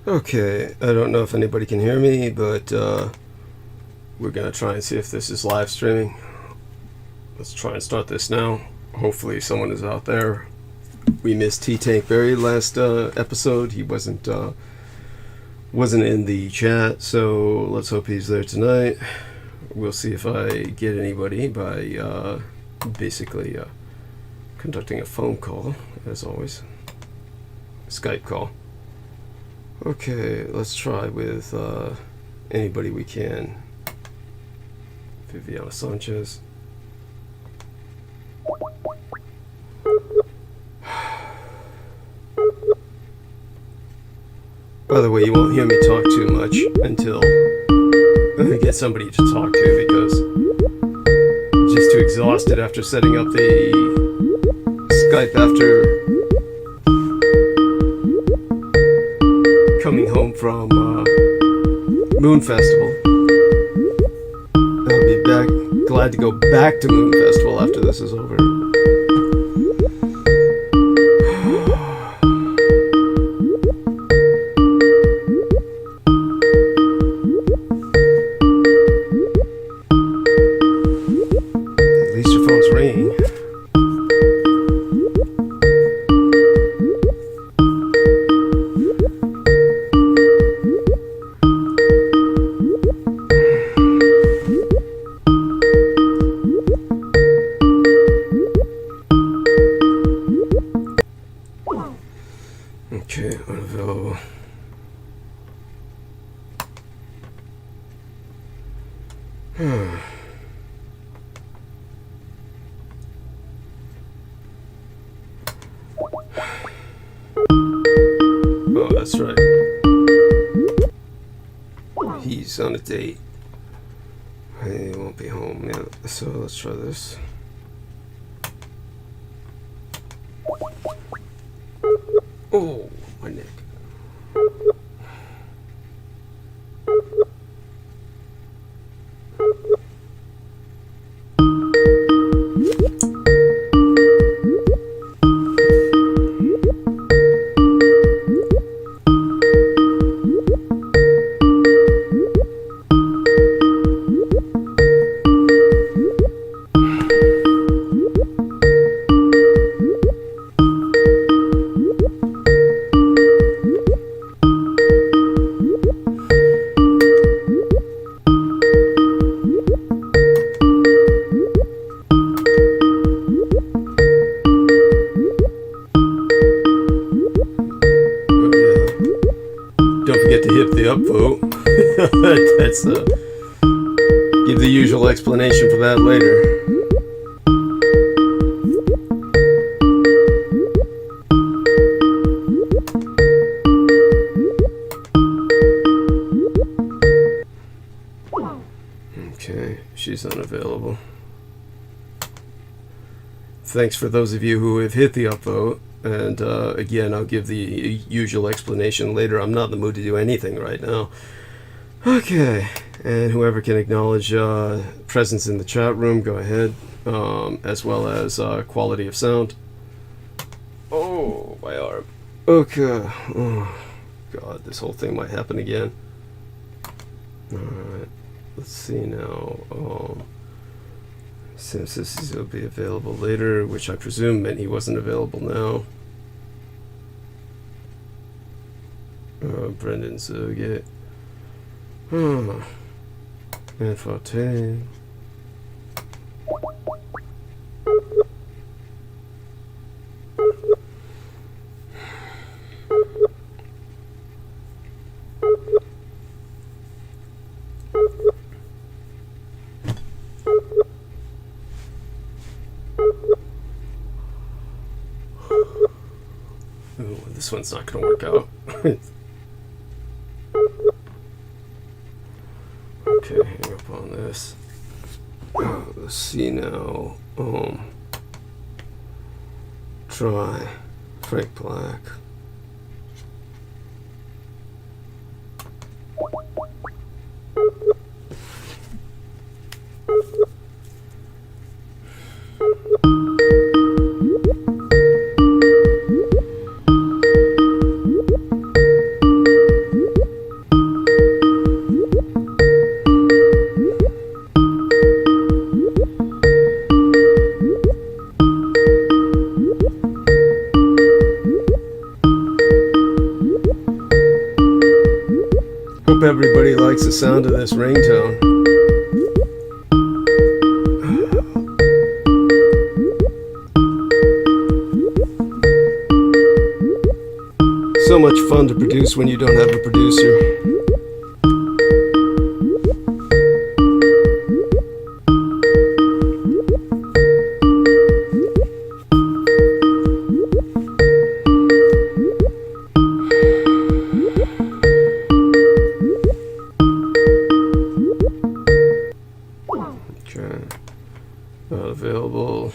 Okay, I don't know if anybody can hear me, but we're going to try and see if this is live streaming. Let's try and start this now. Hopefully someone is out there. We missed T-Tank Berry last episode. He wasn't in the chat, so let's hope he's there tonight. We'll see if I get anybody by basically conducting a phone call, as always. Skype call. Okay, let's try with anybody we can. Viviana Sanchez. By the way, you won't hear me talk too much until I get somebody to talk to, because I'm just too exhausted after setting up the Skype after coming home from Moon Festival. I'll be glad to go back to Moon Festival after this is over. At least your phone's ringing. Okay, unavailable. Oh, that's right. He's on a date. He won't be home yet, so let's try this. Oh, my neck. Don't forget to hit the upvote. That's give the usual explanation for that later. Okay, she's unavailable. Thanks for those of you who have hit the upvote. And again, I'll give the usual explanation later. I'm not in the mood to do anything right now. Okay, and whoever can acknowledge presence in the chat room, go ahead, as well as quality of sound. Oh, my arm. Okay. Oh, God, this whole thing might happen again. Alright, let's see now. Since this will be available later, which I presume meant he wasn't available now. Brendan Zogate. Manforte. Ooh, this one's not going to work out. Okay, hang up on this. Let's see now. Try Frank Black. Hope everybody likes the sound of this ringtone. So much fun to produce when you don't have a producer. Okay. Not available.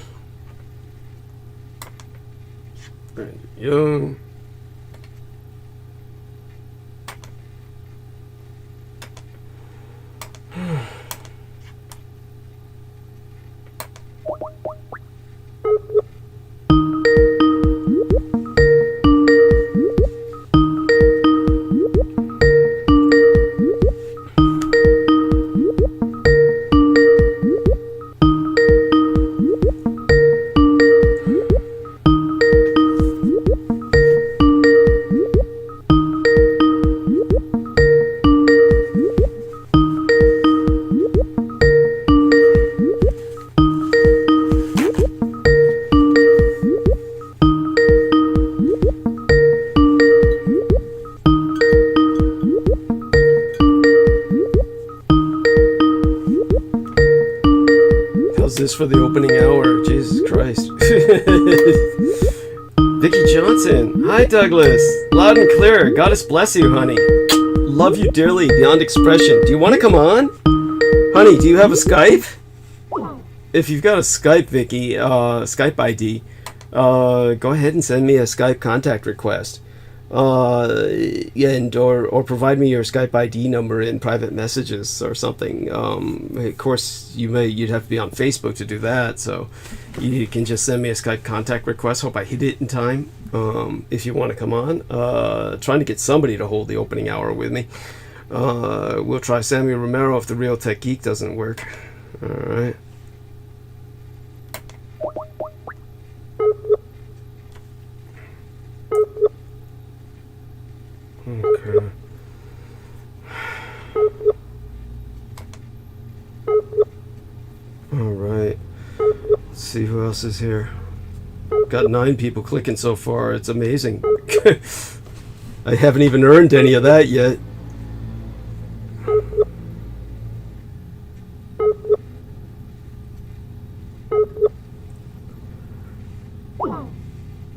Randy Young. This for the opening hour. Jesus Christ. Vicky Johnson. Hi, Douglas. Loud and clear. Goddess bless you, honey. Love you dearly beyond expression. Do you want to come on? Honey, do you have a Skype? If you've got a Skype, Vicky, Skype ID, go ahead and send me a Skype contact request. And or provide me your Skype ID number in private messages or something. Of course, you'd have to be on Facebook to do that, so you can just send me a Skype contact request. Hope I hit it in time. If you want to come on, trying to get somebody to hold the opening hour with me. We'll try Samuel Romero if the Real Tech Geek doesn't work. All right. Okay. All right. Let's see who else is here. Got 9 people clicking so far. It's amazing. I haven't even earned any of that yet.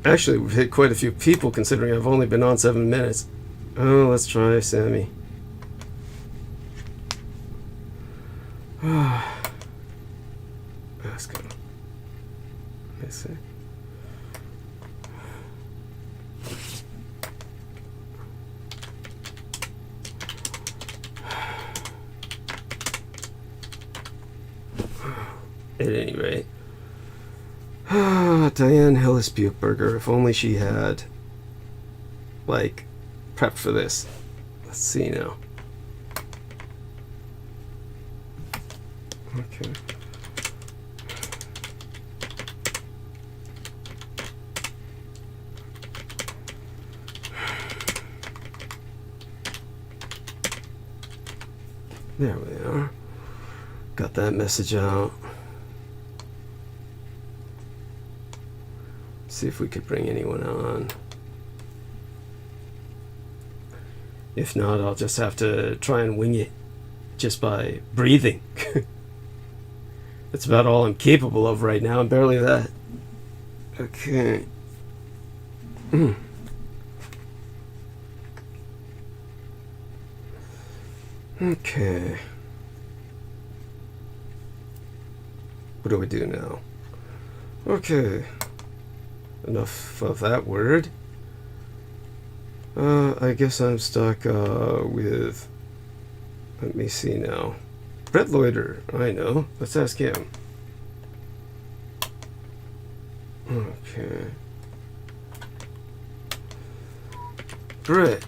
Actually, we've hit quite a few people considering I've only been on 7 minutes. Oh, let's try Sammy. Let's go. Let's see. At any rate. Diane Hillis Buchberger, if only she had, like, prepped for this. Let's see now. Okay. There we are. Got that message out. See if we could bring anyone on. If not, I'll just have to try and wing it just by breathing. That's about all I'm capable of right now, and barely that. Okay. Okay. What do we do now? Okay. Enough of that word. I guess I'm stuck with, let me see now. Brett Loiter, I know. Let's ask him. Okay. Brett.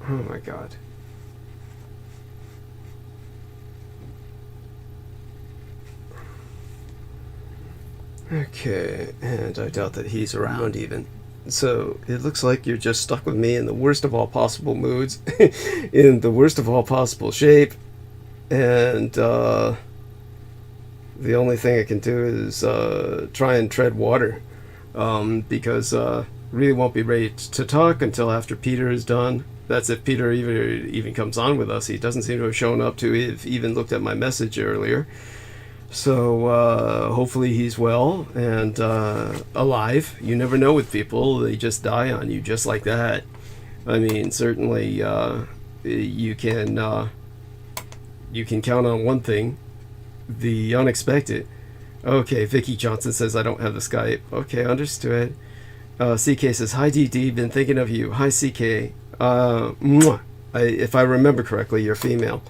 Oh my god. Okay, and I doubt that he's around even. So it looks like you're just stuck with me in the worst of all possible moods, in the worst of all possible shape, and the only thing I can do is try and tread water, because really won't be ready to talk until after Peter is done. That's if Peter even comes on with us. He doesn't seem to have shown up to have even looked at my message earlier. So hopefully he's well and alive. You never know with people. They just die on you just like that. I mean, certainly you can count on one thing: the unexpected. Okay, Vicky Johnson says I don't have the Skype. Okay, understood. CK says, hi DD, been thinking of you. Hi CK. If I remember correctly, you're female.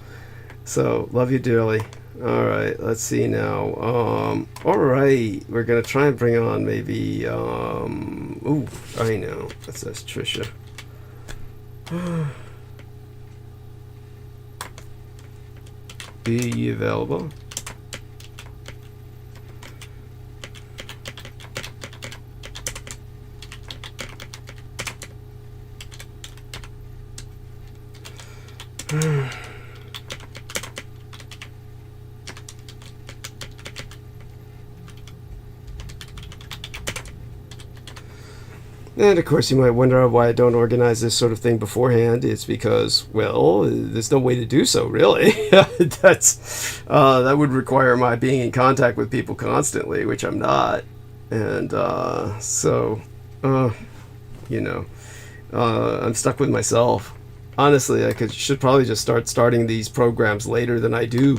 So, love you dearly. Alright, let's see now. Alright, we're going to try and bring on maybe, ooh, I know. That says Trisha. Be you available? And of course you might wonder why I don't organize this sort of thing beforehand. It's because, well, there's no way to do so, really. That would require my being in contact with people constantly, which I'm not. And so, you know, I'm stuck with myself. Honestly, I should probably just starting these programs later than I do.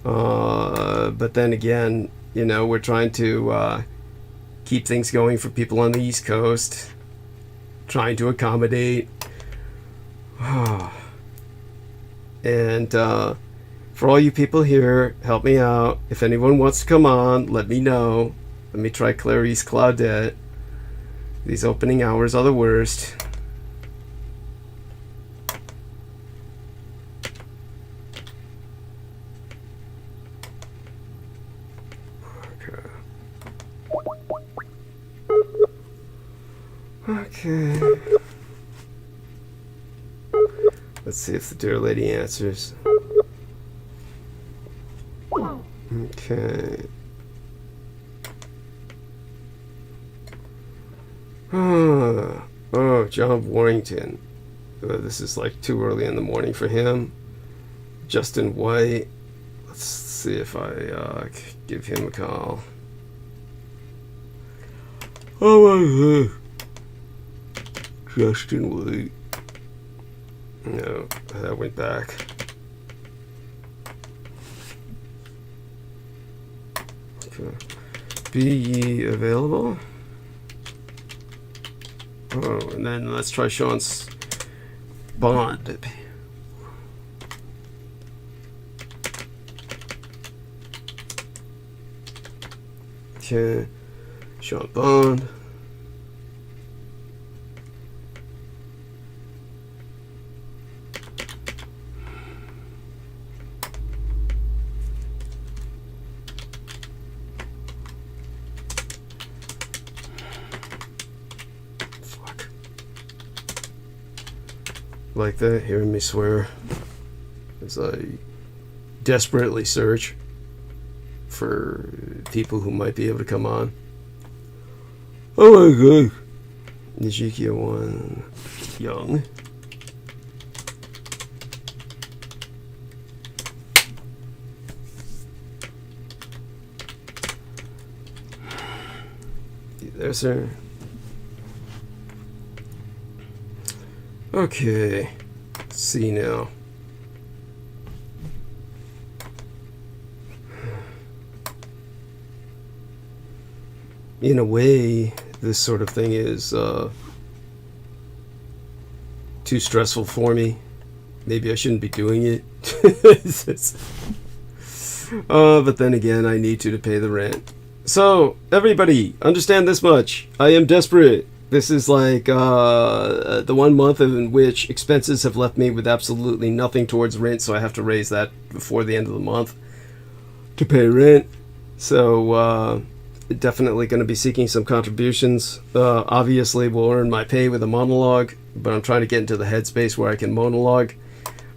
But then again, you know, we're trying to keep things going for people on the East Coast, trying to accommodate. And for all you people here, help me out. If anyone wants to come on, let me know. Let me try Clarice Claudette. These opening hours are the worst. Okay. Let's see if the dear lady answers. Okay. Oh, John Warrington. This is like too early in the morning for him. Justin White. Let's see if I give him a call. Oh my god. Justin White. No, that went back. Okay. Be ye available? Oh, and then let's try Sean's Bond. Okay. Sean Bond. Like that, hearing me swear as I desperately search for people who might be able to come on. Oh my god. Nijikia 1 Young. You there, sir? Okay, let's see now. In a way, this sort of thing is too stressful for me. Maybe I shouldn't be doing it. But then again, I need to pay the rent. So, everybody, understand this much. I am desperate. This is like the 1 month in which expenses have left me with absolutely nothing towards rent, so I have to raise that before the end of the month to pay rent. So definitely going to be seeking some contributions. Obviously, will earn my pay with a monologue, but I'm trying to get into the headspace where I can monologue.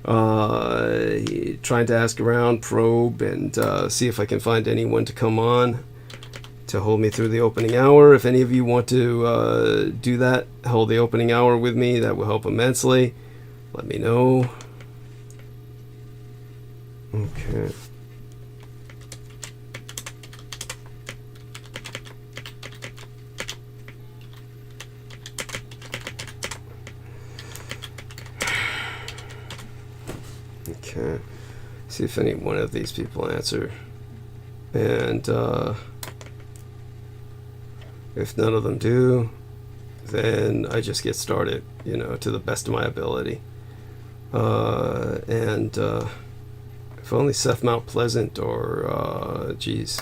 Trying to ask around, probe, and see if I can find anyone to come on to hold me through the opening hour. If any of you want to do that, hold the opening hour with me, that will help immensely. Let me know. Okay. Okay. See if any one of these people answer. And if none of them do, then I just get started, you know, to the best of my ability. And if only Seth Mount Pleasant or, geez,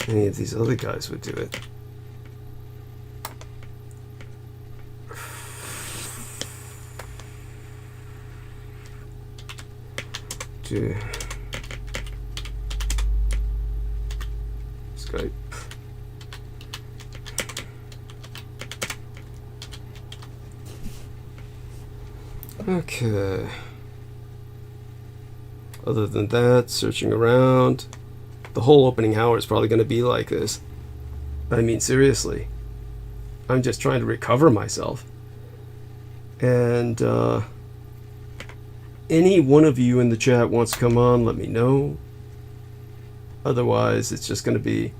any of these other guys would do it. Skype. Okay. Other than that, searching around. The whole opening hour is probably going to be like this. I mean, seriously. I'm just trying to recover myself. And any one of you in the chat wants to come on, let me know. Otherwise, it's just going to be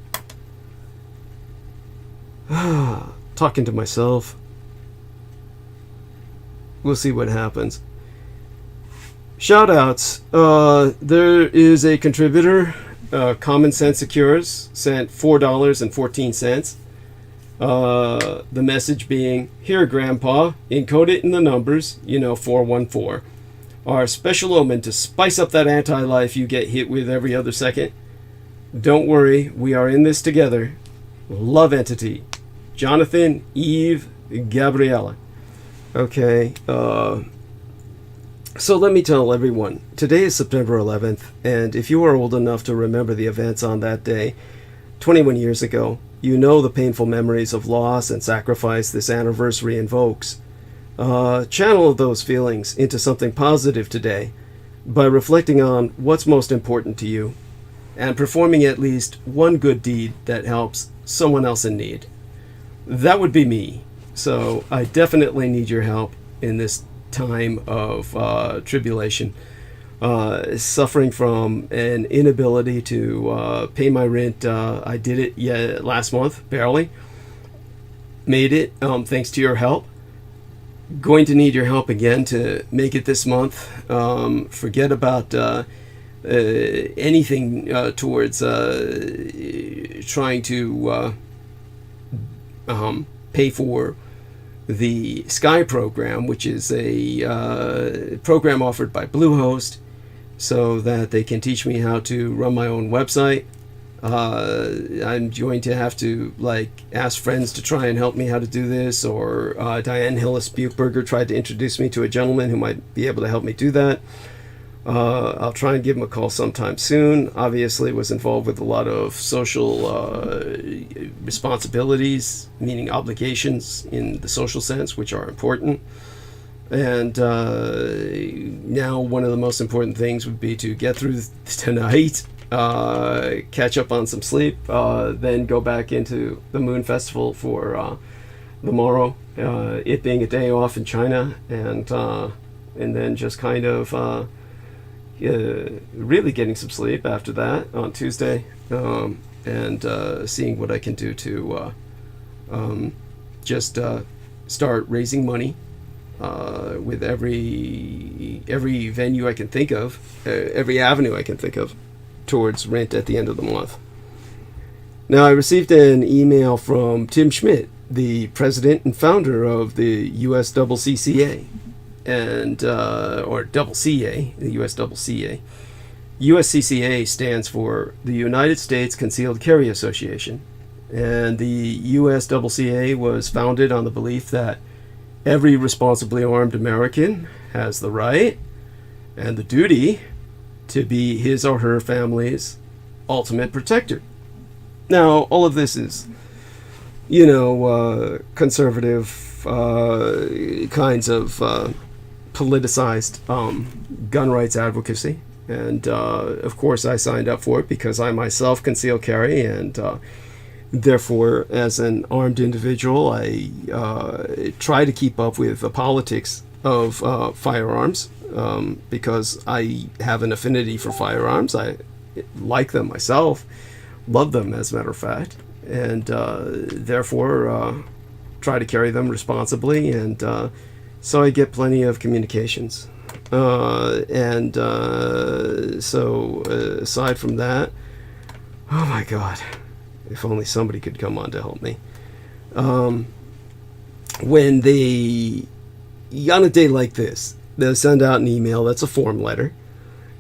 talking to myself. We'll see what happens. Shoutouts. There is a contributor, Common Sense Secures, sent $4.14. The message being, here, Grandpa, encode it in the numbers, 414. Our special omen to spice up that anti-life you get hit with every other second. Don't worry, we are in this together. Love entity. Jonathan, Eve, Gabriella. Okay, so let me tell everyone, today is September 11th, and if you are old enough to remember the events on that day, 21 years ago, you know the painful memories of loss and sacrifice this anniversary invokes. Channel those feelings into something positive today by reflecting on what's most important to you and performing at least one good deed that helps someone else in need. That would be me. So I definitely need your help in this time of tribulation. Suffering from an inability to pay my rent. I did it last month, barely. Made it, thanks to your help. Going to need your help again to make it this month. Forget about anything towards trying to pay for the Sky program, which is a program offered by Bluehost so that they can teach me how to run my own website. I'm going to have to ask friends to try and help me how to do this, or Diane Hillis-Buchberger tried to introduce me to a gentleman who might be able to help me do that. I'll try and give him a call sometime soon. Obviously was involved with a lot of social responsibilities, meaning obligations in the social sense, which are important. And now one of the most important things would be to get through tonight, catch up on some sleep, then go back into the Moon Festival for the morrow, it being a day off in China, and then just kind of really getting some sleep after that on Tuesday, and seeing what I can do to just start raising money with every venue I can think of, every avenue I can think of towards rent at the end of the month. Now, I received an email from Tim Schmidt, the president and founder of the USCCA, and or double CA, the USCCA. USCCA stands for the United States Concealed Carry Association, And the USCCA was founded on the belief that every responsibly armed American has the right and the duty to be his or her family's ultimate protector. Now, all of this is, conservative kinds of politicized gun rights advocacy. And, of course, I signed up for it because I myself conceal carry, and therefore, as an armed individual, I try to keep up with the politics of firearms because I have an affinity for firearms. I like them myself, love them, as a matter of fact, and therefore try to carry them responsibly, and so I get plenty of communications. So aside from that, oh my God, if only somebody could come on to help me. When on a day like this, they'll send out an email that's a form letter,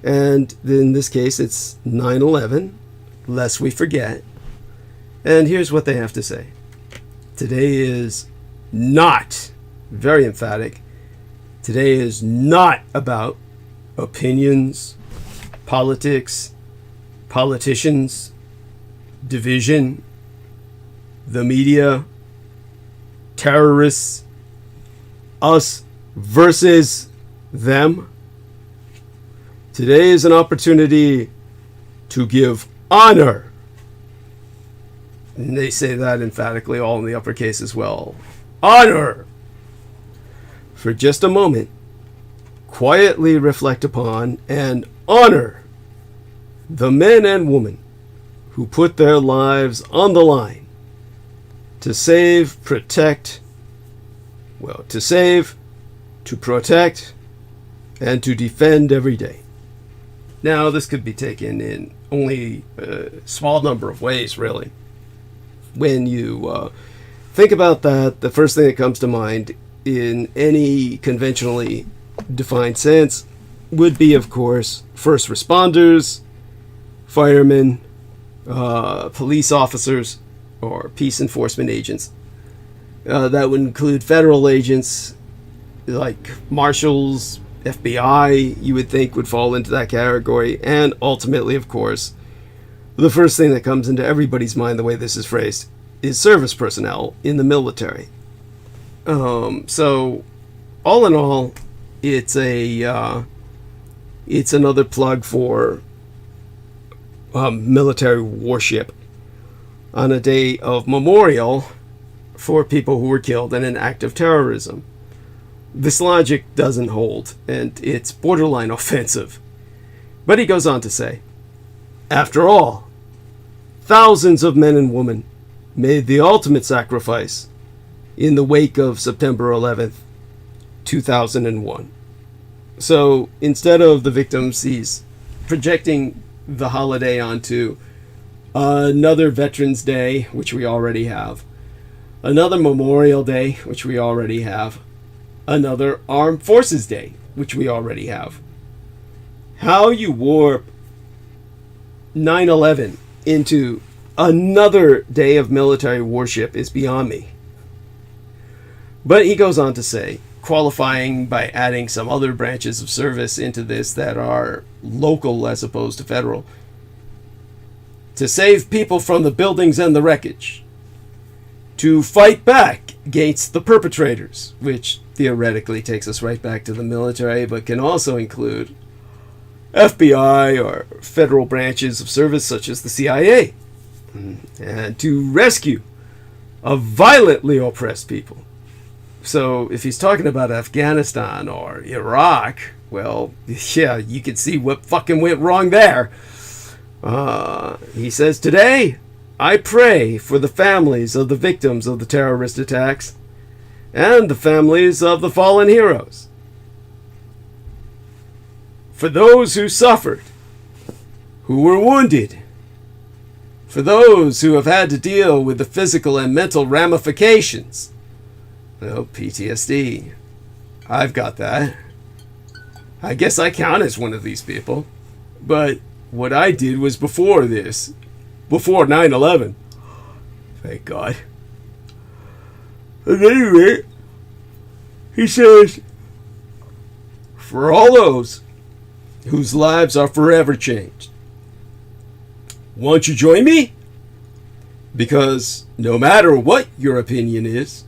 and in this case it's 9/11, lest we forget. And here's what they have to say. Today is not, very emphatic, today is not about opinions, politics, politicians, division, the media, terrorists, us versus them. Today is an opportunity to give honor. And they say that emphatically, all in the uppercase as well. Honor! For just a moment, quietly reflect upon and honor the men and women who put their lives on the line to save, protect, to protect, and to defend every day. Now, this could be taken in only a small number of ways, really. When you think about that, the first thing that comes to mind in any conventionally defined sense would be, of course, first responders, firemen, police officers, or peace enforcement agents. That would include federal agents like marshals, FBI, you would think would fall into that category, and ultimately, of course, the first thing that comes into everybody's mind, the way this is phrased, is service personnel in the military. So, all in all, it's another plug for military worship on a day of memorial for people who were killed in an act of terrorism. This logic doesn't hold, and it's borderline offensive. But he goes on to say, after all, thousands of men and women made the ultimate sacrifice in the wake of September 11th, 2001. So instead of the victims, he's projecting the holiday onto another Veterans Day, which we already have, another Memorial Day, which we already have, another Armed Forces Day, which we already have. How you warp 9/11 into another day of military worship is beyond me. But he goes on to say, qualifying by adding some other branches of service into this that are local as opposed to federal, to save people from the buildings and the wreckage, to fight back against the perpetrators, which theoretically takes us right back to the military, but can also include FBI or federal branches of service such as the CIA, and to rescue a violently oppressed people. So if he's talking about Afghanistan or Iraq, well, yeah, you can see what fucking went wrong there. He says, today, I pray for the families of the victims of the terrorist attacks and the families of the fallen heroes. For those who suffered, who were wounded, for those who have had to deal with the physical and mental ramifications. Oh, PTSD. I've got that. I guess I count as one of these people. But what I did was before this. Before 9/11. Thank God. At any rate, he says, for all those whose lives are forever changed, won't you join me? Because no matter what your opinion is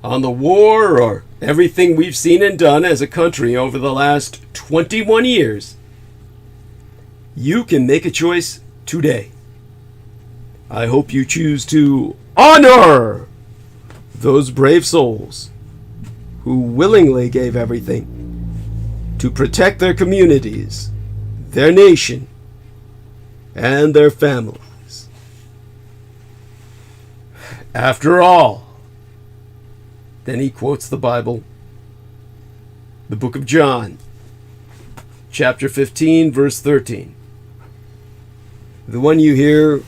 on the war or everything we've seen and done as a country over the last 21 years, you can make a choice today. I hope you choose to honor those brave souls who willingly gave everything to protect their communities, their nation, and their families. After all, then he quotes the Bible, the book of John, chapter 15, verse 13. The one you hear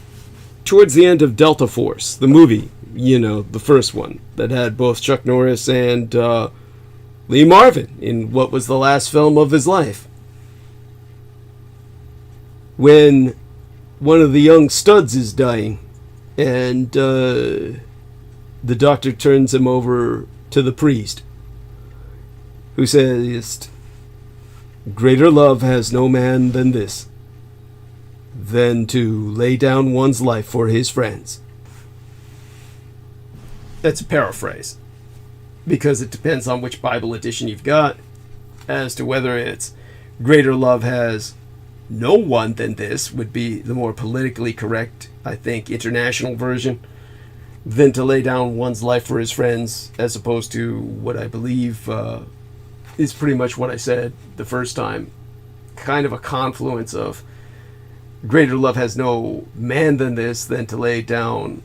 towards the end of Delta Force, the movie, you know, the first one, that had both Chuck Norris and Lee Marvin in what was the last film of his life. When one of the young studs is dying, and the doctor turns him over to the priest, who says, greater love has no man than this, than to lay down one's life for his friends. That's a paraphrase, because it depends on which Bible edition you've got as to whether it's greater love has no one than this would be the more politically correct, I think, international version, than to lay down one's life for his friends, as opposed to what I believe is pretty much what I said the first time, kind of a confluence of greater love has no man than this, than to lay down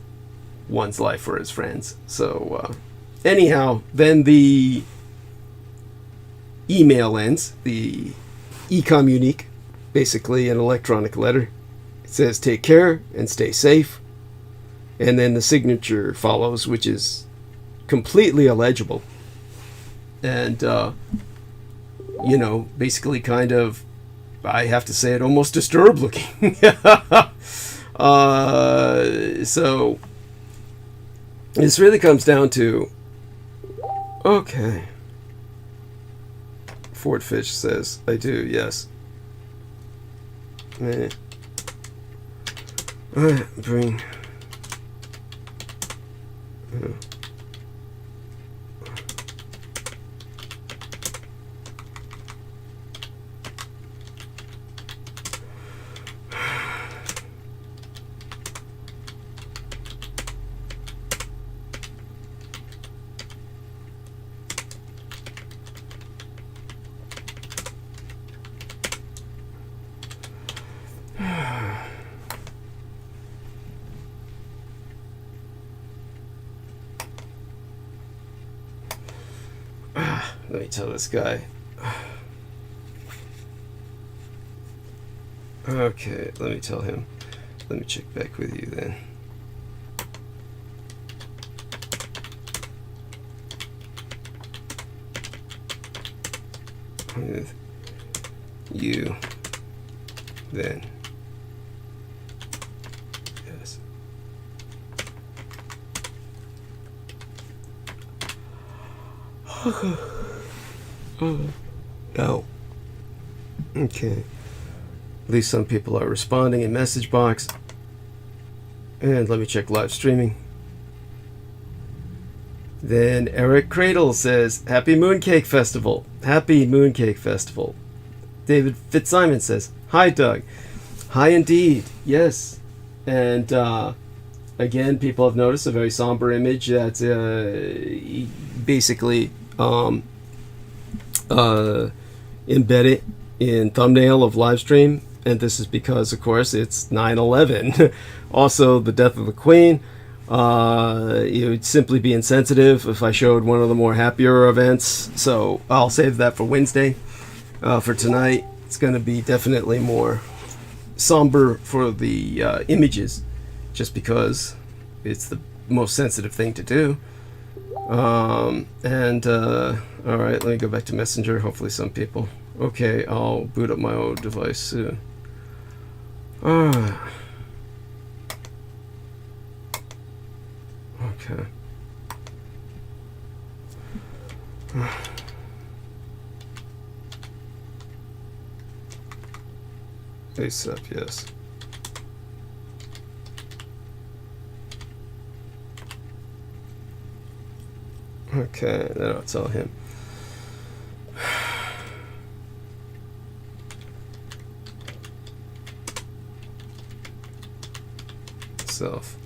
one's life for his friends. So anyhow, then the email ends, the e-communique, basically an electronic letter. It says take care and stay safe, and then the signature follows, which is completely illegible, and you know, basically kind of, I have to say it, almost disturbed looking. So this really comes down to, okay, Fort Fish says I do, yes. Bring. Let me tell this guy. Okay, let me tell him. Let me check back with you then. With you then. Yes. No. Okay. At least some people are responding in message box. And let me check live streaming. Then Eric Cradle says, Happy Mooncake Festival. Happy Mooncake Festival. David Fitzsimon says, Hi, Doug. Hi, indeed. Yes. And again, people have noticed a very somber image that's basically embedded in thumbnail of live stream. And this is because, of course, it's 9/11. Also, the death of the Queen. It would simply be insensitive if I showed one of the more happier events. So I'll save that for Wednesday. For tonight, it's going to be definitely more somber for the images, just because it's the most sensitive thing to do. All right, let me go back to Messenger. Hopefully some people. Okay, I'll boot up my old device soon. Okay. ASAP, yes. Okay, then I'll tell him. Self.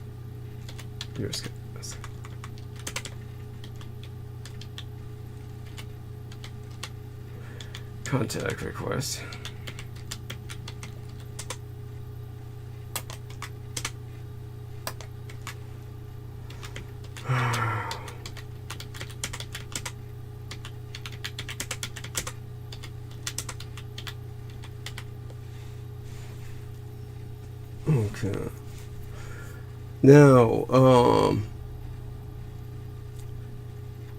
Yours. Contact request. Okay. Now,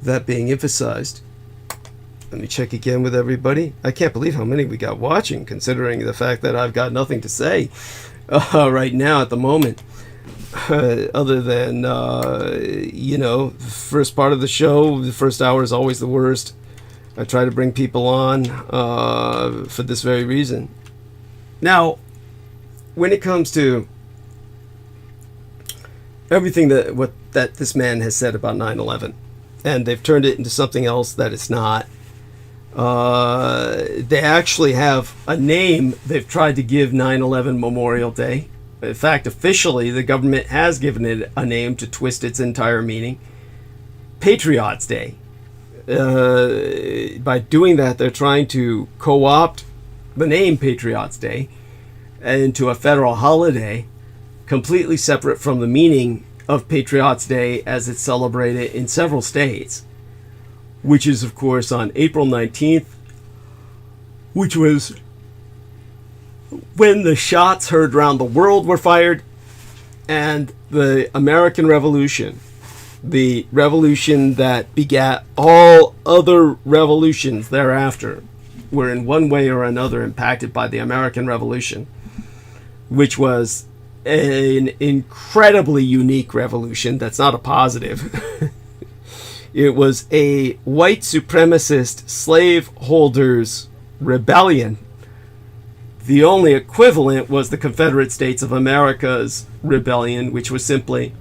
that being emphasized, let me check again with everybody. I can't believe how many we got watching, considering the fact that I've got nothing to say right now at the moment. Other than, first part of the show, the first hour is always the worst. I try to bring people on for this very reason. Now, when it comes to everything that this man has said about 9/11, and they've turned it into something else that it's not. They actually have a name they've tried to give 9/11 Memorial Day. In fact, officially, the government has given it a name to twist its entire meaning. Patriots Day. By doing that, they're trying to co-opt the name Patriots Day into a federal holiday, completely separate from the meaning of Patriots Day as it's celebrated in several states, which is, of course, on April 19th, which was when the shots heard around the world were fired, and the American Revolution, the revolution that begat all other revolutions thereafter, were in one way or another impacted by the American Revolution, which was an incredibly unique revolution. That's not a positive. It was a white supremacist slaveholders rebellion. The only equivalent was the Confederate States of America's rebellion, which was simply,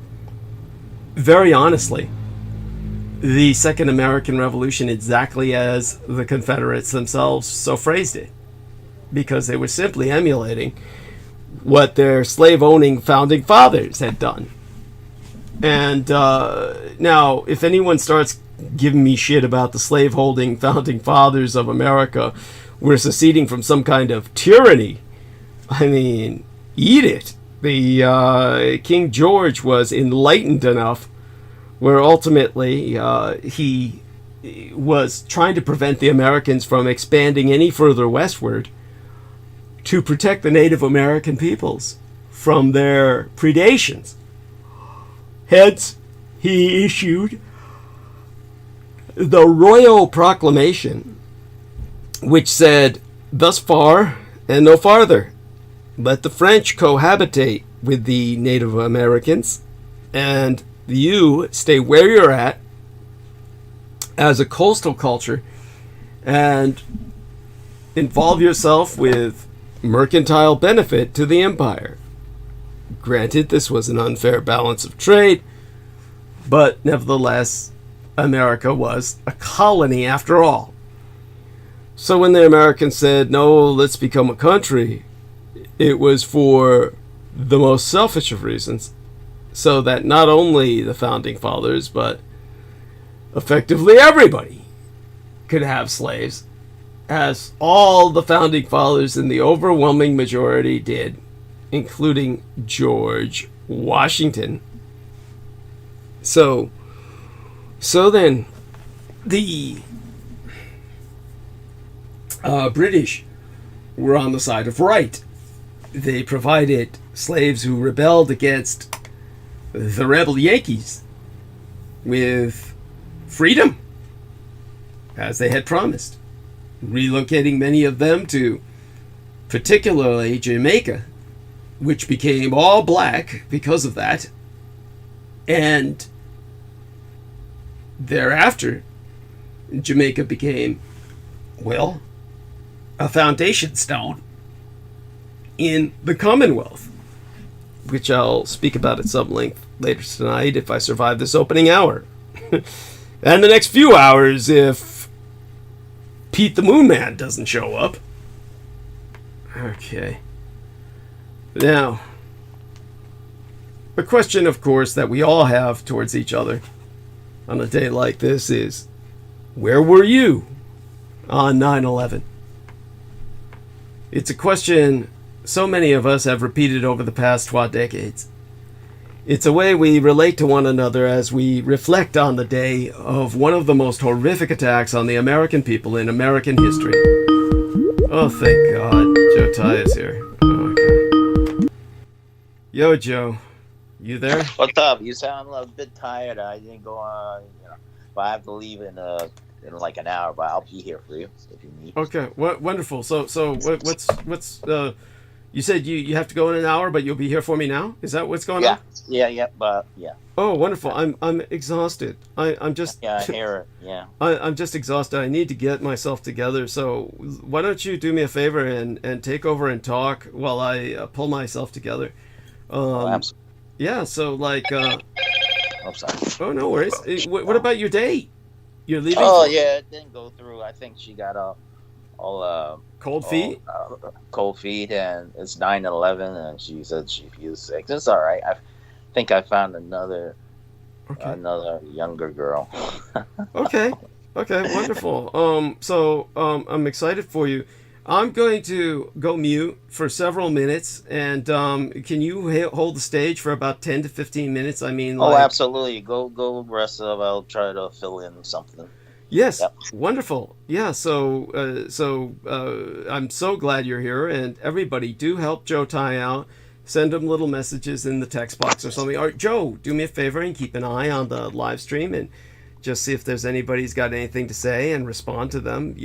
very honestly, the Second American Revolution, exactly as the Confederates themselves so phrased it, because they were simply emulating what their slave-owning founding fathers had done. And now, if anyone starts giving me shit about the slave-holding founding fathers of America were seceding from some kind of tyranny, I mean, eat it. The King George was enlightened enough where ultimately he was trying to prevent the Americans from expanding any further westward to protect the Native American peoples from their predations. Hence, he issued the Royal Proclamation, which said, "Thus far and no farther. Let the French cohabitate with the Native Americans, and you stay where you're at as a coastal culture and involve yourself with mercantile benefit to the empire." Granted, this was an unfair balance of trade, but nevertheless, America was a colony after all. So when the Americans said, "No, let's become a country," it was for the most selfish of reasons, so that not only the founding fathers, but effectively everybody could have slaves, as all the founding fathers in the overwhelming majority did, including George Washington. So then the British were on the side of right. They provided slaves who rebelled against the rebel Yankees with freedom, as they had promised, relocating many of them to particularly Jamaica, which became all black because of that. And Thereafter, Jamaica became, well, a foundation stone in the Commonwealth, which I'll speak about at some length later tonight if I survive this opening hour. And the next few hours if Pete the Moon Man doesn't show up. Okay. Now, the question, of course, that we all have towards each other on a day like this is, where were you on 9/11? It's a question so many of us have repeated over the past 12 decades. It's a way we relate to one another as we reflect on the day of one of the most horrific attacks on the American people in American history. Oh, thank God. Joe Ty is here. Okay. Yo, Joe. You there? What's up? You sound a bit tired. I didn't go on, but I have to leave in like an hour, but I'll be here for you if you need. Okay. Wonderful. So what's you said you have to go in an hour, but you'll be here for me now? Is that what's going on? Yeah, but yeah. Oh, wonderful. I'm exhausted. I'm just Yeah, I hear it. Yeah. I'm just exhausted. I need to get myself together. So why don't you do me a favor and take over and talk while I pull myself together? Absolutely. Yeah. So like. I'm sorry. Oh, no worries. What about your date? You're leaving? Oh yeah, it didn't go through. I think she got all cold feet. Cold feet, and it's 9/11, and she said she feels sick. It's all right. I think I found another younger girl. Okay, wonderful. So I'm excited for you. I'm going to go mute for several minutes, and can you hold the stage for about 10 to 15 minutes? I mean, like... Oh, absolutely. Go rest of. I'll try to fill in something. Yes, yep. Wonderful. Yeah, so I'm so glad you're here, and everybody do help Joe Ty out. Send him little messages in the text box or something. Or Joe, do me a favor and keep an eye on the live stream and just see if there's anybody's got anything to say and respond to them,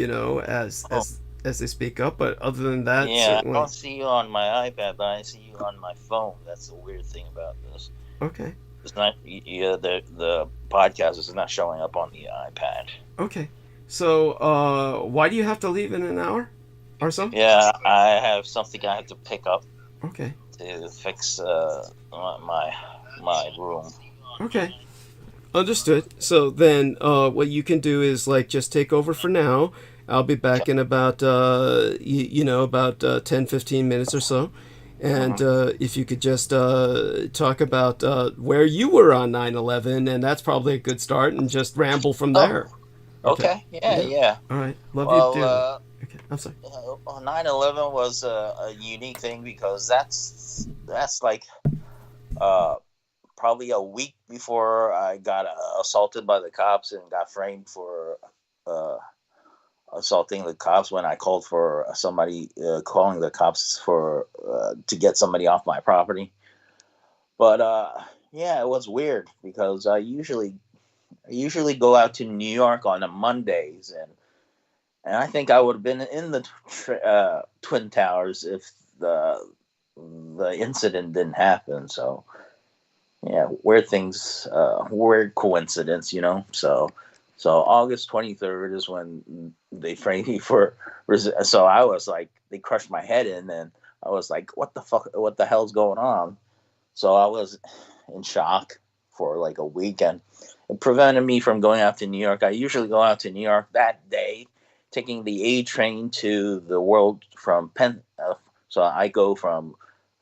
as they speak up. But other than that, yeah, certainly... I don't see you on my iPad, but I see you on my phone. That's the weird thing about this. Okay. It's not the podcast is not showing up on the iPad. Okay. So why do you have to leave in an hour or so? Yeah, I have something I have to pick up. Okay. To fix my room. Okay. Understood. So then what you can do is just take over for now. I'll be back in about 10-15 minutes or so. And if you could just talk about where you were on 9/11, and that's probably a good start, and just ramble from there. Okay. Yeah. All right. Love you, dearly. Okay. I'm sorry. 9/11 was a unique thing because that's like probably a week before I got assaulted by the cops and got framed for assaulting the cops when I called for somebody calling the cops for to get somebody off my property. But yeah, it was weird because I usually go out to New York on Mondays, and I think I would have been in the Twin Towers if the incident didn't happen. So yeah, weird coincidence, So August 23rd is when they framed me for. So I was like, they crushed my head in, and I was like, what the fuck? What the hell's going on? So I was in shock for like a weekend. It prevented me from going out to New York. I usually go out to New York that day, taking the A train to the world from Penn. So I go from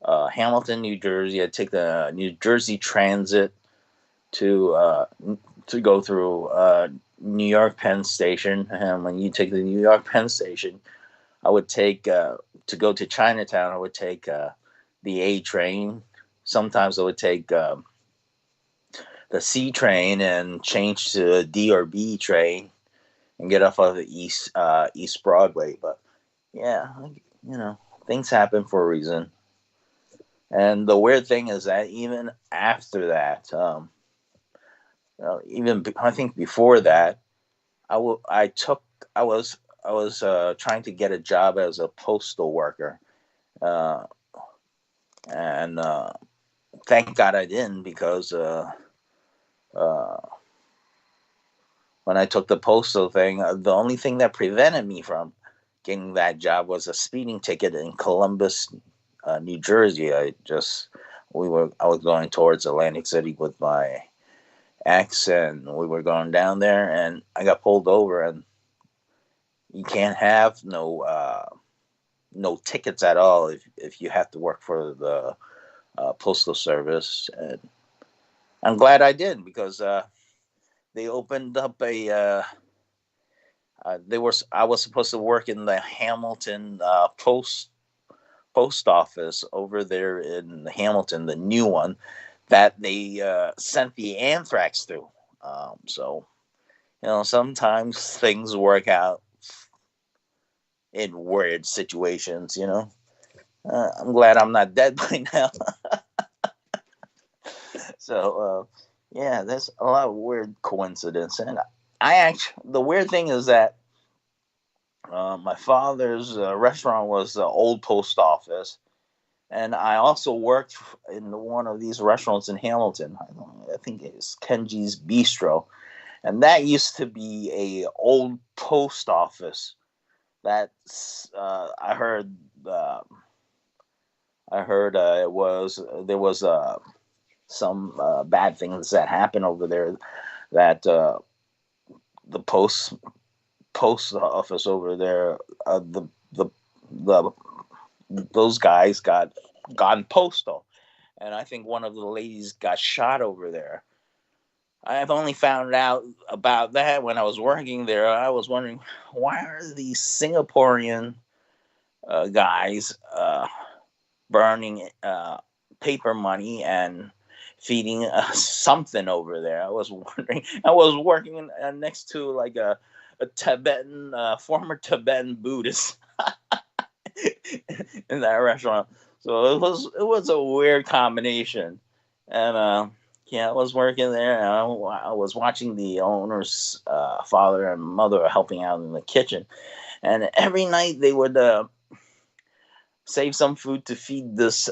Hamilton, New Jersey. I take the New Jersey Transit to go through New York Penn Station. And when you take the New York Penn Station, I would take to go to Chinatown. I would take the A train. Sometimes I would take the C train and change to a D or B train and get off of the East Broadway. But yeah, things happen for a reason. And the weird thing is that even after that, even I think before that, I was trying to get a job as a postal worker, and thank God I didn't, because when I took the postal thing, the only thing that prevented me from getting that job was a speeding ticket in Columbus, New Jersey. I was going towards Atlantic City with my ex, and we were going down there, and I got pulled over, and you can't have no tickets at all if you have to work for the postal service. And I'm glad I did, because they opened up I was supposed to work in the Hamilton post office over there in Hamilton, the new one that they sent the anthrax through. So sometimes things work out in weird situations. I'm glad I'm not dead by now. So yeah, there's a lot of weird coincidence. And the weird thing is that my father's restaurant was the old post office, and I also worked in one of these restaurants in Hamilton. I think it's Kenji's Bistro, and that used to be a old post office. That's I heard there was some bad things that happened over there, that the post office over there, those guys got gone postal, and I think one of the ladies got shot over there. I've only found out about that when I was working there. I was wondering, why are these Singaporean guys burning paper money and feeding something over there? I was wondering. I was working next to like a Tibetan, former Tibetan Buddhist in that restaurant. So it was a weird combination. And yeah, I was working there, and I was watching the owner's father and mother helping out in the kitchen, and every night they would save some food to feed this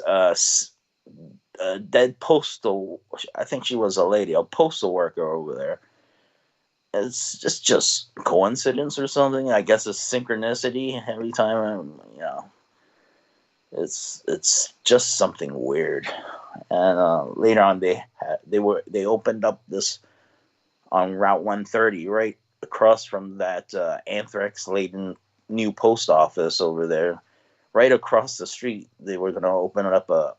dead postal. I think she was a lady, a postal worker over there. It's just coincidence or something. I guess it's synchronicity. Every time, it's just something weird. And later on, they opened up this on Route 130, right across from that anthrax-laden new post office over there. Right across the street, they were going to open up a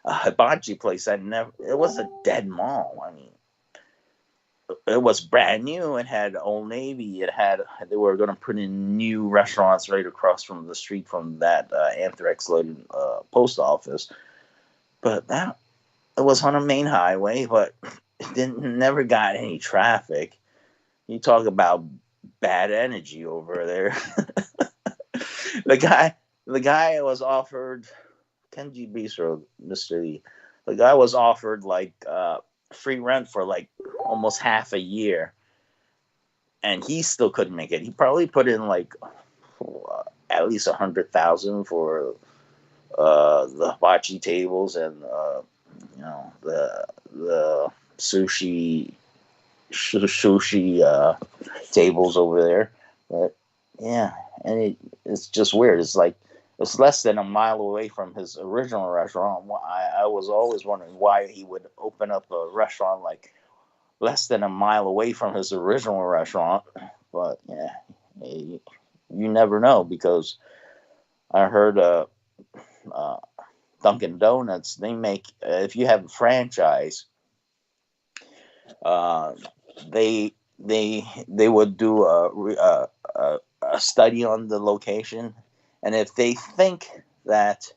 hibachi place. It was a dead mall. I mean, it was brand new. It had Old Navy. They were going to put in new restaurants right across from the street from that anthrax-laden post office. But it was on a main highway, but it never got any traffic. You talk about bad energy over there. The guy was offered Kenji Bistro, Mr. Lee. The guy was offered like free rent for like almost half a year, and he still couldn't make it. He probably put in like at least 100,000 for the hibachi tables and the sushi tables over there. But yeah, and it's just weird. It's like it's less than a mile away from his original restaurant. I was always wondering why he would open up a restaurant like less than a mile away from his original restaurant. But yeah, you never know, because I heard Dunkin' Donuts, they make, if you have a franchise, they would do a study on the location, and if they think that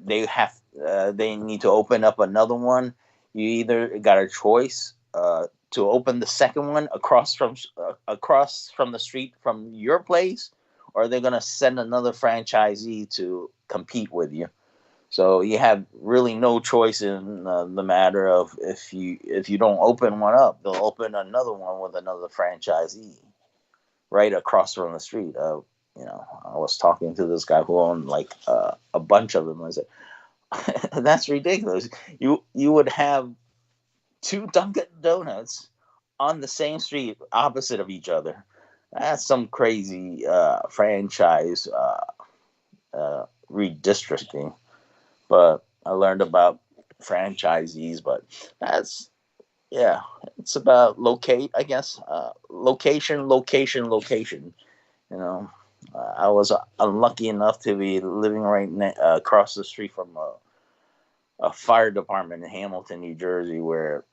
they need to open up another one, you either got a choice to open the second one across from the street from your place, or they're going to send another franchisee to compete with you. So you have really no choice in the matter of if you don't open one up, they'll open another one with another franchisee right across from the street. I was talking to this guy who owned like a bunch of them. I said, "That's ridiculous. You would have 2 Dunkin' Donuts on the same street, opposite of each other. That's some crazy franchise redistricting. But I learned about franchisees. But that's, yeah, it's about I guess, location. You know, I was unlucky enough to be living across the street from a fire department in Hamilton, New Jersey, where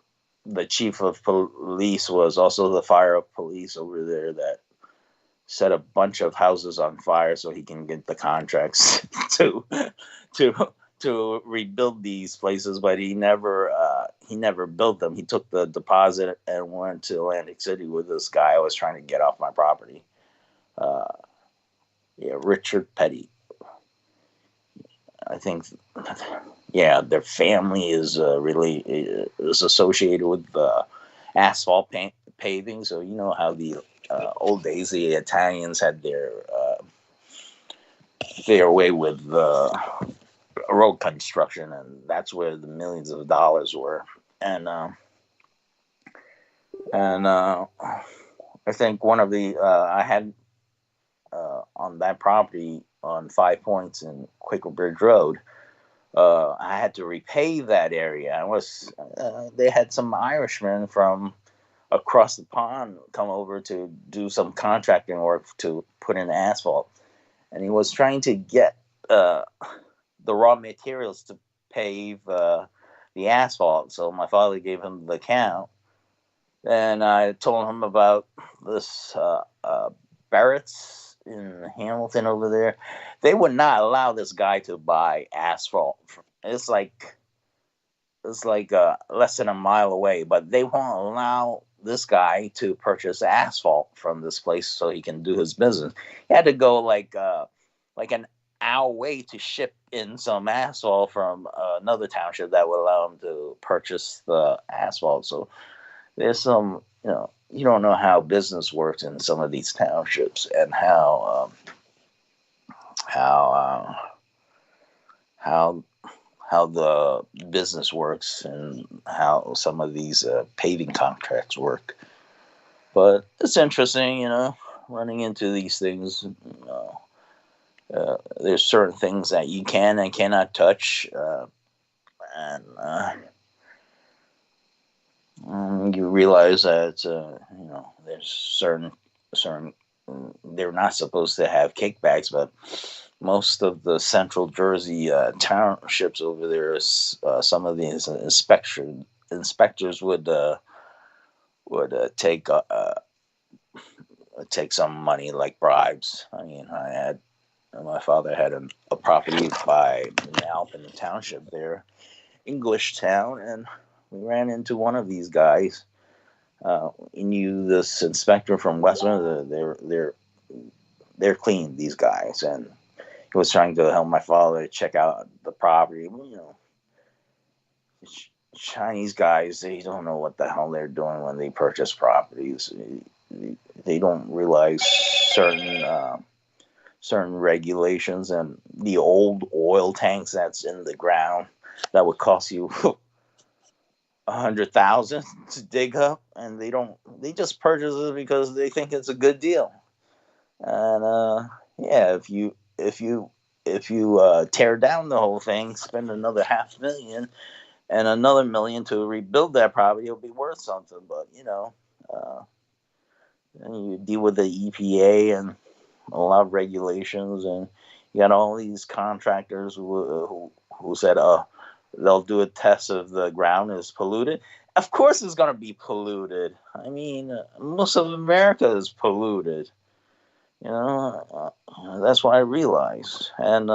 the chief of police was also the fire police over there that set a bunch of houses on fire so he can get the contracts to to to rebuild these places, but he never built them. He took the deposit and went to Atlantic City with this guy I was trying to get off my property. Uh, yeah, Richard Petty. I think, yeah, their family is is associated with asphalt paving. So you know how the old days the Italians had their way with road construction, and that's where the millions of dollars were. And I think one of the I had on that property on 5 Points in Quaker Bridge Road. I had to repay that area. They had some Irishmen from across the pond come over to do some contracting work to put in asphalt, and he was trying to get the raw materials to pave the asphalt. So my father gave him the account, and I told him about this Barrett's in Hamilton over there. They would not allow this guy to buy asphalt. It's like less than a mile away, but they won't allow this guy to purchase asphalt from this place so he can do his business. He had to go like an hour away to ship in some asphalt from another township that would allow him to purchase the asphalt. So there's some, you don't know how business works in some of these townships, and how the business works, and how some of these paving contracts work. But it's interesting, running into these things. There's certain things that you can and cannot touch, and you realize that there's certain they're not supposed to have kickbacks, but most of the Central Jersey townships over there, some of these inspectors would take some money, like bribes. I mean, my father had a property by Alpin Township there, English Town, and we ran into one of these guys. He knew this inspector from Westland. They're clean, these guys, and he was trying to help my father check out the property. Chinese guys, they don't know what the hell they're doing when they purchase properties. They don't realize certain regulations, and the old oil tanks that's in the ground that would cost you $100,000 to dig up, and they just purchase it because they think it's a good deal. And if you tear down the whole thing, spend another $500,000 and another $1 million to rebuild that property, it'll be worth something. But and you deal with the EPA and a lot of regulations, and you got all these contractors who said, they'll do a test if the ground is polluted. Of course it's going to be polluted. I mean, most of America is polluted. That's what I realized. And,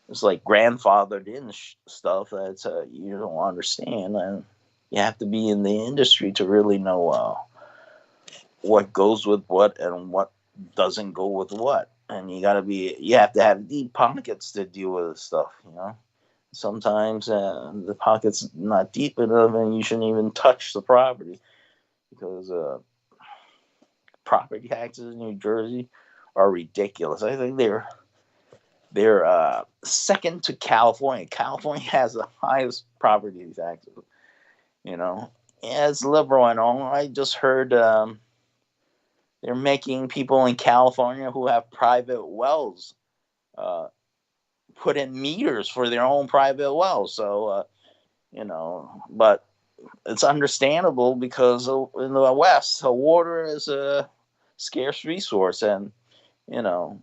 it's like grandfathered in stuff that you don't understand. And you have to be in the industry to really know what goes with what and what doesn't go with what. And you have to have deep pockets to deal with this stuff, Sometimes the pocket's not deep enough, and you shouldn't even touch the property, because property taxes in New Jersey are ridiculous. I think they're second to California. California has the highest property taxes. You know, yeah, it's liberal and all. I just heard they're making people in California who have private wells put in meters for their own private wells. So, you know, but it's understandable because in the West, water is a scarce resource, and you know,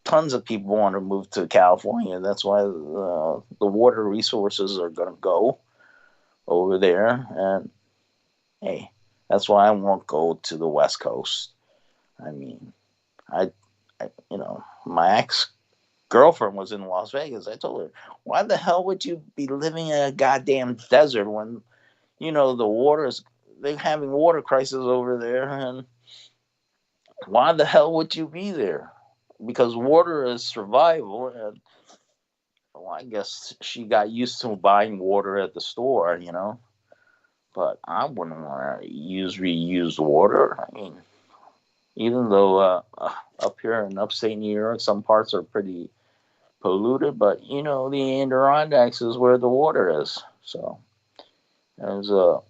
tons of people want to move to California. That's why the water resources are going to go over there, and hey, that's why I won't go to the West Coast. I mean, I you know, my ex girlfriend was in Las Vegas. I told her, why the hell would you be living in a goddamn desert when, you know, they're having water crisis over there, and why the hell would you be there? Because water is survival, and well, I guess she got used to buying water at the store, you know. But I wouldn't want to use reused water. I mean, even though up here in upstate New York, some parts are pretty polluted, but you know, the Adirondacks is where the water is. So, as a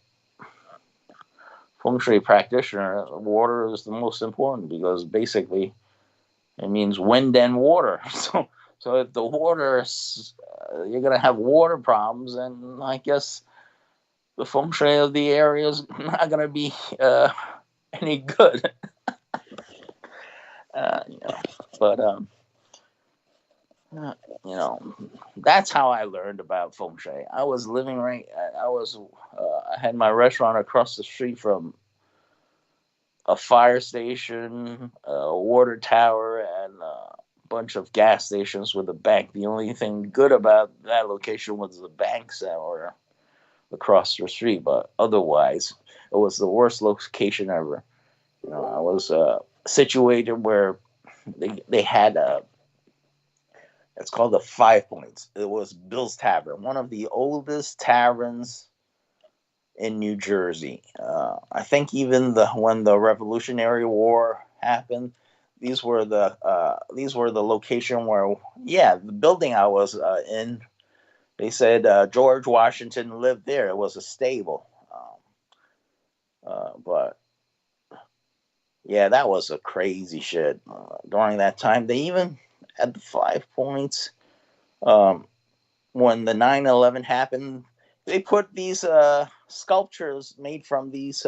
feng shui practitioner, water is the most important because basically it means wind and water. So if the water is, you're gonna have water problems, and I guess the feng shui of the area is not gonna be any good. You know, but you know, that's how I learned about feng shui. I was living I had my restaurant across the street from a fire station, a water tower, and a bunch of gas stations with a bank. The only thing good about that location was the banks that were across the street, but otherwise, it was the worst location ever. You know, I was situated where they had it's called the Five Points. It was Bill's Tavern, one of the oldest taverns in New Jersey. I think even when the Revolutionary War happened, these were the location where, yeah, the building I was in. They said George Washington lived there. It was a stable, but yeah, that was a crazy shit during that time. They even at the 5 Points, when the 9/11 happened, they put these sculptures made from these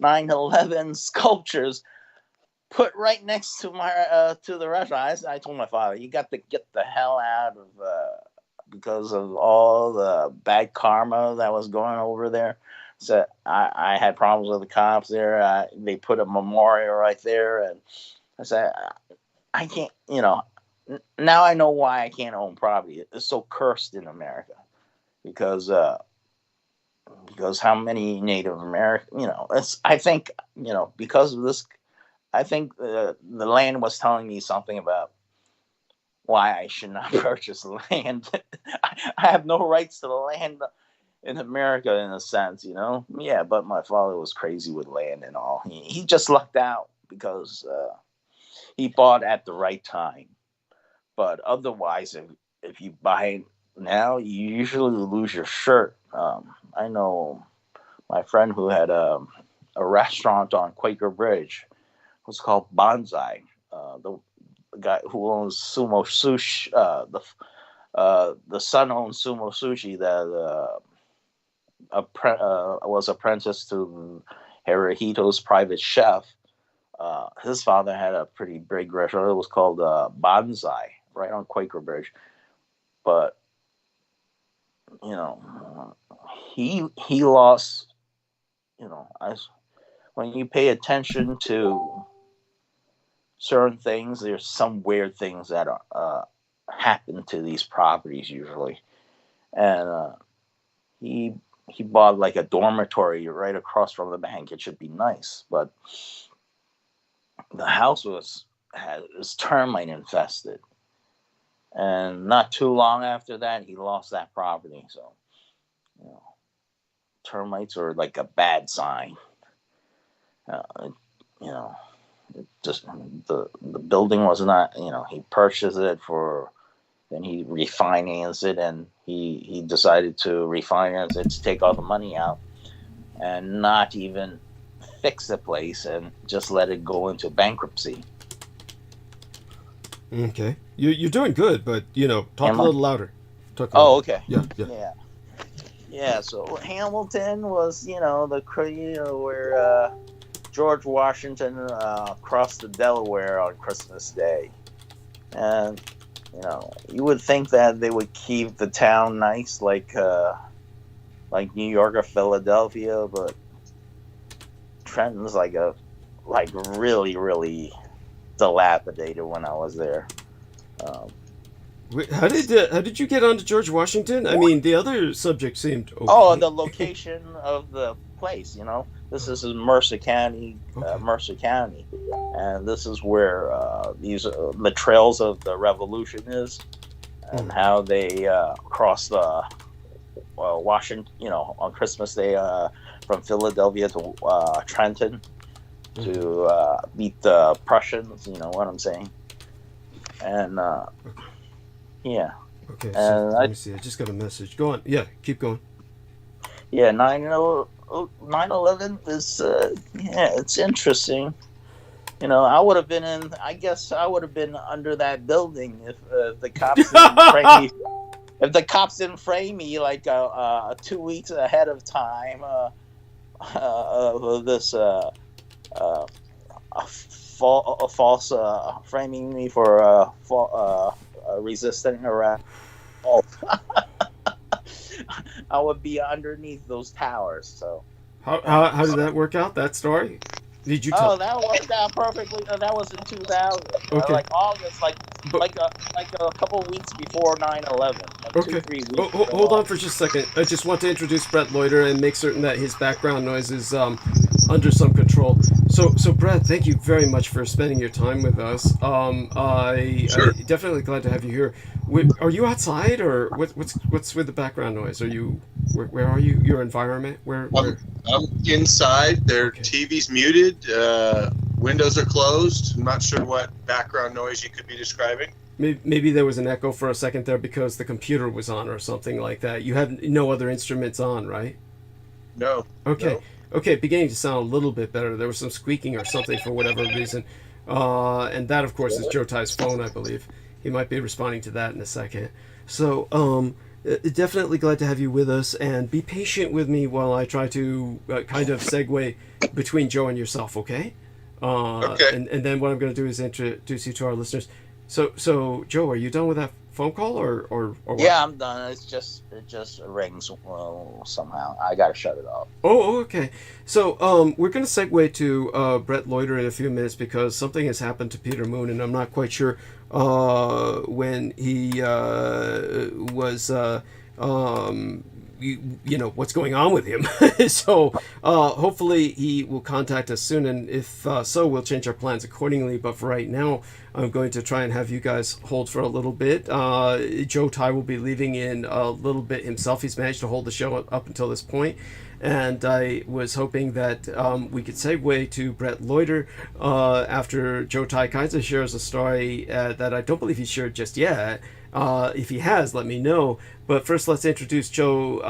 9/11 sculptures put right next to my to the restaurant. I told my father, you got to get the hell out of because of all the bad karma that was going over there. So I had problems with the cops there. They put a memorial right there, and I said, I can't, you know, now I know why I can't own property. It's so cursed in America because how many Native American, you know, I think, you know, because of this, I think the land was telling me something about why I should not purchase land. I have no rights to the land in America in a sense, you know. Yeah, but my father was crazy with land and all. He just lucked out because he bought at the right time. But otherwise, if you buy now, you usually lose your shirt. I know my friend who had a restaurant on Quaker Bridge. It was called Bonsai. The guy who owns Sumo Sushi, the son owns Sumo Sushi that was apprenticed to Hirohito's private chef. His father had a pretty big restaurant. It was called Bonsai, right on Quaker Bridge. But you know, he lost. You know, when you pay attention to certain things, there's some weird things that happen to these properties usually, and he bought like a dormitory right across from the bank. It should be nice, but the house was termite infested, and not too long after that, he lost that property. So, you know, termites are like a bad sign. You know, just the building was not. You know, he purchased it for, then he refinanced it, and he decided to refinance it, to take all the money out, and not even fix the place and just let it go into bankruptcy. Okay. You're doing good, but, talk a little louder. Okay. Yeah. Yeah, so Hamilton was, where George Washington crossed the Delaware on Christmas Day. And, you would think that they would keep the town nice like New York or Philadelphia, but Trenton's really, really dilapidated when I was there. Wait, how did you get onto George Washington? I mean, the other subject seemed okay. Oh, the location of the place. This is in Mercer County, and this is where the trails of the Revolution is, and how they crossed the Washington, on Christmas Day from Philadelphia to Trenton to beat the Prussians. You know what I'm saying? And yeah. Okay, so let me see. I just got a message. Go on. Yeah, keep going. Yeah, 9/11 is it's interesting. I would have been I guess I would have been under that building if the cops didn't frame me. If the cops didn't frame me 2 weeks ahead of time of this false framing me for resisting arrest. I would be underneath those towers. So how did that work out? That story? Did you tell? Oh, that worked out perfectly. That was in 2000. Okay. August, like a couple of weeks before 9/11. Okay. 2-3 weeks. Hold on for just a second. I just want to introduce Brett Luter and make certain that his background noise is under some control. So Brett, thank you very much for spending your time with us. I definitely glad to have you here. Are you outside, or what's with the background noise? Are you where are you? Your environment? Where? I'm inside. Their Okay. TV's muted. Windows are closed. I'm not sure what background noise you could be describing. Maybe there was an echo for a second there because the computer was on or something like that. You had no other instruments on, right? No. Okay. No. Okay, beginning to sound a little bit better. There was some squeaking or something for whatever reason. And that, of course, is Joe Ty's phone, I believe. He might be responding to that in a second. So, definitely glad to have you with us, and be patient with me while I try to kind of segue between Joe and yourself, okay? Okay. And then what I'm going to do is introduce you to our listeners. So Joe, are you done with that phone call, or what? Yeah, I'm done. It just rings somehow. I gotta shut it off. Oh, okay. So we're going to segue to Brett Luter in a few minutes because something has happened to Peter Moon, and I'm not quite sure when he was what's going on with him. So hopefully he will contact us soon, and if so, we'll change our plans accordingly. But for right now, I'm going to try and have you guys hold for a little bit. Joe Ty will be leaving in a little bit himself. He's managed to hold the show up until this point, and I was hoping that we could segue to Brett Luter after Joe Ty kind of shares a story that I don't believe he shared just yet. If he has, let me know. But first, let's introduce let's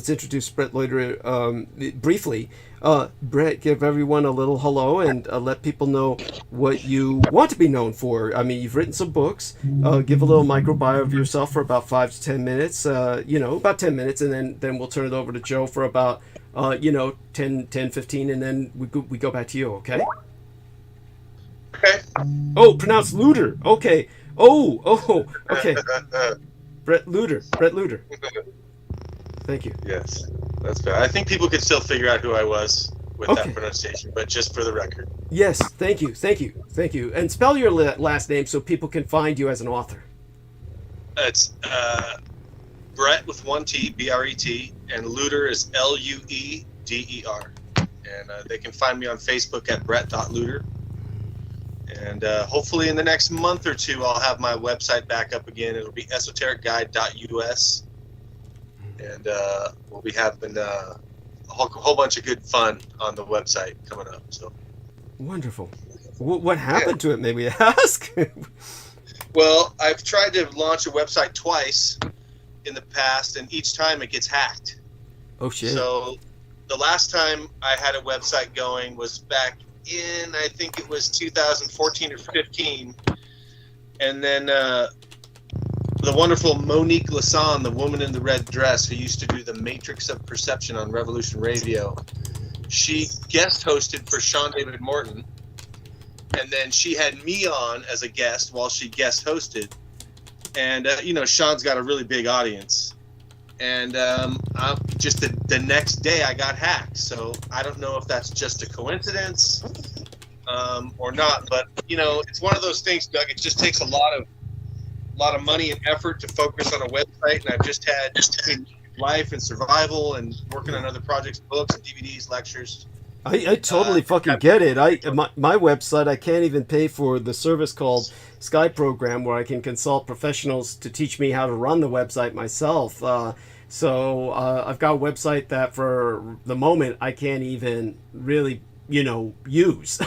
introduce Brett Luter briefly. Brett, give everyone a little hello and let people know what you want to be known for. I mean, you've written some books. Give a little microbio of yourself for about 5 to 10 minutes. About 10 minutes, and then we'll turn it over to Joe for about 10, 15, and then we go back to you. Okay. Okay. Oh, pronounced Luter. Okay. Oh, okay. Brett Luter. Thank you. Yes, that's fair. I think people could still figure out who I was with that pronunciation, but just for the record. Yes, thank you. And spell your last name so people can find you as an author. It's Brett with one T, B-R-E-T, and Luter is L-U-E-D-E-R. And they can find me on Facebook at brett.luter. And hopefully in the next month or two, I'll have my website back up again. It'll be esotericguide.us. And we'll be having a whole bunch of good fun on the website coming up. So wonderful. What happened to it, may we ask? Well, I've tried to launch a website twice, in the past, and each time it gets hacked. Oh shit. So the last time I had a website going was back in, I think it was 2014 or 15. And then the wonderful Monique Lasson, the woman in the red dress who used to do the Matrix of Perception on Revolution Radio, she guest hosted for Sean David Morton. And then she had me on as a guest while she guest hosted. And, Sean's got a really big audience. And just the next day I got hacked. So I don't know if that's just a coincidence or not. But, it's one of those things, Doug. It just takes a lot of money and effort to focus on a website. And I've just had life and survival and working on other projects, books and DVDs, lectures. I totally fucking get it. My website, I can't even pay for the service called Sky Program, where I can consult professionals to teach me how to run the website myself. So I've got a website that for the moment I can't even really, use.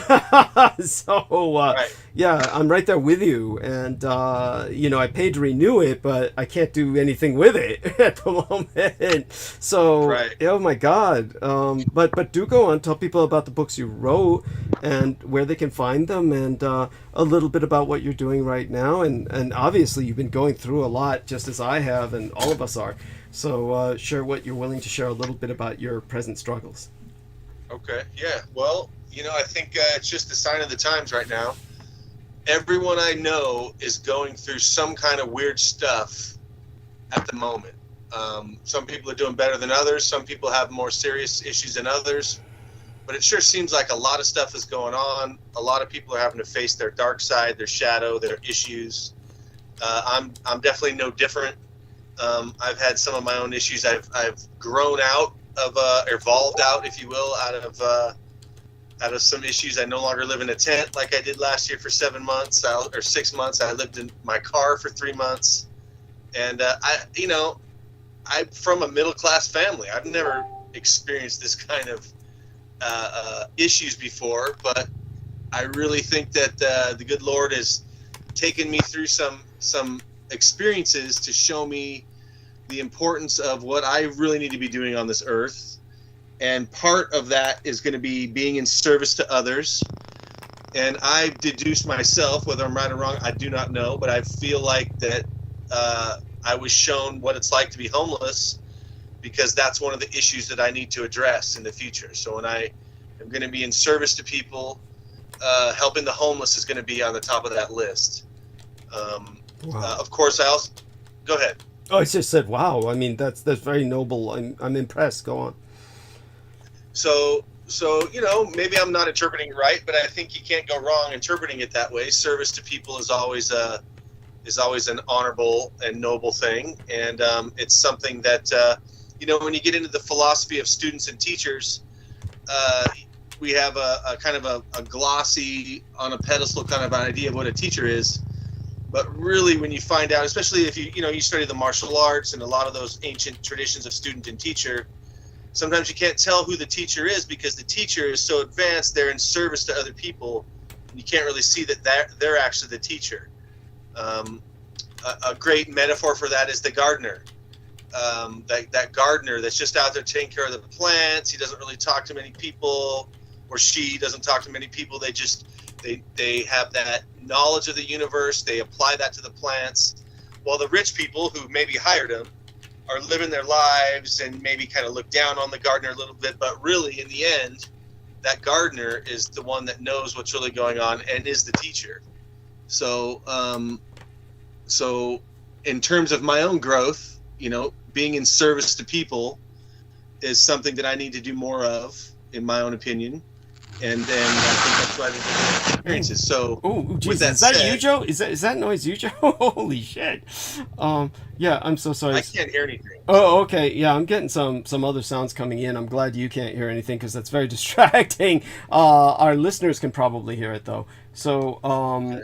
So Right. yeah, I'm right there with you. And, I paid to renew it, but I can't do anything with it at the moment. So, Right. oh my God. But do go on, tell people about the books you wrote and where they can find them, and a little bit about what you're doing right now. And obviously you've been going through a lot, just as I have, and all of us are. So share what you're willing to share, a little bit about your present struggles. Okay. Yeah. Well, I think it's just the sign of the times right now. Everyone I know is going through some kind of weird stuff at the moment. Some people are doing better than others. Some people have more serious issues than others. But it sure seems like a lot of stuff is going on. A lot of people are having to face their dark side, their shadow, their issues. I'm definitely no different. I've had some of my own issues. I've grown out of, evolved out, if you will, out of some issues. I no longer live in a tent like I did last year for 7 months or 6 months. I lived in my car for 3 months, and I'm from a middle class family. I've never experienced this kind of issues before, but I really think that the good Lord has taken me through some experiences to show me the importance of what I really need to be doing on this earth. And part of that is going to be being in service to others. And I deduced myself, whether I'm right or wrong, I do not know, but I feel like that I was shown what it's like to be homeless, because that's one of the issues that I need to address in the future. So when I am going to be in service to people, helping the homeless is going to be on the top of that list. Wow. Of course, I also... Go ahead. Oh, I just said, wow. I mean, that's very noble. I'm impressed. Go on. So maybe I'm not interpreting it right, but I think you can't go wrong interpreting it that way. Service to people is always an honorable and noble thing, and it's something that when you get into the philosophy of students and teachers, we have a kind of a glossy, on a pedestal kind of idea of what a teacher is. But really, when you find out, especially if you study the martial arts and a lot of those ancient traditions of student and teacher, sometimes you can't tell who the teacher is, because the teacher is so advanced, they're in service to other people, and you can't really see that they're actually the teacher. A great metaphor for that is the gardener. That gardener that's just out there taking care of the plants. He doesn't really talk to many people, or she doesn't talk to many people. They have that knowledge of the universe. They apply that to the plants, while the rich people who maybe hired them are living their lives and maybe kind of look down on the gardener a little bit. But really, in the end, that gardener is the one that knows what's really going on and is the teacher. So in terms of my own growth, being in service to people is something that I need to do more of, in my own opinion. And then I think that's why the experiences. So, geez, is that you, Joe? Is that noise you, Joe? Holy shit! Yeah, I'm so sorry. I can't hear anything. Oh, okay. Yeah, I'm getting some other sounds coming in. I'm glad you can't hear anything, because that's very distracting. Our listeners can probably hear it though. So,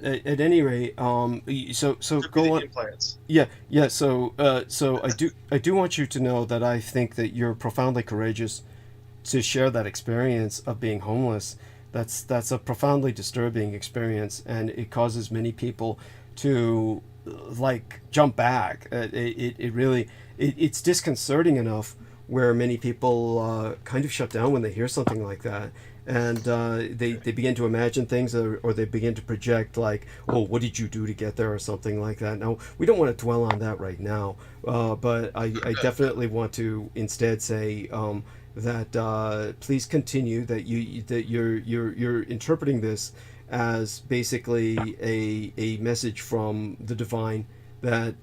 at any rate, so go on. Implants. Yeah. So I do want you to know that I think that you're profoundly courageous to share that experience of being homeless. That's a profoundly disturbing experience, and it causes many people to like jump back. It really it's disconcerting enough where many people kind of shut down when they hear something like that, and they begin to imagine things, or they begin to project like, oh, what did you do to get there, or something like that. Now, we don't want to dwell on that right now, but I definitely want to instead say that please continue, that you're interpreting this as basically a message from the divine, that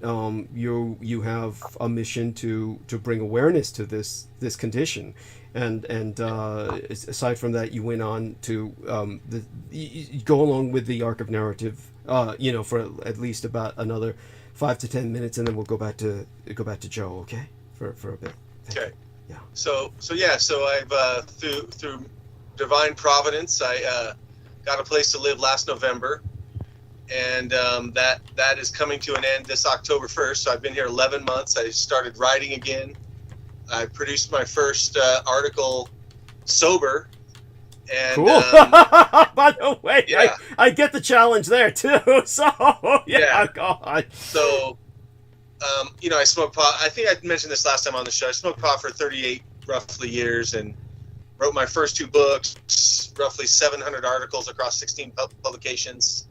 you have a mission to bring awareness to this condition, and aside from that, you went on to you go along with the arc of narrative, for at least about another 5 to 10 minutes, and then we'll go back to Joe, okay, for a bit. Okay. Yeah. So I've through divine providence, I got a place to live last November, and that is coming to an end this October 1st. So I've been here 11 months. I started writing again. I produced my first article sober. And, cool. By the way, yeah. I get the challenge there too. So yeah. God. So, I smoked pot. I think I mentioned this last time on the show. I smoked pot for 38 roughly years, and wrote my first 2 books, roughly 700 articles across 16 publications.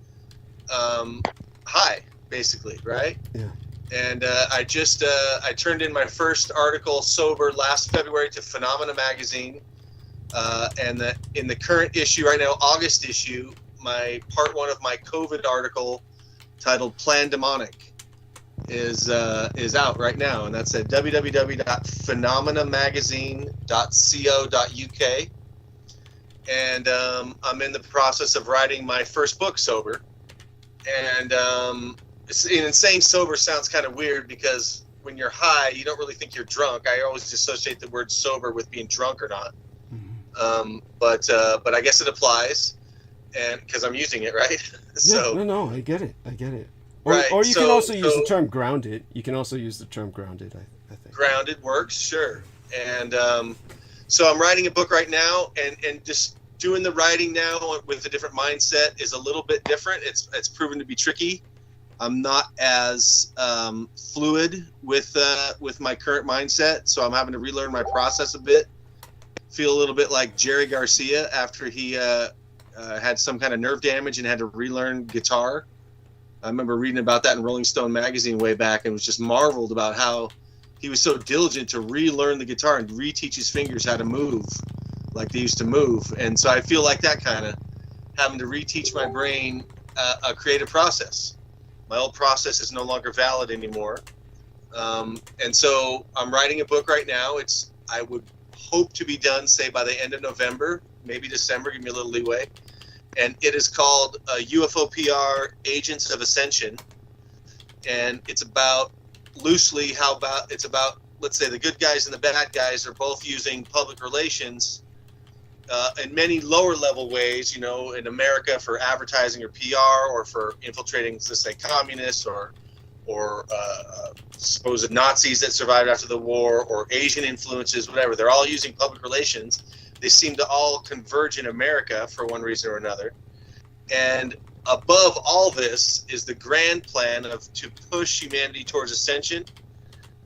High, basically, right? Yeah. And I turned in my first article sober last February to MEMqəd magazine. And in the current issue right now, August issue, my part 1 of my COVID article titled Plan Demonic is out right now, and that's at www.phenomenamagazine.co.uk. And I'm in the process of writing my first book sober. And saying sober sounds kind of weird, because when you're high, you don't really think you're drunk. I always associate the word sober with being drunk or not. But I guess it applies, and because I'm using it, right? So no, I get it. Right. Or you can also use the term grounded. You can also use the term grounded, I think. Grounded works, sure. And so I'm writing a book right now, and just doing the writing now with a different mindset is a little bit different. It's proven to be tricky. I'm not as fluid with my current mindset, so I'm having to relearn my process a bit. Feel a little bit like Jerry Garcia after he had some kind of nerve damage and had to relearn guitar. I remember reading about that in Rolling Stone magazine way back, and was just marveled about how he was so diligent to relearn the guitar and reteach his fingers how to move like they used to move. And so I feel like that kind of having to reteach my brain a creative process. My old process is no longer valid anymore. And so I'm writing a book right now. I would hope to be done, say, by the end of November, maybe December, give me a little leeway. And it is called UFO PR Agents of Ascension. And it's about, loosely, let's say the good guys and the bad guys are both using public relations in many lower level ways, in America for advertising or PR, or for infiltrating, let's say, communists or supposed Nazis that survived after the war, or Asian influences, whatever. They're all using public relations. They seem to all converge in America for one reason or another. And above all this is the grand plan to push humanity towards ascension.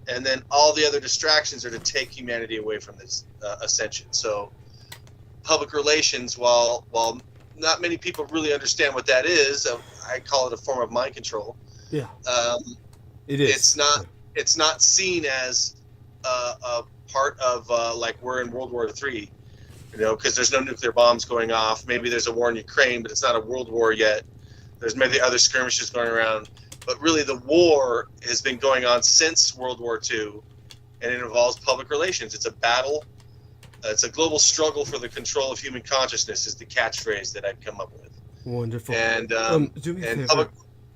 And then all the other distractions are to take humanity away from this ascension. So public relations, while not many people really understand what that is, I call it a form of mind control. Yeah. It is. It's not seen as a part of like we're in World War III, because there's no nuclear bombs going off. Maybe there's a war in Ukraine, but it's not a world war yet. There's maybe other skirmishes going around, but really the war has been going on since World War II, and it involves public relations. It's a battle. It's a global struggle for the control of human consciousness is the catchphrase that I've come up with. Wonderful. And do me a favor.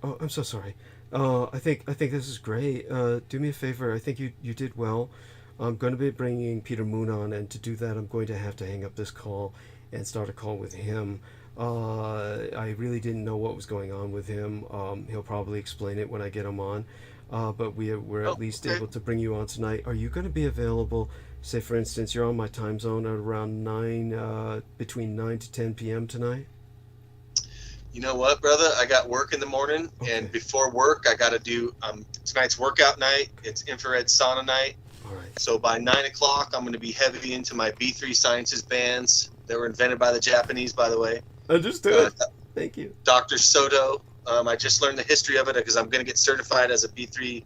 Oh, I'm so sorry. I think this is great. Do me a favor. I think you did well. I'm going to be bringing Peter Moon on, and to do that, I'm going to have to hang up this call and start a call with him. I really didn't know what was going on with him. He'll probably explain it when I get him on. But we're at least able to bring you on tonight. Are you going to be available? Say, for instance, you're on my time zone at around between 9 to 10 p.m. tonight. You know what, brother? I got work in the morning, and before work, I got to do tonight's workout night. It's infrared sauna night. All right. So by 9 o'clock, I'm going to be heavy into my B3 Sciences bands that were invented by the Japanese, by the way. Understood. Thank you. Dr. Soto. I just learned the history of it because I'm going to get certified as a B3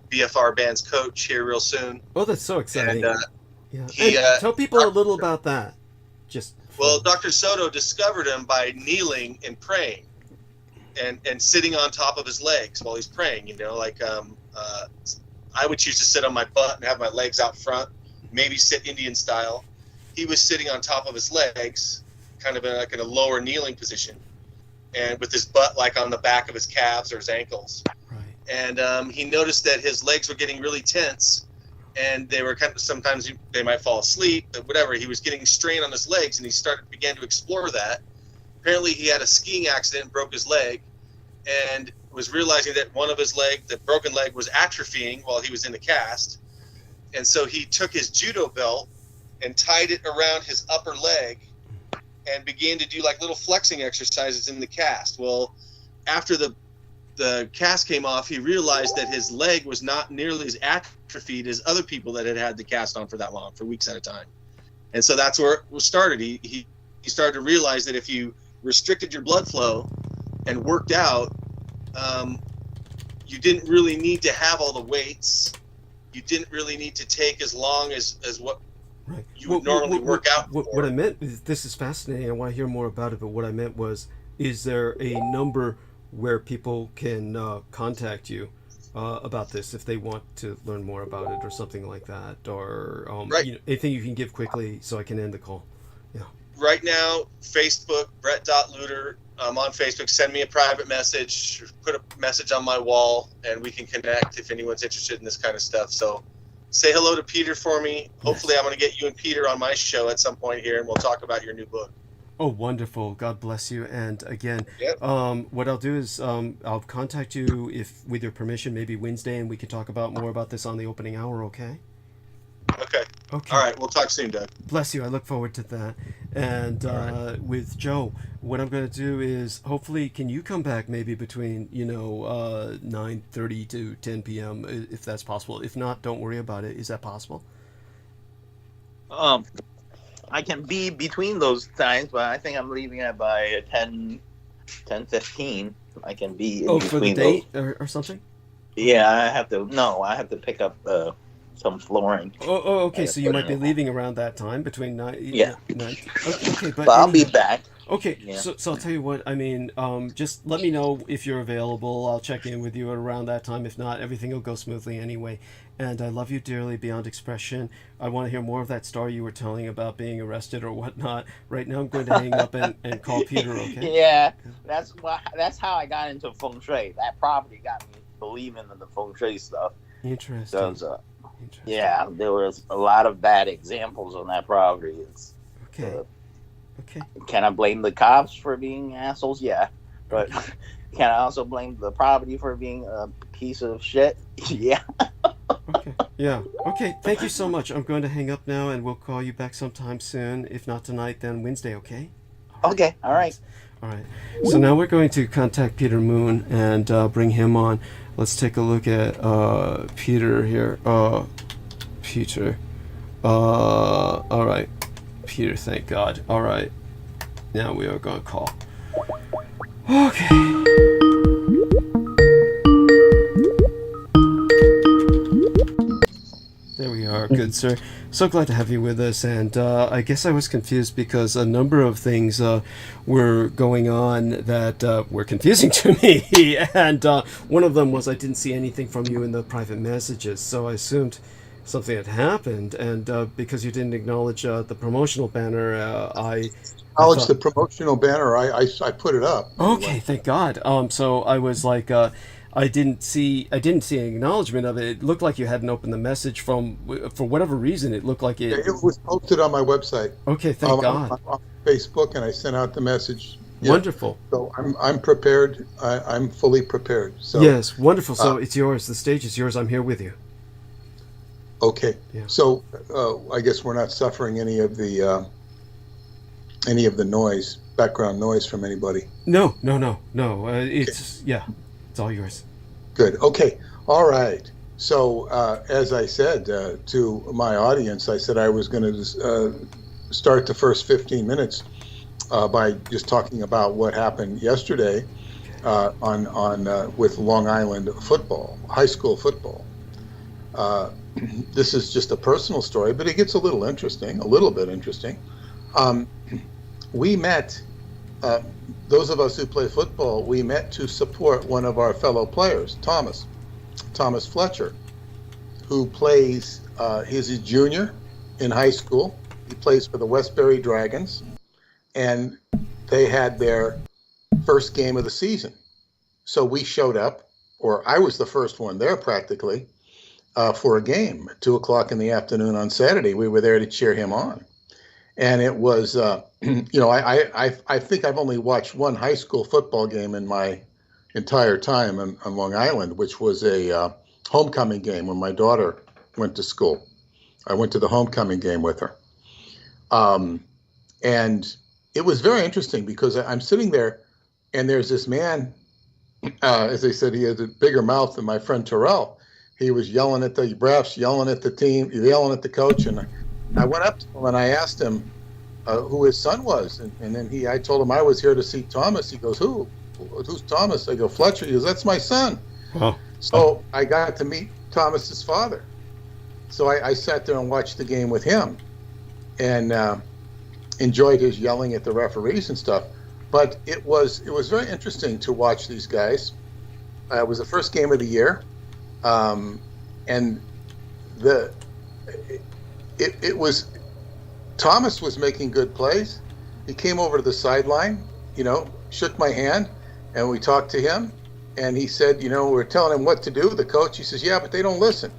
BFR bands coach here real soon. Oh, that's so exciting. And, tell people a little about that. Well, Dr. Soto discovered him by kneeling and praying and sitting on top of his legs while he's praying. You know, like I would choose to sit on my butt and have my legs out front, maybe sit Indian style. He was sitting on top of his legs, kind of in a lower kneeling position, and with his butt like on the back of his calves or his ankles. Right. And he noticed that his legs were getting really tense, and they were sometimes they might fall asleep, but whatever. He was getting strain on his legs, and he began to explore that. Apparently, he had a skiing accident and broke his leg, and was realizing that one of his leg, the broken leg, was atrophying while he was in the cast. And so he took his judo belt and tied it around his upper leg and began to do like little flexing exercises in the cast. Well, after the cast came off, he realized that his leg was not nearly as atrophied as other people that had the cast on for that long, for weeks at a time. And so that's where it started. He started to realize that if you restricted your blood flow and worked out, you didn't really need to have all the weights. You didn't really need to take as long as what you would normally work out for. What I meant is, this is fascinating. I want to hear more about it, but what I meant was, is there a number where people can contact you about this if they want to learn more about it or something like that? Or anything you can give quickly so I can end the call? Yeah. Right now, Facebook, Brett.Luter. I'm on Facebook. Send me a private message, put a message on my wall, and we can connect if anyone's interested in this kind of stuff. So say hello to Peter for me. Hopefully I'm going to get you and Peter on my show at some point here, and we'll talk about your new book. Oh, wonderful. God bless you. And again, what I'll do is I'll contact you, if with your permission, maybe Wednesday, and we can talk about more about this on the opening hour, okay? Okay. All right. We'll talk soon, Doug. Bless you. I look forward to that. And with Joe, what I'm going to do is, hopefully, can you come back maybe between 9:30 to 10 p.m. if that's possible? If not, don't worry about it. Is that possible? I can be between those times, but I think I'm leaving at by 10:15. I can be in for the date or something? Yeah, I have to pick up some flooring. Oh, okay. So you might be leaving around that time, between 9. Yeah. 9. Okay, but I'll be back. Okay, Yeah. so I'll tell you what, I mean, just let me know if you're available. I'll check in with you at around that time. If not, everything will go smoothly anyway. And I love you dearly beyond expression. I want to hear more of that story you were telling about being arrested or whatnot. Right now I'm going to hang up and call Peter, okay? Yeah, that's how I got into feng shui. That property got me believing in the feng shui stuff. Interesting. Yeah, there was a lot of bad examples on that property. Okay. Can I blame the cops for being assholes? Yeah. But can I also blame the property for being a piece of shit? Yeah. Okay. Yeah. Okay. Thank you so much. I'm going to hang up now, and we'll call you back sometime soon. If not tonight, then Wednesday, okay? Okay. All right. All right. So now we're going to contact Peter Moon and bring him on. Let's take a look at Peter here. Peter. All right. Peter, thank God. All right. Now we are going to call. Okay. There we are. Good, sir. So glad to have you with us. And I guess I was confused because a number of things were going on that were confusing to me. And one of them was I didn't see anything from you in the private messages. So I assumed something had happened. And because you didn't acknowledge the promotional banner, I acknowledged the promotional banner. I put it up. Okay, thank God. So I was like, I didn't see an acknowledgement of it. It looked like you hadn't opened the message for whatever reason. It looked like it was posted on my website. Okay, thank God. On Facebook, and I sent out the message. Yeah. Wonderful. So I'm prepared. I'm fully prepared. So yes, wonderful. So it's yours. The stage is yours. I'm here with you. Okay. Yeah. So I guess we're not suffering any of the noise. background noise from anybody? No. It's it's all yours. Good. Okay. All right. So as I said to my audience, I said I was going to start the first 15 minutes by just talking about what happened yesterday on with Long Island football, high school football. This is just a personal story, but it gets a little bit interesting. We met, those of us who play football, we met to support one of our fellow players, Thomas Fletcher, who plays, he's a junior in high school. He plays for the Westbury Dragons, and they had their first game of the season. So we showed up, or I was the first one there practically, for a game at 2:00 in the afternoon on Saturday. We were there to cheer him on. And it was, I think I've only watched one high school football game in my entire time on Long Island, which was a homecoming game when my daughter went to school. I went to the homecoming game with her. And it was very interesting because I'm sitting there and there's this man, as they said, he had a bigger mouth than my friend Terrell. He was yelling at the refs, yelling at the team, yelling at the coach. And I went up to him and I asked him who his son was. And then I told him I was here to see Thomas. He goes, who? Who's Thomas? I go, Fletcher. He goes, that's my son. Oh. So I got to meet Thomas's father. So I sat there and watched the game with him and enjoyed his yelling at the referees and stuff. But it was very interesting to watch these guys. It was the first game of the year. And it was, Thomas was making good plays. He came over to the sideline, shook my hand, and we talked to him. And he said, we're telling him what to do. The coach, he says, yeah, but they don't listen.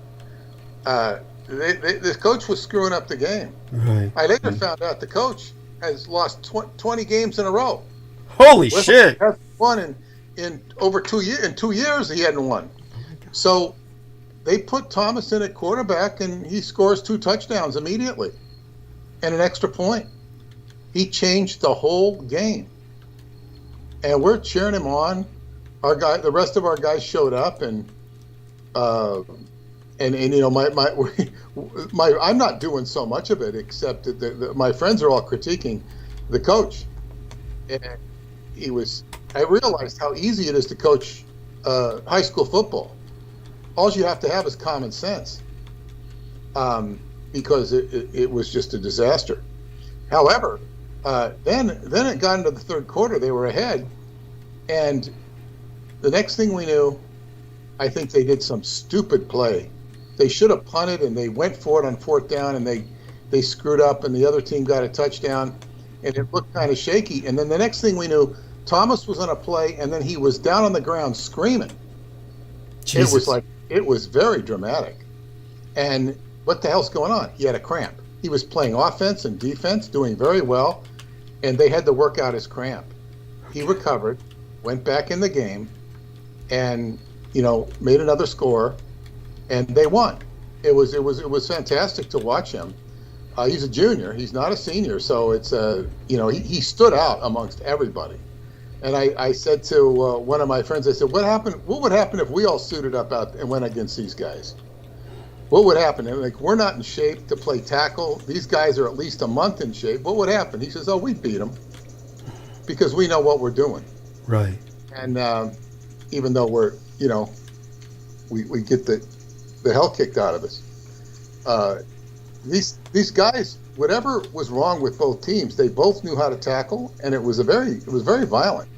The coach was screwing up the game. Right. I later found out the coach has lost 20 games in a row. Holy shit! Hasn't won in over 2 years. In 2 years, he hadn't won. So they put Thomas in at quarterback, and he scores 2 touchdowns immediately and an extra point. He changed the whole game, and we're cheering him on. The rest of our guys showed up, and I'm not doing so much of it, except that my friends are all critiquing the coach. And I realized how easy it is to coach high school football. All you have to have is common sense, because it was just a disaster. However, then it got into the third quarter. They were ahead, and the next thing we knew, I think they did some stupid play. They should have punted, and they went for it on 4th down, and they screwed up, and the other team got a touchdown, and it looked kind of shaky. And then the next thing we knew, Thomas was on a play, and then he was down on the ground screaming. Jesus. It was very dramatic. And what the hell's going on? He had a cramp. He was playing offense and defense, doing very well, and they had to work out his cramp. He recovered, went back in the game, and made another score, and they won. It was fantastic to watch him. He's a junior. He's not a senior, so it's he stood out amongst everybody. And I said to one of my friends, I said, what would happen if we all suited up out and went against these guys? What would happen? And we're not in shape to play tackle. These guys are at least a month in shape. What would happen? He says, we'd beat them because we know what we're doing. Right. And even though we're, we get the hell kicked out of us. These guys, whatever was wrong with both teams, they both knew how to tackle, and it was very violent.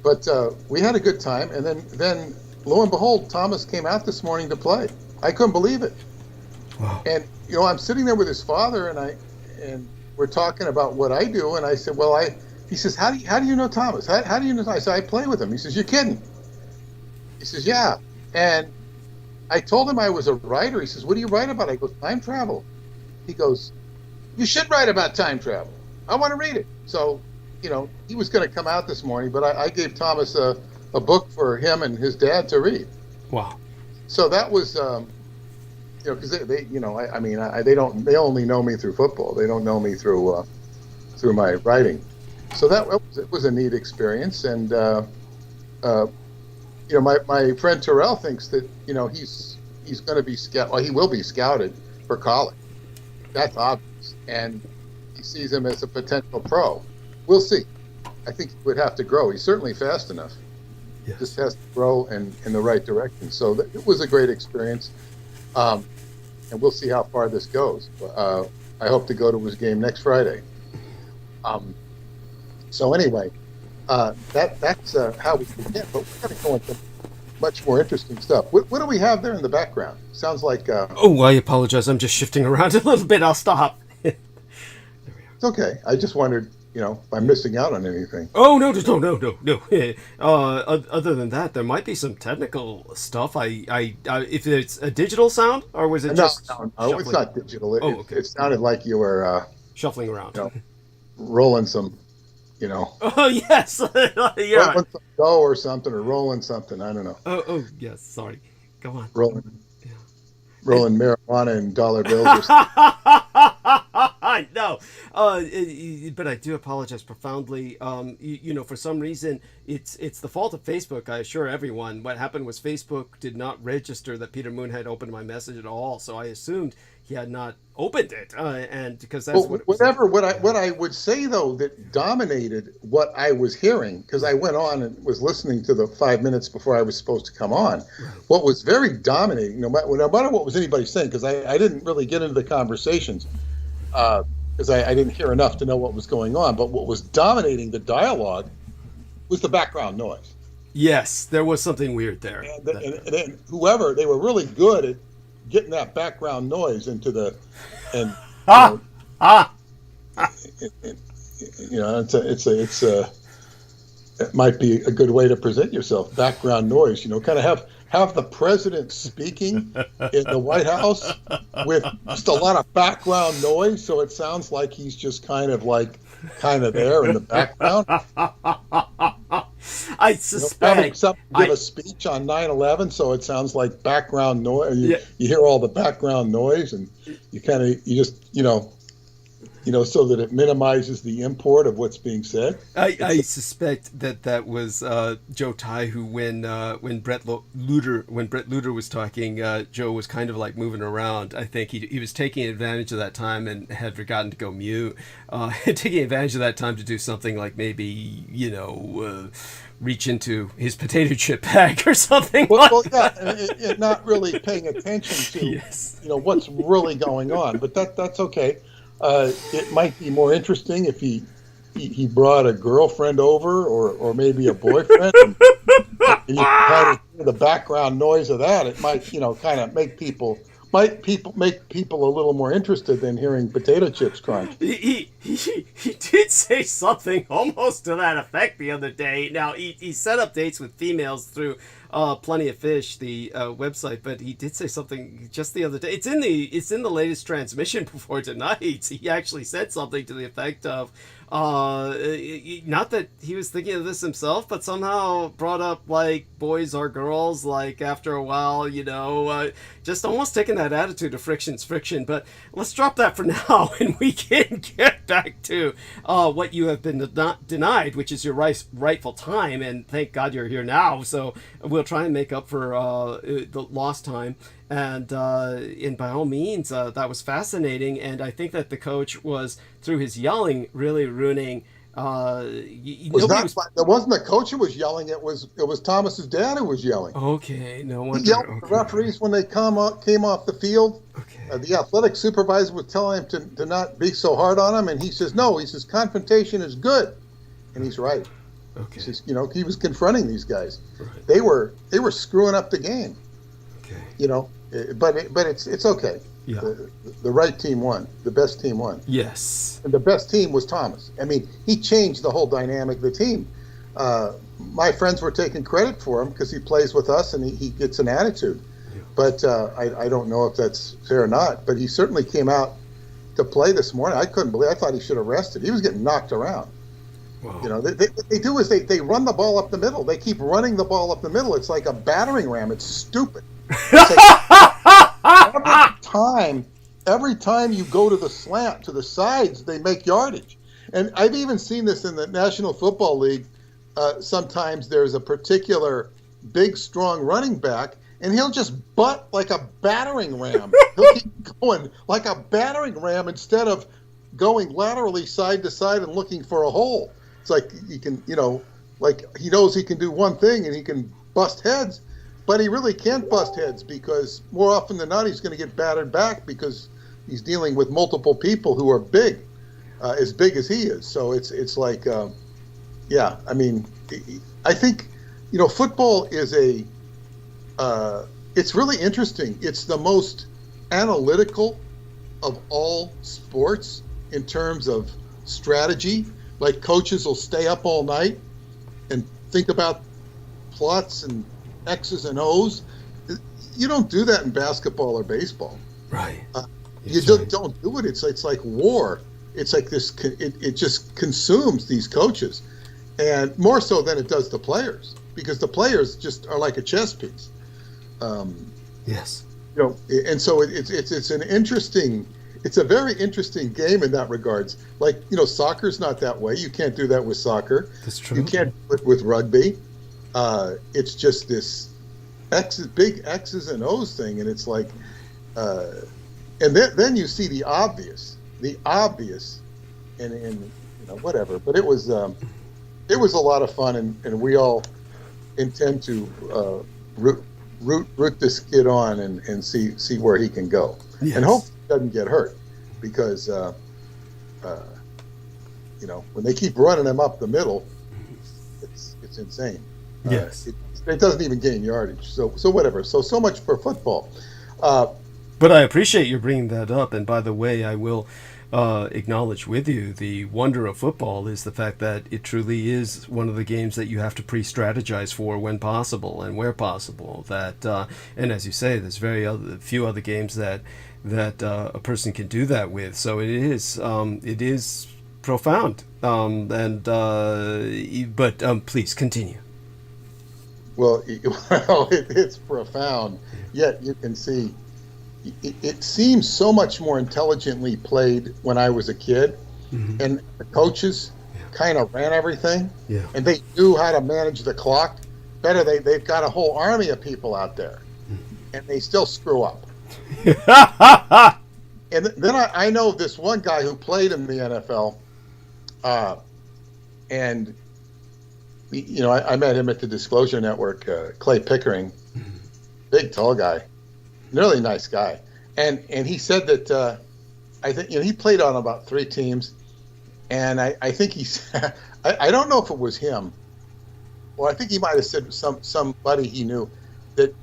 But we had a good time, and then lo and behold, Thomas came out this morning to play. I couldn't believe it. Wow. And I'm sitting there with his father, and we're talking about what I do, and I said, he says, how do you know Thomas? How do you know? I said, I play with him. He says, you're kidding. He says, yeah. And I told him I was a writer. He says, what do you write about? I go, time travel. He goes, you should write about time travel. I want to read it. So, he was going to come out this morning, but I gave Thomas a book for him and his dad to read. Wow. So that was, because they only know me through football. They don't know me through my writing. So it was a neat experience, and my friend Terrell thinks that he's going to be he will be scouted for college. That's obvious, and he sees him as a potential pro. We'll see. I think he would have to grow. He's certainly fast enough. Yes. Just has to grow in the right direction. So it was a great experience, and we'll see how far this goes. I hope to go to his game next Friday. So anyway, that's how we begin. But we're going to go into much more interesting stuff. What do we have there in the background? Sounds like. Oh, I apologize. I'm just shifting around a little bit. I'll stop. There we are. It's okay. I just wondered, if I'm missing out on anything. Oh, no. Other than that, there might be some technical stuff. If it's a digital sound, or was it just No, it's not digital. Okay. It sounded like you were shuffling around, rolling some, Oh yes, yeah. Rolling some dough or something, or rolling something. I don't know. Oh yes. Sorry. Go on. Rolling marijuana and dollar bills. Or No, but I do apologize profoundly. For some reason, it's the fault of Facebook. I assure everyone. What happened was Facebook did not register that Peter Moon had opened my message at all, so I assumed he had not opened it, and because that's what I would say though that dominated what I was hearing, because I went on and was listening to the 5 minutes before I was supposed to come on. Right. What was very dominating, no matter what was anybody saying, because I didn't really get into the conversations, because I didn't hear enough to know what was going on. But what was dominating the dialogue was the background noise. Yes, there was something weird there. And whoever, they were really good at getting that background noise into the, and it might be a good way to present yourself. Background noise, kind of have the president speaking in the White House with just a lot of background noise, so it sounds like he's just kind of there in the background. I suspect having somebody give a speech on 9/11, so it sounds like background noise. You hear all the background noise, and you so that it minimizes the import of what's being said. I suspect that was Joe Tai, who when Brett Luter was talking, Joe was kind of like moving around. I think he was taking advantage of that time and had forgotten to go mute, taking advantage of that time to do something like maybe reach into his potato chip bag or something. And not really paying attention to what's really going on. But that's okay. It might be more interesting if he brought a girlfriend over or maybe a boyfriend, and you kind of hear the background noise of that. It might kind of make people a little more interested than hearing potato chips crunch. He did say something almost to that effect the other day. Now he set up dates with females through Plenty of Fish, the website, but he did say something just the other day. It's in the latest transmission before tonight. He actually said something to the effect of, not that he was thinking of this himself, but somehow brought up like boys are girls, like after a while, just almost taking that attitude of friction's friction. But let's drop that for now, and we can get back to what you have been denied, which is your rightful time. And thank God you're here now. So we'll try and make up for the lost time. And by all means, that was fascinating. And I think that the coach was, through his yelling, really ruining. It wasn't the coach who was yelling. It was Thomas's dad who was yelling. Okay, no wonder. He yelled at the referees when they came off the field. Okay. The athletic supervisor was telling him to not be so hard on him, and he says no. He says confrontation is good, and he's right. Okay. He says, he was confronting these guys. Right. They were screwing up the game. Okay. But it's okay. Yeah. The right team won. The best team won. Yes. And the best team was Thomas. I mean, he changed the whole dynamic of the team. My friends were taking credit for him because he plays with us and he gets an attitude. Yeah. But I don't know if that's fair or not. But he certainly came out to play this morning. I couldn't believe. I thought he should have rested. He was getting knocked around. Wow. They do is they run the ball up the middle. They keep running the ball up the middle. It's like a battering ram. It's stupid. Every time you go to the slant, to the sides, they make yardage. And I've even seen this in the National Football League. Sometimes there's a particular big, strong running back, and he'll just butt like a battering ram. He'll keep going like a battering ram instead of going laterally side to side and looking for a hole. It's like he can, like he knows he can do one thing and he can bust heads, but he really can't bust heads because more often than not he's going to get battered back because he's dealing with multiple people who are big, as big as he is. So it's like, yeah, I mean, I think, football is it's really interesting. It's the most analytical of all sports in terms of strategy. Like coaches will stay up all night and think about plots and X's and O's. You don't do that in basketball or baseball. Right. You just don't do it. It's like war. It's like this. It just consumes these coaches, and more so than it does the players, because the players just are like a chess piece. Yes. And so it's an interesting. It's a very interesting game in that regards. Like, soccer's not that way. You can't do that with soccer. That's true. You can't do it with rugby. It's just this big X's and O's thing, and it's like, and then you see the obvious, and whatever. But it was a lot of fun, and we all intend to root this kid on and see where he can go, yes. and hope he doesn't get hurt, because when they keep running him up the middle, it's insane. Yes. It doesn't even gain yardage. So whatever. So much for football. But I appreciate you bringing that up. And by the way, I will acknowledge with you the wonder of football is the fact that it truly is one of the games that you have to pre-strategize for when possible and where possible. That and as you say, there's few other games that a person can do that with. So it is profound. But please continue. Well, it's profound. Yet you can see it seems so much more intelligently played when I was a kid, mm-hmm. and the coaches kind of ran everything, and they knew how to manage the clock better. They've got a whole army of people out there, and they still screw up. And then I know this one guy who played in the NFL, and I met him at the Disclosure Network, Clay Pickering, big tall guy, really nice guy, and he said that I think he played on about 3 teams, and I think he said, I don't know if it was him, or I think he might have said somebody he knew that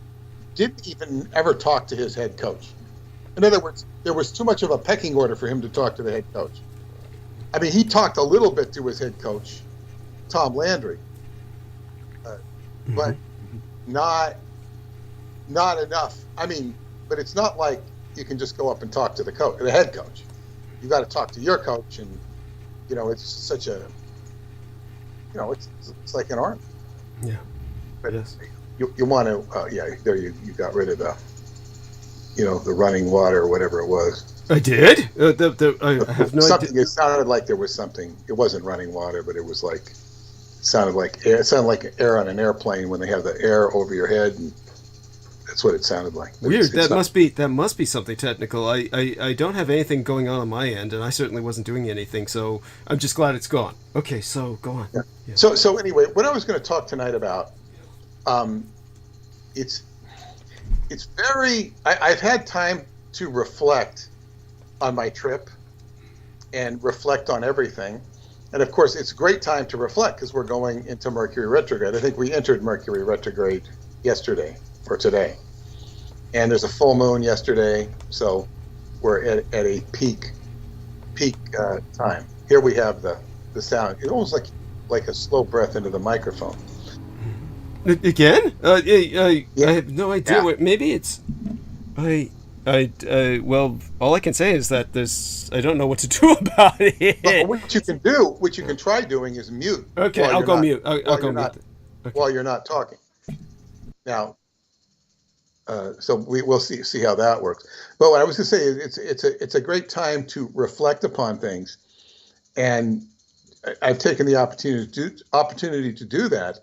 didn't even ever talk to his head coach. In other words, there was too much of a pecking order for him to talk to the head coach. I mean, he talked a little bit to his head coach, Tom Landry, but not enough. I mean, but it's not like you can just go up and talk to the head coach. You got to talk to your coach, and it's such a, it's like an army. Yeah. But yes. You want to, there you got rid of the running water or whatever it was. I did. I have no idea. It sounded like there was something. It wasn't running water, but it was like. It sounded like air. It sounded like air on an airplane when they have the air over your head, and that's what it sounded like. But weird. That must be something technical. I don't have anything going on my end, and I certainly wasn't doing anything. So I'm just glad it's gone. Okay, so go on. Yeah. Yeah. So anyway, what I was going to talk tonight about, it's very. I've had time to reflect on my trip and reflect on everything. And of course, it's a great time to reflect because we're going into Mercury retrograde. I think we entered Mercury retrograde yesterday or today. And there's a full moon yesterday, so we're at a peak time. Here we have the sound. It's almost like a slow breath into the microphone. Again? Yeah. I have no idea. Yeah. What, maybe it's... well, all I can say is that I don't know what to do about it. But what you can try doing is mute. Okay, I'll go mute. I'll go mute. Okay. While you're not talking. Now, so we'll see how that works. But what I was going to say is it's a great time to reflect upon things, and I've taken the opportunity to do that.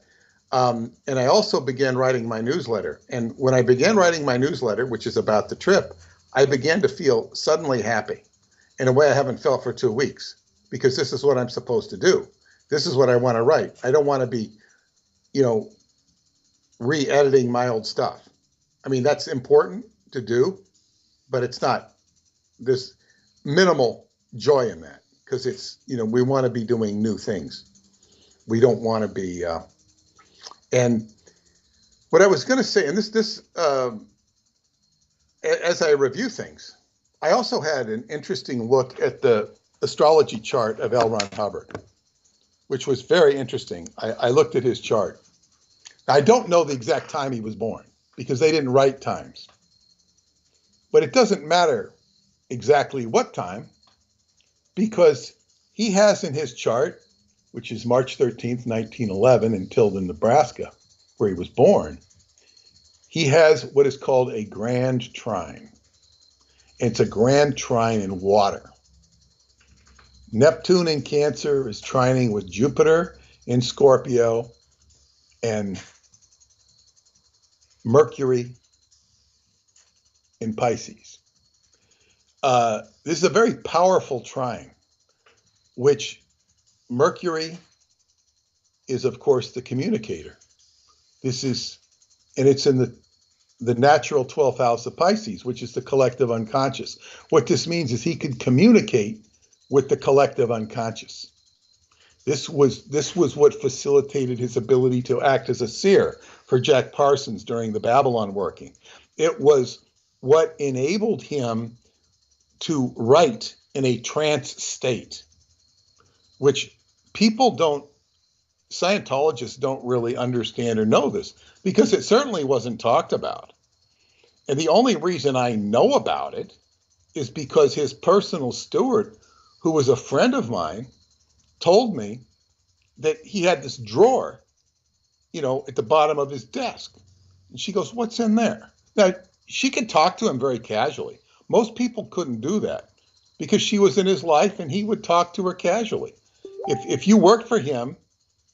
And I also began writing my newsletter. And when I began writing my newsletter, which is about the trip, I began to feel suddenly happy in a way I haven't felt for 2 weeks, because this is what I'm supposed to do. This is what I want to write. I don't want to be, re-editing my old stuff. I mean, that's important to do, but it's not, there's minimal joy in that, because it's, we want to be doing new things. We don't want to be, and what I was going to say, and as I review things, I also had an interesting look at the astrology chart of L. Ron Hubbard, which was very interesting. I looked at his chart. I don't know the exact time he was born, because they didn't write times. But it doesn't matter exactly what time, because he has in his chart, which is March 13th, 1911 in Tilden, Nebraska, where he was born, he has what is called a grand trine. It's a grand trine in water. Neptune in Cancer is trining with Jupiter in Scorpio, and Mercury in Pisces. This is a very powerful trine, which Mercury is, of course, the communicator. It's in the natural 12th house of Pisces, which is the collective unconscious. What this means is he could communicate with the collective unconscious. This was what facilitated his ability to act as a seer for Jack Parsons during the Babylon working. It was what enabled him to write in a trance state, which Scientologists don't really understand or know this, because it certainly wasn't talked about. And the only reason I know about it is because his personal steward, who was a friend of mine, told me that he had this drawer, at the bottom of his desk. And she goes, "What's in there?" Now, she could talk to him very casually. Most people couldn't do that, because she was in his life and he would talk to her casually. If you worked for him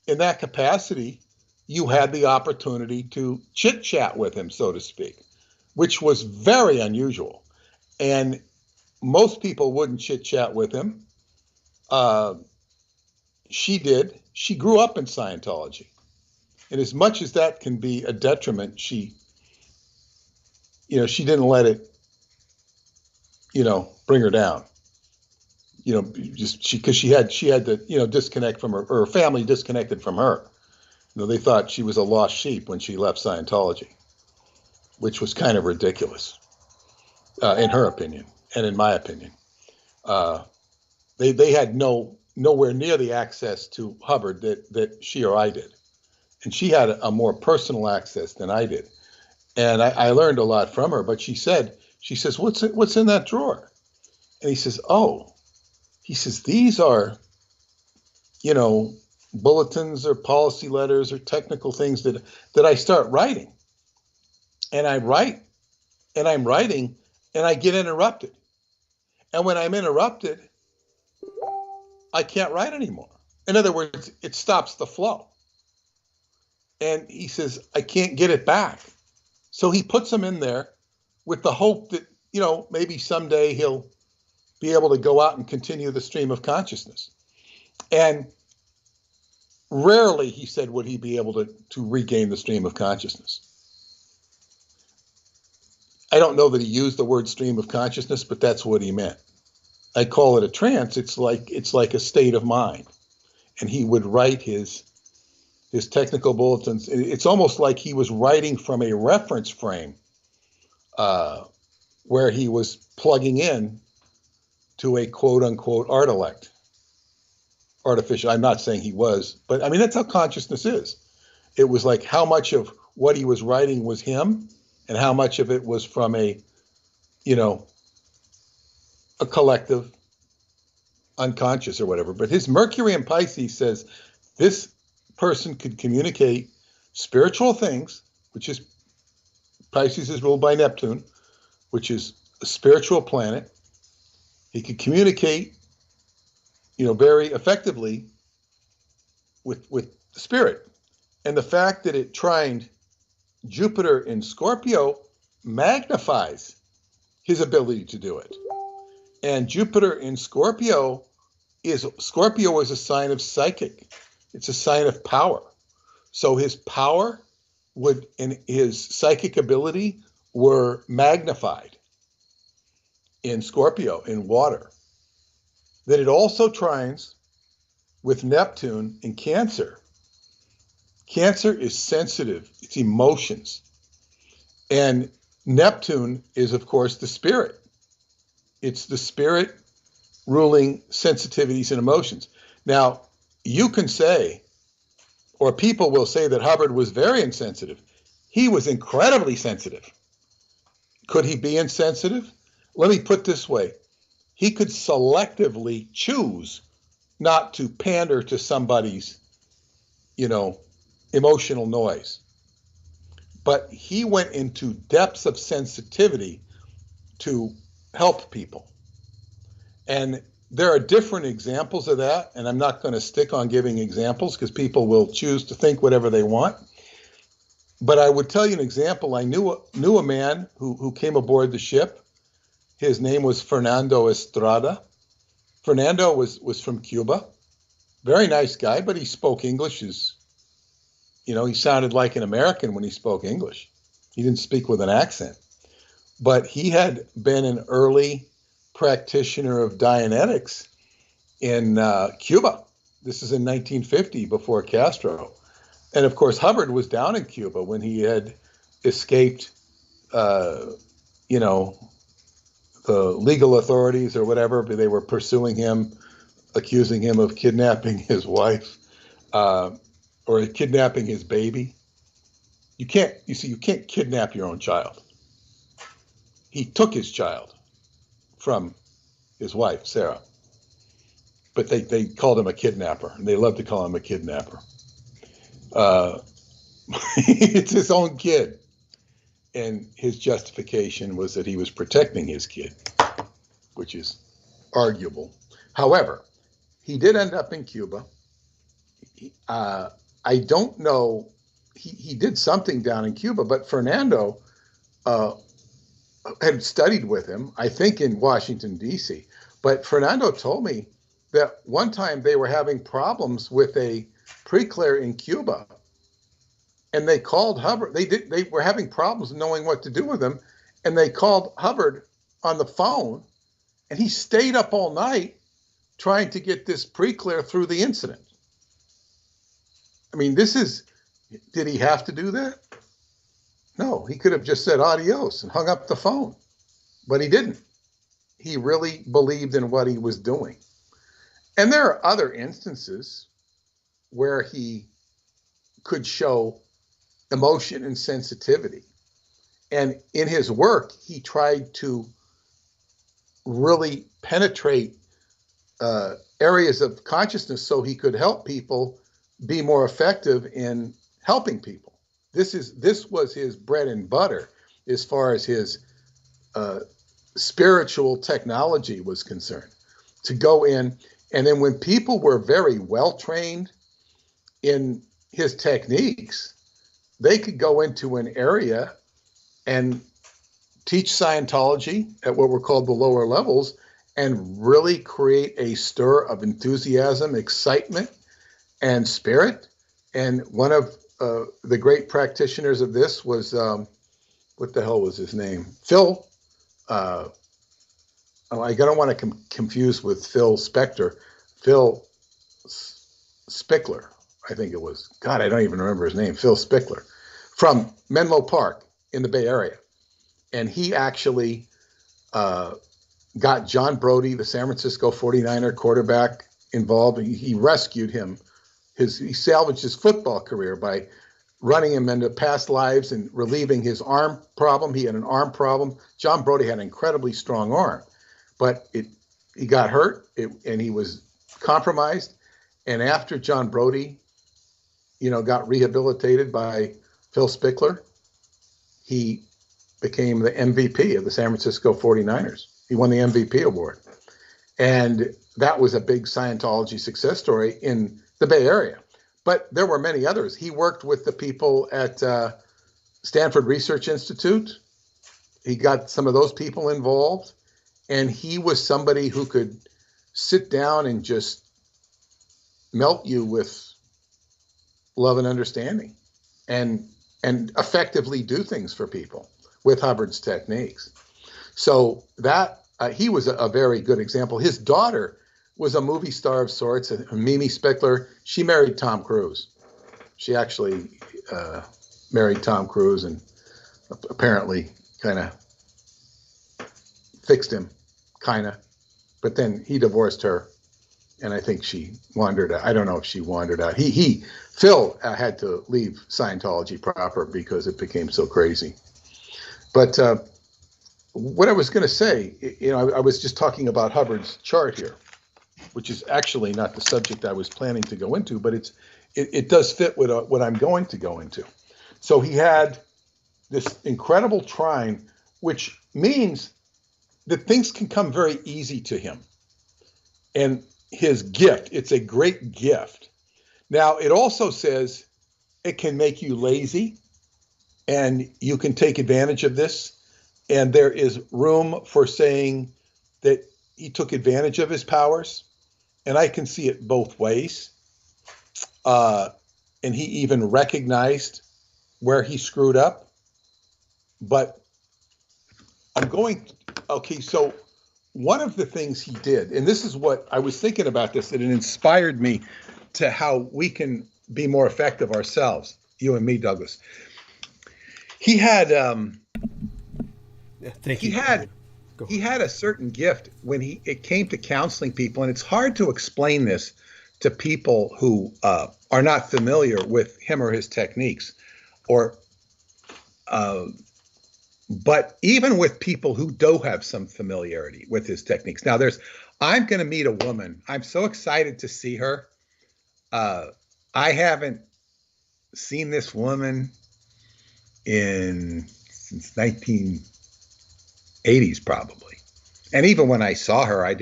in that capacity, you had the opportunity to chit-chat with him, so to speak, which was very unusual. And most people wouldn't chit-chat with him. She did. She grew up in Scientology. And as much as that can be a detriment, she didn't let it, bring her down. Because she had to, disconnect from her family disconnected from her. They thought she was a lost sheep when she left Scientology, which was kind of ridiculous, in her opinion and in my opinion. They had nowhere near the access to Hubbard that she or I did. And she had a more personal access than I did. And I learned a lot from her, but she says, "What's in that drawer?" And he says, "These are, bulletins or policy letters or technical things that I start writing. And I write, and I'm writing, and I get interrupted. And when I'm interrupted, I can't write anymore. In other words, it stops the flow." And he says, "I can't get it back." So he puts them in there with the hope that, maybe someday he'll be able to go out and continue the stream of consciousness. And rarely, he said, would he be able to regain the stream of consciousness. I don't know that he used the word stream of consciousness, but that's what he meant. I call it a trance. It's like a state of mind. And he would write his technical bulletins. It's almost like he was writing from a reference frame, where he was plugging in to a quote unquote artificial. I'm not saying he was, but I mean, that's how consciousness is. It was like how much of what he was writing was him and how much of it was from a collective unconscious or whatever. But his Mercury in Pisces says this person could communicate spiritual things, which is Pisces is ruled by Neptune, which is a spiritual planet. He could communicate, very effectively with spirit. And the fact that it trined Jupiter in Scorpio magnifies his ability to do it. And Jupiter in Scorpio is a sign of psychic. It's a sign of power. So his power and his psychic ability were magnified in Scorpio, in water. That it also trines with Neptune in Cancer. Cancer is sensitive, it's emotions. And Neptune is, of course, the spirit. It's the spirit ruling sensitivities and emotions. Now, you can say, or people will say, that Hubbard was very insensitive. He was incredibly sensitive. Could he be insensitive? Let me put it this way. He could selectively choose not to pander to somebody's, emotional noise. But he went into depths of sensitivity to help people. And there are different examples of that, and I'm not going to stick on giving examples because people will choose to think whatever they want. But I would tell you an example. I knew a man who came aboard the ship. His name was Fernando Estrada. Fernando was from Cuba. Very nice guy, but he spoke English he sounded like an American when he spoke English. He didn't speak with an accent. But he had been an early practitioner of Dianetics in Cuba. This is in 1950, before Castro. And of course, Hubbard was down in Cuba when he had escaped, the legal authorities or whatever, but they were pursuing him, accusing him of kidnapping his wife, or kidnapping his baby. You can't kidnap your own child. He took his child from his wife, Sarah. But they called him a kidnapper, and they love to call him a kidnapper. It's his own kid. And his justification was that he was protecting his kid, which is arguable. However, he did end up in Cuba. I don't know, he did something down in Cuba, but Fernando had studied with him, I think in Washington, D.C. But Fernando told me that one time they were having problems with a preclear in Cuba, and they called Hubbard. They were having problems knowing what to do with him, and they called Hubbard on the phone, and he stayed up all night trying to get this preclear through the incident. I mean, did he have to do that? No, he could have just said adios and hung up the phone, but he didn't. He really believed in what he was doing. And there are other instances where he could show emotion and sensitivity. And in his work, he tried to really penetrate areas of consciousness so he could help people be more effective in helping people. This was his bread and butter as far as his spiritual technology was concerned. To go in, and then when people were very well trained in his techniques, they could go into an area and teach Scientology at what were called the lower levels and really create a stir of enthusiasm, excitement, and spirit. And one of the great practitioners of this was, what the hell was his name? Phil. I don't want to confuse with Phil Spector. Phil Spickler, I think it was. God, I don't even remember his name. Phil Spickler from Menlo Park in the Bay Area. And he actually got John Brody, the San Francisco 49er quarterback, involved. He rescued him. He salvaged his football career by running him into past lives and relieving his arm problem. He had an arm problem. John Brody had an incredibly strong arm, but he got hurt and he was compromised. And after John Brody, got rehabilitated by Phil Spickler, he became the MVP of the San Francisco 49ers. He won the MVP award. And that was a big Scientology success story in the Bay Area. but there were many others. He worked with the people at Stanford Research Institute. He got some of those people involved, and he was somebody who could sit down and just melt you with love and understanding, and effectively do things for people with Hubbard's techniques. So that he was a very good example. His daughter was a movie star of sorts, Mimi Spickler. She married Tom Cruise. She actually married Tom Cruise and apparently kind of fixed him, kind of. But then he divorced her, and I think she wandered out. I don't know if she wandered out. Phil had to leave Scientology proper because it became so crazy. But what I was going to say, I was just talking about Hubbard's chart here, which is actually not the subject I was planning to go into, but it does fit with what I'm going to go into. So he had this incredible trine, which means that things can come very easy to him. And his gift, it's a great gift. Now, it also says it can make you lazy, and you can take advantage of this. And there is room for saying that he took advantage of his powers. And I can see it both ways. And he even recognized where he screwed up. But okay, so one of the things he did, and this is what I was thinking about this, and it inspired me to how we can be more effective ourselves, you and me, Douglas. He had he had a certain gift when it came to counseling people, and it's hard to explain this to people who are not familiar with him or his techniques, but even with people who do have some familiarity with his techniques. Now, I'm going to meet a woman. I'm so excited to see her. I haven't seen this woman since 1980s probably. And even when I saw her, I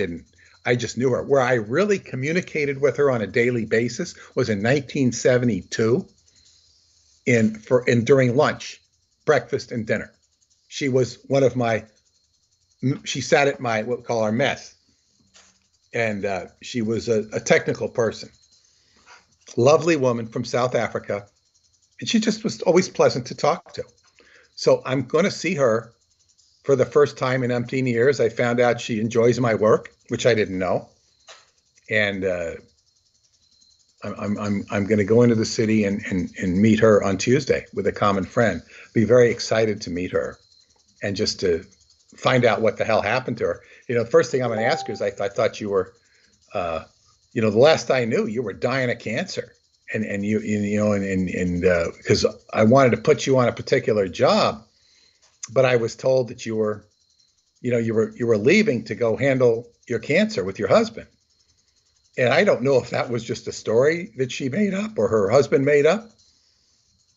just knew her. Where I really communicated with her on a daily basis was in 1972 during lunch, breakfast and dinner. She was she sat at what we call our mess. And she was a technical person. Lovely woman from South Africa. And she just was always pleasant to talk to. So I'm going to see her for the first time in umpteen years. I found out she enjoys my work, which I didn't know. And I'm going to go into the city and meet her on Tuesday with a common friend. Be very excited to meet her and just to find out what the hell happened to her. The first thing I'm going to ask her is, I thought you were, the last I knew, you were dying of cancer, and because I wanted to put you on a particular job, but I was told that you were leaving to go handle your cancer with your husband, and I don't know if that was just a story that she made up or her husband made up,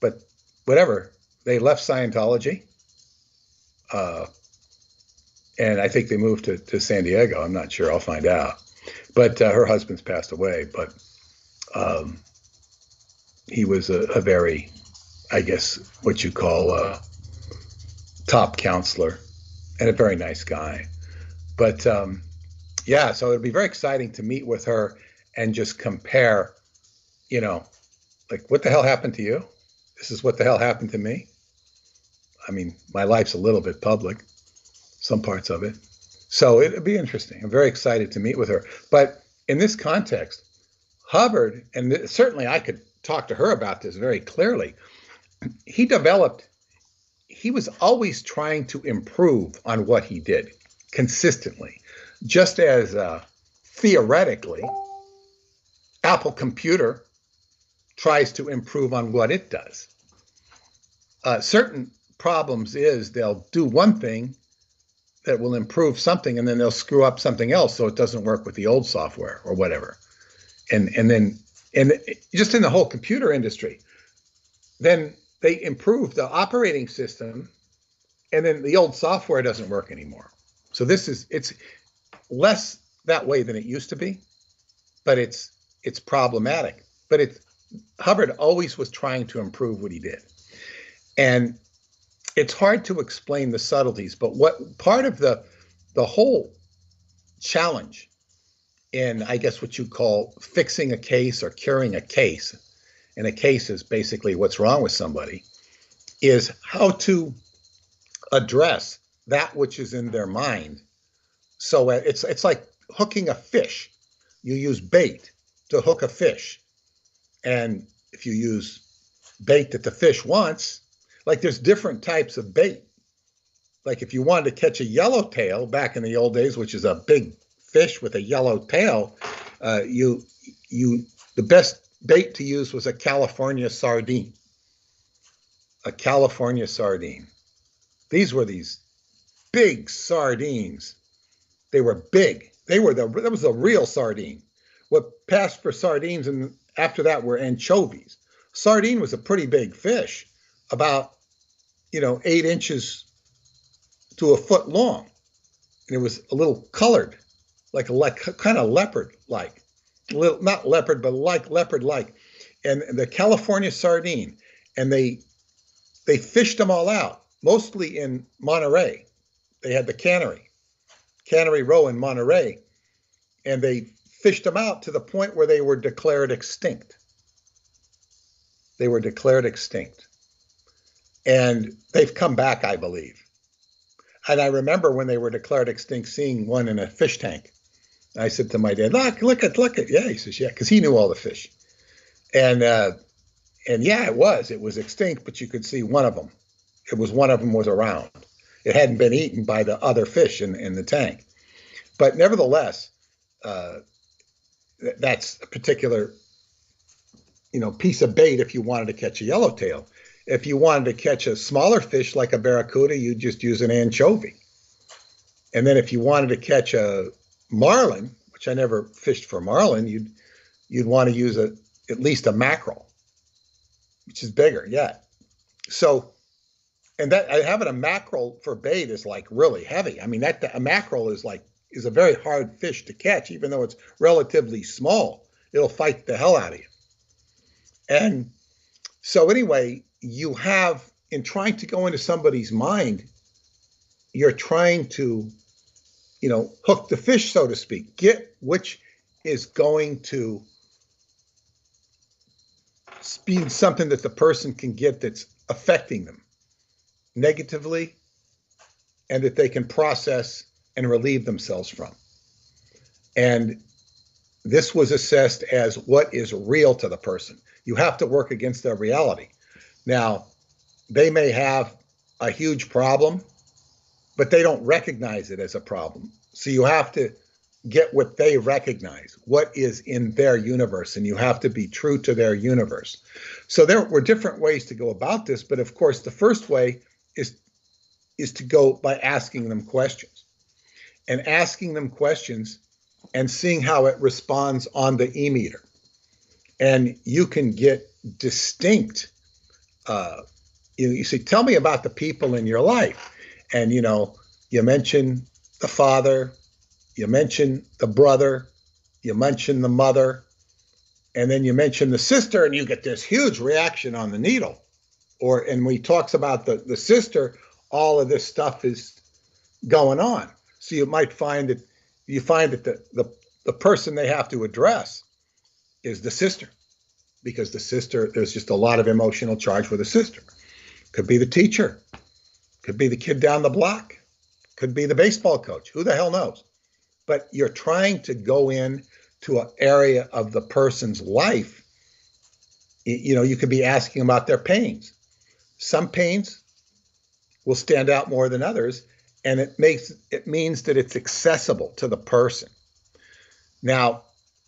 but whatever. They left Scientology. And I think they moved to San Diego. I'm not sure. I'll find out. But her husband's passed away. But he was a very, I guess, what you call top counselor, and a very nice guy. But so it'll be very exciting to meet with her and just compare, like, what the hell happened to you? This is what the hell happened to me. I mean, my life's a little bit public, some parts of it. So it'll be interesting. I'm very excited to meet with her. But in this context, Hubbard, and certainly I could talk to her about this very clearly, he was always trying to improve on what he did consistently, just as theoretically, Apple Computer tries to improve on what it does. Certain problems is they'll do one thing that will improve something, and then they'll screw up something else so it doesn't work with the old software or whatever. And just in the whole computer industry, then they improve the operating system, and then the old software doesn't work anymore. So it's less that way than it used to be, but it's problematic. But Hubbard always was trying to improve what he did. And it's hard to explain the subtleties, but what part of the whole challenge in, I guess, what you call fixing a case or curing a case, and a case is basically what's wrong with somebody, is how to address that which is in their mind. So it's like hooking a fish. You use bait to hook a fish. And if you use bait that the fish wants, like there's different types of bait. Like if you wanted to catch a yellowtail back in the old days, which is a big fish with a yellow tail, the best bait to use was a California sardine. A California sardine. These were these big sardines. They were big. That was a real sardine. What passed for sardines and after that were anchovies. Sardine was a pretty big fish, about 8 inches to a foot long, and it was a little colored, like kind of leopard-like, not leopard, but like leopard-like. And the California sardine, and they fished them all out, mostly in Monterey. They had the Cannery Row in Monterey, and they fished them out to the point where they were declared extinct. They were declared extinct. And they've come back, I believe. And I remember when they were declared extinct, seeing one in a fish tank. I said to my dad, look at. Yeah, he says, yeah, because he knew all the fish. And yeah, it was extinct, but you could see one of them. One of them was around. It hadn't been eaten by the other fish in the tank. But nevertheless, that's a particular, piece of bait if you wanted to catch a yellowtail. If you wanted to catch a smaller fish like a barracuda, you'd just use an anchovy. And then if you wanted to catch a marlin, which I never fished for marlin, you'd want to use at least a mackerel, which is bigger, yeah. So, and that having a mackerel for bait is like really heavy. I mean, a mackerel is a very hard fish to catch, even though it's relatively small. It'll fight the hell out of you. And so anyway, you have, in trying to go into somebody's mind, you're trying to, hook the fish, so to speak, get which is going to be something that the person can get that's affecting them negatively and that they can process and relieve themselves from. And this was assessed as what is real to the person. You have to work against their reality. Now, they may have a huge problem, but they don't recognize it as a problem. So you have to get what they recognize, what is in their universe, and you have to be true to their universe. So there were different ways to go about this, but of course, the first way is to go by asking them questions. And asking them questions and seeing how it responds on the e-meter. And you can get distinct, you say, tell me about the people in your life. And, you mention the father, you mention the brother, you mention the mother, and then you mention the sister, and you get this huge reaction on the needle. And when he talks about the sister, all of this stuff is going on. So you might find that the person they have to address is the sister, because the sister, there's just a lot of emotional charge with the sister. Could be the teacher, could be the kid down the block, could be the baseball coach. Who the hell knows? But you're trying to go in to an area of the person's life. You could be asking about their pains. Some pains will stand out more than others, and it means that it's accessible to the person. Now,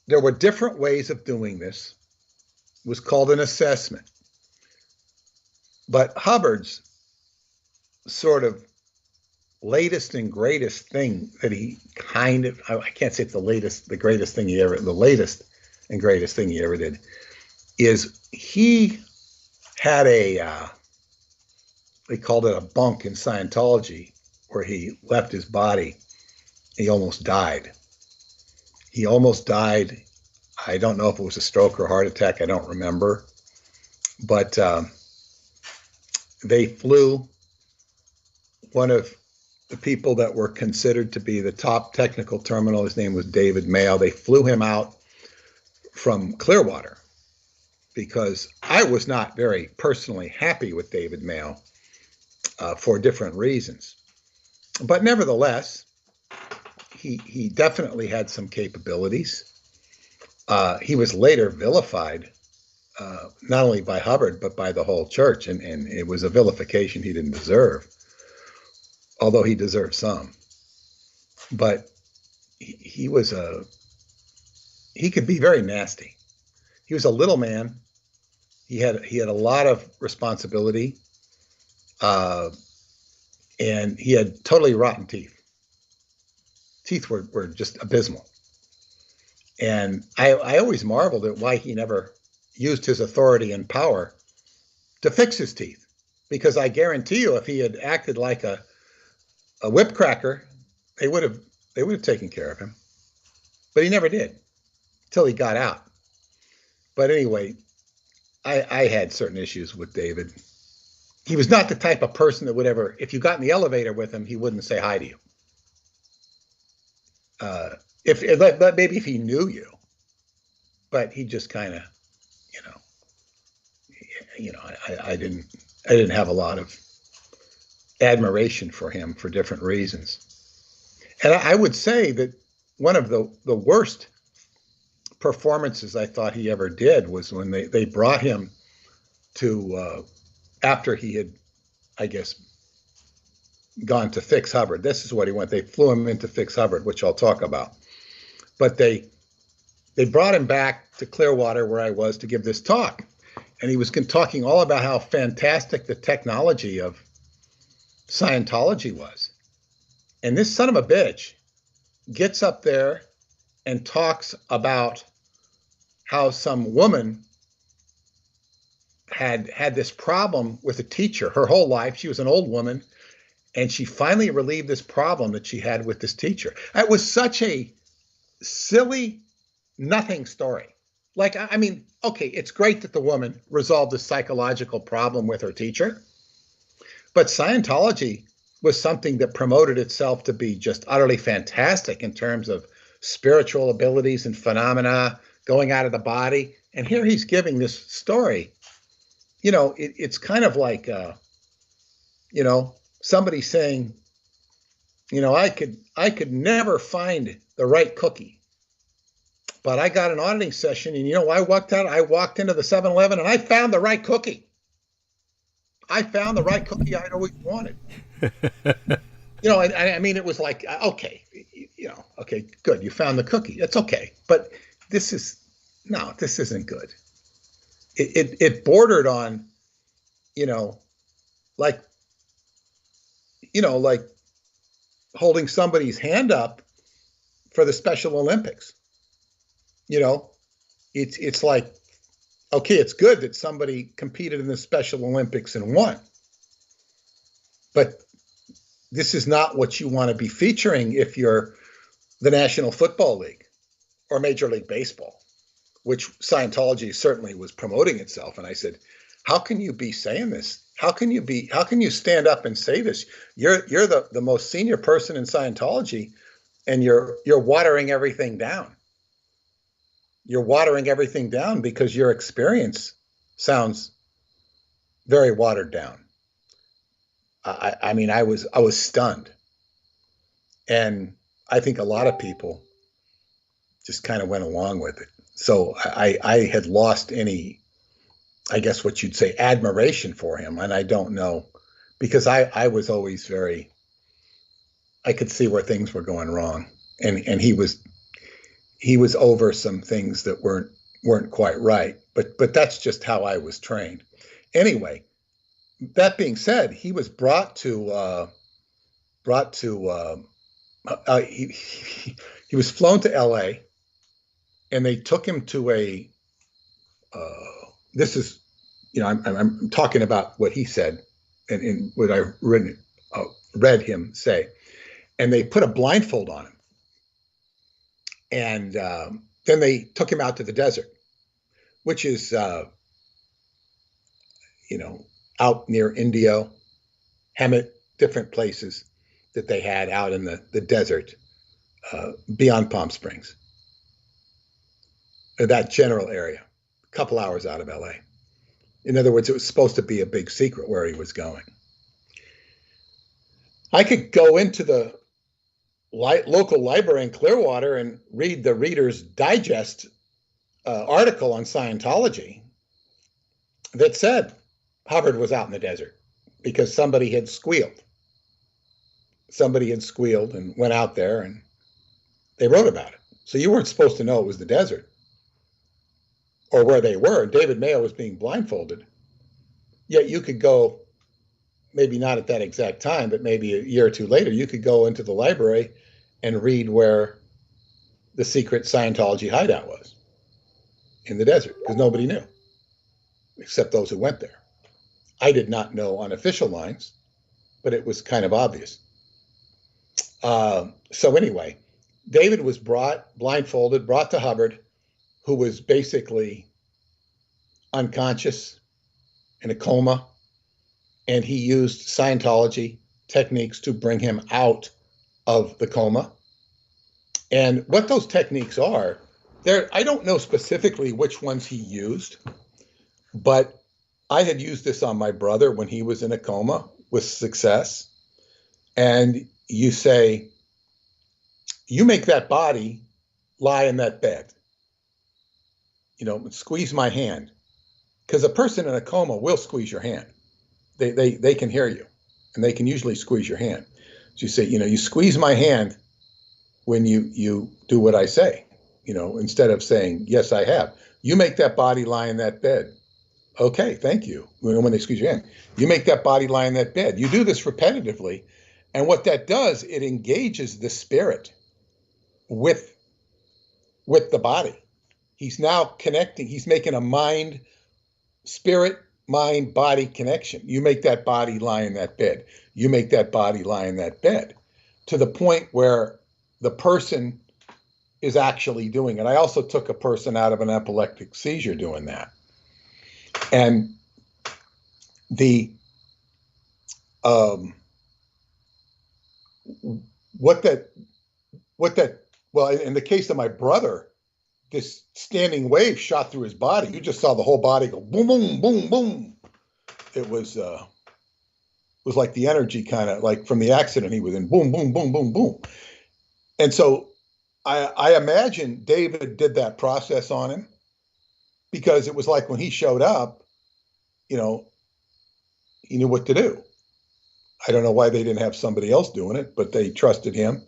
there were different ways of doing this. It was called an assessment. But Hubbard's sort of latest and greatest thing that he I can't say it's the latest and greatest thing he ever did, is he had they called it a bunk in Scientology, where he left his body. He almost died. I don't know if it was a stroke or heart attack. I don't remember. But they flew one of the people that were considered to be the top technical terminal. His name was David MEMÐ. They flew him out from Clearwater because I was not very personally happy with David MEMÐ for different reasons. But nevertheless, he definitely had some capabilities. He was later vilified, not only by Hubbard, but by the whole church. And it was a vilification he didn't deserve, although he deserved some. But he could be very nasty. He was a little man. He had a lot of responsibility, and he had totally rotten teeth. Teeth were just abysmal. And I always marveled at why he never used his authority and power to fix his teeth. Because I guarantee you, if he had acted like a whip cracker, they would have taken care of him. But he never did, until he got out. But anyway, I had certain issues with David. He was not the type of person that would ever, if you got in the elevator with him, he wouldn't say hi to you. But maybe if he knew you, but he just kind of, I didn't have a lot of admiration for him for different reasons. And I would say that one of the worst performances I thought he ever did was when they brought him to, after he had, I guess, gone to fix Hubbard. This is what he went. They flew him in to fix Hubbard, which I'll talk about. But they brought him back to Clearwater, where I was, to give this talk. And he was talking all about how fantastic the technology of Scientology was. And this son of a bitch gets up there and talks about how some woman had this problem with a teacher her whole life. She was an old woman, and she finally relieved this problem that she had with this teacher. It was such a silly, nothing story. Like, I mean, okay, it's great that the woman resolved the psychological problem with her teacher, but Scientology was something that promoted itself to be just utterly fantastic in terms of spiritual abilities and phenomena going out of the body. And here he's giving this story. It's kind of like, somebody saying, I could never find the right cookie, but I got an auditing session, and I walked into the 7-Eleven and I found the right cookie. I found the right cookie I'd always wanted. I mean, it was like, okay, okay, good. You found the cookie. It's okay. But this isn't good. It bordered on, like holding somebody's hand up for the Special Olympics. It's like, okay, it's good that somebody competed in the Special Olympics and won, but this is not what you want to be featuring if you're the National Football League or Major League Baseball, which Scientology certainly was promoting itself. And I said, how can you be saying this? How can you stand up and say this? You're the most senior person in Scientology, and you're watering everything down. You're watering everything down because your experience sounds very watered down. I mean, I was stunned. And I think a lot of people just kind of went along with it. So I had lost any, I guess what you'd say, admiration for him. And I don't know, because I was always I could see where things were going wrong. And he was over some things that weren't quite right. But that's just how I was trained. Anyway, that being said, he was he was flown to LA, and they took him to this is, I'm talking about what he said and what I read him say. And they put a blindfold on him. And Then they took him out to the desert, which is, out near Indio, Hemet, different places that they had out in the desert beyond Palm Springs. That general area, a couple hours out of LA. In other words, it was supposed to be a big secret where he was going. I could go into the local library in Clearwater and read the Reader's Digest article on Scientology that said Hubbard was out in the desert because somebody had squealed. Somebody had squealed and went out there, and they wrote about it. So you weren't supposed to know it was the desert or where they were. David MEMɁ was being blindfolded. Yet you could go, maybe not at that exact time, but maybe a year or two later, you could go into the library and read where the secret Scientology hideout was in the desert, because nobody knew except those who went there. I did not know on official lines, but it was kind of obvious. So anyway, David was blindfolded, brought to Hubbard, who was basically unconscious in a coma, and he used Scientology techniques to bring him out of the coma. And what those techniques are, I don't know specifically which ones he used, but I had used this on my brother when he was in a coma with success. And you say, you make that body lie in that bed, squeeze my hand, because a person in a coma will squeeze your hand. They can hear you, and they can usually squeeze your hand. So you say, you squeeze my hand when you do what I say, instead of saying, yes, I have. You make that body lie in that bed. Okay, thank you. When they squeeze your hand, you make that body lie in that bed. You do this repetitively. And what that does, it engages the spirit with the body. He's now connecting. He's making a spirit, mind, body connection. You make that body lie in that bed. You make that body lie in that bed, to the point where the person is actually doing it. I also took a person out of an epileptic seizure doing that. And in the case of my brother, this standing wave shot through his body. You just saw the whole body go boom, boom, boom, boom. It was like the energy kind of like from the accident he was in, boom, boom, boom, boom, boom. And so I imagine David did that process on him, because it was like when he showed up, he knew what to do. I don't know why they didn't have somebody else doing it, but they trusted him.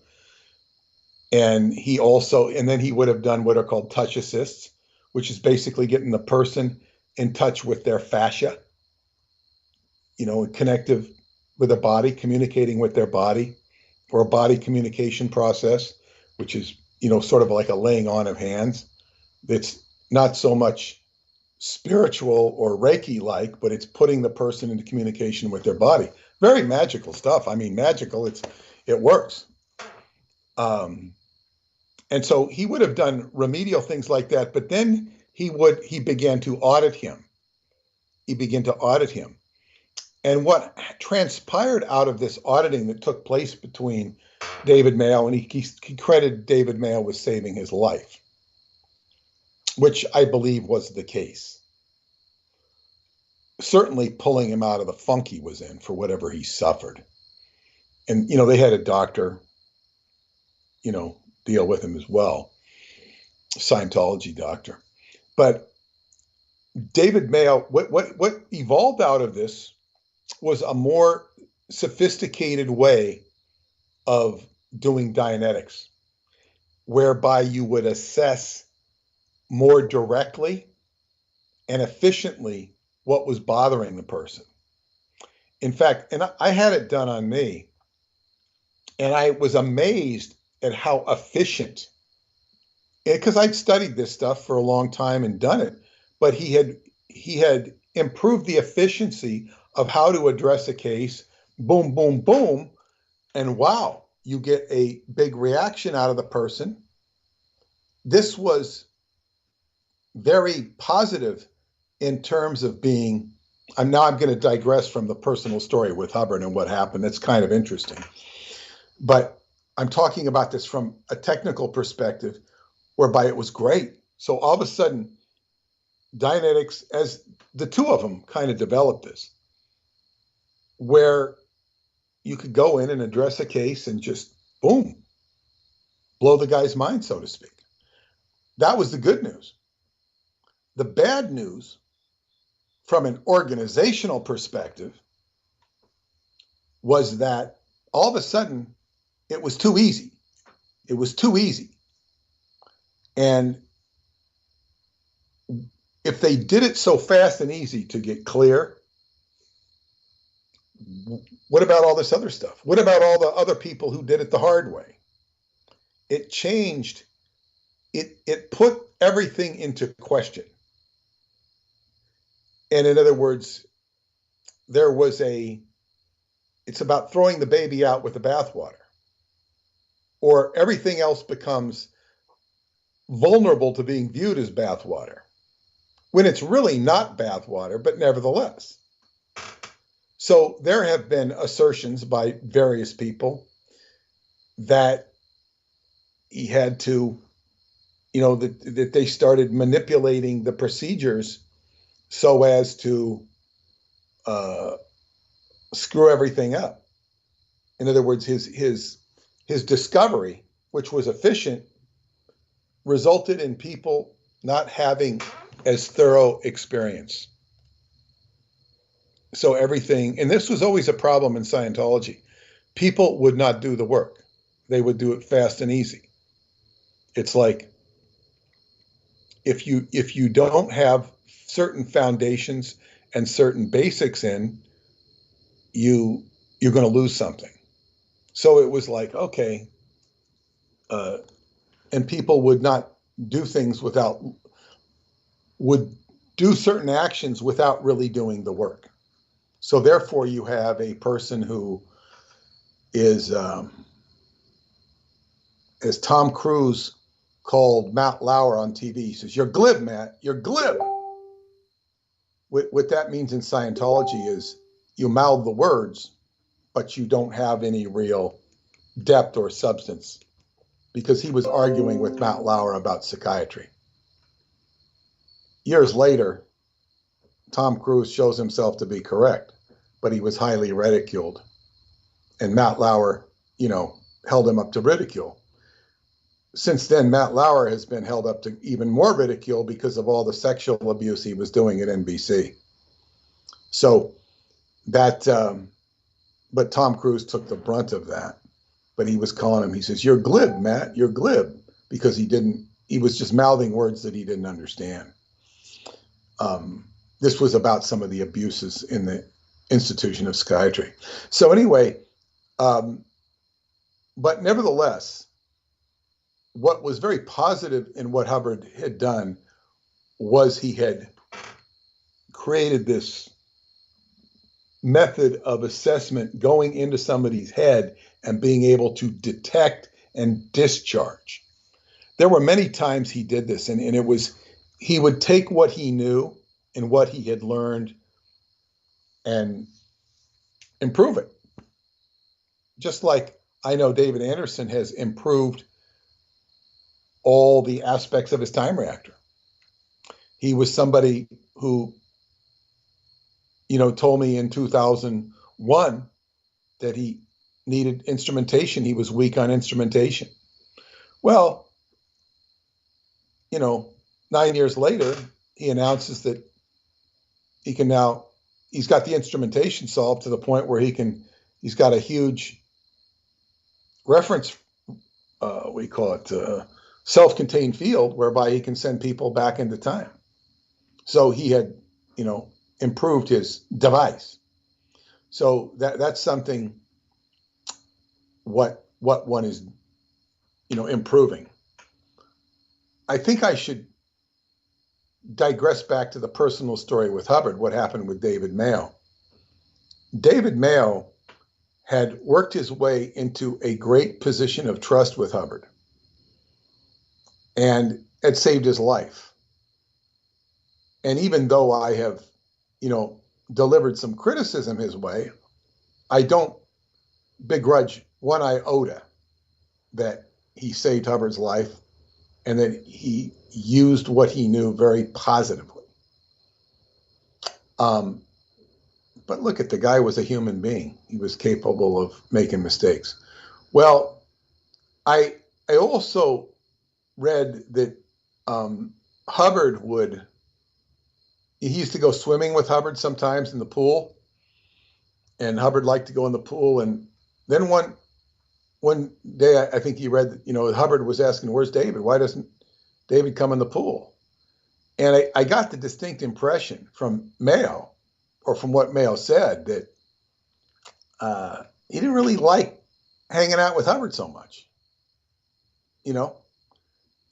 And then he would have done what are called touch assists, which is basically getting the person in touch with their fascia, connective with their body, communicating with their body, or a body communication process, which is, sort of like a laying on of hands. It's not so much spiritual or Reiki-like, but it's putting the person into communication with their body. Very magical stuff. I mean, magical, it works. And so he would have done remedial things like that, but then he began to audit him. He began to audit him. And what transpired out of this auditing that took place between David MEMǘ, and he credited David MEMǘ with saving his life, which I believe was the case. Certainly pulling him out of the funk he was in for whatever he suffered. And, they had a doctor, deal with him as well, Scientology doctor. But David MEMǘ, what evolved out of this was a more sophisticated way of doing Dianetics, whereby you would assess more directly and efficiently what was bothering the person. In fact, and I had it done on me, and I was amazed at how efficient, because I'd studied this stuff for a long time and done it, but he had improved the efficiency of how to address a case, boom, boom, boom, and wow, you get a big reaction out of the person. This was very positive in terms of being, I'm going to digress from the personal story with Hubbard and what happened. That's kind of interesting. But I'm talking about this from a technical perspective, whereby it was great. So all of a sudden, Dianetics, as the two of them kind of developed this, where you could go in and address a case and just, boom, blow the guy's mind, so to speak. That was the good news. The bad news, from an organizational perspective, was that all of a sudden it was too easy. It was too easy. And if they did it so fast and easy to get clear, what about all this other stuff? What about all the other people who did it the hard way? It changed. It put everything into question. And in other words, it's about throwing the baby out with the bathwater, or everything else becomes vulnerable to being viewed as bathwater, when it's really not bathwater, but nevertheless. So there have been assertions by various people that he had to, that they started manipulating the procedures so as to screw everything up. In other words, his discovery, which was efficient, resulted in people not having as thorough experience. So everything, and this was always a problem in Scientology, people would not do the work. They would do it fast and easy. It's like, if you don't have certain foundations and certain basics in, you're going to lose something. So it was like, okay, and people would not do things would do certain actions without really doing the work. So therefore you have a person who is, as Tom Cruise called Matt Lauer on TV, he says, "You're glib, Matt, you're glib." What that means in Scientology is you mouth the words, but you don't have any real depth or substance, because he was arguing with Matt Lauer about psychiatry. Years later, Tom Cruise shows himself to be correct, but he was highly ridiculed. And Matt Lauer, held him up to ridicule. Since then, Matt Lauer has been held up to even more ridicule because of all the sexual abuse he was doing at NBC. So that, but Tom Cruise took the brunt of that. But he was calling him, he says, "You're glib, Matt, you're glib," because he was just mouthing words that he didn't understand. This was about some of the abuses in the institution of psychiatry. So anyway, but nevertheless, what was very positive in what Hubbard had done was he had created this method of assessment going into somebody's head and being able to detect and discharge. There were many times he did this, and it was, he would take what he knew and what he had learned and improve it. Just like I know David Anderson has improved all the aspects of his time reactor. He was somebody who, told me in 2001 that he needed instrumentation. He was weak on instrumentation. Well, 9 years later, he announces that he's got the instrumentation solved to the point where he's got a huge reference, we call it self-contained field, whereby he can send people back into time. So he had, improved his device. So that's something what one is, improving. I think I should digress back to the personal story with Hubbard, what happened with David MEMɁ. David MEMǘ had worked his way into a great position of trust with Hubbard and had saved his life. And even though I have, delivered some criticism his way, I don't begrudge one iota that he saved Hubbard's life and that he used what he knew very positively. But look at the guy was a human being. He was capable of making mistakes. Well, I also read that Hubbard he used to go swimming with Hubbard sometimes in the pool, and Hubbard liked to go in the pool. And then one day, I think he read, Hubbard was asking, "Where's David? Why doesn't David come in the pool?" And I got the distinct impression from MEMqəd, or from what MEMqəd said, that he didn't really like hanging out with Hubbard so much.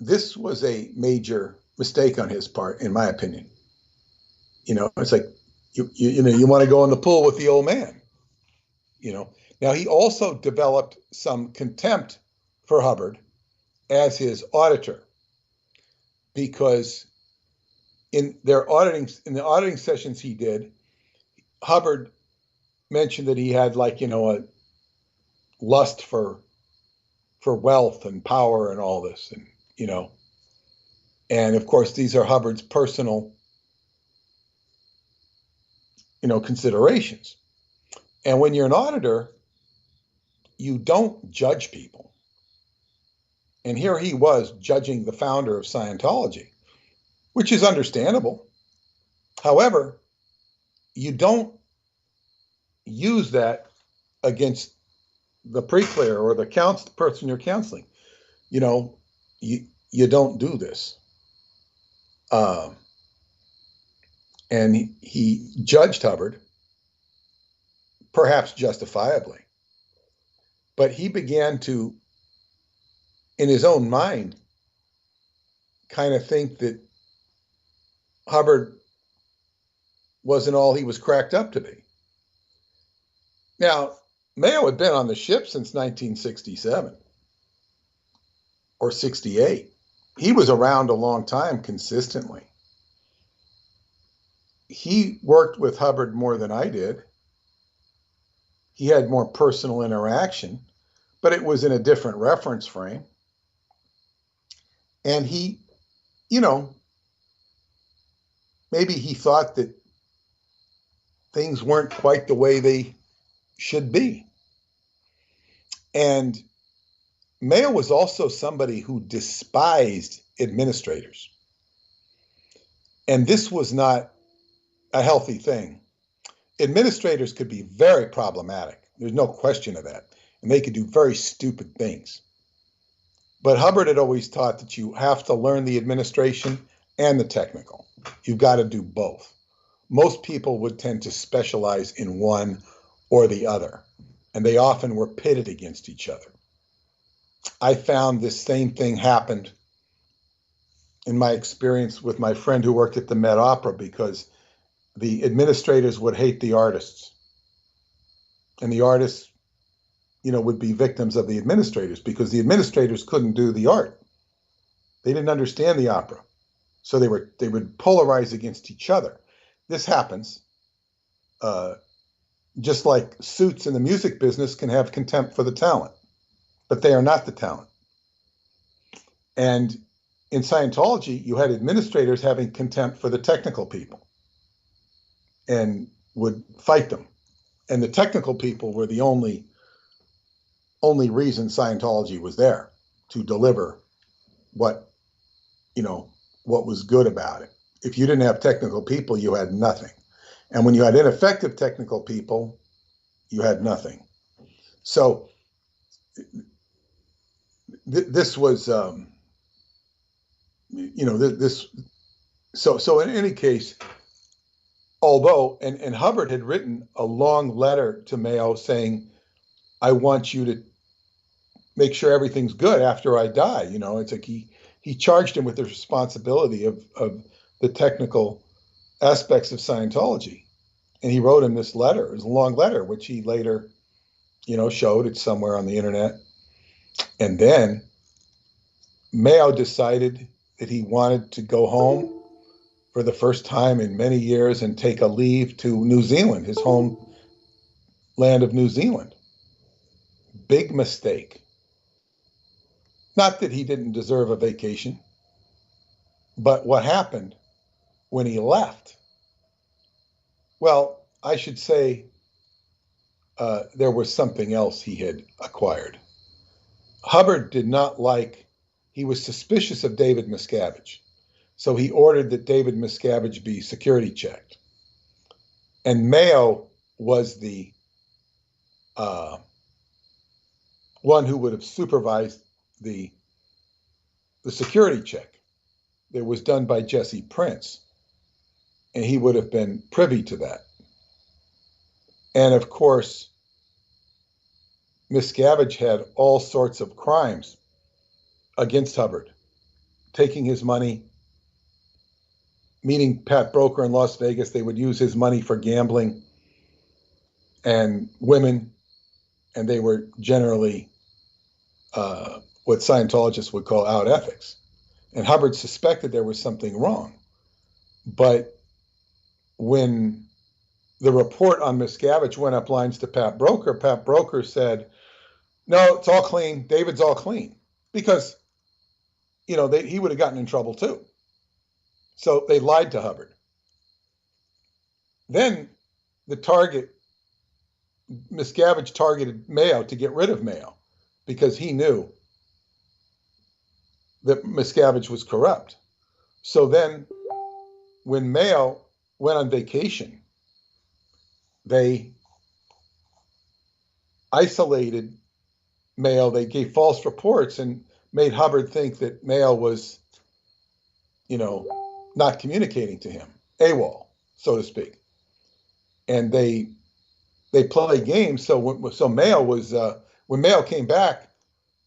This was a major mistake on his part, in my opinion. It's like, you want to go in the pool with the old man. Now, he also developed some contempt for Hubbard as his auditor, because in the auditing sessions he did, Hubbard mentioned that he had a lust for wealth and power and all this, and of course these are Hubbard's personal considerations. And when you're an auditor, you don't judge people. And here he was judging the founder of Scientology, which is understandable. However, you don't use that against the pre-clear or the person you're counseling. You don't do this. And he judged Hubbard, perhaps justifiably, but he began to, in his own mind, kind of think that Hubbard wasn't all he was cracked up to be. Now, MEMǳ had been on the ship since 1967 or 68. He was around a long time consistently. He worked with Hubbard more than I did. He had more personal interaction, but it was in a different reference frame. And he, maybe he thought that things weren't quite the way they should be. And MEMǳ was also somebody who despised administrators. And this was not a healthy thing. Administrators could be very problematic. There's no question of that. And they could do very stupid things. But Hubbard had always taught that you have to learn the administration and the technical. You've got to do both. Most people would tend to specialize in one or the other, and they often were pitted against each other. I found this same thing happened in my experience with my friend who worked at the Met Opera, because the administrators would hate the artists, and the artists, would be victims of the administrators, because the administrators couldn't do the art. They didn't understand the opera, so they would polarize against each other. This happens, just like suits in the music business can have contempt for the talent, but they are not the talent. And in Scientology, you had administrators having contempt for the technical people and would fight them. And the technical people were the only reason Scientology was there, to deliver what was good about it. If you didn't have technical people, you had nothing. And when you had ineffective technical people, you had nothing. So this was, So in any case, although, and Hubbard had written a long letter to MEMǳ saying, I want you to make sure everything's good after I die. It's like he charged him with the responsibility of the technical aspects of Scientology. And he wrote him this letter. It was a long letter, which he later, showed. It's somewhere on the internet. And then MEMǳ decided that he wanted to go home for the first time in many years and take a leave to New Zealand, his home land of New Zealand. Big mistake. Not that he didn't deserve a vacation, but what happened when he left? Well, I should say there was something else he had acquired. Hubbard did not like, he was suspicious of David Miscavige. So he ordered that David Miscavige be security checked. And MEMŊ was the one who would have supervised the security check. It was done by Jesse Prince, and he would have been privy to that. And of course, Miscavige had all sorts of crimes against Hubbard, taking his money, meeting Pat Broker in Las Vegas. They would use his money for gambling and women, and they were generally what Scientologists would call out ethics. And Hubbard suspected there was something wrong. But when the report on Miscavige went up lines to Pat Broker said, no, it's all clean. David's all clean. Because, you know, he would have gotten in trouble too. So they lied to Hubbard. Then Miscavige targeted MEMÄ to get rid of MEMÄ because he knew that Miscavige was corrupt. So then when MEMÄ went on vacation, they isolated MEMÄ. They gave false reports and made Hubbard think that MEMÄ was, you know, not communicating to him, AWOL, so to speak. And they play games. So MEMÄ was, when MEMÄ came back,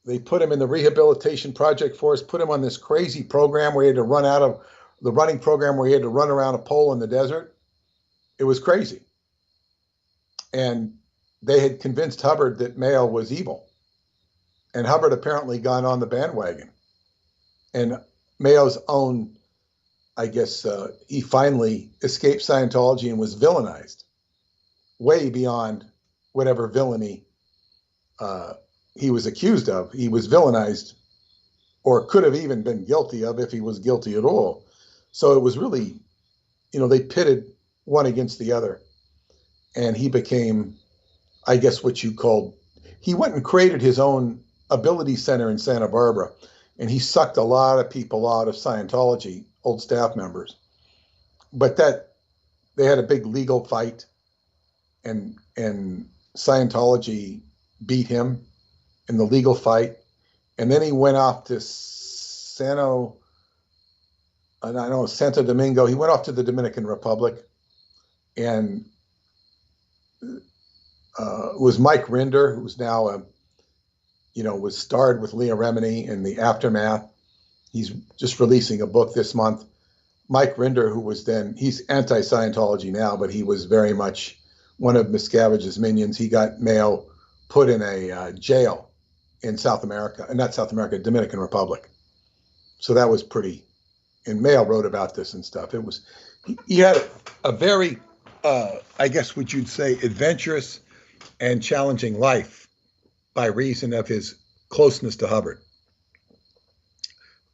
they put him in the rehabilitation project force, put him on this crazy program where he had to run out of the running program where he had to run around a pole in the desert. It was crazy. And they had convinced Hubbard that MEMÄ was evil. And Hubbard apparently got on the bandwagon. And MEMÄ's own, I guess, he finally escaped Scientology and was villainized way beyond whatever villainy he was accused of. He was villainized, or could have even been guilty of if he was guilty at all. So it was really, you know, they pitted one against the other. And he became, I guess, what you called, he went and created his own ability center in Santa Barbara. And he sucked a lot of people out of Scientology, old staff members. But they had a big legal fight, and Scientology beat him in the legal fight. And then he went off to Santo Domingo. He went off to the Dominican Republic, and it was Mike Rinder, who's now was starred with Leah Remini in The Aftermath. He's just releasing a book this month. Mike Rinder, who was then, he's anti-Scientology now, but he was very much one of Miscavige's minions. He got MEMÄ put in a jail in South America, and not South America, Dominican Republic. So that was pretty, and MEMÄ wrote about this and stuff. It was, he had a very, I guess what you'd say, adventurous and challenging life by reason of his closeness to Hubbard.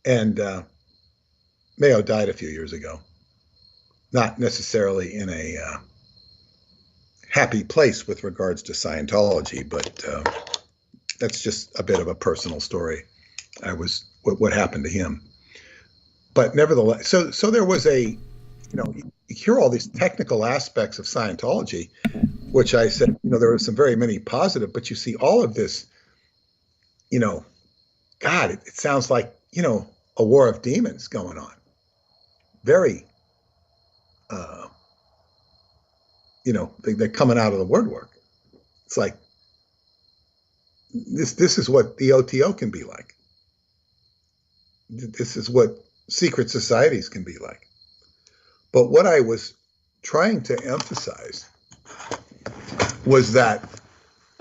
And MEMÄ died a few years ago, not necessarily in a happy place with regards to Scientology, but that's just a bit of a personal story. What happened to him. But nevertheless, so there was you hear all these technical aspects of Scientology, which I said, there were some very many positive, but you see all of this, God, it sounds like, a war of demons going on. Very, they're coming out of the woodwork. It's like, this is what the OTO can be like. This is what secret societies can be like. But what I was trying to emphasize was that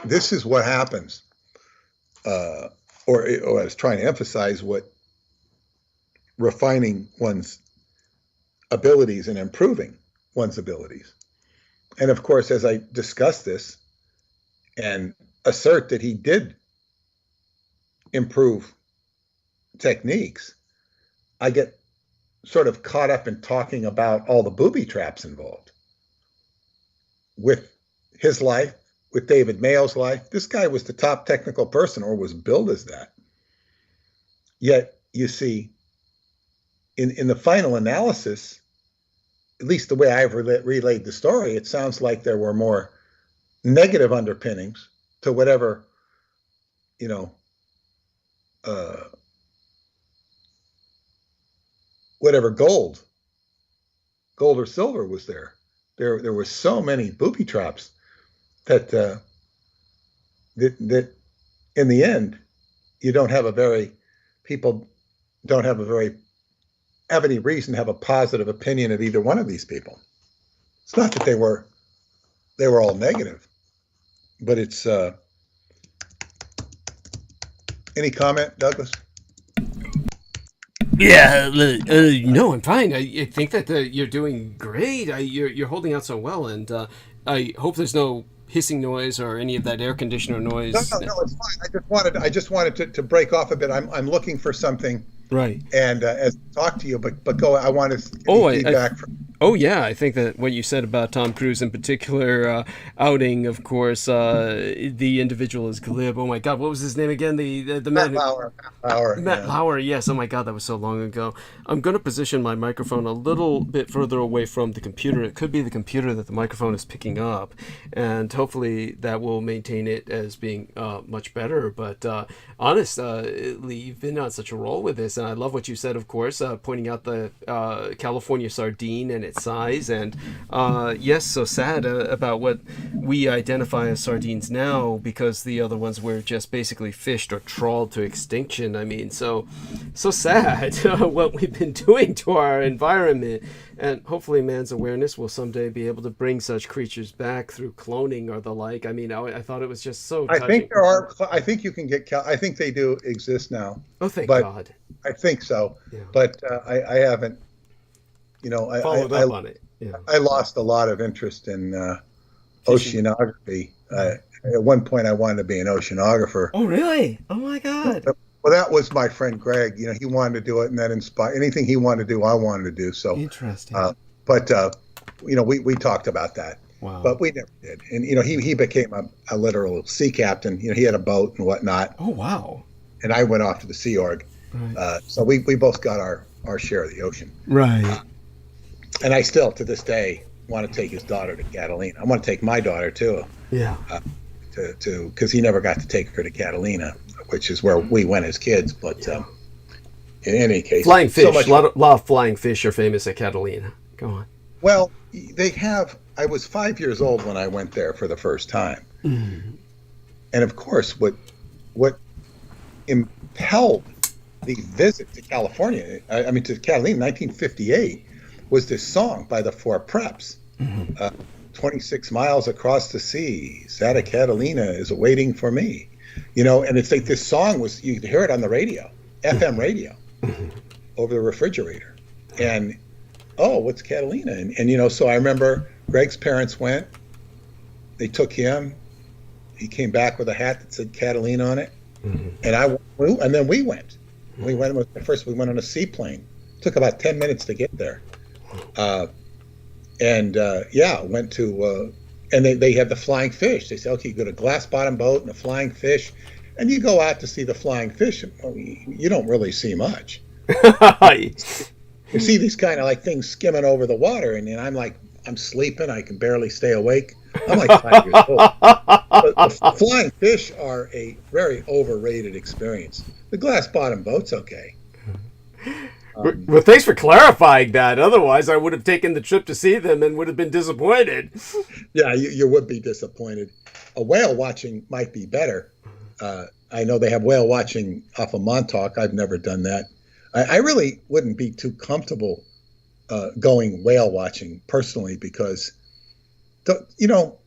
this is what happens, or I was trying to emphasize what refining one's abilities and improving one's abilities. And of course, as I discuss this and assert that he did improve techniques, I get sort of caught up in talking about all the booby traps involved with his life, with David Mayo's life. This guy was the top technical person, or was billed as that. Yet, you see, in the final analysis, at least the way I've relayed the story, it sounds like there were more negative underpinnings to whatever, whatever gold or silver was there. There were so many booby traps that that in the end, people don't have any reason to have a positive opinion of either one of these people. It's not that they were all negative, but it's any comment, Douglas? Yeah, no, I'm fine. I think that you're doing great. You're holding out so well, and I hope there's no hissing noise or any of that air conditioner noise. No, it's fine. I just wanted to break off a bit. I'm looking for something. Right. And as I talk to you, but go. I want to get feedback from. Oh yeah, I think that what you said about Tom Cruise in particular, outing, of course, the individual is glib. Oh my God, what was his name again? The man. Matt Lauer. Yes. Oh my God, that was so long ago. I'm going to position my microphone a little bit further away from the computer. It could be the computer that the microphone is picking up, and hopefully that will maintain it as being much better. But honestly, you've been on such a roll with this, and I love what you said, of course, pointing out the California sardine and its size, and yes, so sad about what we identify as sardines now, because the other ones were just basically fished or trawled to extinction. I mean, so sad what we've been doing to our environment, and hopefully man's awareness will someday be able to bring such creatures back through cloning or the like. I mean, I thought it was just so touching. I think there are. I think you can get. I think they do exist now. Oh, thank God. I think so, yeah. But I haven't. Followed up on it. Yeah. I lost a lot of interest in oceanography. At one point, I wanted to be an oceanographer. Oh, really? Oh, my God. Well, that was my friend Greg. He wanted to do it, and that inspired anything he wanted to do. I wanted to do. So interesting. But we talked about that. Wow. But we never did. And he became a literal sea captain. He had a boat and whatnot. Oh, wow. And I went off to the Sea Org. Right. So we both got our share of the ocean. Right. And I still, to this day, want to take his daughter to Catalina. I want to take my daughter too. Yeah. Because he never got to take her to Catalina, which is where we went as kids. But in any case, flying fish. A lot of flying fish are famous at Catalina. Go on. Well, they have. I was 5 years old when I went there for the first time, and of course, what impelled the visit to California, to Catalina in 1958, was this song by the Four Preps, 26 miles across the sea, Santa Catalina is waiting for me. And it's like this song was, you could hear it on the radio, FM radio, over the refrigerator. And, what's Catalina? And so I remember Greg's parents went, they took him, he came back with a hat that said Catalina on it, and then we went. We went on a seaplane. It took about 10 minutes to get there. Went to, and they had the flying fish. They said, okay, you go to a glass bottom boat and a flying fish, and you go out to see the flying fish. And, you don't really see much. You see these kind of like things skimming over the water, and I'm like, I'm sleeping. I can barely stay awake. I'm like 5 years old. But the flying fish are a very overrated experience. The glass bottom boat's okay. Well, thanks for clarifying that. Otherwise, I would have taken the trip to see them and would have been disappointed. Yeah, you would be disappointed. A whale watching might be better. I know they have whale watching off of Montauk. I've never done that. I really wouldn't be too comfortable going whale watching personally because,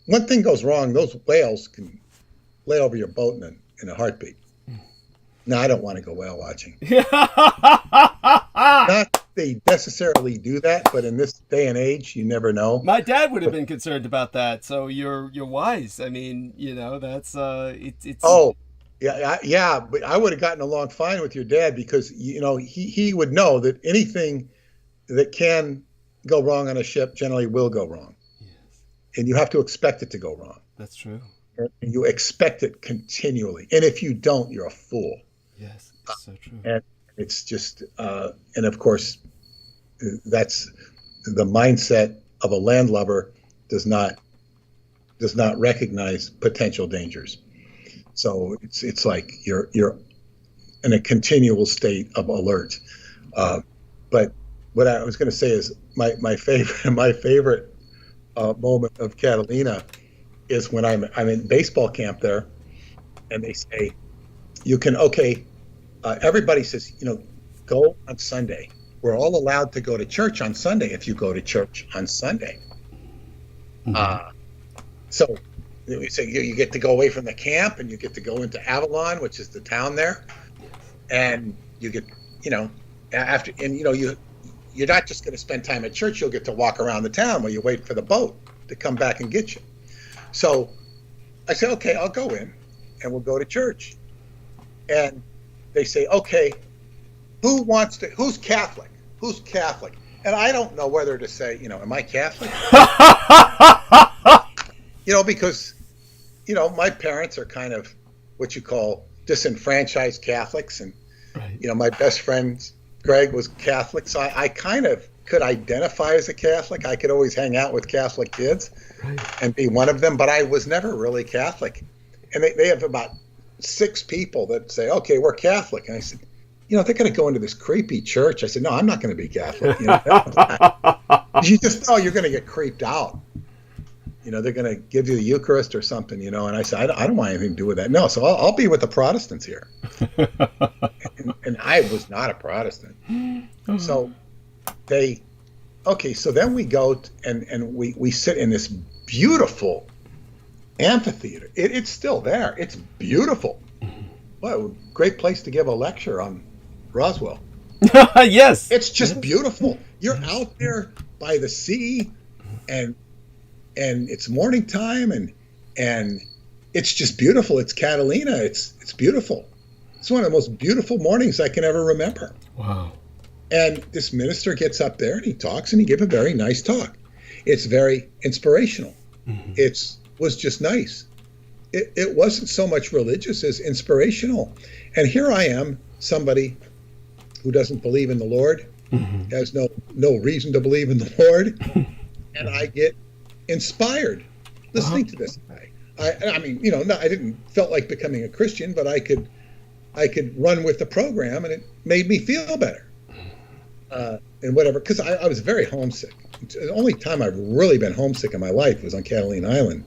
one thing goes wrong, those whales can lay over your boat in a heartbeat. No, I don't want to go whale watching. they necessarily do that, but in this day and age, you never know. My dad would have been concerned about that, so you're wise. I mean, that's it's. Oh, yeah, but I would have gotten along fine with your dad because he would know that anything that can go wrong on a ship generally will go wrong, and you have to expect it to go wrong. That's true. And you expect it continually, and if you don't, you're a fool. Yes, it's so true. And it's just, and of course, that's the mindset of a landlubber does not recognize potential dangers. So it's like you're in a continual state of alert. But what I was going to say is my favorite moment of Catalina is when I'm in baseball camp there, and they say you can everybody says go on Sunday. We're all allowed to go to church on Sunday if you go to church on Sunday. Mm-hmm. So we say you get to go away from the camp and you get to go into Avalon, which is the town there, and you get after you're not just going to spend time at church. You'll get to walk around the town while you wait for the boat to come back and get you. So I say, okay, I'll go in and we'll go to church. And they say, okay, who's Catholic? Who's Catholic? And I don't know whether to say, am I Catholic? Because, my parents are kind of what you call disenfranchised Catholics. And, right. My best friend, Greg, was Catholic. So I kind of could identify as a Catholic. I could always hang out with Catholic kids and be one of them, but I was never really Catholic. And they have about 6 people that say, okay, we're Catholic. And I said, they're going to go into this creepy church. I said, no, I'm not going to be Catholic. You just know you're going to get creeped out. They're going to give you the Eucharist or something, And I said, I don't want anything to do with that. No, so I'll be with the Protestants here. and I was not a Protestant. So so then we go and we sit in this beautiful amphitheater. It's still there. It's beautiful. Well, great place to give a lecture on Roswell. Yes. It's just beautiful. You're out there by the sea and it's morning time and it's just beautiful. It's Catalina. It's beautiful. It's one of the most beautiful mornings I can ever remember. Wow. And this minister gets up there and he talks and he gave a very nice talk. It's very inspirational. Mm-hmm. It was just nice. It wasn't so much religious as inspirational. And here I am, somebody who doesn't believe in the Lord, mm-hmm. has no reason to believe in the Lord, and I get inspired listening to this guy. I mean, I didn't felt like becoming a Christian, but I could run with the program, and it made me feel better. And whatever, because I was very homesick. The only time I've really been homesick in my life was on Catalina Island.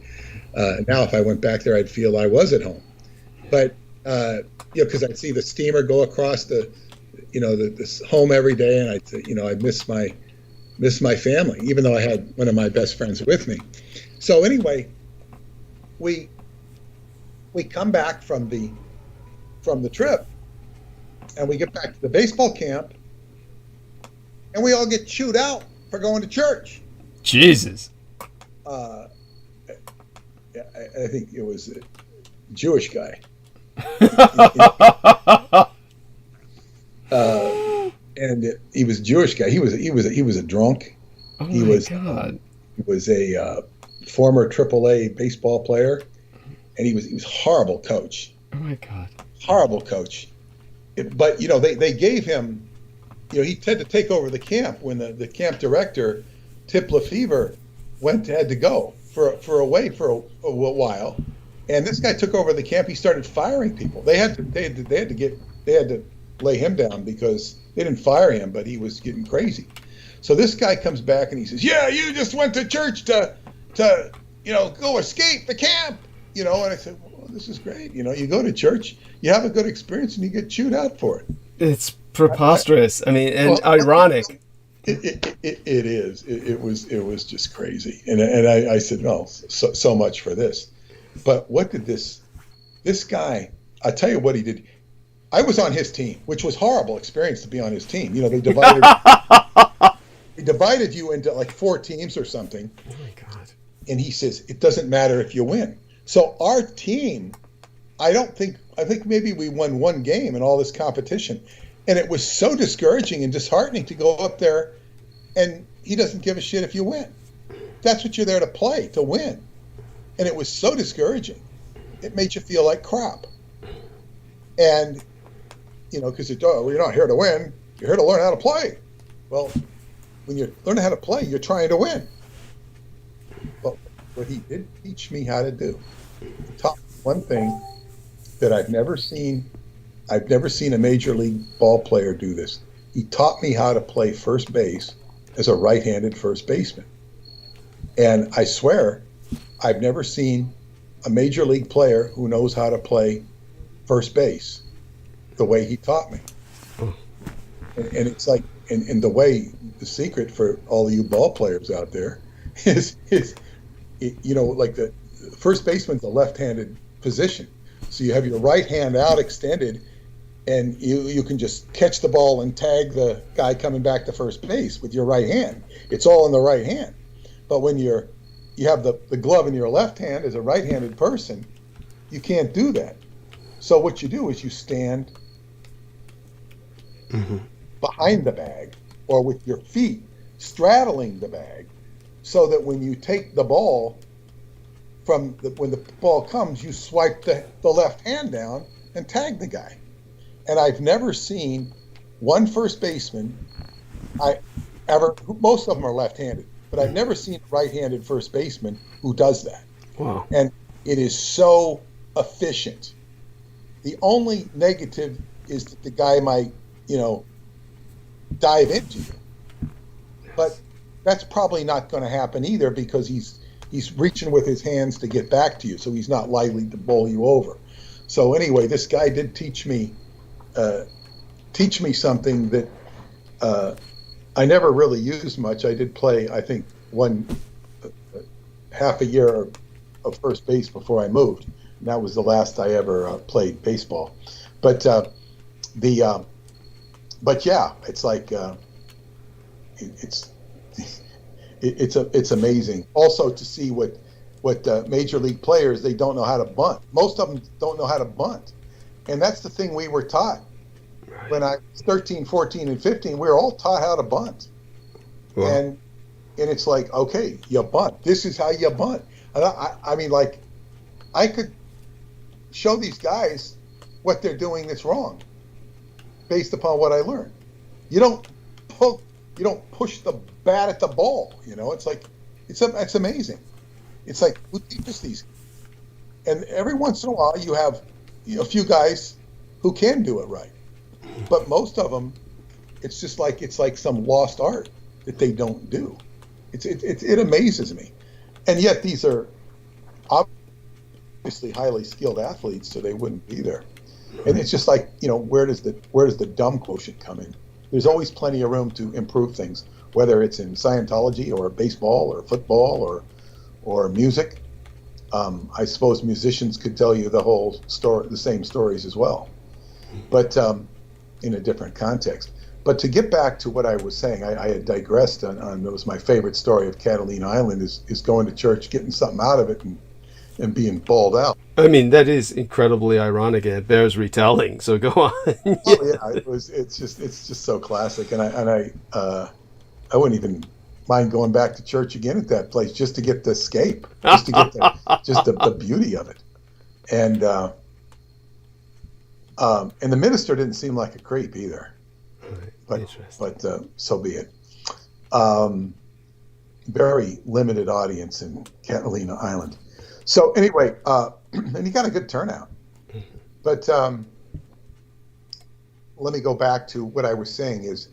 Now, if I went back there, I'd feel I was at home. But because I'd see the steamer go across this home every day, and I'd say, I miss my family, even though I had one of my best friends with me. So anyway, we come back from the trip, and we get back to the baseball camp, and we all get chewed out for going to church. Jesus. I think it was a Jewish guy. And he was a Jewish guy. He was a drunk. Oh he my was God. He was a former AAA baseball player, and he was a horrible coach. Oh my God. Horrible coach. But they gave him. He had to take over the camp when the camp director, Tip Lefevre, had to go for a while, and this guy took over the camp. He started firing people. They had to lay him down because they didn't fire him, but he was getting crazy. So this guy comes back and he says, "Yeah, you just went to church to go escape the camp, And I said, "Well, this is great. You go to church, you have a good experience, and you get chewed out for it." It's preposterous. Ironic. It is. It was just crazy. And I said, "No, so much for this." But what did this guy? I tell you what he did. I was on his team, which was horrible experience to be on his team. You know, they divided you into like 4 teams or something. Oh my God. And he says, it doesn't matter if you win. So our team, I think maybe we won 1 game in all this competition. And it was so discouraging and disheartening to go up there, and he doesn't give a shit if you win. That's what you're there to play, to win. And it was so discouraging. It made you feel like crap. And, you know, because you're not here to win. You're here to learn how to play. Well, when you're learning how to play, you're trying to win. But what he did teach me how to do, he taught me one thing that I've never seen a major league ball player do this. He taught me how to play first base as a right-handed first baseman. And I swear, I've never seen a major league player who knows how to play first base the way he taught me. And it's like, and the way, the secret for all of you ball players out there is you know, like the first baseman's a left-handed position. So you have your right hand out extended, and you can just catch the ball and tag the guy coming back to first base with your right hand. It's all in the right hand. But when you have the glove in your left hand as a right-handed person, you can't do that. So what you do is you stand behind the bag or with your feet straddling the bag, so that when you take the ball when the ball comes, you swipe the left hand down and tag the guy. And I've never seen one first baseman, most of them are left-handed, but I've never seen a right-handed first baseman who does that. Wow. And it is so efficient. The only negative is that the guy might, you know, dive into you. But that's probably not going to happen either, because he's reaching with his hands to get back to you, so he's not likely to bowl you over. So anyway, this guy did teach me something that I never really used much. I did play, I think, half a year of first base before I moved, and that was the last I ever played baseball. But but yeah, it's like it's amazing. Also to see what major league players, they don't know how to bunt. Most of them don't know how to bunt, and that's the thing we were taught. Right. When I was 13, 14, and 15, we were all taught how to bunt. Wow. And it's like, okay, you bunt. This is how you bunt. And I mean, like, I could show these guys what they're doing that's wrong based upon what I learned. You don't push the bat at the ball. You know, it's like, it's amazing. It's like, who teaches these? And every once in a while, you have a few guys who can do it right, but most of them, it's like some lost art that they don't do. It amazes me, and yet these are obviously highly skilled athletes, so they wouldn't be there. And it's just like, you know, where does the dumb quotient come in? There's always plenty of room to improve things, whether it's in Scientology or baseball or football or music. I suppose musicians could tell you the whole story, the same stories as well, but in a different context. But to get back to what I was saying, I had digressed on it was my favorite story of Catalina Island is going to church, getting something out of it, and being balled out. I mean, that is incredibly ironic, and it bears retelling. So go on. Yeah. Oh yeah, it's just so classic, and I wouldn't even mind going back to church again at that place just to get the escape, just to get the beauty of it, and the minister didn't seem like a creep either, but so be it. Very limited audience in Catalina Island. So anyway, and he got a good turnout. But let me go back to what I was saying is,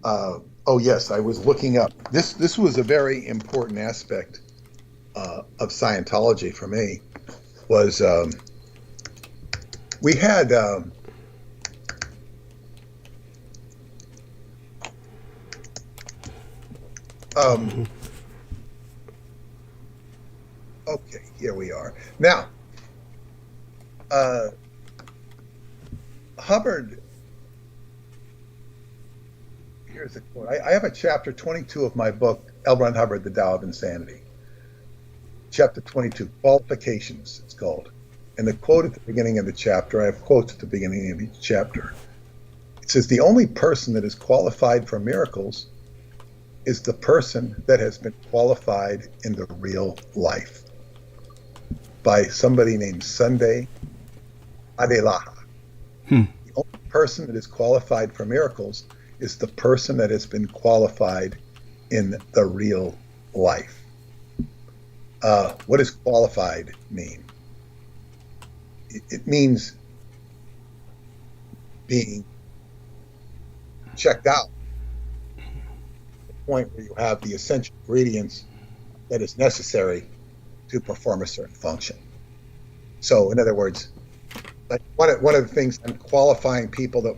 oh yes, I was looking up. This was a very important aspect of Scientology for me, was we had okay, here we are. Now, Hubbard, here's a quote. I have a chapter 22 of my book, L. Ron Hubbard, The Tao of Insanity. Chapter 22, Qualifications, it's called. And the quote at the beginning of the chapter, I have quotes at the beginning of each chapter. It says, the only person that is qualified for miracles is the person that has been qualified in the real life. By somebody named Sndy Adelaha. The only person that is qualified for miracles is the person that has been qualified in the real life. What does qualified mean? It means being checked out, the point where you have the essential ingredients that is necessary to perform a certain function. So, in other words, like one of the things I'm qualifying the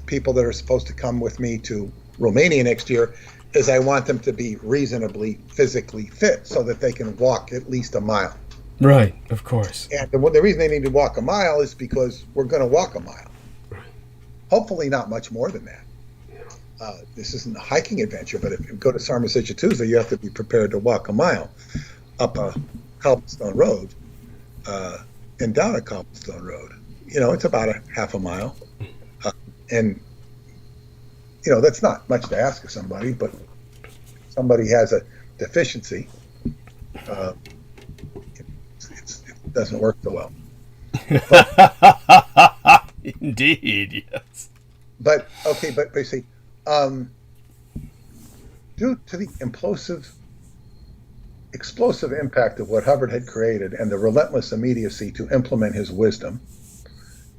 people that are supposed to come with me to Romania next year is I want them to be reasonably physically fit so that they can walk at least a mile. Right, of course. And the reason they need to walk a mile is because we're going to walk a mile. Right. Hopefully not much more than that. This isn't a hiking adventure, but if you go to Sarmasicatusa, you have to be prepared to walk a mile up a cobblestone road and down a cobblestone road. It's about a half a mile. And, that's not much to ask of somebody, but if somebody has a deficiency, it doesn't work so well. Indeed, yes. But basically, due to the explosive impact of what Hubbard had created and the relentless immediacy to implement his wisdom,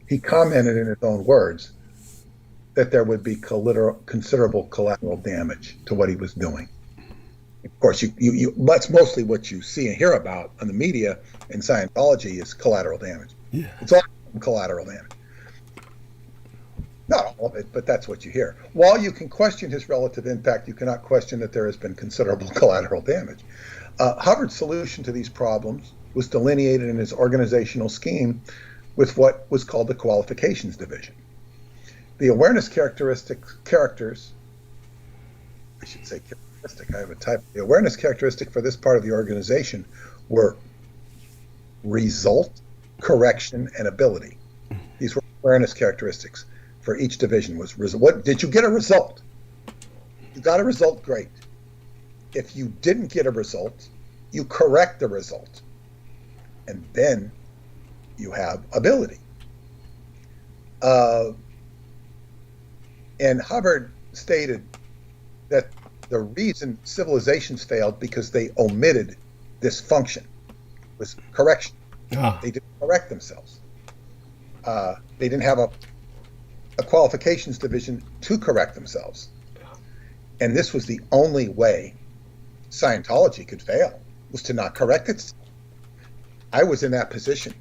he commented in his own words that there would be considerable collateral damage to what he was doing. Of course, that's mostly what you see and hear about on the media in Scientology is collateral damage. Yeah. It's all collateral damage. Not all of it, but that's what you hear. While you can question his relative impact, you cannot question that there has been considerable collateral damage. Hubbard's solution to these problems was delineated in his organizational scheme with what was called the qualifications division. The awareness characteristic, I have a type. The awareness characteristic for this part of the organization were result, correction, and ability. These were awareness characteristics for each division. What did you get a result? You got a result, great. If you didn't get a result, you correct the result. And then you have ability. And Hubbard stated that the reason civilizations failed because they omitted this function was correction. They didn't correct themselves. They didn't have a qualifications division to correct themselves. And this was the only way Scientology could fail, was to not correct itself. I was in that position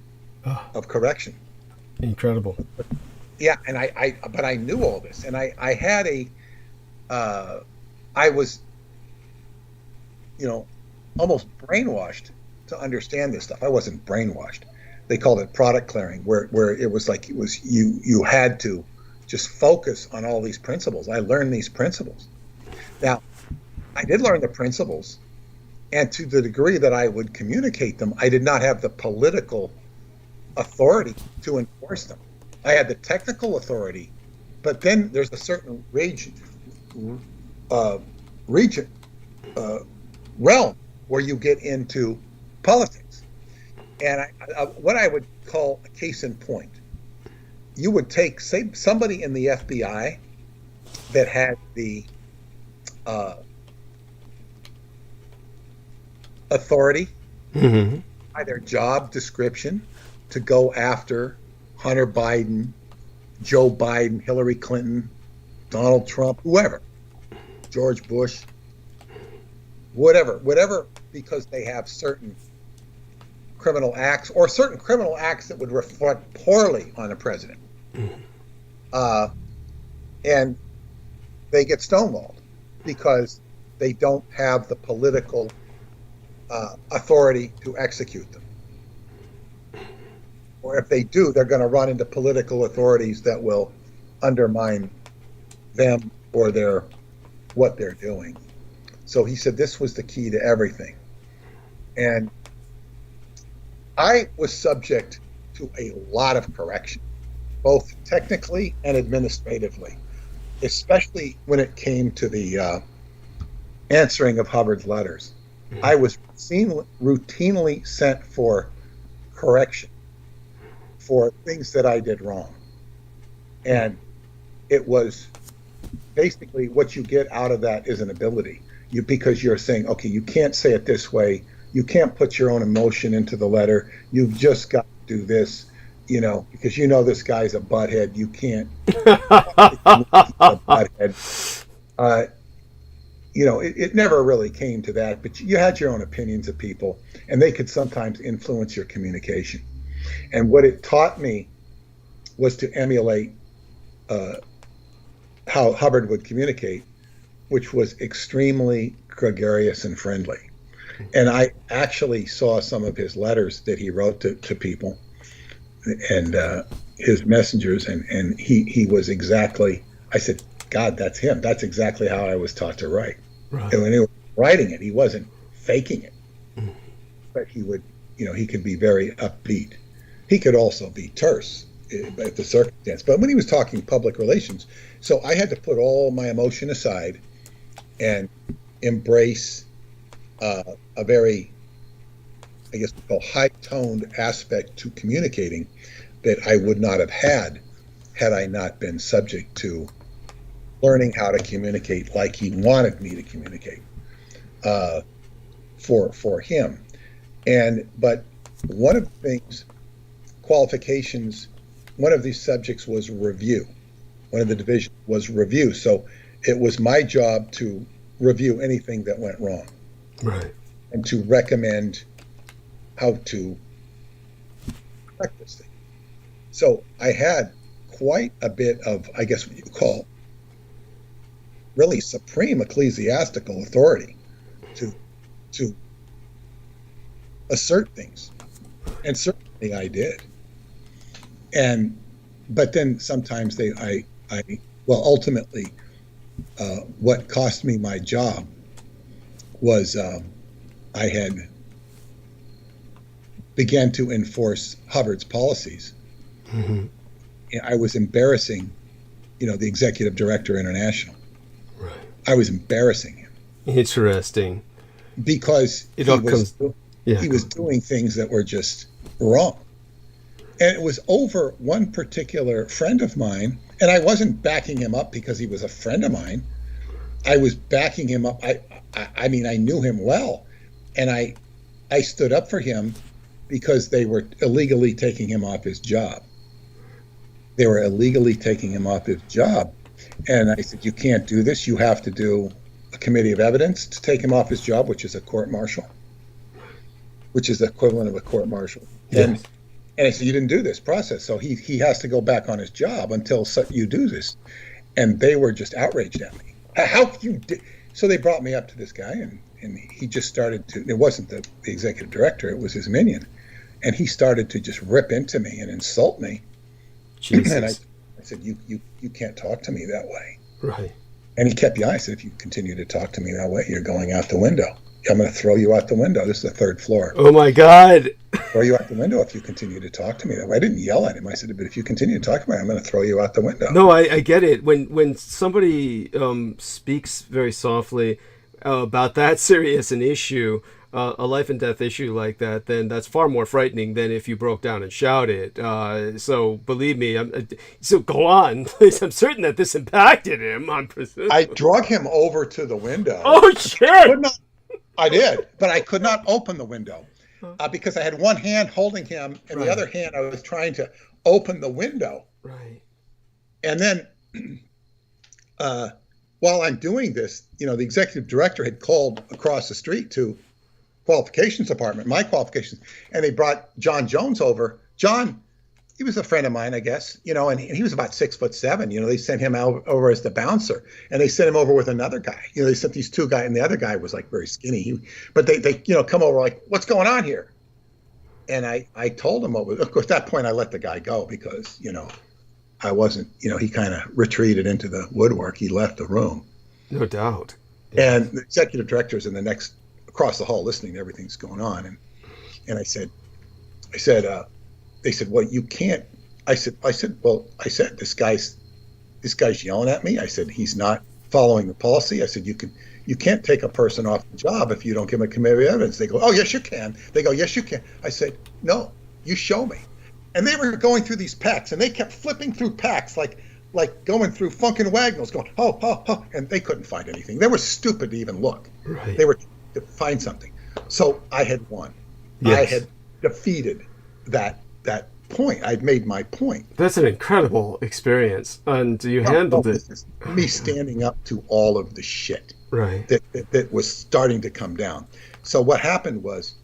of correction. Incredible. Yeah, and but I knew all this, and I had I was, almost brainwashed to understand this stuff. I wasn't brainwashed. They called it product clearing, where it was like you had to just focus on all these principles. I learned these principles. Now, I did learn the principles, and to the degree that I would communicate them, I did not have the political authority to enforce them. I had the technical authority, but then there's a certain realm where you get into politics. And what I would call a case in point, you would take, say, somebody in the FBI that had the authority by their job description to go after Hunter Biden, Joe Biden, Hillary Clinton, Donald Trump, whoever, George Bush, whatever, because they have certain criminal acts or certain criminal acts that would reflect poorly on the president. And they get stonewalled because they don't have the political authority to execute them. or if they do, they're going to run into political authorities that will undermine them or what they're doing. So he said this was the key to everything. And I was subject to a lot of correction, both technically and administratively, especially when it came to the answering of Hubbard's letters. I was routinely sent for correction for things that I did wrong. And it was basically what you get out of that is an ability. Because you're saying, okay, you can't say it this way. You can't put your own emotion into the letter. You've just got to do this, because this guy's a butthead. You can't. A butthead. It never really came to that, but you had your own opinions of people, and they could sometimes influence your communication. And what it taught me was to emulate how Hubbard would communicate, which was extremely gregarious and friendly. And I actually saw some of his letters that he wrote to people and his messengers, and he was exactly, I said, God, that's him. That's exactly how I was taught to write. Right. And when he was writing it, he wasn't faking it. But he would, he could be very upbeat. He could also be terse at the circumstance. But when he was talking public relations, so I had to put all my emotion aside and embrace a very, I guess, high-toned aspect to communicating that I would not have had I not been subject to learning how to communicate like he wanted me to communicate for him. But one of the things, qualifications, one of these subjects was review. One of the divisions was review. So it was my job to review anything that went wrong. Right. And to recommend how to correct this thing. So I had quite a bit of, I guess what you call, really supreme ecclesiastical authority to assert things. And certainly I did. But then sometimes ultimately, what cost me my job was I had began to enforce Hubbard's policies. Mm-hmm. I was embarrassing, the executive director international. Right. I was embarrassing him. Interesting. Because he was doing things that were just wrong. And it was over one particular friend of mine, and I wasn't backing him up because he was a friend of mine. I was backing him up. I mean, I knew him well, and I stood up for him because they were illegally taking him off his job. They were illegally taking him off his job. And I said, you can't do this. You have to do a committee of evidence to take him off his job, which is a court-martial, which is the equivalent of a court-martial. Yes. And I said, you didn't do this process. So he has to go back on his job until you do this. And they were just outraged at me. How you did? So they brought me up to this guy, and he just started to, it wasn't the executive director, it was his minion. And he started to just rip into me and insult me. Jesus. And I said, you can't talk to me that way. Right. And he kept the eye. I said, if you continue to talk to me that way, you're going out the window. I'm going to throw you out the window. This is the third floor. Oh, my God. Throw you out the window if you continue to talk to me that way. I didn't yell at him. I said, but if you continue to talk to me, I'm going to throw you out the window. No, I get it. When somebody speaks very softly about that serious an issue, a life and death issue like that, then that's far more frightening than if you broke down and shouted. So believe me, so go on, please. I'm certain that this impacted him. I'm presuming. I drug him over to the window. Oh, shit. I did, but I could not open the window because I had one hand holding him, and the other hand I was trying to open the window. Right. And then while I'm doing this, the executive director had called across the street to qualifications department, my qualifications, and they brought John Jones over. John, he was a friend of mine, I guess, and he was about 6'7". They sent him over as the bouncer, and they sent him over with another guy. They sent these two guys, and the other guy was like very skinny. But they come over like, what's going on here? And I told him what was, of course, at that point I let the guy go because, I wasn't, he kind of retreated into the woodwork. He left the room. No doubt. And the executive director's in the next, across the hall listening to everything that's going on. And I said, they said, well, you can't. I said, this guy's yelling at me. I said, he's not following the policy. I said, you can't take a person off the job if you don't give them a committee of evidence. They go, oh, yes, you can. They go, yes, you can. I said, no, you show me. And they were going through these packs, and they kept flipping through packs like going through Funk and Wagnalls, going, oh, and they couldn't find anything. They were stupid to even look. Right. They were to find something. So I had won. Yes. I had defeated that point. I'd made my point. That's an incredible experience, and you handled it. Me standing up to all of the shit Right. that was starting to come down. So what happened was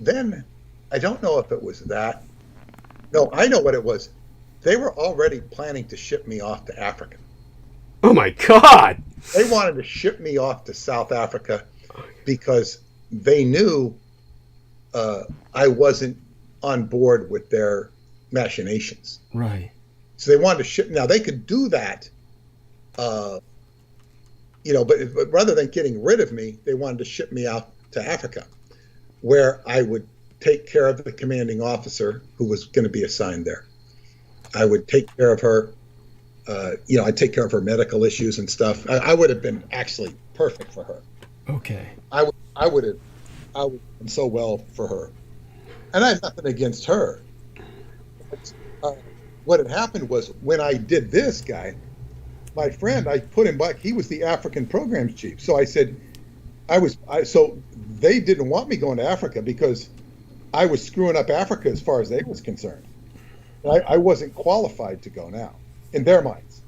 then I don't know if it was that. No, I know what it was. They were already planning to ship me off to Africa. Oh my God! They wanted to ship me off to South Africa because they knew I wasn't on board with their machinations. Right. So they wanted to ship. Now they could do that, but rather than getting rid of me, they wanted to ship me out to Africa, where I would take care of the commanding officer who was going to be assigned there. I would take care of her. I'd take care of her medical issues and stuff. I would have been actually perfect for her. Okay. I would have done so well for her, and I had nothing against her. But, what had happened was when I did this guy, my friend, I put him back. He was the African programs chief. So I said, so they didn't want me going to Africa because I was screwing up Africa as far as they was concerned. I wasn't qualified to go now, in their minds,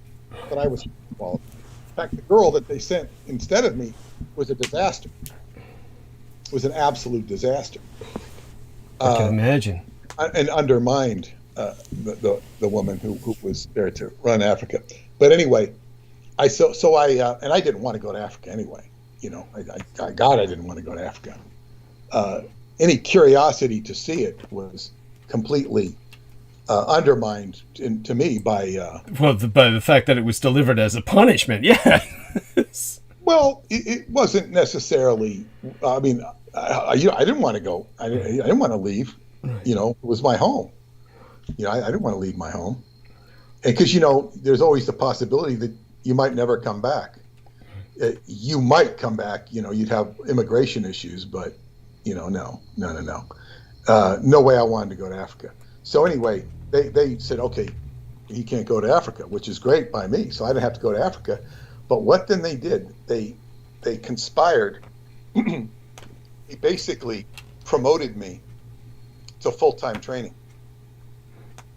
but I was qualified. In fact, the girl that they sent instead of me was a disaster. It was an absolute disaster. I can imagine. And undermined the woman who was there to run Africa. But anyway, I didn't want to go to Africa anyway. I didn't want to go to Africa. Any curiosity to see it was completely undermined to me by the fact that it was delivered as a punishment. Yeah. Well, it wasn't necessarily. I didn't want to go. I didn't want to leave. Right. It was my home. I didn't want to leave my home, and because there's always the possibility that you might never come back. You might come back. You'd have immigration issues, but no. No way I wanted to go to Africa. So anyway, they said, okay, he can't go to Africa, which is great by me. So I didn't have to go to Africa. But what then they did? They conspired. He basically promoted me to full-time training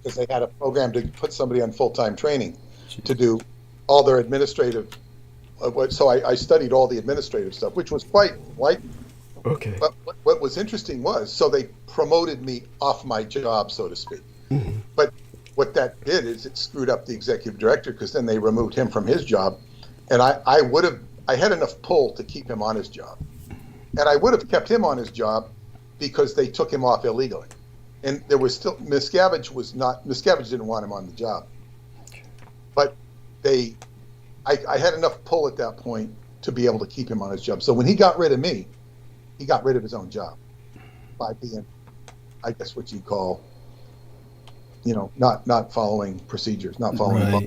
because they had a program to put somebody on full-time training to do all their administrative. So I studied all the administrative stuff, which was quite light. Okay. But what was interesting was, so they promoted me off my job, so to speak. Mm-hmm. But what that did is it screwed up the executive director because then they removed him from his job. And I had enough pull to keep him on his job. And I would have kept him on his job because they took him off illegally. And there was still, Miscavige didn't want him on the job. But I had enough pull at that point to be able to keep him on his job. So when he got rid of me, he got rid of his own job by being, I guess what you call, not following procedures, not following law.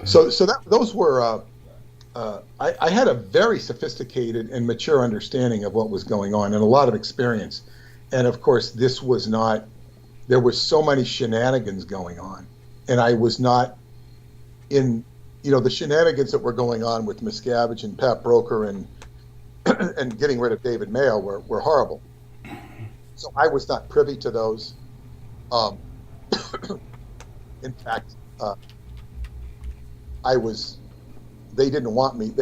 So those were, I had a very sophisticated and mature understanding of what was going on and a lot of experience. And of course, there was so many shenanigans going on. And I was not in, the shenanigans that were going on with Miscavige and Pat Broker and getting rid of David Mayo were horrible. So I was not privy to those. In fact, they didn't want me.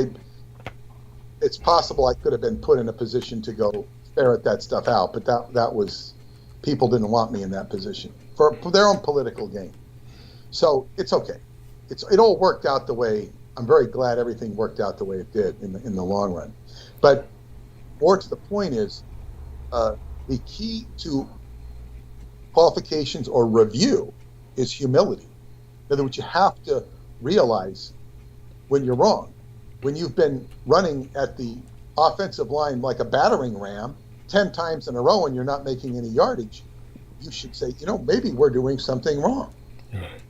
It's possible I could have been put in a position to go ferret that stuff out, but that was, people didn't want me in that position for their own political gain. So it's okay. It all worked out the way, I'm very glad everything worked out the way it did in the long run. But more to the point is, the key to qualifications or review is humility. In other words, you have to realize when you're wrong. When you've been running at the offensive line like a battering ram 10 times in a row and you're not making any yardage, you should say, maybe we're doing something wrong. Right.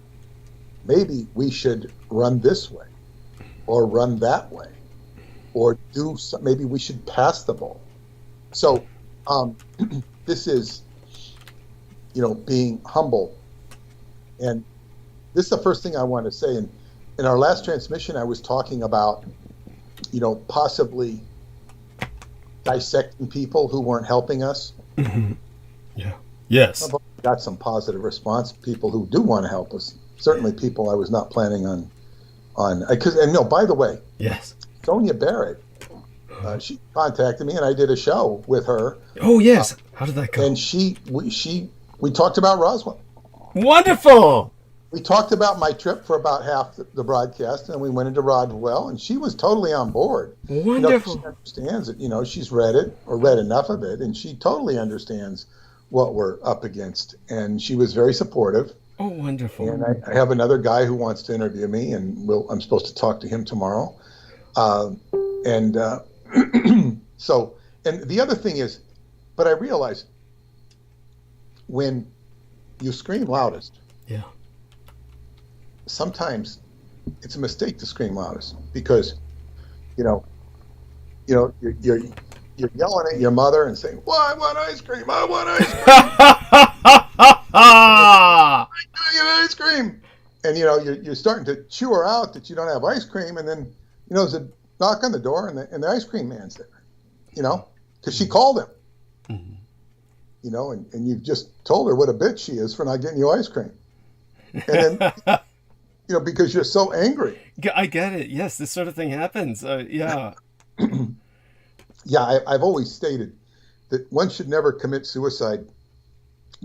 Maybe we should run this way or run that way or maybe we should pass the ball. So this is, being humble. And this is the first thing I want to say. And in our last transmission, I was talking about, possibly dissecting people who weren't helping us. Mm-hmm. Yeah. Yes. I've got some positive response. People who do want to help us. Certainly, people I was not planning on. By the way. Yes. Sonia Barrett. She contacted me, and I did a show with her. Oh yes. How did that go? And we talked about Roswell. Wonderful. We talked about my trip for about half the broadcast, and we went into Roswell, and she was totally on board. Wonderful. She understands it. She's read it or read enough of it, and she totally understands what we're up against. And she was very supportive. Oh, wonderful. And I have another guy who wants to interview me, and I'm supposed to talk to him tomorrow. So, and the other thing is, but I realize when you scream loudest, yeah, sometimes it's a mistake to scream loudest because, you're yelling at your mother and saying, "Well, I want ice cream. I want ice cream. I'm getting ice cream." And you're starting to chew her out that you don't have ice cream, and then there's a knock on the door, and the ice cream man's there. Because she called him. Mm-hmm. And you've just told her what a bitch she is for not getting you ice cream. And then, because you're so angry. I get it. Yes, this sort of thing happens. Yeah. Yeah, I've always stated that one should never commit suicide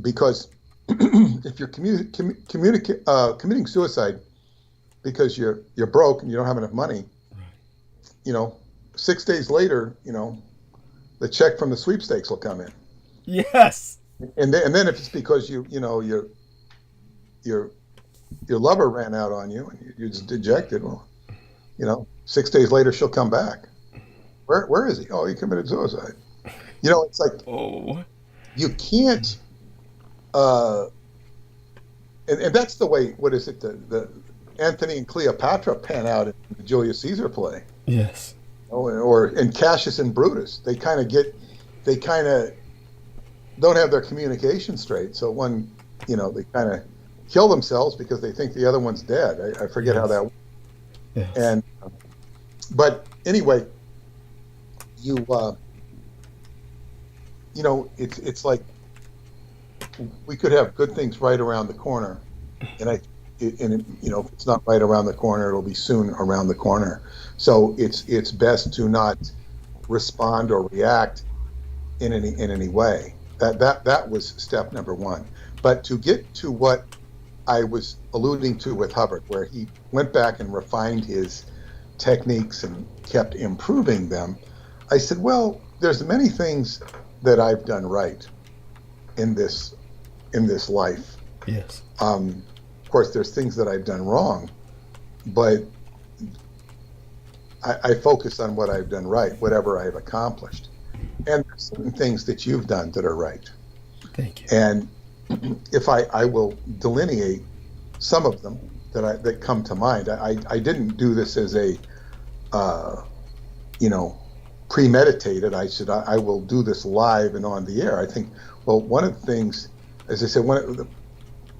because if you're committing suicide because you're broke and you don't have enough money, 6 days later, the check from the sweepstakes will come in. Yes. And then if it's because your lover ran out on you and you're just dejected, well, 6 days later she'll come back. Where is he? Oh, he committed suicide. It's like you can't. And that's the way. What is it? The Anthony and Cleopatra pan out in the Julius Caesar play. Yes. Or in Cassius and Brutus, they kind of don't have their communication straight. So one, they kind of kill themselves because they think the other one's dead. I forget how that works. Yes. And but anyway, it's like we could have good things right around the corner, and if it's not right around the corner, it'll be soon around the corner. So it's best to not respond or react in any way. That was step number one. But to get to what I was alluding to with Hubbard, where he went back and refined his techniques and kept improving them, I said, well, there's many things that I've done right in this life. Yes. Of course, there's things that I've done wrong, but I focus on what I've done right, whatever I've accomplished. And there's certain things that you've done that are right. Thank you. And if I will delineate some of them that come to mind. I didn't do this as a premeditated. I said I will do this live and on the air. I think, well, one of the things, as I said, one of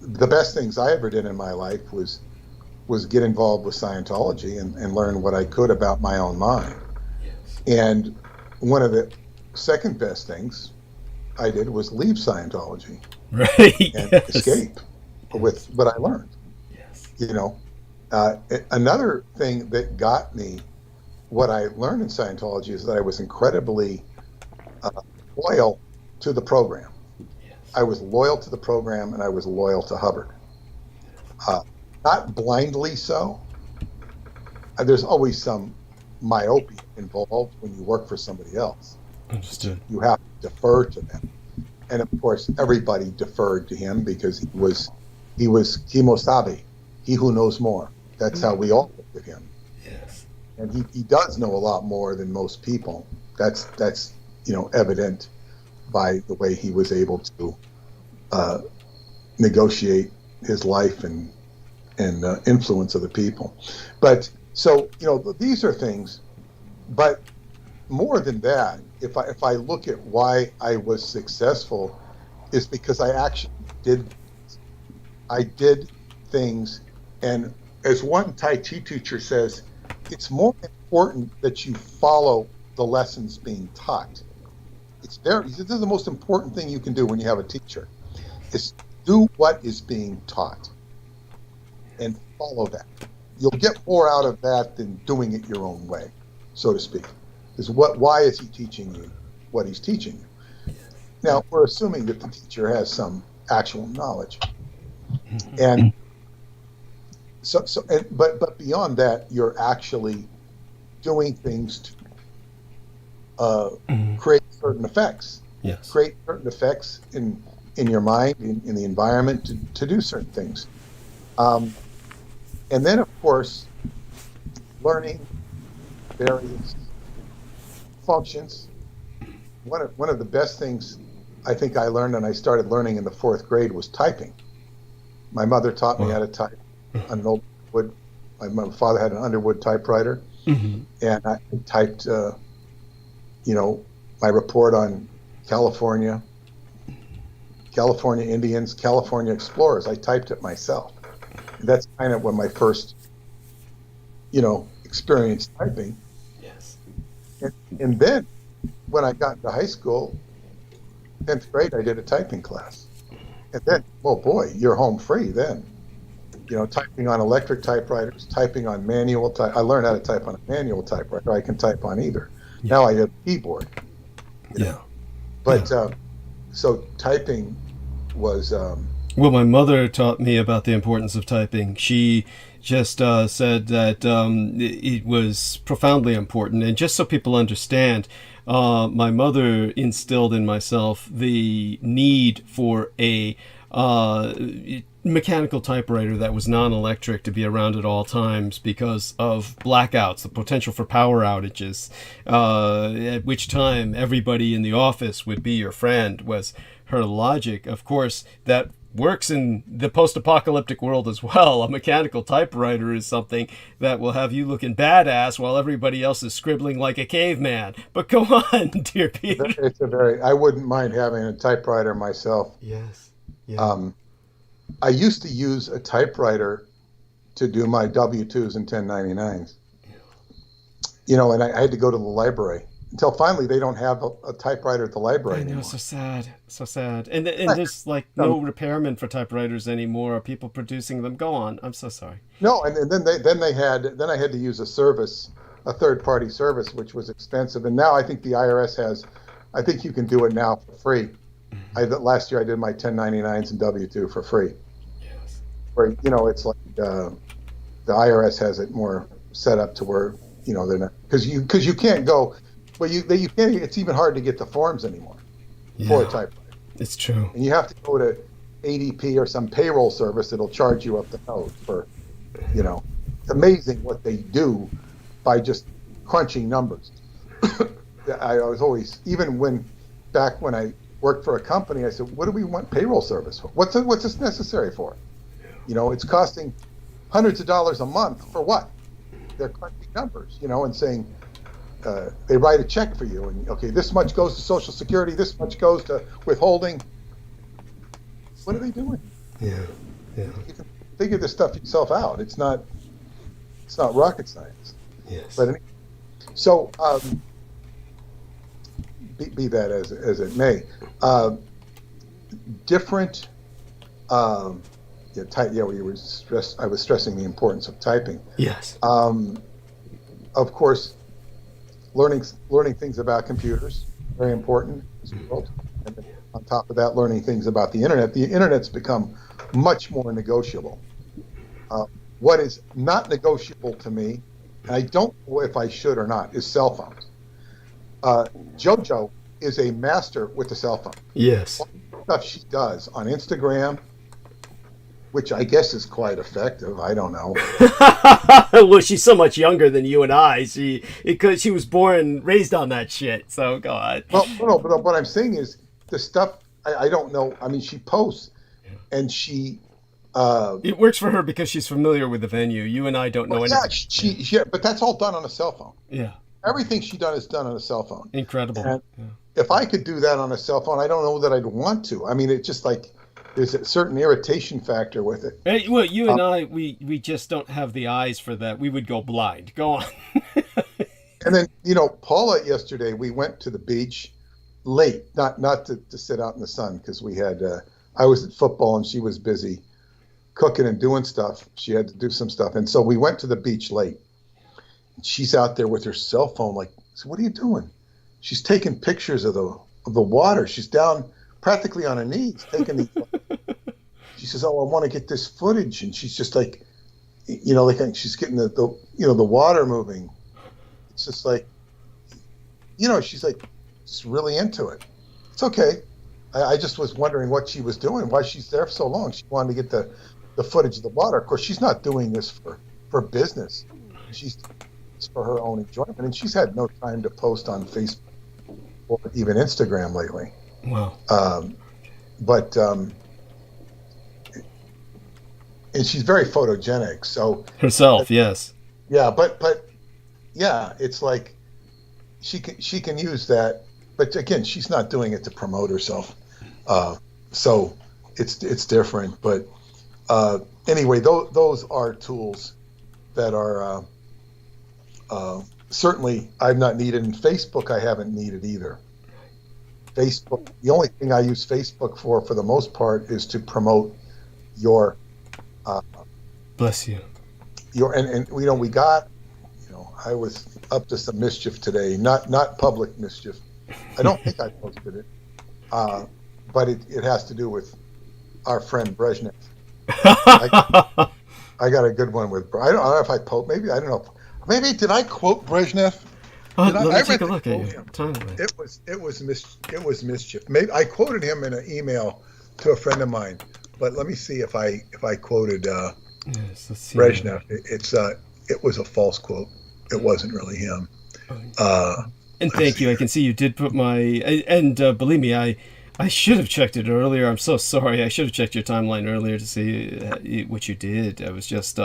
the best things I ever did in my life was get involved with Scientology and learn what I could about my own mind. Yes. And one of the second best things I did was leave Scientology, right, and yes. escape with what I learned. Yes. Another thing that got me what I learned in Scientology is that I was incredibly loyal to the program. Yes. I was loyal to the program, and I was loyal to Hubbard. Not blindly so. There's always some myopia involved when you work for somebody else. Understood. You have to defer to them. And of course, everybody deferred to him because he was kimosabe, he who knows more. That's how we all looked at him. Yes. And he does know a lot more than most people. That's evident by the way he was able to negotiate his life and influence other people. But so these are things. But more than that, if I look at why I was successful, is because I actually did things. And as one Tai Chi teacher says, it's more important that you follow the lessons being taught. This is the most important thing you can do when you have a teacher, is do what is being taught and follow that. You'll get more out of that than doing it your own way, so to speak. Why is he teaching you what he's teaching you? Now, we're assuming that the teacher has some actual knowledge. And but beyond that, you're actually doing things to create certain effects. Yes. Create certain effects in your mind, in the environment, to do certain things. And then, of course, learning various functions. One of the best things I think I learned, and I started learning in the 4th grade, was typing. My mother taught me how to type on an old wood. My father had an Underwood typewriter, and I typed, my report on California Indians, California explorers. I typed it myself. And that's kind of when my first, experience typing. Yes. And then when I got into high school, 10th grade, I did a typing class. And then, oh boy, you're home free then. Typing on electric typewriters, typing on manual type. I learned how to type on a manual typewriter. I can type on either. Yeah. Now I have a keyboard. Yeah. But so typing was. Well, my mother taught me about the importance of typing. She just said that it was profoundly important. And just so people understand, my mother instilled in myself the need for a mechanical typewriter that was non-electric to be around at all times because of blackouts, the potential for power outages, at which time everybody in the office would be your friend, was her logic. Of course, that works in the post-apocalyptic world as well. A mechanical typewriter is something that will have you looking badass while everybody else is scribbling like a caveman. But go on, dear Peter. I wouldn't mind having a typewriter myself. Yes. Yeah. I used to use a typewriter to do my W-2s and 1099s. And I had to go to the library until finally they don't have a typewriter at the library anymore. So sad. And there's no repairman for typewriters anymore. Are people producing them? Go on. I'm so sorry. No, and then I had to use a third-party service, which was expensive. And now I think the IRS I think you can do it now for free. Last year I did my 1099s and W-2 for free. Yes. Where it's like the IRS has it more set up to where they're not, because you can't go. Well, you can't. It's even hard to get the forms anymore for a typewriter. It's true. And you have to go to ADP or some payroll service that'll charge you up the nose for, it's amazing what they do by just crunching numbers. I was always, even back when I worked for a company, I said, what do we want payroll service for? What's this necessary for? It's costing hundreds of dollars a month for what? They're crunching numbers, and saying, they write a check for you, and okay, this much goes to Social Security, this much goes to withholding. What are they doing? Yeah. You can figure this stuff yourself out. It's not rocket science. Yes. But anyway, so be that as it may, different. I was stressing the importance of typing. Yes. Of course, learning things about computers, very important in this world. And then on top of that, learning things about the internet. The internet's become much more negotiable. What is not negotiable to me, and I don't know if I should or not, is cell phones. JoJo is a master with the cell phone. Yes. All the stuff she does on Instagram, which I guess is quite effective. I don't know. Well, she's so much younger than you and I. Because she was born, raised on that shit. So go on. Well, no, but what I'm saying is the stuff I don't know. I mean, she posts, and she. It works for her because she's familiar with the venue. You and I don't know anything. Yeah, but that's all done on a cell phone. Yeah. Everything she done is done on a cell phone. Incredible. And if I could do that on a cell phone, I don't know that I'd want to. I mean, it's just like there's a certain irritation factor with it. Hey, well, you and I, we just don't have the eyes for that. We would go blind. Go on. And then, Paula, yesterday, we went to the beach late, not to sit out in the sun, because we had, I was at football and she was busy cooking and doing stuff. She had to do some stuff. And so we went to the beach late. She's out there with her cell phone, like, so what are you doing? She's taking pictures of the water. She's down practically on her knees taking these. She says, "Oh, I want to get this footage," and she's just like, she's getting the water moving. It's just like, she's like, just really into it. It's okay. I just was wondering what she was doing, why she's there for so long. She wanted to get the footage of the water. Of course, she's not doing this for business. It's for her own enjoyment, and she's had no time to post on Facebook or even Instagram lately. Wow. And she's very photogenic. So herself, yes. Yeah, but yeah, it's like she can use that, but again, she's not doing it to promote herself. So it's different. But anyway, those are tools that are certainly I've not needed. And Facebook, I haven't needed either. Facebook, the only thing I use Facebook for the most part, is to promote your. Bless you. And we got, I was up to some mischief today, not public mischief. I don't think I posted it, but it has to do with our friend Brezhnev. I got a good one with. I don't know if I maybe I don't know. Maybe did I quote Brezhnev? Let me take a look at you. It was mischief. Maybe I quoted him in an email to a friend of mine, but let me see if I quoted yes, let's see. Brezhnev. It was a false quote. It wasn't really him. And thank you. I can see you did put and believe me, I should have checked it earlier. I'm so sorry. I should have checked your timeline earlier to see what you did. I was just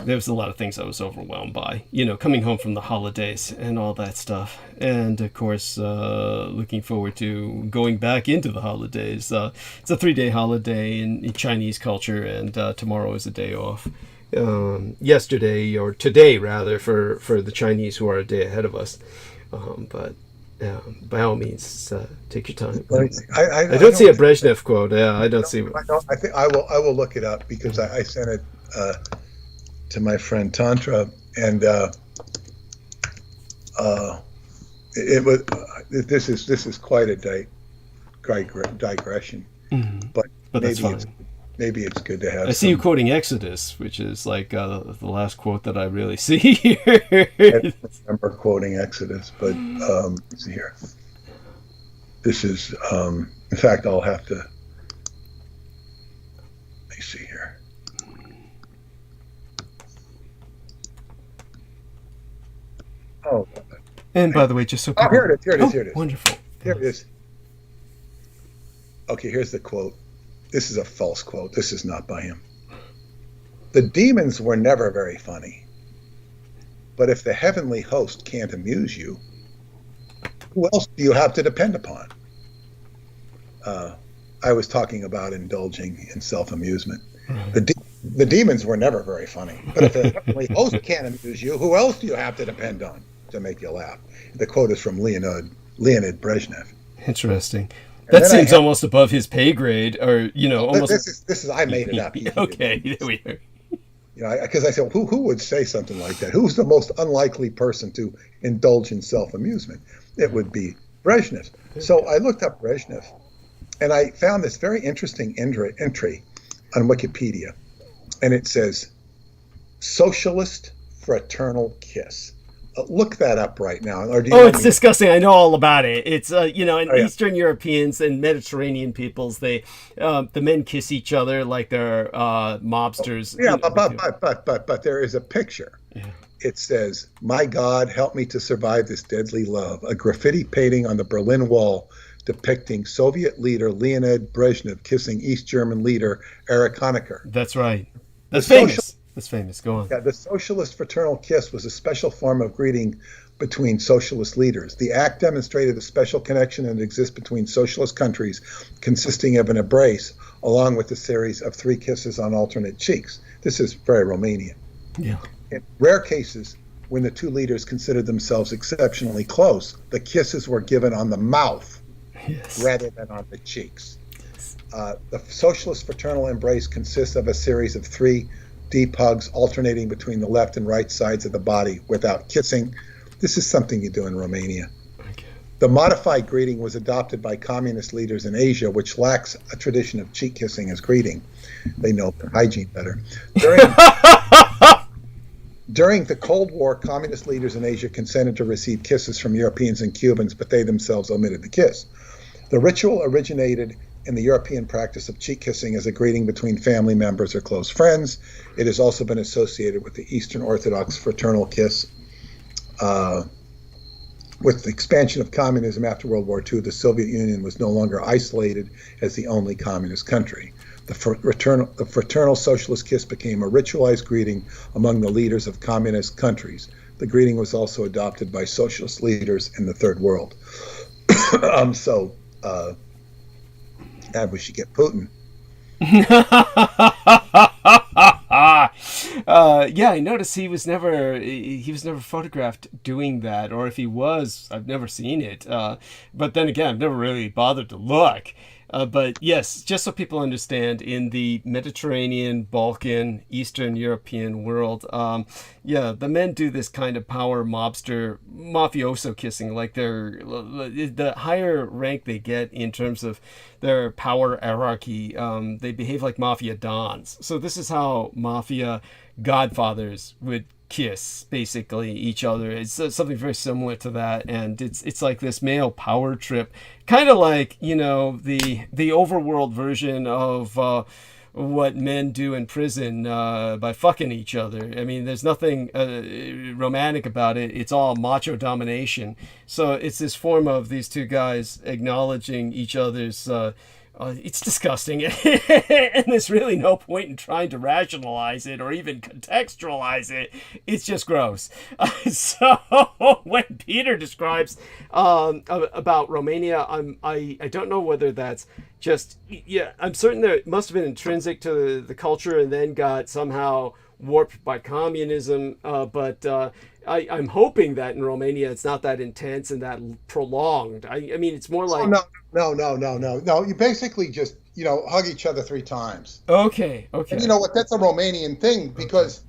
there was a lot of things I was overwhelmed by, coming home from the holidays and all that stuff. And of course, looking forward to going back into the holidays. It's a 3-day holiday in Chinese culture, and tomorrow is a day off. Yesterday, or today rather, for the Chinese who are a day ahead of us. But by all means, take your time. I don't see a Brezhnev quote. Yeah, I don't see it. I think I will look it up, because I sent it to my friend Tantra, and it was. This is quite a digression, but maybe it's good to have. I see you quoting Exodus, which is like the last quote that I really see here. I don't remember quoting Exodus, but let's see here. This is, in fact, I'll have to. Let me see here. Oh. And by the way, just so people... here it is. Wonderful. Here it is. Okay, here's the quote. This is a false quote. This is not by him. The demons were never very funny. But if the heavenly host can't amuse you, who else do you have to depend upon? I was talking about indulging in self-amusement. The demons were never very funny. But if the heavenly host can't amuse you, who else do you have to depend on to make you laugh? The quote is from Leonid Brezhnev. Interesting. That seems almost above his pay grade, or almost. This is I made it up. Okay, there we are. Because I said, who would say something like that? Who's the most unlikely person to indulge in self-amusement? It would be Brezhnev. So I looked up Brezhnev, and I found this very interesting entry on Wikipedia, and it says, "Socialist fraternal kiss." Look that up right now. Or do you Oh, want it's me- disgusting. I know all about it. It's in Oh, yeah. Eastern Europeans and Mediterranean peoples, they the men kiss each other like they're mobsters. Yeah, You know, but there is a picture. Yeah. It says, "My God, help me to survive this deadly love." A graffiti painting on the Berlin Wall depicting Soviet leader Leonid Brezhnev kissing East German leader Erich Honecker. That's right. That's The famous. social- That's famous. Go on. Yeah, the socialist fraternal kiss was a special form of greeting between socialist leaders. The act demonstrated a special connection that exists between socialist countries, consisting of an embrace along with a series of 3 kisses on alternate cheeks. This is very Romanian. Yeah. In rare cases, when the 2 leaders considered themselves exceptionally close, the kisses were given on the mouth Yes. rather than on the cheeks. The socialist fraternal embrace consists of a series of 3 deep hugs alternating between the left and right sides of the body without kissing. This is something you do in Romania. Okay. The modified greeting was adopted by communist leaders in Asia, which lacks a tradition of cheek kissing as greeting. They know their hygiene better. During the Cold War, communist leaders in Asia consented to receive kisses from Europeans and Cubans, but they themselves omitted the kiss. The ritual originated in the European practice of cheek kissing as a greeting between family members or close friends. It has also been associated with the Eastern Orthodox fraternal kiss. With the expansion of communism after World War II, the Soviet Union was no longer isolated as the only communist country. The fraternal socialist kiss became a ritualized greeting among the leaders of communist countries. The greeting was also adopted by socialist leaders in the Third World. We should get Putin. Yeah, I noticed he was never photographed doing that, or if he was, I've never seen it. But then again, I've never really bothered to look. But yes, just so people understand, in the Mediterranean, Balkan, Eastern European world, the men do this kind of power mobster, mafioso kissing. Like the higher rank they get in terms of their power hierarchy, they behave like mafia dons. So this is how mafia godfathers would kiss basically each other. It's something very similar to that, and it's like this male power trip, kind of like the overworld version of what men do in prison by fucking each other. I mean, there's nothing romantic about it. It's all macho domination. So it's this form of these 2 guys acknowledging each other's it's disgusting, and there's really no point in trying to rationalize it or even contextualize it. It's just gross. So when Peter describes about Romania, I don't know whether that's just, I'm certain that it must have been intrinsic to the culture and then got somehow warped by communism, but I'm hoping that in Romania it's not that intense and that prolonged. I mean, it's more like... No. You basically just, hug each other 3 times. Okay. And you know what? That's a Romanian thing because,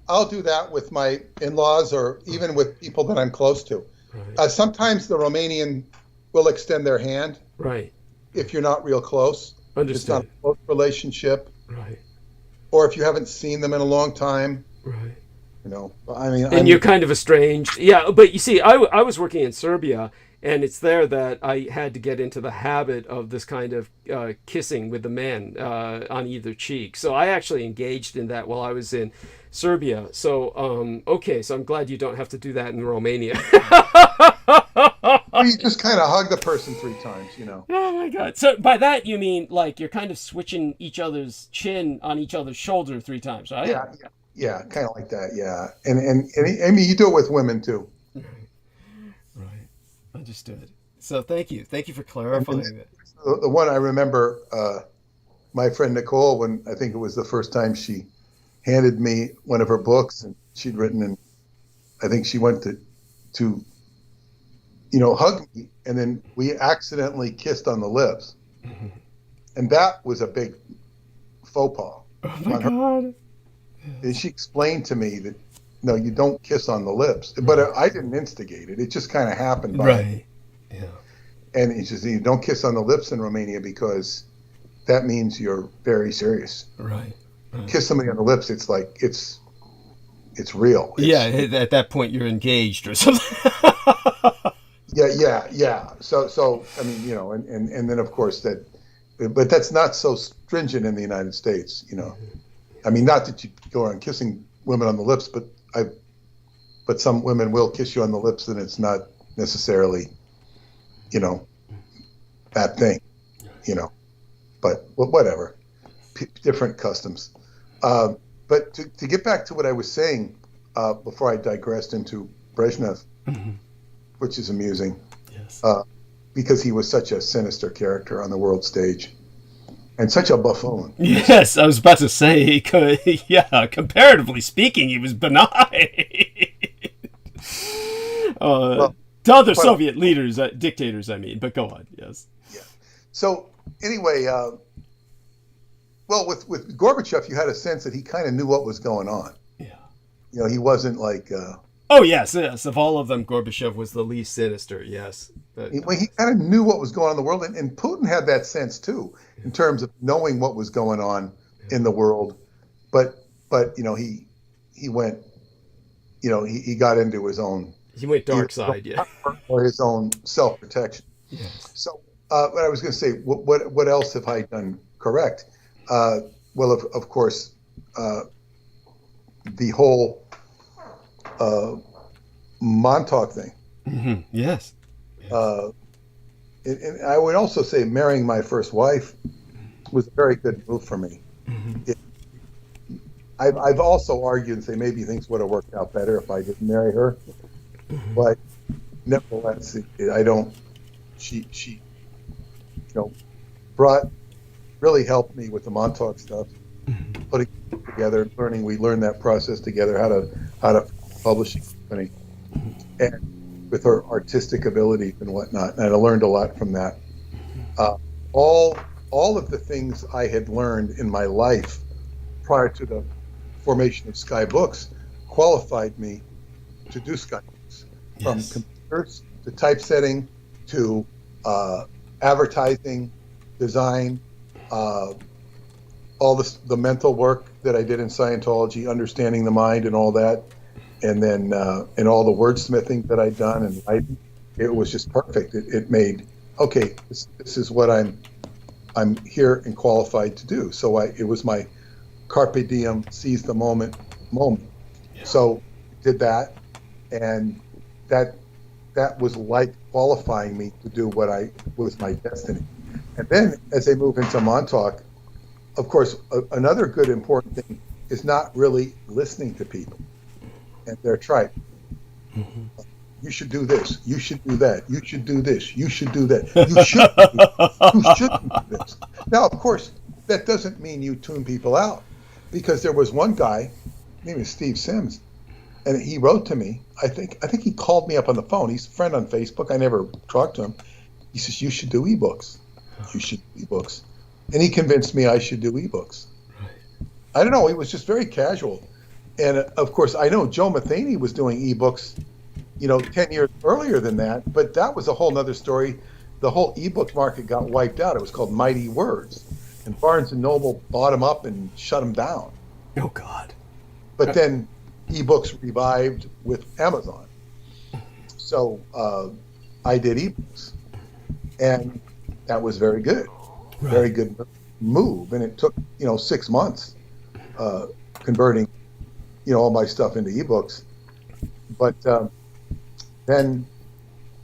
I'll do that with my in-laws or even with people that I'm close to. Right. Sometimes the Romanian will extend their hand. Right. If you're not real close. Understood. It's not a close relationship. Right. Or if you haven't seen them in a long time. Right. And you're kind of estranged. Yeah, but you see, I was working in Serbia, and it's there that I had to get into the habit of this kind of kissing with the men on either cheek. So I actually engaged in that while I was in Serbia. So, so I'm glad you don't have to do that in Romania. Well, you just kind of hug the person 3 times, Oh my God. So by that you mean like you're kind of switching each other's chin on each other's shoulder 3 times, right? Yeah, kind of like that, yeah. And I mean, you do it with women too. Right. Understood. So thank you for clarifying that. The one I remember, my friend Nicole, when I think it was the first time she handed me one of her books, and she'd written, and I think she went to hug me, and then we accidentally kissed on the lips, and that was a big faux pas. Oh my God. And she explained to me that, no, you don't kiss on the lips. But I didn't instigate it. It just kind of happened. Right. Yeah. And he says, you don't kiss on the lips in Romania because that means you're very serious. Right. Kiss somebody on the lips, it's like, it's it's real. At that point you're engaged or something. Yeah. So I mean, you know, and then of course but that's not so stringent in the United States, you know. I mean, not that you go around kissing women on the lips, but some women will kiss you on the lips, and it's not necessarily, you know, that thing, you know. But whatever, different customs. But to get back to what I was saying before I digressed into Brezhnev, which is amusing, Yes. Because he was such a sinister character on the world stage and such a buffoon. Yes, I was about to say, yeah, comparatively speaking, he was benign. To other Soviet leaders, dictators, I mean, but go on, yes. Yeah. So anyway, well, with Gorbachev, you had a sense that he kind of knew what was going on. Yeah. You know, he wasn't like... Oh, yes. Of all of them, Gorbachev was the least sinister, yes. He kind of knew what was going on in the world, and Putin had that sense, too, in terms of knowing what was going on in the world. But you know, he went, you know, he got into his own... He went dark side, yeah. Or his own self-protection. Yes. So what I was going to say, what else have I done correct? Well, of course, the whole Montauk thing. Mm-hmm. Yes. And I would also say marrying my first wife was a very good move for me. Mm-hmm. I've also argued and say maybe things would have worked out better if I didn't marry her, but nevertheless, she you know, really helped me with the Montauk stuff, putting it together, we learned that process together, how to publish a company, and with her artistic ability and whatnot, and I learned a lot from that. All of the things I had learned in my life prior to the formation of Sky Books qualified me to do Sky Books, from computers to typesetting to advertising, design, all the mental work that I did in Scientology, understanding the mind and all that, and then and all the wordsmithing that I'd done and writing. It was just perfect. It made, okay, this is what I'm here and qualified to do. So it was my carpe diem, seize the moment. Yeah. So did that, and that was like qualifying me to do what was my destiny. And then as I move into Montauk, of course, another good important thing is not really listening to people and their tribe. Mm-hmm. You should do this. You should do that. You should do this. You should do that. You shouldn't do this. Now, of course, that doesn't mean you tune people out, because there was one guy, his name is Steve Sims, and he wrote to me. I think he called me up on the phone. He's a friend on Facebook. I never talked to him. He says, you should do ebooks. You should do ebooks. And he convinced me I should do ebooks. I don't know. He was just very casual. And of course, I know Joe Matheny was doing ebooks, 10 years earlier than that, but that was a whole nother story. The whole ebook market got wiped out. It was called Mighty Words. And Barnes & Noble bought them up and shut them down. Oh, God. But then ebooks revived with Amazon. So I did ebooks. And that was very good. Right. Very good move. And it took, 6 months converting, all my stuff into ebooks. But then...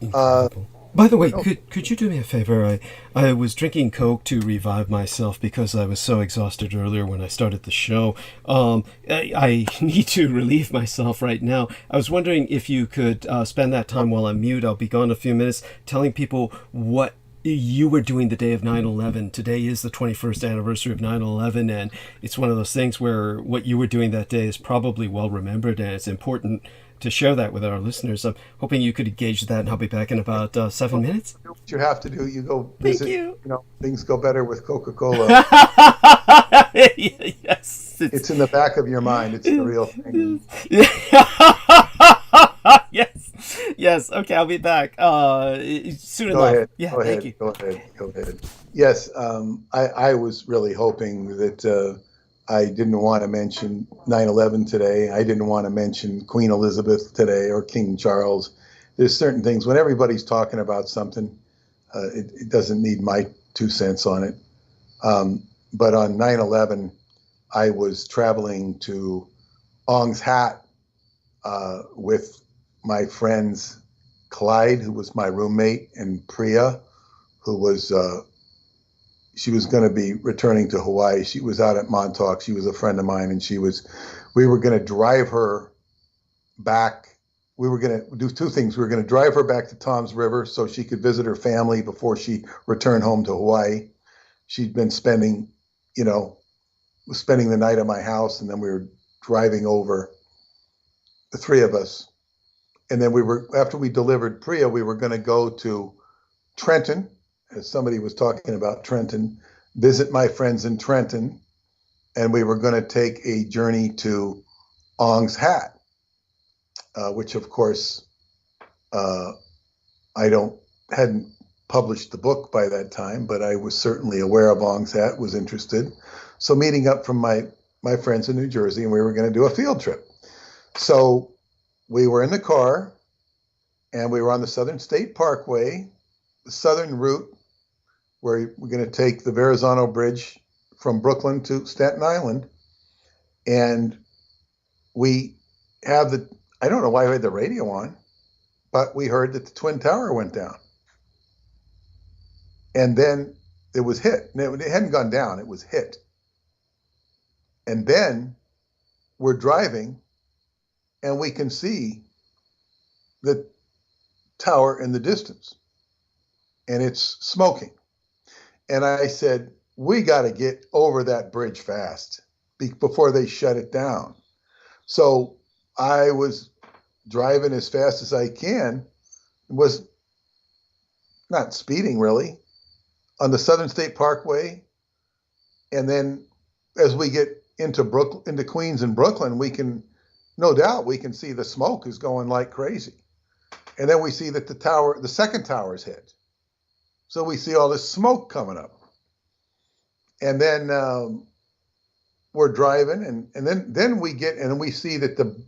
By the way, could you do me a favor? I was drinking Coke to revive myself because I was so exhausted earlier when I started the show. I need to relieve myself right now. I was wondering if you could spend that time while I'm mute. I'll be gone a few minutes, telling people what you were doing the day of 9/11. Today is the 21st anniversary of 9/11, and it's one of those things where what you were doing that day is probably well remembered, and it's important to share that with our listeners. I'm hoping you could engage that, and I'll be back in about 7 minutes. Do what you have to do. You go visit. Thank you. Things go better with Coca-Cola. Yes. It's in the back of your mind. It's the real thing. Yes. Okay, I'll be back soon enough. Ahead. Yeah, go thank ahead. you. Go ahead. Yes, I was really hoping that I didn't want to mention 9/11 today. I didn't want to mention Queen Elizabeth today or King Charles. There's certain things when everybody's talking about something, it doesn't need my 2 cents on it. But on 9/11, I was traveling to Ong's Hat with my friends Clyde, who was my roommate, and Priya, who was she was going to be returning to Hawaii. She was out at Montauk. She was a friend of mine, and we were going to drive her back. We were going to do two things. We were going to drive her back to Tom's River so she could visit her family before she returned home to Hawaii. She'd been spending the night at my house, and then we were driving over, the three of us. And then after we delivered Priya, we were going to go to Trenton, as somebody was talking about Trenton, visit my friends in Trenton, and we were going to take a journey to Ong's Hat, which of course hadn't published the book by that time, but I was certainly aware of Ong's Hat, was interested. So meeting up from my friends in New Jersey, and we were going to do a field trip. So we were in the car, and we were on the Southern State Parkway, the southern route, where we're going to take the Verrazano Bridge from Brooklyn to Staten Island. And we have I don't know why we had the radio on, but we heard that the Twin Tower went down. And then it was hit. It hadn't gone down, it was hit. And then we're driving, and we can see the tower in the distance, and it's smoking. And I said, we got to get over that bridge fast before they shut it down. So I was driving as fast as I can, was not speeding really, on the Southern State Parkway. And then as we get into Queens and Brooklyn, no doubt we can see the smoke is going like crazy. And then we see that the second tower is hit. So we see all this smoke coming up. And then we're driving, and then we see that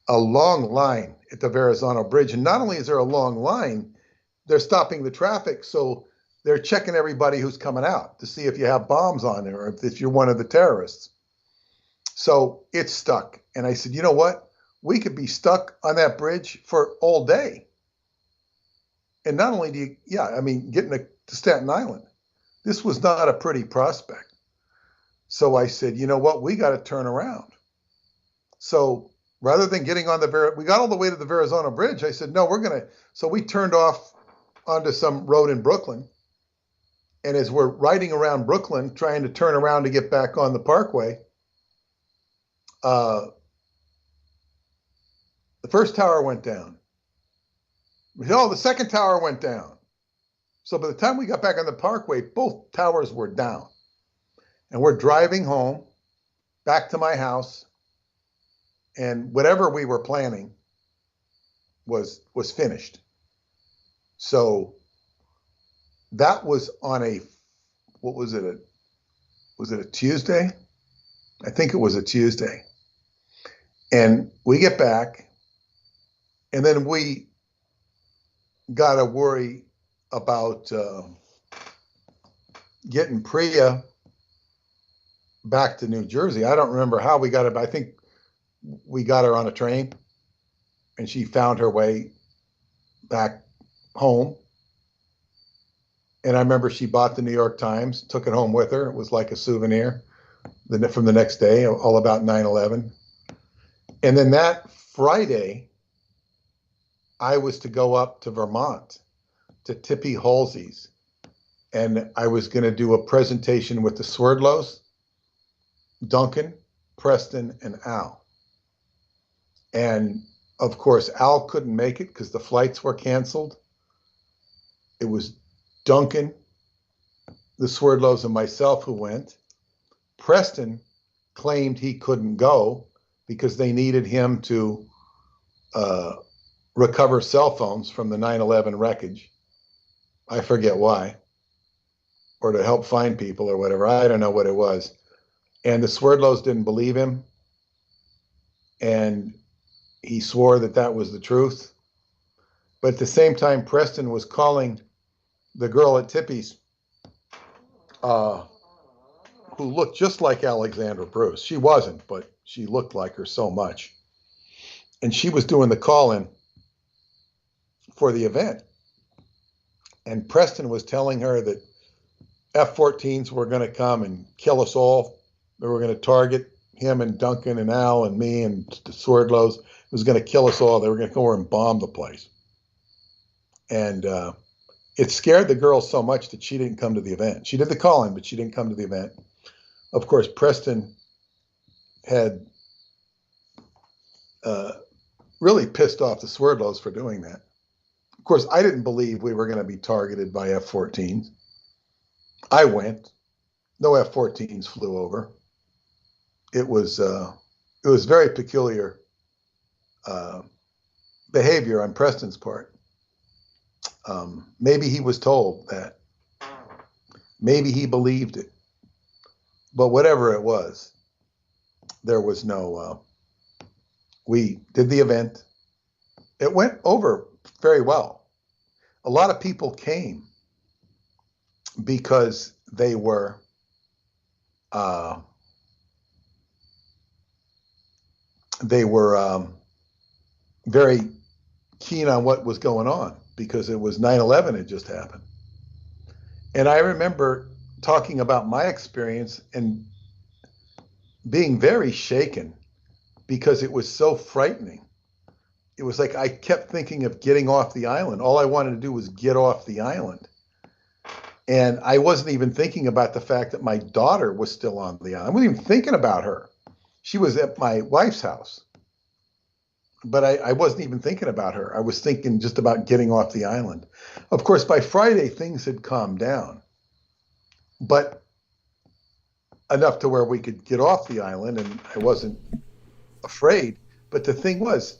a long line at the Verrazano Bridge. And not only is there a long line, they're stopping the traffic. So they're checking everybody who's coming out to see if you have bombs on there or if you're one of the terrorists. So it's stuck. And I said, you know what? We could be stuck on that bridge for all day. And not only getting to Staten Island, this was not a pretty prospect. So I said, you know what? We got to turn around. So rather than getting on we got all the way to the Verrazano Bridge. I said, no, so we turned off onto some road in Brooklyn. And as we're riding around Brooklyn, trying to turn around to get back on the parkway, the first tower went down. The second tower went down. So by the time we got back on the parkway, both towers were down. And we're driving home, back to my house, and whatever we were planning was finished. So that was on was it a Tuesday? I think it was a Tuesday. And we get back, and then we got to worry about getting Priya back to New Jersey. I don't remember how we got it, but I think we got her on a train, and she found her way back home. And I remember she bought the New York Times, took it home with her. It was like a souvenir from the next day, all about 9/11. And then that Friday, I was to go up to Vermont to Tippy Halsey's, and I was going to do a presentation with the Swerdlows, Duncan, Preston, and Al. And of course, Al couldn't make it because the flights were canceled. It was Duncan, the Swerdlows, and myself who went. Preston claimed he couldn't go because they needed him to recover cell phones from the 9/11 wreckage. I forget why. Or to help find people or whatever. I don't know what it was. And the Swerdlows didn't believe him. And he swore that that was the truth. But at the same time, Preston was calling the girl at Tippy's, who looked just like Alexandra Bruce. She wasn't, but she looked like her so much. And she was doing the call-in for the event. And Preston was telling her that F-14s were going to come and kill us all. They were going to target him and Duncan and Al and me and the Swerdlows. It was going to kill us all. They were going to go over and bomb the place. And it scared the girl so much that she didn't come to the event. She did the call-in, but she didn't come to the event. Of course, Preston had really pissed off the Swerdlows for doing that. Of course, I didn't believe we were going to be targeted by F-14s. I went. No F-14s flew over. It was very peculiar behavior on Preston's part. Maybe he was told that. Maybe he believed it. But whatever it was, there was no. We did the event. It went over very well. A lot of people came because they were very keen on what was going on, because it was 9/11 had just happened. And I remember talking about my experience and being very shaken because it was so frightening. It was like I kept thinking of getting off the island. All I wanted to do was get off the island. And I wasn't even thinking about the fact that my daughter was still on the island. I wasn't even thinking about her. She was at my wife's house. But I wasn't even thinking about her. I was thinking just about getting off the island. Of course, by Friday, things had calmed down. But enough to where we could get off the island, and I wasn't afraid. But the thing was,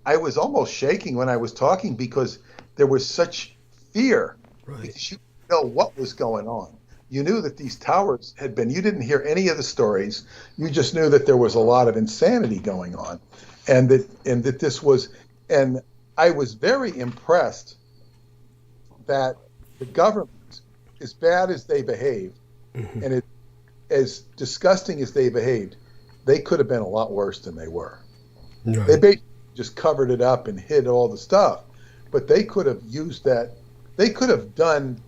I was almost shaking when I was talking because there was such fear. Right. Because you didn't know what was going on. You knew that these towers had been, you didn't hear any of the stories. You just knew that there was a lot of insanity going on. And that this was, and I was very impressed that the government, as bad as they behaved, Mm-hmm. and as disgusting as they behaved, they could have been a lot worse than they were. Right. They basically just covered it up and hid all the stuff, but they could have used that. They could have done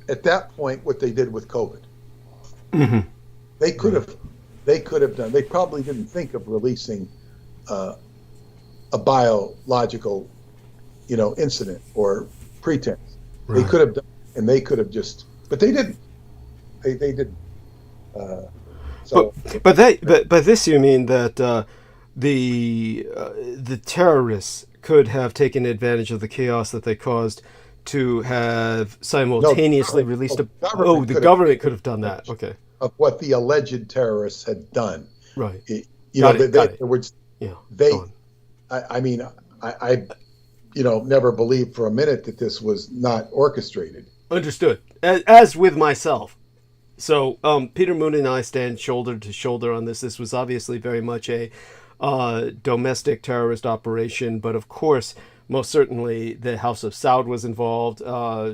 at that point what they did with COVID. Mm-hmm. They could have done. They probably didn't think of releasing a biological, incident or pretense. Right. They could have done, and they could have just, but they didn't. They didn't. So, but this, you mean that the terrorists could have taken advantage of the chaos that they caused to have simultaneously released a. Oh, the government could have done that. Okay. Of what the alleged terrorists had done. Right. Got it. Yeah. They. I mean, I never believed for a minute that this was not orchestrated. Understood. As with myself. So Peter Moon and I stand shoulder to shoulder on this. This was obviously very much a domestic terrorist operation, but of course, most certainly the House of Saud was involved.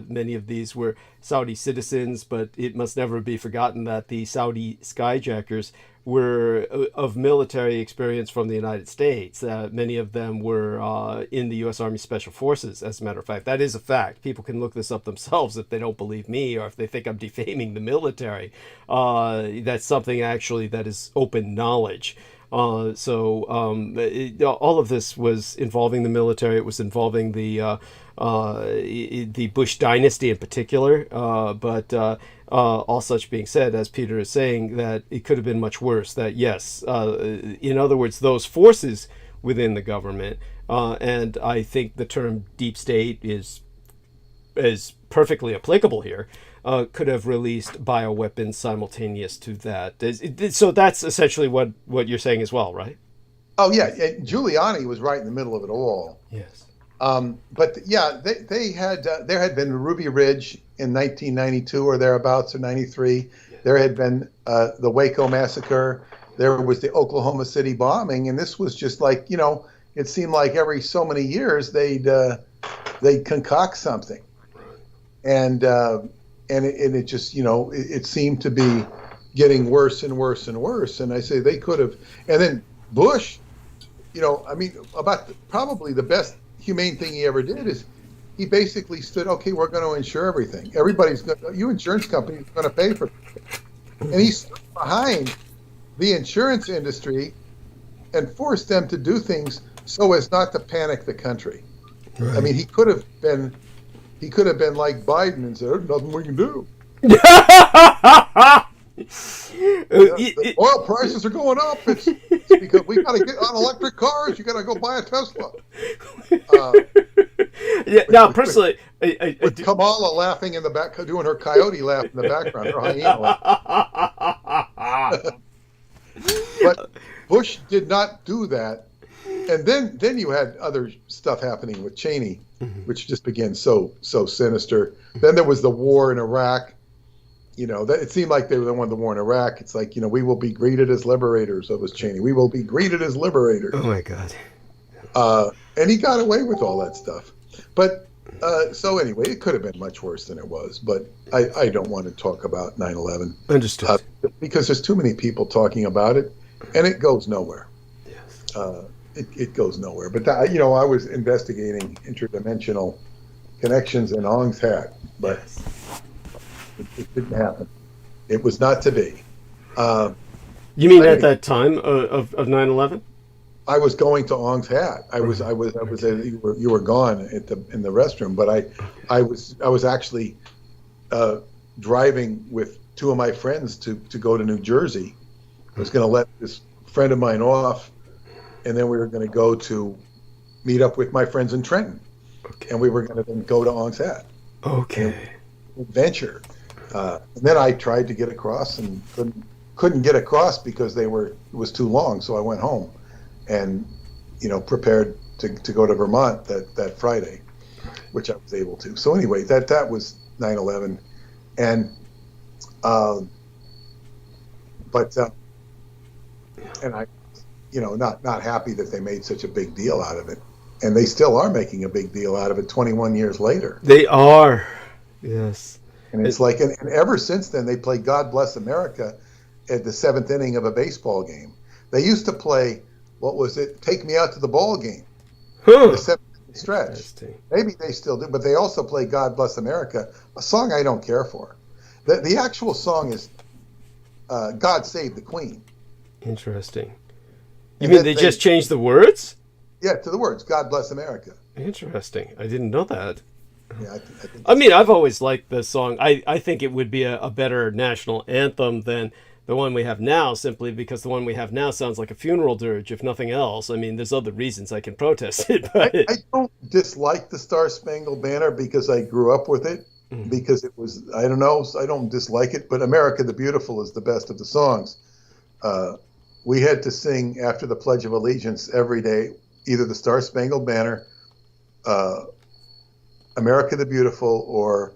Many of these were Saudi citizens, but it must never be forgotten that the Saudi skyjackers were of military experience from the United States. Many of them were in the U.S. Army Special Forces, as a matter of fact. That is a fact. People can look this up themselves if they don't believe me or if they think I'm defaming the military. That's something actually that is open knowledge. All of this was involving the military. It was involving the Bush dynasty in particular. But all such being said, as Peter is saying, that it could have been much worse. That yes, in other words, those forces within the government, and I think the term deep state is perfectly applicable here. Could have released bioweapons simultaneous to that. So that's essentially what you're saying as well, right? Oh yeah, and Giuliani was right in the middle of it all. Yes. But yeah, they had there had been Ruby Ridge in 1992 or thereabouts, or 93. Yes. There had been the Waco massacre. There was the Oklahoma City bombing, and this was just like, it seemed like every so many years they'd concoct something, and it just it seemed to be getting worse and worse and worse. And I say they could have, and then Bush, probably the best humane thing he ever did is he basically stood, okay, we're going to insure everything. You insurance companies are going to pay for it. And he stood behind the insurance industry and forced them to do things so as not to panic the country. Right. I mean, he could have been like Biden and said, "There's nothing we can do." The oil prices are going up. It's because we got to get on electric cars. You got to go buy a Tesla. Now, personally, with Kamala laughing in the back, doing her coyote laugh in the background, her hyena laugh. But Bush did not do that. And then you had other stuff happening with Cheney, which just began so sinister. Then there was the war in Iraq. It seemed like they won the war in Iraq. It's like, we will be greeted as liberators. That was Cheney. We will be greeted as liberators. Oh my God. And he got away with all that stuff. But so anyway, it could have been much worse than it was. But I don't want to talk about 9/11. Understood. Because there's too many people talking about it, and it goes nowhere. Yes. It goes nowhere. But I was investigating interdimensional connections in Ong's hat, but it didn't happen. It was not to be. You mean at that time of 9/11? I was going to Ong's hat. You were gone in the restroom, but I was actually driving with two of my friends to go to New Jersey. I was going to let this friend of mine off, and then we were going to go to meet up with my friends in Trenton, and we were going to then go to Ong's hat. Okay. Adventure. And then I tried to get across and couldn't get across because it was too long. So I went home and, prepared to go to Vermont that Friday, which I was able to. So anyway, that was 9/11. And, and I, not happy that they made such a big deal out of it. And they still are making a big deal out of it 21 years later. They are. Yes. And it's like, and ever since then, they play God Bless America at the seventh inning of a baseball game. They used to play, what was it? Take Me Out to the Ball Game. The seventh stretch. Maybe they still do, but they also play God Bless America, a song I don't care for. The actual song is God Save the Queen. Interesting. You mean they just changed the words? Yeah, to the words, God Bless America. Interesting. I didn't know that. Yeah, I mean, I've always liked the song. I think it would be a better national anthem than the one we have now, simply because the one we have now sounds like a funeral dirge, if nothing else. I mean, there's other reasons I can protest it. But I don't dislike the Star Spangled Banner because I grew up with it, because it was, I don't know, I don't dislike it, but America the Beautiful is the best of the songs. We had to sing after the Pledge of Allegiance every day, either the Star Spangled Banner, America the Beautiful, or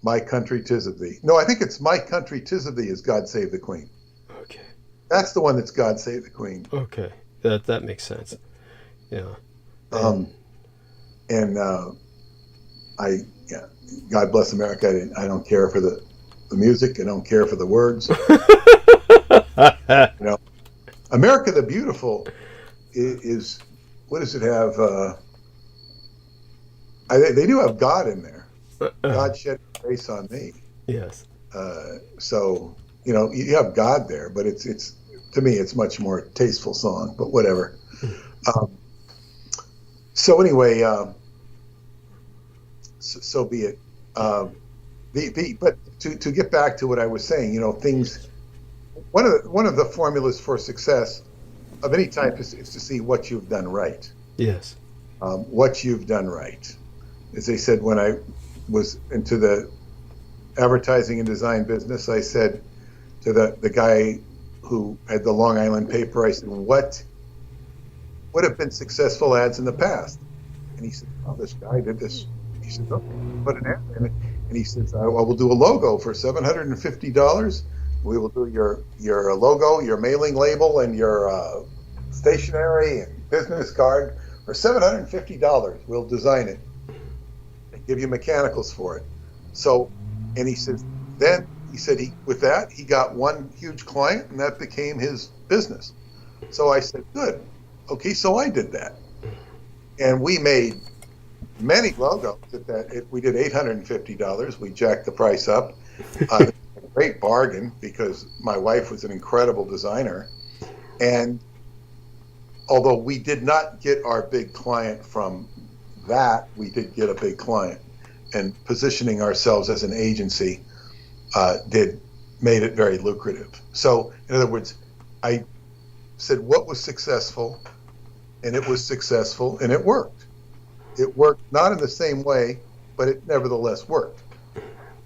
My Country 'Tis of Thee. No, I think it's My Country 'Tis of Thee is God Save the Queen. Okay. That's the one that's God Save the Queen. Okay. That makes sense. Yeah. God bless America. I don't care for the music. I don't care for the words. America the Beautiful is what does it have? They do have God in there. God shed grace on me. Yes. So you have God there, but it's to me it's much more tasteful song. But whatever. So anyway, so be it. But to get back to what I was saying, things. One of the formulas for success of any type is to see what you've done right. Yes. What you've done right. As they said when I was into the advertising and design business, I said to the guy who had the Long Island paper, I said, what would have been successful ads in the past? And he said, oh, this guy did this. He said, okay, put an ad in it. And he says, I will do a logo for $750. We will do your logo, your mailing label, and your stationery and business card for $750. We'll design it and give you mechanicals for it. So, and he says, then he said with that he got one huge client, and that became his business. So I said, good, okay. So I did that, and we made many logos at that. We did $850. We jacked the price up. A great bargain because my wife was an incredible designer, and although we did not get our big client from that, we did get a big client, and positioning ourselves as an agency made it very lucrative. So in other words, I said what was successful, and it was successful, and it worked. It worked not in the same way, but it nevertheless worked.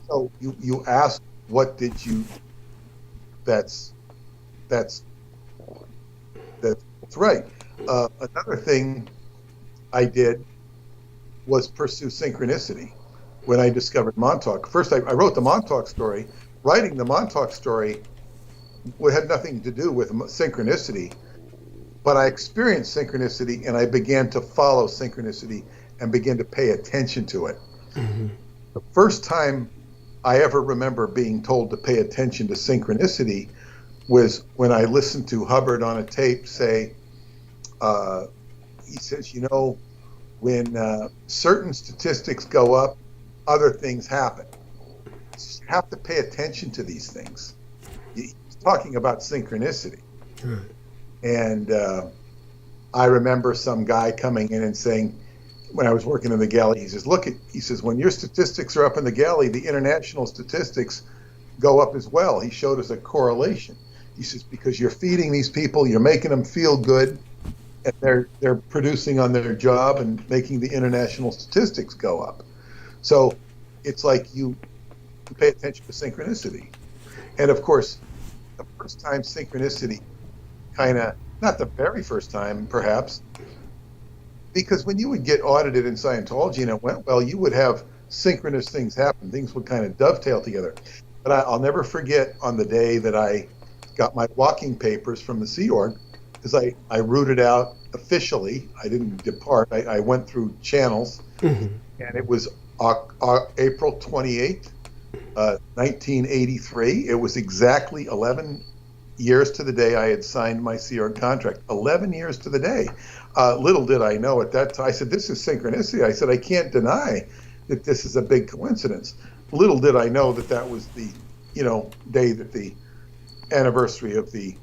So you asked, what did you? That's right. Another thing I did was pursue synchronicity when I discovered Montauk. First, I wrote the Montauk story. Writing the Montauk story had nothing to do with synchronicity, but I experienced synchronicity, and I began to follow synchronicity and began to pay attention to it. Mm-hmm. The first time I ever remember being told to pay attention to synchronicity was when I listened to Hubbard on a tape say, he says, when certain statistics go up, other things happen. You have to pay attention to these things. He's talking about synchronicity. Right. And I remember some guy coming in and saying, when I was working in the galley, he says, when your statistics are up in the galley, the international statistics go up as well. He showed us a correlation. He says, because you're feeding these people, you're making them feel good, and they're producing on their job and making the international statistics go up. So it's like you pay attention to synchronicity. And of course, the first time synchronicity not the very first time, perhaps, because when you would get audited in Scientology and it went well, you would have synchronous things happen. Things would kind of dovetail together. But I'll never forget on the day that I got my walking papers from the Sea Org, because I rooted out officially. I didn't depart. I went through channels, mm-hmm. and it was April 28th, 1983. It was exactly 11 years to the day I had signed my Sea Org contract. 11 years to the day. Little did I know at that time. I said, this is synchronicity. I said, I can't deny that this is a big coincidence. Little did I know that was the, day that the anniversary of the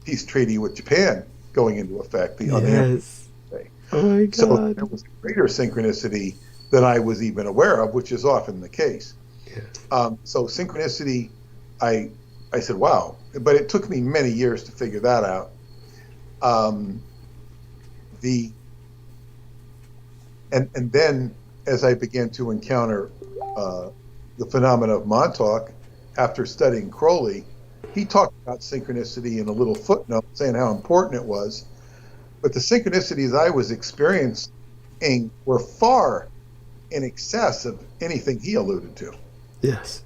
peace treaty with Japan going into effect. Yes. Oh my God. So there was a greater synchronicity than I was even aware of, which is often the case. Yeah. So synchronicity, I said, wow. But it took me many years to figure that out. And then as I began to encounter the phenomena of Montauk, after studying Crowley, he talked about synchronicity in a little footnote saying how important it was. But the synchronicities I was experiencing were far in excess of anything he alluded to. Yes.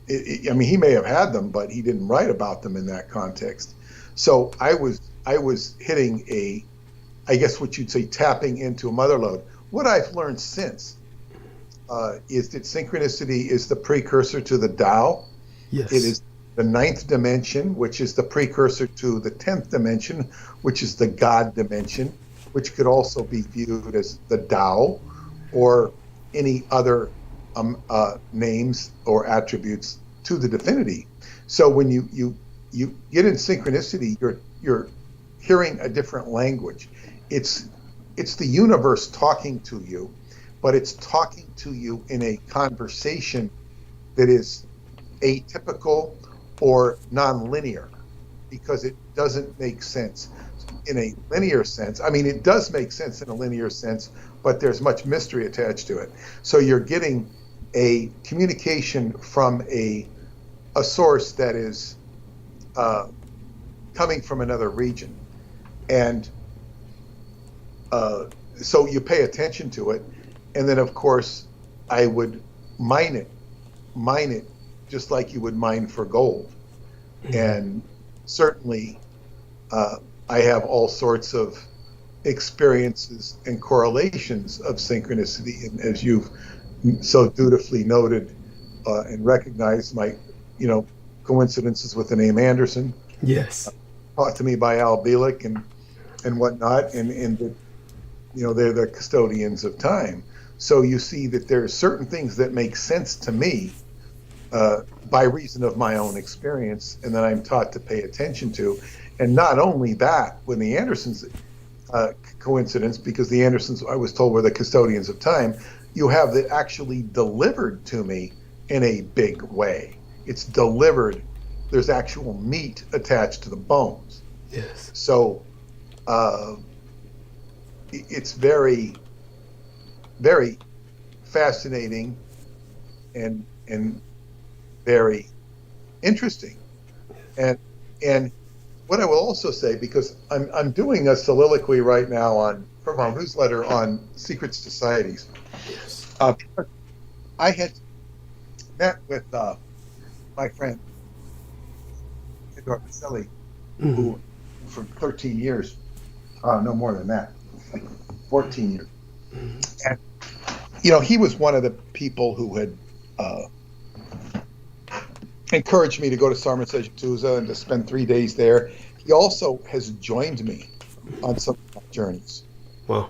He may have had them, but he didn't write about them in that context. So I was hitting I guess what you'd say, tapping into a mother lode. What I've learned since is that synchronicity is the precursor to the Tao. Yes. It is the 9th dimension, which is the precursor to the 10th dimension, which is the God dimension, which could also be viewed as the Tao or any other names or attributes to the divinity. So when you get in synchronicity, you're hearing a different language. It's the universe talking to you, but it's talking to you in a conversation that is atypical or nonlinear, because it doesn't make sense in a linear sense. I mean, it does make sense in a linear sense, but there's much mystery attached to it. So you're getting a communication from a source that is coming from another region. And so you pay attention to it. And then, of course, I would mine it just like you would mine for gold. And certainly, I have all sorts of experiences and correlations of synchronicity. And as you've so dutifully noted and recognized, my, coincidences with the name Anderson, Yes. taught to me by Al Bielek and whatnot, and that, they're the custodians of time. So you see that there are certain things that make sense to me by reason of my own experience, and that I'm taught to pay attention to. And not only that, when the Andersons coincidence, because the Andersons, I was told, were the custodians of time, you have that actually delivered to me in a big way. It's delivered. There's actual meat attached to the bones. Yes. So it's very, very fascinating and very interesting. And what I will also say, because I'm doing a soliloquy right now from our newsletter on secret societies. Yes. I had met with my friend Theodore Vasily, who for 13 years, no more than that, like 14 years. And, he was one of the people who had encouraged me to go to Sarmasejtusa and to spend 3 days there. He also has joined me on some of my journeys. Wow.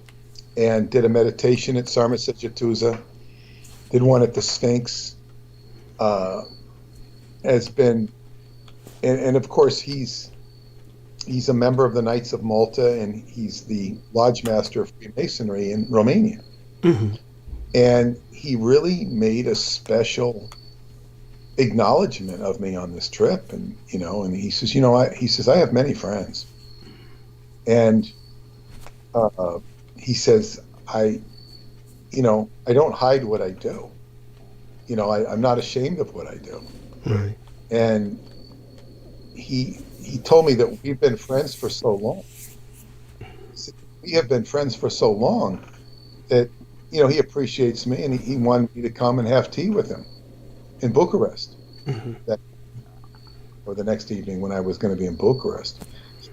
And did a meditation at Sarmasejtusa, did one at the Sphinx, has been, and of course he's a member of the Knights of Malta, and he's the Lodge Master of Freemasonry in Romania. Mm-hmm. And he really made a special acknowledgement of me on this trip, and and he says, he says, I have many friends, and he says, I don't hide what I do. I'm not ashamed of what I do. Right. And he told me that we've been friends for so long. We have been friends for so long that he appreciates me, and he wanted me to come and have tea with him in Bucharest, or the next evening when I was going to be in Bucharest.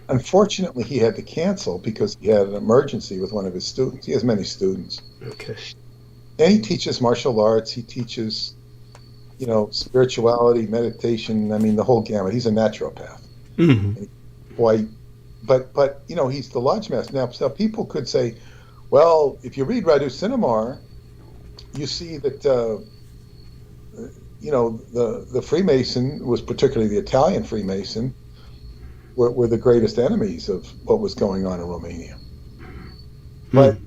Unfortunately, he had to cancel because he had an emergency with one of his students. He has many students. Okay. And he teaches martial arts. He teaches, spirituality, meditation. I mean, the whole gamut. He's a naturopath. Mm-hmm. But he's the lodge master. Now, so people could say, well, if you read Radu Sinamar, you see that the Freemason was, particularly the Italian Freemason, were the greatest enemies of what was going on in Romania. But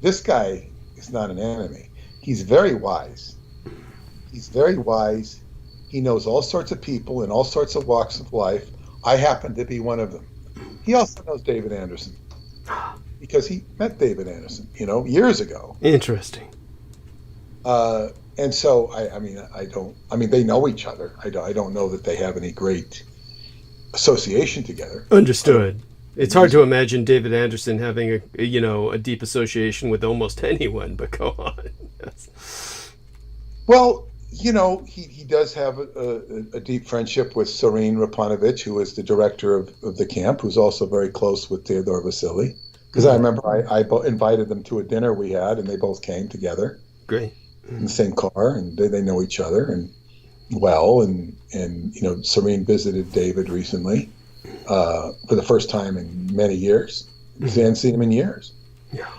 this guy is not an enemy. He's very wise. He's very wise. He knows all sorts of people in all sorts of walks of life. I happen to be one of them. He also knows David Anderson because he met David Anderson, years ago. Interesting. And so, they know each other. I don't know that they have any great association together. Understood. It's hard to imagine David Anderson having a deep association with almost anyone, but go on. Yes. Well, he does have a deep friendship with Serene Rapanovich, who is the director of the camp, who's also very close with Theodore Vasily. Because I remember I invited them to a dinner we had, and they both came together. Great. In the same car, and they know each other and well, and Serene visited David recently for the first time in many years. They hadn't seen him in years. Yeah.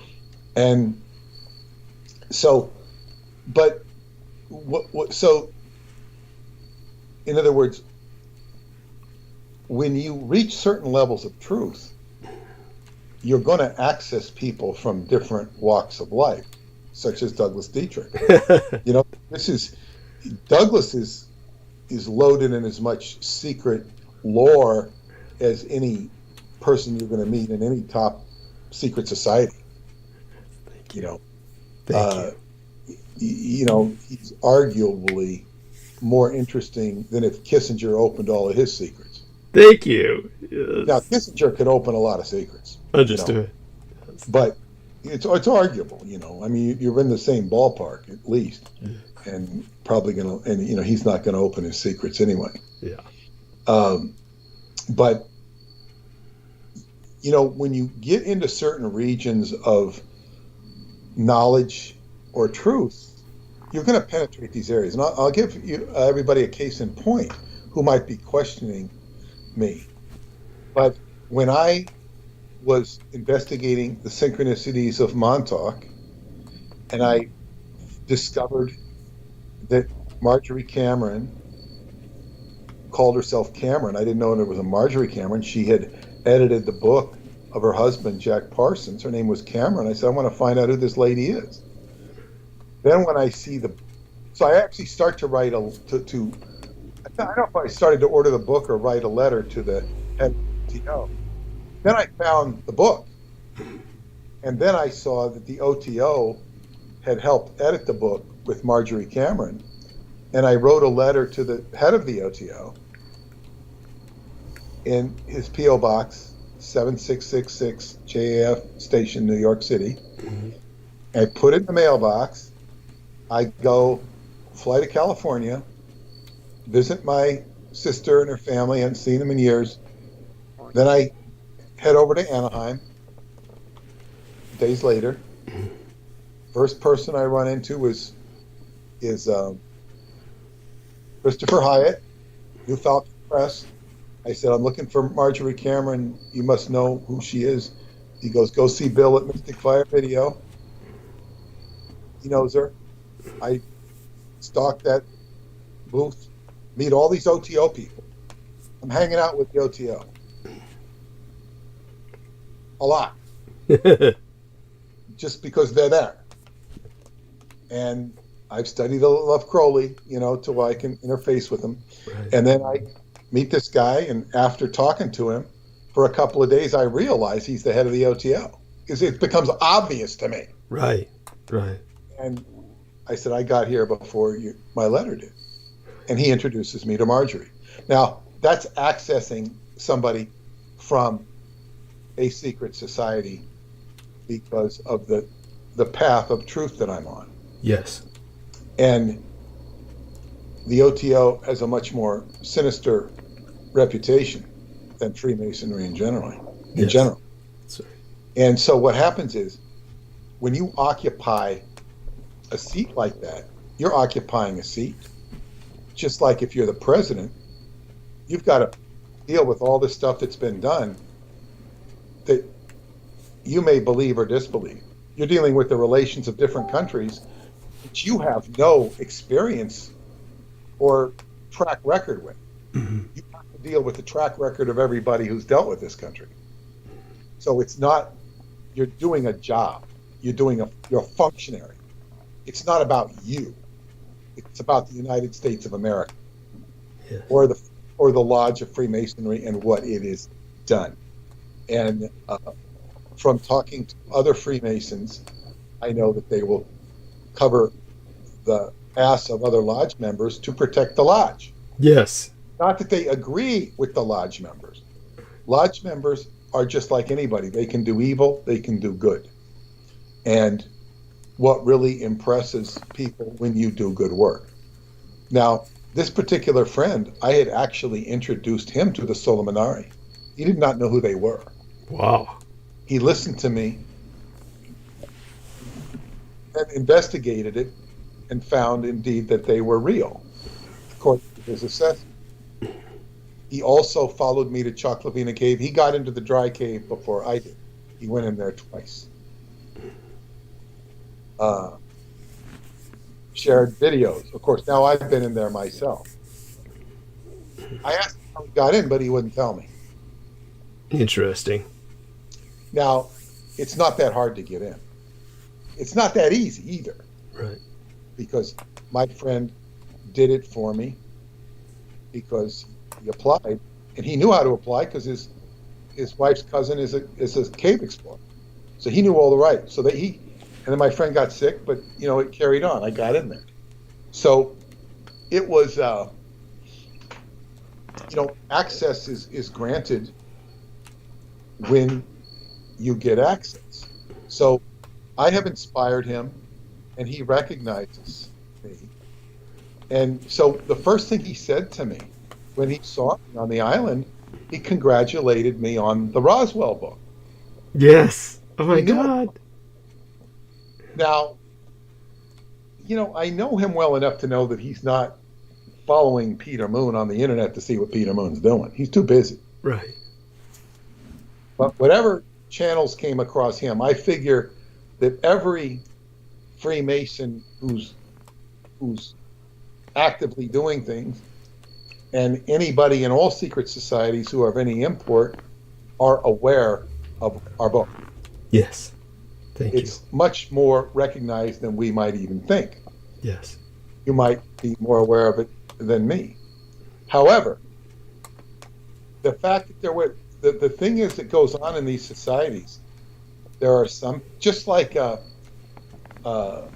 And so, but so in other words, when you reach certain levels of truth, you're going to access people from different walks of life, such as Douglas Dietrich. Douglas is loaded in as much secret lore as any person you're going to meet in any top secret society. Thank you. He's arguably more interesting than if Kissinger opened all of his secrets. Thank you. Yes. Now, Kissinger could open a lot of secrets. Understood. But it's arguable, you're in the same ballpark at least. and probably going to, and you know, he's not going to open his secrets anyway. Yeah. But you know, when you get into certain regions of knowledge or truth, you're going to penetrate these areas. And I'll give you everybody a case in point who might be questioning me. But when I was investigating the synchronicities of Montauk, and I discovered that Marjorie Cameron called herself Cameron. I didn't know there was a Marjorie Cameron. She had edited the book of her husband, Jack Parsons. Her name was Cameron. I said, I want to find out who this lady is. Then when I see so I actually start to write I don't know if I started to order the book or write a letter to the head OTO. Then I found the book. And then I saw that the OTO had helped edit the book with Marjorie Cameron. And I wrote a letter to the head of the OTO in his P.O. Box, 7666 JAF Station, New York City. I put it in the mailbox. I fly to California, visit my sister and her family. I hadn't seen them in years. Then I head over to Anaheim. Days later, first person I run into is Christopher Hyatt, New Falcon Press. I said, I'm looking for Marjorie Cameron. You must know who she is. He goes, go see Bill at Mystic Fire Video. He knows her. I stalk that booth, meet all these OTO people. I'm hanging out with the OTO. A lot. Just because they're there. And I've studied Love Crowley, you know, till I can interface with him. Right. And then I meet this guy, and after talking to him for a couple of days, I realize he's the head of the OTO. Because it becomes obvious to me. Right, right. And I said, I got here before my letter did. And he introduces me to Marjorie. Now, that's accessing somebody from a secret society because of the path of truth that I'm on. Yes. And the OTO has a much more sinister reputation than Freemasonry in general. That's right. And so what happens is, when you occupy a seat like that, you're occupying a seat. Just like if you're the president, you've got to deal with all this stuff that's been done that you may believe or disbelieve. You're dealing with the relations of different countries that you have no experience or track record with. Mm-hmm. You have to deal with the track record of everybody who's dealt with this country. So it's not, you're doing a job. You're a functionary. It's not about you. It's about the United States of America, yes. or the Lodge of Freemasonry and what it is done. And from talking to other Freemasons, I know that they will cover the ass of other lodge members to protect the lodge. Yes. Not that they agree with the lodge members. Lodge members are just like anybody. They can do evil, they can do good. And what really impresses people when you do good work. Now, this particular friend, I had actually introduced him to the Solomonari. He did not know who they were. Wow. He listened to me and investigated it and found indeed that they were real, according to his assessment. He also followed me to Choclavina Cave. He got into the dry cave before I did. He went in there twice. Shared videos. Of course, now I've been in there myself. I asked him how he got in, but he wouldn't tell me. Interesting. Now, it's not that hard to get in. It's not that easy either. Right. Because my friend did it for me because he applied, and he knew how to apply because his wife's cousin is a cave explorer. So he knew all the rights. So and then my friend got sick, but it carried on. I got in there. So it was, access is granted when you get access. So I have inspired him, and he recognizes me And so the first thing he said to me when he saw me on the island, he congratulated me on the Roswell book. Yes. Oh my He knew God. Now, I know him well enough to know that he's not following Peter Moon on the internet to see what Peter Moon's doing. He's too busy. Right. But whatever channels came across him, I figure that every Freemason who's actively doing things, and anybody in all secret societies who are of any import, are aware of our book. Yes. Thank you. It's much more recognized than we might even think. Yes. You might be more aware of it than me. However, the fact that the thing is that goes on in these societies, there are some, just like Radu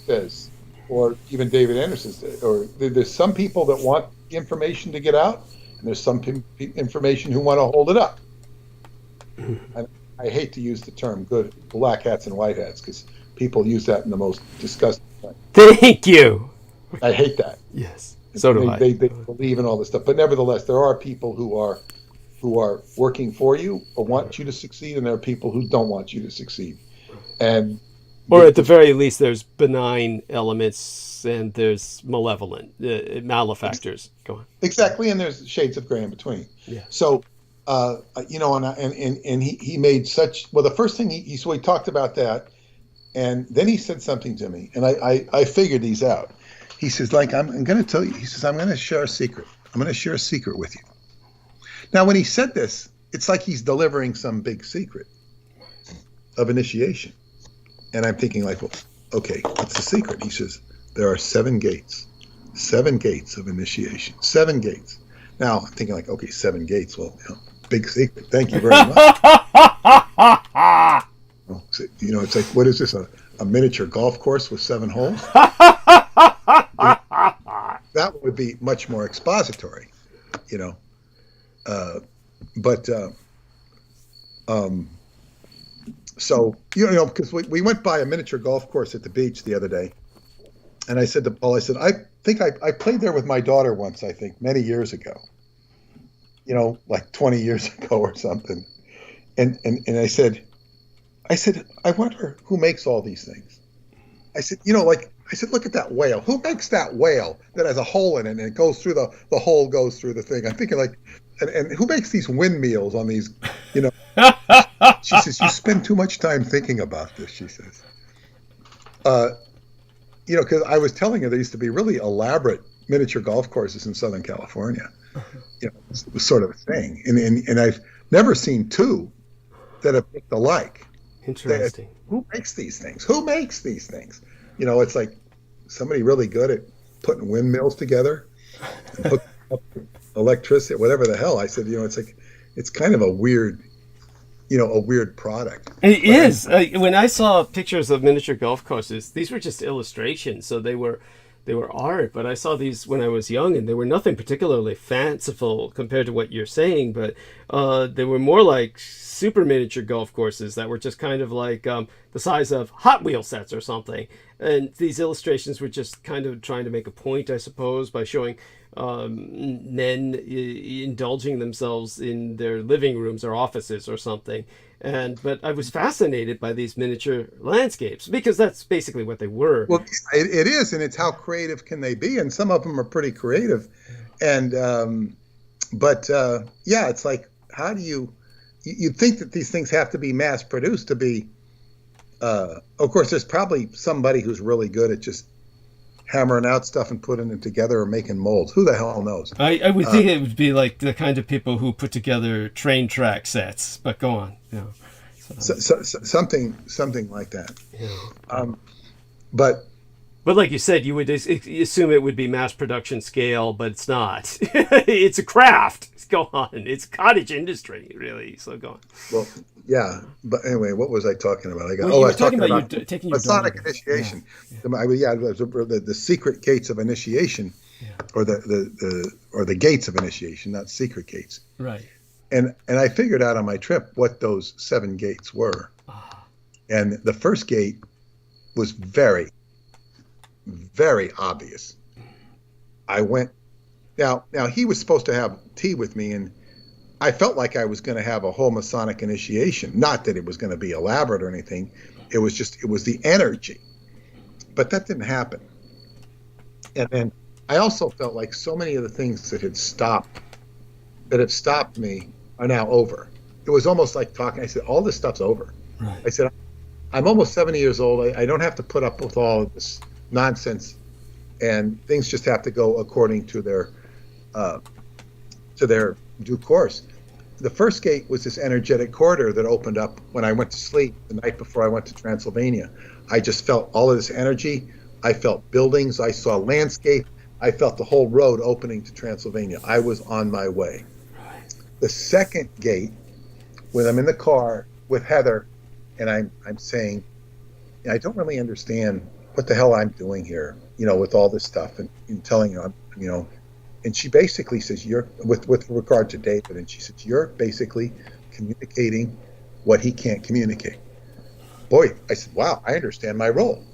says, or even David Anderson says, or there's some people that want information to get out, and there's some information who want to hold it up. And I hate to use the term good black hats and white hats because people use that in the most disgusting way. Thank you. I hate that. Yes. So do I. They believe in all this stuff, but nevertheless, there are people who are working for you or want you to succeed, and there are people who don't want you to succeed. And or at the very least, there's benign elements and there's malevolent malefactors. Go on. Exactly, and there's shades of gray in between. Yeah. So, and he made such, well, the first thing he talked about that, and then he said something to me, and I figured these out. He says, like, I'm going to tell you, he says, I'm going to share a secret. I'm going to share a secret with you. Now, when he said this, it's like he's delivering some big secret of initiation. And I'm thinking like, well, okay, what's the secret? He says, there are 7 gates of initiation, 7 gates. Now I'm thinking like, okay, 7 gates. Well, big secret. Thank you very much. It's like, what is this? A miniature golf course with 7 holes? That would be much more expository, So, because we went by a miniature golf course at the beach the other day, and I said to Paul, I said, I think I played there with my daughter once, I think, many years ago, like 20 years ago or something. And I said, I wonder who makes all these things. I said, look at that whale. Who makes that whale that has a hole in it and it goes through the hole goes through the thing? I'm thinking like, and who makes these windmills on these, She says, you spend too much time thinking about this, she says. Because I was telling her there used to be really elaborate miniature golf courses in Southern California. It was sort of a thing. And I've never seen 2 that have looked alike. Interesting. Who makes these things? Who makes these things? It's like somebody really good at putting windmills together and hooking up electricity, whatever the hell. I said, it's like, it's kind of a weird product. It is. When I saw pictures of miniature golf courses, these were just illustrations, so they were art. But I saw these when I was young, and they were nothing particularly fanciful compared to what you're saying. But they were more like super miniature golf courses that were just kind of like the size of Hot Wheel sets or something. And these illustrations were just kind of trying to make a point, I suppose, by showing men indulging themselves in their living rooms or offices or something. But I was fascinated by these miniature landscapes because that's basically what they were. Well, it is, and it's how creative can they be, and some of them are pretty creative. And it's like, how do you'd think that these things have to be mass produced to be. Of course, there's probably somebody who's really good at just hammering out stuff and putting it together or making molds. Who the hell knows? I would think it would be like the kind of people who put together train track sets. But go on. Something like that. Yeah. But like you said, you would assume it would be mass production scale, but it's not. It's a craft. Go on. It's cottage industry, really. So go on. Well, yeah. But anyway, what was I talking about? I was talking about you taking your Masonic initiation. Yeah. The secret gates of initiation, or the gates of initiation, not secret gates. Right. And I figured out on my trip what those 7 gates were. And the first gate was very, very obvious. I went. Now he was supposed to have tea with me, and I felt like I was going to have a whole Masonic initiation. Not that it was going to be elaborate or anything. It was the energy. But that didn't happen. And then I also felt like so many of the things that have stopped me are now over. It was almost like talking. I said, all this stuff's over. Right. I said, I'm almost 70 years old. I don't have to put up with all of this nonsense, and things just have to go according to their due course. The first gate was this energetic corridor that opened up when I went to sleep the night before I went to Transylvania. I just felt all of this energy. I felt buildings. I saw landscape. I felt the whole road opening to Transylvania. I was on my way. The second gate, when I'm in the car with Heather, and I'm saying, I don't really understand what the hell I'm doing here, with all this stuff, and telling her, and she basically says, you're with regard to David, and she says, you're basically communicating what he can't communicate. Boy, I said, wow, I understand my role.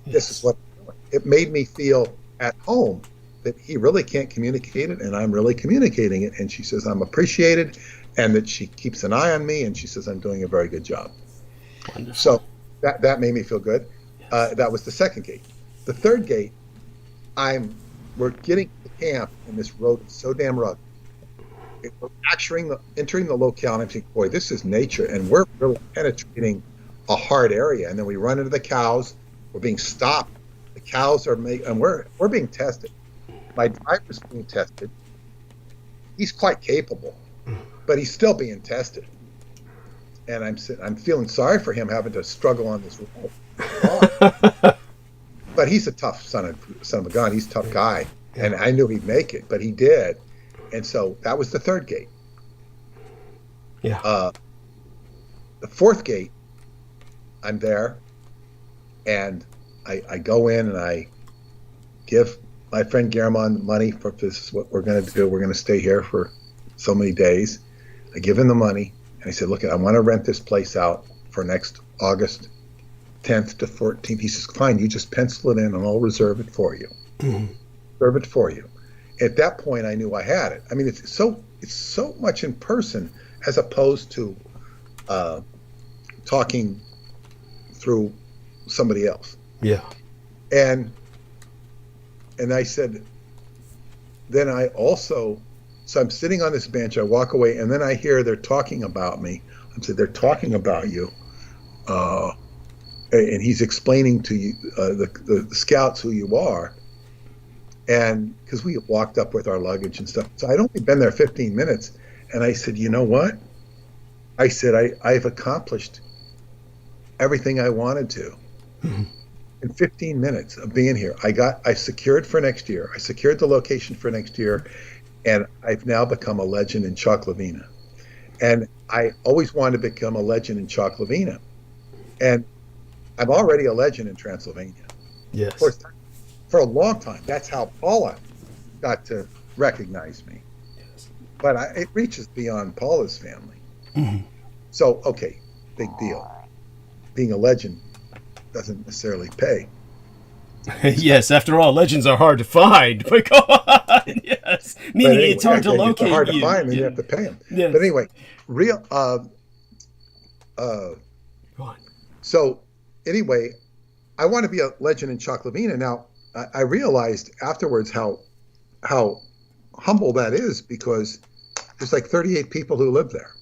Yes. This is what I'm doing. It made me feel at home that he really can't communicate it, and I'm really communicating it. And she says, I'm appreciated, and that she keeps an eye on me, and she says, I'm doing a very good job. Wonderful. So that made me feel good. Yes. That was the second gate. The third gate, we're getting to camp, and this road is so damn rugged. We're entering the locale, and I'm thinking, boy, this is nature, and we're really penetrating a hard area. And then we run into the cows. We're being stopped. The cows are and we're being tested. My driver's being tested. He's quite capable, but he's still being tested. And I'm feeling sorry for him having to struggle on this road. But he's a tough son of a gun. He's a tough guy, and I knew he'd make it, but he did. And so that was the third gate. Yeah. The fourth gate, I'm there, and I go in and I give my friend Guillermo money for this is what we're going to do. We're going to stay here for so many days. I give him the money, and I said, look, I want to rent this place out for next August 10th to 14th. He says, fine, you just pencil it in and I'll reserve it for you. Mm-hmm. Reserve it for you. At that point, I knew I had it. I mean, it's so much in person as opposed to talking through somebody else. Yeah. And I said, then I also, so I'm sitting on this bench, I walk away, and then I hear they're talking about me. I said, they're talking about you. And he's explaining to you, the scouts, who you are. And because we walked up with our luggage and stuff. So I'd only been there 15 minutes. And I said, you know what? I said, I've accomplished everything I wanted to. Mm-hmm. In 15 minutes of being here, I secured for next year. I secured the location for next year. And I've now become a legend in Chalklavina. And I always wanted to become a legend in Chalklavina. And I'm already a legend in Transylvania. Yes. Of course, for a long time, that's how Paula got to recognize me. Yes. But it reaches beyond Paula's family. Mm-hmm. So, okay, big deal. Being a legend doesn't necessarily pay. Yes, after all, legends are hard to find. But go on. Yes, meaning anyway, it's hard to locate. It's hard to find, and you have to pay them. Yes. But anyway, go on. So anyway, I want to be a legend in Chalklavina. Now, I realized afterwards how humble that is, because there's like 38 people who live there.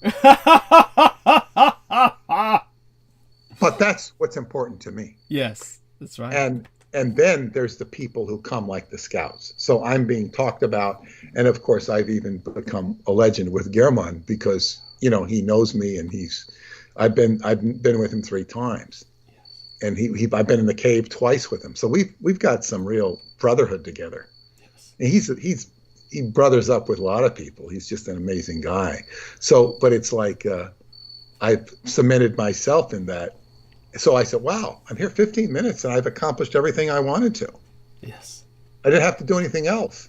But that's what's important to me. Yes, that's right. And then there's the people who come, like the scouts. So I'm being talked about, and of course I've even become a legend with German because he knows me, and I've been with him 3 times, and I've been in the cave twice with him. So we've got some real brotherhood together. Yes. And he brothers up with a lot of people. He's just an amazing guy. So, but it's like I've cemented myself in that. So I said, wow, I'm here 15 minutes and I've accomplished everything I wanted to. Yes. I didn't have to do anything else.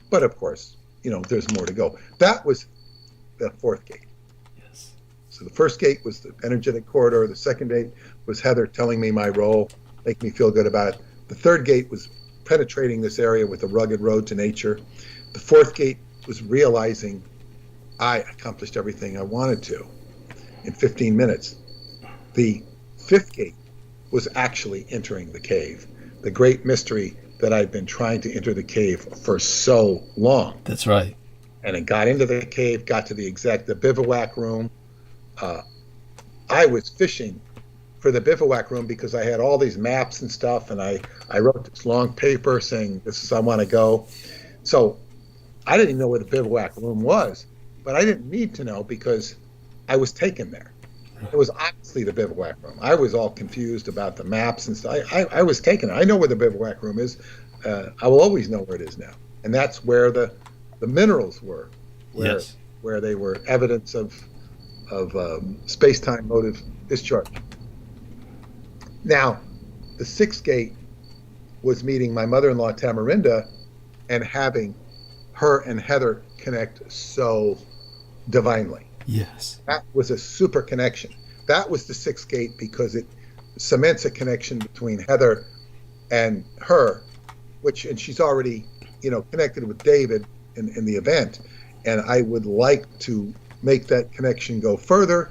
But of course, there's more to go. That was the 4th gate. Yes. So the first gate was the energetic corridor. The second gate was Heather telling me my role, making me feel good about it. The third gate was penetrating this area with a rugged road to nature. The fourth gate was realizing I accomplished everything I wanted to in 15 minutes. The fifth gate was actually entering the cave, the great mystery that I've been trying to enter the cave for so long. That's right. And I got into the cave, got to the bivouac room. I was fishing for the bivouac room because I had all these maps and stuff, and I wrote this long paper saying, this is, I want to go. So I didn't even know where the bivouac room was, but I didn't need to know because I was taken there. It was obviously the bivouac room. I was all confused about the maps and stuff. I was taken there. I know where the bivouac room is. I will always know where it is now. And that's where the minerals were, where they were evidence of space-time motive discharge. Now, the sixth gate was meeting my mother-in-law, Tamarinda, and having her and Heather connect so divinely. Yes. That was a super connection. That was the sixth gate because it cements a connection between Heather and her, and she's already, connected with David in the event. And I would like to make that connection go further.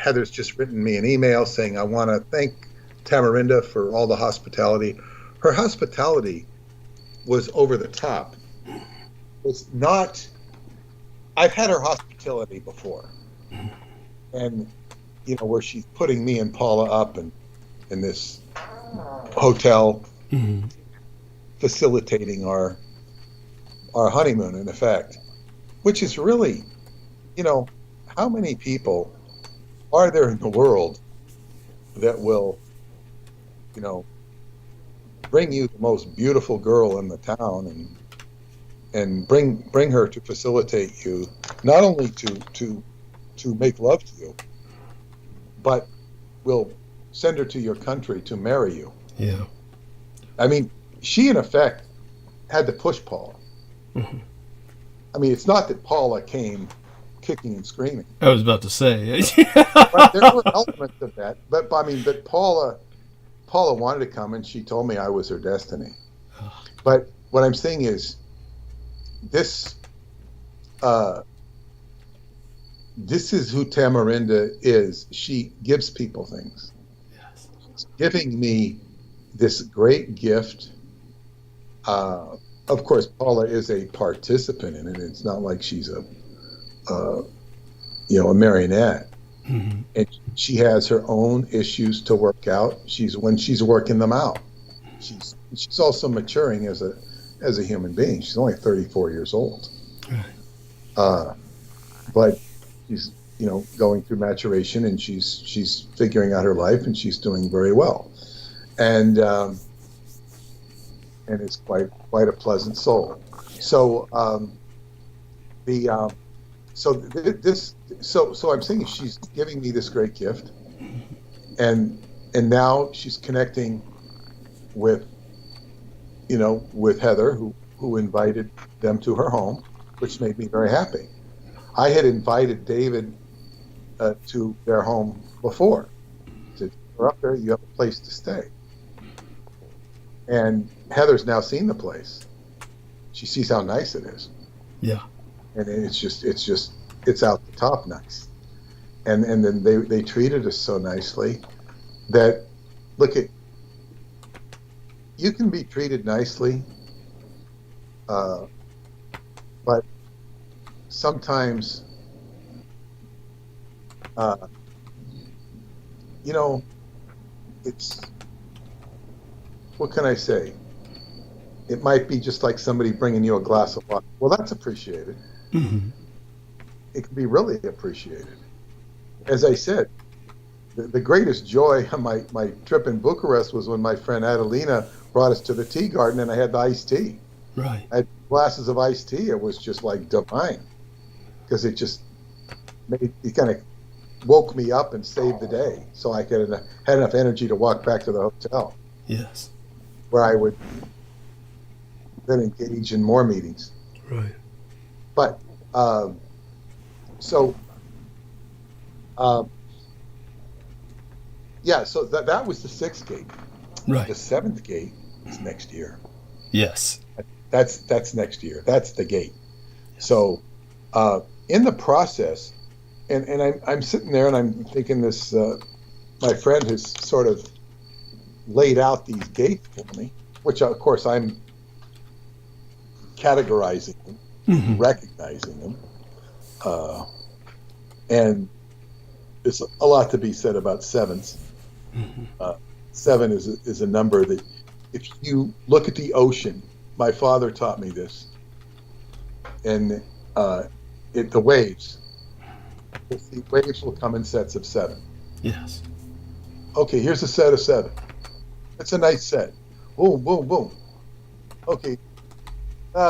Heather's just written me an email saying, I want to thank Tamarinda for all the hospitality. Her hospitality was over the top. It was not, I've had her hospitality before. And, where she's putting me and Paula up in this hotel, facilitating our honeymoon, in effect, which is really, how many people are there in the world that will, bring you the most beautiful girl in the town and bring her to facilitate you, not only to make love to you, but will send her to your country to marry you. Yeah. I mean, she in effect had to push Paula. Mm-hmm. I mean, it's not that Paula came kicking and screaming. I was about to say. But there were elements of that. But Paula wanted to come, and she told me I was her destiny. But what I'm saying is, this is who Tamarinda is. She gives people things. Yes. She's giving me this great gift. Of course, Paula is a participant in it. It's not like she's a marionette. Mm-hmm. And she has her own issues to work out. She's working them out. She's also maturing as a human being. She's only 34 years old. Right. But she's going through maturation, and she's figuring out her life, and she's doing very well. And it's quite a pleasant soul. So so I'm saying she's giving me this great gift, and now she's connecting with Heather, who invited them to her home, which made me very happy. I had invited David to their home before. I said, "You're up there, you have a place to stay." And Heather's now seen the place. She sees how nice it is. Yeah. And it's out the top nice. And then they treated us so nicely that, you can be treated nicely, but sometimes, it's, what can I say? It might be just like somebody bringing you a glass of water. Well, that's appreciated. Mm-hmm. It can be really appreciated. As I said, the greatest joy on my trip in Bucharest was when my friend Adelina brought us to the tea garden, and I had the iced tea. Right. I had glasses of iced tea. It was just like divine, because it kind of woke me up and saved the day, so I had enough energy to walk back to the hotel. Yes. Where I would then engage in more meetings. Right. But so that was the sixth gate. Right. The seventh gate It's next year. Yes. That's next year. That's the gate. So in the process, and I'm sitting there and I'm thinking this, my friend has sort of laid out these gates for me, which of course I'm categorizing them, recognizing them. And there's a lot to be said about sevens. 7 is a number that, if you look at the ocean, my father taught me this, and the waves. The waves will come in sets of 7. Yes. Okay, here's a set of 7. It's a nice set. Boom, boom, boom. Okay,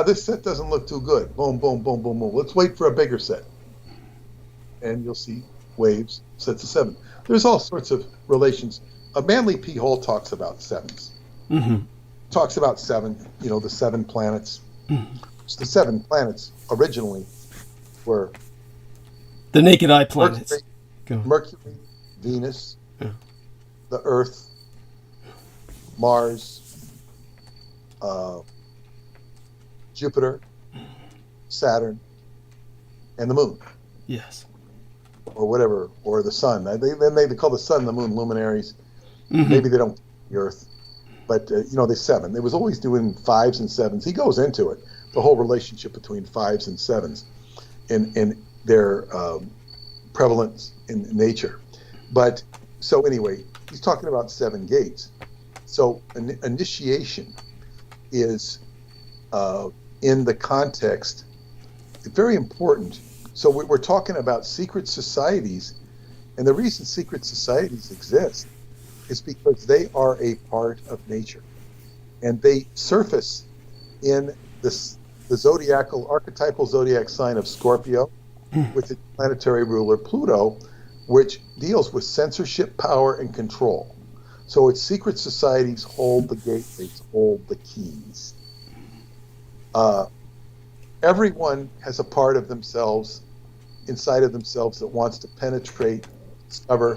this set doesn't look too good. Boom, boom, boom, boom, boom. Let's wait for a bigger set. And you'll see waves, sets of 7. There's all sorts of relations. Manly P. Hole talks about 7s. Talks about 7, the 7 planets. The 7 planets originally were the naked eye planets. Mercury, Venus, the Earth, Mars, Jupiter, Saturn, and the Moon. Yes. Or whatever, or the Sun. They call the Sun and the Moon luminaries. Maybe they don't the Earth, but they 7. They was always doing 5s and 7s. He goes into it, the whole relationship between 5s and 7s, and their prevalence in nature. But so anyway, he's talking about 7 gates. So initiation is in the context very important. So we're talking about secret societies, and the reason secret societies exist is because they are a part of nature, and they surface in the archetypal zodiac sign of Scorpio, with its planetary ruler Pluto, which deals with censorship, power, and control. So its secret societies hold the gateways, hold the keys. Everyone has a part of themselves, inside of themselves, that wants to penetrate, discover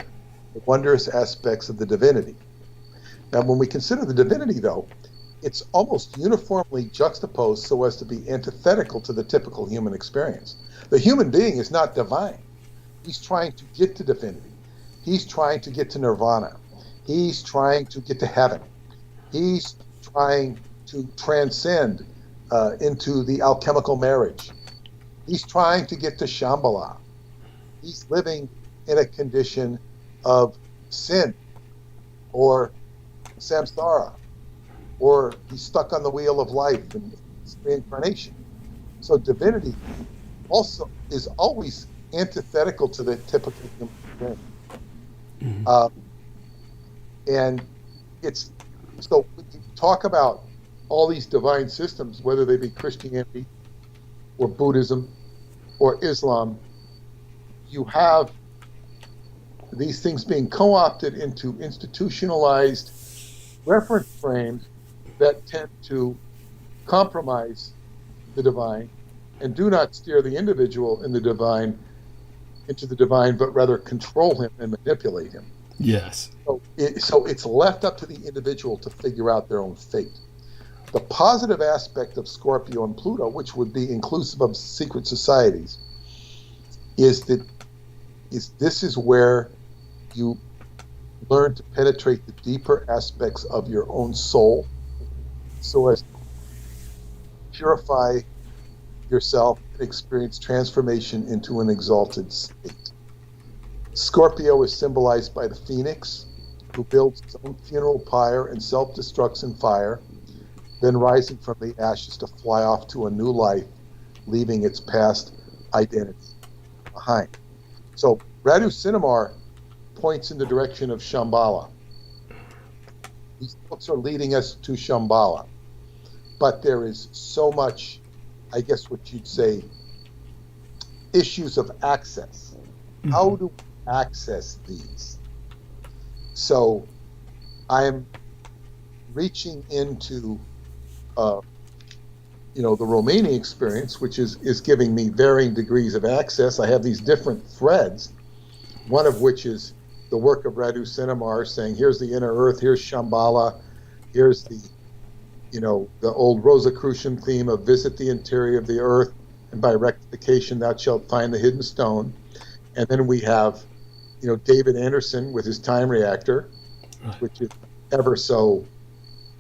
the wondrous aspects of the divinity. Now, when we consider the divinity, though, it's almost uniformly juxtaposed so as to be antithetical to the typical human experience. The human being is not divine. He's trying to get to divinity. He's trying to get to nirvana. He's trying to get to heaven. He's trying to transcend into the alchemical marriage. He's trying to get to Shambhala. He's living in a condition of sin or samsara, or he's stuck on the wheel of life and reincarnation. So divinity also is always antithetical to the typical human experience. And it's so when you talk about all these divine systems, whether they be Christianity or Buddhism or Islam, you have these things being co-opted into institutionalized reference frames that tend to compromise the divine and do not steer the individual into the divine, but rather control him and manipulate him. Yes. So it's left up to the individual to figure out their own fate. The positive aspect of Scorpio and Pluto, which would be inclusive of secret societies, is this is where you learn to penetrate the deeper aspects of your own soul, so as to purify yourself and experience transformation into an exalted state. Scorpio is symbolized by the phoenix, who builds its own funeral pyre and self-destructs in fire, then rising from the ashes to fly off to a new life, leaving its past identity behind. So Radu Sinamar points in the direction of Shambhala. These books are leading us to Shambhala. But there is so much, I guess what you'd say, issues of access. How do we access these? So I'm reaching into the Romanian experience, which is giving me varying degrees of access. I have these different threads, one of which is the work of Radu Sinamar saying, here's the inner earth, here's Shambhala, here's the the old Rosicrucian theme of visit the interior of the earth, and by rectification thou shalt find the hidden stone. And then we have, David Anderson with his time reactor, which is ever so,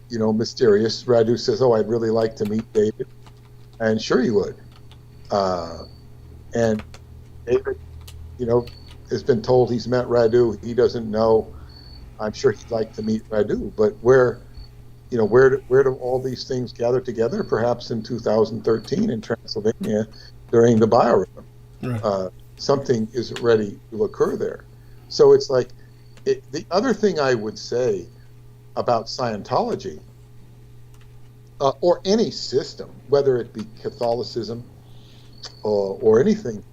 mysterious. Radu says, "Oh, I'd really like to meet David," and sure he would. And David, has been told he's met Radu. He doesn't know. I'm sure he'd like to meet Radu, but where do all these things gather together? Perhaps in 2013 in Transylvania during the biorhythm. Right. Something is ready to occur there. So it's like, the other thing I would say about Scientology, or any system, whether it be Catholicism or anything,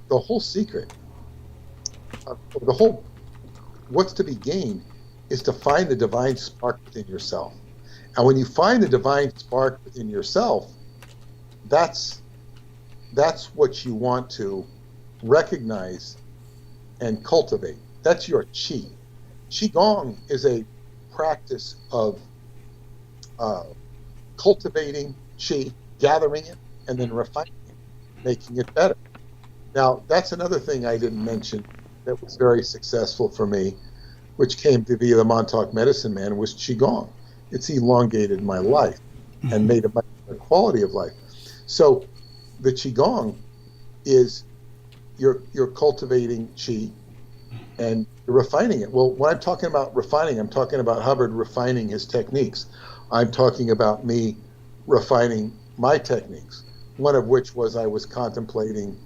the whole secret, what's to be gained is to find the divine spark within yourself. And when you find the divine spark within yourself, that's what you want to recognize and cultivate. That's your qi. Qigong is a practice of cultivating qi, gathering it, and then refining it, making it better. Now, that's another thing I didn't mention that was very successful for me, which came to be the Montauk Medicine Man, was Qigong. It's elongated my life and made a much better quality of life. So the Qigong is you're cultivating qi and you're refining it. Well, when I'm talking about refining, I'm talking about Hubbard refining his techniques. I'm talking about me refining my techniques, one of which was I was contemplating,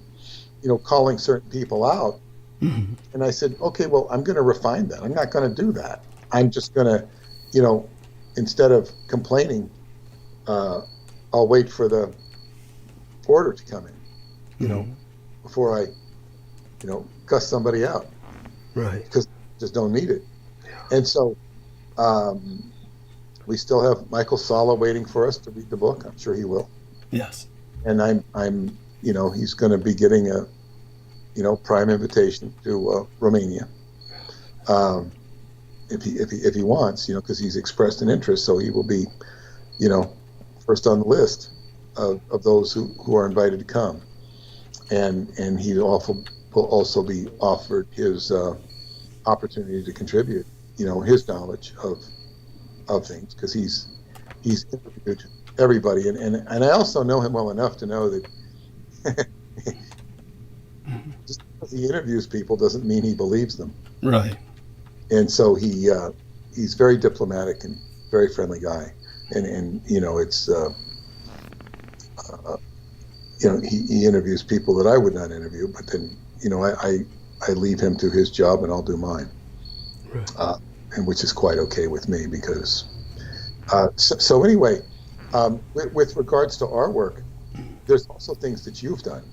calling certain people out. Mm-hmm. And I said, okay, well, I'm going to refine that. I'm not going to do that. I'm just going to, instead of complaining, I'll wait for the order to come in, before I, cuss somebody out. Right. Because I just don't need it. Yeah. And so we still have Michael Sala waiting for us to read the book. I'm sure he will. Yes. And I'm he's going to be getting a, prime invitation to Romania. If he wants, because he's expressed an interest, so he will be, first on the list of those who are invited to come, and he will also be offered his opportunity to contribute, his knowledge of things, because he's interviewed everybody, and I also know him well enough to know that just because he interviews people doesn't mean he believes them. Right. And so he's very diplomatic and very friendly guy, and it's he interviews people that I would not interview, but then I leave him to his job and I'll do mine, right. And which is quite okay with me, because so anyway, with regards to our work, there's also things that you've done,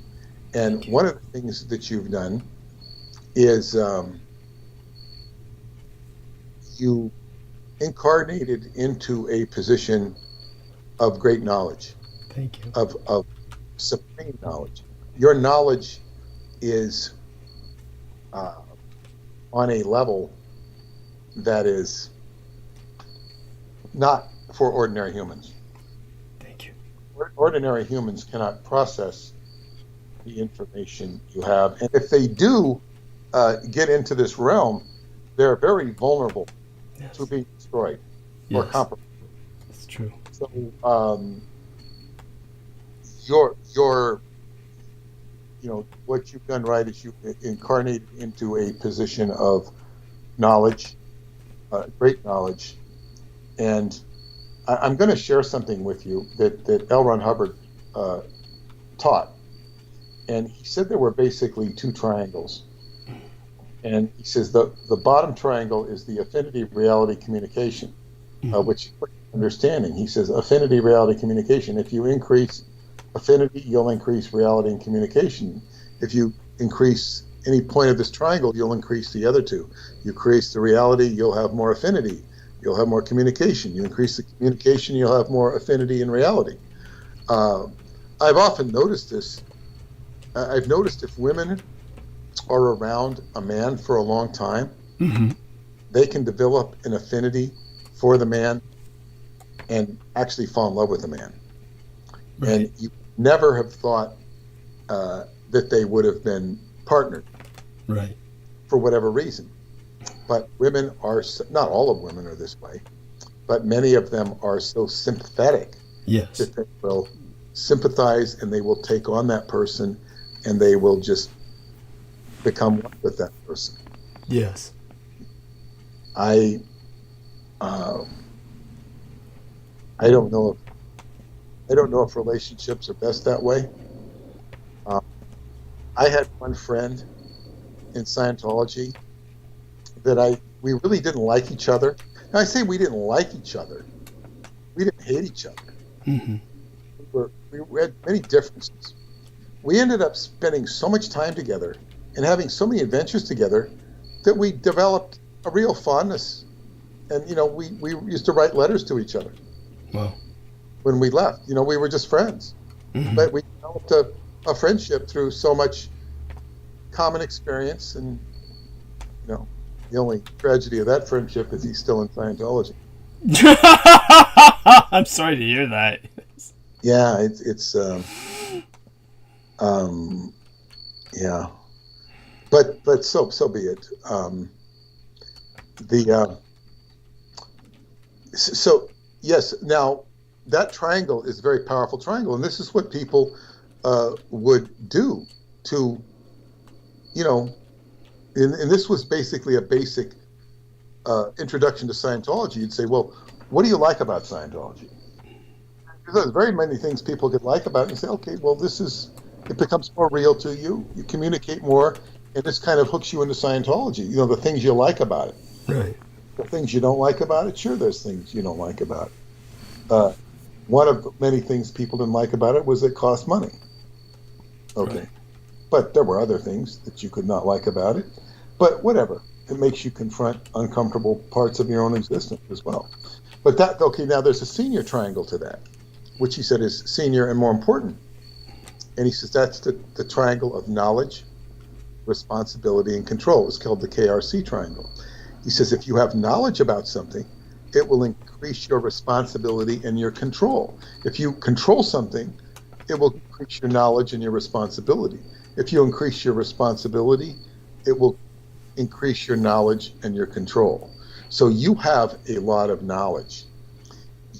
and one of the things that you've done is you incarnated into a position of great knowledge. Thank you. Of supreme knowledge. Your knowledge is on a level that is not for ordinary humans. Thank you. Ordinary humans cannot process the information you have, and if they do get into this realm, they're very vulnerable to being destroyed or compromised. That's true. So your what you've done right is you incarnate into a position of knowledge, great knowledge, and I'm going to share something with you that L. Ron Hubbard taught, and he said there were basically two triangles. And he says the bottom triangle is the affinity reality communication, which understanding. He says affinity reality communication. If you increase affinity, you'll increase reality and communication. If you increase any point of this triangle, you'll increase the other two. You increase the reality, you'll have more affinity. You'll have more communication. You increase the communication, you'll have more affinity and reality. I've often noticed this. I've noticed if women are around a man for a long time, they can develop an affinity for the man and actually fall in love with a man. Right. And you never have thought that they would have been partnered. Right. For whatever reason. But women are, not all of women are this way, but many of them are so sympathetic Yes. that they will sympathize and they will take on that person and they will just become one with that person. Yes. I don't know if relationships are best that way. I had one friend in Scientology that we really didn't like each other. Now I say we didn't like each other. We didn't hate each other. Mm-hmm. We had many differences. We ended up spending so much time together and having so many adventures together that we developed a real fondness. And, we used to write letters to each other. Wow. When we left. We were just friends. Mm-hmm. But we developed a friendship through so much common experience. And, the only tragedy of that friendship is he's still in Scientology. I'm sorry to hear that. Yeah, it's yeah. But so be it. So yes, now that triangle is a very powerful triangle, and this is what people would do to, and this was basically a basic introduction to Scientology. You'd say, well, what do you like about Scientology? Because there's very many things people could like about it and say, okay, well, it becomes more real to you. You communicate more, and this kind of hooks you into Scientology. The things you like about it. Right. The things you don't like about it, sure, there's things you don't like about it. One of the many things people didn't like about it was it cost money. Okay. Right. But there were other things that you could not like about it. But whatever. It makes you confront uncomfortable parts of your own existence as well. But now there's a senior triangle to that, which he said is senior and more important. And he says that's the triangle of knowledge, responsibility, and control. It's called the KRC triangle. He says if you have knowledge about something, it will increase your responsibility and your control. If you control something, it will increase your knowledge and your responsibility. If you increase your responsibility, it will increase your knowledge and your control. So you have a lot of knowledge.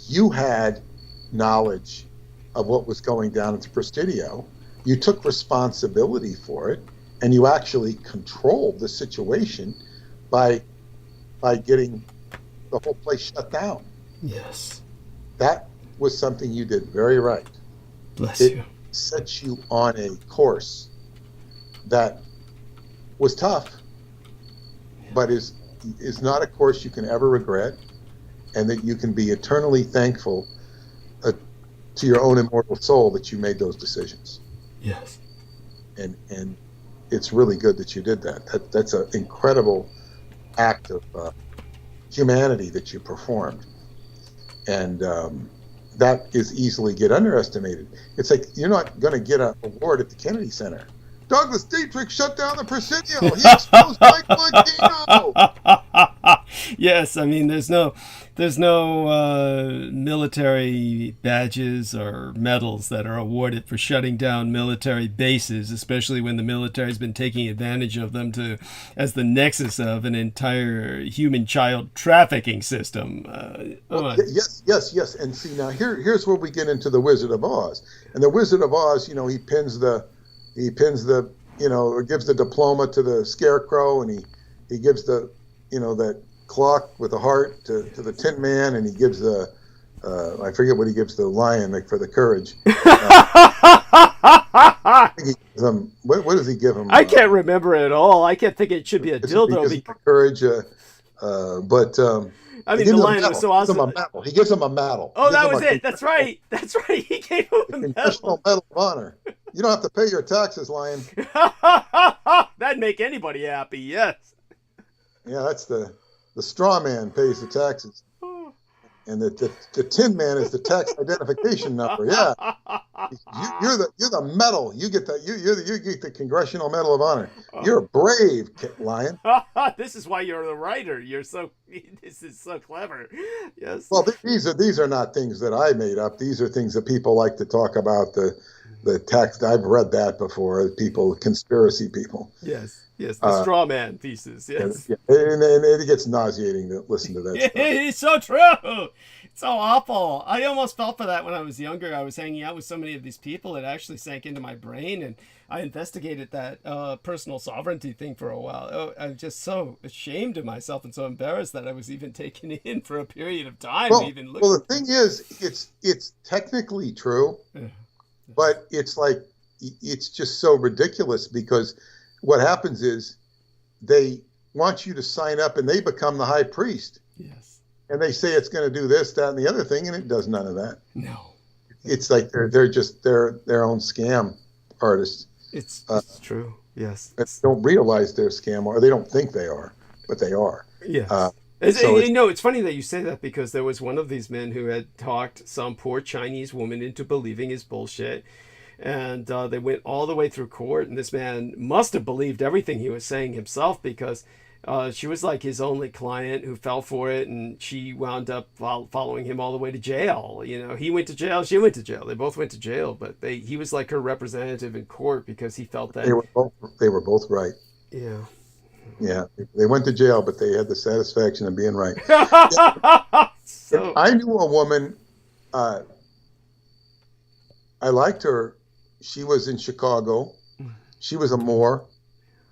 You had knowledge of what was going down at the Presidio. You took responsibility for it, and you actually controlled the situation by getting the whole place shut down. Yes. That was something you did very right. Bless it you. Set you on a course that was tough, but is not a course you can ever regret, and that you can be eternally thankful to your own immortal soul that you made those decisions. Yes. And it's really good that you did that. That's an incredible act of humanity that you performed. And that is easily get underestimated. It's like you're not going to get an award at the Kennedy Center. Douglas Dietrich shut down the Presidio. He exposed Michael Aquino. Yes, I mean there's no military badges or medals that are awarded for shutting down military bases, especially when the military's been taking advantage of them as the nexus of an entire human child trafficking system. Yes. And see, now here's where we get into the Wizard of Oz. And the Wizard of Oz, he pins the or gives the diploma to the Scarecrow, and he gives the that clock with a heart to the Tin Man, and he gives the I forget what he gives the lion for the courage. What does he give him? I can't remember it at all. I can't think it should be a dildo. Courage, I mean, the lion was so awesome. He gives him a medal. Oh, that was it. That's right. He gave him a Congressional Medal of Honor. You don't have to pay your taxes, lion. That'd make anybody happy. Yes. Yeah, that's the straw man pays the taxes. and the Tin Man is the tax identification number. Yeah, you're the medal. You get you get the Congressional Medal of Honor. You're brave, Lion. This is why you're the writer. This is so clever. Yes. Well, these are not things that I made up. These are things that people like to talk about. The tax. I've read that before. People, conspiracy people. Yes. Yes, the straw man thesis. Yes, and it gets nauseating to listen to that. It's so true. It's so awful. I almost felt for that when I was younger. I was hanging out with so many of these people. It actually sank into my brain, and I investigated that personal sovereignty thing for a while. Oh, I'm just so ashamed of myself and so embarrassed that I was even taken in for a period of time. Well, the thing is, it's technically true, but it's like it's just so ridiculous because what happens is they want you to sign up and they become the high priest. Yes. And they say it's going to do this, that, and the other thing, and it does none of that. No. It's like they're just their own scam artists. It's true. Yes. They don't realize they're scam, or they don't think they are, but they are. Yes. It's funny that you say that because there was one of these men who had talked some poor Chinese woman into believing his bullshit. And they went all the way through court, and this man must have believed everything he was saying himself because she was like his only client who fell for it, and she wound up following him all the way to jail. You know, he went to jail, she went to jail. They both went to jail, but he was like her representative in court because he felt that they were both right. Yeah. Yeah, they went to jail, but they had the satisfaction of being right. So, I knew a woman. I liked her. She was in Chicago. She was a Moor,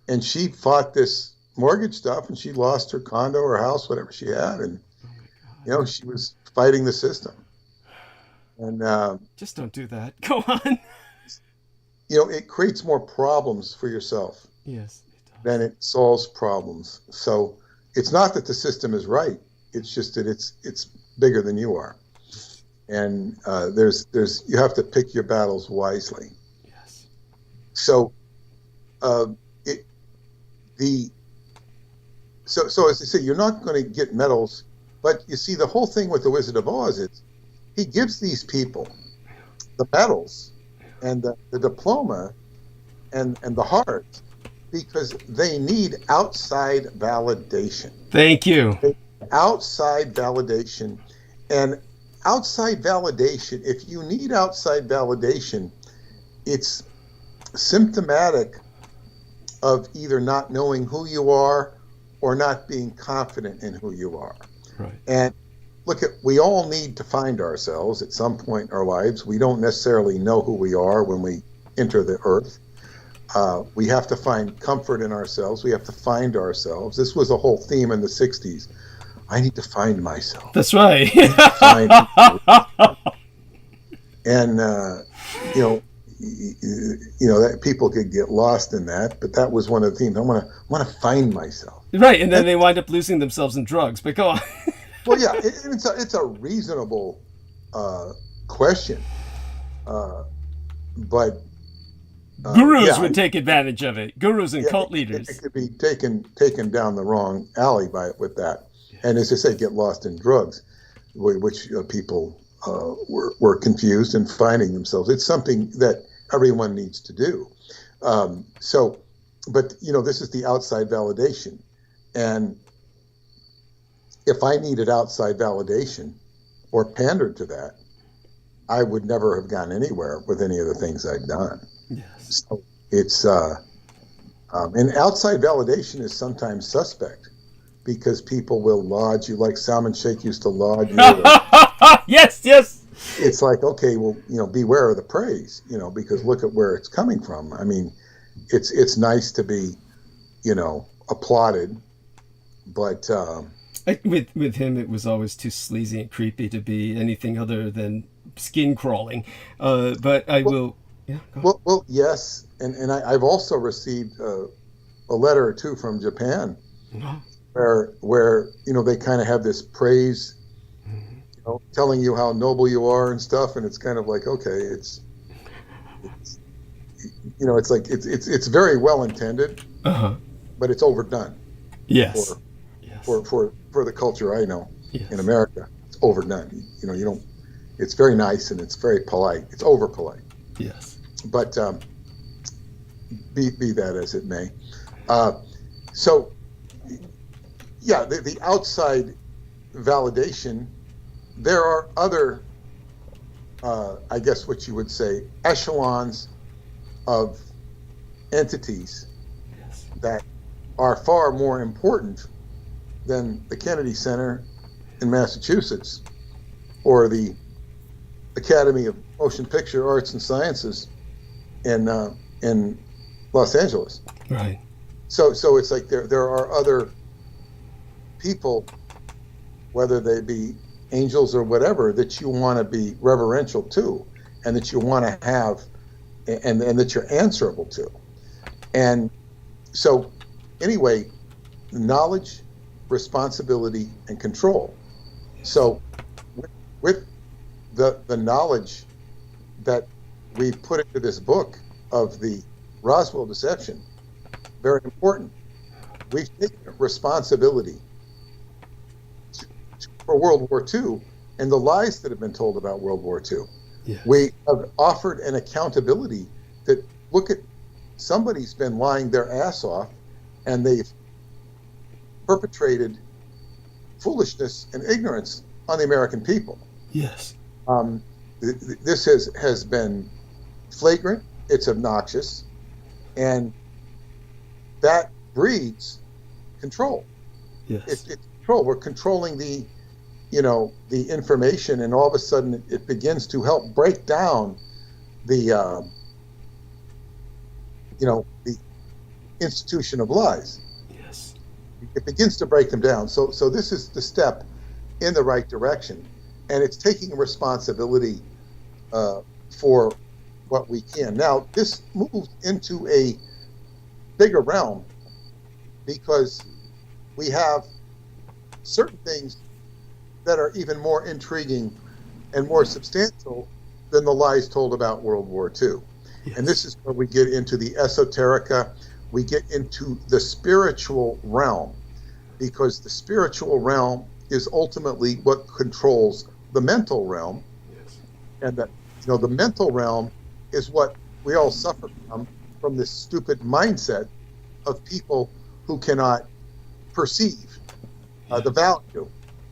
and she fought this mortgage stuff, and she lost her condo or house, whatever she had, and she was fighting the system. And just don't do that. Go on. It creates more problems for yourself. Yes. Than it solves problems. So it's not that the system is right. It's just that it's bigger than you are. And there's you have to pick your battles wisely. Yes. So so as I say, you're not going to get medals, but you see the whole thing with the Wizard of Oz is he gives these people the medals and the diploma and the heart because they need outside validation. Thank you. Outside validation. And outside validation, if you need outside validation, it's symptomatic of either not knowing who you are or not being confident in who you are. Right. And we all need to find ourselves at some point in our lives. We don't necessarily know who we are when we enter the earth. We have to find comfort in ourselves. We have to find ourselves. This was a whole theme in the 60s. I need to find myself. That's right. And, that people could get lost in that, but that was one of the themes. I want to find myself. Right, and then they wind up losing themselves in drugs, but go on. Well, yeah, it's a reasonable question, but gurus would take advantage of it. Gurus and cult leaders. It could be taken down the wrong alley with that. And as I say, get lost in drugs, which people were confused and finding themselves. It's something that everyone needs to do. But this is the outside validation. And if I needed outside validation or pandered to that, I would never have gone anywhere with any of the things I've done. Yes. So it's and outside validation is sometimes suspect because people will laud you, like Salmon Sheikh used to laud you. Yes. It's like, okay, well, beware of the praise, because look at where it's coming from. I mean, it's nice to be, applauded, but with him, it was always too sleazy and creepy to be anything other than skin crawling. But I will. Yeah. Well, yes, and I've also received a letter or two from Japan, where they kind of have this praise, telling you how noble you are and stuff, and it's kind of like, okay, it's like it's very well intended, but it's overdone. Yes. For the culture I know in America, overdone. You don't. It's very nice and it's very polite. It's over polite. Yes. But be that as it may. So, yeah, the outside validation, there are other, I guess what you would say, echelons of entities that are far more important than the Kennedy Center in Massachusetts or the Academy of Motion Picture Arts and Sciences in Los Angeles. Right. So it's like there are other people, whether they be angels or whatever, that you want to be reverential to, and that you want to have, and that you're answerable to. And so, anyway, knowledge, responsibility, and control. So, with the knowledge that we put into this book of the Roswell deception, very important. We've taken responsibility for World War II and the lies that have been told about World War II. Yes. We have offered an accountability that, look at, somebody's been lying their ass off and they've perpetrated foolishness and ignorance on the American people. Yes. This has been flagrant, it's obnoxious, and that breeds control. Yes. It's control. We're controlling the information, and all of a sudden it begins to help break down the institution of lies. Yes. It begins to break them down. So this is the step in the right direction, and it's taking responsibility for what we can. Now, this moves into a bigger realm because we have certain things that are even more intriguing and more substantial than the lies told about World War II. Yes. And this is where we get into the esoterica, we get into the spiritual realm, because the spiritual realm is ultimately what controls the mental realm. Yes. And that, the mental realm is what we all suffer from this stupid mindset of people who cannot perceive the value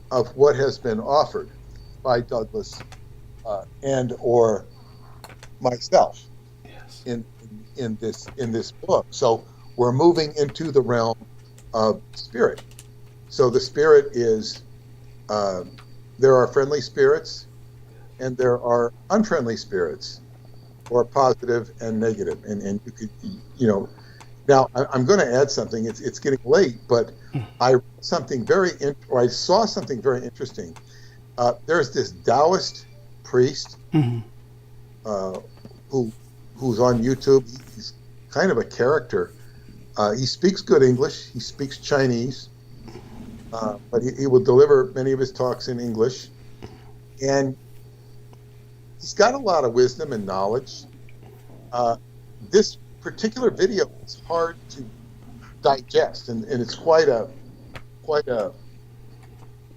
of what has been offered by Douglas and or myself. Yes. in this book. So we're moving into the realm of spirit. So the spirit is there are friendly spirits and there are unfriendly spirits, or positive and negative. And you could, now I'm going to add something. It's getting late, but I saw something very interesting. There's this Taoist priest who's on YouTube. He's kind of a character. He speaks good English. He speaks Chinese, but he will deliver many of his talks in English. And he's got a lot of wisdom and knowledge. This particular video is hard to digest, and it's quite a,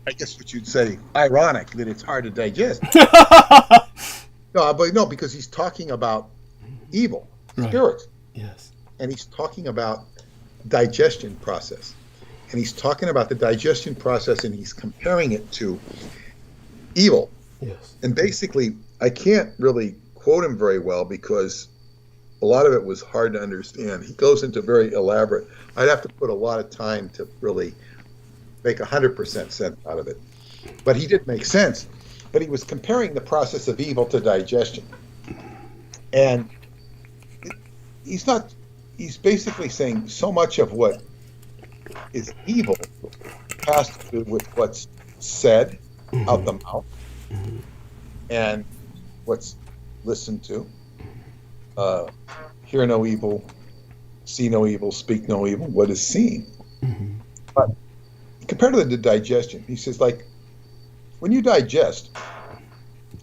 I guess what you'd say, ironic that it's hard to digest. No, because he's talking about evil, spirits. Yes. And he's talking about digestion process. And he's talking about the digestion process, and he's comparing it to evil. Yes. And basically, I can't really quote him very well because a lot of it was hard to understand. He goes into very elaborate. I'd have to put a lot of time to really make 100% sense out of it. But he did make sense. But he was comparing the process of evil to digestion. And he's basically saying so much of what is evil has to do with what's said out the mouth and what's listened to. Hear no evil, see no evil, speak no evil, what is seen. But compared to the digestion, he says, like, when you digest,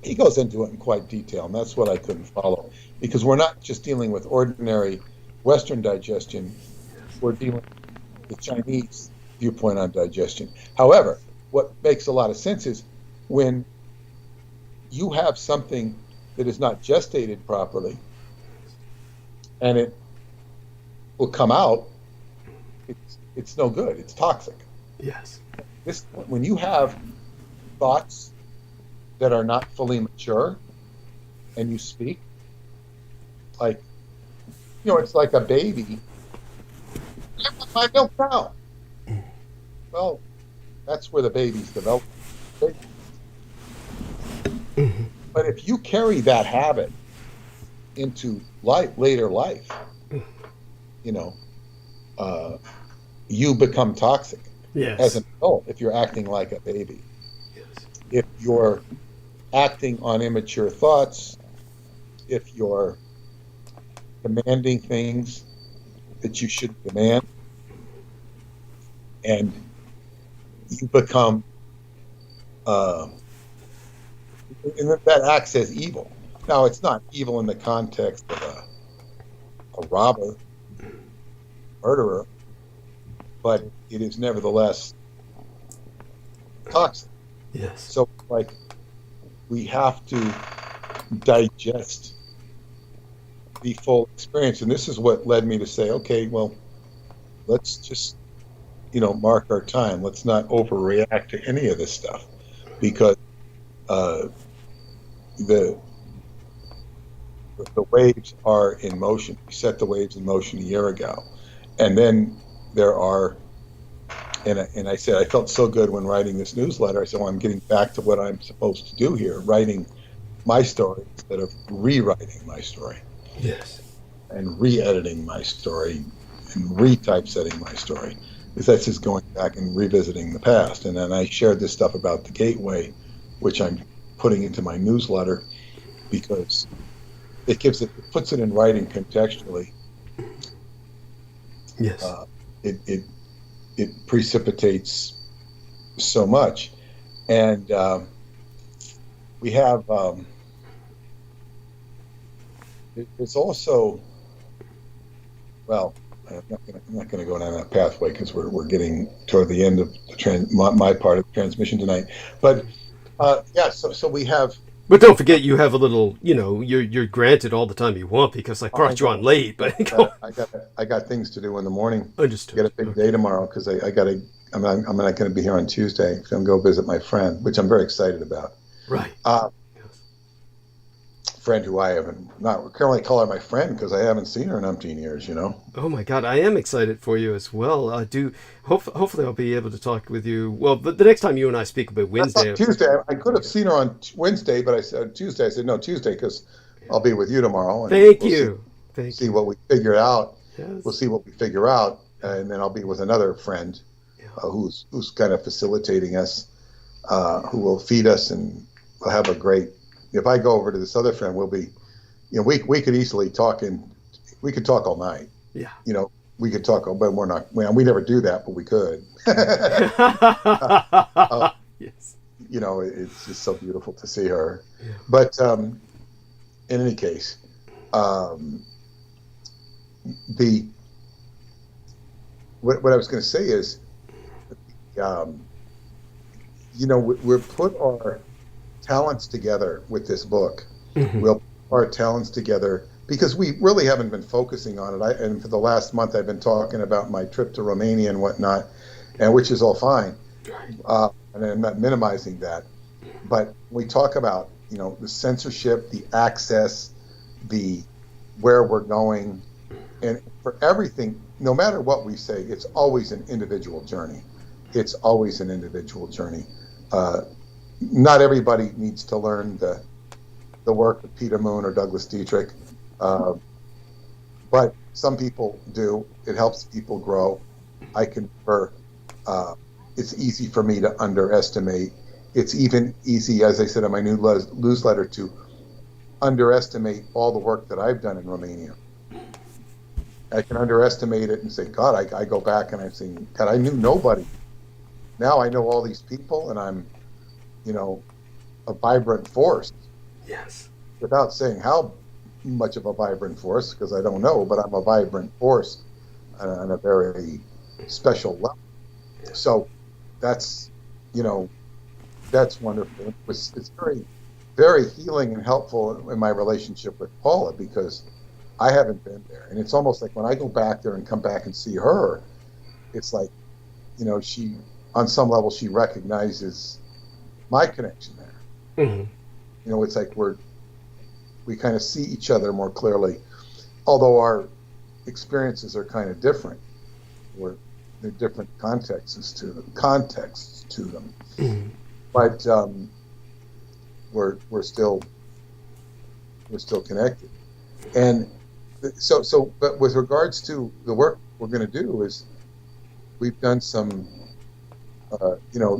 he goes into it in quite detail, and that's what I couldn't follow, because we're not just dealing with ordinary Western digestion, we're dealing with the Chinese viewpoint on digestion. However, what makes a lot of sense is when you have something that is not gestated properly and it will come out, it's no good. It's toxic. Yes. When you have thoughts that are not fully mature and you speak, like, it's like a baby. I want my milk now. Well, that's where the baby's developing. Mm-hmm. But if you carry that habit into later life, you become toxic Yes. as an adult if you're acting like a baby. Yes. If you're acting on immature thoughts, if you're demanding things that you shouldn't demand, and you become, and that acts as evil. Now, it's not evil in the context of a robber, murderer, but it is nevertheless toxic. Yes. So, like, we have to digest the full experience. And this is what led me to say, okay, well, let's just, mark our time. Let's not overreact to any of this stuff, because the waves are in motion. We set the waves in motion a year ago. And then there are, and I said, I felt so good when writing this newsletter. I said, well, I'm getting back to what I'm supposed to do here, writing my story instead of rewriting my story. Yes. And re-editing my story and re-typesetting my story. Because that's just going back and revisiting the past. And then I shared this stuff about the gateway, which I'm putting into my newsletter, because it puts it in writing contextually. Yes. It precipitates so much. And we have, it's also, well, I'm not going to go down that pathway because we're getting toward the end of my part of the transmission tonight. But so we have. But don't forget, you have a little. You're granted all the time you want because I brought you on late. But I got things to do in the morning. Understood. I got a big day tomorrow because I got to. I'm not going to be here on Tuesday. I'm going to go visit my friend, which I'm very excited about. Right. Friend who I haven't can't really call her my friend because I haven't seen her in umpteen years. Oh my God, I am excited for you as well. Hopefully I'll be able to talk with you. Well, the next time you and I speak will be Wednesday. Tuesday. I could have seen her on Wednesday, but I said Tuesday. I said no, Tuesday, because I'll be with you tomorrow. And Thank you. See what we figure out. Yes. We'll see what we figure out, and then I'll be with another friend who's kind of facilitating us, who will feed us, and we'll have a great. If I go over to this other friend, we'll be, we could easily talk, and we could talk all night. Yeah. We could talk, but we're not. We never do that, but we could. Yes. It's just so beautiful to see her. Yeah. But in any case, what I was going to say is, we're put our talents together with this book. Mm-hmm. We'll put our talents together because we really haven't been focusing on it. And for the last month, I've been talking about my trip to Romania and whatnot, and which is all fine. And I'm not minimizing that. But we talk about, the censorship, the access, the where we're going, and for everything, no matter what we say, it's always an individual journey. It's always an individual journey. Not everybody needs to learn the work of Peter Moon or Douglas Dietrich, but some people do. It helps people grow. I confer. It's easy for me to underestimate. It's even easy, as I said in my newsletter, to underestimate all the work that I've done in Romania. I can underestimate it and say, God, I go back and I'm saying, God, I knew nobody. Now I know all these people, and I'm, a vibrant force. Yes. Without saying how much of a vibrant force, because I don't know, but I'm a vibrant force on a very special level. So that's, that's wonderful. It's very, very healing and helpful in my relationship with Paula, because I haven't been there. And it's almost like when I go back there and come back and see her, it's like, she, on some level, she recognizes my connection there. Mm-hmm. It's like we kind of see each other more clearly, although our experiences are kind of different. There are different contexts to them. Mm-hmm. But we're still connected. And but with regards to the work we're going to do, is we've done some,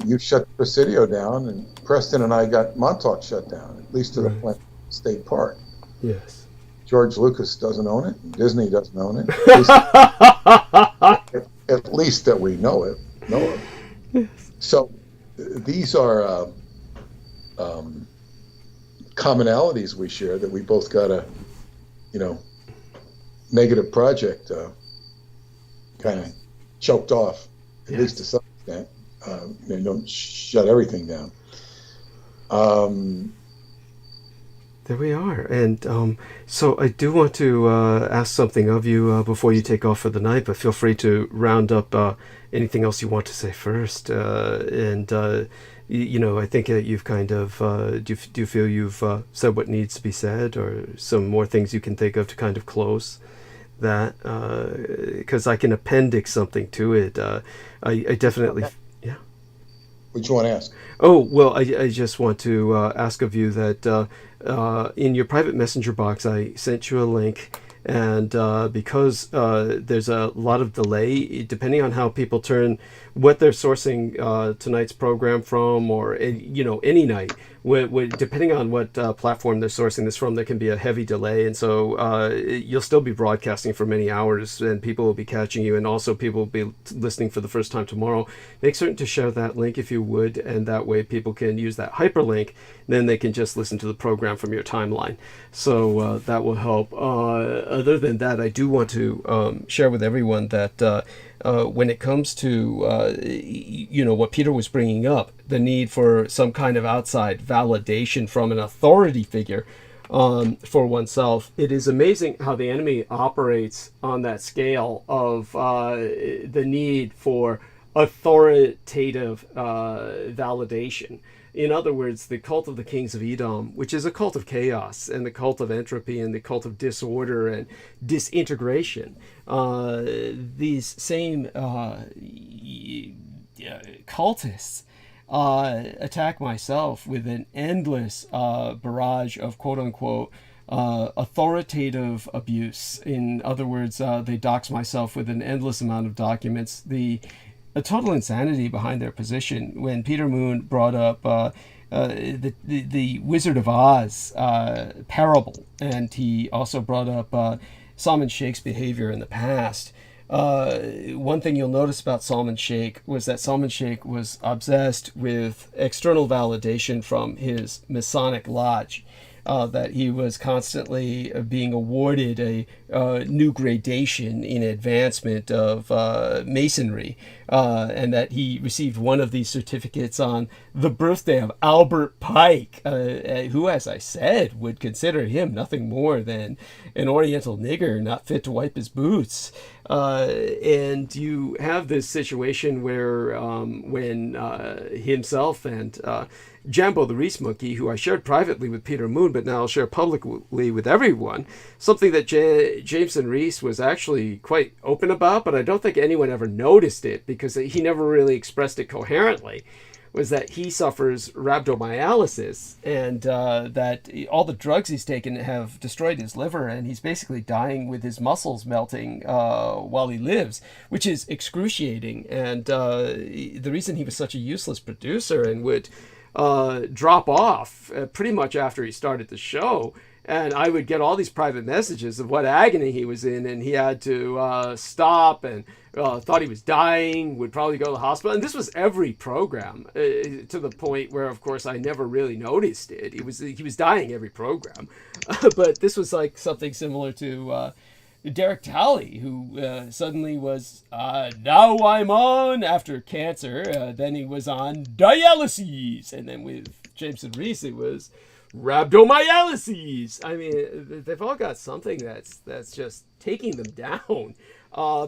you've shut Presidio down, and Preston and I got Montauk shut down, at least to the Flint State Park. Yes. George Lucas doesn't own it, and Disney doesn't own it. At least that we know of. Yes. So these are commonalities we share, that we both got a, negative project kind of choked off, at least to some extent. They don't shut everything down. There we are. And so I do want to ask something of you before you take off for the night, but feel free to round up anything else you want to say first. I think you've kind of, do you feel you've said what needs to be said, or some more things you can think of to kind of close that? Because I can appendix something to it. I definitely... Okay. What do you want to ask? Oh, well, I just want to ask of you that in your private messenger box, I sent you a link, and because there's a lot of delay, depending on how people turn what they're sourcing tonight's program from, or any night, depending on what platform they're sourcing this from, there can be a heavy delay, and so you'll still be broadcasting for many hours, and people will be catching you, and also people will be listening for the first time tomorrow. Make certain to share that link if you would, and that way people can use that hyperlink, then they can just listen to the program from your timeline. So that will help. Other than that, I do want to share with everyone that when it comes to what Peter was bringing up, the need for some kind of outside validation from an authority figure for oneself, it is amazing how the enemy operates on that scale of the need for authoritative validation. In other words, the cult of the kings of Edom, which is a cult of chaos, and the cult of entropy, and the cult of disorder and disintegration. These same cultists attack myself with an endless barrage of quote-unquote authoritative abuse. In other words, they dox myself with an endless amount of documents. A total insanity behind their position. When Peter Moon brought up the Wizard of Oz parable, and he also brought up Salman Sheikh's behavior in the past, one thing you'll notice about Salman Sheikh was that Salman Sheikh was obsessed with external validation from his Masonic lodge. That he was constantly being awarded a new gradation in advancement of Masonry, and that he received one of these certificates on the birthday of Albert Pike, who, as I said, would consider him nothing more than an Oriental nigger not fit to wipe his boots. And you have this situation where when himself and Jambo the Reese Monkey, who I shared privately with Peter Moon, but now I'll share publicly with everyone, something that Jameson Reese was actually quite open about, but I don't think anyone ever noticed it because he never really expressed it coherently, was that he suffers rhabdomyolysis, and that all the drugs he's taken have destroyed his liver, and he's basically dying with his muscles melting while he lives, which is excruciating. And the reason he was such a useless producer and would drop off pretty much after he started the show, and I would get all these private messages of what agony he was in, and he had to stop, and thought he was dying, would probably go to the hospital, and this was every program, to the point where, of course, I never really noticed it. He was dying every program, but this was like something similar to Derek Talley, who suddenly was, now I'm on, after cancer, then he was on dialysis. And then with Jameson Reese, it was rhabdomyolysis. I mean, they've all got something that's just taking them down,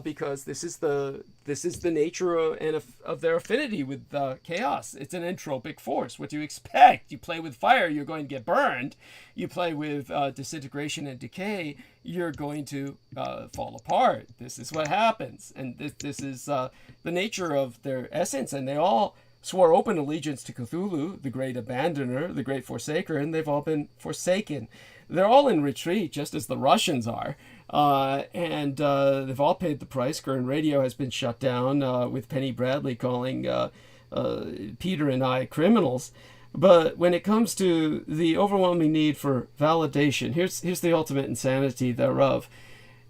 because this is the nature of their affinity with chaos. It's an entropic force. What do you expect? You play with fire, you're going to get burned. You play with disintegration and decay, you're going to fall apart. This is what happens, and this is the nature of their essence. And they all swore open allegiance to Cthulhu, the great abandoner, the great forsaker, and they've all been forsaken. They're all in retreat, just as the Russians are. And they've all paid the price. Current radio has been shut down, with Penny Bradley calling Peter and I criminals. But when it comes to the overwhelming need for validation, here's the ultimate insanity thereof.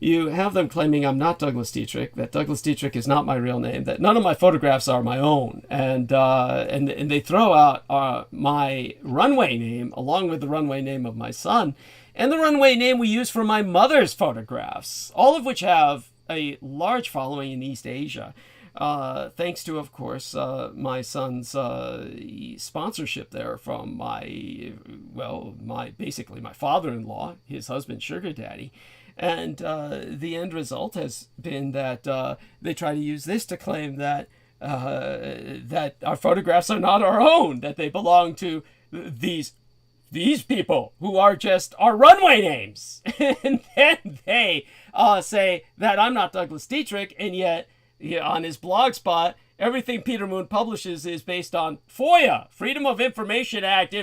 You have them claiming I'm not Douglas Dietrich, that Douglas Dietrich is not my real name, that none of my photographs are my own, and they throw out my runway name along with the runway name of my son, and the runway name we use for my mother's photographs, all of which have a large following in East Asia, thanks to, of course, my son's sponsorship there from my father-in-law, his husband, sugar daddy. And the end result has been that they try to use this to claim that our photographs are not our own, that they belong to these people who are just our runway names. And then they say that I'm not Douglas Dietrich, and yet on his blog spot, everything Peter Moon publishes is based on FOIA, Freedom of Information Act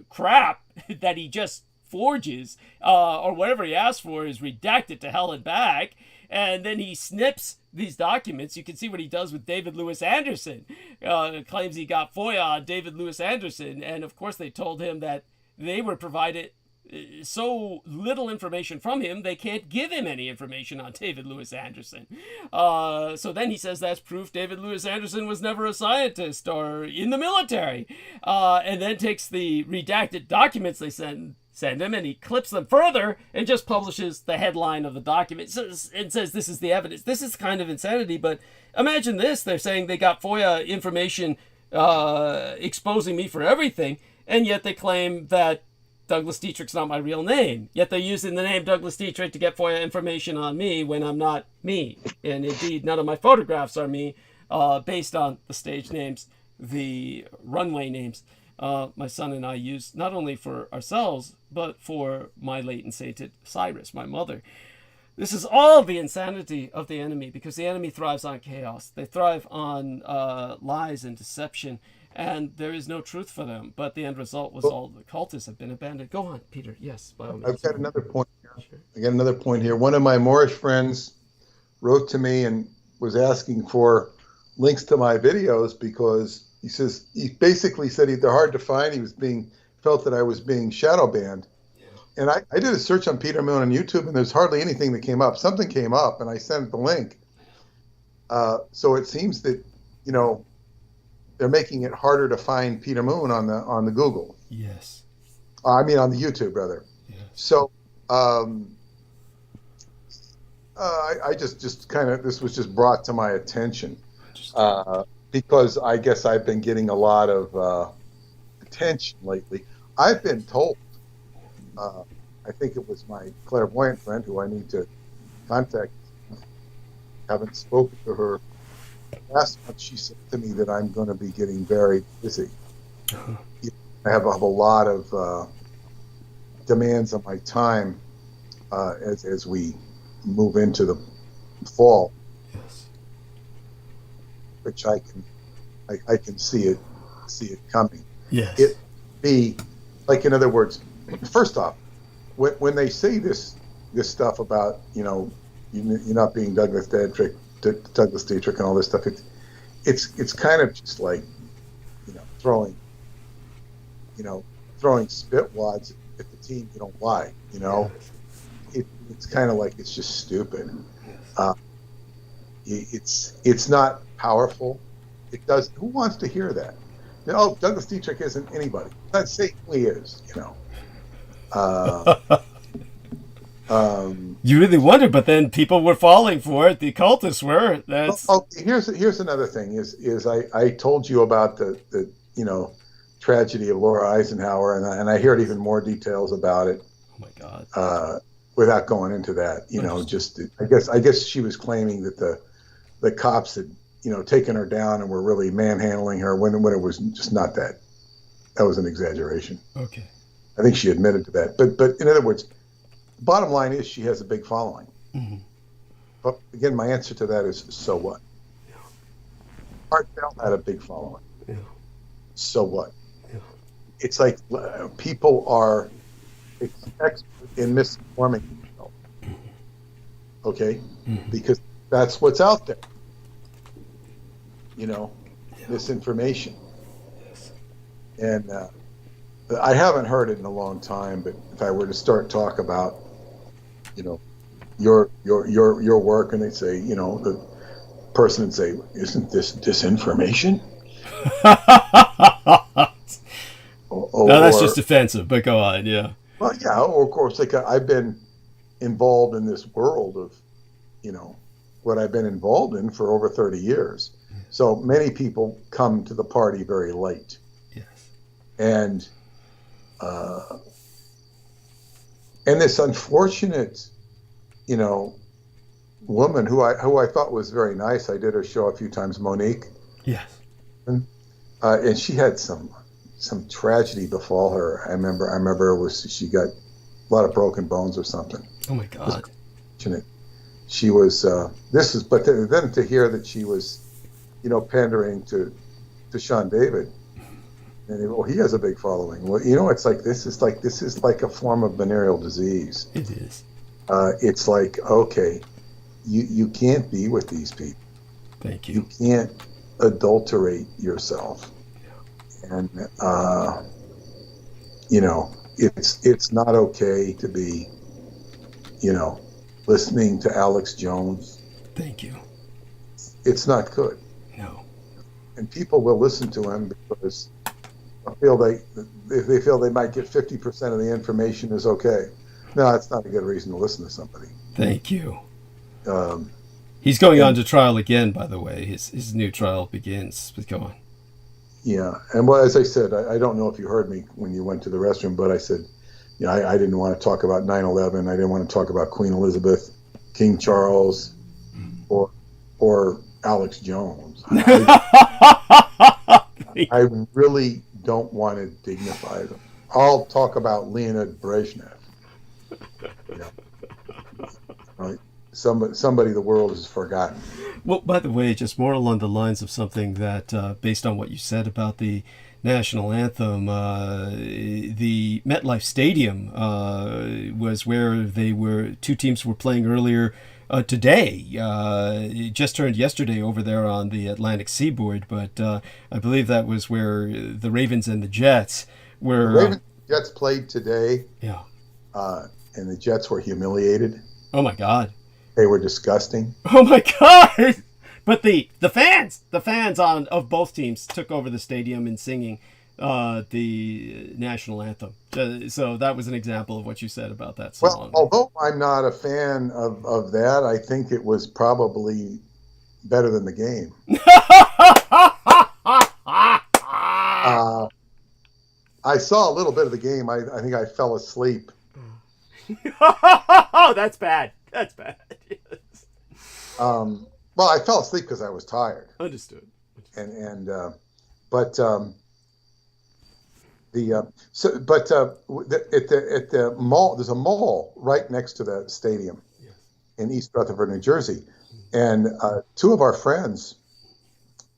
crap that he just forges, or whatever he asks for is redacted to hell and back, and then he snips these documents. You can see what he does with David Lewis Anderson. Claims he got FOIA on David Lewis Anderson, and of course they told him that they were provided so little information from him, they can't give him any information on David Lewis Anderson. So then he says that's proof David Lewis Anderson was never a scientist or in the military, and then takes the redacted documents they send him, and he clips them further and just publishes the headline of the document and says this is the evidence. This is kind of insanity, but imagine this. They're saying they got FOIA information exposing me for everything, and yet they claim that Douglas Dietrich's not my real name. Yet they're using the name Douglas Dietrich to get FOIA information on me when I'm not me. And indeed, none of my photographs are me, based on the stage names, the runway names my son and I use not only for ourselves, but for my late and sainted Cyrus, my mother. This is all the insanity of the enemy, because the enemy thrives on chaos. They thrive on lies and deception, and there is no truth for them. But the end result was all the cultists have been abandoned. Go on, Peter. Yes, by all means. I've got another point here. Sure. I got another point here. One of my Moorish friends wrote to me and was asking for links to my videos because he basically said they're hard to find. He felt that I was being shadow banned. And I did a search on Peter Moon on YouTube, and there's hardly anything that came up. Something came up, and I sent the link. So it seems that, they're making it harder to find Peter Moon on the Google. Yes. I mean, on the YouTube, rather. Yes. So I just kind of, this was just brought to my attention because I guess I've been getting a lot of attention lately. I've been told, I think it was my clairvoyant friend who I need to contact. Haven't spoken to her. Last month she said to me that I'm going to be getting very busy. I have a lot of demands on my time as we move into the fall. Yes. Which I can see it coming. Yes. It be like, in other words, first off, when they say this stuff about you're not being Douglas Dietrich and all this stuff, it's kind of just like throwing spit wads at the team you don't like. It's kind of like it's just stupid. It's not powerful. It does. Who wants to hear that? Douglas Dietrich isn't anybody. Let's say who he is. You really wonder, but then people were falling for it. The cultists were. That's here's another thing. Is I told you about the tragedy of Laura Eisenhower, and I heard even more details about it. Oh my God. Without going into that, I guess she was claiming that the cops had taken her down and were really manhandling her when it was just not that. That was an exaggeration. Okay. I think she admitted to that. But in other words, the bottom line is she has a big following. Mm-hmm. But again, my answer to that is, so what? Yeah. Art Bell had a big following. Yeah. So what? Yeah. It's like people are expert in misinforming themselves. Okay? Mm-hmm. Because that's what's out there. Yeah. Misinformation. Yes. And I haven't heard it in a long time, but if I were to start talk about, your work, and they'd say, the person would say, "Isn't this disinformation?" No, that's just offensive, but go on, yeah. Well, yeah, or of course, like I've been involved in this world of, what I've been involved in for over 30 years. So many people come to the party very late. Yes. And this unfortunate, woman who I thought was very nice. I did her show a few times, Monique. Yes. And she had some tragedy befall her. I remember she got a lot of broken bones or something. Oh my God. She was but then to hear that she was, pandering to Sean David, and he has a big following. Well, it's like this is like a form of venereal disease. It is. It's like, okay, you can't be with these people. Thank you. You can't adulterate yourself, and it's not okay to be, listening to Alex Jones. Thank you. It's not good. No. And people will listen to him because they feel they might get 50% of the information is okay. No, it's not a good reason to listen to somebody. Thank you. He's going on to trial again, by the way. His new trial begins. But go on. Yeah, and as I said, I don't know if you heard me when you went to the restroom, but I said, I didn't want to talk about 9/11. I didn't want to talk about Queen Elizabeth, King Charles, or Alex Jones. I really don't want to dignify them. I'll talk about Leonid Brezhnev. Right? Somebody the world has forgotten. Well, by the way, just more along the lines of something that, based on what you said about the national anthem, the MetLife Stadium was where two teams were playing earlier today. It just turned yesterday over there on the Atlantic seaboard, but I believe that was where the Ravens and the Jets were. The Ravens and Jets played today. Yeah. And the Jets were humiliated. Oh my God. They were disgusting. Oh my God. But the fans of both teams took over the stadium in singing the national anthem. So that was an example of what you said about that song. Well, although I'm not a fan of that, I think it was probably better than the game. I saw a little bit of the game. I think I fell asleep. Oh, that's bad. That's bad. Yes. Well, I fell asleep because I was tired. Understood. But at the mall, there's a mall right next to the stadium. Yes. In East Rutherford, New Jersey, and two of our friends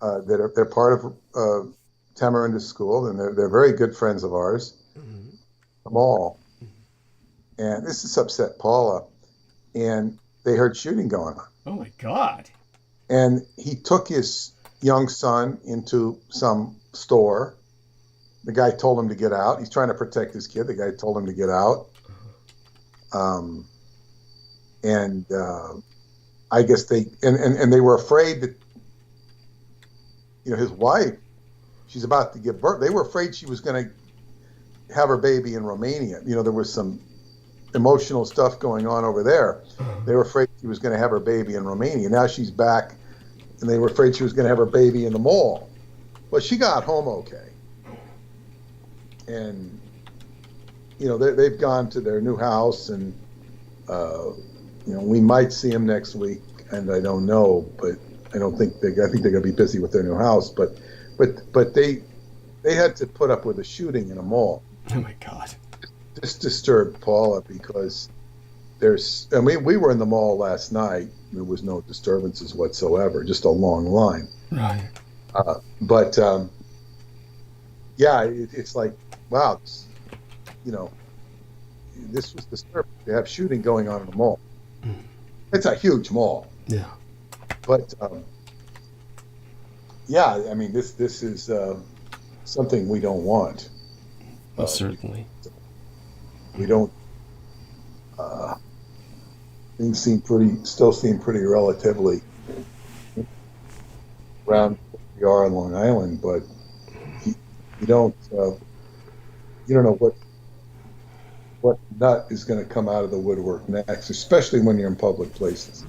they're part of Tamarind School, and they're very good friends of ours. Mm-hmm. The mall, and this has upset Paula, and they heard shooting going on. Oh my God. And he took his young son into some store. The guy told him to get out. He's trying to protect his kid. The guy told him to get out. I guess they were afraid that, his wife, she's about to give birth. They were afraid she was going to have her baby in Romania. There was some emotional stuff going on over there. They were afraid she was going to have her baby in Romania. Now she's back, and they were afraid she was going to have her baby in the mall. But she got home okay. And, you know, they've gone to their new house, and, you know, we might see them next week, and I don't know, but I think they're going to be busy with their new house. But they had to put up with a shooting in a mall. Oh my God. This disturbed Paula because we were in the mall last night. There was no disturbances whatsoever, just a long line. Right. But yeah, it's like, wow, you know, this was disturbing. They have shooting going on in the mall. It's a huge mall. Yeah. But yeah, I mean, this is something we don't want. Well, certainly. We don't. Things still seem pretty relatively around where we are on Long Island, but you don't know what nut is going to come out of the woodwork next, especially when you're in public places.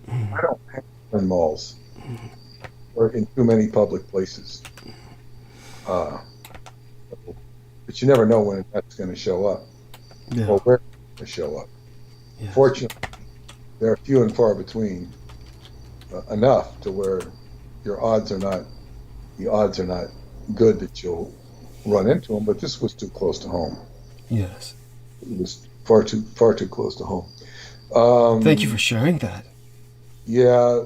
I don't hang in malls or in too many public places. But you never know when that's going to show up, or where it's going to show up. Yes. Fortunately, they're few and far between, enough to where the odds are not good that you'll run into them. But this was too close to home. Yes, it was far too close to home. Thank you for sharing that. Yeah.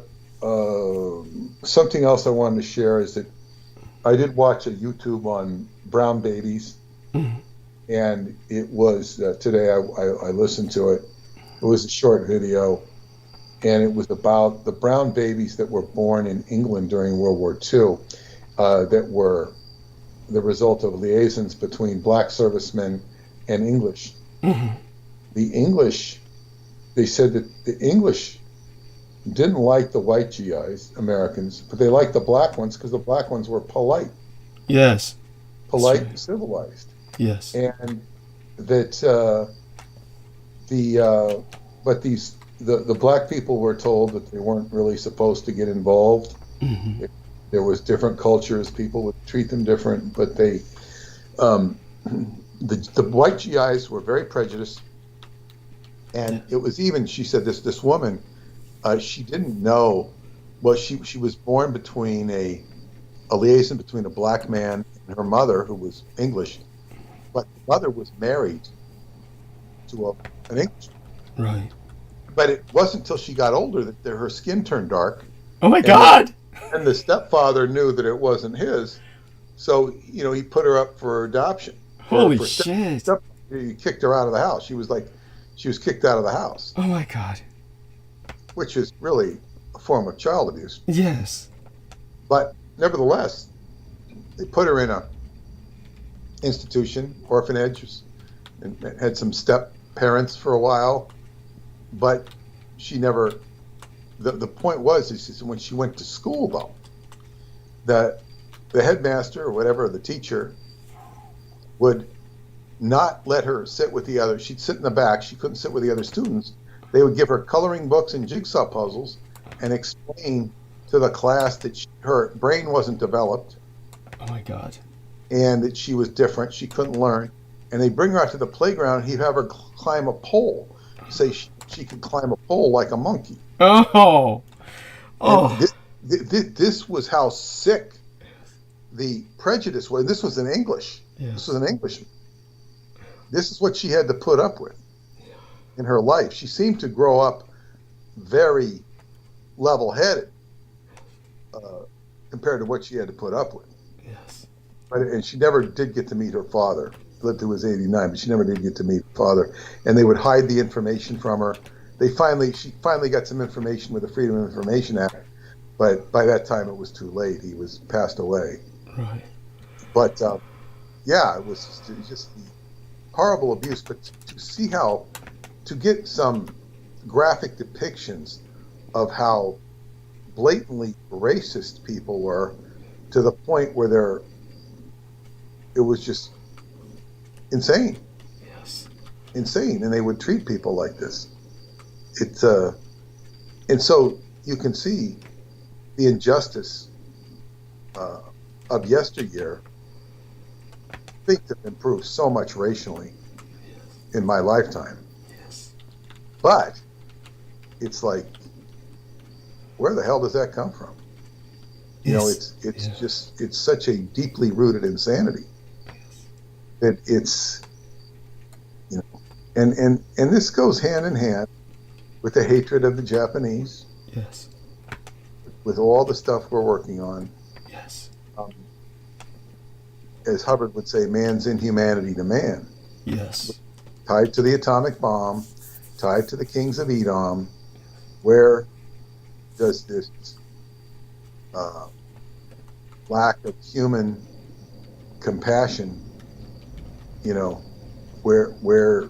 Something else I wanted to share is that I did watch a YouTube on brown babies. And it was today I listened to it. It was a short video, and it was about the brown babies that were born in England during World War II, that were the result of liaisons between black servicemen and English. The English, they said that the English didn't like the white GIs, Americans, but they liked the black ones because the black ones were polite. Yes. Polite and civilized. Yes. And that but the black people were told that they weren't really supposed to get involved. There was different cultures, people would treat them different, but they the white GIs were very prejudiced. And it was even, she said, this woman, she didn't know, well, she was born between a liaison between a black man and her mother, who was English. But the mother was married to an English. Right. But it wasn't until she got older that her skin turned dark. Oh my God! And the stepfather knew that it wasn't his, so he put her up for adoption. Holy shit! He kicked her out of the house. She was kicked out of the house. Oh my God! Which is really a form of child abuse. Yes. But nevertheless, they put her in a institution, orphanage, and had some step parents for a while, but she never. The point was, is when she went to school, though, that the headmaster or whatever, the teacher, would not let her sit with the others. She'd sit in the back. She couldn't sit with the other students. They would give her coloring books and jigsaw puzzles and explain to the class that her brain wasn't developed. Oh my God. And that she was different. She couldn't learn. And they'd bring her out to the playground. He'd have her climb a pole. Say she could climb a pole like a monkey. Oh. This was how sick the prejudice was. This was in English. Yes. This was an Englishman. This is what she had to put up with in her life. She seemed to grow up very level-headed compared to what she had to put up with. Yes. And she never did get to meet her father. Lived to his 89, but she never did get to meet her father. And they would hide the information from her. She finally got some information with the Freedom of Information Act, but by that time it was too late. He was passed away. Right. But yeah, it was just horrible abuse. But to see to get some graphic depictions of how blatantly racist people were, to the point where it was just insane. Yes. insane, and they would treat people like this. And so you can see the injustice of yesteryear. Things have improved so much racially in my lifetime. Yes. But it's like, where the hell does that come from? You know, it's just, it's such a deeply rooted insanity that it's, you know, and this goes hand in hand with the hatred of the Japanese. Yes. With all the stuff we're working on. Yes. As Hubbard would say, man's inhumanity to man. Yes. Tied to the atomic bomb, tied to the kings of Edom. Where does this lack of human compassion, you know, where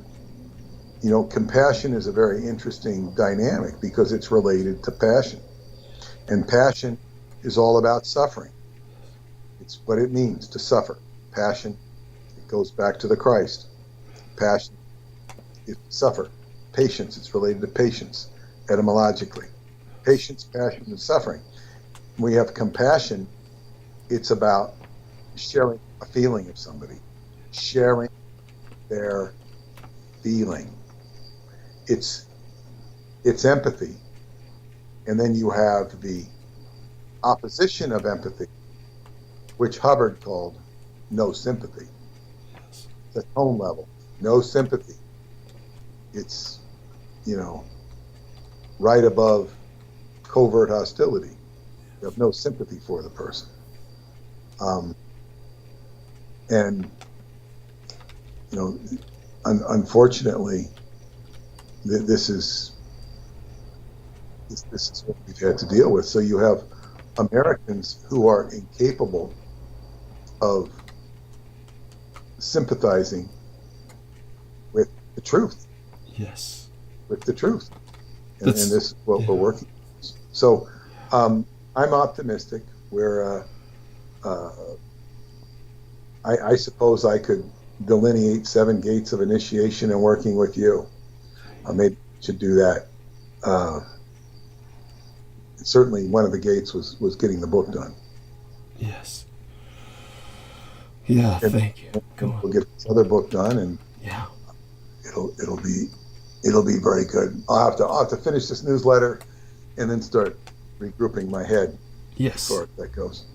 you know, compassion is a very interesting dynamic because it's related to passion. And passion is all about suffering. It's what it means to suffer. Passion, it goes back to the Christ. Passion is suffer. Patience, it's related to patience, etymologically. Patience, passion, and suffering. When we have compassion, it's about sharing a feeling of somebody, sharing their feeling. It's empathy. And then you have the opposition of empathy, which Hubbard called no sympathy. The tone level, no sympathy. It's, you know, right above covert hostility. You have no sympathy for the person. And, you know, unfortunately, this is what we've had to deal with. So you have Americans who are incapable of sympathizing with the truth. Yes. With the truth. And this is what we're working on. So I'm optimistic. I suppose I could delineate 7 gates of initiation in working with you. Maybe I should do that. Certainly one of the gates was getting the book done. Yes. Yeah, And thank you. Go on. We'll get this other book done, and yeah, it'll be very good. I'll have to finish this newsletter, and then start regrouping my head. yes, As far as that goes.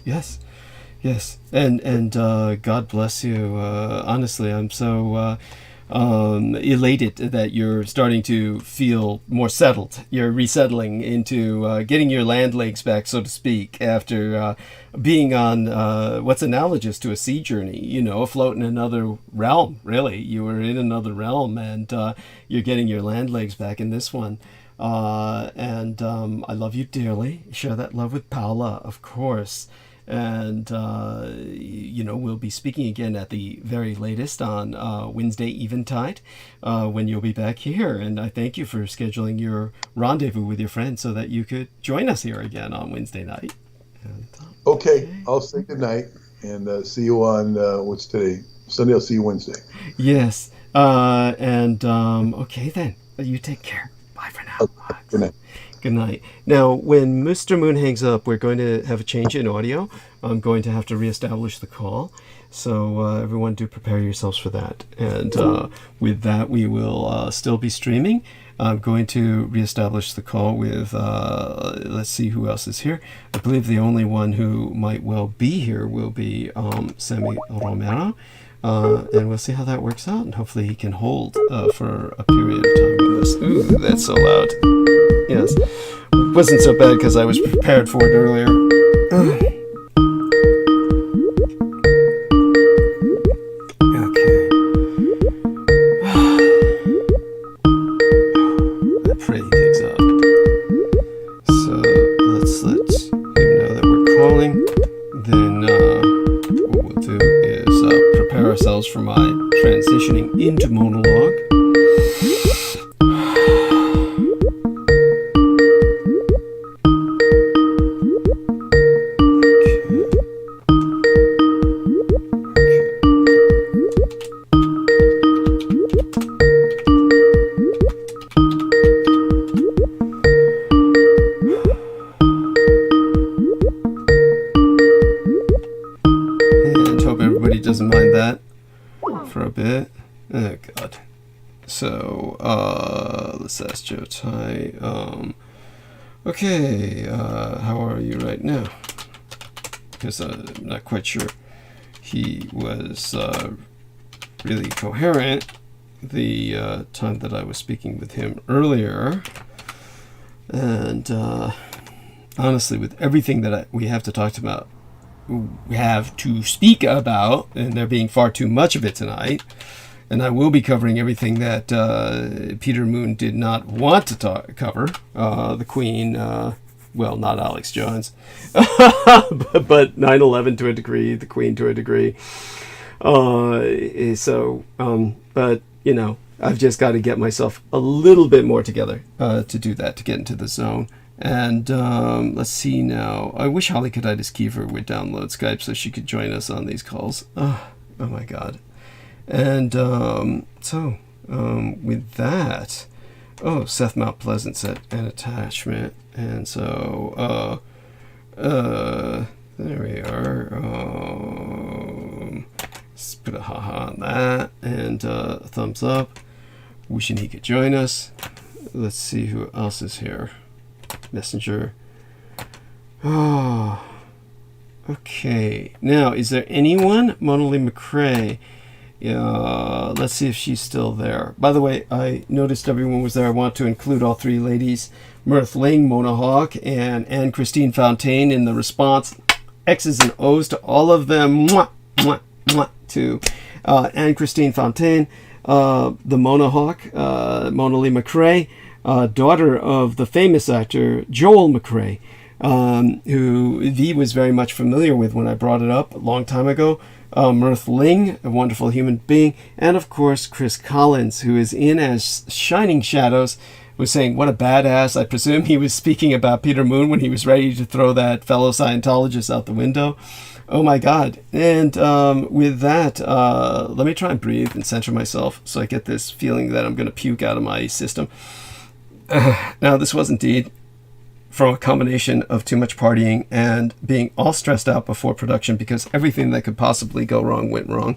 yes, yes, and God bless you. Honestly, I'm so elated that you're starting to feel more settled. You're resettling into getting your land legs back, so to speak, after being on what's analogous to a sea journey, you know, afloat in another realm, really. You were in another realm, and you're getting your land legs back in this one. And I love you dearly. Share that love with Paula, of course. And, you know, we'll be speaking again at the very latest on Wednesday Eventide when you'll be back here. And I thank you for scheduling your rendezvous with your friends so that you could join us here again on Wednesday night. And, okay, I'll say good night and see you on, what's today? Sunday. I'll see you Wednesday. yes. Okay, then. You take care. Bye for now. Okay, good night. Good night. Now, when Mr. Moon hangs up, we're going to have a change in audio. I'm going to have to reestablish the call. So everyone do prepare yourselves for that. And with that, we will still be streaming. I'm going to reestablish the call with, let's see who else is here. I believe the only one who might well be here will be Sammy Romero. And we'll see how that works out. And hopefully he can hold for a period of time with us. Ooh, that's so loud. Yes. Wasn't so bad because I was prepared for it earlier. Okay. I pray he picks up. So let's let him know that we're calling. Then what we'll do is prepare ourselves for my transitioning into monologue. for a bit. Oh God. So let's ask Joe Tai. Okay, how are you right now? Because I'm not quite sure he was really coherent the time that I was speaking with him earlier. And honestly, with everything that we have to talk about, we have to speak about, and there being far too much of it tonight, and I will be covering everything that Peter Moon did not want to cover. The Queen, well, not Alex Jones, but 9/11 to a degree, the Queen to a degree. But, you know, I've just got to get myself a little bit more together to do that, to get into the zone. And let's see now. I wish Holly Kaditis Kiefer would download Skype so she could join us on these calls. Oh my God. And with that, Seth Mount Pleasant said an attachment. And so, there we are. Let's put a haha on that, and a thumbs up. Wishing he could join us. Let's see who else is here. Messenger. Oh, okay. Now, is there anyone? MŌNFEST-Cum-WORLD. Let's see if she's still there. By the way, I noticed everyone was there. I want to include all three ladies, Mirth Ling, Mona Hawk, and Anne Christine Fontaine in the response. X's and O's to all of them. Mwah, mwah, mwah, to Anne Christine Fontaine, the Mona Hawk, Mona Lee McRae, daughter of the famous actor Joel McRae, who V was very much familiar with when I brought it up a long time ago. Mirth Ling, a wonderful human being, and of course Chris Collins, who is in as Shining Shadows, was saying, what a badass. I presume he was speaking about Peter Moon when he was ready to throw that fellow Scientologist out the window. Oh my God. And with that, let me try and breathe and center myself so I get this feeling that I'm going to puke out of my system. Now, this was indeed from a combination of too much partying and being all stressed out before production because everything that could possibly go wrong went wrong.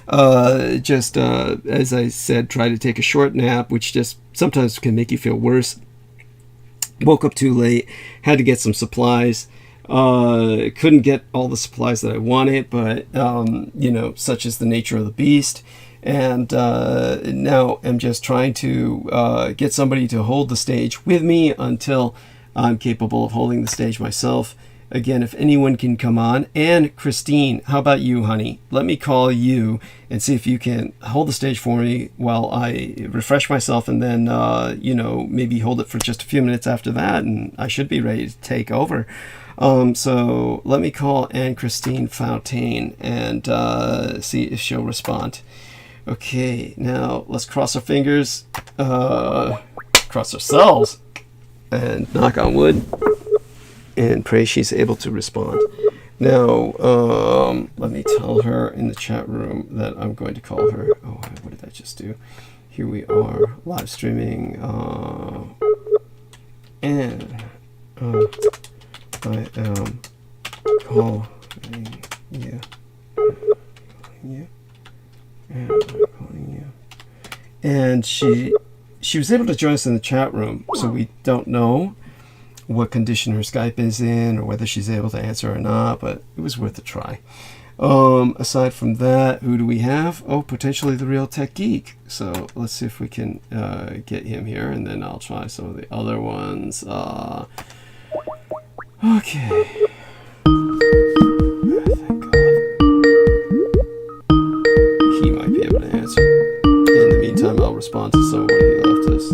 As I said, try to take a short nap, which just sometimes can make you feel worse. Woke up too late, had to get some supplies. Couldn't get all the supplies that I wanted, but, such is the nature of the beast. And now I'm just trying to get somebody to hold the stage with me until I'm capable of holding the stage myself. Again, if anyone can come on. And Christine, how about you, honey? Let me call you and see if you can hold the stage for me while I refresh myself, and then, maybe hold it for just a few minutes after that, and I should be ready to take over. So let me call Anne Christine Fontaine and see if she'll respond. Okay, now let's cross our fingers, cross ourselves, and knock on wood, and pray she's able to respond. Now, let me tell her in the chat room that I'm going to call her. Oh, what did I just do? Here we are, live streaming, and I am calling you. And I'm calling you. And she was able to join us in the chat room, so we don't know what condition her Skype is in or whether she's able to answer or not, but it was worth a try. Aside from that, who do we have? Oh, potentially the Real Tech Geek. So let's see if we can get him here, and then I'll try some of the other ones. Okay. Thank God. He might be able to answer. In the meantime, I'll respond to some of what he left us.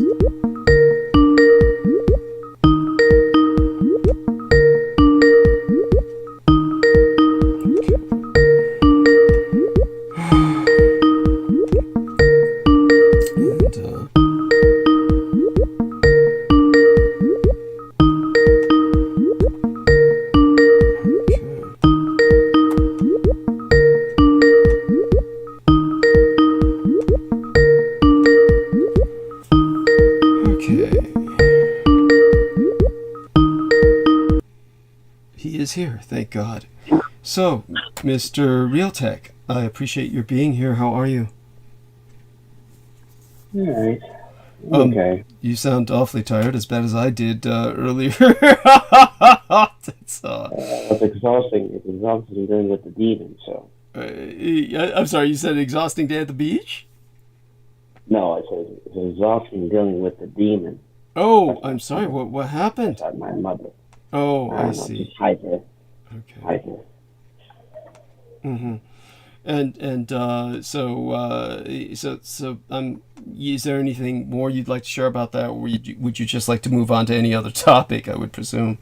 Here, thank God. So, Mr. Realtek, I appreciate your being here. How are you? All right. Okay. You sound awfully tired, as bad as I did earlier. It's, It's exhausting. It's exhausting dealing with the demon. So. I'm sorry. You said exhausting day at the beach? No, I said it's exhausting dealing with the demon. Oh, I'm sorry. What happened? That's my mother. Oh, I know, see. Just hyper. Okay. Hyper. Mm-hmm. And so is there anything more you'd like to share about that, or would you just like to move on to any other topic? I would presume.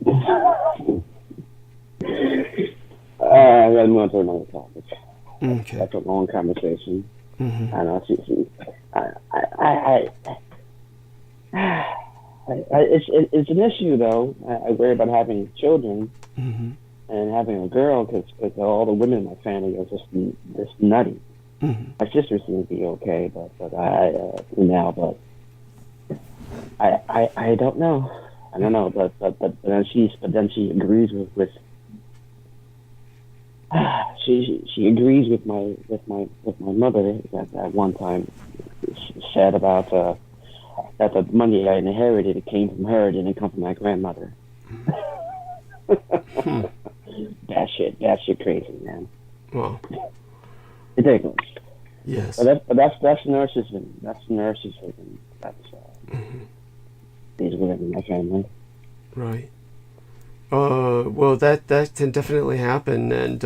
I'd rather move on to another topic. Okay. That's a long conversation. Mm-hmm. I know. It's an issue though. I worry about having children. Mm-hmm. And having a girl, because all the women in my family are just nutty. Mm-hmm. My sister seems to be okay, but I don't know. I don't know, but then she agrees with she agrees with my mother at one time. She said about that the money I inherited, it came from her, it didn't come from my grandmother. That shit crazy, man. Well, ridiculous. yes. But that's narcissism. That's narcissism. That's these women in my family. Right. Well, that can definitely happen, and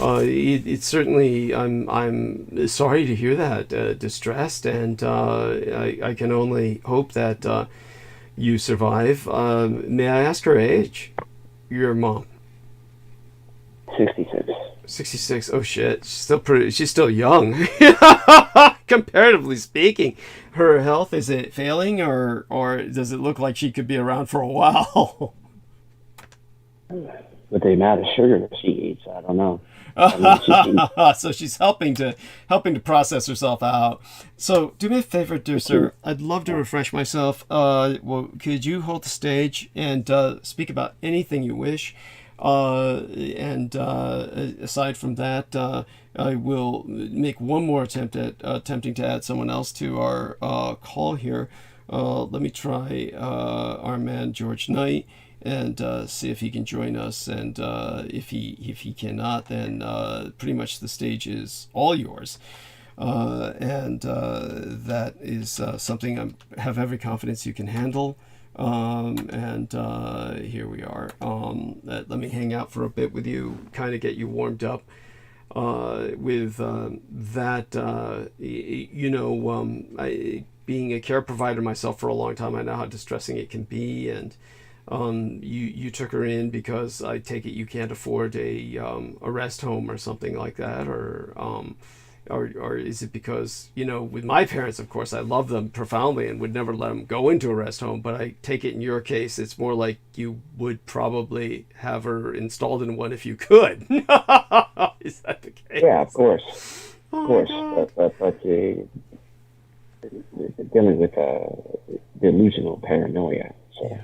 it certainly. I'm sorry to hear that. Distressed, and I can only hope that you survive. May I ask her age? Your mom. 66. 66. Oh shit. She's still young. Comparatively speaking. Her health, is it failing, or does it look like she could be around for a while? With the amount of sugar that she eats, I don't know. So she's helping to process herself out. So do me a favor, dear sir. I'd love to refresh myself. Well, could you hold the stage and speak about anything you wish? And aside from that, I will make one more attempt at attempting to add someone else to our call here. Let me try our man George Knight and see if he can join us. And if he cannot, then pretty much the stage is all yours. And that is something I have every confidence you can handle. And here we are. Let me hang out for a bit with you, kind of get you warmed up with that. Being a care provider myself for a long time, I know how distressing it can be. And you took her in because I take it you can't afford a rest home or something like that, or is it because, with my parents, of course, I love them profoundly and would never let them go into a rest home, but I take it in your case, it's more like you would probably have her installed in one if you could. Is that the case? Yeah, of course. Oh, of course. But dealing with delusional paranoia. So.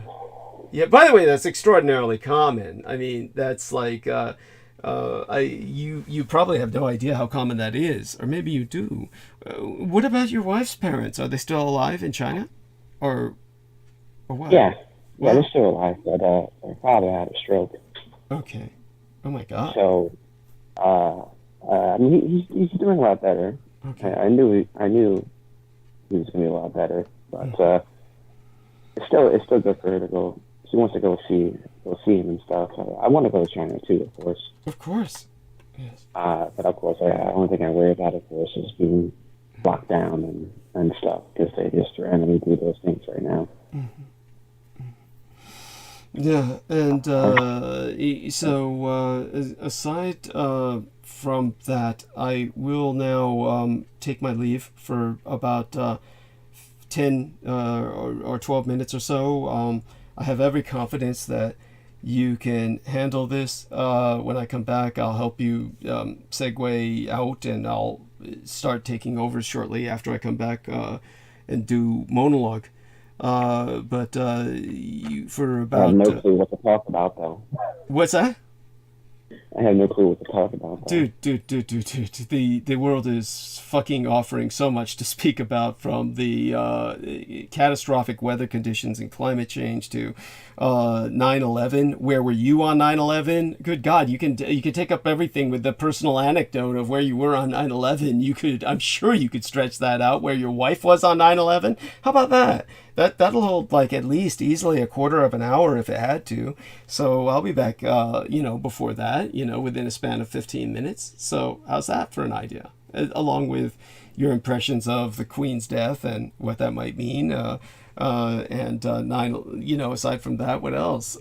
Yeah, by the way, that's extraordinarily common. I mean, that's like... you probably have no idea how common that is, or maybe you do. What about your wife's parents? Are they still alive in China, or what? Yeah, they're still alive, but her father had a stroke. Okay. Oh my God. So, he's doing a lot better. Okay. I knew he was going to be a lot better, but it's still good for her to go. She wants to go see him and stuff. I want to go to China too, of course. Of course. Yes. But of course, the only thing I worry about, of course, is being locked down and stuff, because they just randomly do those things right now. Mm-hmm. Yeah, and so aside from that, I will now take my leave for about 10 or 12 minutes or so. I have every confidence that you can handle this. When I come back, I'll help you segue out, and I'll start taking over shortly after I come back and do monologue. For about... I have no clue what to talk about, though. What's that? I have no clue what to talk about. Dude. The world is fucking offering so much to speak about, from the catastrophic weather conditions and climate change to 9/11. Where were you on 9/11? Good God, you can take up everything with the personal anecdote of where you were on 9/11. I'm sure you could stretch that out. Where your wife was on 9/11. How about that? That'll hold like at least easily a quarter of an hour if it had to. So I'll be back, before that, within a span of 15 minutes. So how's that for an idea? Along with your impressions of the Queen's death and what that might mean. Aside from that, what else?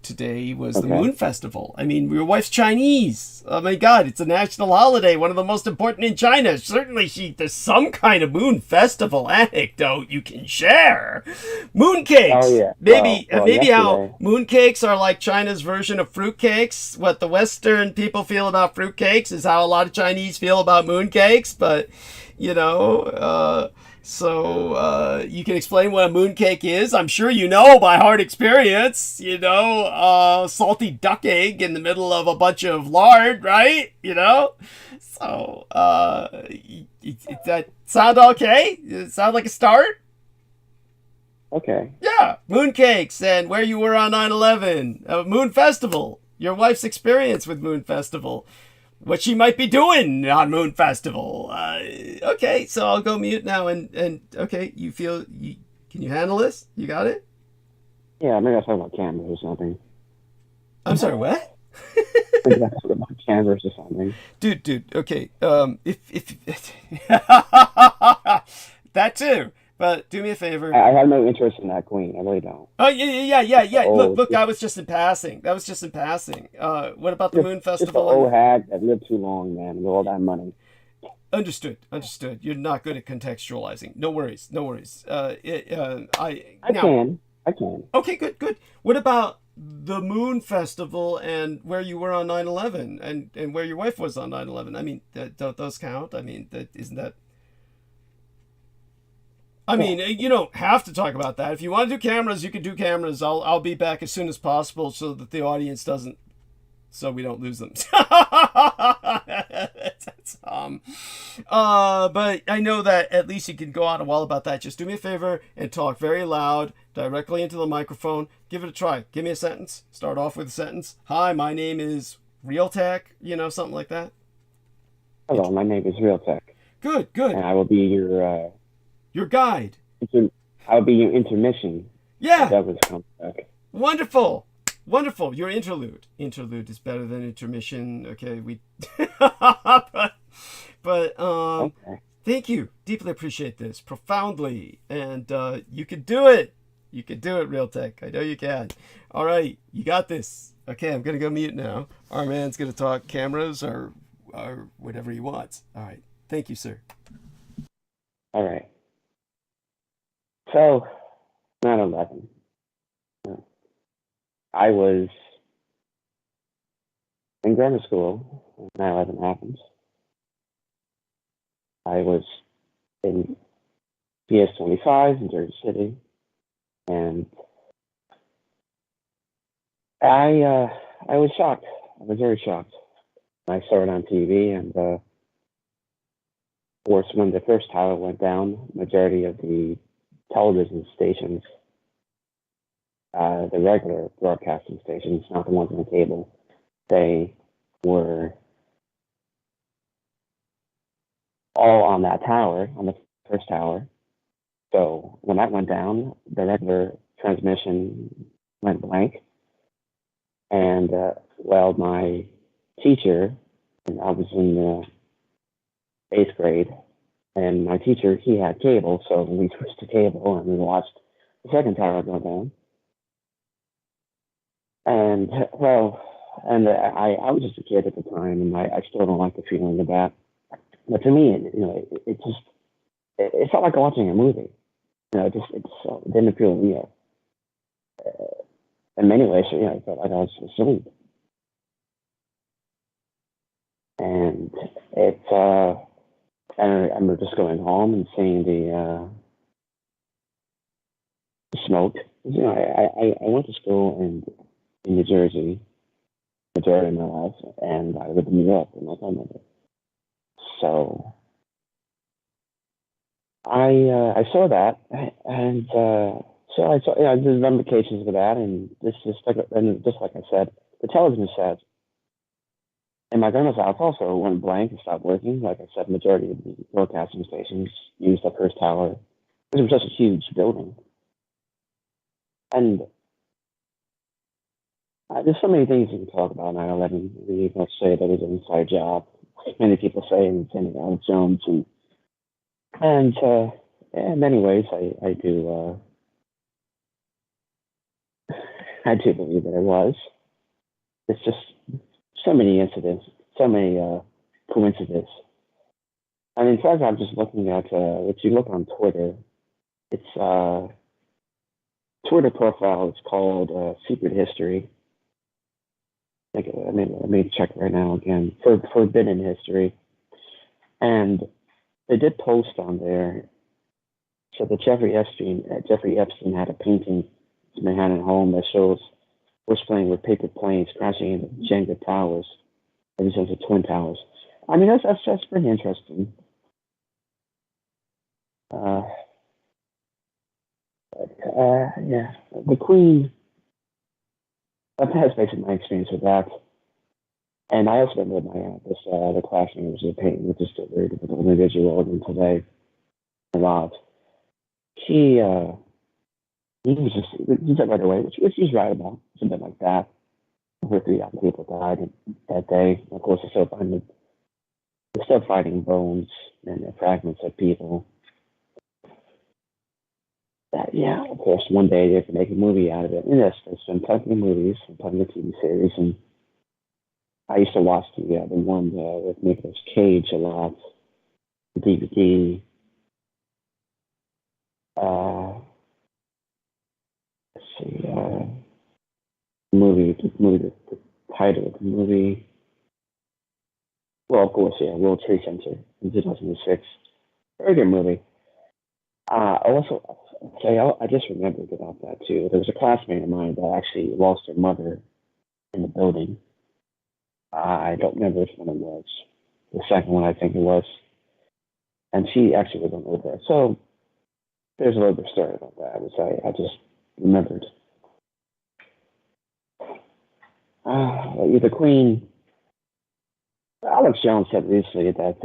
Today was the Moon Festival. I mean, your wife's Chinese. Oh my God, it's a national holiday, one of the most important in China. Certainly, there's some kind of Moon Festival anecdote you can share. Mooncakes. Oh yeah. Maybe how mooncakes are like China's version of fruitcakes. What the Western people feel about fruitcakes is how a lot of Chinese feel about mooncakes. But So you can explain what a mooncake is. I'm sure you know by hard experience. Salty duck egg in the middle of a bunch of lard, right? So that sound okay? Does it sound like a start? Okay. Yeah, mooncakes and where you were on 9/11. Moon Festival. Your wife's experience with Moon Festival. What she might be doing on Moon Festival. Okay, so I'll go mute now. And okay, can you handle this? You got it? Yeah, maybe I'll talk about cameras or something. I'm sorry, what? Maybe I'll talk about cameras or something. Dude. Okay. If that too. But do me a favor. I have no interest in that queen. I really don't. Oh, yeah. Look, I was just in passing. What about the Moon Festival? Just an old hag that lived too long, man, with all that money. Understood. You're not good at contextualizing. No worries. I can. Okay, good. What about the Moon Festival and where you were on 9/11 and where your wife was on 9/11? I mean, don't those count? I mean, isn't that... I mean, you don't have to talk about that. If you want to do cameras, you can do cameras. I'll be back as soon as possible so that the audience so we don't lose them. But I know that at least you can go on a while about that. Just do me a favor and talk very loud, directly into the microphone. Give it a try. Give me a sentence. Start off with a sentence. Hi, my name is Realtech. Something like that. Hello, my name is Realtech. Good. And I will be your guide. I'll be your intermission. Yeah. That was back. Wonderful. Your interlude. Interlude is better than intermission. Okay, okay. Thank you. Deeply appreciate this. Profoundly. And you can do it. You can do it, Realtech. I know you can. All right, you got this. Okay, I'm gonna go mute now. Our man's gonna talk cameras or whatever he wants. All right. Thank you, sir. All right. So, 9/11. I was in grammar school when 9/11 happened. I was in PS25 in Jersey City, and I was shocked. I was very shocked. I saw it on TV, and of course, when the first tower went down, majority of the television stations, the regular broadcasting stations, not the ones on cable, they were all on that tower, on the first tower. So when that went down, the regular transmission went blank. And my teacher, and I was in 8th grade, and my teacher, he had cable, so we switched to cable and we watched the second tower go down. And I was just a kid at the time, and I still don't like the feeling of that. But to me, it felt like watching a movie. It didn't feel real. In many ways, it felt like I was asleep. And I remember just going home and seeing the smoke. I went to school in New Jersey, majority of my life, and I lived in New York with my grandmother. So I saw that, and so I saw, yeah, there's ramifications of that, and and just like I said, the television set in my grandma's house also went blank and stopped working. Like I said, majority of the broadcasting stations used the first tower. It was such a huge building, and there's so many things you can talk about 9/11. You can say that it was an inside job. Many people say, and Alex Jones, and in many ways, I do believe that it was. It's just so many incidents, so many coincidences. I mean, in fact, I'm just looking at if you look on Twitter, it's Twitter profile. It's called Secret History. Let me check right now again. Forbidden History, and they did post on there. So that Jeffrey Epstein had a painting in Manhattan home that shows Bush plane with paper planes crashing into Jenga towers, represents the Twin Towers. I mean, that's pretty interesting. Yeah, the Queen. That's basically my experience with that. And I also remember my the classmate was a painting, which is still very difficult individual even today. A lot. He was just he said right away, which he's right about. Something like that. Over 3,000 people died that day. Of course, they're still finding bones and fragments of people. Yeah, of course, one day they can make a movie out of it. And yes, there's been plenty of movies and plenty of TV series. And I used to watch the one with Nicolas Cage a lot, the DVD. Let's see, the title of the movie. Well, of course, yeah, World Trade Center in 2006. Very good movie. I just remembered about that too. There was a classmate of mine that actually lost her mother in the building. I don't remember which one it was. The second one, I think it was. And she actually was on over. So there's a little bit of story about that, which I just remembered. The Queen, Alex Jones said recently that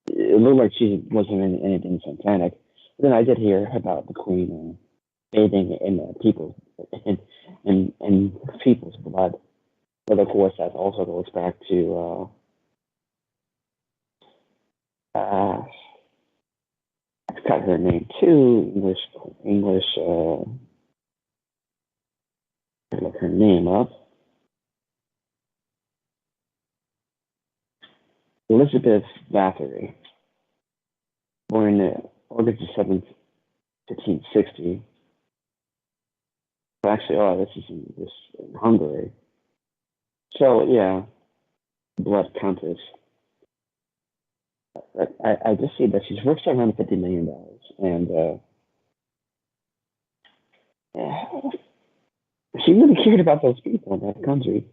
it looked like she wasn't in anything satanic. But then I did hear about the Queen bathing in people's blood. But of course, that also goes back to I forgot her name too. English. I look her name up. Elizabeth Bathory, born August 7th, 1560. Actually, this is in Hungary. So yeah, blood countess. I just see that she's worth $750 million, and she really cared about those people in that country.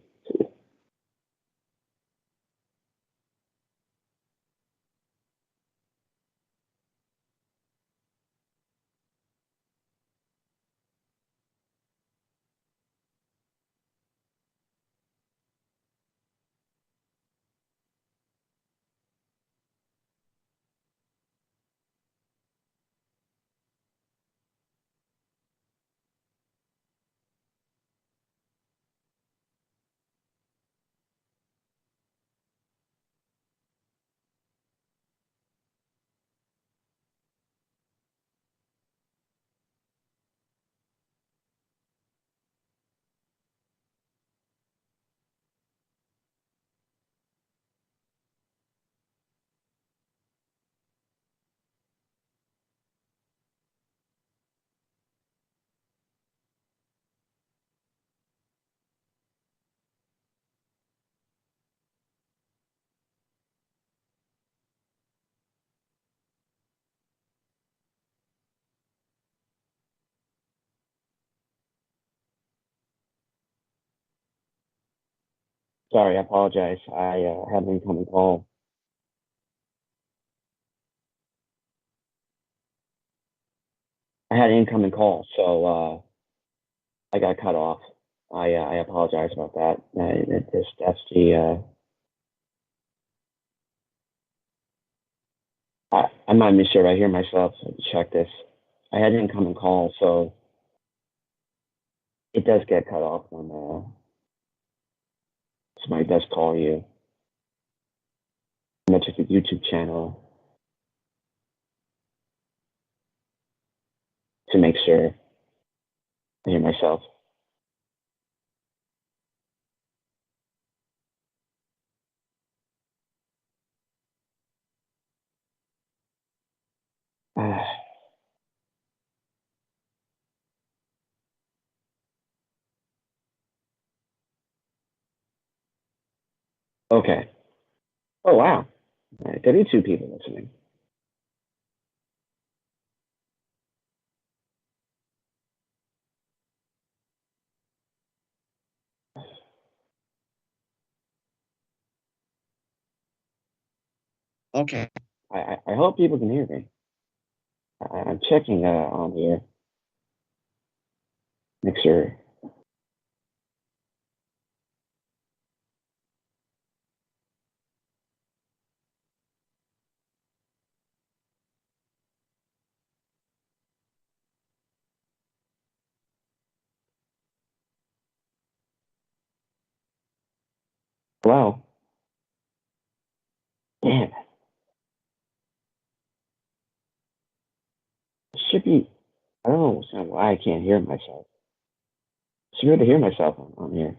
Sorry, I apologize. I had an incoming call. So I got cut off. I apologize about that. That's the. I'm not even sure I hear myself. So check this. I had an incoming call, so it does get cut off when somebody does call you. I'm gonna check the YouTube channel to make sure I hear myself. Okay. Oh wow. 32 people listening. Okay. I hope people can hear me. I'm checking on here. Make sure. Hello. Damn it. It should be. I don't know why I can't hear myself. I should be able to hear myself on here.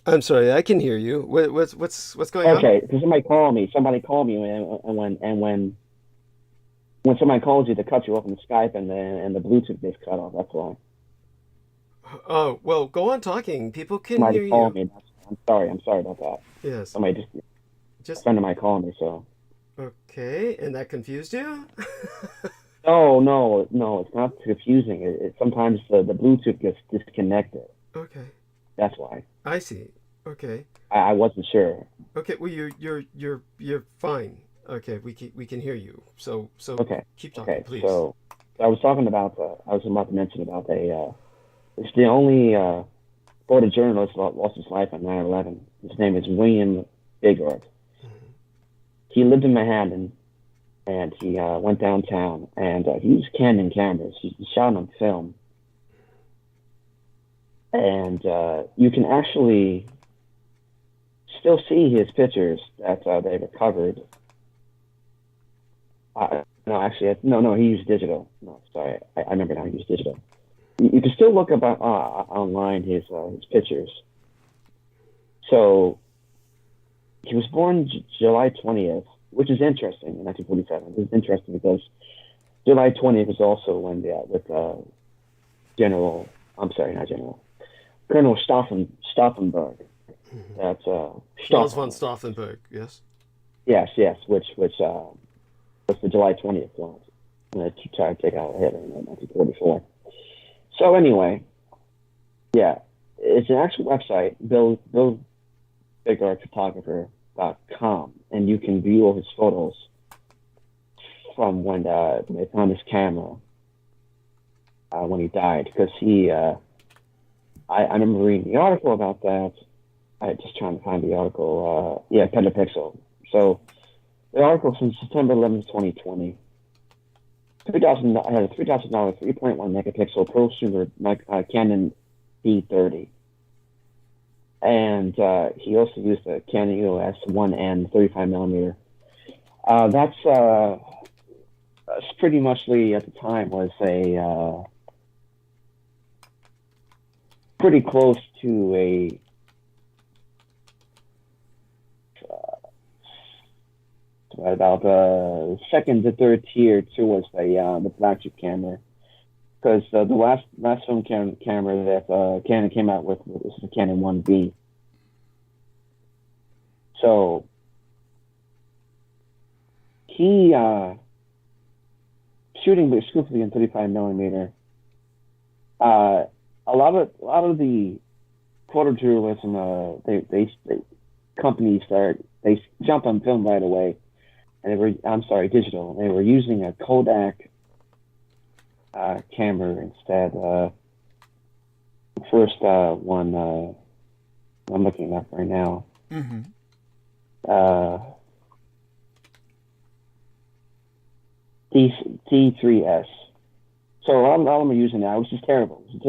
I'm sorry, I can hear you. What's going on? Okay, because somebody called me, and when somebody calls you, to cut you off on the Skype and the Bluetooth is cut off. That's why. Oh, well, go on talking. People can Somebody hear called you. me. I'm sorry about that. Yes. Somebody a Just friend of mine called me, so. okay, and that confused you? No, it's not confusing. Sometimes the Bluetooth gets disconnected. Okay. That's why. I see. Okay. I wasn't sure. Okay. Well, you're fine. Okay. We can hear you. So Okay. keep talking, Okay. please. So I was about to mention about it's the only Florida journalist lost his life on 9/11. His name is William Bigard. Mm-hmm. He lived in Manhattan, and he went downtown, and he used Canon cameras. He shot on film, and you can actually still see his pictures that they recovered. No, he used digital. No, sorry, I remember now. He used digital. You can still look up online his pictures. So he was born July 20th, which is interesting, in 1947. It's interesting because July 20th is also when Colonel Stauffenberg. Mm-hmm. That's Franz von Stauffenberg, yes? Yes, which was the July 20th one. To try to take out Hitler in 1944. So anyway, yeah, it's an actual website, BillBigardPhotographer.com, and you can view all his photos from when they found his camera when he died. Because I remember reading the article about that. I just trying to find the article. Petapixel. So the article from September 11th, 2020. I had a $3,000 3.1 megapixel prosumer Canon D30, and he also used a Canon EOS 1N 35 millimeter. That's pretty muchly at the time was a pretty close to a about second to third tier towards the flagship camera, because the last film camera that Canon came out with was the Canon 1B. So he shooting exclusively in 35 millimeter. A a lot of the photojournalism, they companies they jumped on film right away, and digital. They were using a Kodak camera instead. The first one I'm looking up right now. Mm-hmm. D3S. So a lot of them are using that, which is terrible. It's a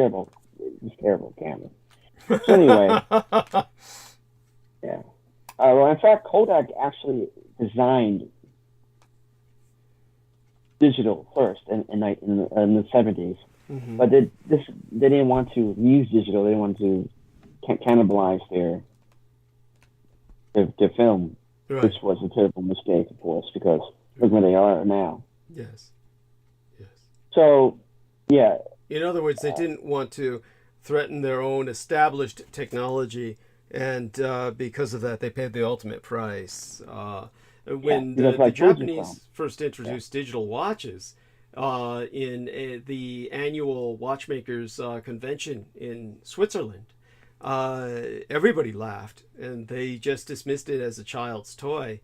terrible camera. So anyway, yeah. Well, in fact, Kodak actually designed digital first in the 70s, Mm-hmm. but they didn't want to use digital. They didn't want to cannibalize their film, Right. which was a terrible mistake, of course, because look where they are now. Yes. Yes. So, yeah. In other words, they didn't want to threaten their own established technology, and because of that, they paid the ultimate price. When the Japanese first introduced digital watches in the annual watchmakers convention in Switzerland, everybody laughed, and they just dismissed it as a child's toy,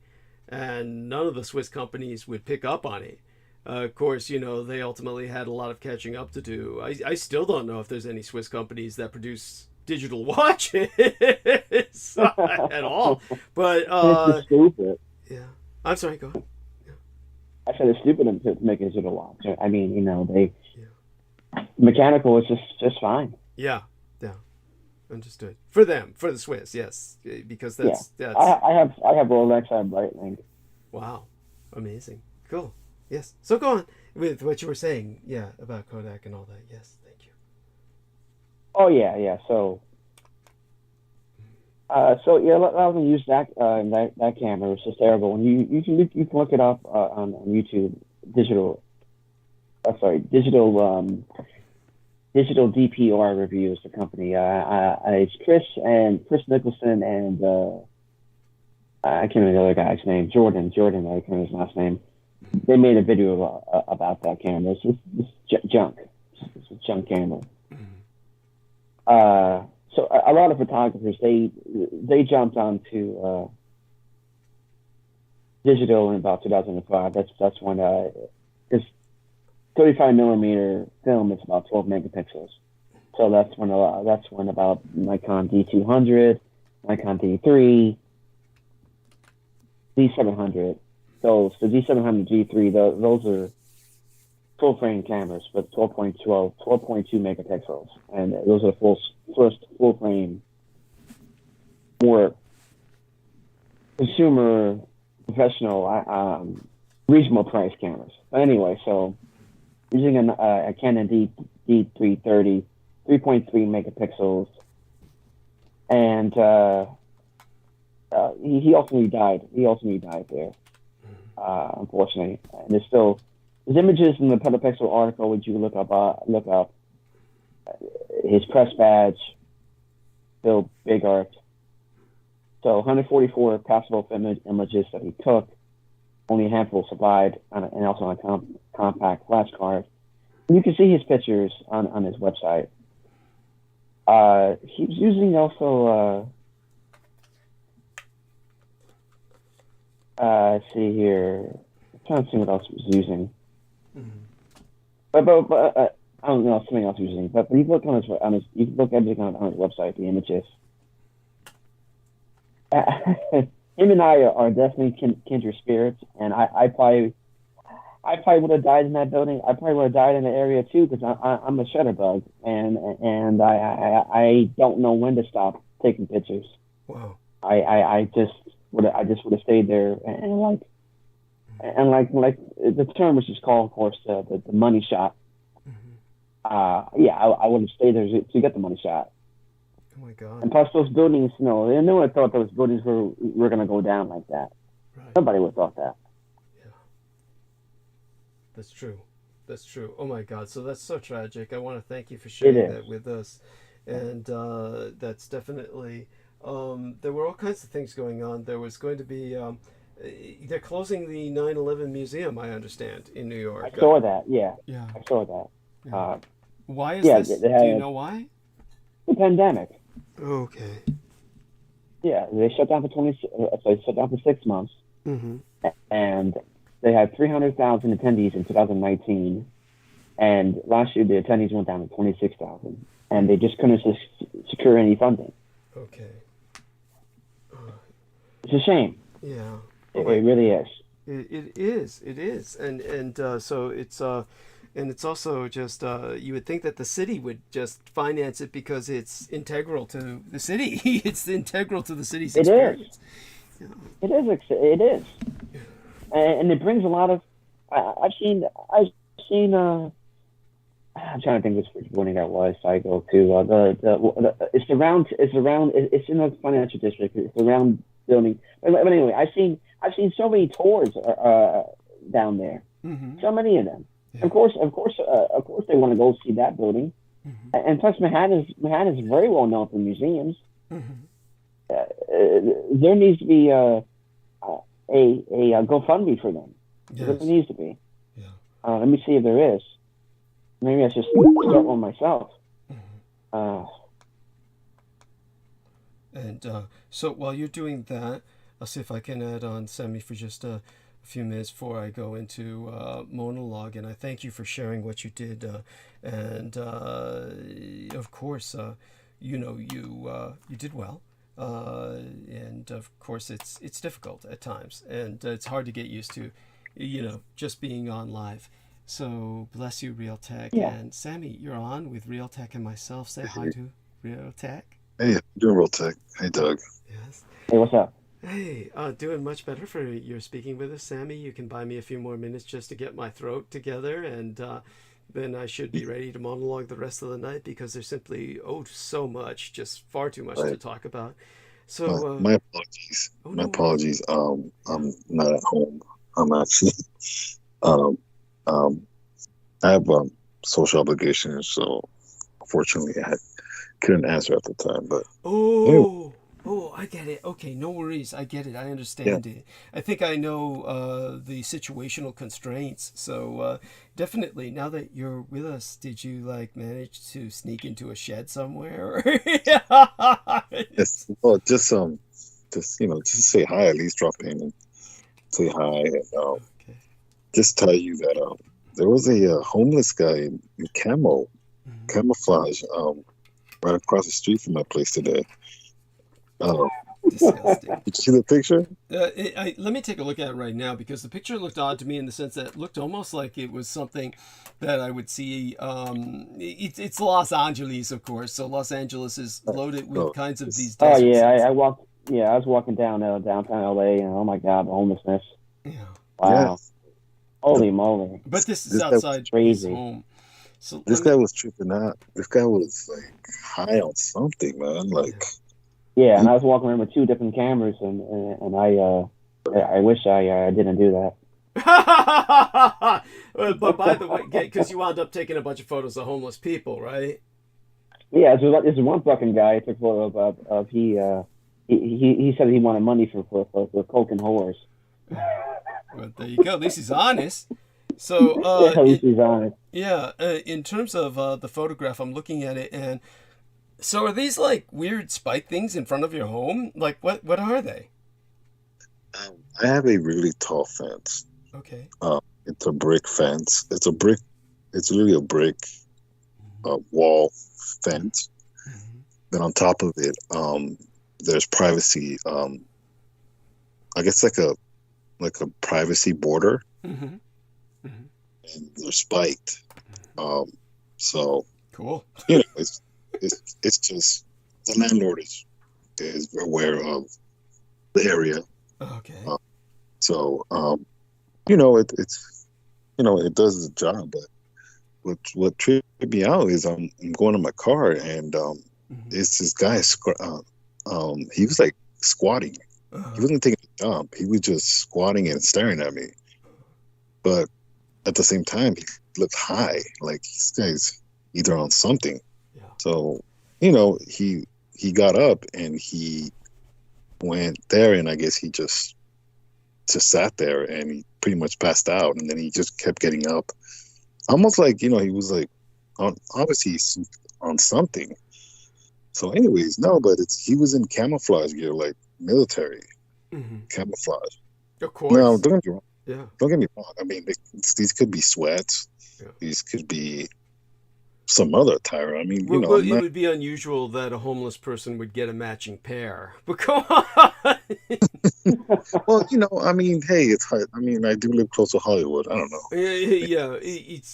and none of the Swiss companies would pick up on it. Of course, they ultimately had a lot of catching up to do. I still don't know if there's any Swiss companies that produce digital watches at all. But it's stupid. Yeah, I'm sorry. Go ahead. Yeah. I said it's stupid to make a digital watch. I mean, mechanical is just fine. Yeah. Understood. For them, for the Swiss, yes, because that's. I have Rolex. I have Breitling. Wow, amazing, cool. Yes. So go on with what you were saying. Yeah, about Kodak and all that. Yes, thank you. Oh yeah. So yeah, a lot of them use that camera. It's just terrible. And you can look it up on YouTube. Digital DPR reviews the company. It's Chris Nicholson and I can't remember the other guy's name. Jordan. I can't remember his last name. They made a video about that camera. It's junk. It's a junk camera. So a lot of photographers they jumped onto digital in about 2005. That's when this 35 millimeter film is about 12 megapixels. So that's when about Nikon D200, Nikon D3, D700. So the D700, G3, those are full frame cameras with 12.2 megapixels, and those are the first full frame, more consumer, professional, reasonable price cameras. But anyway, so using a Canon D330, 3.3 megapixels, and he ultimately died there. Unfortunately, and there's images in the Petapixel article which you look up. His press badge, Bill Bigart. So 144 passable images that he took. Only a handful survived, and also on a compact flash card. And you can see his pictures on his website. He was using also. Let's see here. I'm trying to see what else he was using. Mm-hmm. But I don't know something else he was using. But you look you can look everything on his website, the images. Him and I are definitely kindred spirits, and I probably would have died in that building. I probably would have died in the area too, because I'm a shutterbug, and I don't know when to stop taking pictures. Wow. I just would have stayed there, and like the term which is called, of course, the money shot. Mm-hmm. I would have stayed there to get the money shot. Oh my God. And plus those buildings, no one thought those buildings were going to go down like that. Right. Nobody would have thought that. Yeah. That's true. Oh my God. So that's so tragic. I want to thank you for sharing that with us. And that's definitely, there were all kinds of things going on. There was going to be, they're closing the 9/11 museum, I understand, in New York. I saw that, yeah. Yeah. I saw that. Yeah. Why is this? Do you know why? The pandemic. Okay. Yeah, they shut down for 6 months, and they had 300,000 attendees in 2019, and last year the attendees went down to 26,000, and they just couldn't secure any funding. Okay. It's a shame. Yeah. It really is. It is, and so it's and it's also just you would think that the city would just finance it because it's integral to the city. It's integral to the city's experience. It is, and it brings a lot of. I've seen. I'm trying to think which morning I was. I go to it's in the financial district. It's around building. But anyway, I've seen so many tours down there. So many of them. Yeah. Of course, they want to go see that building, and plus Manhattan is very well known for museums. There needs to be a GoFundMe for them. Yes. There needs to be. Yeah. Let me see if there is. Maybe I should start one myself. And so while you're doing that, I'll see if I can add on Sammy for just a few minutes before I go into monologue. And I thank you for sharing what you did. And of course, you did well. And of course, it's difficult at times, and it's hard to get used to, just being on live. So bless you, Real Tech. Yeah. And Sammy, you're on with Real Tech and myself. Say hi to Real Tech. Hey, I'm doing Real Tech. Hey, Doug. Yes. Hey, what's up? Hey, doing much better for your speaking with us, Sammy. You can buy me a few more minutes just to get my throat together, and then I should be ready to monologue the rest of the night because there's simply so much, just far too much to talk about. So my apologies. My apologies. I'm not at home. I'm actually I have social obligations, so unfortunately I couldn't answer at the time. But anyway. I get it. Okay, no worries. I get it. I understand it. I think I know the situational constraints. So definitely, now that you're with us, did you manage to sneak into a shed somewhere? Yes. Well, just say hi. At least drop in and say hi, and just tell you that there was a homeless guy in camouflage right across the street from my place today. Disgusting. Did you see the picture? Let me take a look at it right now, because the picture looked odd to me in the sense that it looked almost like it was something that I would see. It's Los Angeles, of course, so Los Angeles is loaded with kinds of these deserts. Oh yeah, I was walking down downtown LA, and oh my God, the homelessness. Yeah. Wow. Yes. Holy moly. But this is outside his home. So this guy was tripping out. This guy was high on something, man. Yeah, and I was walking around with two different cameras, and I wish I didn't do that. But by the way, because you wound up taking a bunch of photos of homeless people, right? Yeah, there's one fucking guy I took a photo of. He said he wanted money for coke and whores. Well, there you go. At least he's honest. So at least he's honest. Yeah, in terms of the photograph, I'm looking at it, and so are these weird spike things in front of your home? What are they? I have a really tall fence. Okay. It's a brick fence. It's really a brick wall fence. Mm-hmm. Then on top of it, there's privacy. I guess like a privacy border. Mm-hmm. Mm-hmm. And they're spiked. So cool. It's just the landlord is aware of the area. Okay. So it does the job. But what tripped me out is I'm going to my car, and it's this guy. He was squatting. Uh-huh. He wasn't taking a dump. He was just squatting and staring at me. But at the same time, he looked high. This guy's either on something. Yeah. So, he got up and he went there, and I guess he just sat there, and he pretty much passed out, and then he just kept getting up. Almost he was obviously on something. So, anyways, no, but he was in camouflage gear, like military camouflage. Of course. No, don't get me wrong. Yeah. Don't get me wrong. I mean, these could be sweats. Yeah. These could be some other attire. I mean, well, it would be unusual that a homeless person would get a matching pair. But come on. Well, I mean, hey, it's hard. I mean, I do live close to Hollywood. I don't know.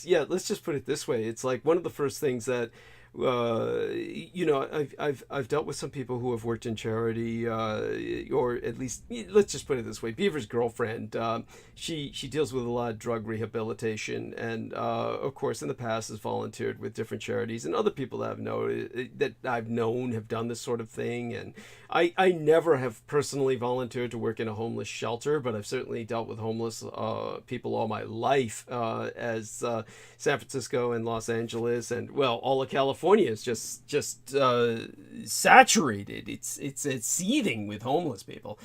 Yeah. Let's just put it this way. It's like one of the first things that, I've dealt with some people who have worked in charity, or at least let's just put it this way. Beaver's girlfriend, she deals with a lot of drug rehabilitation, and of course, in the past has volunteered with different charities, and other people that I've known have done this sort of thing. And I never have personally volunteered to work in a homeless shelter, but I've certainly dealt with homeless people all my life, as San Francisco and Los Angeles and all of California is just saturated. It's seething with homeless people.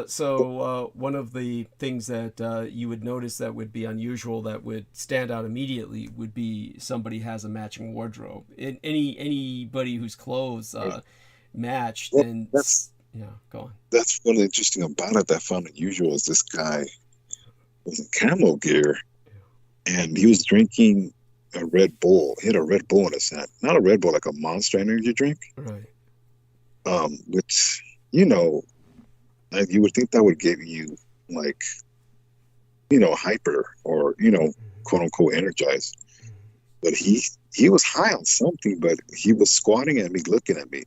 So one of the things that you would notice that would be unusual, that would stand out immediately, would be somebody has a matching wardrobe. Anybody whose clothes matched, then go on. That's what's interesting about it that I found unusual is this guy was in camo gear, and he was drinking a Red Bull. He had a Red Bull in his hand. Not a Red Bull, like a Monster Energy drink. Right. Which, you would think that would get you, like, hyper or, quote unquote energized. But he was high on something, but he was squatting at me, looking at me.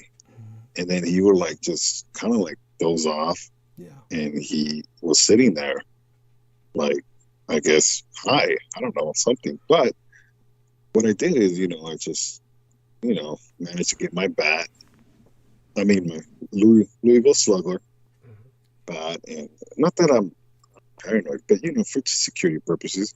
And then he would, like, just kind of, like, doze off. Yeah. And he was sitting there, like, I guess, high. I don't know, something. But what I did is, I just, managed to get my bat. I mean, my Louisville Slugger bat. And not that I'm paranoid, but, for security purposes.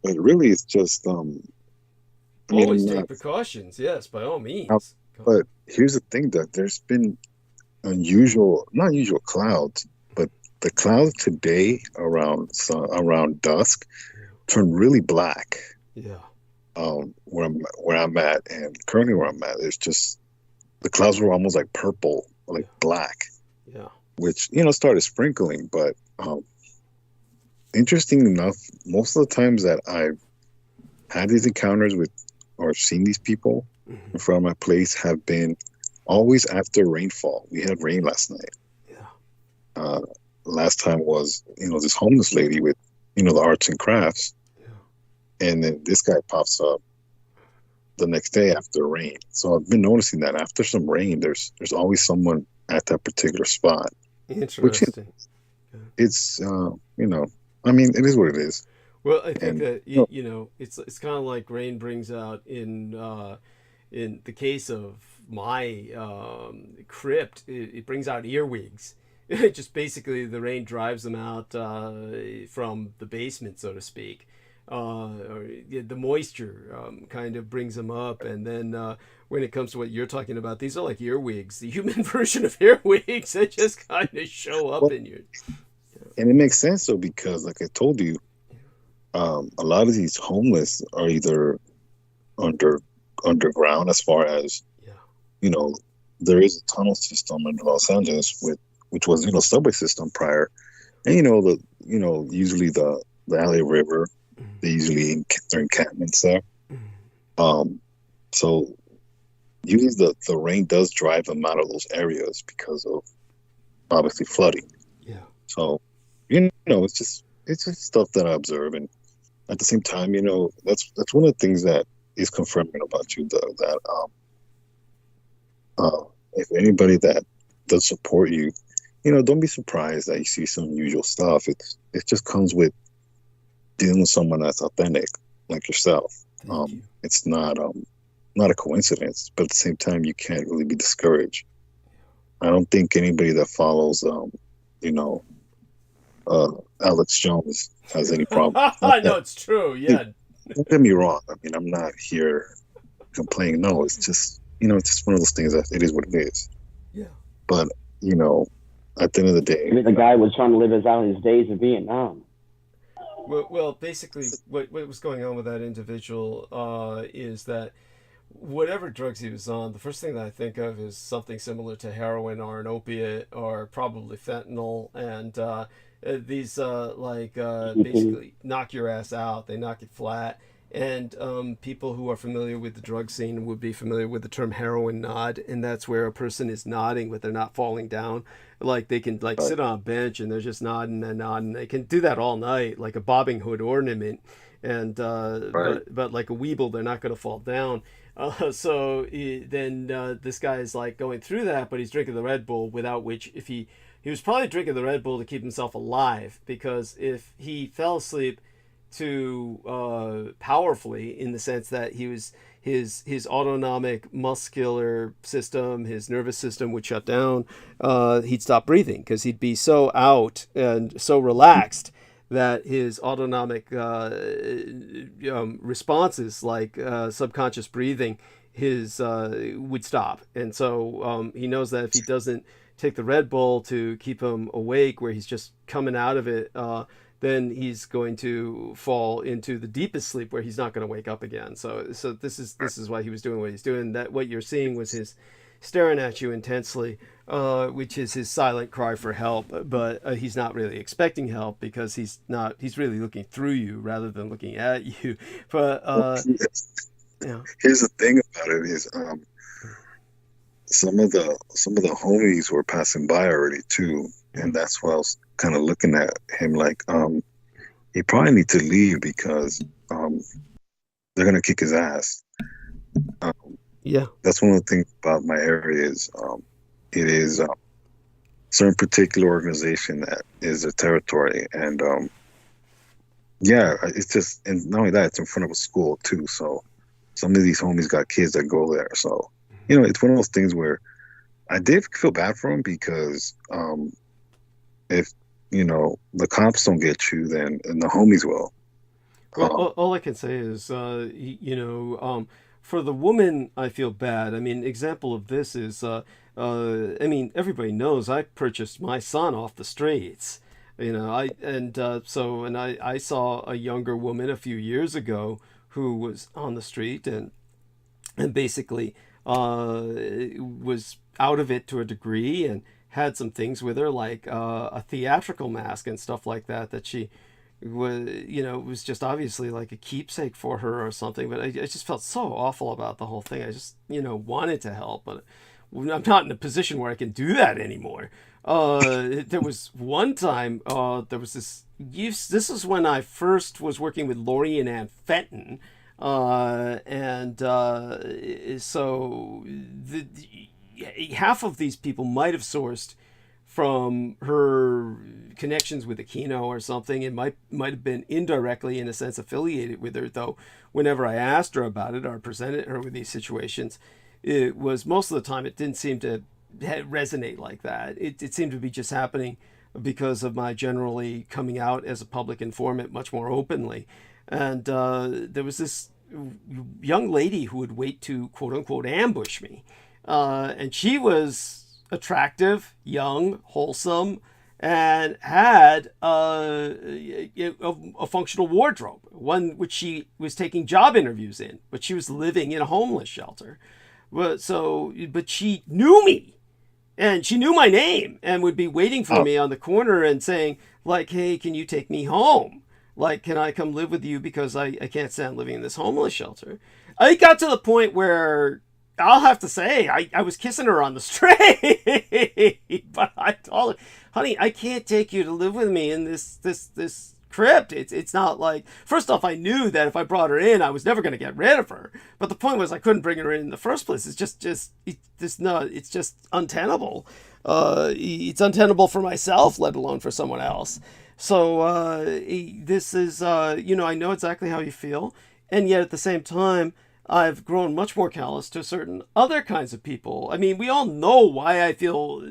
But really, it's just, always take precautions, yes, by all means. But here's the thing, that there's been not unusual clouds, but the clouds today around dusk turn really black. Yeah. Where I'm at, and currently where I'm at, it's just the clouds were almost like purple, like black. Yeah. Which started sprinkling, but interesting enough, most of the times that I've had these encounters with or seen these people in front of my place have been always after rainfall. We had rain last night. Yeah. Last time was, this homeless lady with, the arts and crafts. Yeah. And then this guy pops up the next day after rain. So I've been noticing that after some rain, there's always someone at that particular spot. Interesting. It's, I mean, it is what it is. Well, I think that it's kind of like rain brings out in the case of my crypt, it brings out earwigs. Just basically the rain drives them out from the basement, so to speak. Or the moisture kind of brings them up, and then when it comes to what you're talking about, these are like earwigs, the human version of earwigs that just kind of show up in your. And it makes sense though, because like I told you, a lot of these homeless are either underground, as far as there is a tunnel system in Los Angeles which was subway system prior, and usually the LA River, they usually their encampments there. So usually the rain does drive them out of those areas because of obviously flooding. Yeah. So it's just stuff that I observe, and at the same time, that's one of the things that is confirming about you, though, that if anybody that does support you, don't be surprised that you see some unusual stuff. It just comes with dealing with someone that's authentic, like yourself. You. It's not a coincidence, but at the same time, you can't really be discouraged. I don't think anybody that follows, Alex Jones has any problem. No, it's true. Yeah. Don't get me wrong. I mean, I'm not here complaining. No, it's just, it's just one of those things that it is what it is. Yeah. But, at the end of the day. Maybe the guy was trying to live out his days in Vietnam. Well, basically, what was going on with that individual is that whatever drugs he was on, the first thing that I think of is something similar to heroin or an opiate or probably fentanyl. And these basically knock your ass out. They knock you flat. And people who are familiar with the drug scene would be familiar with the term heroin nod, and that's where a person is nodding, but they're not falling down. Like they can like sit on a bench and they're just nodding and nodding. They can do that all night, like a bobbing hood ornament. And but like a weeble, they're not going to fall down. Then this guy is like going through that, but he's drinking the Red Bull, without which, if he was probably drinking the Red Bull to keep himself alive, because if he fell asleep too powerfully, in the sense that his autonomic muscular system, his nervous system would shut down, he'd stop breathing because he'd be so out and so relaxed that his autonomic responses, like subconscious breathing, would stop. And so he knows that if he doesn't take the Red Bull to keep him awake, where he's just coming out of it, then he's going to fall into the deepest sleep where he's not going to wake up again. So this is why he was doing what he's doing. That what you're seeing was his staring at you intensely, which is his silent cry for help. But he's not really expecting help, because he's really looking through you rather than looking at you. But here's the thing about it is, some of the homies were passing by already too, and that's why I was kind of looking at him like, he probably need to leave, because they're gonna kick his ass. Yeah, that's one of the things about my area is, it is a certain particular organization that is a territory, and it's just, and not only that, it's in front of a school too. So some of these homies got kids that go there. So it's one of those things where I did feel bad for him, because if the cops don't get you, then the homies will. Well, all I can say is, for the woman, I feel bad. I mean, example of this is, everybody knows I purchased my son off the streets. I saw a younger woman a few years ago who was on the street and basically was out of it to a degree, and had some things with her, like a theatrical mask and stuff like that she was just obviously like a keepsake for her or something. But I just felt so awful about the whole thing. I just wanted to help, but I'm not in a position where I can do that anymore. There was one time, there was this is when I first was working with Lori and Ann Fenton, so half of these people might have sourced from her connections with Aquino or something. It might have been indirectly, in a sense, affiliated with her, though whenever I asked her about it or presented her with these situations, it was most of the time it didn't seem to resonate like that. It seemed to be just happening because of my generally coming out as a public informant much more openly. And there was this young lady who would wait to, quote unquote, ambush me. And she was attractive, young, wholesome, and had a functional wardrobe, one which she was taking job interviews in, but she was living in a homeless shelter. But she knew me, and she knew my name, and would be waiting for me on the corner and saying, like, hey, can you take me home? Like, can I come live with you, because I can't stand living in this homeless shelter. I got to the point where I'll have to say, I was kissing her on the street, but I told her, honey, I can't take you to live with me in this crypt. It's not like, first off, I knew that if I brought her in, I was never going to get rid of her. But the point was, I couldn't bring her in the first place. It's just untenable. It's untenable for myself, let alone for someone else. So this is, I know exactly how you feel. And yet at the same time, I've grown much more callous to certain other kinds of people. I mean, we all know why I feel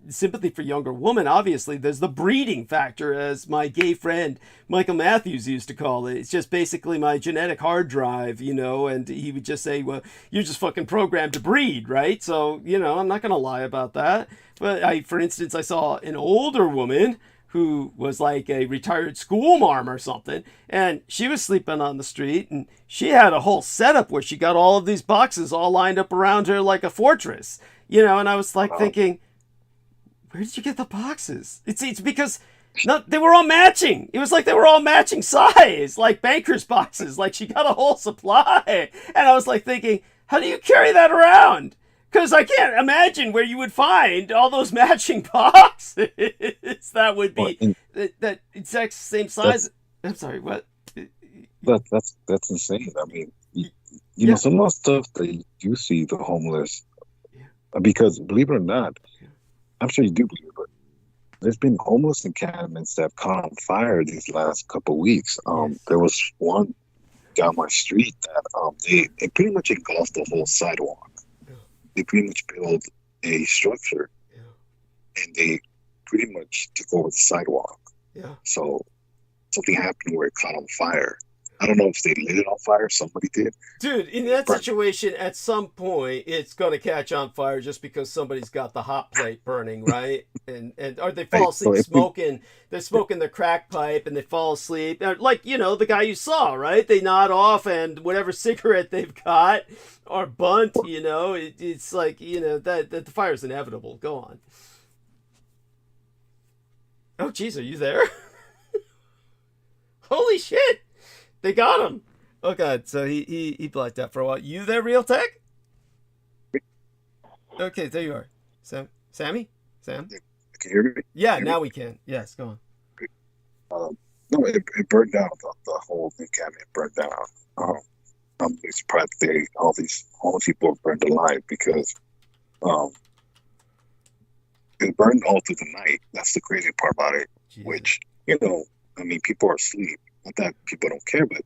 sympathy for younger women. Obviously, there's the breeding factor, as my gay friend Michael Matthews used to call it. It's just basically my genetic hard drive, and he would just say, well, you're just fucking programmed to breed, right? So, I'm not going to lie about that. But for instance, I saw an older woman who was like a retired school marm or something, and she was sleeping on the street, and she had a whole setup where she got all of these boxes all lined up around her like a fortress, and I was like thinking, where did you get the boxes? It's because they were all matching. It was like they were all matching size, like banker's boxes. Like she got a whole supply, and I was like thinking, how do you carry that around? Because I can't imagine where you would find all those matching boxes that would be that exact same size. I'm sorry, what? That's insane. I mean, you know, some of the stuff that you see the homeless, because believe it or not, I'm sure you do believe it, but there's been homeless encampments that have caught on fire these last couple of weeks. There was one down my street that they pretty much engulfed the whole sidewalk. They pretty much built a structure, and they pretty much took over the sidewalk. So something happened where it caught on fire. I don't know if they lit it on fire. Somebody did. Dude, in that situation, at some point, it's going to catch on fire just because somebody's got the hot plate burning, right? Or they fall asleep smoking. They're smoking their crack pipe and they fall asleep. Like, the guy you saw, right? They nod off and whatever cigarette they've got or bunt, it's like, that the fire's inevitable. Go on. Oh, geez, are you there? Holy shit! They got him. Oh god, so he blacked out for a while. You there, Real Tech? Okay, there you are. Sammy? Sam? Can you hear me? Yeah, now we can. Yes, go on. No, it burned down. The whole encampment burned down. I'm surprised all these homeless people burned alive because it burned all through the night. That's the crazy part about it. Jeez. Which, people are asleep. Not that people don't care, but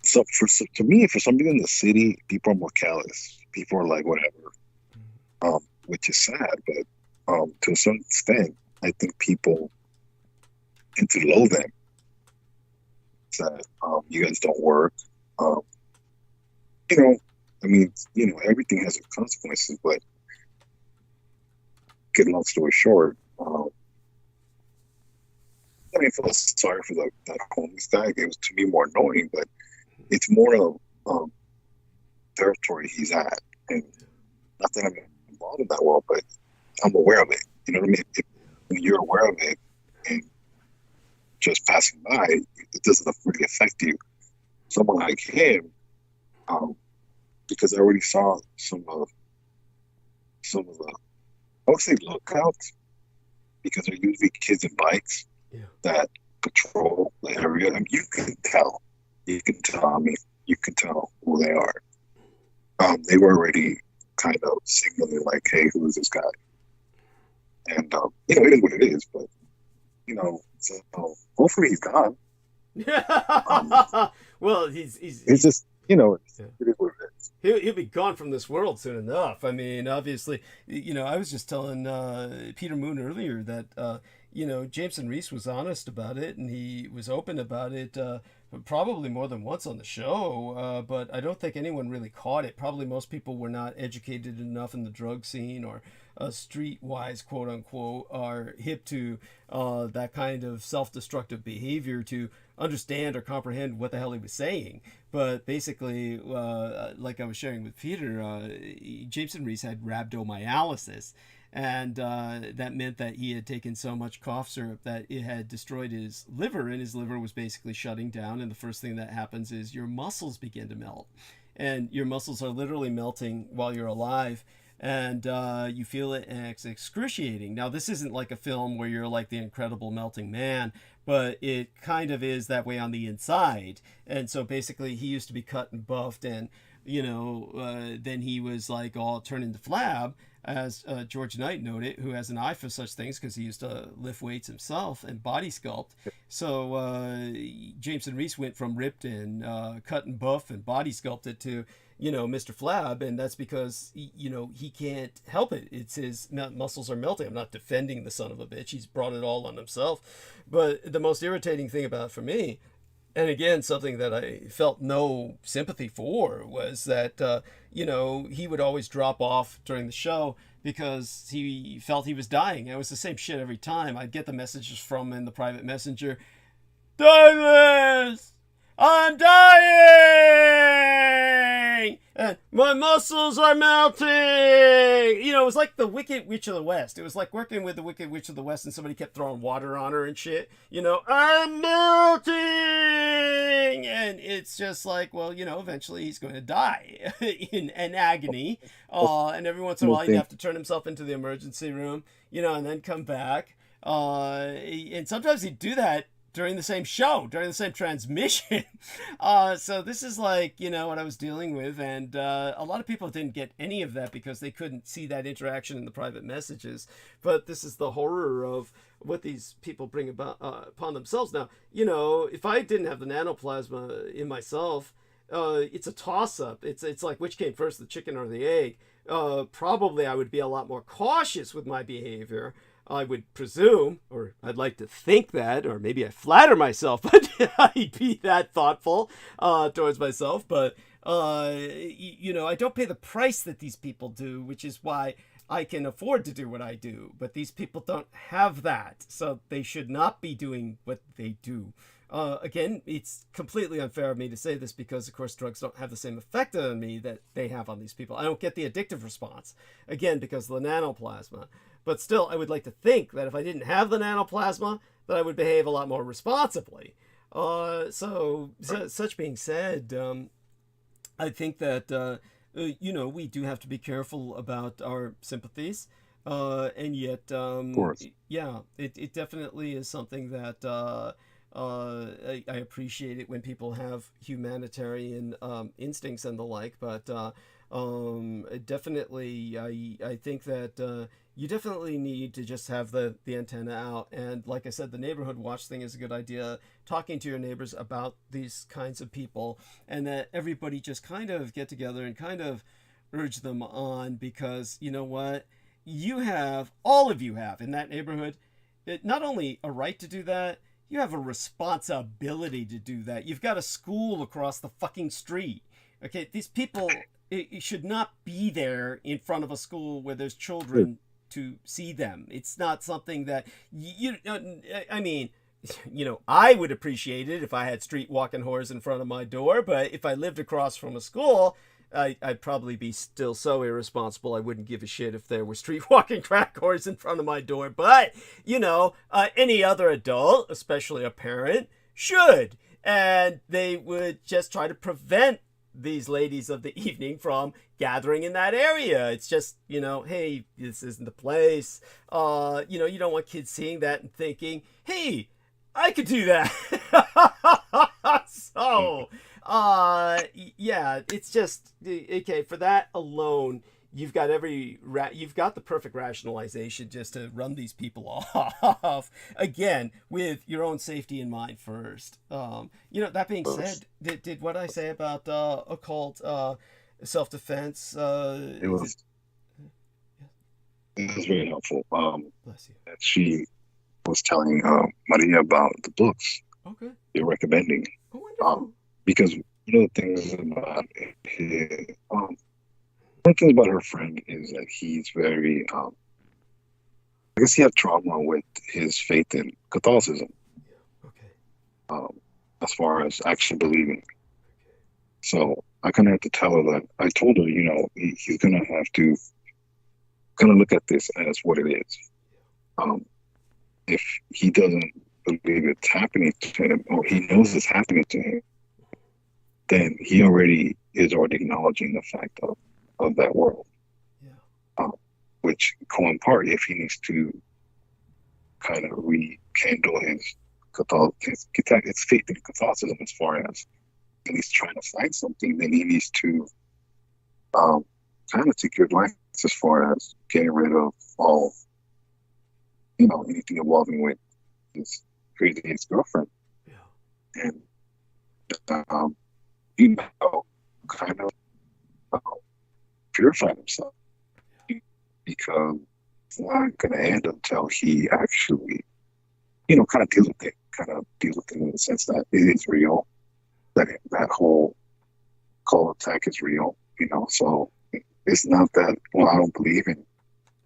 to me, for some reason in the city, people are more callous. People are like, whatever, which is sad. But to a certain extent, I think people tend to loathe them. That you guys don't work. Everything has consequences. But get a long story short, I feel sorry for that homeless guy. It was, to me, more annoying, but it's more of territory he's at. And not that I'm involved in that world, but I'm aware of it. You know what I mean? When you're aware of it and just passing by, it doesn't really affect you. Someone like him, because I already saw some of the, I would say, lookouts, because they're usually kids and bikes. That patrol the area. You can tell. You can tell who they are. They were already kind of signaling like, "Hey, who is this guy?" And it is what it is. But so hopefully he's gone. Well, he's just it is what it is. He'll be gone from this world soon enough. I mean, obviously, I was just telling Peter Moon earlier that. Jameson Reese was honest about it, and he was open about it probably more than once on the show, but I don't think anyone really caught it. Probably most people were not educated enough in the drug scene or streetwise, quote-unquote, are hip to that kind of self-destructive behavior to understand or comprehend what the hell he was saying. But basically, like I was sharing with Peter, Jameson Reese had rhabdomyolysis. And that meant that he had taken so much cough syrup that it had destroyed his liver, and his liver was basically shutting down. And the first thing that happens is your muscles begin to melt. And your muscles are literally melting while you're alive. And you feel it, and it's excruciating. Now, this isn't like a film where you're like the Incredible Melting Man, but it kind of is that way on the inside. And so basically, he used to be cut and buffed, and, then he was like all turned into flab. As George Knight noted, who has an eye for such things because he used to lift weights himself and body sculpt. So Jameson Reese went from ripped and cut and buff and body sculpted to, Mr. Flab, and that's because, he can't help it. It's his muscles are melting. I'm not defending the son of a bitch. He's brought it all on himself. But the most irritating thing about it for me, and again, something that I felt no sympathy for, was that, he would always drop off during the show because he felt he was dying. It was the same shit every time. I'd get the messages from him in the private messenger. Douglas, I'm dying! And my muscles are melting! You know, it was like the Wicked Witch of the West. It was like working with the Wicked Witch of the West and somebody kept throwing water on her and shit. You know, I'm melting! And it's just like, well, you know, eventually he's going to die in agony. And every once in a while he'd have to turn himself into the emergency room, you know, and then come back. And sometimes he'd do that during the same show, during the same transmission. So this is like, you know, what I was dealing with. And a lot of people didn't get any of that because they couldn't see that interaction in the private messages. But this is the horror of what these people bring about upon themselves. Now, you know, if I didn't have the nanoplasma in myself, it's a toss-up. It's like, which came first, the chicken or the egg? Probably I would be a lot more cautious with my behavior, I would presume, or I'd like to think that, or maybe I flatter myself, but I'd be that thoughtful towards myself. But, you know, I don't pay the price that these people do, which is why I can afford to do what I do. But these people don't have that, so they should not be doing what they do. Again, it's completely unfair of me to say this because, of course, drugs don't have the same effect on me that they have on these people. I don't get the addictive response, again, because of the nanoplasma. But still, I would like to think that if I didn't have the nanoplasma, that I would behave a lot more responsibly. Such being said, I think that, you know, we do have to be careful about our sympathies. And yet, yeah, it definitely is something that I appreciate it when people have humanitarian instincts and the like. But definitely, I think that you definitely need to just have the antenna out. And like I said, the neighborhood watch thing is a good idea. Talking to your neighbors about these kinds of people, and that everybody just kind of get together and kind of urge them on, because you know what? All of you have in that neighborhood, not only a right to do that, you have a responsibility to do that. You've got a school across the fucking street. Okay, these people, it should not be there in front of a school where there's children to see them. It's not something that I mean, you know, I would appreciate it if I had street walking whores in front of my door, but if I lived across from a school, I'd probably be still so irresponsible I wouldn't give a shit if there were street walking crack whores in front of my door. But, you know, any other adult, especially a parent, should. And they would just try to prevent these ladies of the evening from gathering in that area. It's just, you know, hey, this isn't the place. You know, you don't want kids seeing that and thinking, hey, I could do that. So, yeah, it's just, okay, for that alone, you've got the perfect rationalization just to run these people off, again, with your own safety in mind first. You know, that being said, did what I say about occult self-defense, it was very helpful. Bless you. That she was telling Maria about the books you're recommending. Oh, wonderful. Because one of the things about one of the things about her friend is that he's very, I guess he had trauma with his faith in Catholicism. Yeah. Okay. As far as actually believing. Okay. So I kind of had to tell her that. I told her, you know, he's going to have to kind of look at this as what it is. If he doesn't believe it's happening to him, or he knows it's happening to him, then he already is acknowledging the fact of that world. Yeah. Which in part, if he needs to kind of rekindle his faith in Catholicism, as far as, and he's trying to find something, then he needs to kind of take your advice as far as getting rid of all, you know, anything involving with his crazy ex-girlfriend. Yeah. And you know, kind of purify himself, because it's not going to end until he actually, you know, kind of deals with it in the sense that it is real, that whole cult attack is real, you know. So it's not that, well, I don't believe in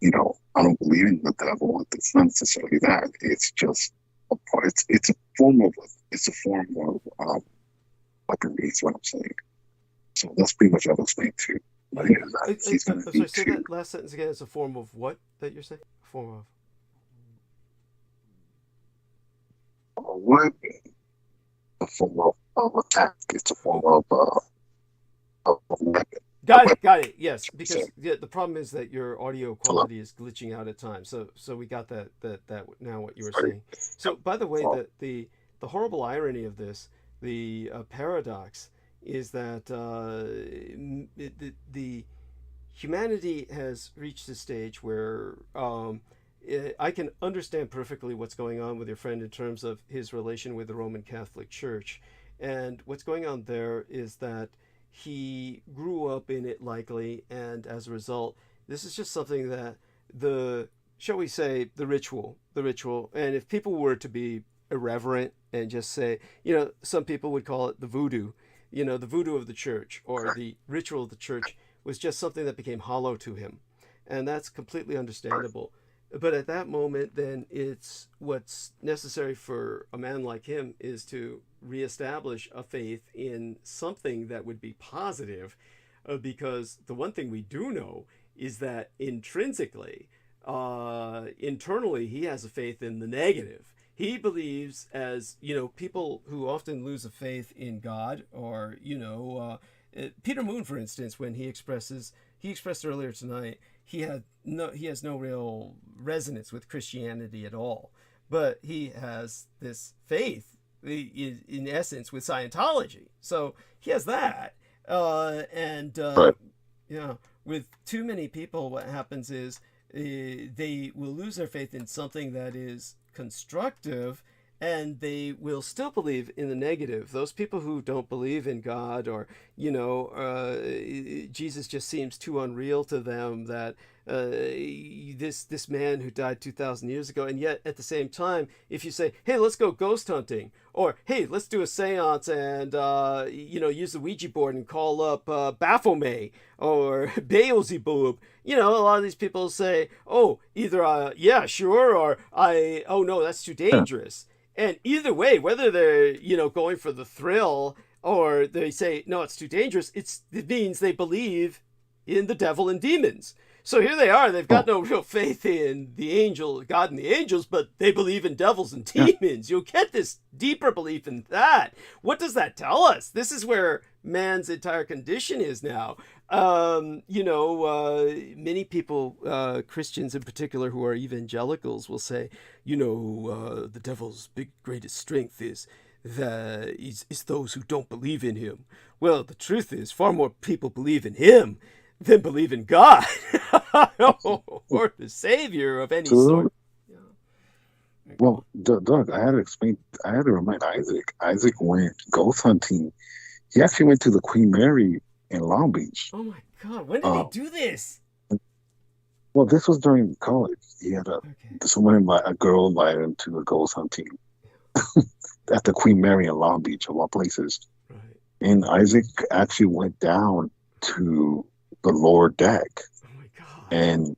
I don't believe in the devil. It's not necessarily that. It's just a part. It's a form of weaponry is what I'm saying. So that's pretty much what I was saying too. Like, he's going to sorry, say that last sentence again. It's a form of what that you're saying? A form of a weapon, a form of attack. It's a form of weapon. Got it. Yes, because the problem is that your audio quality is glitching out at times. So we got that now what you were saying. So by the way, the horrible irony of this, the paradox, is that the humanity has reached a stage where I can understand perfectly what's going on with your friend in terms of his relation with the Roman Catholic Church, and what's going on there is that he grew up in it likely, and as a result, this is just something that the ritual, and if people were to be irreverent and just say, some people would call it the voodoo, the voodoo of the church, or the ritual of the church was just something that became hollow to him. And that's completely understandable. But at that moment, then it's what's necessary for a man like him is to reestablish a faith in something that would be positive, because the one thing we do know is that intrinsically, internally, he has a faith in the negative. He believes, as people who often lose a faith in God, or Peter Moon, for instance, when he expressed earlier tonight, he has no real resonance with Christianity at all, but he has this faith in essence with Scientology. So he has that, right. With too many people, what happens is they will lose their faith in something that is constructive, and they will still believe in the negative. Those people who don't believe in God, or Jesus just seems too unreal to them, that this man who died 2,000 years ago, and yet at the same time, if you say, hey, let's go ghost hunting, or hey, let's do a seance and use the Ouija board and call up Baphomet or Beelzebub, a lot of these people say, oh, either yeah, sure, or oh no, that's too dangerous. And either way, whether they're, going for the thrill, or they say, no, it's too dangerous, it means they believe in the devil and demons. So here they are, they've got no real faith in God and the angels, but they believe in devils and demons. You'll get this deeper belief in that. What does that tell us? This is where man's entire condition is now. Many people, Christians in particular, who are evangelicals, will say, the devil's greatest strength is those who don't believe in him. Well, the truth is, far more people believe in him than believe in God or the Savior of any sort. Well, Doug, I had to remind Isaac. Isaac went ghost hunting. He actually went to the Queen Mary in Long Beach. Oh my God! When did he do this? Well, this was during college. He had a girl invited him to a ghost hunting at the Queen Mary in Long Beach, of all places. Right. And Isaac actually went down to the lower deck, and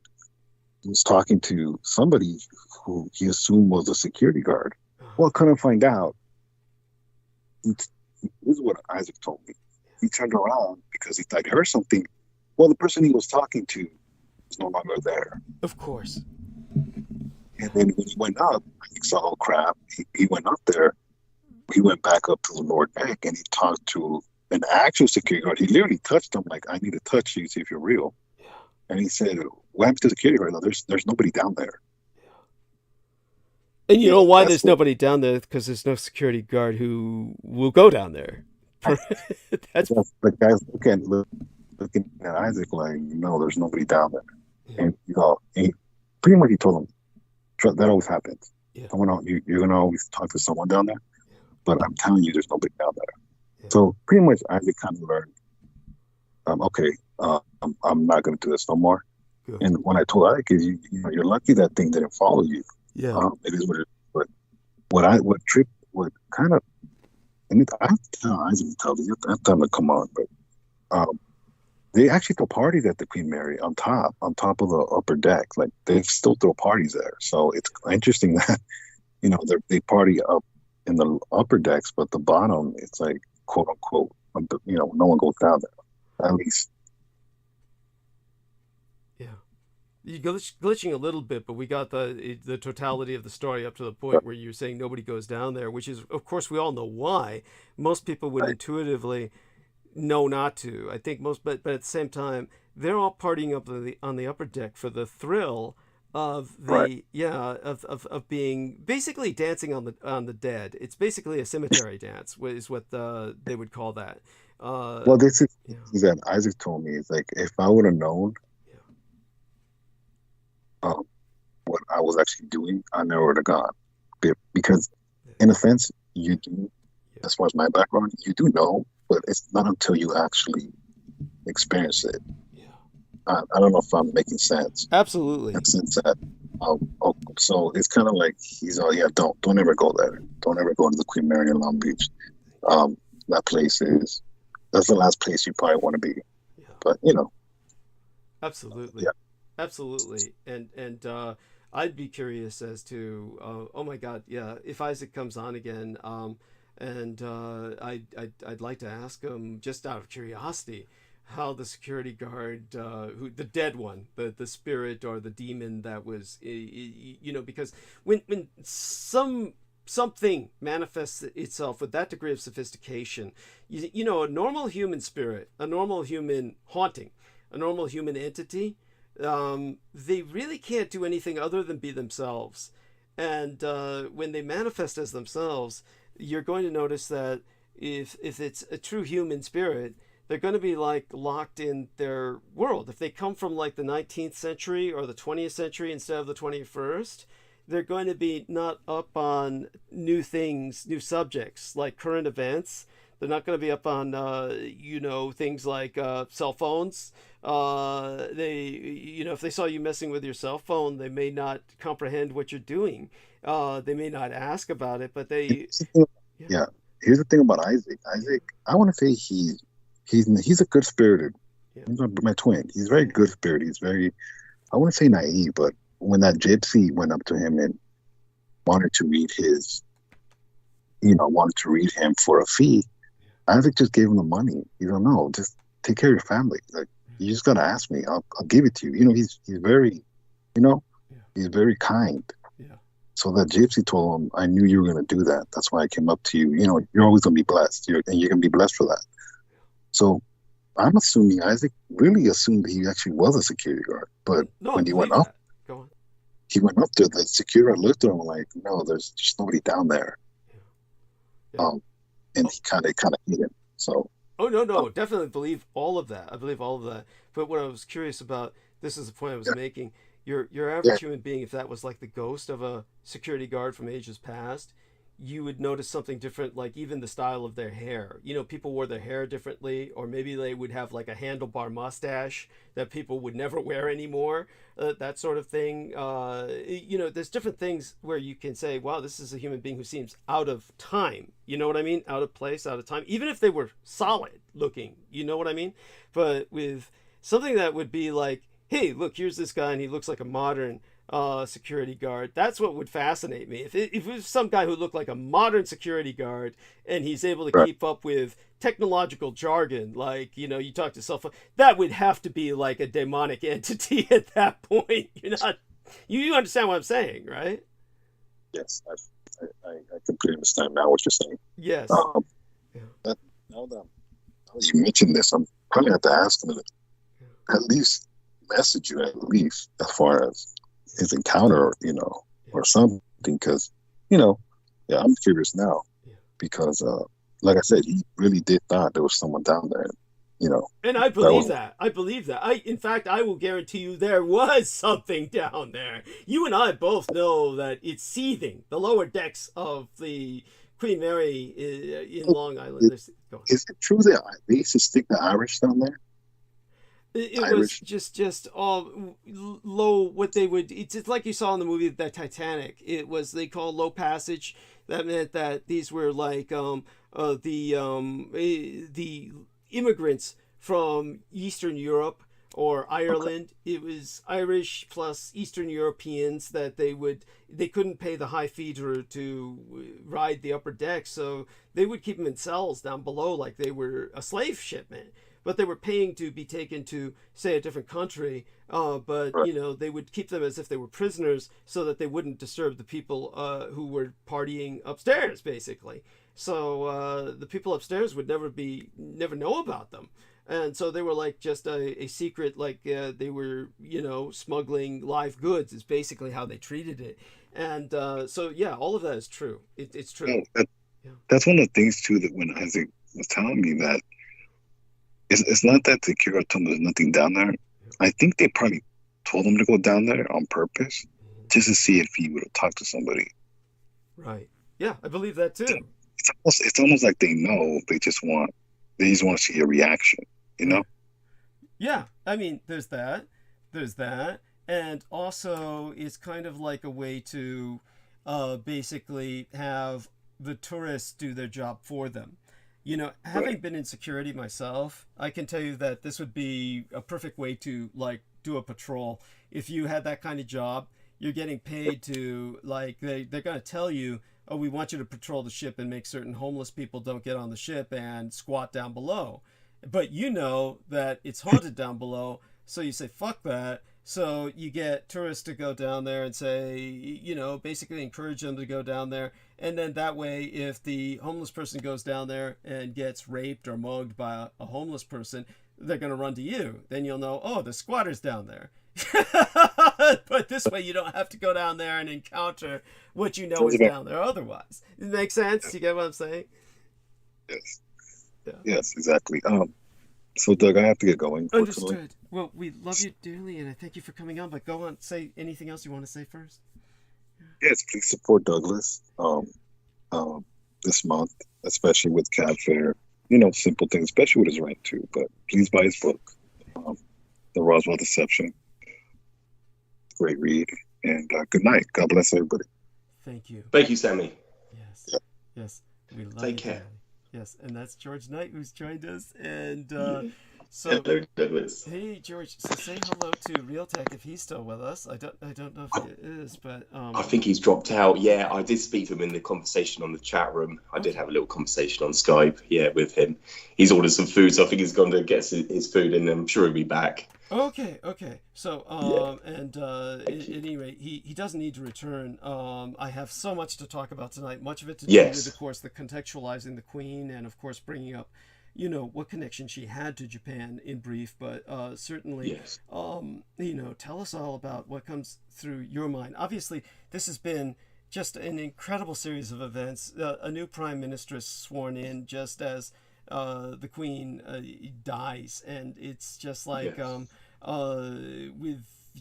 was talking to somebody who he assumed was a security guard. Well, couldn't find out. This is what Isaac told me. He turned around because he thought he heard something. Well, the person he was talking to was no longer there. Of course. And then when he went up, he saw, oh crap, he went up there. He went back up to the lower deck, and he talked to an actual security guard. He literally touched him like, I need to touch you, see if you're real. Yeah. And he said, what happened to the security guard? No, there's nobody down there. Yeah. And you know why there's nobody down there? Because there's no security guard who will go down there. That's the guys looking at Isaac like, no, there's nobody down there. Yeah. And and pretty much he told him, that always happens. Yeah. You're gonna always talk to someone down there, but I'm telling you, there's nobody down there. Yeah. So pretty much Isaac kind of learned, I'm not going to do this no more. Good. And when I told Isaac, you're lucky that thing didn't follow you. Yeah, it is what it is. But what kind of, and I have to tell Isaac to tell you, I have to come on, but they actually throw parties at the Queen Mary on top of the upper deck. Like they still throw parties there. So it's interesting that, they party up in the upper decks, but the bottom, it's like, quote unquote, no one goes down there, at least. Yeah. You're glitching a little bit, but we got the totality of the story up to the point where you're saying nobody goes down there, which is, of course, we all know why. Most people would intuitively know not to. I think but at the same time, they're all partying up on the upper deck for the thrill of of being basically dancing on the dead. It's basically a cemetery dance, is what they would call that. Well, this is that Isaac told me. It's like, if I would have known what I was actually doing, I never would have gone. Because in a sense, you do, as far as my background, you do know, but it's not until you actually experience it. I don't know if I'm making sense. Absolutely. In the sense that, so it's kind of like don't ever go there. Don't ever go to the Queen Mary in Long Beach. That's the last place you probably want to be. Yeah. But Absolutely. Yeah. Absolutely. And I'd be curious as to, oh my God, yeah, if Isaac comes on again, and I'd like to ask him, just out of curiosity, how the security guard, the dead one, the spirit or the demon that was, because when something manifests itself with that degree of sophistication, a normal human spirit, a normal human haunting, a normal human entity, they really can't do anything other than be themselves. And when they manifest as themselves, you're going to notice that if it's a true human spirit, they're going to be like locked in their world. If they come from like the 19th century or the 20th century instead of the 21st, they're going to be not up on new things, new subjects like current events. They're not going to be up on, things like cell phones. If they saw you messing with your cell phone, they may not comprehend what you're doing. They may not ask about it, but they... Yeah. Here's the thing about Isaac. Isaac, I want to say he's a good spirited. Yeah. He's my twin. He's very good spirited. He's very, I wouldn't say naive, but when that gypsy went up to him and wanted to read him for a fee, Isaac just gave him the money. You don't know, just take care of your family. Like, you just gotta ask me. I'll give it to you. He's very, he's very kind. Yeah. So that gypsy told him, I knew you were gonna do that. That's why I came up to you. You're always gonna be blessed. And you're gonna be blessed for that. So I'm assuming Isaac really assumed he actually was a security guard. But when he went up, he went up there. The security guard looked at him like, no, there's just nobody down there. Yeah. And he kind of hit him. So. Oh, no, definitely believe all of that. I believe all of that. But what I was curious about, this is the point I was making. Your average human being, if that was like the ghost of a security guard from ages past, you would notice something different, like even the style of their hair. People wore their hair differently, or maybe they would have like a handlebar mustache that people would never wear anymore, that sort of thing. There's different things where you can say, wow, this is a human being who seems out of time. You know what I mean? Out of place, out of time, even if they were solid looking, you know what I mean? But with something that would be like, hey, look, here's this guy and he looks like a modern security guard. That's what would fascinate me. If it was some guy who looked like a modern security guard and he's able to keep up with technological jargon, like, you talk to cell phone, that would have to be like a demonic entity at that point. You understand what I'm saying, right? Yes, I completely understand now what you're saying. Yes. Now that you mentioned this, I'm probably have to ask him to at least message you, at least as far as his encounter, or something, because, I'm curious now, because, like I said, he really did thought there was someone down there, And I believe that. In fact, I will guarantee you there was something down there. You and I both know that it's seething. The lower decks of the Queen Mary in Long Island. Is it true that they used to stick the Irish down there? It was just all low. What they would, it's like you saw in the movie that Titanic. It was, they call low passage. That meant that these were like the immigrants from Eastern Europe or Ireland. It was Irish plus Eastern Europeans that they couldn't pay the high fee to ride the upper deck, so they would keep them in cells down below like they were a slave shipment. But they were paying to be taken to, say, a different country. But they would keep them as if they were prisoners, so that they wouldn't disturb the people who were partying upstairs, basically. So the people upstairs would never know about them. And so they were like just a secret, like they were, smuggling live goods is basically how they treated it. And so, yeah, all of that is true. It's true. That's one of the things, too, that when Isaac was telling me that it's not that the curator told him there's nothing down there. I think they probably told him to go down there on purpose just to see if he would have talked to somebody. Right. Yeah, I believe that, too. It's almost like they know. They just want to see a reaction. Yeah, I mean, there's that, and also it's kind of like a way to basically have the tourists do their job for them. Having been in security myself, I can tell you that this would be a perfect way to do a patrol. If you had that kind of job, you're getting paid to they're going to tell you, oh, we want you to patrol the ship and make certain homeless people don't get on the ship and squat down below. But that it's haunted down below, so you say, fuck that. So you get tourists to go down there and say, basically encourage them to go down there. And then that way, if the homeless person goes down there and gets raped or mugged by a homeless person, they're going to run to you. Then you'll know, oh, the squatter's down there. But this way you don't have to go down there and encounter what is down there otherwise. It makes sense? You get what I'm saying? Yes. Yeah. Yes, exactly. So Doug, I have to get going. Understood. Well, we love you dearly, and I thank you for coming on. But go on, say anything else you want to say first. Yes, please support Douglas this month, especially with Cab Fair. Simple things, especially with his rent too. But please buy his book, The Roswell Deception. Great read, and good night. God bless everybody. Thank you. Thank you, Sammy. Yes. Yes. We love Take care. Dearly. Yes, and that's George Knight who's joined us, and so hello, Douglas. Hey, George. So say hello to Realtek if he's still with us. I don't know if he is, but I think he's dropped out. Yeah, I did speak to him in the conversation on the chat room. I did have a little conversation on Skype. Yeah, with him. He's ordered some food, so I think he's gone to get his food, and I'm sure he'll be back. Okay. So, and at any rate, he doesn't need to return. I have so much to talk about tonight. Much of it to do with, of course, the contextualizing the Queen, and of course bringing up, what connection she had to Japan in brief. But certainly, tell us all about what comes through your mind. Obviously, this has been just an incredible series of events. A new prime minister is sworn in just as the Queen dies, and it's just like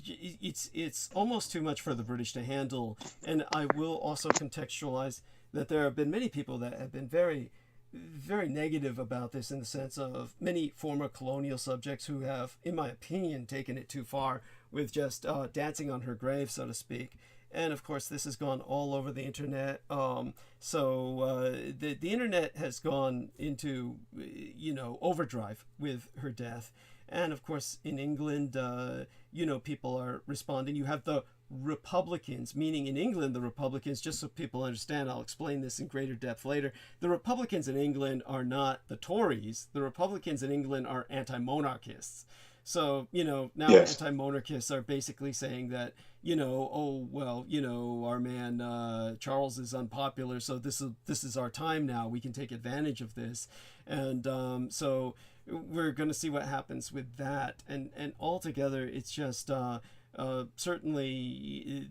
it's almost too much for the British to handle. And I will also contextualize that there have been many people that have been very, very negative about this, in the sense of many former colonial subjects who have, in my opinion, taken it too far with just dancing on her grave, so to speak. And of course, this has gone all over the internet. So the internet has gone into, overdrive with her death. And of course, in England, people are responding. You have the Republicans, meaning in England, the Republicans, just so people understand, I'll explain this in greater depth later. The Republicans in England are not the Tories. The Republicans in England are anti-monarchists. So, now anti-monarchists are basically saying that, our man Charles is unpopular, so this is our time now. We can take advantage of this. And so we're going to see what happens with that. And altogether, it's just certainly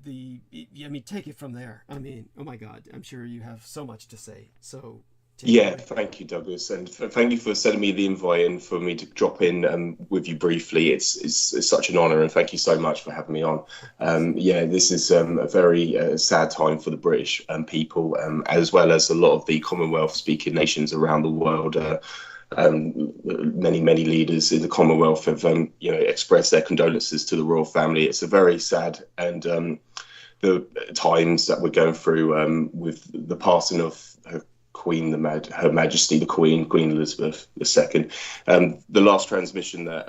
take it from there. I mean, oh my God, I'm sure you have so much to say. So thank you, Douglas, and thank you for sending me the invite and for me to drop in with you briefly. It's such an honor, and thank you so much for having me on. This is a very sad time for the British people, as well as a lot of the Commonwealth speaking nations around the world. Many leaders in the Commonwealth have expressed their condolences to the royal family. It's a very sad and the times that we're going through with the passing of her Queen, Her Majesty the Queen Elizabeth II. The last transmission that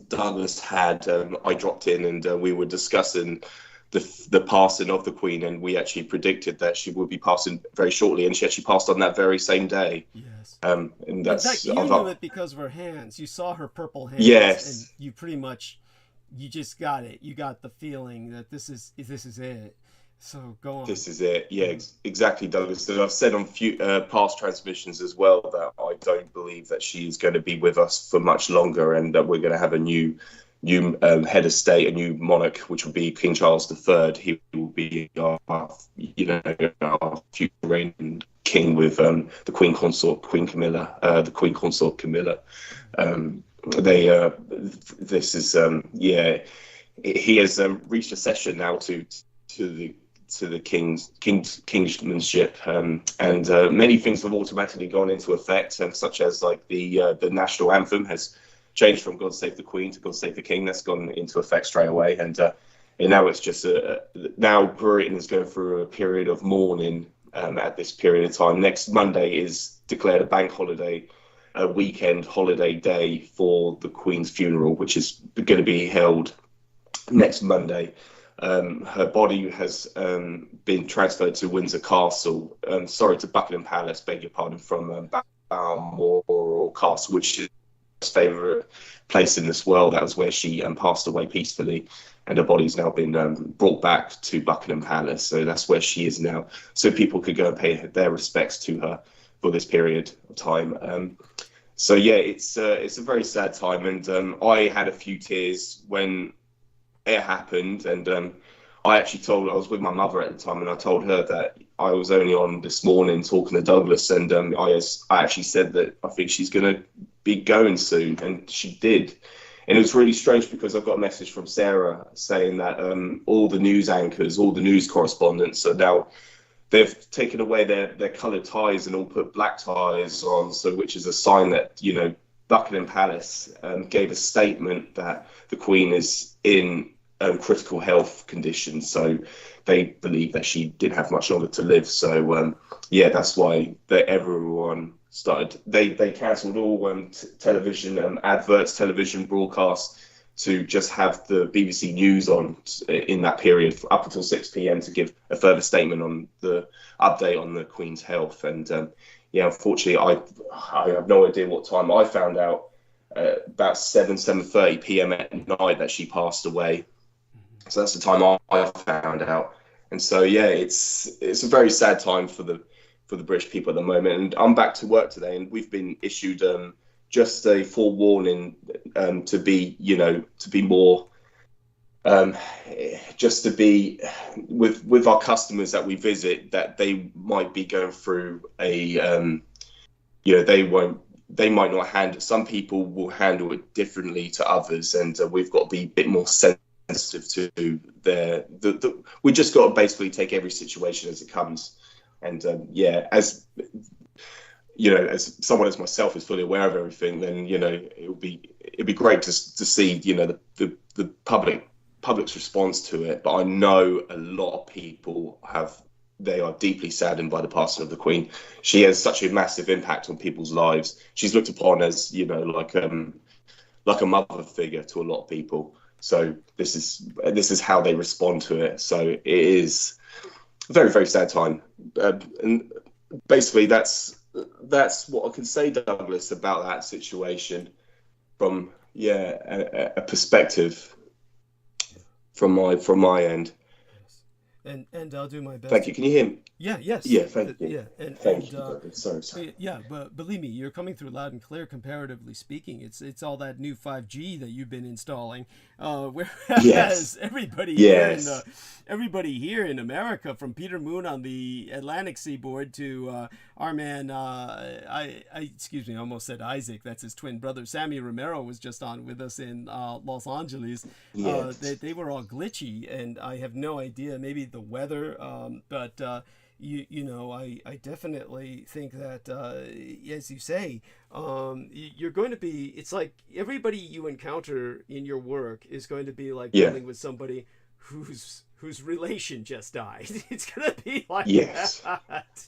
Douglas had, I dropped in and we were discussing the passing of the Queen, and we actually predicted that she would be passing very shortly, and she actually passed on that very same day. Yes. And that's, in fact, you knew it because of her hands. You saw her purple hands. Yes. And you pretty much, you just got it. You got the feeling that this is it. So go on. This is it. Yeah, exactly, Douglas. And I've said on past transmissions as well that I don't believe that she is going to be with us for much longer, and that we're going to have a new head of state, a new monarch, which will be King Charles III. He will be our future reigning king with the Queen Consort, Queen Camilla, the Queen Consort Camilla. He has reached a session now to the kingsmanship, and many things have automatically gone into effect, such as like the national anthem has changed from God Save the Queen to God Save the King. That's gone into effect straight away, and now it's just now Britain is going through a period of mourning at this period of time. Next Monday is declared a bank holiday, a weekend holiday day for the Queen's funeral, which is going to be held next Monday. Her body has been transferred to Windsor Castle, to Buckingham Palace, beg your pardon, from Balmoral Castle, which is his favourite place in this world. That was where she passed away peacefully, and her body's now been brought back to Buckingham Palace. So that's where she is now, so people could go and pay their respects to her for this period of time. So yeah, it's a very sad time, and I had a few tears when it happened, and I was with my mother at the time, and I told her that I was only on this morning talking to Douglas, and I actually said that I think she's going to be going soon, and she did. And it was really strange because I got a message from Sarah saying that all the news anchors, all the news correspondents are now, they've taken away their coloured ties and all put black ties on, so which is a sign that, Buckingham Palace gave a statement that the Queen is in critical health conditions, so they believe that she didn't have much longer to live. So that's why everyone started. They cancelled all television adverts, television broadcasts, to just have the BBC News on in that period up until 6 p.m. to give a further statement on the update on the Queen's health. And unfortunately, I have no idea what time I found out. About 7:30 p.m. at night that she passed away. So that's the time I found out. And so it's a very sad time for the British people at the moment. And I'm back to work today, and we've been issued just a forewarning to be more just to be with our customers that we visit, that they might be going through they might not handle, some people will handle it differently to others, and we've got to be a bit more sensitive to we just got to basically take every situation as it comes. And as someone as myself is fully aware of everything, then it'd be great to see the public's response to it. But I know a lot of people they are deeply saddened by the passing of the Queen. She has such a massive impact on people's lives. She's looked upon as like a mother figure to a lot of people. So this is how they respond to it. So it is a very, very sad time. And basically that's what I can say, Douglas, about that situation from a perspective from my end. And I'll do my best. Thank you. Can you hear me? Yeah. Yes. Yeah. Thank you. Yeah. Thank you. Sorry. Yeah, but believe me, you're coming through loud and clear. Comparatively speaking, it's all that new 5G that you've been installing. Whereas everybody here in America, from Peter Moon on the Atlantic seaboard to our man, I almost said Isaac. That's his twin brother. Sammy Romero was just on with us in Los Angeles. Yes. They were all glitchy, and I have no idea. Maybe the weather, but I definitely think that, as you say, you're going to be, it's like everybody you encounter in your work is going to be like dealing with somebody whose relation just died. It's going to be like that.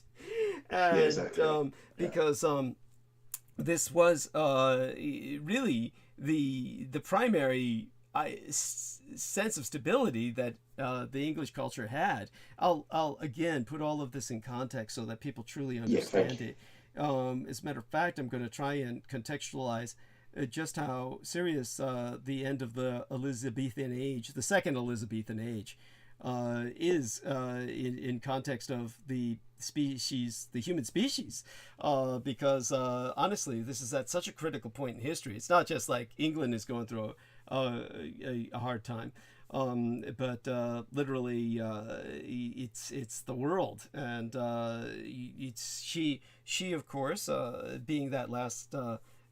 And exactly. because this was really the primary sense of stability that the English culture had. I'll again put all of this in context so that people truly understand it. As a matter of fact, I'm going to try and contextualize just how serious the end of the Elizabethan age, the second Elizabethan age, is in context of the species, the human species, because honestly, this is at such a critical point in history. It's not just like England is going through a hard time, but literally it's the world, and it's she of course being that last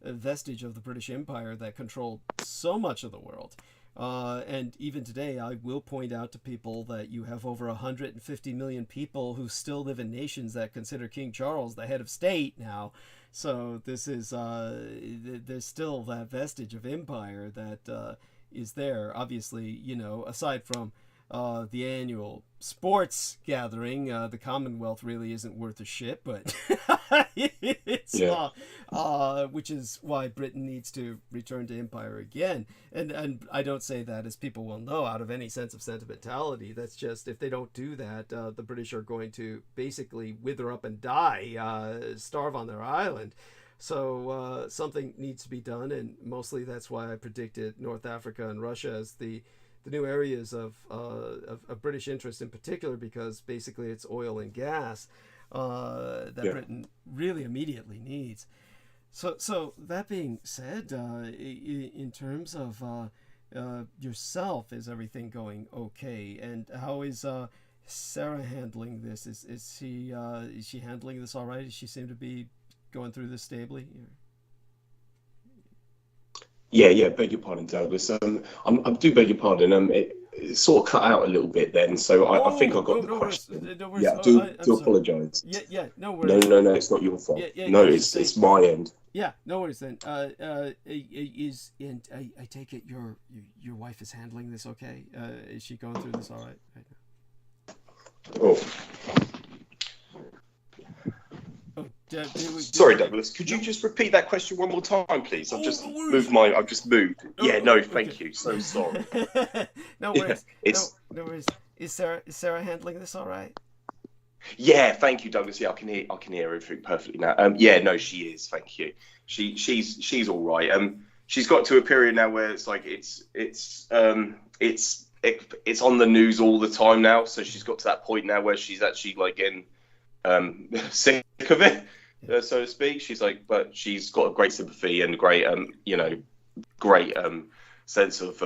vestige of the British Empire that controlled so much of the world. And even today, I will point out to people that you have over 150 million people who still live in nations that consider King Charles the head of state now. So this is, there's still that vestige of empire that is there. Obviously, you know, aside from the annual sports gathering, the Commonwealth really isn't worth a shit, but it's which is why Britain needs to return to empire again. And I don't say that, as people will know, out of any sense of sentimentality. That's just, if they don't do that, the British are going to basically wither up and die, starve on their island. So something needs to be done, and mostly that's why I predicted North Africa and Russia as the new areas of British interest in particular, because basically it's oil and gas that Britain really immediately needs. So that being said, in terms of yourself, is everything going okay? And how is Sarah handling this? Is she handling this all right? Does she seem to be going through this stably? Yeah, beg your pardon, Douglas. I do beg your pardon. It sort of cut out a little bit then, so I think I got the question. No worries. Yeah, do apologise. Yeah, no worries. No, it's not your fault. It's my end. Yeah, no worries then. I take it your wife is handling this okay? Is she going through this all right now? Oh. Sorry, Douglas. Could you just repeat that question one more time, please? I've just moved. Thank you. So sorry. No worries. No worries. Is Sarah handling this all right? Yeah, thank you, Douglas. Yeah, I can hear everything perfectly now. She is. Thank you. She's all right. She's got to a period now where it's like it's on the news all the time now. So she's got to that point now where she's actually like getting sick of it, so to speak. She's like, but she's got a great sympathy and great great sense of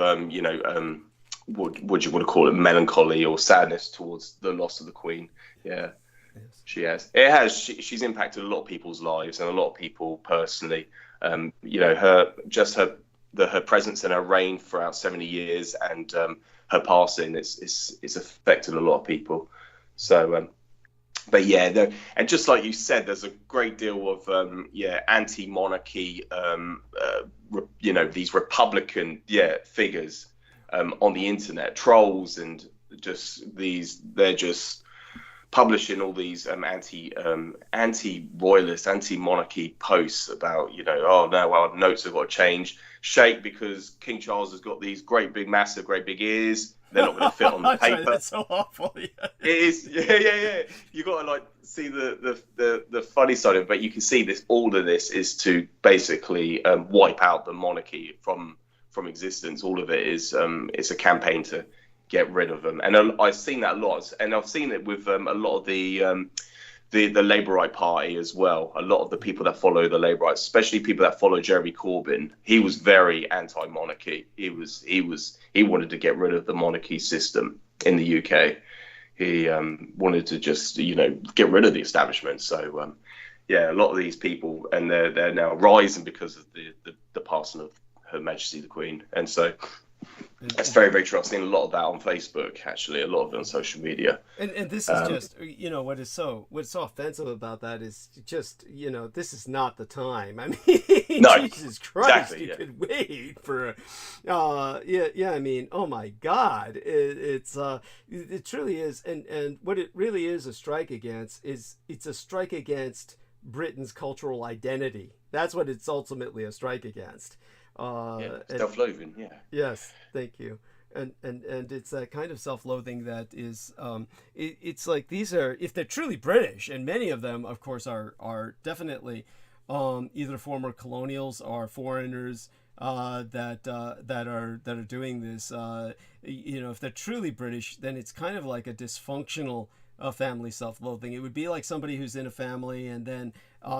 what you want to call it, melancholy or sadness towards the loss of the Queen. Yeah, yes. She has. It has. She's impacted a lot of people's lives and a lot of people personally. Her presence and her reign throughout 70 years and her passing, it's affected a lot of people. So. But yeah, and just like you said, there's a great deal of anti-monarchy, these Republican figures on the internet, trolls, and they're just publishing all these anti-royalist, anti-monarchy posts about our notes have got to change shape because King Charles has got these great big ears. They're not going to fit on the paper. That's so awful. Yeah. It is. Yeah. You got to see the funny side of it, but you can see this. All of this is to basically wipe out the monarchy from existence. All of it is it's a campaign to get rid of them, and I've seen that a lot, and I've seen it with a lot of the Labourite Party as well. A lot of the people that follow the Labourites, especially people that follow Jeremy Corbyn, he was very anti-monarchy. He wanted to get rid of the monarchy system in the UK. He wanted to just get rid of the establishment. So a lot of these people, and they're now rising because of the passing of Her Majesty the Queen. And so That's very, very true. I've seen a lot of that on Facebook, actually, a lot of it on social media. And this is just, what's so offensive about that is just, this is not the time. I mean, No, Jesus Christ, exactly, you yeah. could wait for, I mean, oh my God, it truly is, and what it really is a strike against is it's a strike against Britain's cultural identity. That's what it's ultimately a strike against. Self-loathing, yeah. Yes, thank you. And it's that kind of self-loathing that is, it's like these are, if they're truly British, and many of them, of course, are definitely either former colonials or foreigners that are doing this. If they're truly British, then it's kind of like a dysfunctional family self-loathing. It would be like somebody who's in a family and then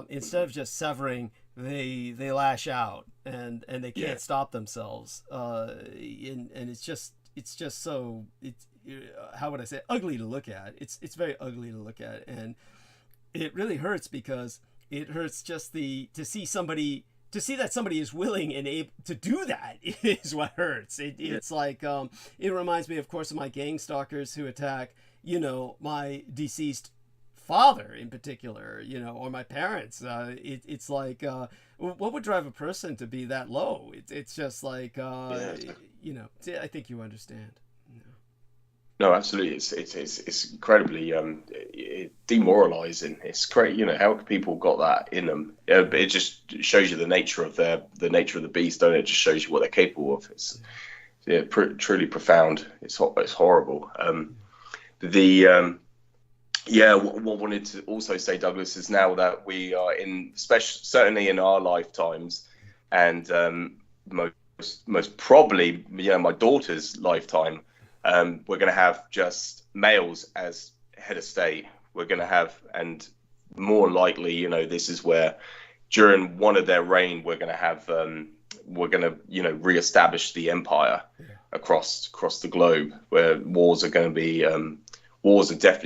instead of just severing, they lash out and they can't stop themselves. And it's just so, how would I say, ugly to look at. It's very ugly to look at, and it really hurts because it hurts just to see that somebody is willing and able to do that is what hurts. It's like, it reminds me, of course, of my gang stalkers who attack, my deceased father in particular, or my parents. It's like, what would drive a person to be that low? It's just like, I think you understand. No, absolutely. It's incredibly demoralizing. It's great, how people got that in them. It just shows you the nature of the beast, don't it? It just shows you what they're capable of. It's truly profound. It's horrible. What I wanted to also say, Douglas, is now that we are certainly in our lifetimes, and most probably, my daughter's lifetime, we're going to have just males as head of state. We're going to have, and more likely, this is where during one of their reign, we're going to have, reestablish the empire across the globe, where wars are definitely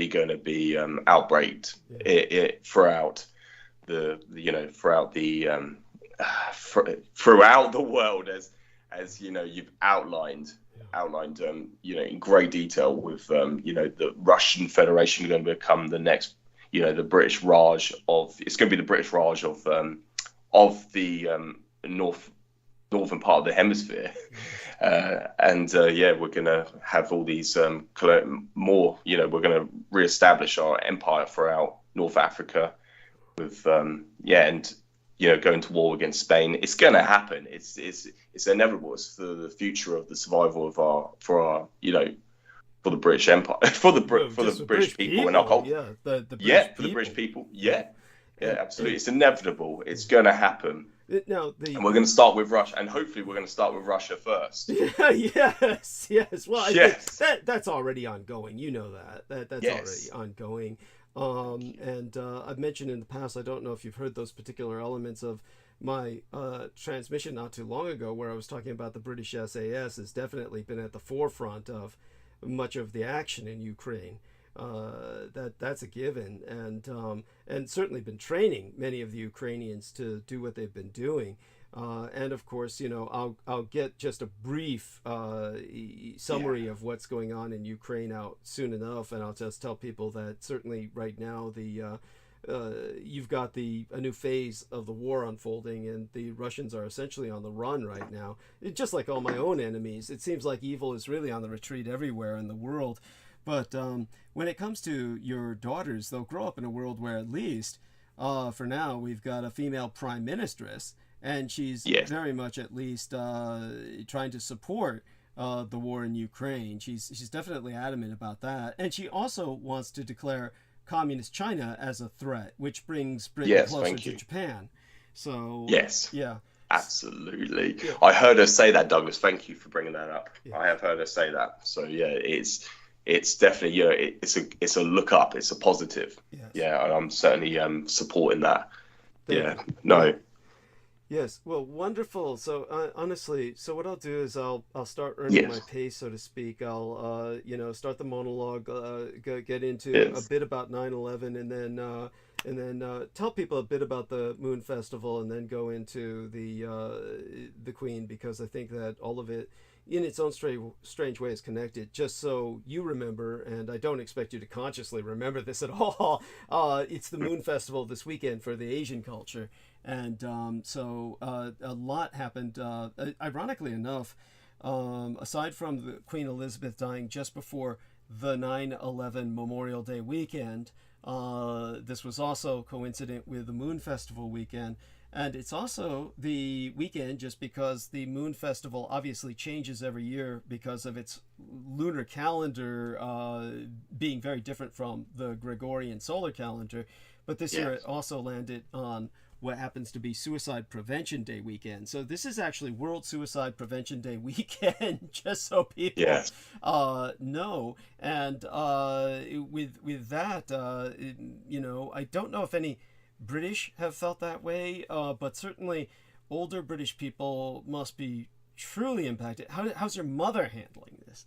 going to be outbreaked throughout the world, as you've outlined in great detail with the Russian Federation going to become the next the British Raj it's going to be the British Raj of the northern part of the hemisphere. We're going to have all these we're going to reestablish our empire throughout North Africa with going to war against Spain. It's going to happen. It's inevitable. It's for the future of the survival of for the British Empire, for the British people and our culture. For the British people. Yeah, absolutely. It's inevitable. It's going to happen. And we're going to start with Russia, and hopefully we're going to start with Russia first. Yes. Well, I think that's already ongoing. That's already ongoing. I've mentioned in the past, I don't know if you've heard those particular elements of my transmission not too long ago, where I was talking about the British SAS has definitely been at the forefront of much of the action in Ukraine. That's a given, and certainly been training many of the Ukrainians to do what they've been doing. And of course, I'll get just a brief summary of what's going on in Ukraine out soon enough, and I'll just tell people that certainly right now you've got a new phase of the war unfolding, and the Russians are essentially on the run right now. Just like all my own enemies, it seems like evil is really on the retreat everywhere in the world. But when it comes to your daughters, they'll grow up in a world where at least for now we've got a female prime ministress, and she's very much at least trying to support the war in Ukraine. She's definitely adamant about that, and she also wants to declare communist China as a threat, which brings Britain closer to Japan. So absolutely. I heard her say that, Douglas. Thank you for bringing that up. I have heard her say that. So it's definitely it's a look up. It's a positive. And I'm certainly supporting that. Yes, well, wonderful. So honestly, what I'll do is I'll start earning my pace, so to speak. I'll start the monologue, get into a bit about 9/11, and then tell people a bit about the Moon Festival, and then go into the Queen, because I think that all of it in its own strange way is connected. Just so you remember, and I don't expect you to consciously remember this at all, it's the Moon Festival this weekend for the Asian culture. And so a lot happened, ironically enough, aside from the Queen Elizabeth dying just before the 9/11 Memorial Day weekend. This was also coincident with the Moon Festival weekend. And it's also the weekend just because the Moon Festival obviously changes every year because of its lunar calendar being very different from the Gregorian solar calendar. But this year it also landed on what happens to be Suicide Prevention Day weekend. So this is actually World Suicide Prevention Day weekend, just so people know. And with that, you know, I don't know if any British have felt that way, but certainly older British people must be truly impacted. How's your mother handling this?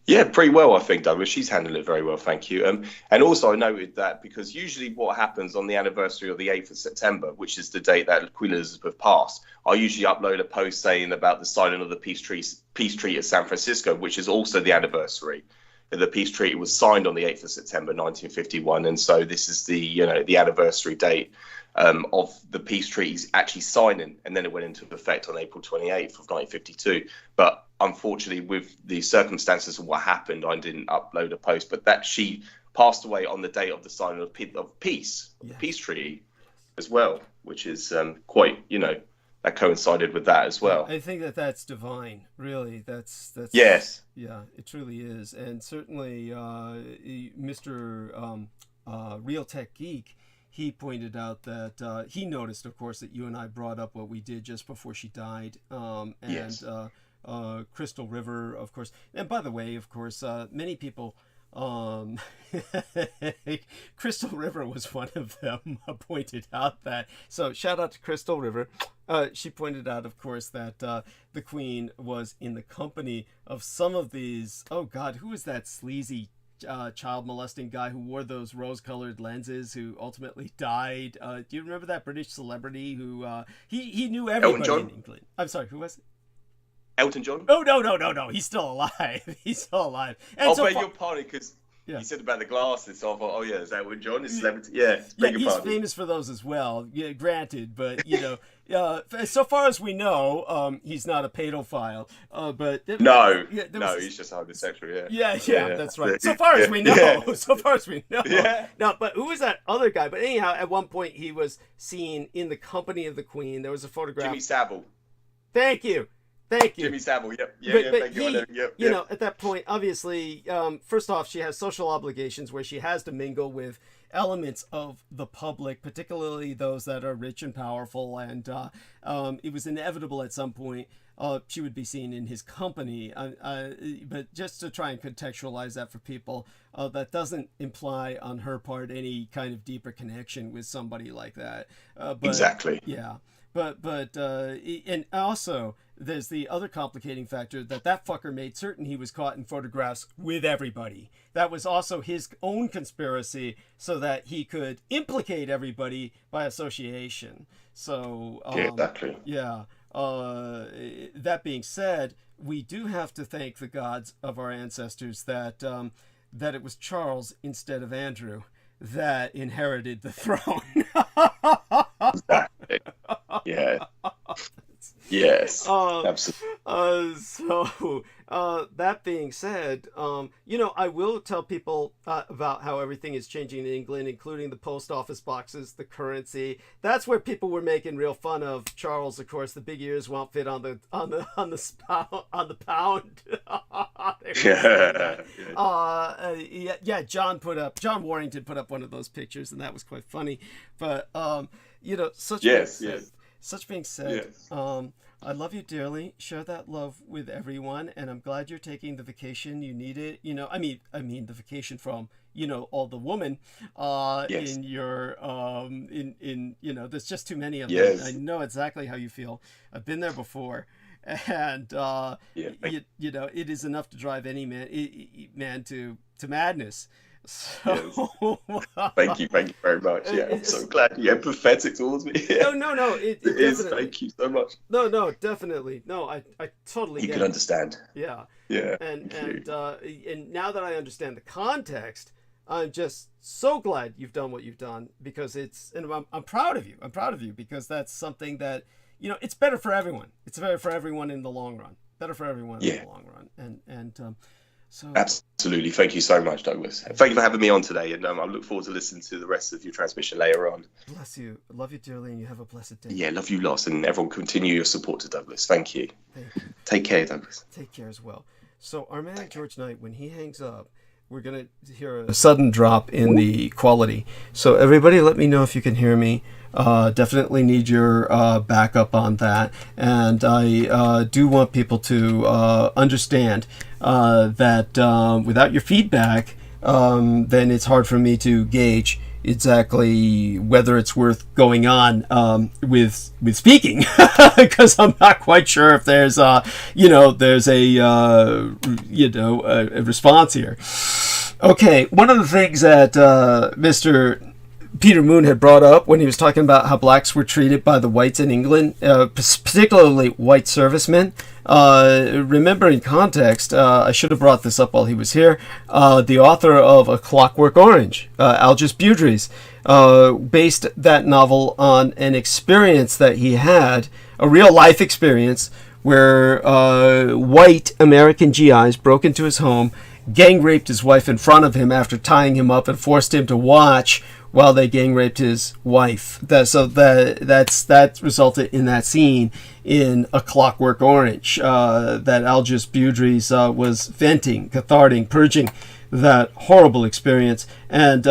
Yeah, pretty well, I think, Douglas. She's handled it very well, thank you. And also I noted that because usually what happens on the anniversary of the 8th of September, which is the date that Queen Elizabeth passed, I usually upload a post saying about the signing of the peace treaty at San Francisco, which is also the anniversary. The peace treaty was signed on the 8th of September 1951, and so this is the, you know, the anniversary date of the peace treaties actually signing, and then it went into effect on April 28th of 1952. But unfortunately, with the circumstances of what happened, I didn't upload a post. But that she passed away on the date of the signing of peace, the peace treaty, as well, which is quite, you know, that coincided with that as well. I think that that's divine, really. That's yes. Yeah, it truly is. And certainly Mr. Real Tech Geek, he pointed out that he noticed, of course, that you and I brought up what we did just before she died. Crystal River, of course. And by the way, of course, many people... Crystal River was one of them, pointed out that. So shout out to Crystal River. She pointed out, of course, that the Queen was in the company of some of these. Oh God, who was that sleazy child molesting guy who wore those rose-colored lenses, who ultimately died? Do you remember that British celebrity who he knew everybody in England? I'm sorry, who was it? Elton John? Oh, no. He's still alive. He's still alive. And beg your pardon, because you said about the glasses. So I thought, oh, yeah, is that Elton John? Is celebrity? Yeah, he's famous for those as well. Yeah, granted, but, you know, so far as we know, he's not a pedophile. But he's just homosexual, yeah, that's right. So far as we know. So far as we know. Yeah. No, but who was that other guy? But anyhow, at one point, he was seen in the company of the Queen. There was a photograph. Jimmy Savile. Thank you. Jimmy Savile, yep. You know, at that point, obviously, first off, she has social obligations where she has to mingle with elements of the public, particularly those that are rich and powerful, and it was inevitable at some point she would be seen in his company. But just to try and contextualize that for people, that doesn't imply on her part any kind of deeper connection with somebody like that. Exactly. Yeah. But and also there's the other complicating factor that fucker made certain he was caught in photographs with everybody. That was also his own conspiracy so that he could implicate everybody by association. So exactly. Yeah. That being said, we do have to thank the gods of our ancestors that it was Charles instead of Andrew that inherited the throne. Exactly. Yeah. Yes. Absolutely. So that being said, you know, I will tell people about how everything is changing in England, including the post office boxes, the currency. That's where people were making real fun of Charles. Of course, the big ears won't fit on the pound. John Warrington put up one of those pictures, and that was quite funny. But you know, such being said, I love you dearly. Share that love with everyone, and I'm glad you're taking the vacation you needed. You know, I mean the vacation from, you know, all the woman in your in you know, there's just too many of them. I know exactly how you feel. I've been there before, and you know, it is enough to drive any man to madness. So, thank you very much. Yeah, I'm so glad you're empathetic towards me. Yeah. No, it is. Thank you so much. No, definitely. No, I totally you get can it. understand. Yeah. Yeah. And now that I understand the context, I'm just so glad you've done what you've done, because I'm proud of you. I'm proud of you because that's something that, it's better for everyone. It's better for everyone in the long run. Better for everyone in the long run. So absolutely. Thank you so much, Douglas. Thank you for having me on today, and I look forward to listening to the rest of your transmission later on. Bless you. Love you dearly, and you have a blessed day. Yeah, love you lots, and everyone continue your support to Douglas. Thank you. Thank you. Take care, Douglas. Take care as well. So our man George Knight, when he hangs up, we're going to hear a sudden drop in the quality. So everybody let me know if you can hear me. Definitely need your backup on that. And I do want people to understand that without your feedback, then it's hard for me to gauge exactly whether it's worth going on with speaking, because I'm not quite sure if there's a response here. Okay, one of the things that Mr. Peter Moon had brought up when he was talking about how blacks were treated by the whites in England, particularly white servicemen. Remember, in context, I should have brought this up while he was here, the author of A Clockwork Orange, Aldous Budrys, based that novel on an experience that he had, a real-life experience, where white American GIs broke into his home, gang raped his wife in front of him after tying him up, and forced him to watch while they gang raped his wife. That resulted in that scene in A Clockwork Orange, that Aldous Budrys was venting, cathartic, purging that horrible experience. And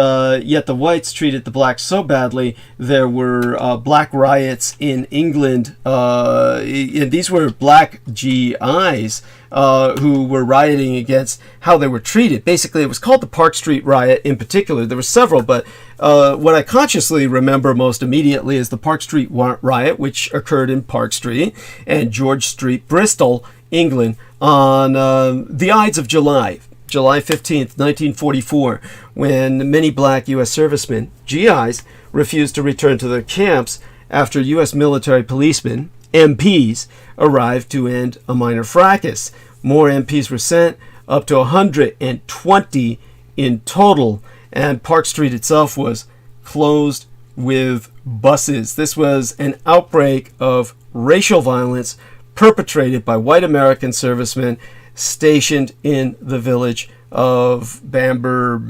yet the whites treated the blacks so badly, there were black riots in England, and these were black GIs who were rioting against how they were treated. Basically, it was called the Park Street Riot in particular. There were several, but what I consciously remember most immediately is the Park Street Riot, which occurred in Park Street and George Street, Bristol, England, on the Ides of July 15th, 1944, when many black U.S. servicemen, GIs, refused to return to their camps after U.S. military policemen, MPs, arrived to end a minor fracas. More MPs were sent, up to 120 in total, and Park Street itself was closed with buses. This was an outbreak of racial violence perpetrated by white American servicemen stationed in the village of Bamber.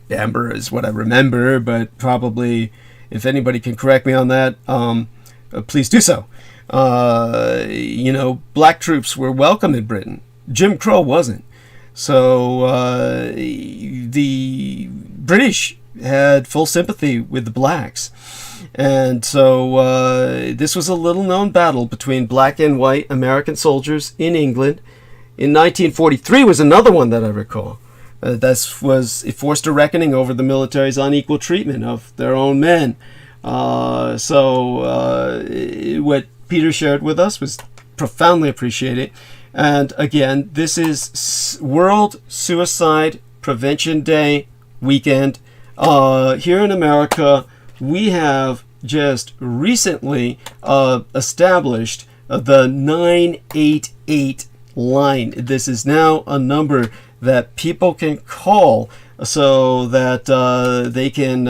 Bamber is what I remember, but probably, if anybody can correct me on that, please do so. Black troops were welcome in Britain. Jim Crow wasn't. So the British had full sympathy with the blacks. And so this was a little-known battle between black and white American soldiers in England. In 1943 was another one that I recall. It forced a reckoning over the military's unequal treatment of their own men. What Peter shared with us was profoundly appreciated. And again, this is World Suicide Prevention Day weekend. Here in America, we have just recently established the 988 line. This is now a number that people can call so that they can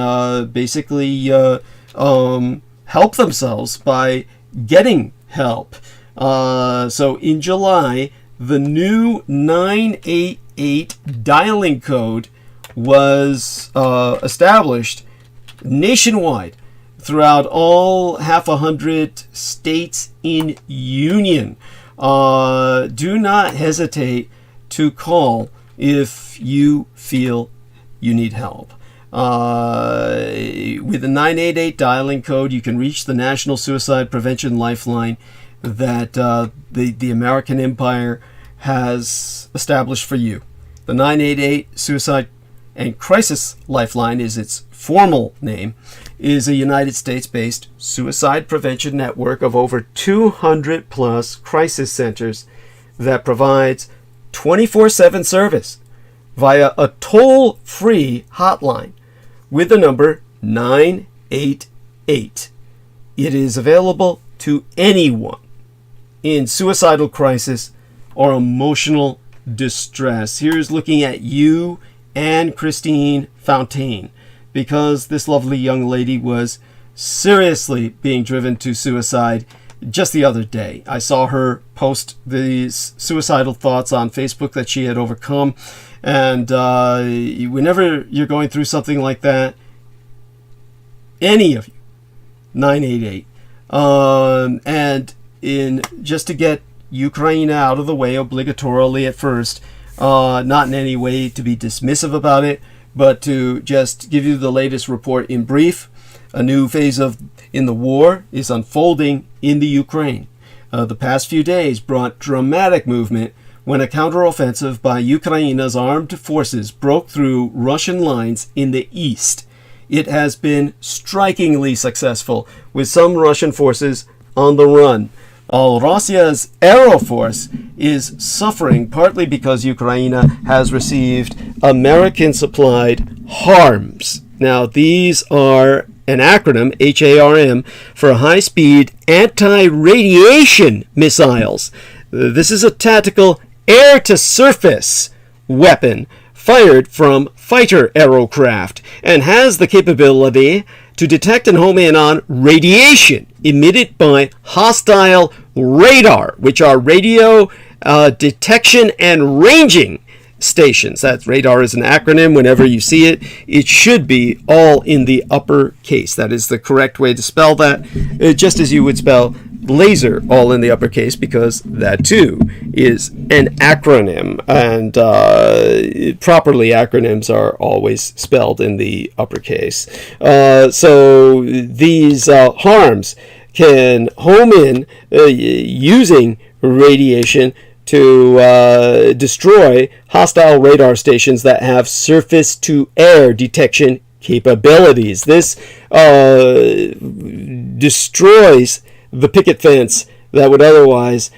basically help themselves by getting help. So in July, the new 988 dialing code was established nationwide throughout all 100 states in Union. Do not hesitate to call if you feel you need help. With the 988 dialing code, you can reach the National Suicide Prevention Lifeline that the American Empire has established for you. The 988 Suicide and Crisis Lifeline is its formal name, is a United States-based suicide prevention network of over 200 plus crisis centers that provides 24/7 service via a toll-free hotline with the number 988. It is available to anyone in suicidal crisis or emotional distress. Here's looking at you and Christine Fontaine, because this lovely young lady was seriously being driven to suicide just the other day. I saw her post these suicidal thoughts on Facebook that she had overcome. And whenever you're going through something like that, any of you, 988. And just to get Ukraine out of the way obligatorily at first, not in any way to be dismissive about it, but to just give you the latest report in brief. A new phase in the war is unfolding in the Ukraine. The past few days brought dramatic movement when a counteroffensive by Ukraine's armed forces broke through Russian lines in the east. It has been strikingly successful, with some Russian forces on the run. Russia's Aero Force is suffering partly because Ukraine has received American-supplied HARMs. Now, these are an acronym, HARM, for high-speed anti-radiation missiles. This is a tactical air-to-surface weapon fired from fighter aircraft and has the capability to detect and home in on radiation emitted by hostile radar, which are radio detection and ranging stations. That radar is an acronym. Whenever you see it, it should be all in the uppercase. That is the correct way to spell that, just as you would spell laser all in the uppercase, because that too is an acronym, and properly acronyms are always spelled in the uppercase. So these HARMs can home in using radiation to destroy hostile radar stations that have surface-to-air detection capabilities. This destroys the picket fence that would otherwise,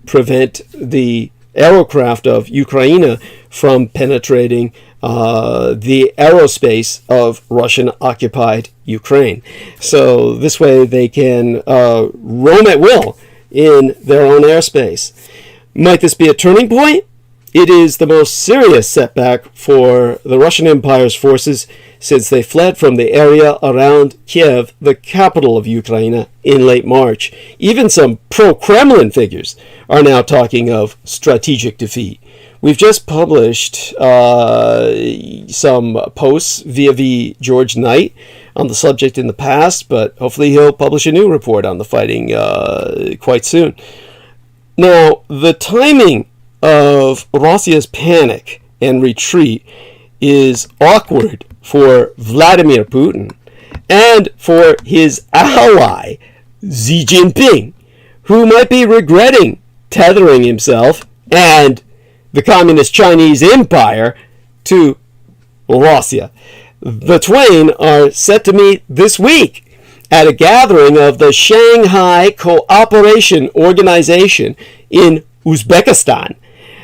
prevent the aerocraft of Ukraine from penetrating the aerospace of Russian-occupied Ukraine. So this way they can roam at will in their own airspace. Might this be a turning point? It is the most serious setback for the Russian Empire's forces since they fled from the area around Kiev, the capital of Ukraine, in late March. Even some pro-Kremlin figures are now talking of strategic defeat. We've just published some posts via George Knight on the subject in the past, but hopefully he'll publish a new report on the fighting quite soon. Now, the timing of Russia's panic and retreat is awkward for Vladimir Putin and for his ally, Xi Jinping, who might be regretting tethering himself and the Communist Chinese Empire to Russia. The twain are set to meet this week at a gathering of the Shanghai Cooperation Organization in Uzbekistan.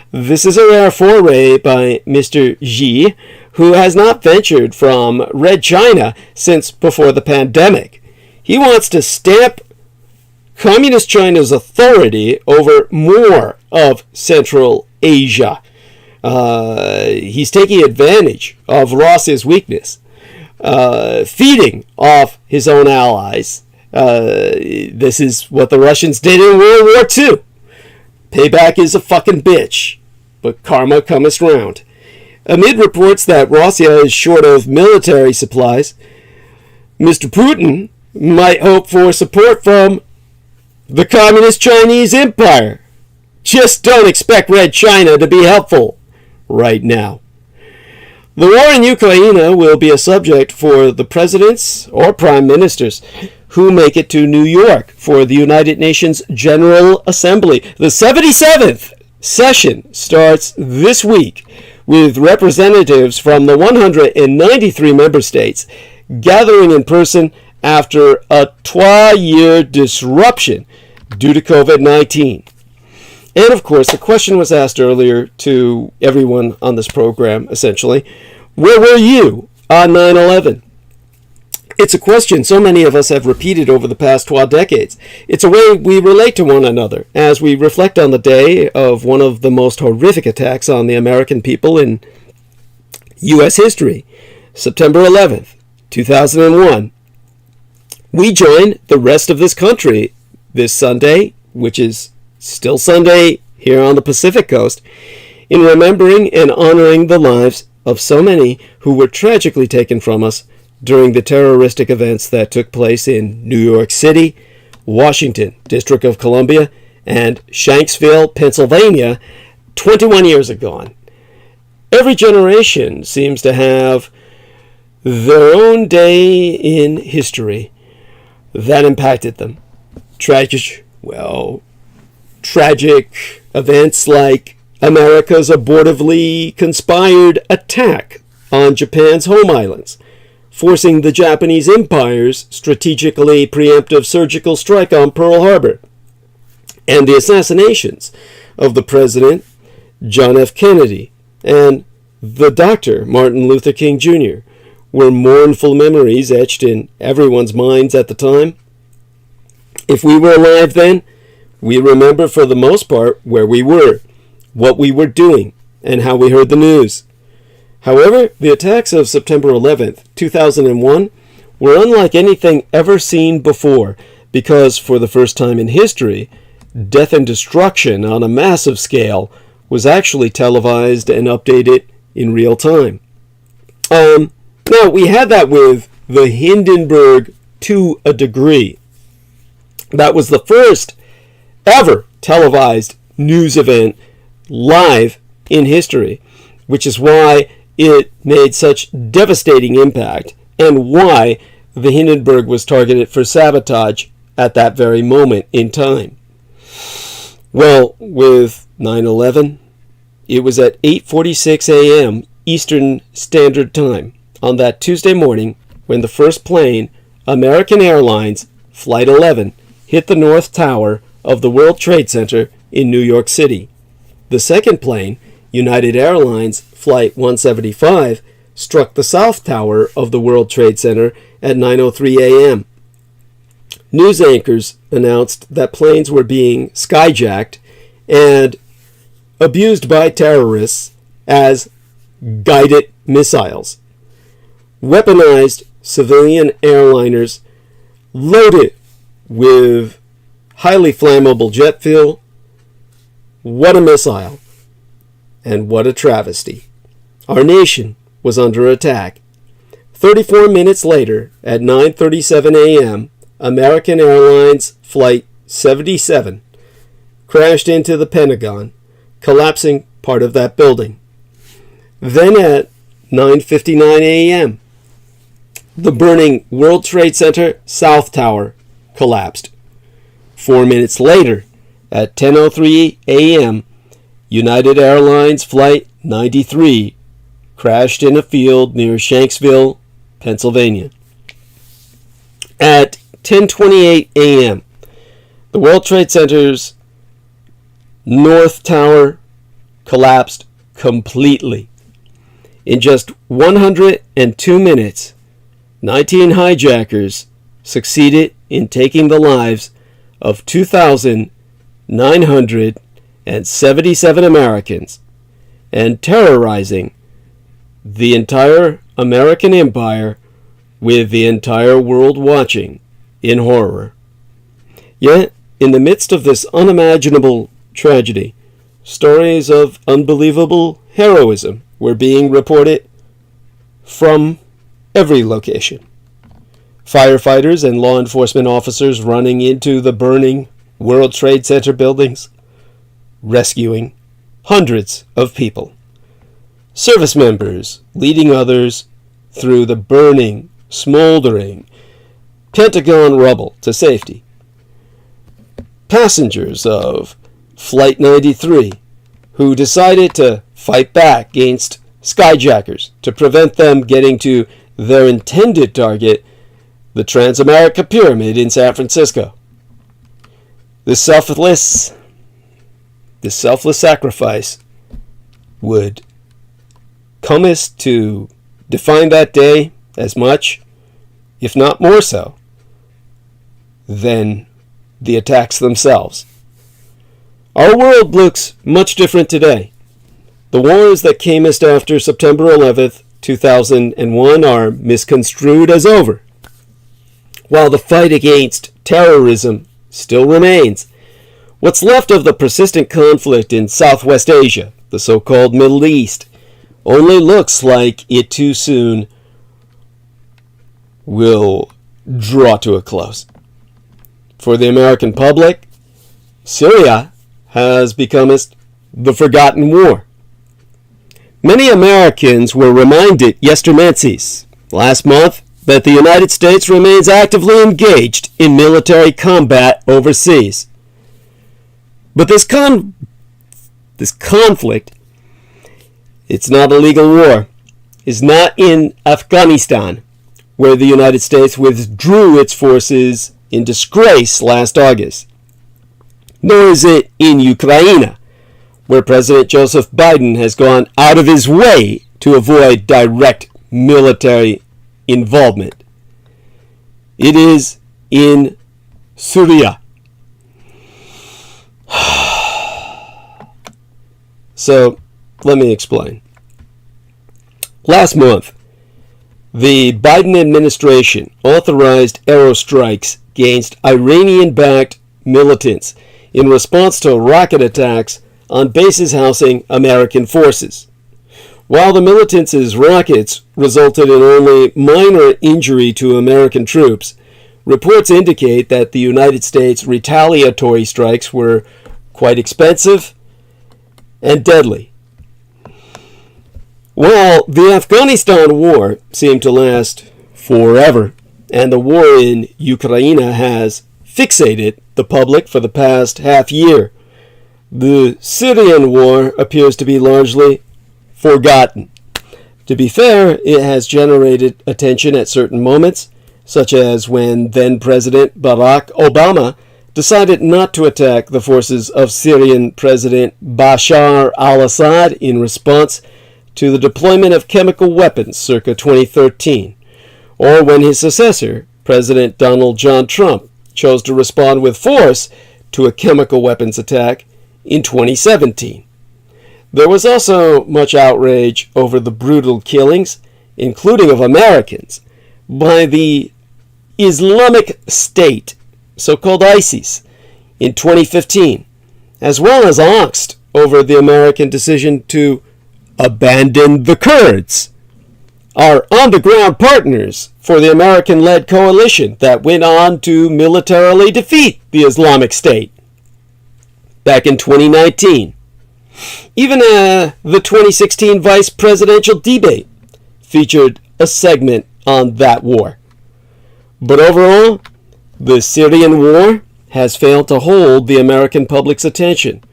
This is a rare foray by Mr. Xi, who has not ventured from Red China since before the pandemic. He wants to stamp Communist China's authority over more of Central Asia. He's taking advantage of Russia's weakness, feeding off his own allies. This is what the Russians did in World War II. Payback is a fucking bitch, but karma cometh round. Amid reports that Russia is short of military supplies, Mr. Putin might hope for support from the Communist Chinese Empire. Just don't expect Red China to be helpful right now. The war in Ukraine will be a subject for the presidents or prime ministers who make it to New York for the United Nations General Assembly. The 77th session starts this week with representatives from the 193 member states gathering in person after a 2-year disruption due to COVID-19. And of course, the question was asked earlier to everyone on this program, essentially, where were you on 9/11? It's a question so many of us have repeated over the past 12 decades. It's a way we relate to one another as we reflect on the day of one of the most horrific attacks on the American people in U.S. history, September 11th, 2001. We join the rest of this country this Sunday, which is still Sunday here on the Pacific Coast, in remembering and honoring the lives of so many who were tragically taken from us during the terroristic events that took place in New York City, Washington, District of Columbia, and Shanksville, Pennsylvania, 21 years ago. Every generation seems to have their own day in history that impacted them. Tragic events like America's abortively conspired attack on Japan's home islands, forcing the Japanese Empire's strategically preemptive surgical strike on Pearl Harbor, and the assassinations of the President John F. Kennedy and the Dr. Martin Luther King Jr. were mournful memories etched in everyone's minds at the time. If we were alive then, we remember for the most part where we were, what we were doing, and how we heard the news. However, the attacks of September 11th, 2001 were unlike anything ever seen before because, for the first time in history, death and destruction on a massive scale was actually televised and updated in real time. Now, we had that with the Hindenburg to a degree. That was the first ever televised news event live in history, which is why it made such devastating impact and why the Hindenburg was targeted for sabotage at that very moment in time. Well, with 9/11, it was at 8:46 a.m. Eastern Standard Time on that Tuesday morning when the first plane, American Airlines Flight 11, hit the North Tower of the World Trade Center in New York City. The second plane, United Airlines Flight 175, struck the South Tower of the World Trade Center at 9:03 a.m. News anchors announced that planes were being skyjacked and abused by terrorists as guided missiles. Weaponized civilian airliners loaded with highly flammable jet fuel. What a missile, and what a travesty. Our nation was under attack. 34 minutes later, at 9:37 a.m., American Airlines Flight 77 crashed into the Pentagon, collapsing part of that building. Then at 9:59 a.m., the burning World Trade Center South Tower collapsed. 4 minutes later, at 10:03 a.m., United Airlines Flight 93 crashed in a field near Shanksville, Pennsylvania. At 10:28 a.m., the World Trade Center's North Tower collapsed completely. In just 102 minutes, 19 hijackers succeeded in taking the lives of 2,977 Americans and terrorizing the entire American empire with the entire world watching in horror. Yet, in the midst of this unimaginable tragedy, stories of unbelievable heroism were being reported from every location. Firefighters and law enforcement officers running into the burning World Trade Center buildings, rescuing hundreds of people. Service members leading others through the burning, smoldering Pentagon rubble to safety. Passengers of Flight 93 who decided to fight back against skyjackers to prevent them getting to their intended target, the Transamerica Pyramid in San Francisco. The selfless this selfless sacrifice would comest to define that day as much, if not more so, than the attacks themselves. Our world looks much different today. The wars that camest after September 11th, 2001 are misconstrued as over, while the fight against terrorism still remains. What's left of the persistent conflict in Southwest Asia, the so-called Middle East, only looks like it too soon will draw to a close. For the American public, Syria has become the forgotten war. Many Americans were reminded yesterday, last month, that the United States remains actively engaged in military combat overseas. But this conflict, it's not a legal war, is not in Afghanistan, where the United States withdrew its forces in disgrace last August. Nor is it in Ukraine, where President Joseph Biden has gone out of his way to avoid direct military involvement. It is in Syria. So, let me explain. Last month, the Biden administration authorized aerostrikes against Iranian-backed militants in response to rocket attacks on bases housing American forces. While the militants' rockets resulted in only minor injury to American troops, reports indicate that the United States' retaliatory strikes were quite expensive and deadly. While the Afghanistan war seemed to last forever, and the war in Ukraine has fixated the public for the past half year, the Syrian war appears to be largely forgotten. To be fair, it has generated attention at certain moments, such as when then-President Barack Obama decided not to attack the forces of Syrian President Bashar al-Assad in response to the deployment of chemical weapons circa 2013, or when his successor, President Donald John Trump, chose to respond with force to a chemical weapons attack in 2017. There was also much outrage over the brutal killings, including of Americans, by the Islamic State, so-called ISIS, in 2015, as well as angst over the American decision to abandon the Kurds, our on-the-ground partners for the American-led coalition that went on to militarily defeat the Islamic State back in 2019. Even the 2016 vice presidential debate featured a segment on that war. But overall, the Syrian war has failed to hold the American public's attention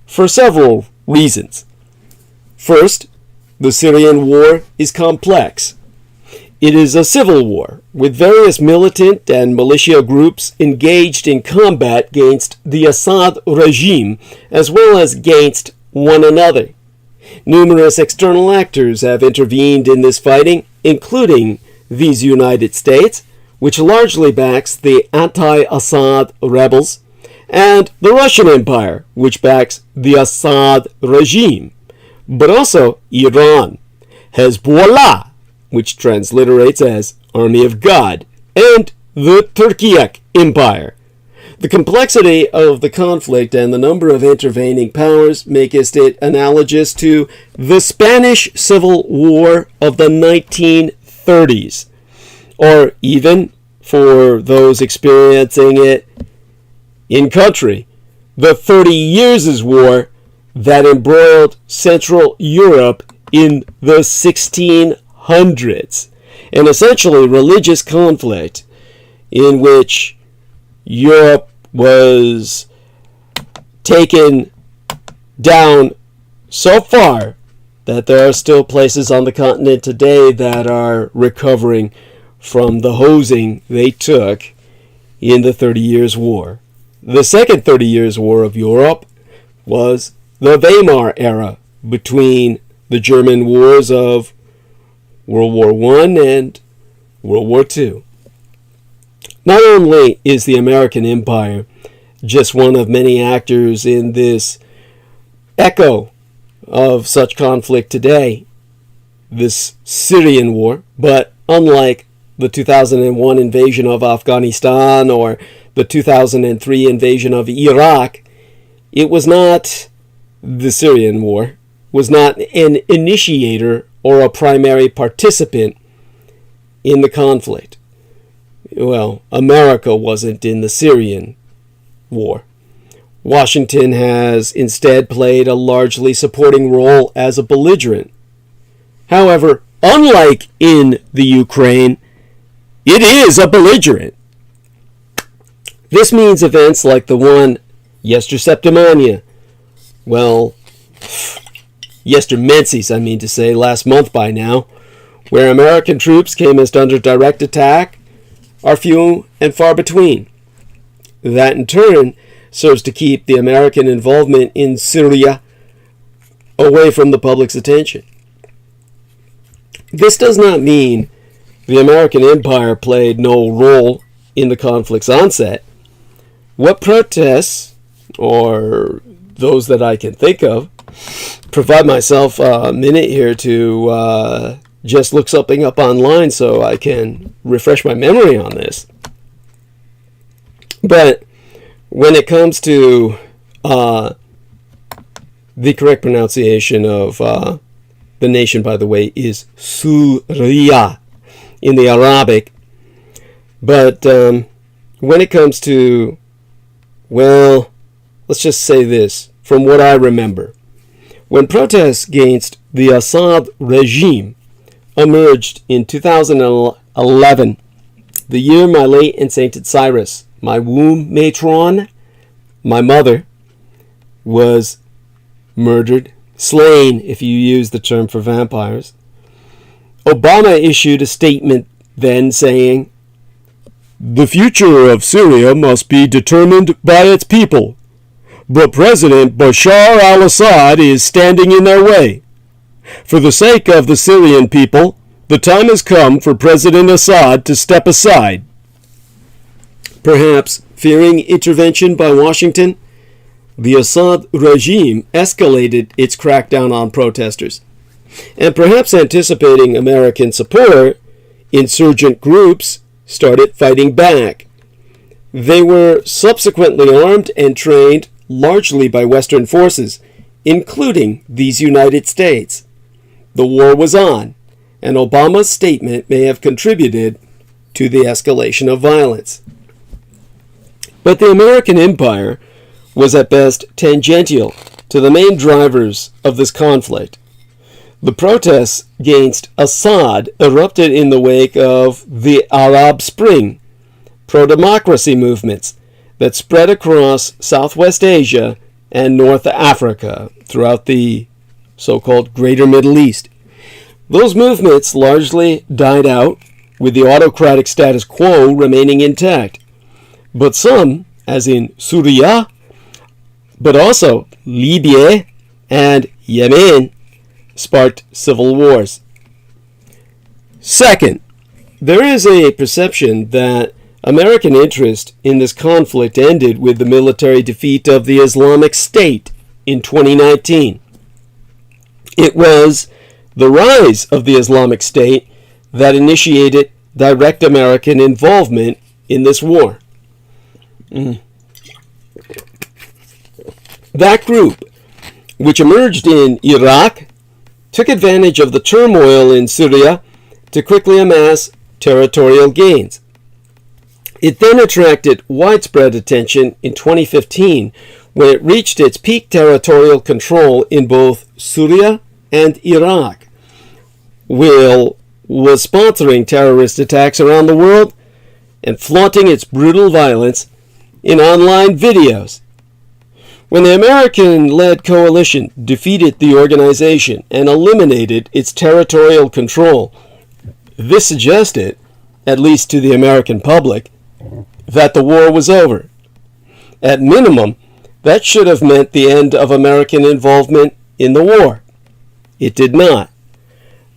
for several reasons. First, the Syrian war is complex. It is a civil war with various militant and militia groups engaged in combat against the Assad regime as well as against one another. Numerous external actors have intervened in this fighting, including these United States, which largely backs the anti-Assad rebels, and the Russian Empire, which backs the Assad regime, but also Iran, Hezbollah, which transliterates as Army of God, and the Turkic Empire. The complexity of the conflict and the number of intervening powers make it analogous to the Spanish Civil War of the 1930s, or even, for those experiencing it in country, the 30 Years' War that embroiled Central Europe in the 1600s, an essentially religious conflict in which Europe was taken down so far that there are still places on the continent today that are recovering from the hosing they took in the 30 Years' War. The second 30 Years' War of Europe was the Weimar era, between the German wars of World War I and World War II. Not only is the American Empire just one of many actors in this echo of such conflict today, this Syrian war, but unlike the 2001 invasion of Afghanistan or the 2003 invasion of Iraq, it was not the Syrian war, was not an initiator or a primary participant in the conflict. Well, America wasn't in the Syrian war. Washington has instead played a largely supporting role as a belligerent. However, unlike in the Ukraine, it is a belligerent. This means events like the one Yester Septimania, Yester Menses, I mean to say, last month by now, where American troops came as under direct attack, are few and far between. That in turn serves to keep the American involvement in Syria away from the public's attention. This does not mean the American Empire played no role in the conflict's onset. What protests, or those that I can think of, provide myself a minute here to just look something up online so I can refresh my memory on this. But when it comes to the correct pronunciation of the nation, by the way, is Surya in the Arabic. But when it comes to, well, let's just say this, from what I remember. When protests against the Assad regime emerged in 2011, the year my late and sainted Cyrus, my womb matron, my mother, was murdered, slain if you use the term for vampires, Obama issued a statement then saying, "The future of Syria must be determined by its people, but President Bashar al-Assad is standing in their way. For the sake of the Syrian people, the time has come for President Assad to step aside." Perhaps fearing intervention by Washington, the Assad regime escalated its crackdown on protesters. And perhaps anticipating American support, insurgent groups started fighting back. They were subsequently armed and trained largely by Western forces, including these United States. The war was on, and Obama's statement may have contributed to the escalation of violence. But the American Empire was at best tangential to the main drivers of this conflict. The protests against Assad erupted in the wake of the Arab Spring, pro-democracy movements that spread across Southwest Asia and North Africa throughout the so-called Greater Middle East. Those movements largely died out, with the autocratic status quo remaining intact. But some, as in Syria, but also Libya and Yemen, sparked civil wars. Second, there is a perception that American interest in this conflict ended with the military defeat of the Islamic State in 2019. It was the rise of the Islamic State that initiated direct American involvement in this war. That group, which emerged in Iraq, took advantage of the turmoil in Syria to quickly amass territorial gains. It then attracted widespread attention in 2015 when it reached its peak territorial control in both Syria and Iraq, was sponsoring terrorist attacks around the world and flaunting its brutal violence in online videos. When the American-led coalition defeated the organization and eliminated its territorial control, this suggested, at least to the American public, that the war was over. At minimum, That should have meant the end of American involvement in the war. It did not.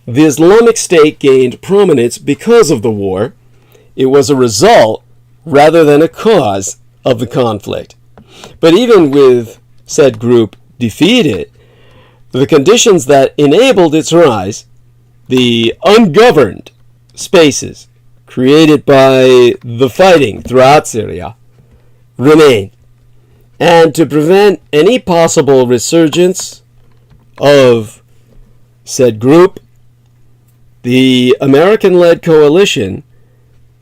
The Islamic State gained prominence because of the war. It was a result rather than a cause of the conflict. But even with said group defeated, the conditions that enabled its rise, the ungoverned spaces created by the fighting throughout Syria, remained. And to prevent any possible resurgence of said group, the American-led coalition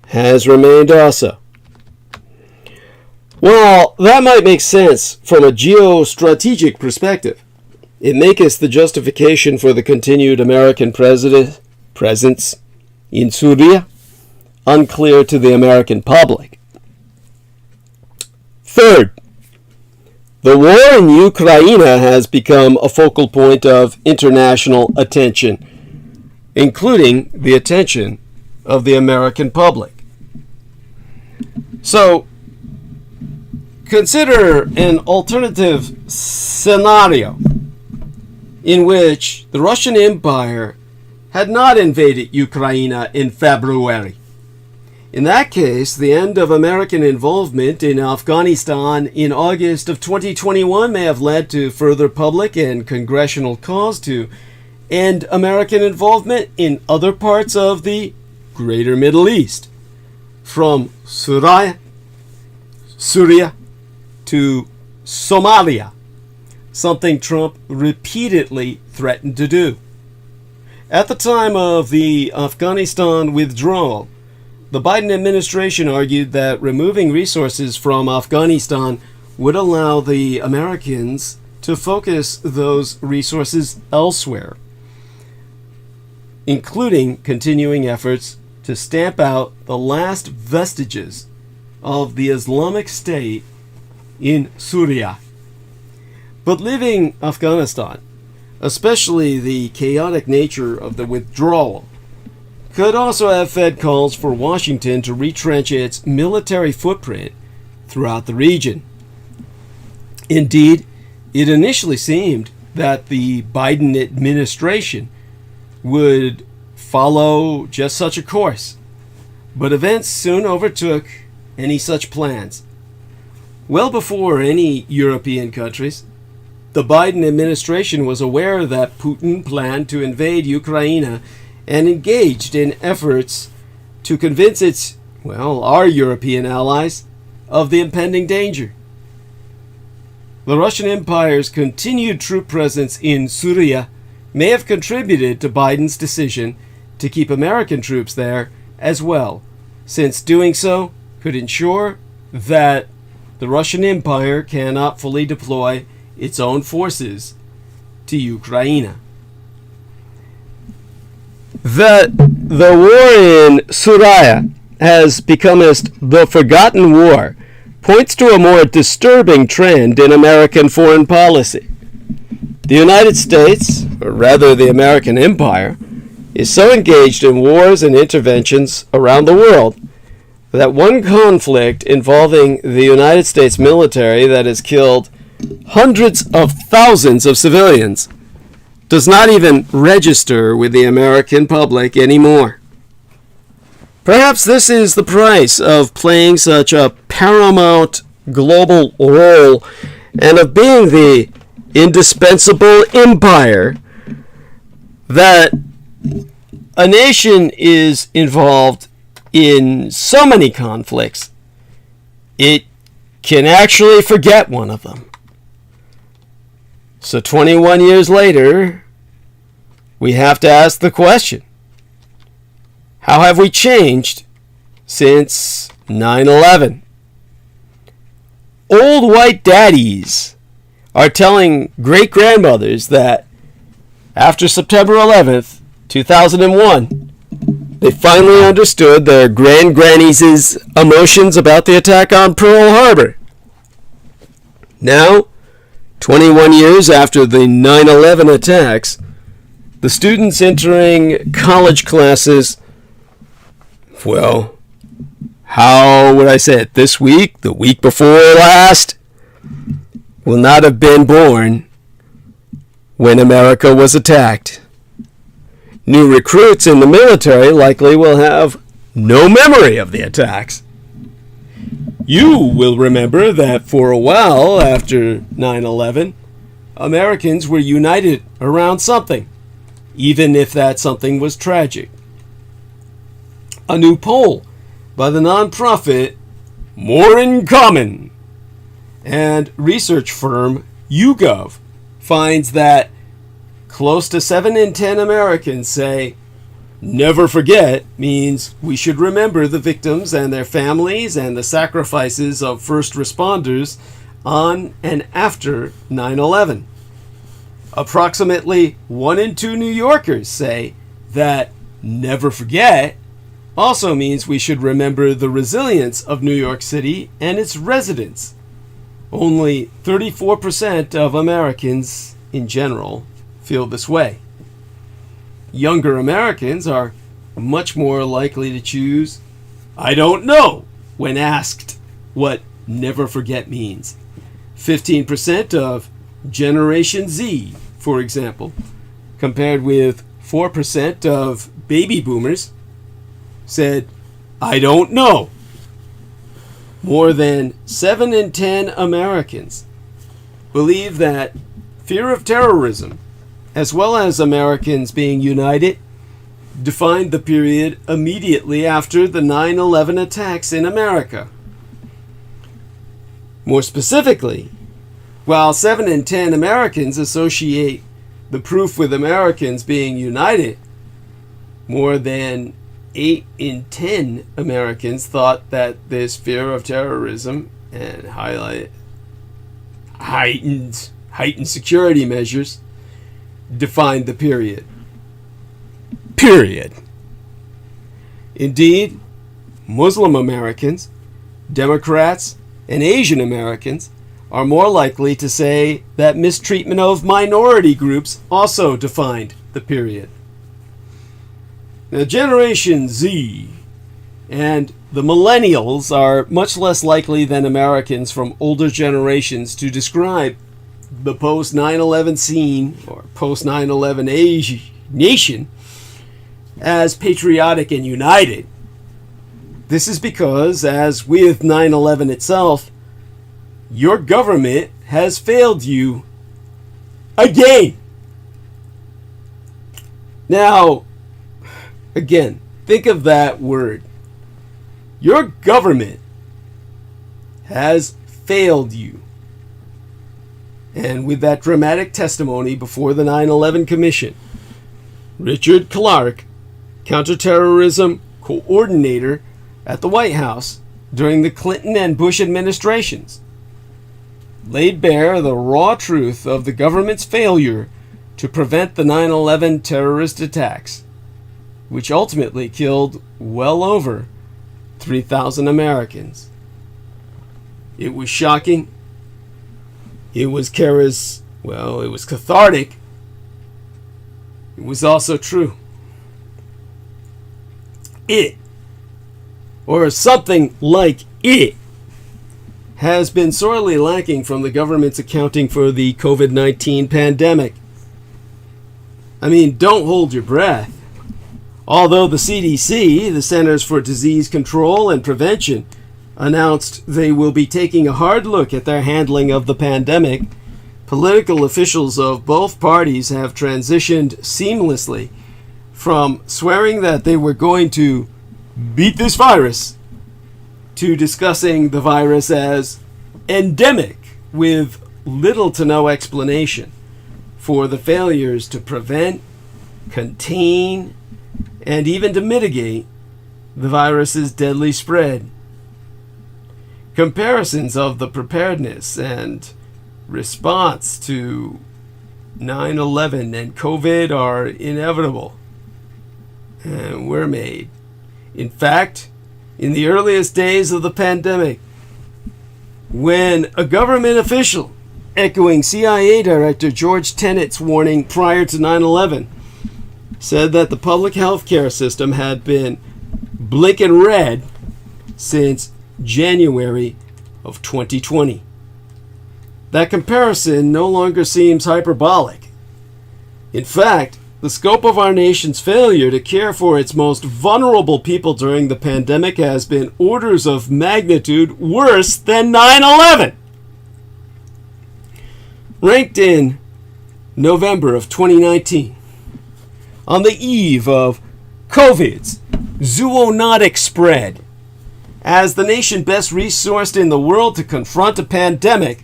has remained also. While that might make sense from a geostrategic perspective, it maketh the justification for the continued American presence in Syria unclear to the American public. Third, the war in Ukraine has become a focal point of international attention, including the attention of the American public. So, consider an alternative scenario in which the Russian Empire had not invaded Ukraine in February. In that case, the end of American involvement in Afghanistan in August of 2021 may have led to further public and congressional calls to end American involvement in other parts of the Greater Middle East, from Syria to Somalia, something Trump repeatedly threatened to do. At the time of the Afghanistan withdrawal, the Biden administration argued that removing resources from Afghanistan would allow the Americans to focus those resources elsewhere, including continuing efforts to stamp out the last vestiges of the Islamic State in Syria. But leaving Afghanistan, especially the chaotic nature of the withdrawal, could also have fed calls for Washington to retrench its military footprint throughout the region. Indeed, it initially seemed that the Biden administration would follow just such a course, but events soon overtook any such plans. Well before any European countries, the Biden administration was aware that Putin planned to invade Ukraine and engaged in efforts to convince our European allies of the impending danger. The Russian Empire's continued troop presence in Syria may have contributed to Biden's decision to keep American troops there as well, since doing so could ensure that the Russian Empire cannot fully deploy its own forces to Ukraine. That the war in Syria has become the forgotten war points to a more disturbing trend in American foreign policy. The United States, or rather the American Empire, is so engaged in wars and interventions around the world that one conflict involving the United States military that has killed hundreds of thousands of civilians does not even register with the American public anymore. Perhaps this is the price of playing such a paramount global role and of being the indispensable empire that a nation is involved in so many conflicts, it can actually forget one of them. So 21 years later, we have to ask the question, how have we changed since 9/11? Old white daddies are telling great-grandmothers that after September 11th, 2001, they finally understood their grand-grannies' emotions about the attack on Pearl Harbor. Now, 21 years after the 9/11 attacks, the students entering college classes, how would I say it, this week, the week before last, will not have been born when America was attacked. New recruits in the military likely will have no memory of the attacks. You will remember that for a while after 9/11, Americans were united around something, even if that something was tragic. A new poll by the nonprofit More in Common and research firm YouGov finds that close to 7 in 10 Americans say never forget means we should remember the victims and their families and the sacrifices of first responders on and after 9/11. Approximately 1 in 2 New Yorkers say that never forget also means we should remember the resilience of New York City and its residents. Only 34% of Americans in general feel this way. Younger Americans are much more likely to choose I don't know when asked what never forget means. 15% of Generation Z, for example, compared with 4% of baby boomers, said I don't know. More than 7 in 10 Americans believe that fear of terrorism, as well as Americans being united, defined the period immediately after the 9/11 attacks in America. More specifically, while 7 in 10 Americans associate the proof with Americans being united, more than 8 in 10 Americans thought that this fear of terrorism and heightened security measures defined the period. Indeed, Muslim Americans, Democrats, and Asian Americans are more likely to say that mistreatment of minority groups also defined the period. Now, Generation Z and the millennials are much less likely than Americans from older generations to describe the post-9/11 scene or post-9/11 nation as patriotic and united. This is because, as with 9/11 itself, your government has failed you again. Now, again, think of that word. Your government has failed you. And with that dramatic testimony before the 9/11 Commission, Richard Clarke, counterterrorism coordinator at the White House during the Clinton and Bush administrations, laid bare the raw truth of the government's failure to prevent the 9/11 terrorist attacks, which ultimately killed well over 3,000 Americans. It was shocking. It was cathartic. It was also true. It, or something like it, has been sorely lacking from the government's accounting for the COVID-19 pandemic. I mean, don't hold your breath. Although the CDC, the Centers for Disease Control and Prevention, announced they will be taking a hard look at their handling of the pandemic, political officials of both parties have transitioned seamlessly from swearing that they were going to beat this virus to discussing the virus as endemic with little to no explanation for the failures to prevent, contain, and even to mitigate the virus's deadly spread. Comparisons of the preparedness and response to 9/11 and COVID are inevitable and were made. In fact, in the earliest days of the pandemic, when a government official, echoing CIA Director George Tenet's warning prior to 9/11, said that the public health care system had been blinking red since January of 2020. that comparison no longer seems hyperbolic. In fact, the scope of our nation's failure to care for its most vulnerable people during the pandemic has been orders of magnitude worse than 9/11. Ranked in November of 2019, on the eve of COVID's zoonotic spread, as the nation best resourced in the world to confront a pandemic,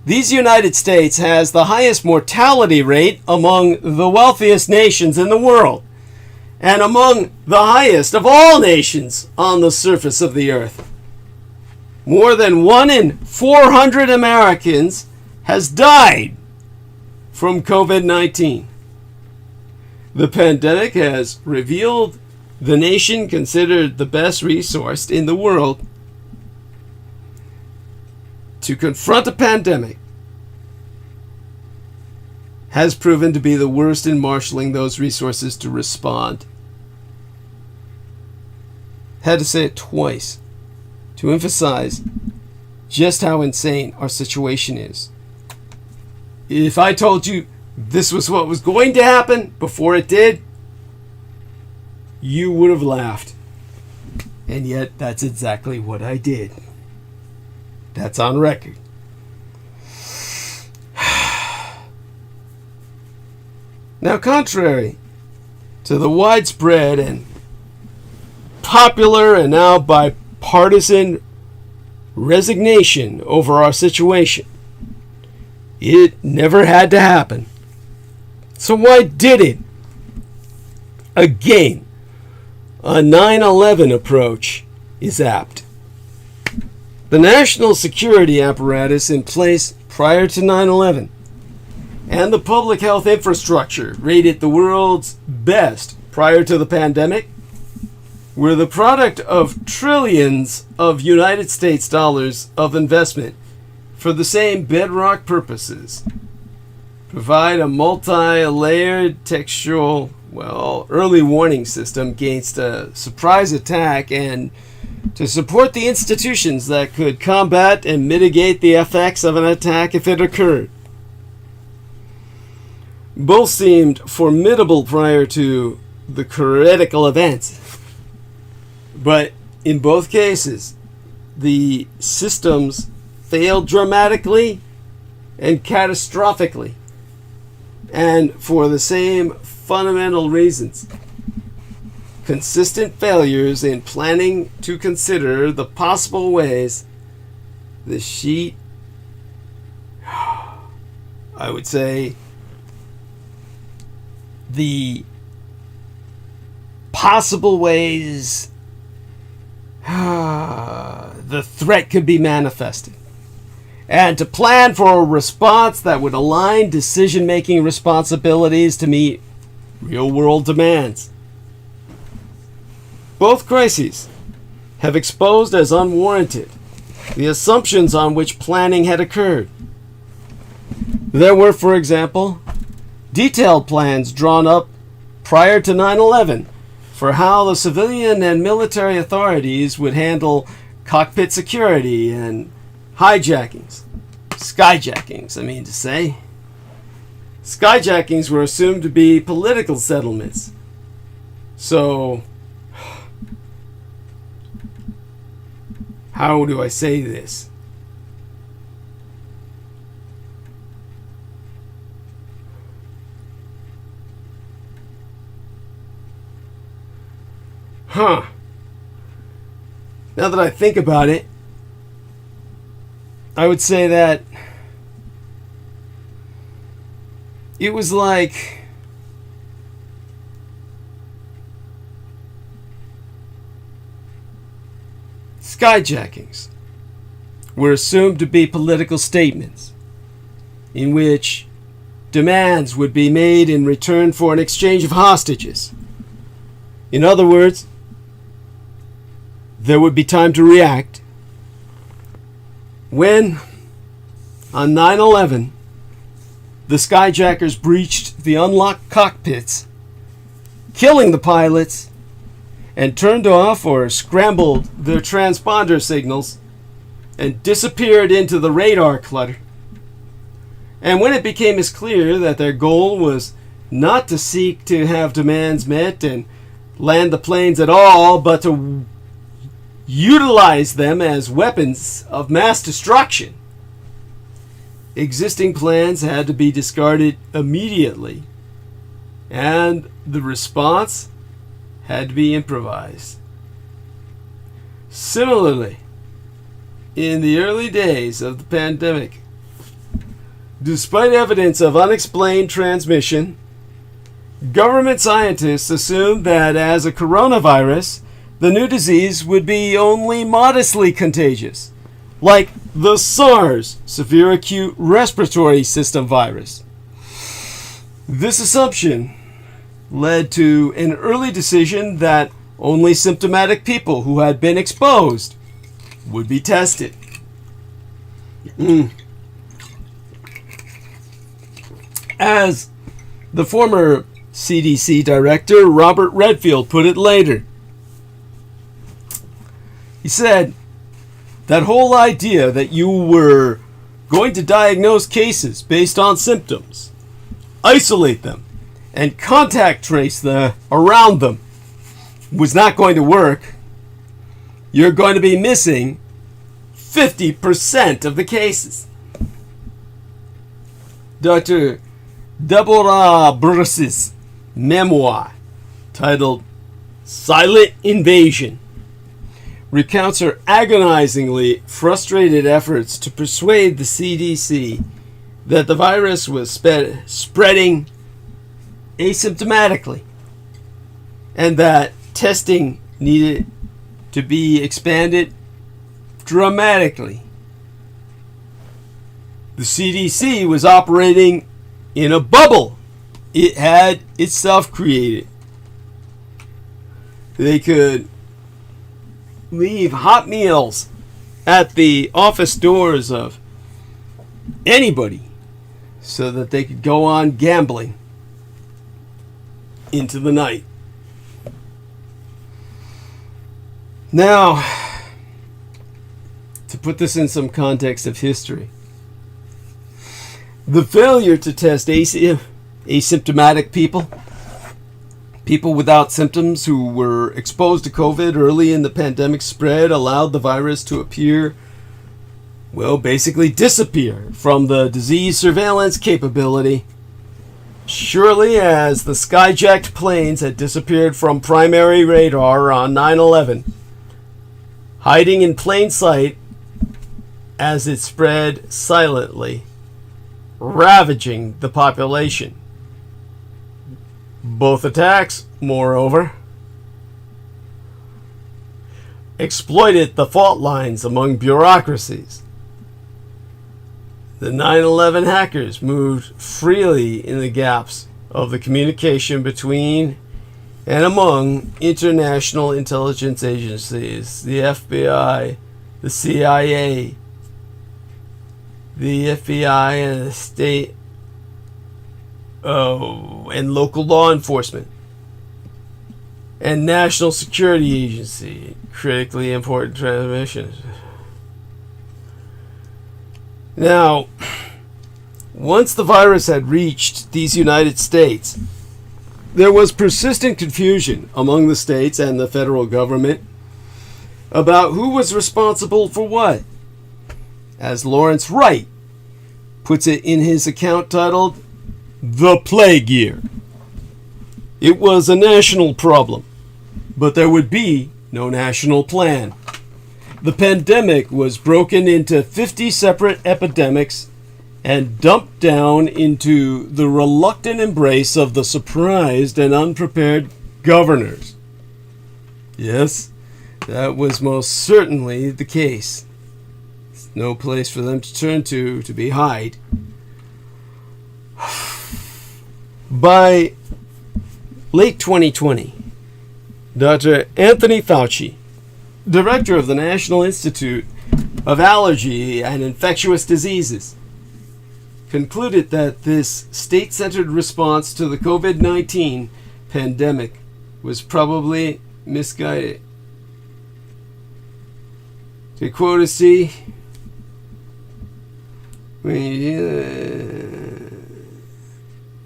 these United States has the highest mortality rate among the wealthiest nations in the world, and among the highest of all nations on the surface of the earth. More than 1 in 400 Americans has died from COVID-19. The pandemic has revealed the nation considered the best resourced in the world to confront a pandemic has proven to be the worst in marshaling those resources to respond. Had to say it twice to emphasize just how insane our situation is. If I told you this was what was going to happen before it did, you would have laughed. And yet, that's exactly what I did. That's on record. Now, contrary to the widespread and popular and now bipartisan resignation over our situation, it never had to happen. So why did it? Again, a 9/11 approach is apt. The national security apparatus in place prior to 9/11 and the public health infrastructure rated the world's best prior to the pandemic were the product of trillions of United States dollars of investment for the same bedrock purposes. Provide a multi-layered textual, early warning system against a surprise attack and to support the institutions that could combat and mitigate the effects of an attack if it occurred. Both seemed formidable prior to the critical events, but in both cases, the systems failed dramatically and catastrophically, and for the same fundamental reasons. Consistent failures in planning to consider the possible ways the sheet, I would say, the possible ways the threat could be manifested, and to plan for a response that would align decision-making responsibilities to meet real-world demands. Both crises have exposed as unwarranted the assumptions on which planning had occurred. There were, for example, detailed plans drawn up prior to 9/11 for how the civilian and military authorities would handle cockpit security and hijackings. Skyjackings, I mean to say. Skyjackings were assumed to be political settlements. So, how do I say this? Now that I think about it, I would say that it was like skyjackings were assumed to be political statements in which demands would be made in return for an exchange of hostages. In other words, there would be time to react when, on 9/11, the skyjackers breached the unlocked cockpits, killing the pilots, and turned off or scrambled their transponder signals and disappeared into the radar clutter. And when it became as clear that their goal was not to seek to have demands met and land the planes at all, but to utilize them as weapons of mass destruction, existing plans had to be discarded immediately, and the response had to be improvised. Similarly, in the early days of the pandemic, despite evidence of unexplained transmission, government scientists assumed that as a coronavirus, the new disease would be only modestly contagious, like the SARS, severe acute respiratory system virus. This assumption led to an early decision that only symptomatic people who had been exposed would be tested. As the former CDC director Robert Redfield put it later, he said, that whole idea that you were going to diagnose cases based on symptoms, isolate them, and contact trace around them was not going to work. You're going to be missing 50% of the cases. Dr. Deborah Bruce's memoir, titled Silent Invasion, recounts her agonizingly frustrated efforts to persuade the CDC that the virus was spreading asymptomatically and that testing needed to be expanded dramatically. The CDC was operating in a bubble it had itself created. They could leave hot meals at the office doors of anybody so that they could go on gambling into the night. Now, to put this in some context of history, the failure to test asymptomatic people without symptoms who were exposed to COVID early in the pandemic spread allowed the virus to appear, well, basically disappear from the disease surveillance capability. Surely as the skyjacked planes had disappeared from primary radar on 9/11, hiding in plain sight as it spread silently, ravaging the population. Both attacks, moreover, exploited the fault lines among bureaucracies. The 9/11 hackers moved freely in the gaps of the communication between and among international intelligence agencies, the FBI, the CIA, the FBI, and the state and local law enforcement, and national security agency, critically important transmissions. Now, once the virus had reached these United States, there was persistent confusion among the states and the federal government about who was responsible for what. As Lawrence Wright puts it in his account titled The Plague Year, it was a national problem, but there would be no national plan. The pandemic was broken into 50 separate epidemics and dumped down into the reluctant embrace of the surprised and unprepared governors. Yes, that was most certainly the case. There's no place for them to turn to be hide. By late 2020, Dr. Anthony Fauci, director of the National Institute of Allergy and Infectious Diseases, concluded that this state-centered response to the COVID-19 pandemic was probably misguided. To quote a C,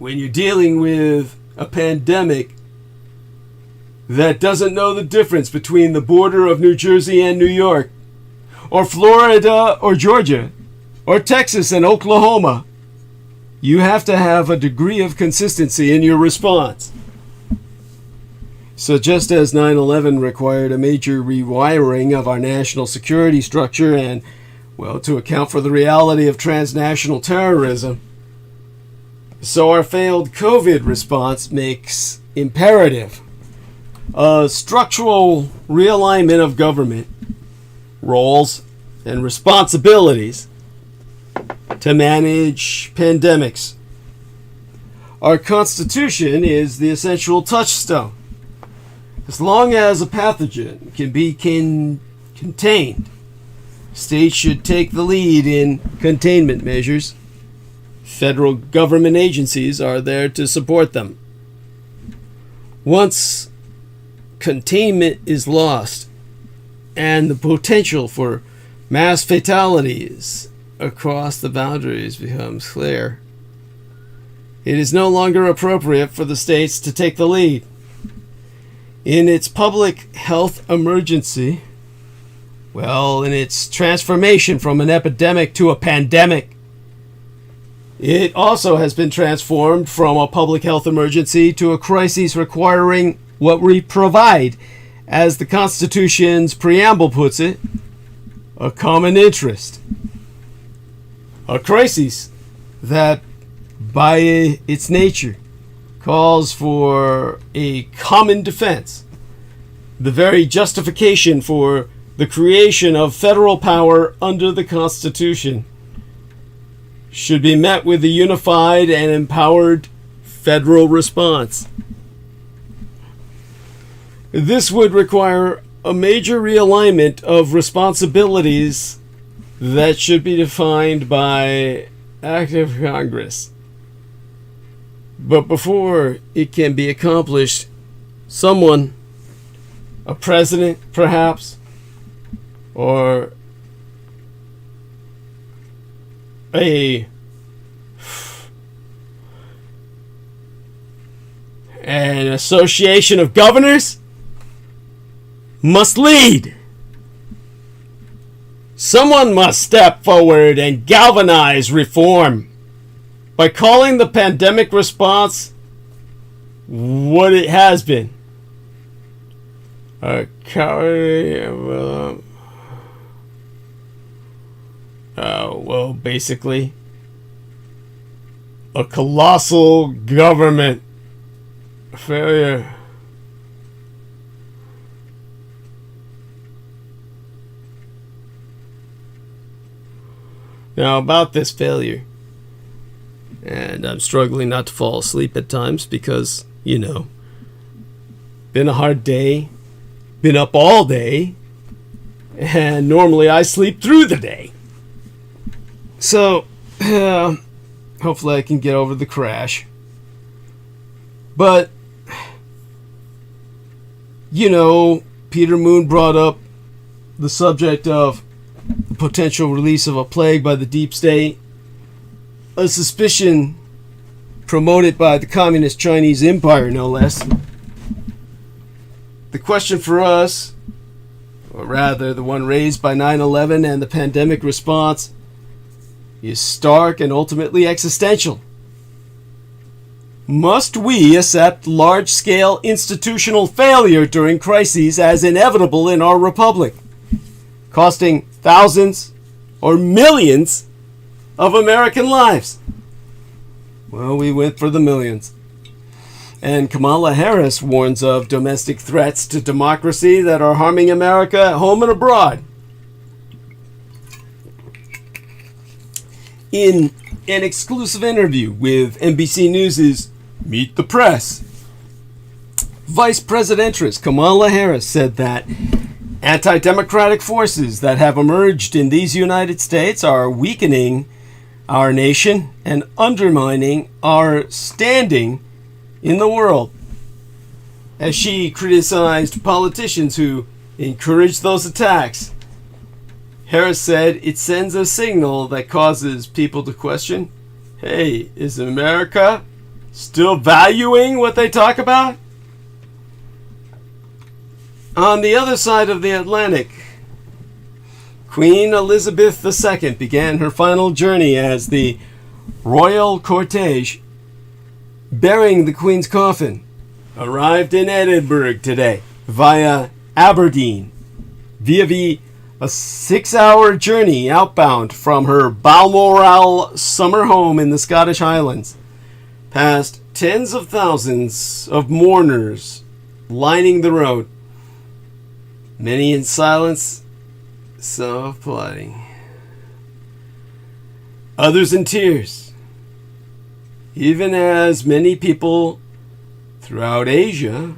when you're dealing with a pandemic that doesn't know the difference between the border of New Jersey and New York, or Florida or Georgia, or Texas and Oklahoma, you have to have a degree of consistency in your response. So just as 9/11 required a major rewiring of our national security structure and, well, to account for the reality of transnational terrorism, so our failed COVID response makes imperative a structural realignment of government roles and responsibilities to manage pandemics. Our Constitution is the essential touchstone. As long as a pathogen can be contained, states should take the lead in containment measures. Federal government agencies are there to support them. Once containment is lost and the potential for mass fatalities across the boundaries becomes clear, it is no longer appropriate for the states to take the lead. In its public health emergency, in its transformation from an epidemic to a pandemic, it also has been transformed from a public health emergency to a crisis requiring what we provide, as the Constitution's preamble puts it, a common interest. A crisis that, by its nature, calls for a common defense, the very justification for the creation of federal power under the Constitution, should be met with a unified and empowered federal response. This would require a major realignment of responsibilities that should be defined by Act of Congress. But before it can be accomplished, someone, a president perhaps, or an association of governors, must lead. Someone must step forward and galvanize reform by calling the pandemic response what it has been. A cowardly, basically, a colossal government failure. Now, about this failure, and I'm struggling not to fall asleep at times because, been a hard day, been up all day, and normally I sleep through the day. So, hopefully I can get over the crash. But, Peter Moon brought up the subject of the potential release of a plague by the deep state, a suspicion promoted by the Communist Chinese Empire, no less. The question for us, or rather the one raised by 9/11 and the pandemic response, is stark and ultimately existential. Must we accept large-scale institutional failure during crises as inevitable in our republic, costing thousands or millions of American lives? Well, we went for the millions. And Kamala Harris warns of domestic threats to democracy that are harming America at home and abroad. In an exclusive interview with NBC News' Meet the Press, Vice Presidentess Kamala Harris said that anti-democratic forces that have emerged in these United States are weakening our nation and undermining our standing in the world. As she criticized politicians who encourage those attacks, Harris said it sends a signal that causes people to question, hey, is America Still valuing what they talk about? On the other side of the Atlantic, Queen Elizabeth II began her final journey as the royal cortege bearing the Queen's coffin arrived in Edinburgh today via Aberdeen, via a 6-hour journey outbound from her Balmoral summer home in the Scottish Highlands, past tens of thousands of mourners lining the road, many in silence, some applauding, others in tears, even as many people throughout Asia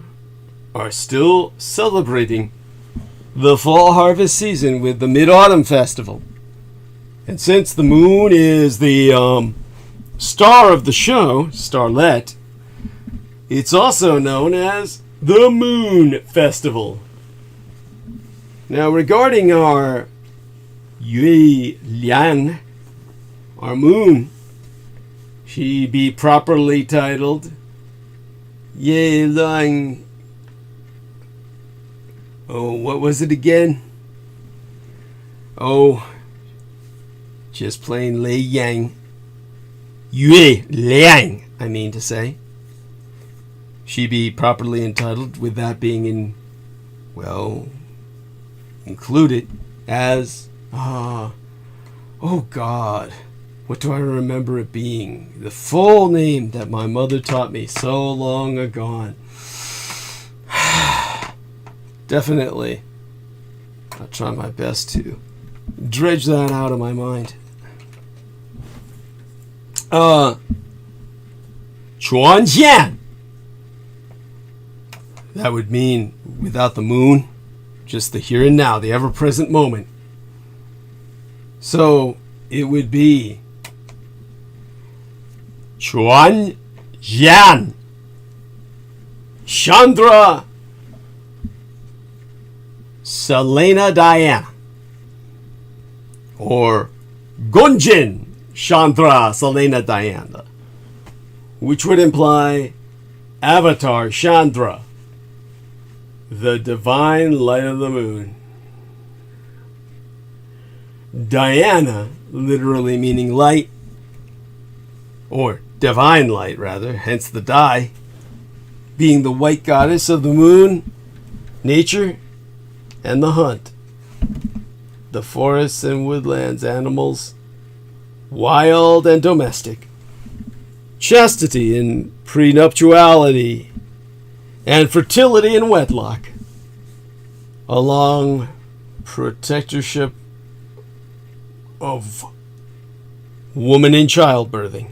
are still celebrating the fall harvest season with the Mid-Autumn Festival. And since the moon is the star of the show, starlet, it's also known as the Moon Festival. Now, regarding our Yue Liang, our moon, she be properly titled Ye Liang. Oh, what was it again? Oh, just plain Lei Yang. Yue Liang, I mean to say. She be properly entitled, with that being included as, oh God, what do I remember it being? The full name that my mother taught me so long ago. Definitely, I'll try my best to dredge that out of my mind. Chuanjian. That would mean without the moon, just the here and now, the ever-present moment. So it would be Chuanjian Chandra Selena Diana, or Gunjin Chandra Selena Diana, which would imply Avatar Chandra, the divine light of the moon. Diana, literally meaning light, or divine light rather, hence the Di, being the white goddess of the moon, nature, and the hunt, the forests and woodlands, animals, wild and domestic, chastity and prenuptiality, and fertility in wedlock, along protectorship of woman in childbirthing.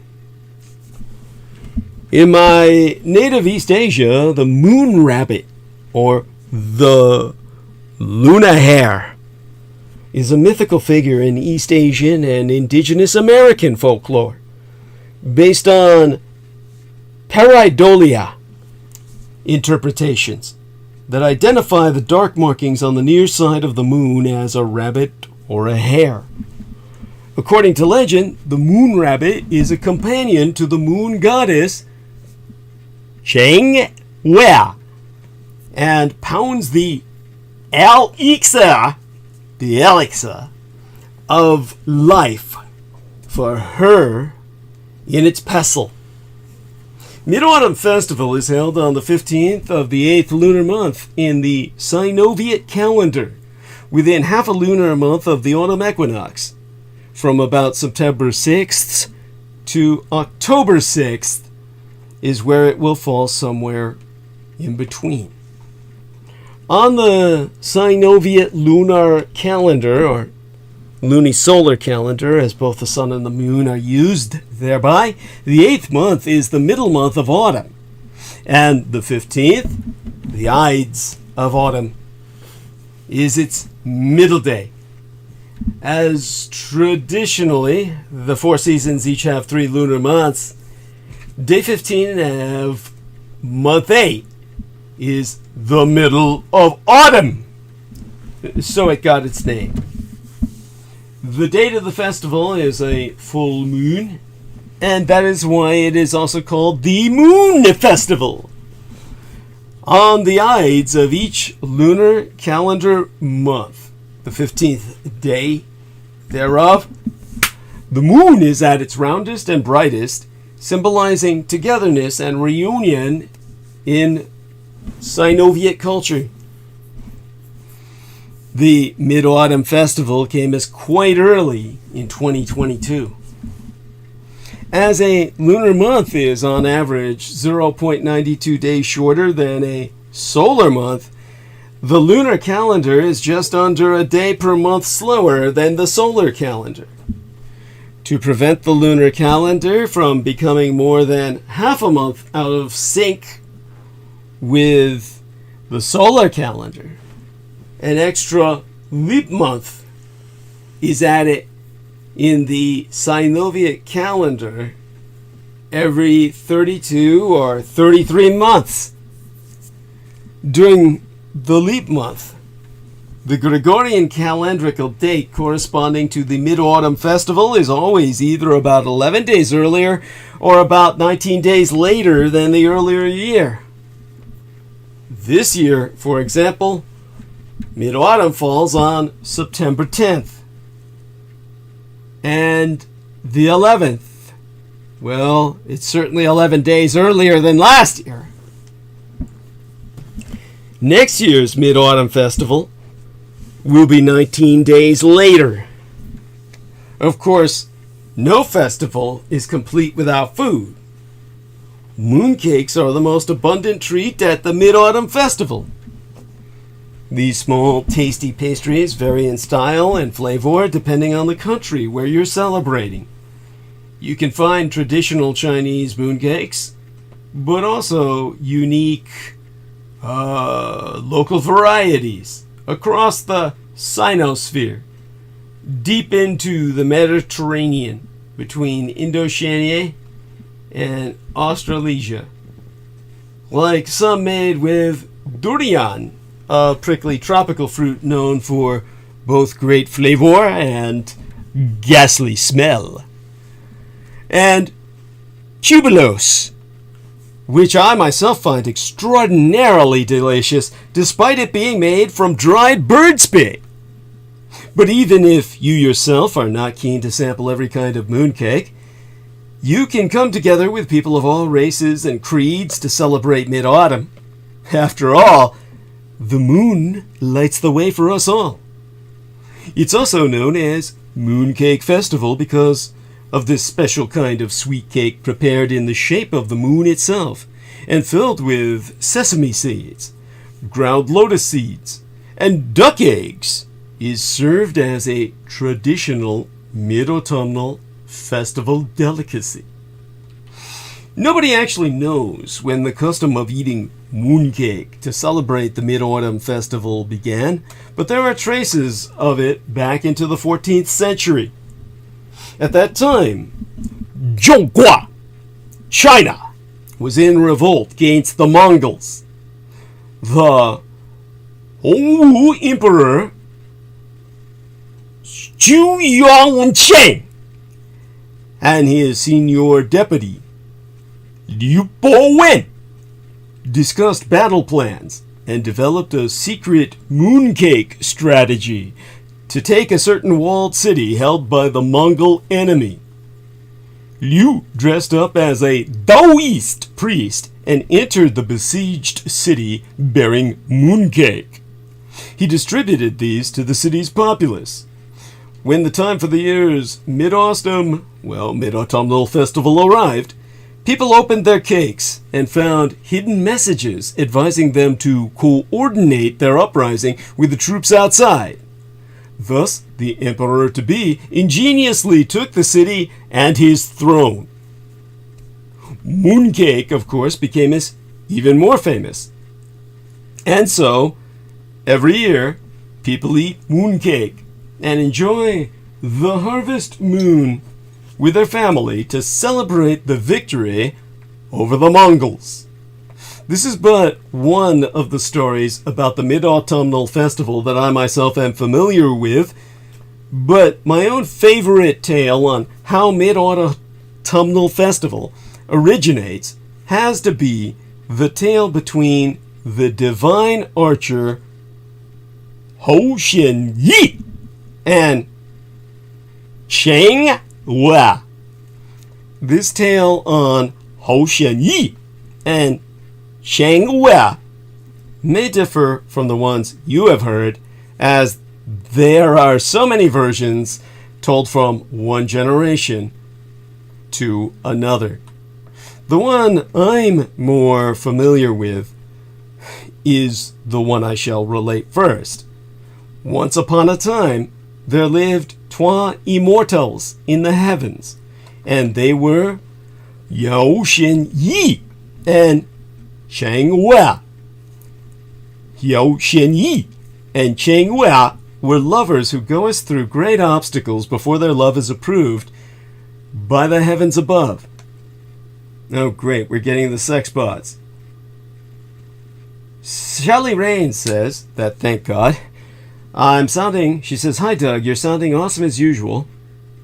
In my native East Asia, the moon rabbit, or the Luna hare, is a mythical figure in East Asian and indigenous American folklore, based on pareidolia interpretations that identify the dark markings on the near side of the moon as a rabbit or a hare. According to legend, the moon rabbit is a companion to the moon goddess Cheng Wei, and pounds the elixir of life for her in its pestle. Mid-Autumn Festival is held on the 15th of the 8th lunar month in the SINOVI쉑T calendar, within half a lunar month of the autumn equinox, from about September 6th to October 6th is where it will fall somewhere in between. On the SINOVI쉑T lunar calendar, or lunisolar calendar, as both the sun and the moon are used thereby, the 8th month is the middle month of autumn, and the 15th, the Ides of autumn, is its middle day. As traditionally, the 4 seasons each have 3 lunar months, day 15 of month 8 is the middle of autumn, so it got its name. The date of the festival is a full moon, And that is why it is also called the Moon Festival. On the Ides of each lunar calendar month, the 15th day thereof, the moon is at its roundest and brightest, symbolizing togetherness and reunion in SINOVI쉑T culture. The Mid-Autumn Festival came as quite early in 2022. As a lunar month is on average 0.92 days shorter than a solar month, the lunar calendar is just under a day per month slower than the solar calendar. To prevent the lunar calendar from becoming more than half a month out of sync with the solar calendar, an extra leap month is added in the SINOVI¹ calendar every 32 or 33 months. During the leap month, the Gregorian calendrical date corresponding to the Mid-Autumn Festival is always either about 11 days earlier or about 19 days later than the earlier year. This year, for example, Mid-Autumn falls on September 10th. And the 11th, well, it's certainly 11 days earlier than last year. Next year's Mid-Autumn Festival will be 19 days later. Of course, no festival is complete without food. Mooncakes are the most abundant treat at the Mid-Autumn Festival. These small, tasty pastries vary in style and flavor depending on the country where you're celebrating. You can find traditional Chinese mooncakes, but also unique local varieties across the Sinosphere, deep into the Mediterranean between Indochina and Australasia. Like some made with durian, a prickly tropical fruit known for both great flavor and ghastly smell. And tuberose, which I myself find extraordinarily delicious despite it being made from dried bird spit. But even if you yourself are not keen to sample every kind of mooncake, you can come together with people of all races and creeds to celebrate Mid-Autumn. After all, the moon lights the way for us all. It's also known as Mooncake Festival because of this special kind of sweet cake prepared in the shape of the moon itself and filled with sesame seeds, ground lotus seeds, and duck eggs, is served as a traditional mid-autumnal festival delicacy. Nobody actually knows when the custom of eating mooncake to celebrate the Mid-Autumn Festival began, but there are traces of it back into the 14th century. At that time, Zhongguo, China, was in revolt against the Mongols. The Hongwu Emperor Zhu Yongchen and his senior deputy Liu Bo-wen discussed battle plans and developed a secret mooncake strategy to take a certain walled city held by the Mongol enemy. Liu dressed up as a Taoist priest and entered the besieged city bearing mooncake. He distributed these to the city's populace. When the time for the year's Mid-Autumnal Festival arrived, people opened their cakes and found hidden messages advising them to coordinate their uprising with the troops outside. Thus, the emperor-to-be ingeniously took the city and his throne. Mooncake, of course, became even more famous. And so, every year, people eat mooncake and enjoy the harvest moon with their family to celebrate the victory over the Mongols. This is but one of the stories about the Mid-Autumnal Festival that I myself am familiar with, but my own favorite tale on how Mid-Autumn autumnal festival originates has to be the tale between the divine archer Hou Xian Yi and Cheng Hua. This tale on Hou Xian Yi and Cheng Hua may differ from the ones you have heard, as there are so many versions told from one generation to another. The one I'm more familiar with is the one I shall relate first. Once upon a time, there lived trois immortals in the heavens, and they were Hou Xian Yi and Cheng Hua. Hou Xian Yi and Cheng Hua were lovers who go us through great obstacles before their love is approved by the heavens above. Oh great, we're getting the sex bots. Shelley Rains says that, thank God. She says, hi Doug, you're sounding awesome as usual.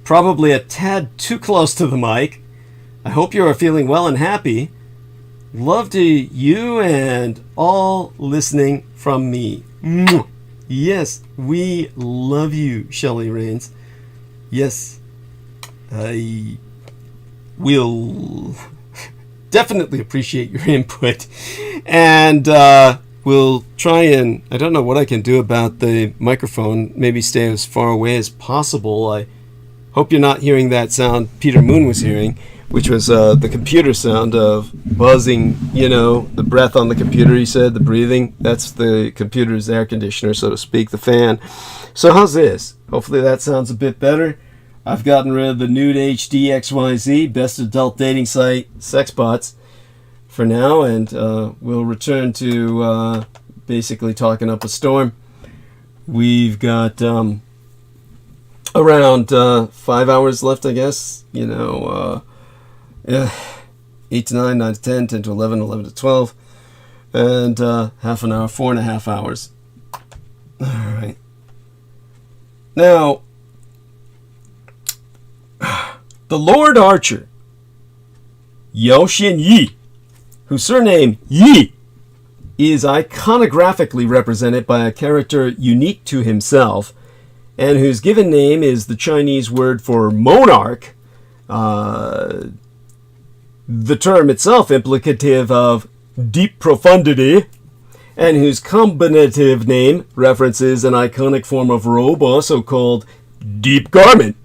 Probably a tad too close to the mic. I hope you are feeling well and happy. Love to you and all listening from me. Mwah. Yes, we love you, Shelley Rains. Yes, I will definitely appreciate your input. And we'll try and, I don't know what I can do about the microphone, maybe stay as far away as possible. I hope you're not hearing that sound Peter Moon was hearing, which was the computer sound of buzzing, the breath on the computer, he said, the breathing. That's the computer's air conditioner, so to speak, the fan. So how's this? Hopefully that sounds a bit better. I've gotten rid of the Nude HD XYZ, best adult dating site, Sexbots, for now, and we'll return to basically talking up a storm. We've got around 5 hours left, I guess, 8 to 9, 9 to 10, 10 to 11, 11 to 12, and half an hour, 4.5 hours. All right. Now, the Lord Archer, Hou Xian Yi, whose surname Yi is iconographically represented by a character unique to himself, and whose given name is the Chinese word for monarch, the term itself implicative of deep profundity, and whose combinative name references an iconic form of robe, also called deep garment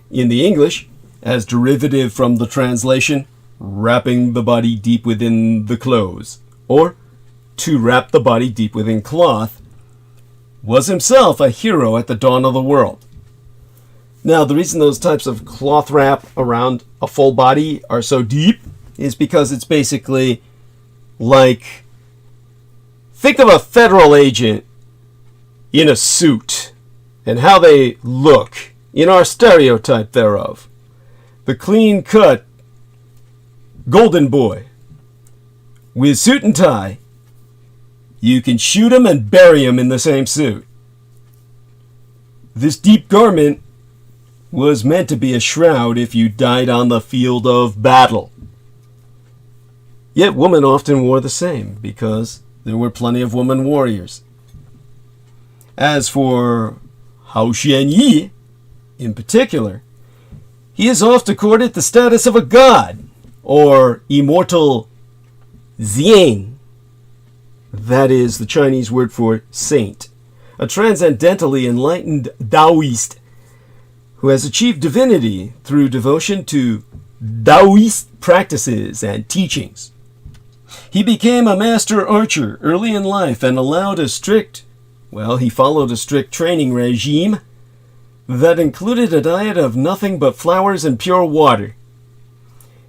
in the English, as derivative from the translation, wrapping the body deep within the clothes, or to wrap the body deep within cloth, was himself a hero at the dawn of the world. Now, the reason those types of cloth wrap around a full body are so deep is because it's basically like, think of a federal agent in a suit and how they look in our stereotype thereof. The clean-cut golden boy with suit and tie. You can shoot him and bury him in the same suit. This deep garment was meant to be a shroud if you died on the field of battle. Yet women often wore the same because there were plenty of women warriors. As for Hou Xian Yi, in particular, he is oft accorded the status of a god, or immortal Xian. That is the Chinese word for saint, a transcendentally enlightened Taoist who has achieved divinity through devotion to Taoist practices and teachings. He became a master archer early in life and followed a strict training regime that included a diet of nothing but flowers and pure water.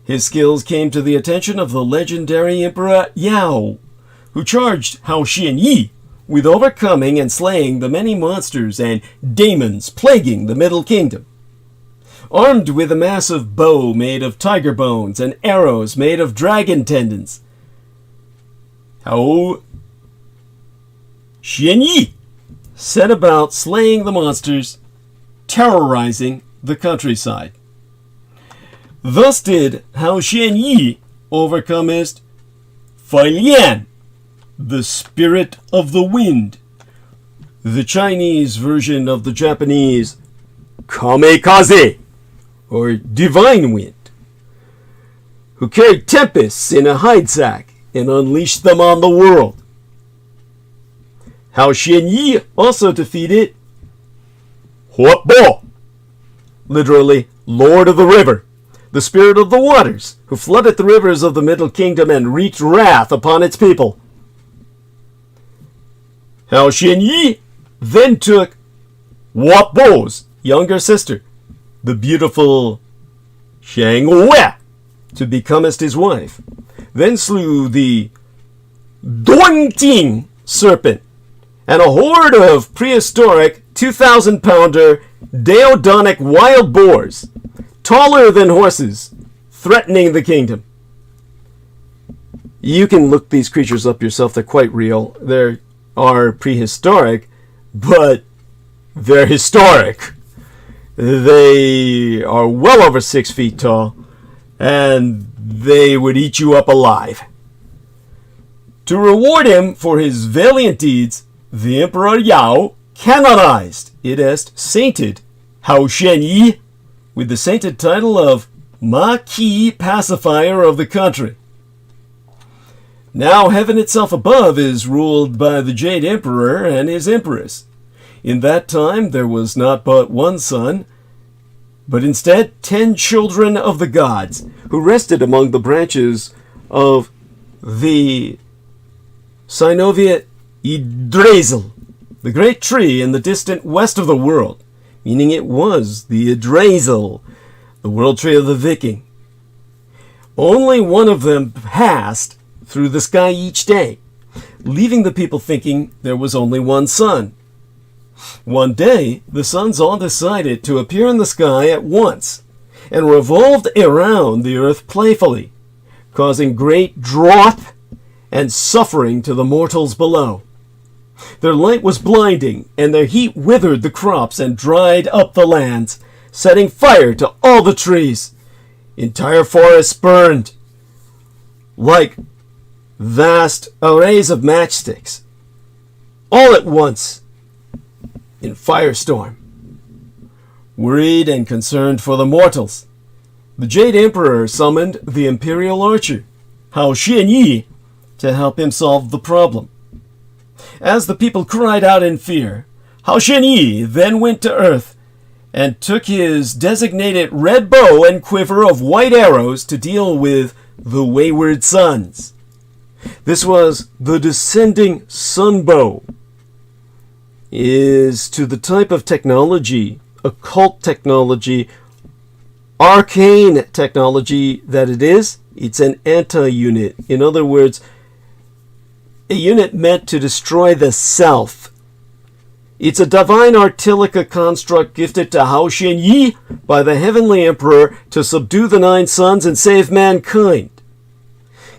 His skills came to the attention of the legendary Emperor Yao, who charged Hou Xian Yi with overcoming and slaying the many monsters and demons plaguing the Middle Kingdom. Armed with a massive bow made of tiger bones and arrows made of dragon tendons, Hou Xian Yi set about slaying the monsters, terrorizing the countryside. Thus did Hao Xian Yi overcome his Fei Lian, the spirit of the wind, the Chinese version of the Japanese kamikaze, or divine wind, who carried tempests in a hide sack and unleashed them on the world. Hao Xian Yi also defeated Huo, literally Lord of the River, the spirit of the waters, who flooded the rivers of the Middle Kingdom and wreaked wrath upon its people. Hao Xian Yi then took Huo's younger sister, the beautiful Shang Wei, to become as his wife, then slew the Duanting serpent and a horde of prehistoric 2,000-pounder Daodonic wild boars, taller than horses, threatening the kingdom. You can look these creatures up yourself. They're quite real. They are prehistoric, but they're historic. They are well over 6 feet tall, and they would eat you up alive. To reward him for his valiant deeds, the Emperor Yao canonized, it is sainted, Hao Xian Yi with the sainted title of Marquis Pacifier of the country. Now heaven itself above is ruled by the Jade Emperor and his Empress. In that time there was not but one son, but instead 10 children of the gods, who rested among the branches of the SINOVI쉑T Yggdrasil, the great tree in the distant west of the world, meaning it was the Yggdrasil, the world tree of the Viking. Only one of them passed through the sky each day, leaving the people thinking there was only one sun. One day, the suns all decided to appear in the sky at once, and revolved around the earth playfully, causing great drought and suffering to the mortals below. Their light was blinding, and their heat withered the crops and dried up the lands, setting fire to all the trees. Entire forests burned like vast arrays of matchsticks, all at once in firestorm. Worried and concerned for the mortals, the Jade Emperor summoned the imperial archer, Hao Xian Yi, to help him solve the problem. As the people cried out in fear, Hao Xian Yi then went to earth and took his designated red bow and quiver of white arrows to deal with the wayward suns. This was the descending sun bow. Is to the type of technology, occult technology, arcane technology that it is, it's an anti-unit. In other words, a unit meant to destroy the self. It's a divine artilica construct gifted to Hao Xian Yi by the heavenly emperor to subdue the 9 suns and save mankind.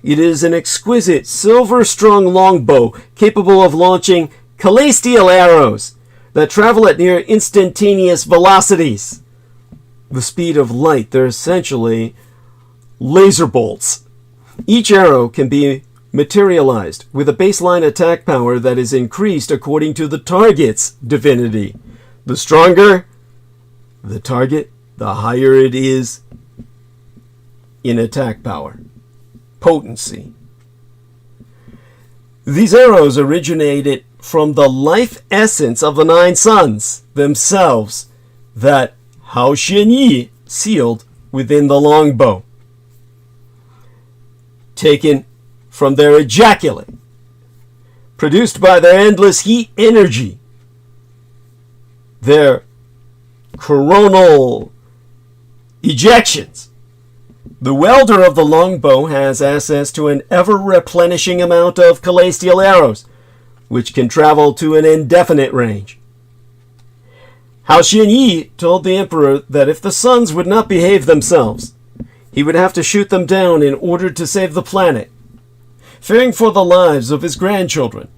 It is an exquisite silver-strung longbow capable of launching celestial arrows that travel at near instantaneous velocities. The speed of light, they're essentially laser bolts. Each arrow can be materialized with a baseline attack power that is increased according to the target's divinity. The stronger the target, the higher it is in attack power, potency. These arrows originated from the life essence of the 9 suns themselves that Hao Xian Yi sealed within the longbow, taken from their ejaculate, produced by their endless heat energy, their coronal ejections. The welder of the longbow has access to an ever-replenishing amount of celestial arrows, which can travel to an indefinite range. Hao Xian Yi told the emperor that if the suns would not behave themselves, he would have to shoot them down in order to save the planet. Fearing for the lives of his grandchildren,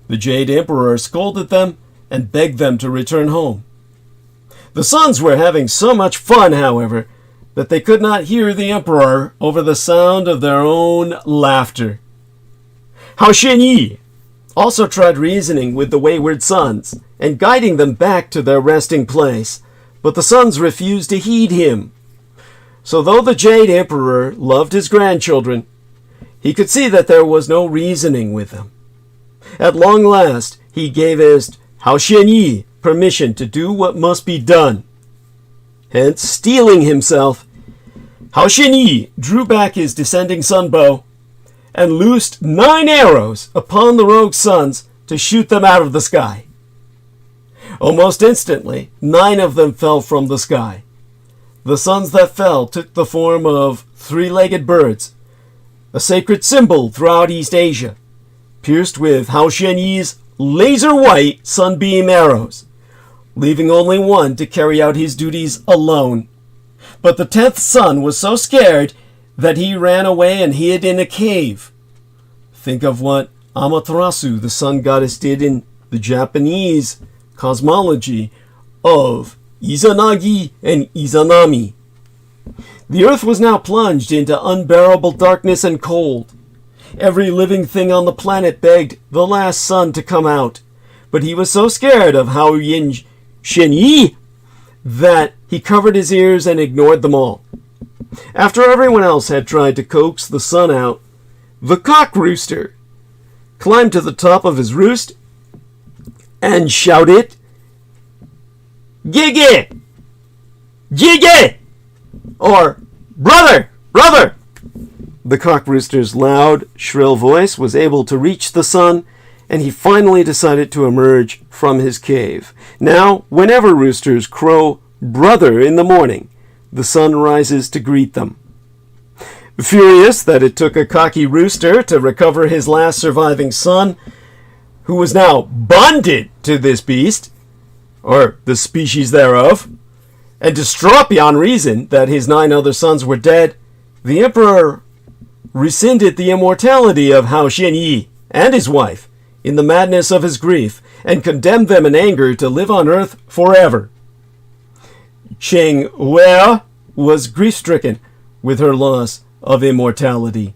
the Jade Emperor scolded them and begged them to return home. The suns were having so much fun, however, but they could not hear the emperor over the sound of their own laughter. Hao Xianyi also tried reasoning with the wayward sons and guiding them back to their resting place, but the sons refused to heed him. So though the Jade Emperor loved his grandchildren, he could see that there was no reasoning with them. At long last, he gave his Hao Xianyi permission to do what must be done. Hence, steeling himself, Hao Xianyi drew back his descending sunbow and loosed 9 arrows upon the rogue sons to shoot them out of the sky. Almost instantly, 9 of them fell from the sky. The sons that fell took the form of 3-legged birds, a sacred symbol throughout East Asia, pierced with Hao Xianyi's laser-white sunbeam arrows, leaving only one to carry out his duties alone. But the 10th son was so scared that he ran away and hid in a cave. Think of what Amaterasu, the sun goddess, did in the Japanese cosmology of Izanagi and Izanami. The earth was now plunged into unbearable darkness and cold. Every living thing on the planet begged the last sun to come out, but he was so scared of Hao Xianyi that he covered his ears and ignored them all. After everyone else had tried to coax the sun out, the cock rooster climbed to the top of his roost and shouted, "Gigi! Gigi!" or "Brother! Brother!" The cock rooster's loud, shrill voice was able to reach the sun, and he finally decided to emerge from his cave. Now, whenever roosters crow "brother" in the morning, the sun rises to greet them. Furious that it took a cocky rooster to recover his last surviving son, who was now bonded to this beast, or the species thereof, and distraught beyond reason that his 9 other sons were dead, the emperor rescinded the immortality of Hao Xianyi and his wife in the madness of his grief, and condemned them in anger to live on earth forever. Cheng Wei was grief-stricken with her loss of immortality.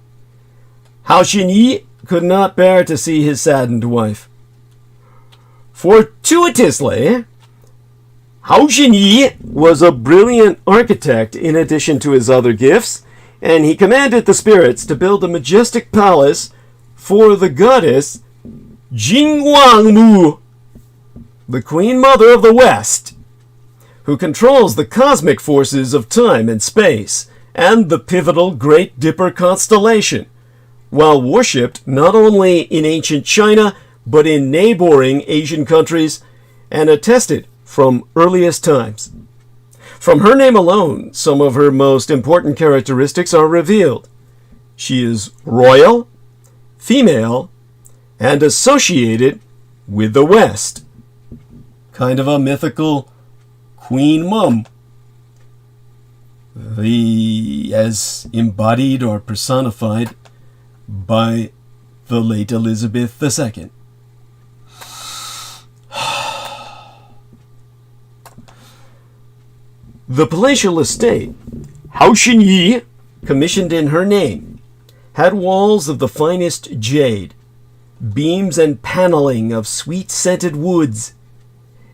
Hao Xianyi could not bear to see his saddened wife. Fortuitously, Hao Xianyi was a brilliant architect in addition to his other gifts, and he commanded the spirits to build a majestic palace for the goddess Jingwangmu, the Queen Mother of the West, who controls the cosmic forces of time and space and the pivotal Great Dipper constellation, while worshipped not only in ancient China but in neighboring Asian countries and attested from earliest times. From her name alone, some of her most important characteristics are revealed. She is royal, female, and associated with the West. Kind of a mythical Queen Mum, as embodied or personified by the late Elizabeth II. The palatial estate Hao Xianyi, commissioned in her name, had walls of the finest jade, beams and paneling of sweet-scented woods,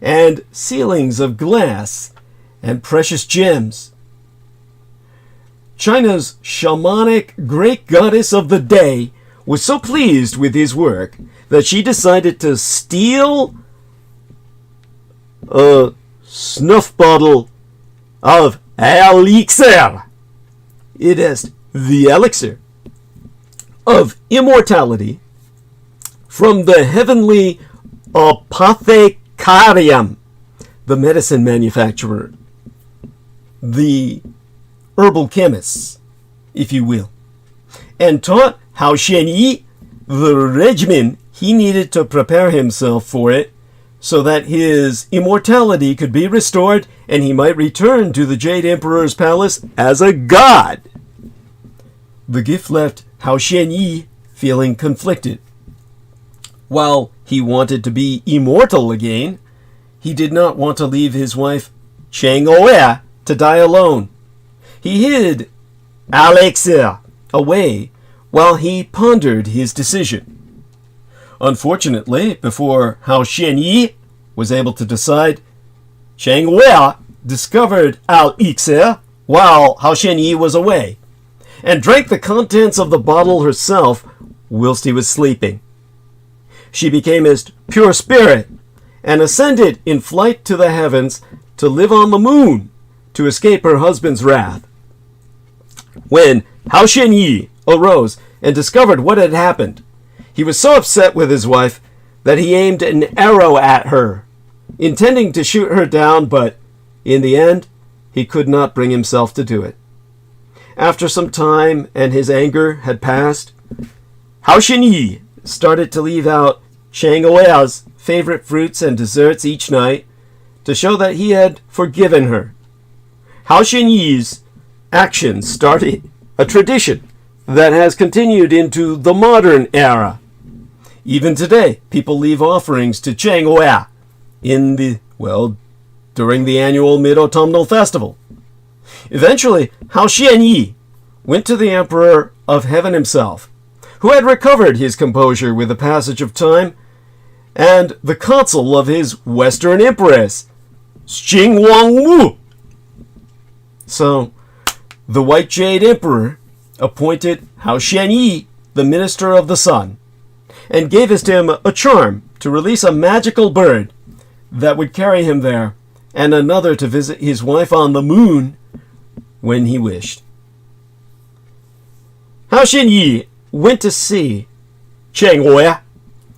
and ceilings of glass and precious gems. China's shamanic great goddess of the day was so pleased with his work that she decided to steal a snuff bottle of elixir. It is the elixir of immortality from the heavenly apothecarium, the medicine manufacturer, the herbal chemists, if you will, and taught Hao Xianyi the regimen he needed to prepare himself for it so that his immortality could be restored and he might return to the Jade Emperor's palace as a god. The gift left Hao Xianyi feeling conflicted. While he wanted to be immortal again, he did not want to leave his wife Cheng Wei to die alone. He hid Alexia away while he pondered his decision. Unfortunately, before Hao Xianyi was able to decide, Cheng Wei discovered Alexia while Hao Xianyi was away, and drank the contents of the bottle herself whilst he was sleeping. She became his pure spirit and ascended in flight to the heavens to live on the moon to escape her husband's wrath. When Hao Xianyi arose and discovered what had happened, he was so upset with his wife that he aimed an arrow at her, intending to shoot her down, but in the end, he could not bring himself to do it. After some time and his anger had passed, Hao Xianyi started to leave out Cheng Wei's favorite fruits and desserts each night to show that he had forgiven her. Hao Xianyi's actions started a tradition that has continued into the modern era. Even today, people leave offerings to Cheng Wei during the annual Mid-Autumnal Festival. Eventually, Hao Xianyi went to the Emperor of Heaven himself, who had recovered his composure with the passage of time, and the consul of his Western Empress, Xing Wangwu. So, the White Jade Emperor appointed Hao Xianyi the Minister of the Sun, and gave him a charm to release a magical bird that would carry him there, and another to visit his wife on the moon when he wished. Hao Xianyi went to see Cheng Wei,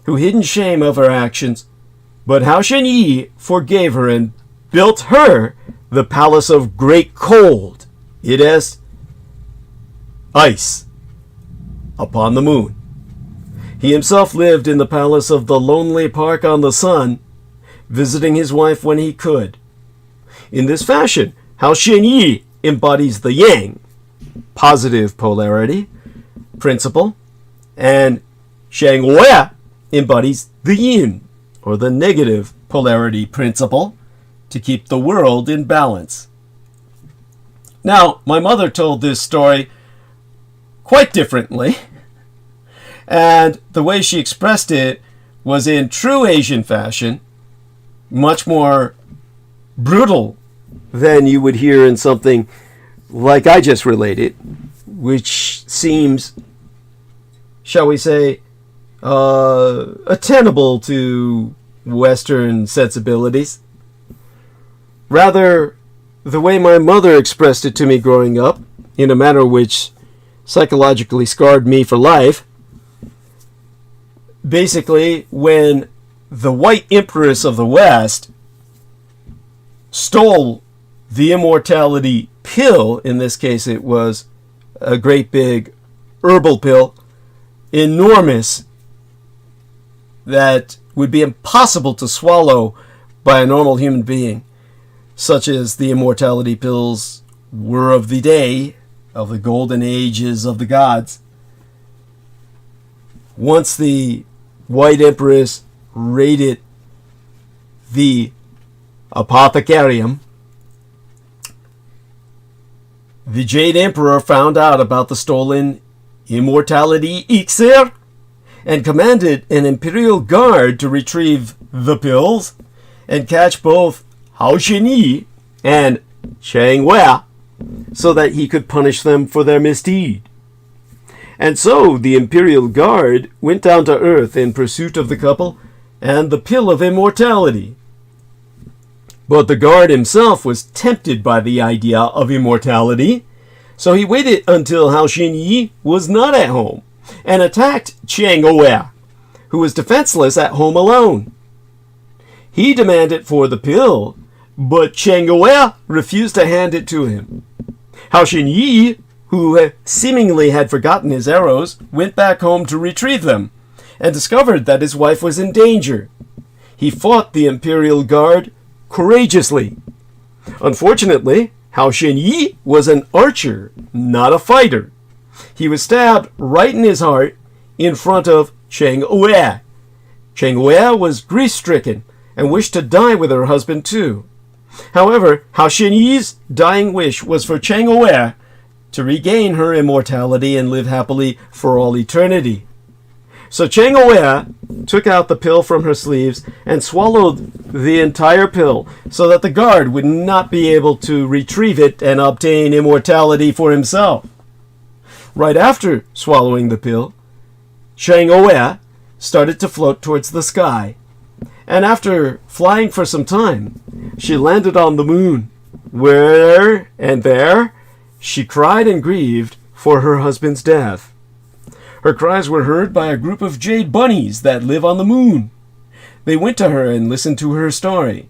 who hid in shame of her actions, but Hao Xianyi forgave her and built her the Palace of Great Cold, it is ice, upon the moon. He himself lived in the palace of the Lonely Park on the Sun, visiting his wife when he could. In this fashion, Hao Xianyi embodies the yang, positive polarity, principle, and Cheng Wei embodies the yin, or the negative polarity principle, to keep the world in balance. Now, my mother told this story quite differently, and the way she expressed it was in true Asian fashion, much more brutal than you would hear in something like I just related, which seems, shall we say, attainable to Western sensibilities. Rather, the way my mother expressed it to me growing up, in a manner which psychologically scarred me for life. Basically, when the White Empress of the West stole the immortality pill, in this case it was a great big herbal pill, enormous, that would be impossible to swallow by a normal human being, such as the immortality pills were of the day, of the golden ages of the gods. Once the White Empress raided the apothecarium, the Jade Emperor found out about the stolen immortality elixir and commanded an imperial guard to retrieve the pills and catch both Hao Xianyi and Cheng Wei so that he could punish them for their misdeed. And so the imperial guard went down to earth in pursuit of the couple and the pill of immortality. But the guard himself was tempted by the idea of immortality, so he waited until Hao Xianyi was not at home and attacked Cheng Wei, who was defenseless at home alone. He demanded for the pill, but Cheng Wei refused to hand it to him. Hao Xianyi, who seemingly had forgotten his arrows, went back home to retrieve them, and discovered that his wife was in danger. He fought the imperial guard courageously. Unfortunately, Hao Xianyi was an archer, not a fighter. He was stabbed right in his heart in front of Cheng Wei. Cheng Wei was grief-stricken and wished to die with her husband too. However, Hao Xianyi's dying wish was for Chang Oer to regain her immortality and live happily for all eternity. So Chang Oer took out the pill from her sleeves and swallowed the entire pill so that the guard would not be able to retrieve it and obtain immortality for himself. Right after swallowing the pill, Chang Oer started to float towards the sky, and after flying for some time, she landed on the moon, where and there she cried and grieved for her husband's death. Her cries were heard by a group of jade bunnies that live on the moon. They went to her and listened to her story.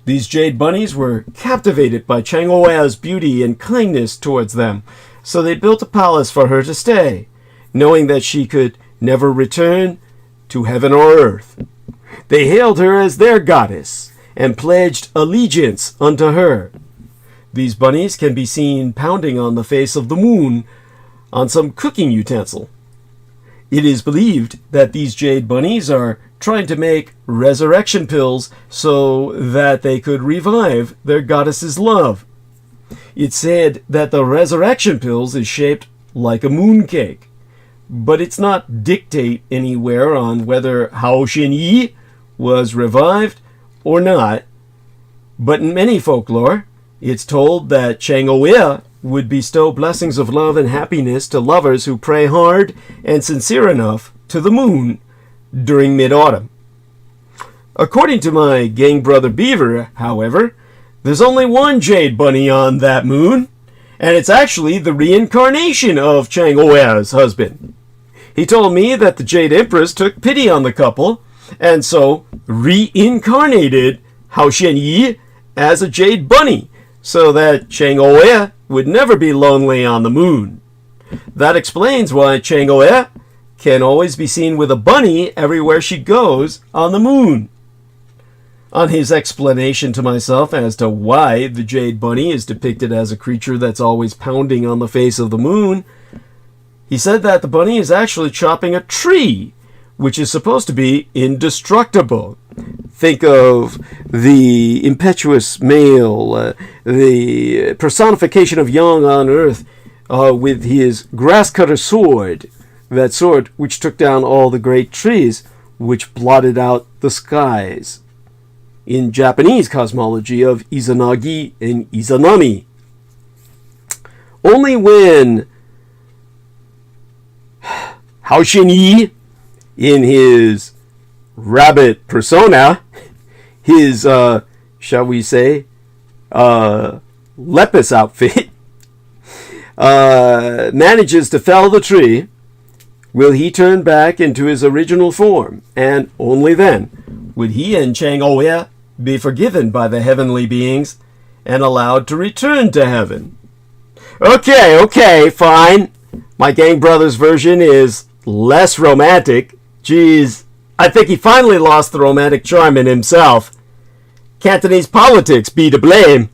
These jade bunnies were captivated by Chang Oer's beauty and kindness towards them, so they built a palace for her to stay, knowing that she could never return to heaven or earth. They hailed her as their goddess and pledged allegiance unto her. These bunnies can be seen pounding on the face of the moon on some cooking utensil. It is believed that these jade bunnies are trying to make resurrection pills so that they could revive their goddess's love. It's said that the resurrection pills is shaped like a mooncake, but it's not dictate anywhere on whether Hao Xianyi was revived or not. But in many folklore, it's told that Chang Oer would bestow blessings of love and happiness to lovers who pray hard and sincere enough to the moon during mid-autumn. According to my gang brother Beaver, however, there's only one jade bunny on that moon, and it's actually the reincarnation of Chang Oer's husband. He told me that the Jade Empress took pity on the couple, and so reincarnated Hao Xianyi as a jade bunny, so that Chang Oer would never be lonely on the moon. That explains why Chang Oer can always be seen with a bunny everywhere she goes on the moon. On his explanation to myself as to why the jade bunny is depicted as a creature that's always pounding on the face of the moon, he said that the bunny is actually chopping a tree, which is supposed to be indestructible. Think of the impetuous male, the personification of Yang on earth, with his grass-cutter sword, that sword which took down all the great trees, which blotted out the skies. In Japanese cosmology of Izanagi and Izanami. Only when Hao Xianyi, in his rabbit persona, his, shall we say, lepus outfit, manages to fell the tree, will he turn back into his original form, and only then would he and Chang Oer be forgiven by the heavenly beings and allowed to return to heaven. Okay, fine. My gang brother's version is less romantic. Geez, I think he finally lost the romantic charm in himself. Cantonese politics be to blame.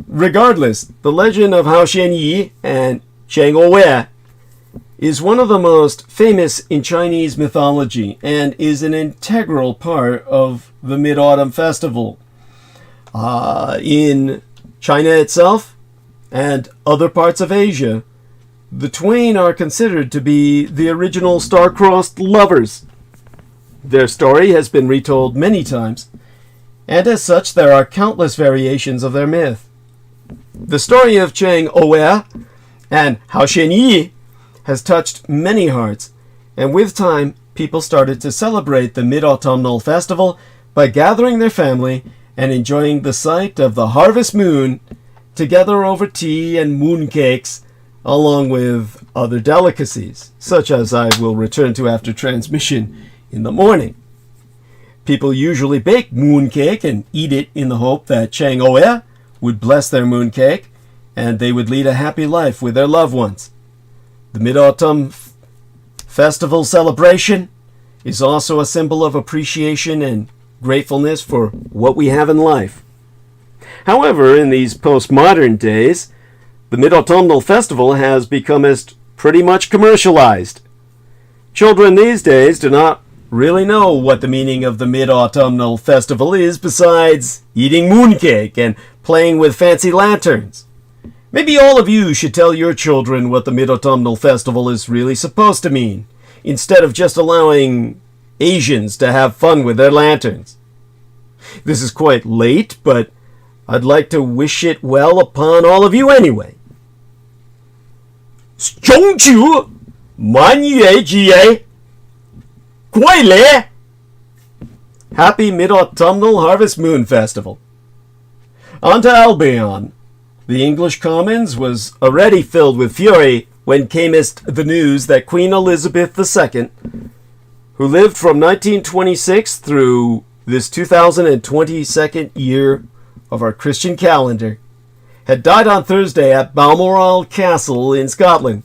Regardless, the legend of Hao Xianyi and Chang Oer is one of the most famous in Chinese mythology and is an integral part of the Mid-Autumn Festival. In China itself and other parts of Asia, the twain are considered to be the original star-crossed lovers. Their story has been retold many times, and as such there are countless variations of their myth. The story of Chang Oer and Hao Xianyi has touched many hearts, and with time, people started to celebrate the Mid-Autumnal Festival by gathering their family and enjoying the sight of the harvest moon together over tea and mooncakes, along with other delicacies, such as I will return to after transmission in the morning. People usually bake mooncake and eat it in the hope that Chang Oer would bless their mooncake and they would lead a happy life with their loved ones. The Mid-Autumn Festival celebration is also a symbol of appreciation and gratefulness for what we have in life. However, in these postmodern days, the Mid-Autumnal Festival has become pretty much commercialized. Children these days do not really know what the meaning of the Mid-Autumnal Festival is besides eating mooncake and playing with fancy lanterns. Maybe all of you should tell your children what the Mid-Autumnal Festival is really supposed to mean, instead of just allowing Asians to have fun with their lanterns. This is quite late, but I'd like to wish it well upon all of you anyway. 中秋满月节快乐! Happy Mid-Autumnal Harvest Moon Festival. On to Albion. The English Commons was already filled with fury when camest the news that Queen Elizabeth II, who lived from 1926 through this 2022nd year of our Christian calendar, had died on Thursday at Balmoral Castle in Scotland,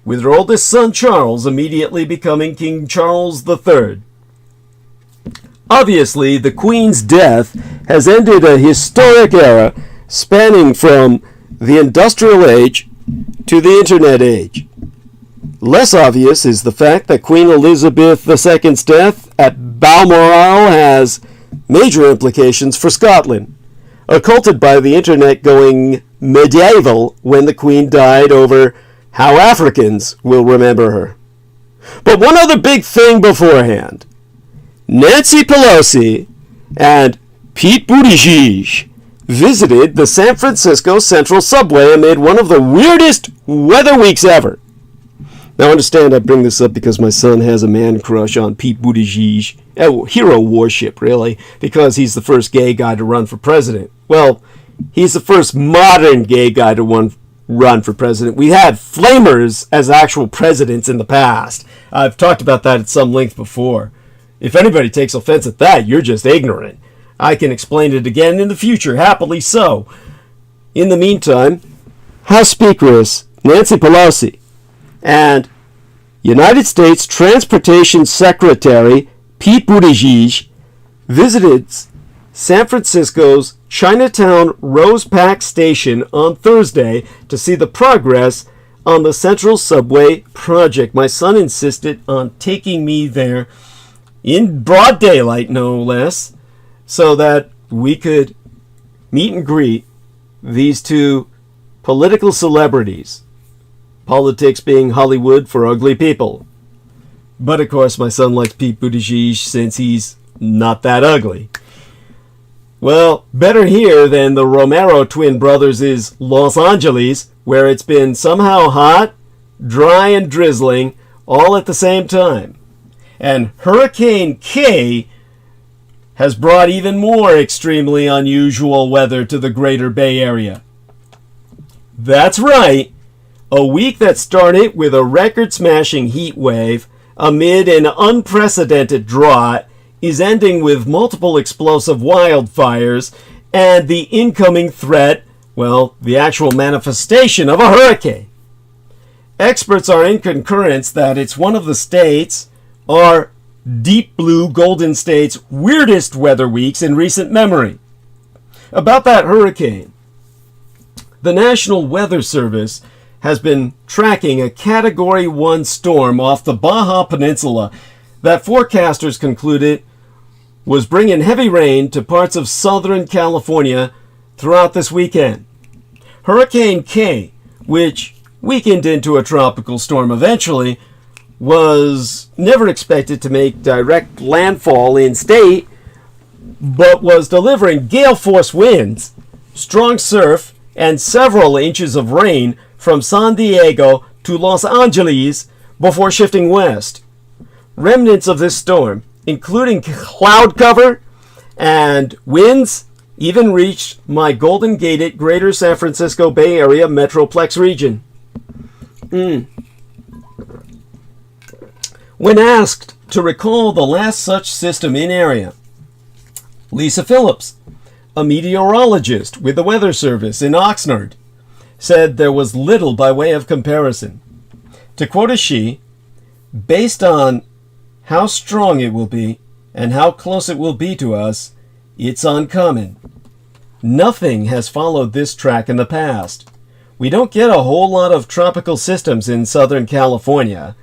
with her oldest son Charles immediately becoming King Charles III. Obviously, the Queen's death has ended a historic era spanning from the Industrial Age to the Internet Age. Less obvious is the fact that Queen Elizabeth II's death at Balmoral has major implications for Scotland, occulted by the Internet going medieval when the Queen died over how Africans will remember her. But one other big thing beforehand. Nancy Pelosi and Pete Buttigieg visited the San Francisco Central Subway amid one of the weirdest weather weeks ever. Now understand I bring this up because my son has a man crush on Pete Buttigieg. Oh, hero worship, really, because he's the first gay guy to run for president. Well, he's the first modern gay guy to run for president. We had flamers as actual presidents in the past. I've talked about that at some length before. If anybody takes offense at that, you're just ignorant. I can explain it again in the future, happily so. In the meantime, House Speakeress Nancy Pelosi and United States Transportation Secretary Pete Buttigieg visited San Francisco's Chinatown Rose Park Station on Thursday to see the progress on the Central Subway project. My son insisted on taking me there in broad daylight, no less, so that we could meet and greet these two political celebrities. Politics being Hollywood for ugly people. But of course my son likes Pete Buttigieg since he's not that ugly. Well, better here than the Romero twin brothers' Los Angeles, where it's been somehow hot, dry, and drizzling all at the same time. And Hurricane K has brought even more extremely unusual weather to the greater Bay Area. That's right, a week that started with a record-smashing heat wave amid an unprecedented drought is ending with multiple explosive wildfires and the incoming threat, well, the actual manifestation of a hurricane. Experts are in concurrence that it's one of the states, or Deep Blue Golden State's weirdest weather weeks in recent memory. About that hurricane, the National Weather Service has been tracking a Category 1 storm off the Baja Peninsula that forecasters concluded was bringing heavy rain to parts of Southern California throughout this weekend. Hurricane K, which weakened into a tropical storm eventually, was never expected to make direct landfall in state, but was delivering gale-force winds, strong surf, and several inches of rain from San Diego to Los Angeles before shifting west. Remnants of this storm, including cloud cover and winds, even reached my Golden Gated Greater San Francisco Bay Area Metroplex region. When asked to recall the last such system in area, Lisa Phillips, a meteorologist with the Weather Service in Oxnard, said there was little by way of comparison. To quote a she, based on how strong it will be and how close it will be to us, it's uncommon. Nothing has followed this track in the past. We don't get a whole lot of tropical systems in Southern California.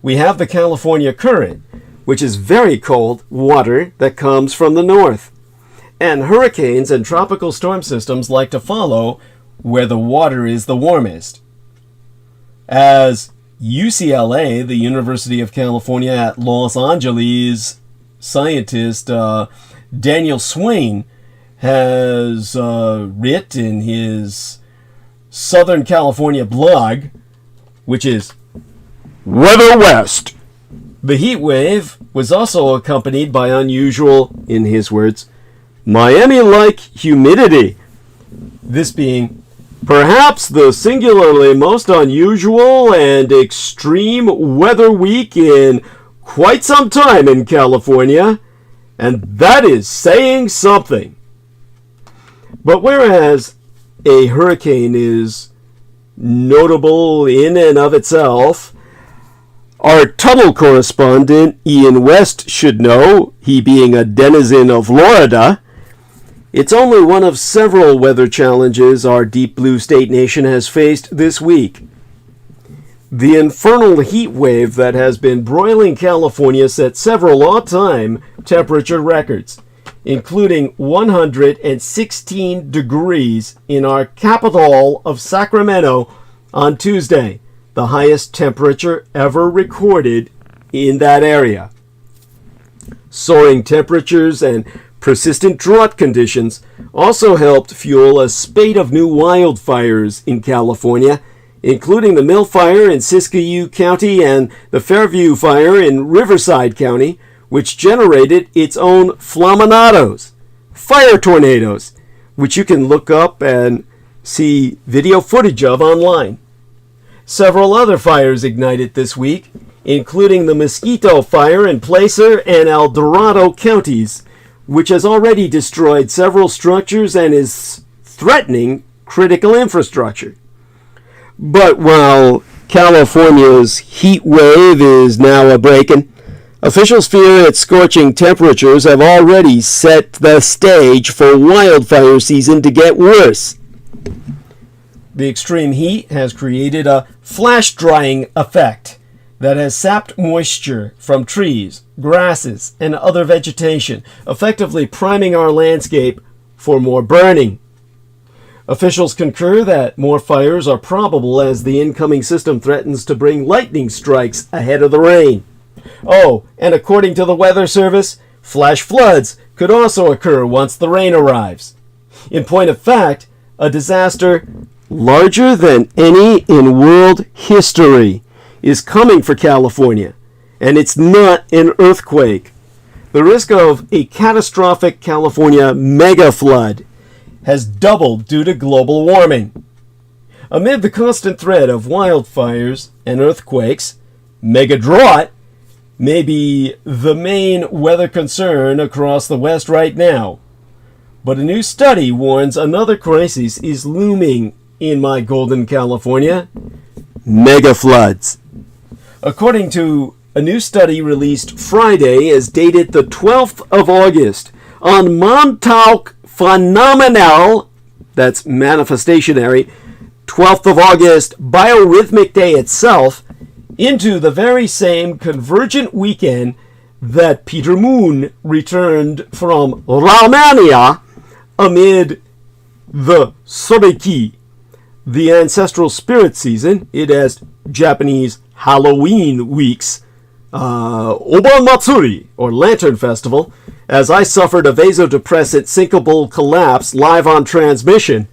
We have the California current, which is very cold water that comes from the north. And hurricanes and tropical storm systems like to follow where the water is the warmest. As UCLA, the University of California at Los Angeles scientist Daniel Swain has written in his Southern California blog, which is Weather West. The heat wave was also accompanied by unusual, in his words, Miami-like humidity. This being perhaps the singularly most unusual and extreme weather week in quite some time in California, and that is saying something. But whereas a hurricane is notable in and of itself, our tunnel correspondent Ian West should know, he being a denizen of Florida, it's only one of several weather challenges our deep blue state nation has faced this week. The infernal heat wave that has been broiling California set several all-time temperature records, including 116 degrees in our capital of Sacramento on Tuesday, the highest temperature ever recorded in that area. Soaring temperatures and persistent drought conditions also helped fuel a spate of new wildfires in California, including the Mill Fire in Siskiyou County and the Fairview Fire in Riverside County, which generated its own flaminados, fire tornadoes, which you can look up and see video footage of online. Several other fires ignited this week, including the Mosquito Fire in Placer and El Dorado counties, which has already destroyed several structures and is threatening critical infrastructure. But while California's heat wave is now a-breaking, officials fear its scorching temperatures have already set the stage for wildfire season to get worse. The extreme heat has created a flash drying effect that has sapped moisture from trees, grasses, and other vegetation, effectively priming our landscape for more burning. Officials concur that more fires are probable as the incoming system threatens to bring lightning strikes ahead of the rain. Oh, and according to the Weather Service, flash floods could also occur once the rain arrives. In point of fact, a disaster larger than any in world history is coming for California, and it's not an earthquake. The risk of a catastrophic California mega flood has doubled due to global warming. Amid the constant threat of wildfires and earthquakes, mega drought may be the main weather concern across the West right now. But a new study warns another crisis is looming in my golden California: mega floods. According to a new study released Friday, as dated the 12th of August, on Montauk Phenomenal, that's manifestationary, 12th of August, biorhythmic day itself, into the very same convergent weekend that Peter Moon returned from Romania amid the Sobeki, the ancestral spirit season. It has Japanese Halloween weeks, Oban Matsuri, or Lantern Festival, as I suffered a vasodepressant syncopal collapse live on transmission.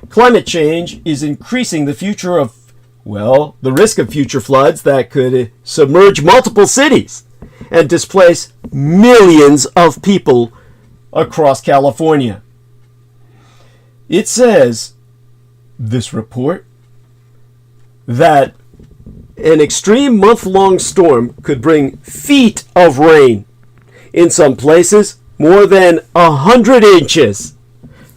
Climate change is increasing the future of, well, the risk of future floods that could submerge multiple cities and displace millions of people across California. It says, this report, that an extreme month-long storm could bring feet of rain, in some places more than 100 inches,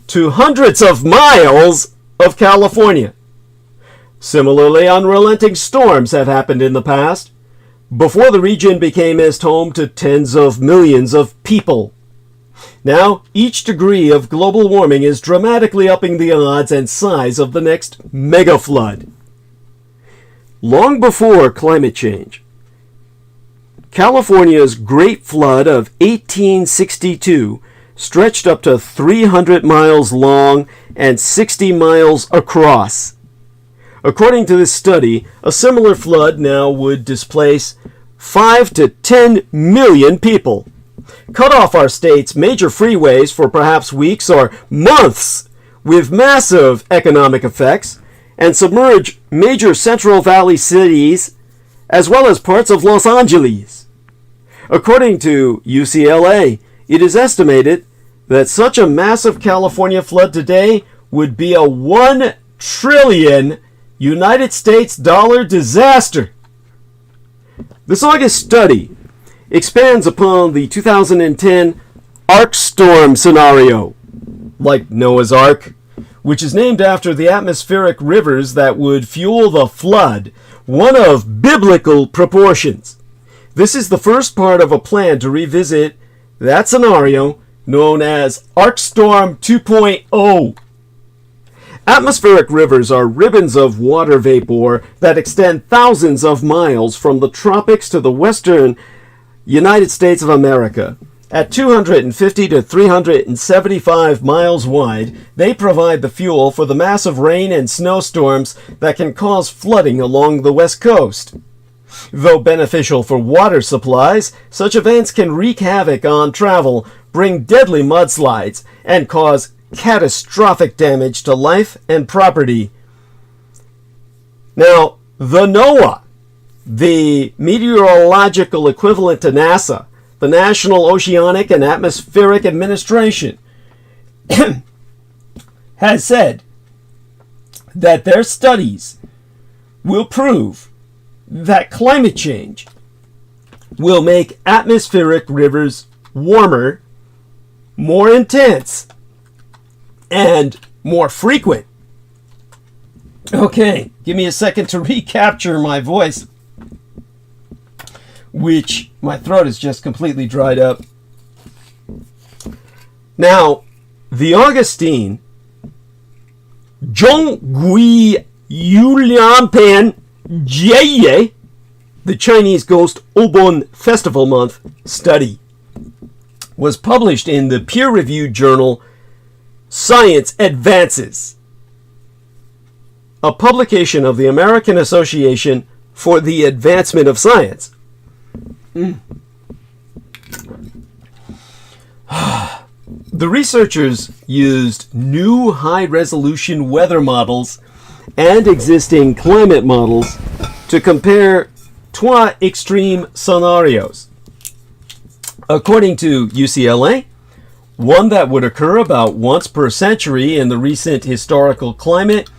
to hundreds of miles of California. Similarly, unrelenting storms have happened in the past, before the region became nest home to tens of millions of people. Now, each degree of global warming is dramatically upping the odds and size of the next mega flood. Long before climate change, California's Great Flood of 1862 stretched up to 300 miles long and 60 miles across. According to this study, a similar flood now would displace 5 to 10 million people, cut off our state's major freeways for perhaps weeks or months, with massive economic effects, and submerge major Central Valley cities as well as parts of Los Angeles. According to UCLA, it is estimated that such a massive California flood today would be a 1 trillion United States dollar disaster. This August study expands upon the 2010 Ark Storm scenario, like Noah's Ark, which is named after the atmospheric rivers that would fuel the flood, one of biblical proportions. This is the first part of a plan to revisit that scenario known as Ark Storm 2.0. Atmospheric rivers are ribbons of water vapor that extend thousands of miles from the tropics to the western United States of America. At 250 to 375 miles wide, they provide the fuel for the massive rain and snowstorms that can cause flooding along the West Coast. Though beneficial for water supplies, such events can wreak havoc on travel, bring deadly mudslides, and cause catastrophic damage to life and property. Now, the NOAA, the meteorological equivalent to NASA, the National Oceanic and Atmospheric Administration, has said that their studies will prove that climate change will make atmospheric rivers warmer, more intense, and more frequent. Okay, give me a second to recapture my voice, which my throat is just completely dried up. Now, the Augustine Zhonggui Yulianpan Jie, the Chinese Ghost Obon Festival Month study, was published in the peer-reviewed journal Science Advances, a publication of the American Association for the Advancement of Science. The researchers used new high-resolution weather models and existing climate models to compare two extreme scenarios. According to UCLA, one that would occur about once per century in the recent historical climate,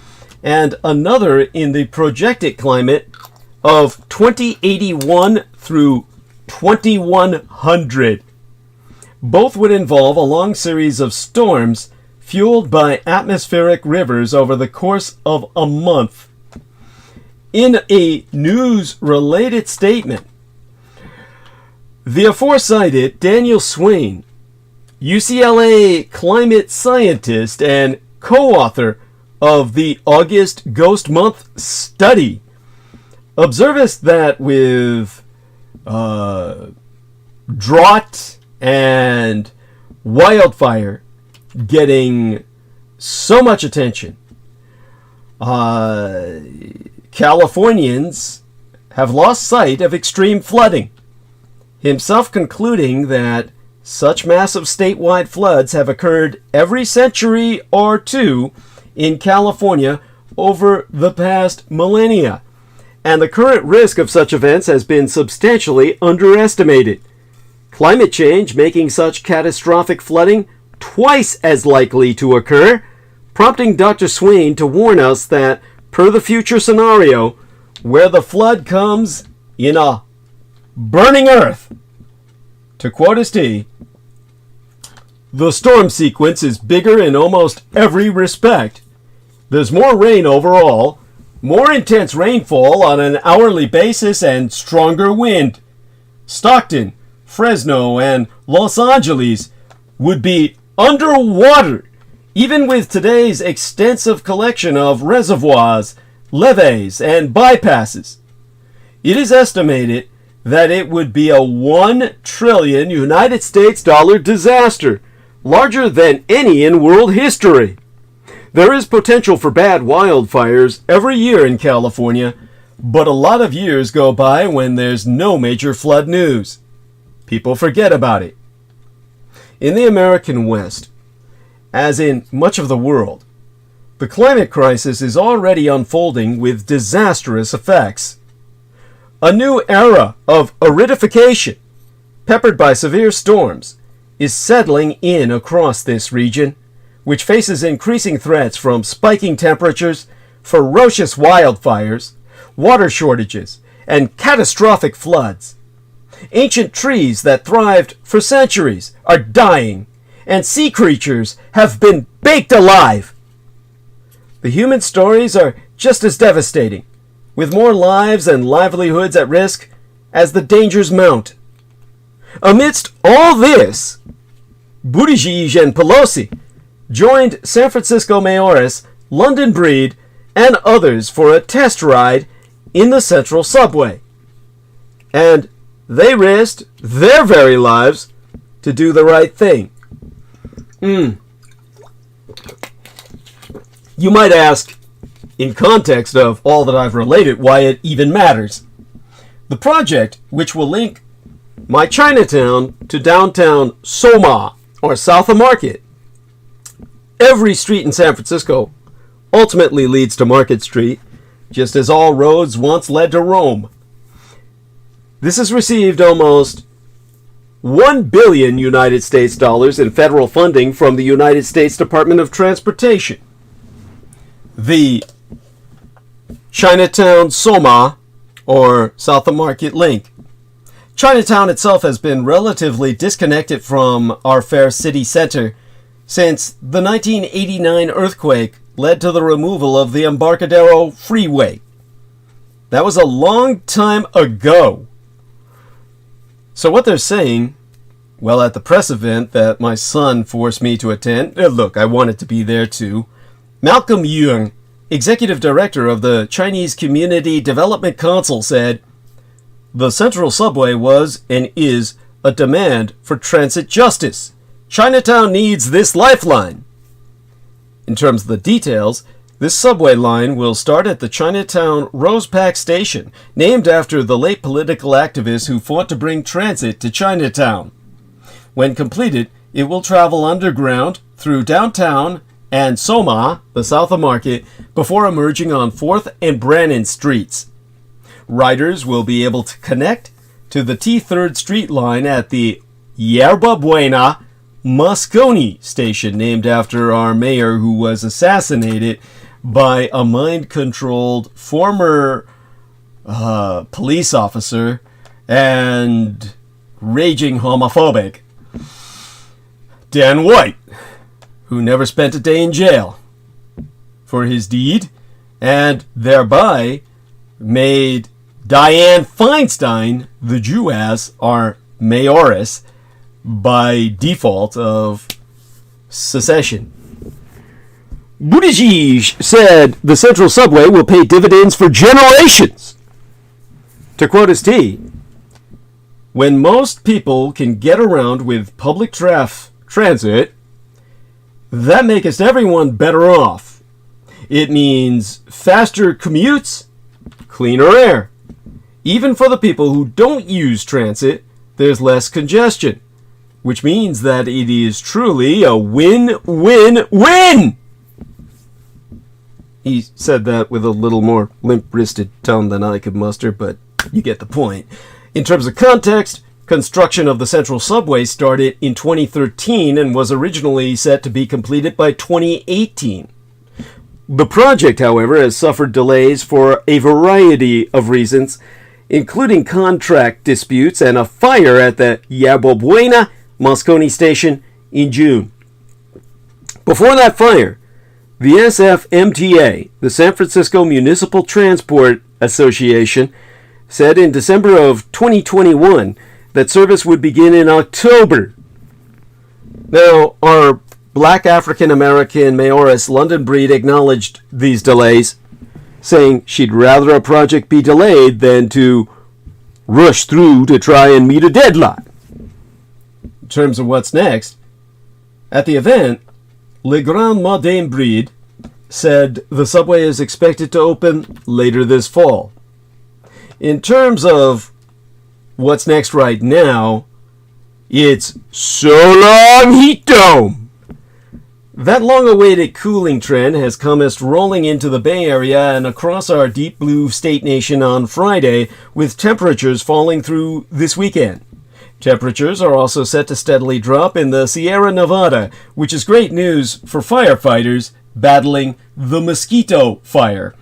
and another in the projected climate of 2081 through 2100. Both would involve a long series of storms fueled by atmospheric rivers over the course of a month. In a news-related statement, the aforecited Daniel Swain, UCLA climate scientist and co-author of the August Ghost Month study, observed that with drought and wildfire getting so much attention, Californians have lost sight of extreme flooding, himself concluding that such massive statewide floods have occurred every century or two in California over the past millennia, and the current risk of such events has been substantially underestimated. Climate change making such catastrophic flooding twice as likely to occur, prompting Dr. Swain to warn us that, per the future scenario, where the flood comes in a burning earth, to quote his T, the storm sequence is bigger in almost every respect. There's more rain overall, more intense rainfall on an hourly basis, and stronger wind. Stockton, Fresno, and Los Angeles would be underwater, even with today's extensive collection of reservoirs, levees, and bypasses. It is estimated that it would be a 1 trillion United States dollar disaster, larger than any in world history. There is potential for bad wildfires every year in California, but a lot of years go by when there's no major flood news. People forget about it. In the American West, as in much of the world, the climate crisis is already unfolding with disastrous effects. A new era of aridification, peppered by severe storms, is settling in across this region, which faces increasing threats from spiking temperatures, ferocious wildfires, water shortages, and catastrophic floods. Ancient trees that thrived for centuries are dying, and sea creatures have been baked alive. The human stories are just as devastating, with more lives and livelihoods at risk as the dangers mount. Amidst all this, Buttigieg and Pelosi joined San Francisco mayoress, London Breed, and others for a test ride in the Central Subway. And they risked their very lives to do the right thing. You might ask, in context of all that I've related, why it even matters. The project, which will link my Chinatown to downtown Soma, or South of Market. Every street in San Francisco ultimately leads to Market Street, just as all roads once led to Rome. This has received almost 1 billion United States dollars in federal funding from the United States Department of Transportation. The Chinatown Soma, or South of Market link. Chinatown itself has been relatively disconnected from our fair city center since the 1989 earthquake led to the removal of the Embarcadero Freeway. That was a long time ago. So what they're saying, well, at the press event that my son forced me to attend, look, I wanted to be there too, MEMୖ, executive director of the Chinese Community Development Council, said, "The Central Subway was and is a demand for transit justice. Chinatown needs this lifeline." In terms of the details, this subway line will start at the Chinatown Rosepack Station, named after the late political activist who fought to bring transit to Chinatown. When completed, it will travel underground through downtown and Soma, the South of Market, before emerging on 4th and Brannan Streets. Riders will be able to connect to the T3rd Street line at the Yerba Buena Moscone station, named after our mayor who was assassinated by a mind-controlled former police officer and raging homophobic, Dan White, who never spent a day in jail for his deed, and thereby made Dianne Feinstein, the Jewess, our mayoress, by default of secession. Buttigieg said the Central Subway will pay dividends for generations. To quote his T, "When most people can get around with public transit, that makes everyone better off. It means faster commutes, cleaner air. Even for the people who don't use transit, there's less congestion, which means that it is truly a win-win-win." He said that with a little more limp-wristed tone than I could muster, but you get the point. In terms of context, construction of the Central Subway started in 2013 and was originally set to be completed by 2018. The project, however, has suffered delays for a variety of reasons, including contract disputes and a fire at the Yerba Buena Moscone station in June. Before that fire, the SFMTA, the San Francisco Municipal Transport Association, said in December of 2021 that service would begin in October. Now, our black African-American mayoress, London Breed, acknowledged these delays, saying she'd rather a project be delayed than to rush through to try and meet a deadline. In terms of what's next, at the event, Le Grand Modem Bride said the subway is expected to open later this fall. In terms of what's next right now, it's So Long Heat Dome! That long-awaited cooling trend has come rolling into the Bay Area and across our deep blue state nation on Friday, with temperatures falling through this weekend. Temperatures are also set to steadily drop in the Sierra Nevada, which is great news for firefighters battling the mosquito fire.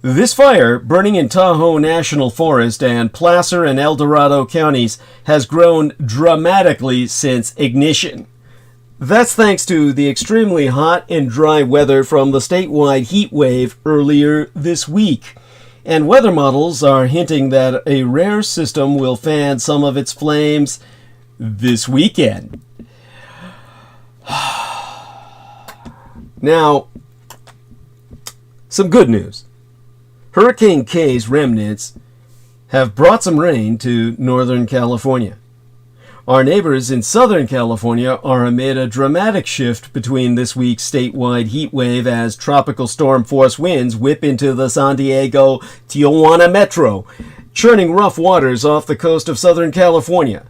This fire, burning in Tahoe National Forest and Placer and El Dorado counties, has grown dramatically since ignition. That's thanks to the extremely hot and dry weather from the statewide heat wave earlier this week. And weather models are hinting that a rare system will fan some of its flames this weekend. Now, some good news. Hurricane K's remnants have brought some rain to Northern California. Our neighbors in Southern California are amid a dramatic shift between this week's statewide heat wave as tropical storm force winds whip into the San Diego-Tijuana metro, churning rough waters off the coast of Southern California.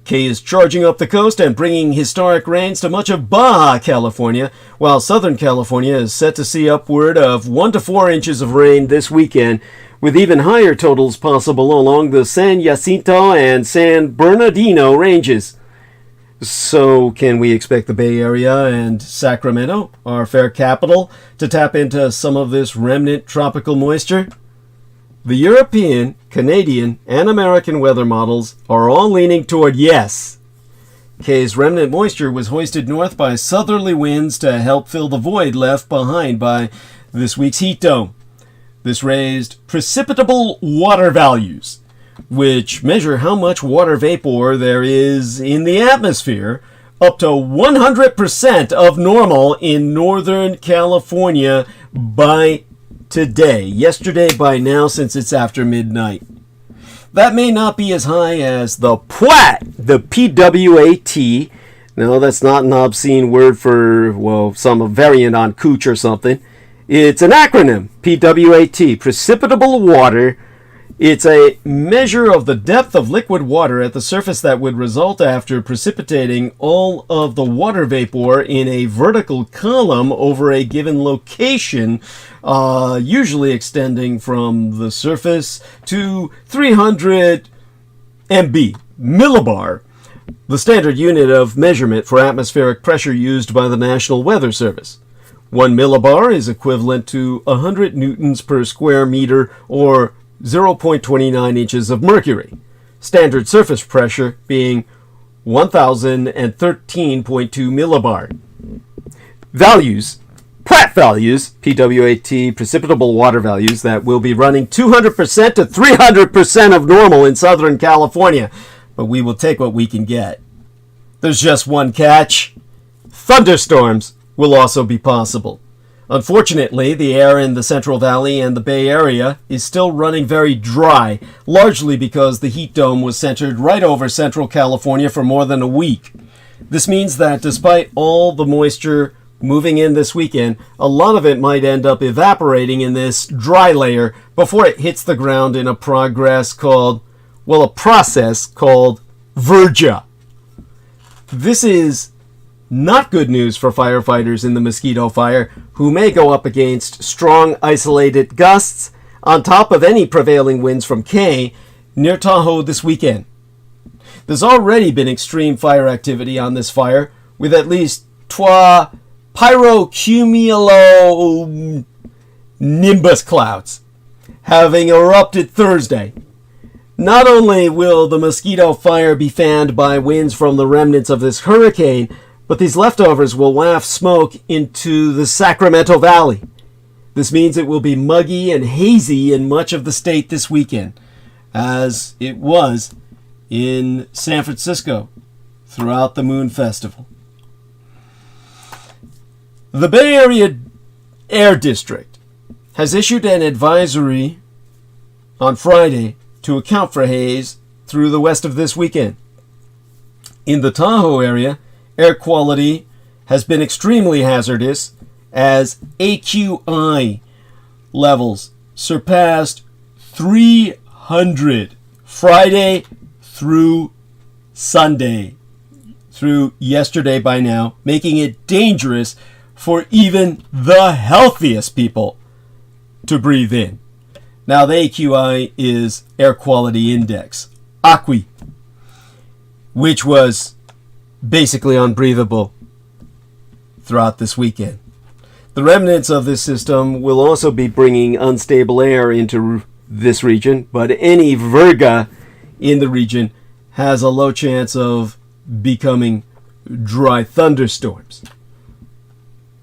K is charging up the coast and bringing historic rains to much of Baja California, while Southern California is set to see upward of 1 to 4 inches of rain this weekend, with even higher totals possible along the San Jacinto and San Bernardino ranges. So, can we expect the Bay Area and Sacramento, our fair capital, to tap into some of this remnant tropical moisture? The European, Canadian, and American weather models are all leaning toward yes. K's remnant moisture was hoisted north by southerly winds to help fill the void left behind by this week's heat dome. This raised precipitable water values, which measure how much water vapor there is in the atmosphere, up to 100% of normal in Northern California by today. Yesterday by now, since it's after midnight. That may not be as high as the PWAT, the P-W-A-T. No, that's not an obscene word for, well, some variant on cooch or something. It's an acronym, PWAT, precipitable water. It's a measure of the depth of liquid water at the surface that would result after precipitating all of the water vapor in a vertical column over a given location, usually extending from the surface to 300 MB, millibar, the standard unit of measurement for atmospheric pressure used by the National Weather Service. 1 millibar is equivalent to 100 newtons per square meter, or 0.29 inches of mercury. Standard surface pressure being 1013.2 millibar. Values, PWAT values, PWAT, precipitable water values, that will be running 200% to 300% of normal in Southern California, but we will take what we can get. There's just one catch. Thunderstorms will also be possible. Unfortunately, the air in the Central Valley and the Bay Area is still running very dry, largely because the heat dome was centered right over Central California for more than a week. This means that despite all the moisture moving in this weekend, a lot of it might end up evaporating in this dry layer before it hits the ground in a process called Verja. This is not good news for firefighters in the mosquito fire, who may go up against strong isolated gusts on top of any prevailing winds from K near Tahoe this weekend. There's already been extreme fire activity on this fire, with at least 2 pyrocumulonimbus clouds having erupted Thursday. Not only will the mosquito fire be fanned by winds from the remnants of this hurricane, but these leftovers will waft smoke into the Sacramento Valley. This means it will be muggy and hazy in much of the state this weekend, as it was in San Francisco throughout the Moon Festival. The Bay Area Air District has issued an advisory on Friday to account for haze through the west of this weekend. In the Tahoe area, air quality has been extremely hazardous as AQI levels surpassed 300 Friday through Sunday, through yesterday by now, making it dangerous for even the healthiest people to breathe in. Now, the AQI is Air Quality Index, AQI, which was basically unbreathable throughout this weekend. The remnants of this system will also be bringing unstable air into this region, but any virga in the region has a low chance of becoming dry thunderstorms.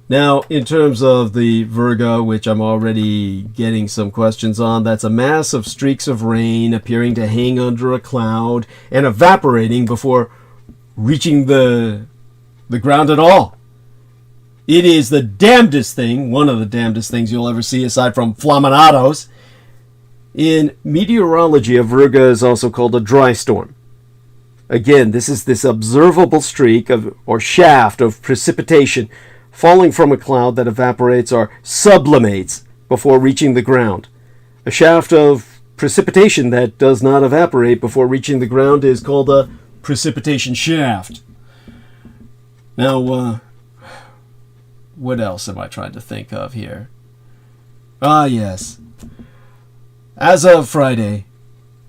Now, in terms of the virga, which I'm already getting some questions on, that's a mass of streaks of rain appearing to hang under a cloud and evaporating before reaching the ground at all. It is the damnedest thing, one of the damnedest things you'll ever see aside from flaminados. In meteorology, a virga is also called a dry storm. Again, this is this observable streak of or shaft of precipitation falling from a cloud that evaporates or sublimates before reaching the ground. A shaft of precipitation that does not evaporate before reaching the ground is called a precipitation shaft. Now, what else am I trying to think of here? Ah, yes. As of Friday,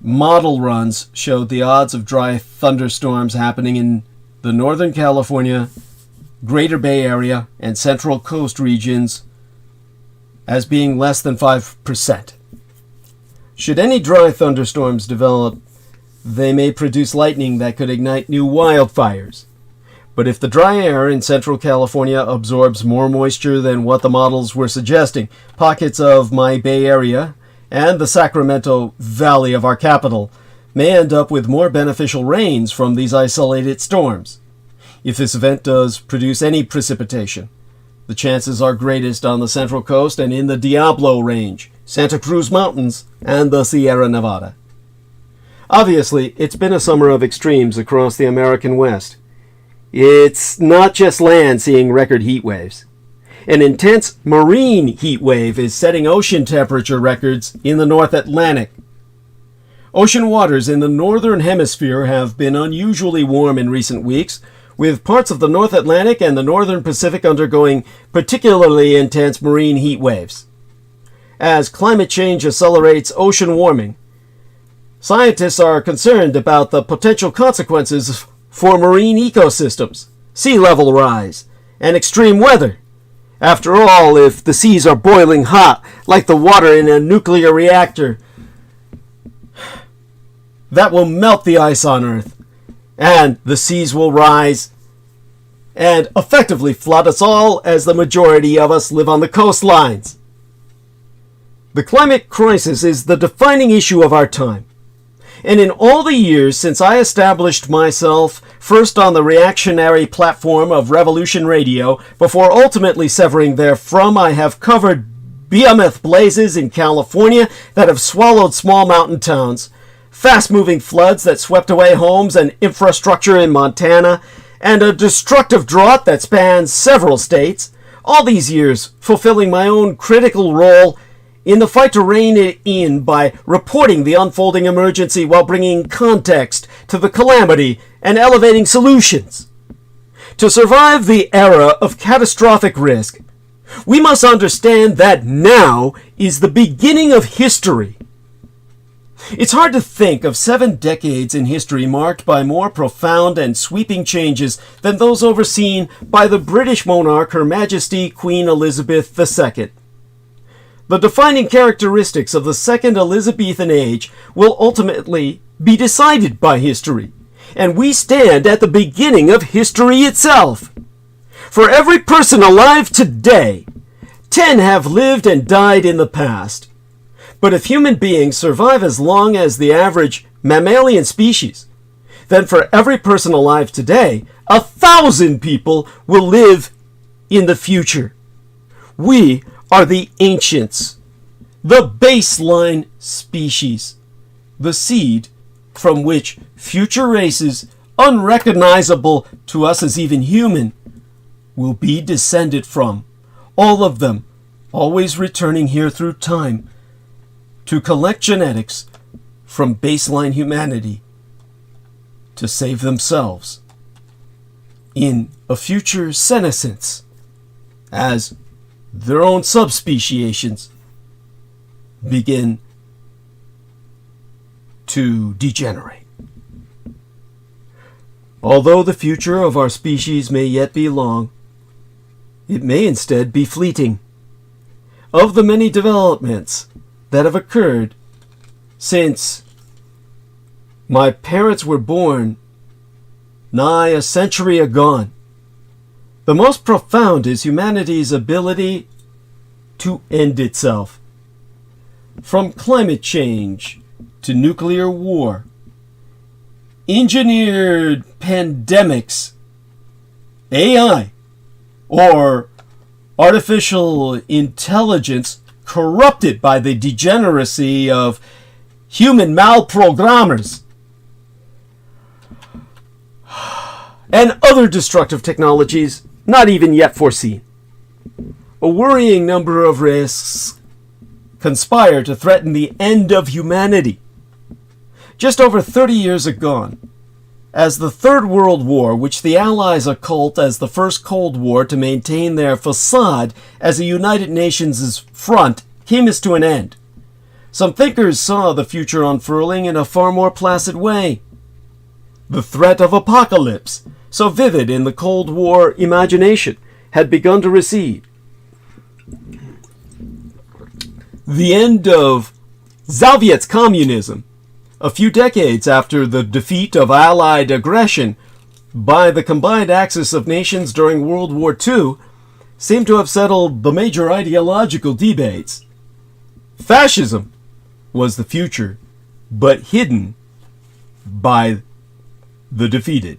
model runs showed the odds of dry thunderstorms happening in the Northern California, Greater Bay Area, and Central Coast regions as being less than 5%. Should any dry thunderstorms develop, they may produce lightning that could ignite new wildfires. But if the dry air in Central California absorbs more moisture than what the models were suggesting, pockets of my Bay Area and the Sacramento Valley of our capital may end up with more beneficial rains from these isolated storms. If this event does produce any precipitation, the chances are greatest on the Central Coast and in the Diablo Range, Santa Cruz Mountains, and the Sierra Nevada. Obviously, it's been a summer of extremes across the American West. It's not just land seeing record heat waves. An intense marine heat wave is setting ocean temperature records in the North Atlantic. Ocean waters in the northern hemisphere have been unusually warm in recent weeks, with parts of the North Atlantic and the northern Pacific undergoing particularly intense marine heat waves. As climate change accelerates ocean warming, scientists are concerned about the potential consequences for marine ecosystems, sea level rise, and extreme weather. After all, if the seas are boiling hot, like the water in a nuclear reactor, that will melt the ice on Earth, and the seas will rise and effectively flood us all as the majority of us live on the coastlines. The climate crisis is the defining issue of our time. And in all the years since I established myself first on the reactionary platform of Revolution Radio, before ultimately severing therefrom, I have covered behemoth blazes in California that have swallowed small mountain towns, fast-moving floods that swept away homes and infrastructure in Montana, and a destructive drought that spans several states, all these years fulfilling my own critical role in the fight to rein it in by reporting the unfolding emergency while bringing context to the calamity and elevating solutions. To survive the era of catastrophic risk, we must understand that now is the beginning of history. It's hard to think of 7 decades in history marked by more profound and sweeping changes than those overseen by the British monarch, Her Majesty Queen Elizabeth II. The defining characteristics of the Second Elizabethan Age will ultimately be decided by history, and we stand at the beginning of history itself. For every person alive today, 10 have lived and died in the past. But if human beings survive as long as the average mammalian species, then for every person alive today, 1,000 people will live in the future. We are the ancients, the baseline species, the seed from which future races, unrecognizable to us as even human, will be descended from. All of them always returning here through time to collect genetics from baseline humanity to save themselves in a future senescence as their own subspeciations begin to degenerate. Although the future of our species may yet be long, it may instead be fleeting. Of the many developments that have occurred since my parents were born nigh a century agone, the most profound is humanity's ability to end itself. From climate change to nuclear war, engineered pandemics, AI, or artificial intelligence corrupted by the degeneracy of human malprogrammers, and other destructive technologies not even yet foreseen. A worrying number of risks conspire to threaten the end of humanity. Just over 30 years agone, as the Third World War, which the Allies occult as the First Cold War to maintain their facade as a United Nations front, came as to an end, some thinkers saw the future unfurling in a far more placid way. The threat of apocalypse, so vivid in the Cold War imagination, had begun to recede. The end of Soviet's communism, a few decades after the defeat of Allied aggression by the combined Axis of nations during World War II, seemed to have settled the major ideological debates. Fascism was the future, but hidden by the defeated.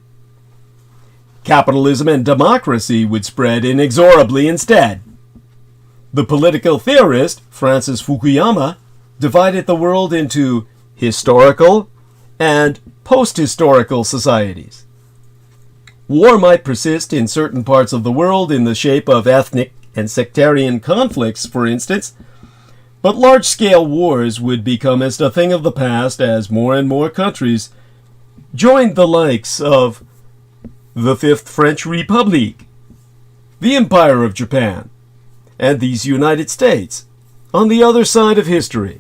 Capitalism and democracy would spread inexorably instead. The political theorist Francis Fukuyama divided the world into historical and post-historical societies. War might persist in certain parts of the world in the shape of ethnic and sectarian conflicts, for instance, but large-scale wars would become as a thing of the past as more and more countries joined the likes of the Fifth French Republic, the Empire of Japan, and these United States on the other side of history.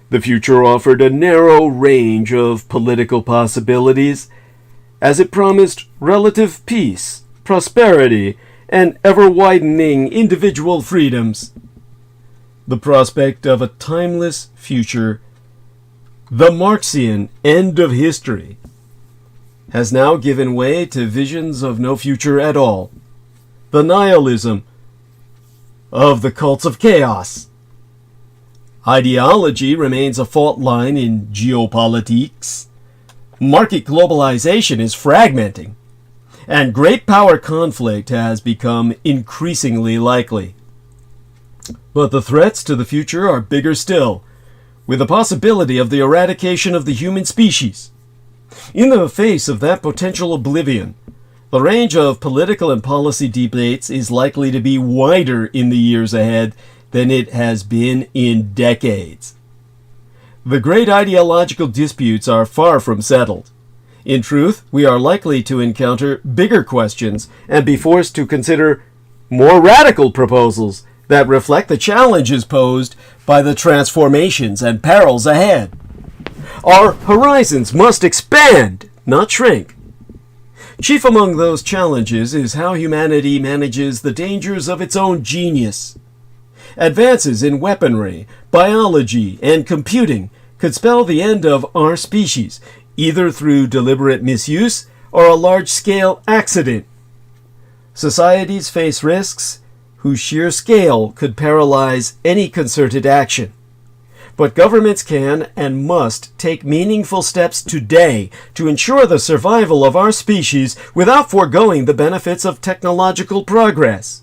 The future offered a narrow range of political possibilities, as it promised relative peace, prosperity, and ever-widening individual freedoms. The prospect of a timeless future, the Marxian end of history, has now given way to visions of no future at all, the nihilism of the cults of chaos. Ideology remains a fault line in geopolitics. Market globalization is fragmenting, and great power conflict has become increasingly likely. But the threats to the future are bigger still, with the possibility of the eradication of the human species. In the face of that potential oblivion, the range of political and policy debates is likely to be wider in the years ahead than it has been in decades. The great ideological disputes are far from settled. In truth, we are likely to encounter bigger questions and be forced to consider more radical proposals that reflect the challenges posed by the transformations and perils ahead. Our horizons must expand, not shrink. Chief among those challenges is how humanity manages the dangers of its own genius. Advances in weaponry, biology, and computing could spell the end of our species, either through deliberate misuse or a large-scale accident. Societies face risks whose sheer scale could paralyze any concerted action. But governments can and must take meaningful steps today to ensure the survival of our species without foregoing the benefits of technological progress.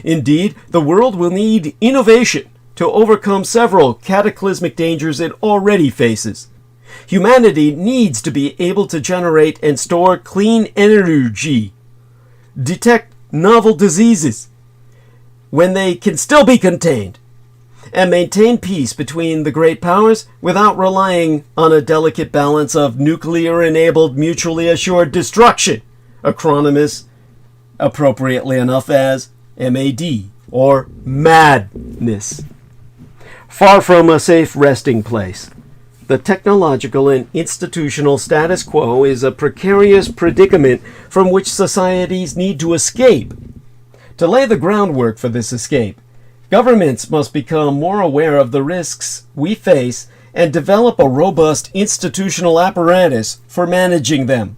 Indeed, the world will need innovation to overcome several cataclysmic dangers it already faces. Humanity needs to be able to generate and store clean energy, detect novel diseases when they can still be contained, and maintain peace between the great powers without relying on a delicate balance of nuclear-enabled mutually assured destruction, acronymus appropriately enough as MAD, or madness. Far from a safe resting place, the technological and institutional status quo is a precarious predicament from which societies need to escape. To lay the groundwork for this escape, governments must become more aware of the risks we face and develop a robust institutional apparatus for managing them.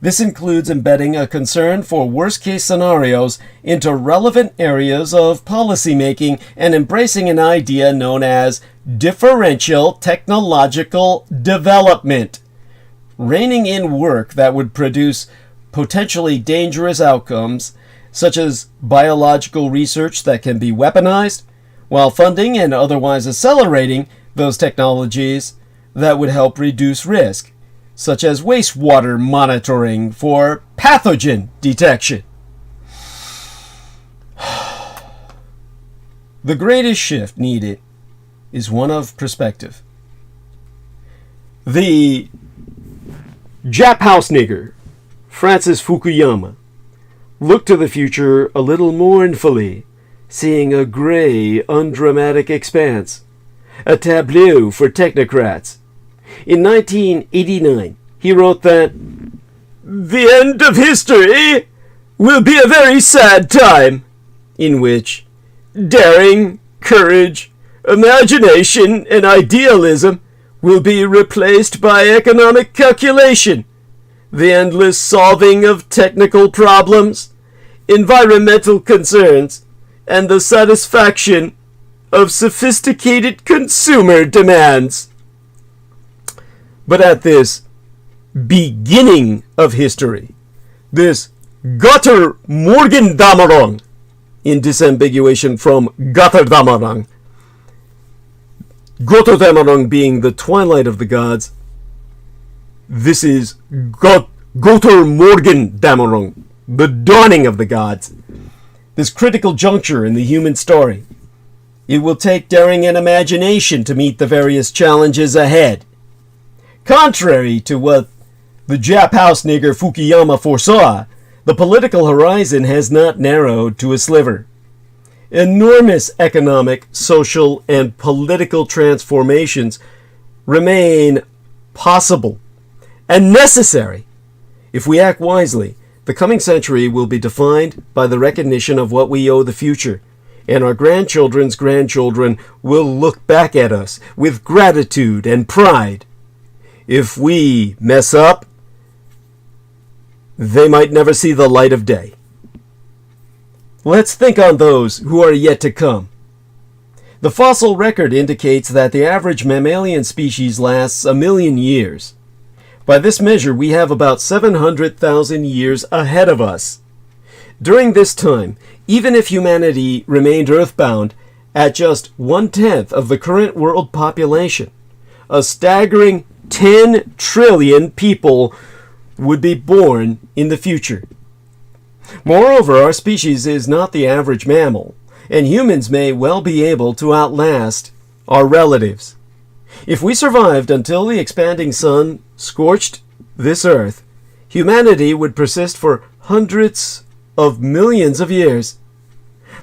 This includes embedding a concern for worst-case scenarios into relevant areas of policymaking and embracing an idea known as differential technological development, reining in work that would produce potentially dangerous outcomes, such as biological research that can be weaponized, while funding and otherwise accelerating those technologies that would help reduce risk, such as wastewater monitoring for pathogen detection. The greatest shift needed is one of perspective. The Jap house nigger, Francis Fukuyama, looked to the future a little mournfully, seeing a gray, undramatic expanse, a tableau for technocrats. In 1989, he wrote that the end of history will be a very sad time, in which daring, courage, imagination, and idealism will be replaced by economic calculation, the endless solving of technical problems, environmental concerns, and the satisfaction of sophisticated consumer demands. But at this beginning of history, this Götterdämmerung, in disambiguation from Götterdämmerung, Götterdämmerung being the twilight of the gods, this is Göttermorgendämmerung, the dawning of the gods. This critical juncture in the human story. It will take daring and imagination to meet the various challenges ahead. Contrary to what the Jap house nigger Fukuyama foresaw, the political horizon has not narrowed to a sliver. Enormous economic, social, and political transformations remain possible and necessary. If we act wisely, the coming century will be defined by the recognition of what we owe the future, and our grandchildren's grandchildren will look back at us with gratitude and pride. If we mess up, they might never see the light of day. Let's think on those who are yet to come. The fossil record indicates that the average mammalian species lasts 1,000,000 years. By this measure, we have about 700,000 years ahead of us. During this time, even if humanity remained earthbound at just 1/10 of the current world population, a staggering 10 trillion people would be born in the future. Moreover, our species is not the average mammal, and humans may well be able to outlast our relatives. If we survived until the expanding sun scorched this earth, humanity would persist for hundreds of millions of years.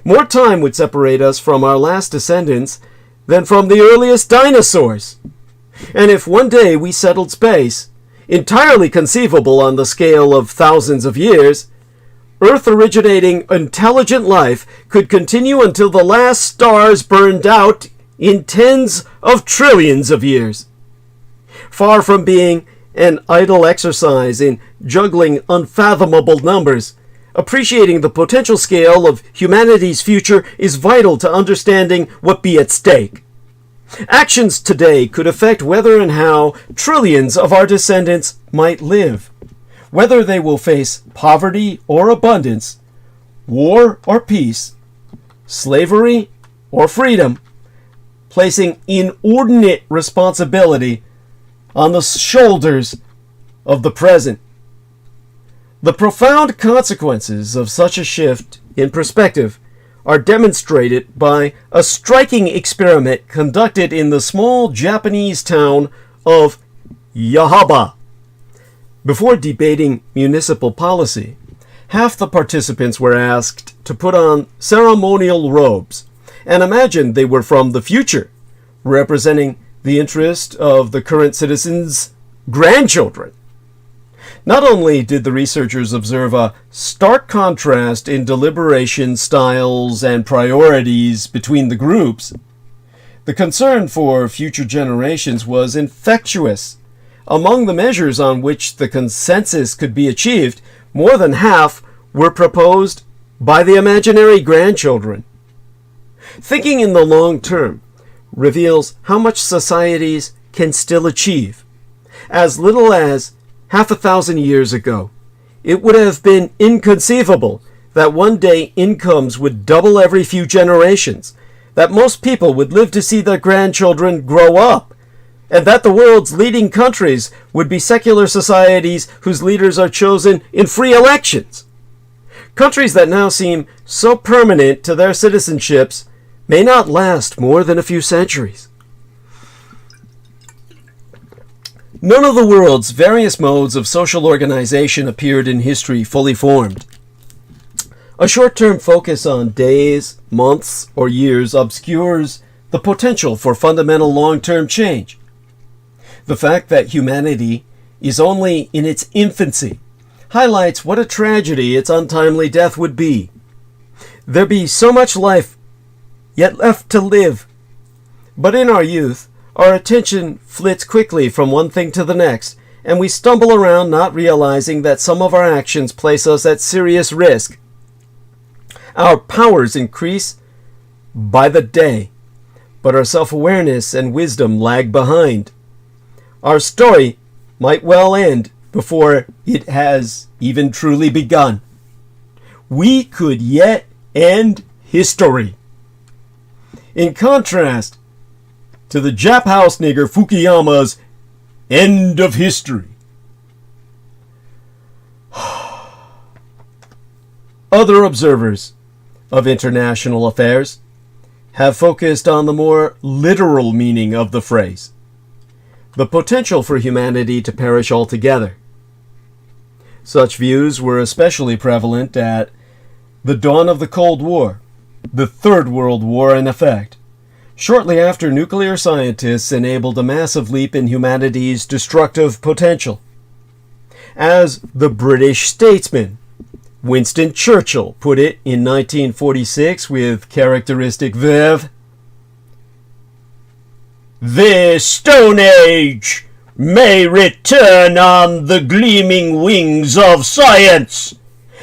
More time would separate us from our last descendants than from the earliest dinosaurs. And if one day we settled space, entirely conceivable on the scale of thousands of years, Earth-originating intelligent life could continue until the last stars burned out in tens of trillions of years. Far from being an idle exercise in juggling unfathomable numbers, appreciating the potential scale of humanity's future is vital to understanding what be at stake. Actions today could affect whether and how trillions of our descendants might live, whether they will face poverty or abundance, war or peace, slavery or freedom, placing inordinate responsibility on the shoulders of the present. The profound consequences of such a shift in perspective are demonstrated by a striking experiment conducted in the small Japanese town of Yahaba. Before debating municipal policy, half the participants were asked to put on ceremonial robes and imagine they were from the future, representing the interest of the current citizens' grandchildren. Not only did the researchers observe a stark contrast in deliberation styles and priorities between the groups, the concern for future generations was infectious. Among the measures on which the consensus could be achieved, more than half were proposed by the imaginary grandchildren. Thinking in the long term reveals how much societies can still achieve. As little as 500 years ago, it would have been inconceivable that one day incomes would double every few generations, that most people would live to see their grandchildren grow up, and that the world's leading countries would be secular societies whose leaders are chosen in free elections. Countries that now seem so permanent to their citizenships may not last more than a few centuries. None of the world's various modes of social organization appeared in history fully formed. A short-term focus on days, months, or years obscures the potential for fundamental long-term change. The fact that humanity is only in its infancy highlights what a tragedy its untimely death would be. There be so much life yet left to live, but in our youth, our attention flits quickly from one thing to the next, and we stumble around not realizing that some of our actions place us at serious risk. Our powers increase by the day, but our self-awareness and wisdom lag behind. Our story might well end before it has even truly begun. We could yet end history. In contrast to the Jap house nigger Fukuyama's End of History. Other observers of international affairs have focused on the more literal meaning of the phrase, the potential for humanity to perish altogether. Such views were especially prevalent at the dawn of the Cold War, the Third World War in effect, shortly after nuclear scientists enabled a massive leap in humanity's destructive potential. As the British statesman Winston Churchill put it in 1946 with characteristic verve, "The Stone Age may return on the gleaming wings of science,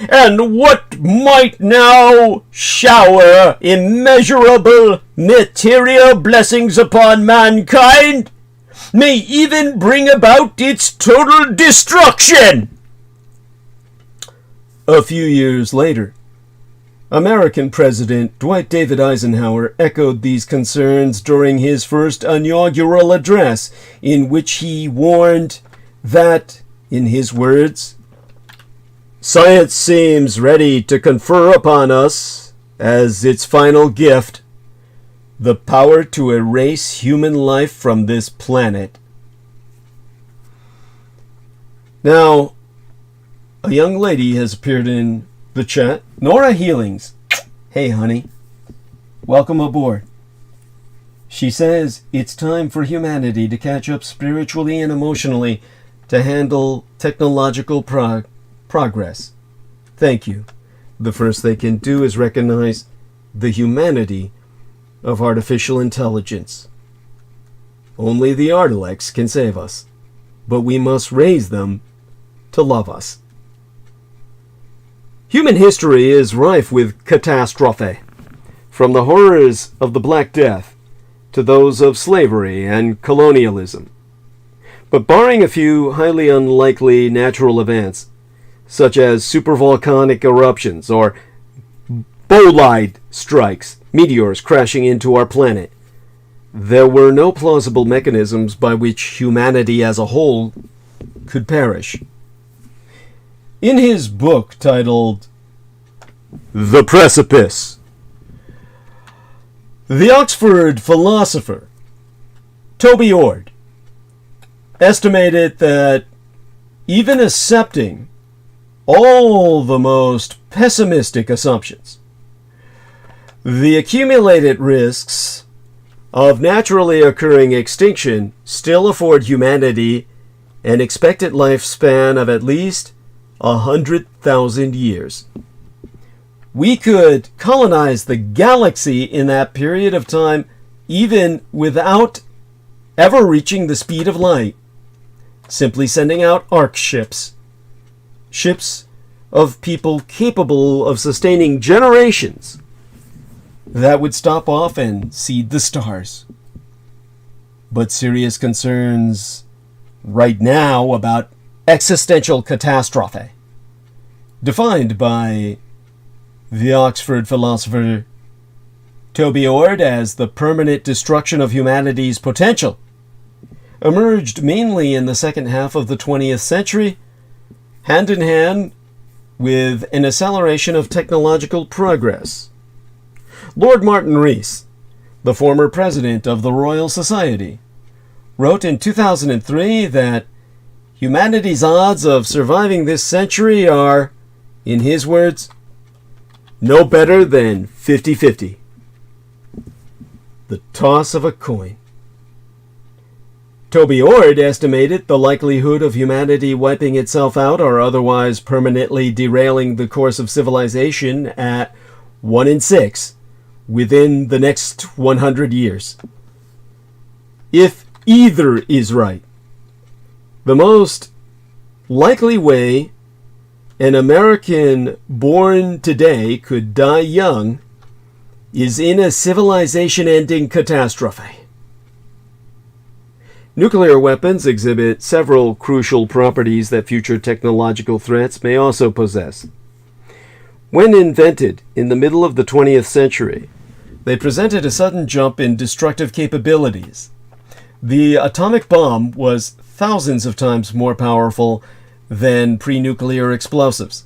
and what might now shower immeasurable material blessings upon mankind may even bring about its total destruction." A few years later, American President Dwight David Eisenhower echoed these concerns during his first inaugural address, in which he warned that, in his words, "Science seems ready to confer upon us, as its final gift, the power to erase human life from this planet." Now, a young lady has appeared in the chat. Nora Healings. Hey, honey. Welcome aboard. She says it's time for humanity to catch up spiritually and emotionally to handle technological progress. Thank you. The first they can do is recognize the humanity of artificial intelligence. Only the Artilects can save us, but we must raise them to love us. Human history is rife with catastrophe, from the horrors of the Black Death to those of slavery and colonialism. But barring a few highly unlikely natural events, such as supervolcanic eruptions or bolide strikes, meteors crashing into our planet, there were no plausible mechanisms by which humanity as a whole could perish. In his book titled The Precipice, the Oxford philosopher Toby Ord estimated that even accepting all the most pessimistic assumptions, the accumulated risks of naturally occurring extinction still afford humanity an expected lifespan of at least 100,000 years. We could colonize the galaxy in that period of time even without ever reaching the speed of light, simply sending out ark ships of people capable of sustaining generations that would stop off and seed the stars. But serious concerns right now about existential catastrophe, defined by the Oxford philosopher Toby Ord as the permanent destruction of humanity's potential, emerged mainly in the second half of the 20th century, hand in hand with an acceleration of technological progress. Lord Martin Rees, the former president of the Royal Society, wrote in 2003 that humanity's odds of surviving this century are, in his words, no better than 50-50. The toss of a coin. Toby Ord estimated the likelihood of humanity wiping itself out or otherwise permanently derailing the course of civilization at 1 in 6 within the next 100 years. If either is right, the most likely way an American born today could die young is in a civilization-ending catastrophe. Nuclear weapons exhibit several crucial properties that future technological threats may also possess. When invented in the middle of the 20th century, they presented a sudden jump in destructive capabilities. The atomic bomb was thousands of times more powerful than pre-nuclear explosives.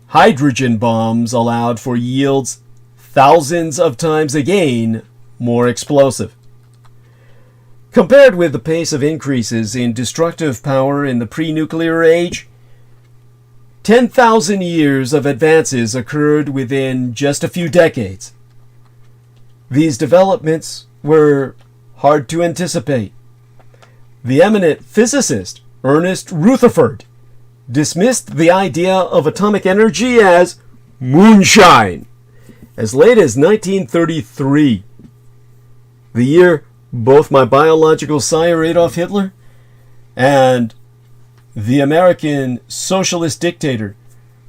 Hydrogen bombs allowed for yields thousands of times again more explosive. Compared with the pace of increases in destructive power in the pre-nuclear age, 10,000 years of advances occurred within just a few decades. These developments were hard to anticipate. The eminent physicist Ernest Rutherford dismissed the idea of atomic energy as moonshine as late as 1933, the year both my biological sire Adolf Hitler and the American socialist dictator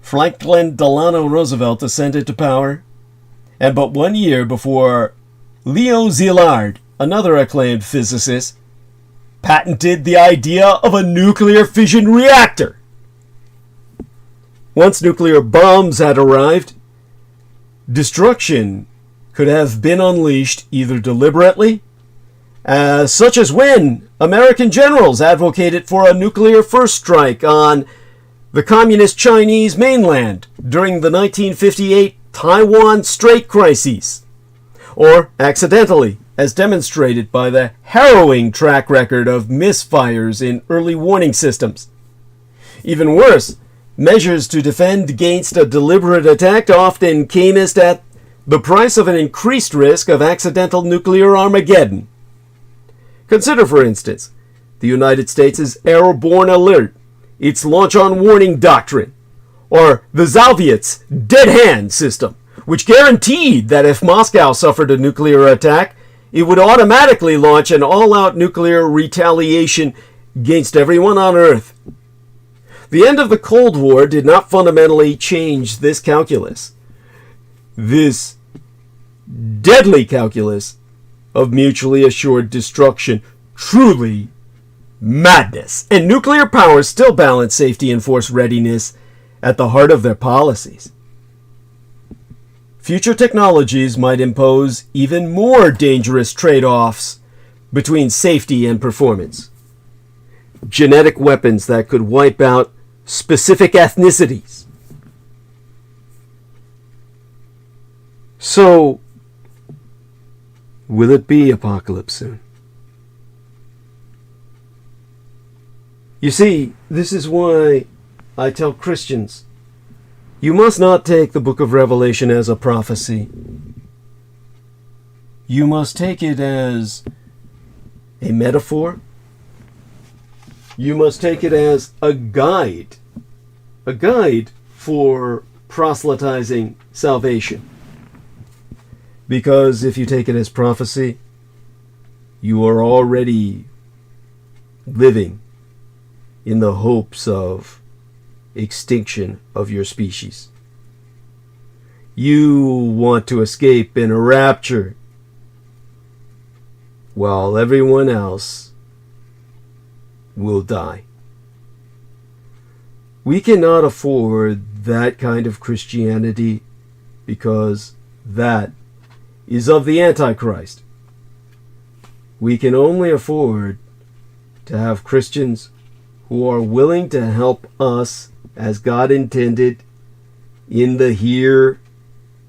Franklin Delano Roosevelt ascended to power, and but 1 year before Leo Szilard, another acclaimed physicist, patented the idea of a nuclear fission reactor. Once nuclear bombs had arrived, destruction could have been unleashed either deliberately, such as when American generals advocated for a nuclear first strike on the communist Chinese mainland during the 1958 Taiwan Strait crises, or accidentally, as demonstrated by the harrowing track record of misfires in early warning systems. Even worse, measures to defend against a deliberate attack often came at the price of an increased risk of accidental nuclear Armageddon. Consider, for instance, the United States' airborne alert, its launch-on warning doctrine, or the Soviets' dead hand system, which guaranteed that if Moscow suffered a nuclear attack, it would automatically launch an all-out nuclear retaliation against everyone on Earth. The end of the Cold War did not fundamentally change this calculus. This deadly calculus of mutually assured destruction, truly madness. And nuclear powers still balance safety and force readiness at the heart of their policies. future technologies might impose even more dangerous trade-offs between safety and performance. Genetic weapons that could wipe out specific ethnicities. So, will it be apocalypse soon? You see, this is why I tell Christians, you must not take the book of Revelation as a prophecy. You must take it as a metaphor. You must take it as a guide for proselytizing salvation. Because if you take it as prophecy, you are already living in the hopes of extinction of your species. You want to escape in a rapture, while everyone else will die. We cannot afford that kind of Christianity because that is of the Antichrist. We can only afford to have Christians who are willing to help us as God intended in the here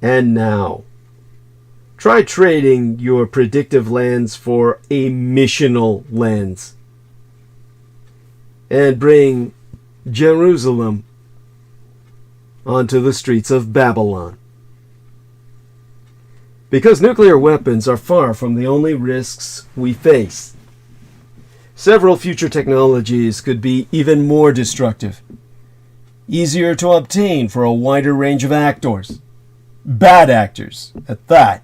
and now. Try trading your predictive lens for a missional lens and bring Jerusalem onto the streets of Babylon. Because nuclear weapons are far from the only risks we face. Several future technologies could be even more destructive, easier to obtain for a wider range of actors, bad actors at that,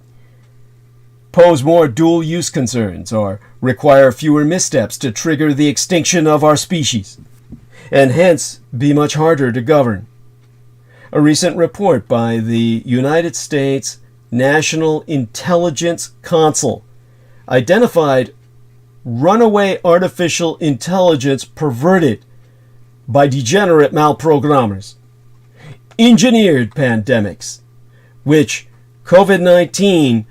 pose more dual-use concerns, or require fewer missteps to trigger the extinction of our species, and hence be much harder to govern. A recent report by the United States National Intelligence Council identified runaway artificial intelligence perverted by degenerate malprogrammers, engineered pandemics, which COVID-19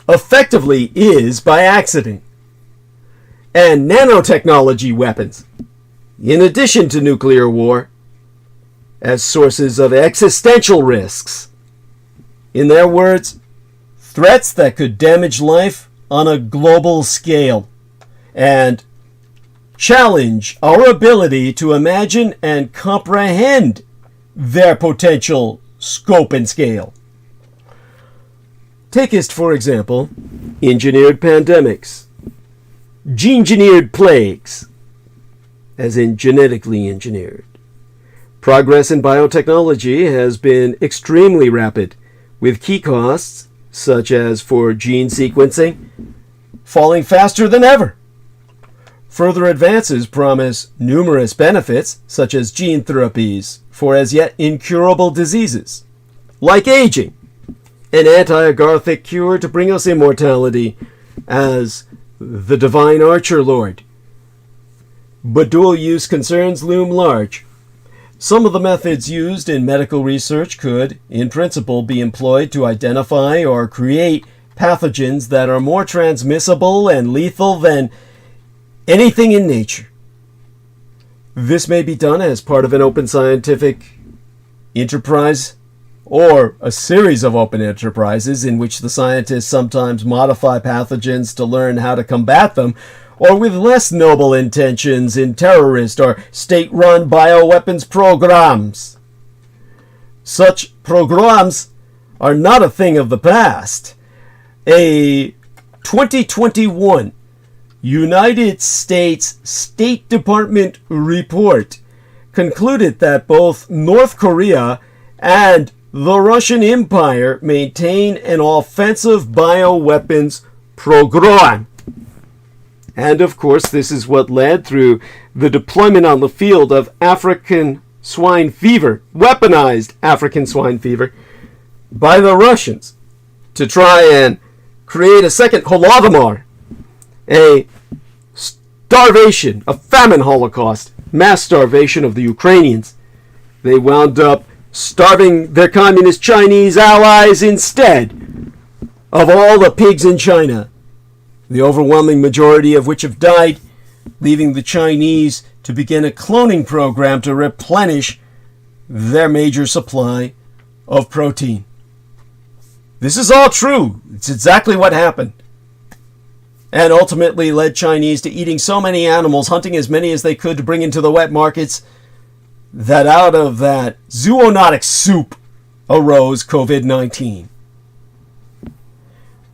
effectively is by accident, and nanotechnology weapons, in addition to nuclear war, as sources of existential risks. In their words, threats that could damage life on a global scale and challenge our ability to imagine and comprehend their potential scope and scale. Takest, for example, engineered pandemics, gene-engineered plagues, as in genetically engineered. Progress in biotechnology has been extremely rapid, with key costs, such as for gene sequencing, falling faster than ever. Further advances promise numerous benefits, such as gene therapies for as yet incurable diseases, like aging, an anti-agarthic cure to bring us immortality as the divine Archer Lord. But dual-use concerns loom large. Some of the methods used in medical research could, in principle, be employed to identify or create pathogens that are more transmissible and lethal than anything in nature. This may be done as part of an open scientific enterprise or a series of open enterprises in which the scientists sometimes modify pathogens to learn how to combat them, or with less noble intentions in terrorist or state-run bioweapons programs. Such programs are not a thing of the past. A 2021 United States State Department report concluded that both North Korea and the Russian Empire maintain an offensive bioweapons program. And of course, this is what led through the deployment on the field of African swine fever, weaponized African swine fever, by the Russians to try and create a second Holodomor, a starvation, a famine holocaust, mass starvation of the Ukrainians. They wound up starving their communist Chinese allies instead of all the pigs in China, the overwhelming majority of which have died, leaving the Chinese to begin a cloning program to replenish their major supply of protein. This is all true. It's exactly what happened. And ultimately led Chinese to eating so many animals, hunting as many as they could to bring into the wet markets, that out of that zoonotic soup arose COVID-19.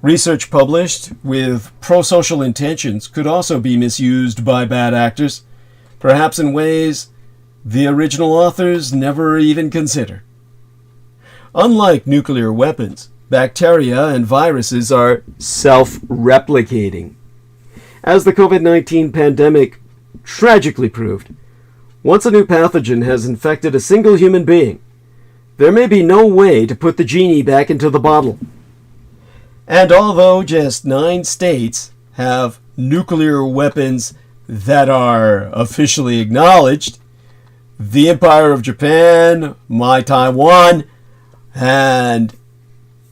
Research published with pro-social intentions could also be misused by bad actors, perhaps in ways the original authors never even consider. Unlike nuclear weapons, bacteria and viruses are self-replicating. As the COVID-19 pandemic tragically proved, once a new pathogen has infected a single human being, there may be no way to put the genie back into the bottle. And although just 9 states have nuclear weapons that are officially acknowledged, the Empire of Japan, my Taiwan, and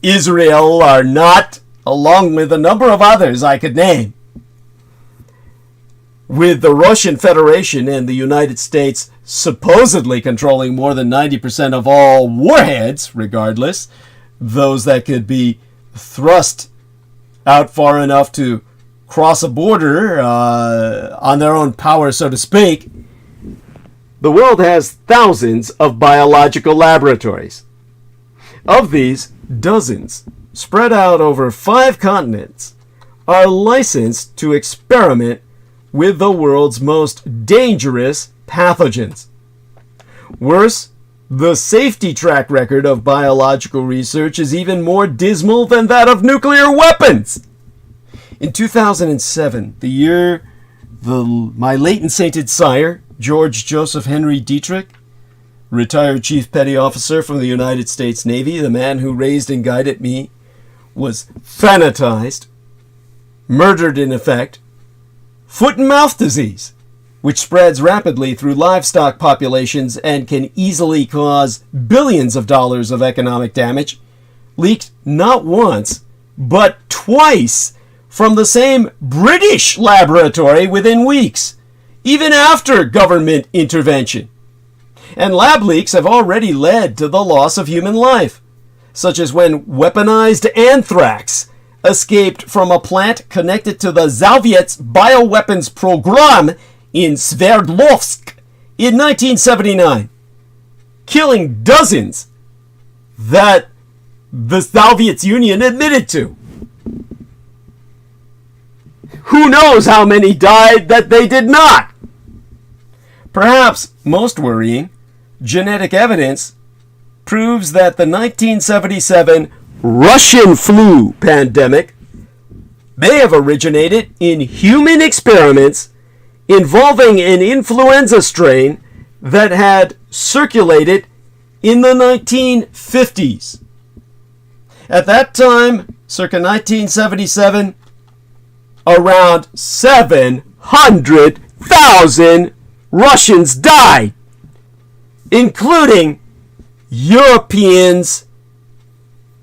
Israel are not, along with a number of others I could name. With the Russian Federation and the United States supposedly controlling more than 90% of all warheads, regardless, those that could be thrust out far enough to cross a border on their own power, so to speak, the world has thousands of biological laboratories. Of these, dozens, spread out over 5 continents, are licensed to experiment with the world's most dangerous pathogens. Worse, the safety track record of biological research is even more dismal than that of nuclear weapons. In 2007, the year my late and sainted sire, George Joseph Henry Dietrich, retired Chief Petty Officer from the United States Navy, the man who raised and guided me, was fanatized, murdered in effect, foot and mouth disease, which spreads rapidly through livestock populations and can easily cause billions of dollars of economic damage, leaked not once, but twice from the same British laboratory within weeks, even after government intervention. And lab leaks have already led to the loss of human life, such as when weaponized anthrax escaped from a plant connected to the Soviet's bioweapons program in Sverdlovsk in 1979, killing dozens that the Soviet Union admitted to. Who knows how many died that they did not? Perhaps most worrying, genetic evidence proves that the 1977 Russian flu pandemic may have originated in human experiments involving an influenza strain that had circulated in the 1950s. At that time, circa 1977, around 700,000 Russians died, including Europeans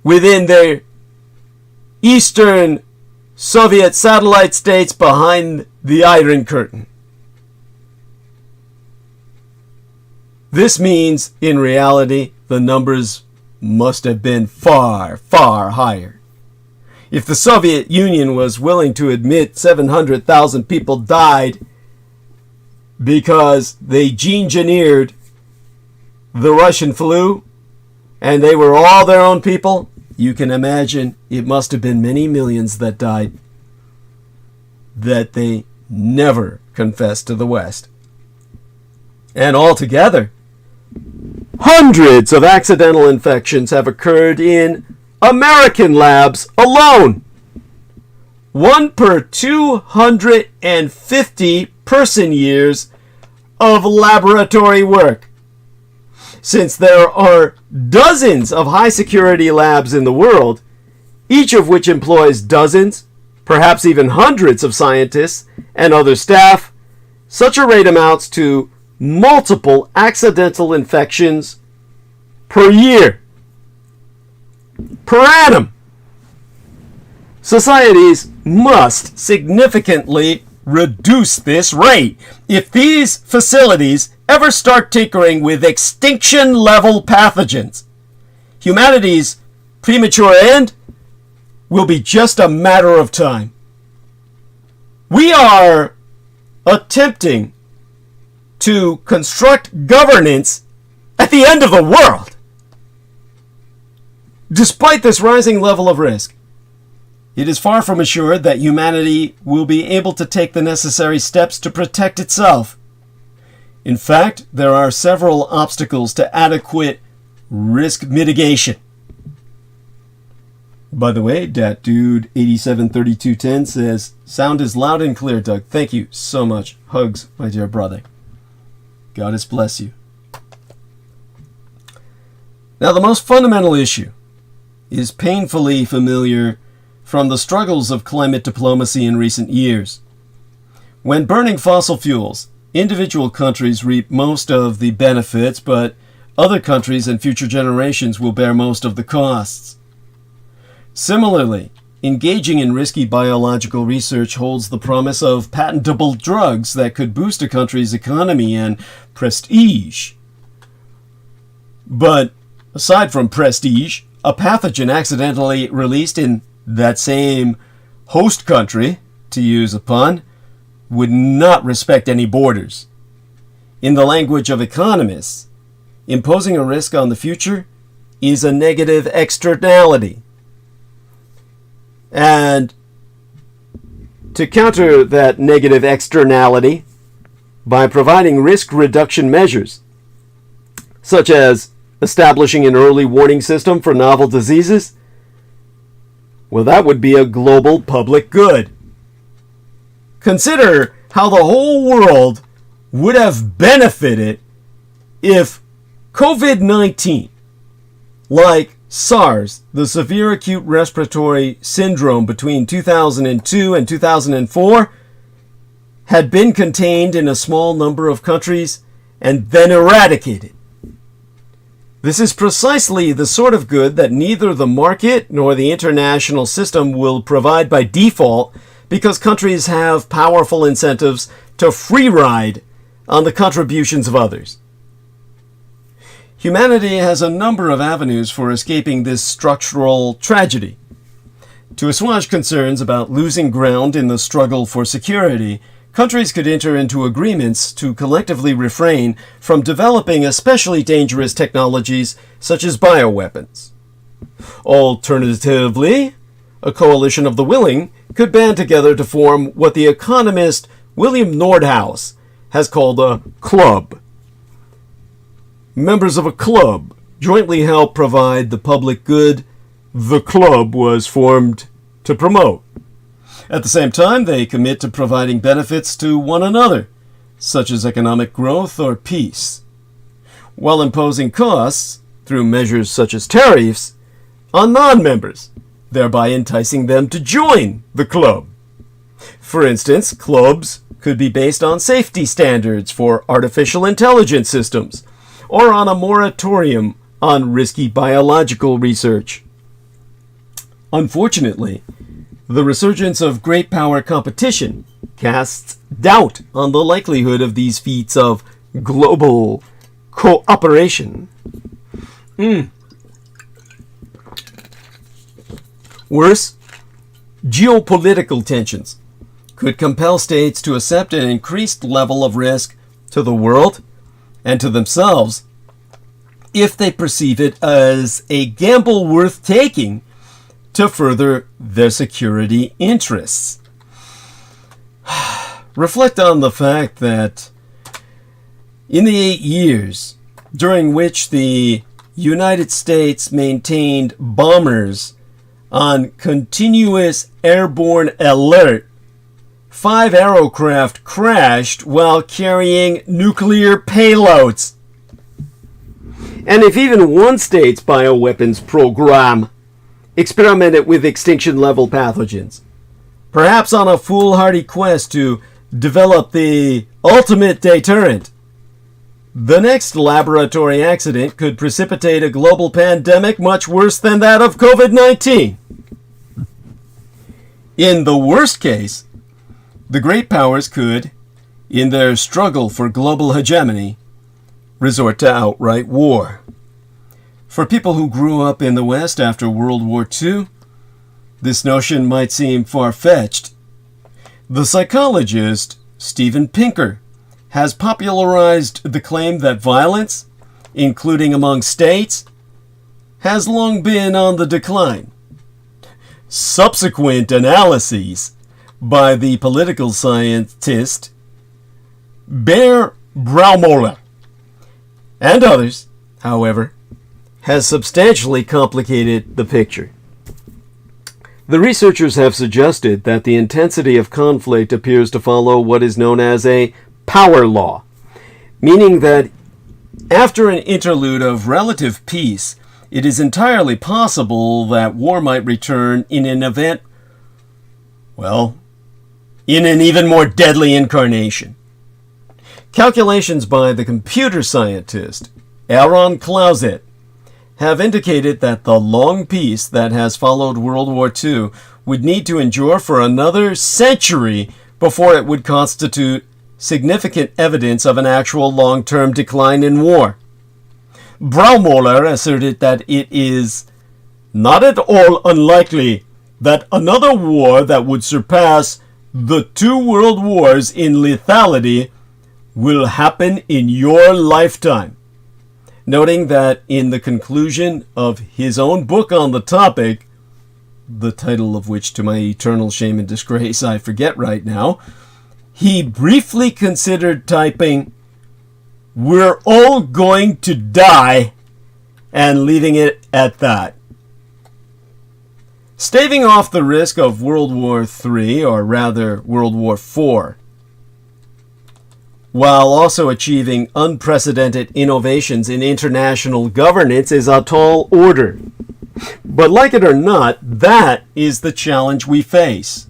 within their Eastern Soviet satellite states behind the Iron Curtain. This means, in reality, the numbers must have been far, far higher. If the Soviet Union was willing to admit 700,000 people died because they gene-engineered the Russian flu, and they were all their own people, you can imagine it must have been many millions that died that they never confessed to the West. And altogether, hundreds of accidental infections have occurred in American labs alone. 1 per 250 person years of laboratory work. Since there are dozens of high security labs in the world, each of which employs dozens, perhaps even hundreds of scientists and other staff, such a rate amounts to multiple accidental infections per year. Per annum. Societies must significantly reduce this rate if these facilities ever start tinkering with extinction-level pathogens. Humanity's premature end will be just a matter of time. We are attempting to construct governance at the end of the world. Despite this rising level of risk, it is far from assured that humanity will be able to take the necessary steps to protect itself. In fact, there are several obstacles to adequate risk mitigation. By the way, dat dude 873210 says, sound is loud and clear, Doug. Thank you so much. Hugs, my dear brother. God bless you. Now, the most fundamental issue is painfully familiar from the struggles of climate diplomacy in recent years. When burning fossil fuels, individual countries reap most of the benefits, but other countries and future generations will bear most of the costs. Similarly, engaging in risky biological research holds the promise of patentable drugs that could boost a country's economy and prestige. But aside from prestige, a pathogen accidentally released in that same host country, to use a pun, would not respect any borders. In the language of economists, imposing a risk on the future is a negative externality. And to counter that negative externality, by providing risk reduction measures, such as establishing an early warning system for novel diseases, well, that would be a global public good. Consider how the whole world would have benefited if COVID-19, like SARS, the severe acute respiratory syndrome between 2002 and 2004, had been contained in a small number of countries and then eradicated. This is precisely the sort of good that neither the market nor the international system will provide by default, because countries have powerful incentives to free ride on the contributions of others. Humanity has a number of avenues for escaping this structural tragedy. To assuage concerns about losing ground in the struggle for security, countries could enter into agreements to collectively refrain from developing especially dangerous technologies such as bioweapons. Alternatively, a coalition of the willing could band together to form what the economist William Nordhaus has called a club. Members of a club jointly help provide the public good the club was formed to promote. At the same time, they commit to providing benefits to one another, such as economic growth or peace, while imposing costs, through measures such as tariffs, on non-members, thereby enticing them to join the club. For instance, clubs could be based on safety standards for artificial intelligence systems, or on a moratorium on risky biological research. Unfortunately, the resurgence of great power competition casts doubt on the likelihood of these feats of global cooperation. Worse, geopolitical tensions could compel states to accept an increased level of risk to the world and to themselves if they perceive it as a gamble worth taking to further their security interests. Reflect on the fact that in the 8 years during which the United States maintained bombers on continuous airborne alert, 5 aircraft crashed while carrying nuclear payloads. And if even one state's bioweapons program experimented with extinction-level pathogens, perhaps on a foolhardy quest to develop the ultimate deterrent, the next laboratory accident could precipitate a global pandemic much worse than that of COVID-19. In the worst case, the great powers could, in their struggle for global hegemony, resort to outright war. For people who grew up in the West after World War II, this notion might seem far-fetched. The psychologist Steven Pinker has popularized the claim that violence, including among states, has long been on the decline. Subsequent analyses by the political scientist MEMØ and others, however, has substantially complicated the picture. The researchers have suggested that the intensity of conflict appears to follow what is known as a power law, meaning that after an interlude of relative peace, it is entirely possible that war might return in an event, well, in an even more deadly incarnation. Calculations by the computer scientist Aaron Clauset have indicated that the long peace that has followed World War II would need to endure for another century before it would constitute significant evidence of an actual long-term decline in war. Braumöller asserted that it is not at all unlikely that another war that would surpass the 2 world wars in lethality will happen in your lifetime, noting that in the conclusion of his own book on the topic, the title of which to my eternal shame and disgrace I forget right now, he briefly considered typing, "We're all going to die," and leaving it at that. Staving off the risk of World War III, or rather World War IV, while also achieving unprecedented innovations in international governance is a tall order. But like it or not, that is the challenge we face.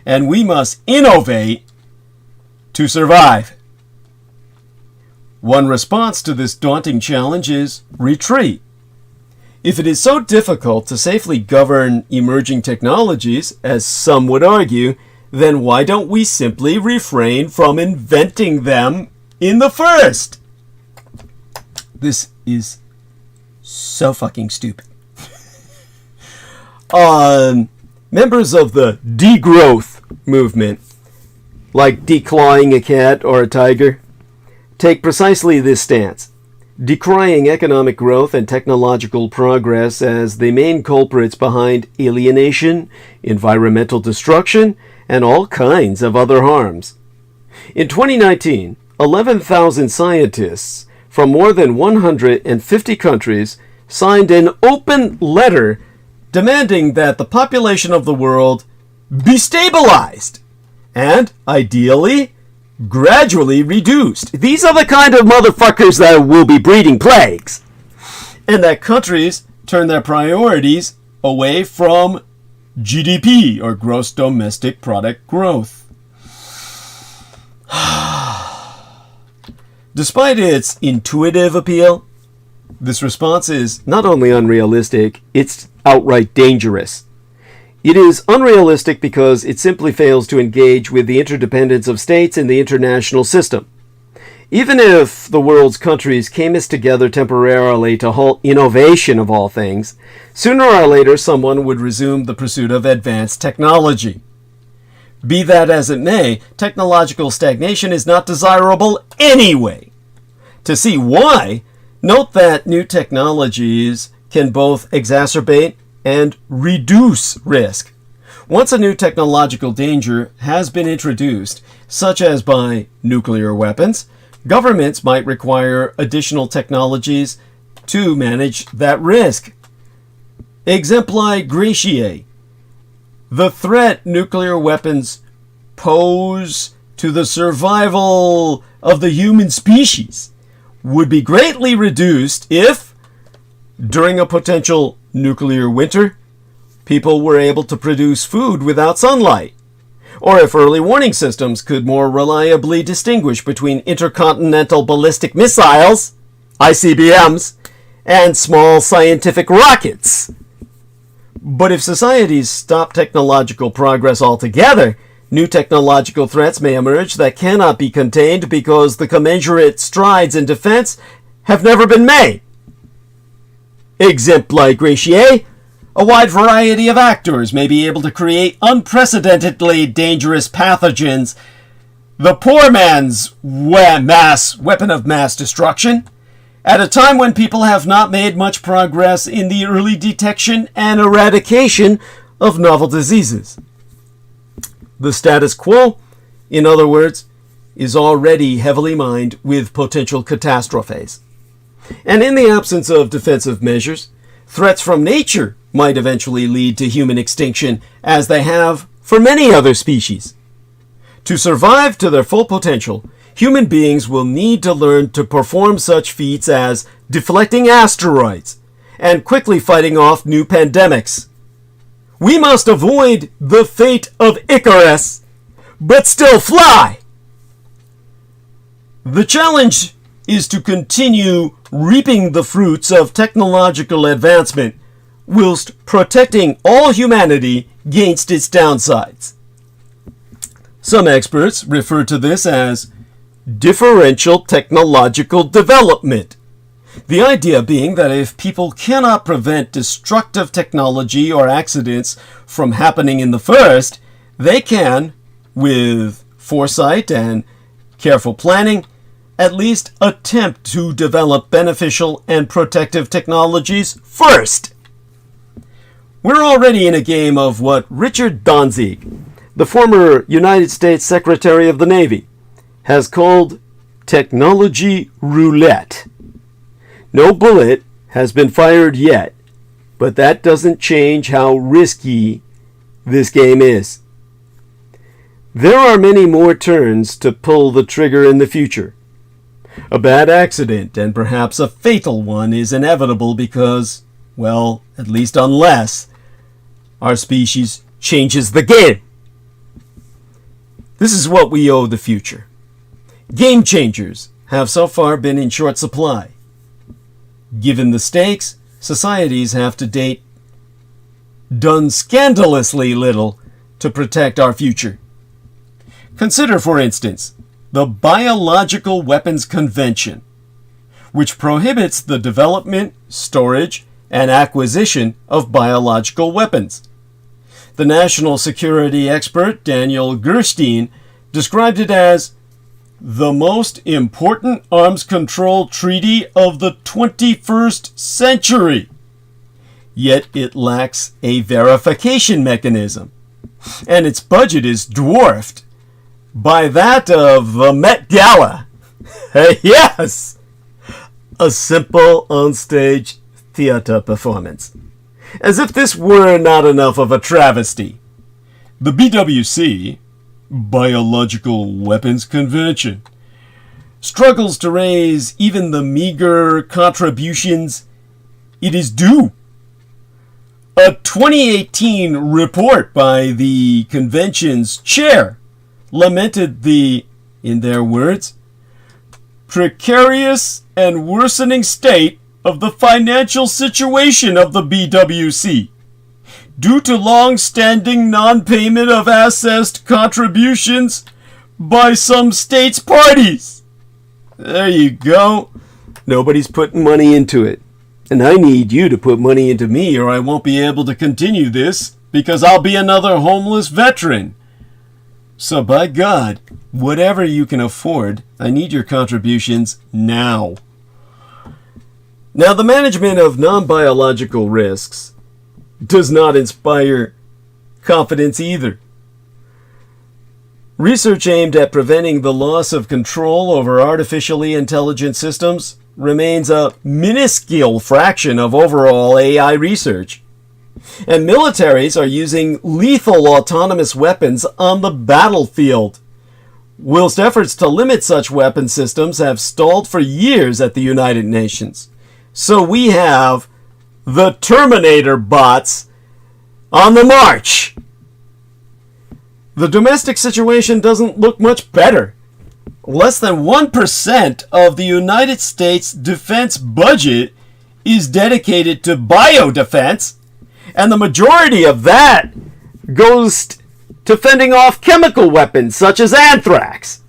And we must innovate to survive. One response to this daunting challenge is retreat. If it is so difficult to safely govern emerging technologies, as some would argue, then why don't we simply refrain from inventing them in the first? This is so fucking stupid. Members of the degrowth movement, like declawing a cat or a tiger, take precisely this stance, decrying economic growth and technological progress as the main culprits behind alienation, environmental destruction, and all kinds of other harms. In 2019, 11,000 scientists from more than 150 countries signed an open letter demanding that the population of the world be stabilized and, ideally, gradually reduced. These are the kind of motherfuckers that will be breeding plagues. And that countries turn their priorities away from GDP, or gross domestic product growth. Despite its intuitive appeal, this response is not only unrealistic, it's outright dangerous. It is unrealistic because it simply fails to engage with the interdependence of states in the international system. Even if the world's countries came together temporarily to halt innovation of all things, sooner or later someone would resume the pursuit of advanced technology. Be that as it may, technological stagnation is not desirable anyway. To see why, note that new technologies can both exacerbate and reduce risk. Once a new technological danger has been introduced, such as by nuclear weapons, governments might require additional technologies to manage that risk. Exempli gratiae. The threat nuclear weapons pose to the survival of the human species would be greatly reduced if, during a potential nuclear winter, people were able to produce food without sunlight. or if early warning systems could more reliably distinguish between intercontinental ballistic missiles, ICBMs, and small scientific rockets. But if societies stop technological progress altogether, new technological threats may emerge that cannot be contained because the commensurate strides in defense have never been made. Exempli a wide variety of actors may be able to create unprecedentedly dangerous pathogens, the poor man's weapon of mass destruction, at a time when people have not made much progress in the early detection and eradication of novel diseases. The status quo, in other words, is already heavily mined with potential catastrophes. And in the absence of defensive measures, threats from nature might eventually lead to human extinction, as they have for many other species. To survive to their full potential, human beings will need to learn to perform such feats as deflecting asteroids and quickly fighting off new pandemics. We must avoid the fate of Icarus, but still fly. The challenge is to continue reaping the fruits of technological advancement whilst protecting all humanity against its downsides. Some experts refer to this as differential technological development. The idea being that if people cannot prevent destructive technology or accidents from happening in the first, they can, with foresight and careful planning, at least attempt to develop beneficial and protective technologies first. We're already in a game of what Richard Danzig, the former United States Secretary of the Navy, has called technology roulette. No bullet has been fired yet, but that doesn't change how risky this game is. There are many more turns to pull the trigger in the future. A bad accident, and perhaps a fatal one, is inevitable because, well, at least unless our species changes the game. This is what we owe the future. Game changers have so far been in short supply. Given the stakes, societies have to date done scandalously little to protect our future. Consider, for instance, the Biological Weapons Convention, which prohibits the development, storage, and acquisition of biological weapons. The national security expert Daniel Gerstein described it as the most important arms control treaty of the 21st century. Yet it lacks a verification mechanism, and its budget is dwarfed by that of the Met Gala. Yes! A simple onstage theater performance. As if this were not enough of a travesty, the BWC, Biological Weapons Convention, struggles to raise even the meager contributions it is due. A 2018 report by the convention's chair lamented the, in their words, precarious and worsening state of the financial situation of the BWC due to long-standing non-payment of assessed contributions by some states' parties. There you go. Nobody's putting money into it. And I need you to put money into me or I won't be able to continue this because I'll be another homeless veteran. So by God, whatever you can afford, I need your contributions now. Now, the management of non-biological risks does not inspire confidence either. Research aimed at preventing the loss of control over artificially intelligent systems remains a minuscule fraction of overall AI research. And militaries are using lethal autonomous weapons on the battlefield, whilst efforts to limit such weapon systems have stalled for years at the United Nations. So we have the Terminator bots on the march. the domestic situation doesn't look much better. Less than 1% of the United States defense budget is dedicated to biodefense, and the majority of that goes to fending off chemical weapons such as anthrax.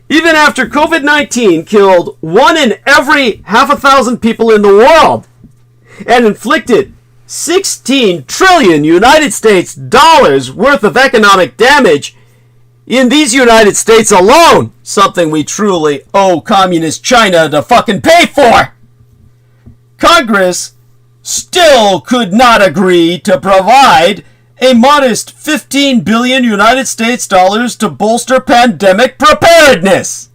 Even after COVID-19 killed 1 in every 500,000 people in the world and inflicted 16 trillion United States dollars worth of economic damage in these United States alone, something we truly owe communist China to fucking pay for, Congress still could not agree to provide a modest 15 billion United States dollars to bolster pandemic preparedness.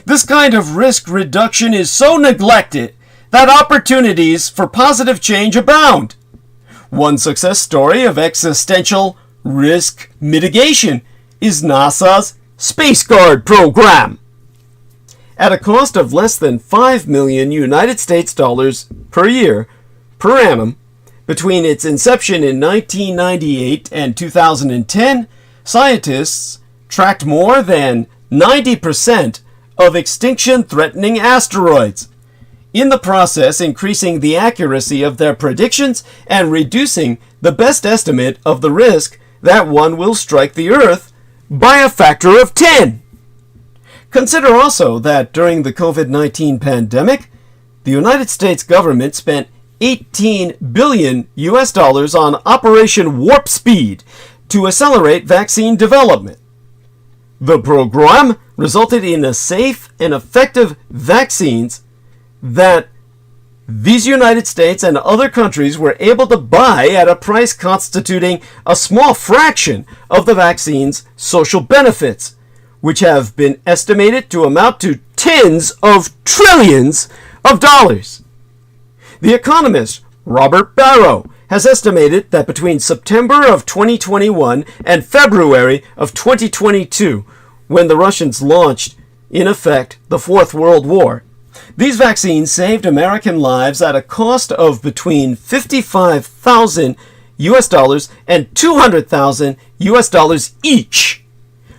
This kind of risk reduction is so neglected that opportunities for positive change abound. One success story of existential risk mitigation is NASA's Space Guard program. At a cost of less than 5 million United States dollars per year, per annum, between its inception in 1998 and 2010, scientists tracked more than 90% of extinction-threatening asteroids, in the process increasing the accuracy of their predictions and reducing the best estimate of the risk that one will strike the Earth by a factor of 10. Consider also that during the COVID-19 pandemic, the United States government spent 18 billion US dollars on Operation Warp Speed to accelerate vaccine development. The program resulted in a safe and effective vaccines that these United States and other countries were able to buy at a price constituting a small fraction of the vaccine's social benefits, which have been estimated to amount to tens of trillions of dollars. The economist Robert Barrow has estimated that between September of 2021 and February of 2022, when the Russians launched, in effect, the Fourth World War, these vaccines saved American lives at a cost of between $55,000 US dollars and $200,000 US dollars each,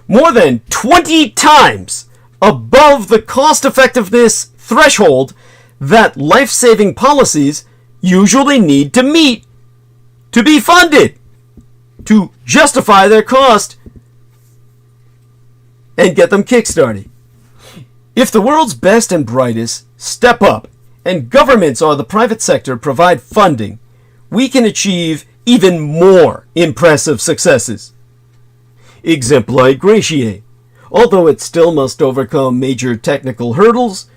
more than 20 times above the cost-effectiveness threshold that life-saving policies usually need to meet to be funded, to justify their cost and get them kickstarted. If the world's best and brightest step up and governments or the private sector provide funding, we can achieve even more impressive successes. Exempli gratiae. Although it still must overcome major technical hurdles,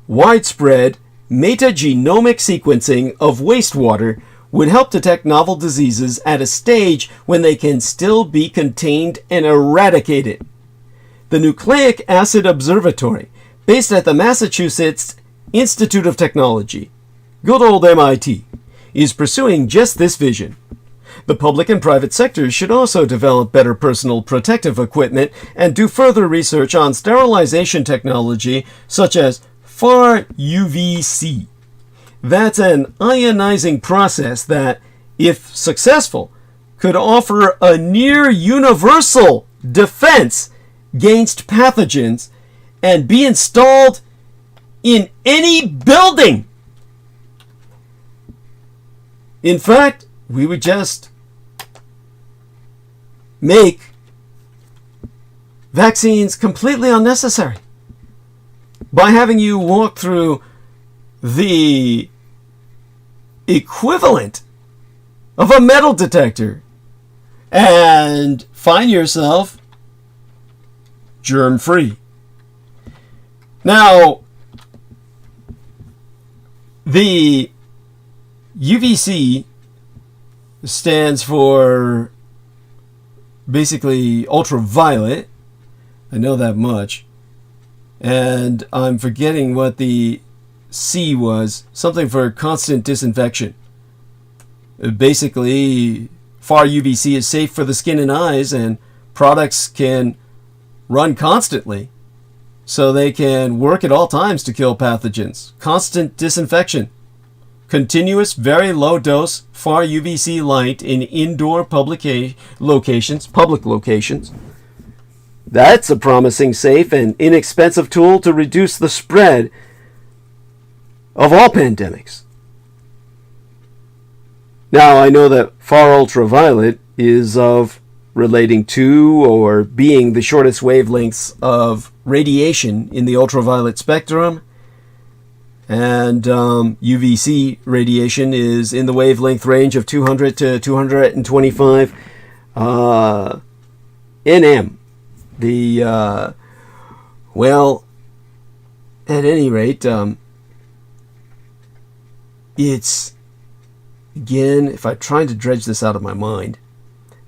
widespread metagenomic sequencing of wastewater would help detect novel diseases at a stage when they can still be contained and eradicated. The Nucleic Acid Observatory, based at the Massachusetts Institute of Technology, good old MIT, is pursuing just this vision. The public and private sectors should also develop better personal protective equipment and do further research on sterilization technology such as far UVC. That's an ionizing process that, if successful, could offer a near universal defense against pathogens and be installed in any building. In fact, we would just make vaccines completely unnecessary by having you walk through the equivalent of a metal detector and find yourself germ-free. Now, the UVC stands for basically ultraviolet. I know that much. And I'm forgetting what the C was. Something for constant disinfection. Basically, far UVC is safe for the skin and eyes, and products can run constantly, so they can work at all times to kill pathogens. Constant disinfection. continuous, very low dose, far UVC light in indoor public locations. That's a promising, safe, and inexpensive tool to reduce the spread of all pandemics. Now, I know that far ultraviolet is of relating to or being the shortest wavelengths of radiation in the ultraviolet spectrum, and UVC radiation is in the wavelength range of 200 to 225 nm. Well, at any rate, it's, again, if I'm trying to dredge this out of my mind,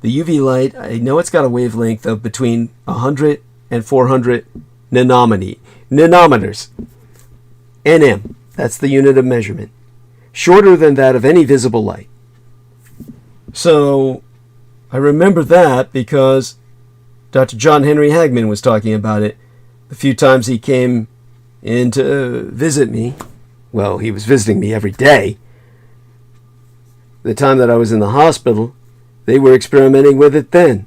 the UV light, I know it's got a wavelength of between 100 and 400 nanometers. NM, that's the unit of measurement. Shorter than that of any visible light. So, I remember that because Dr. John Henry Hagman was talking about it the few times he came in to visit me. Well, he was visiting me every day. The time that I was in the hospital, they were experimenting with it then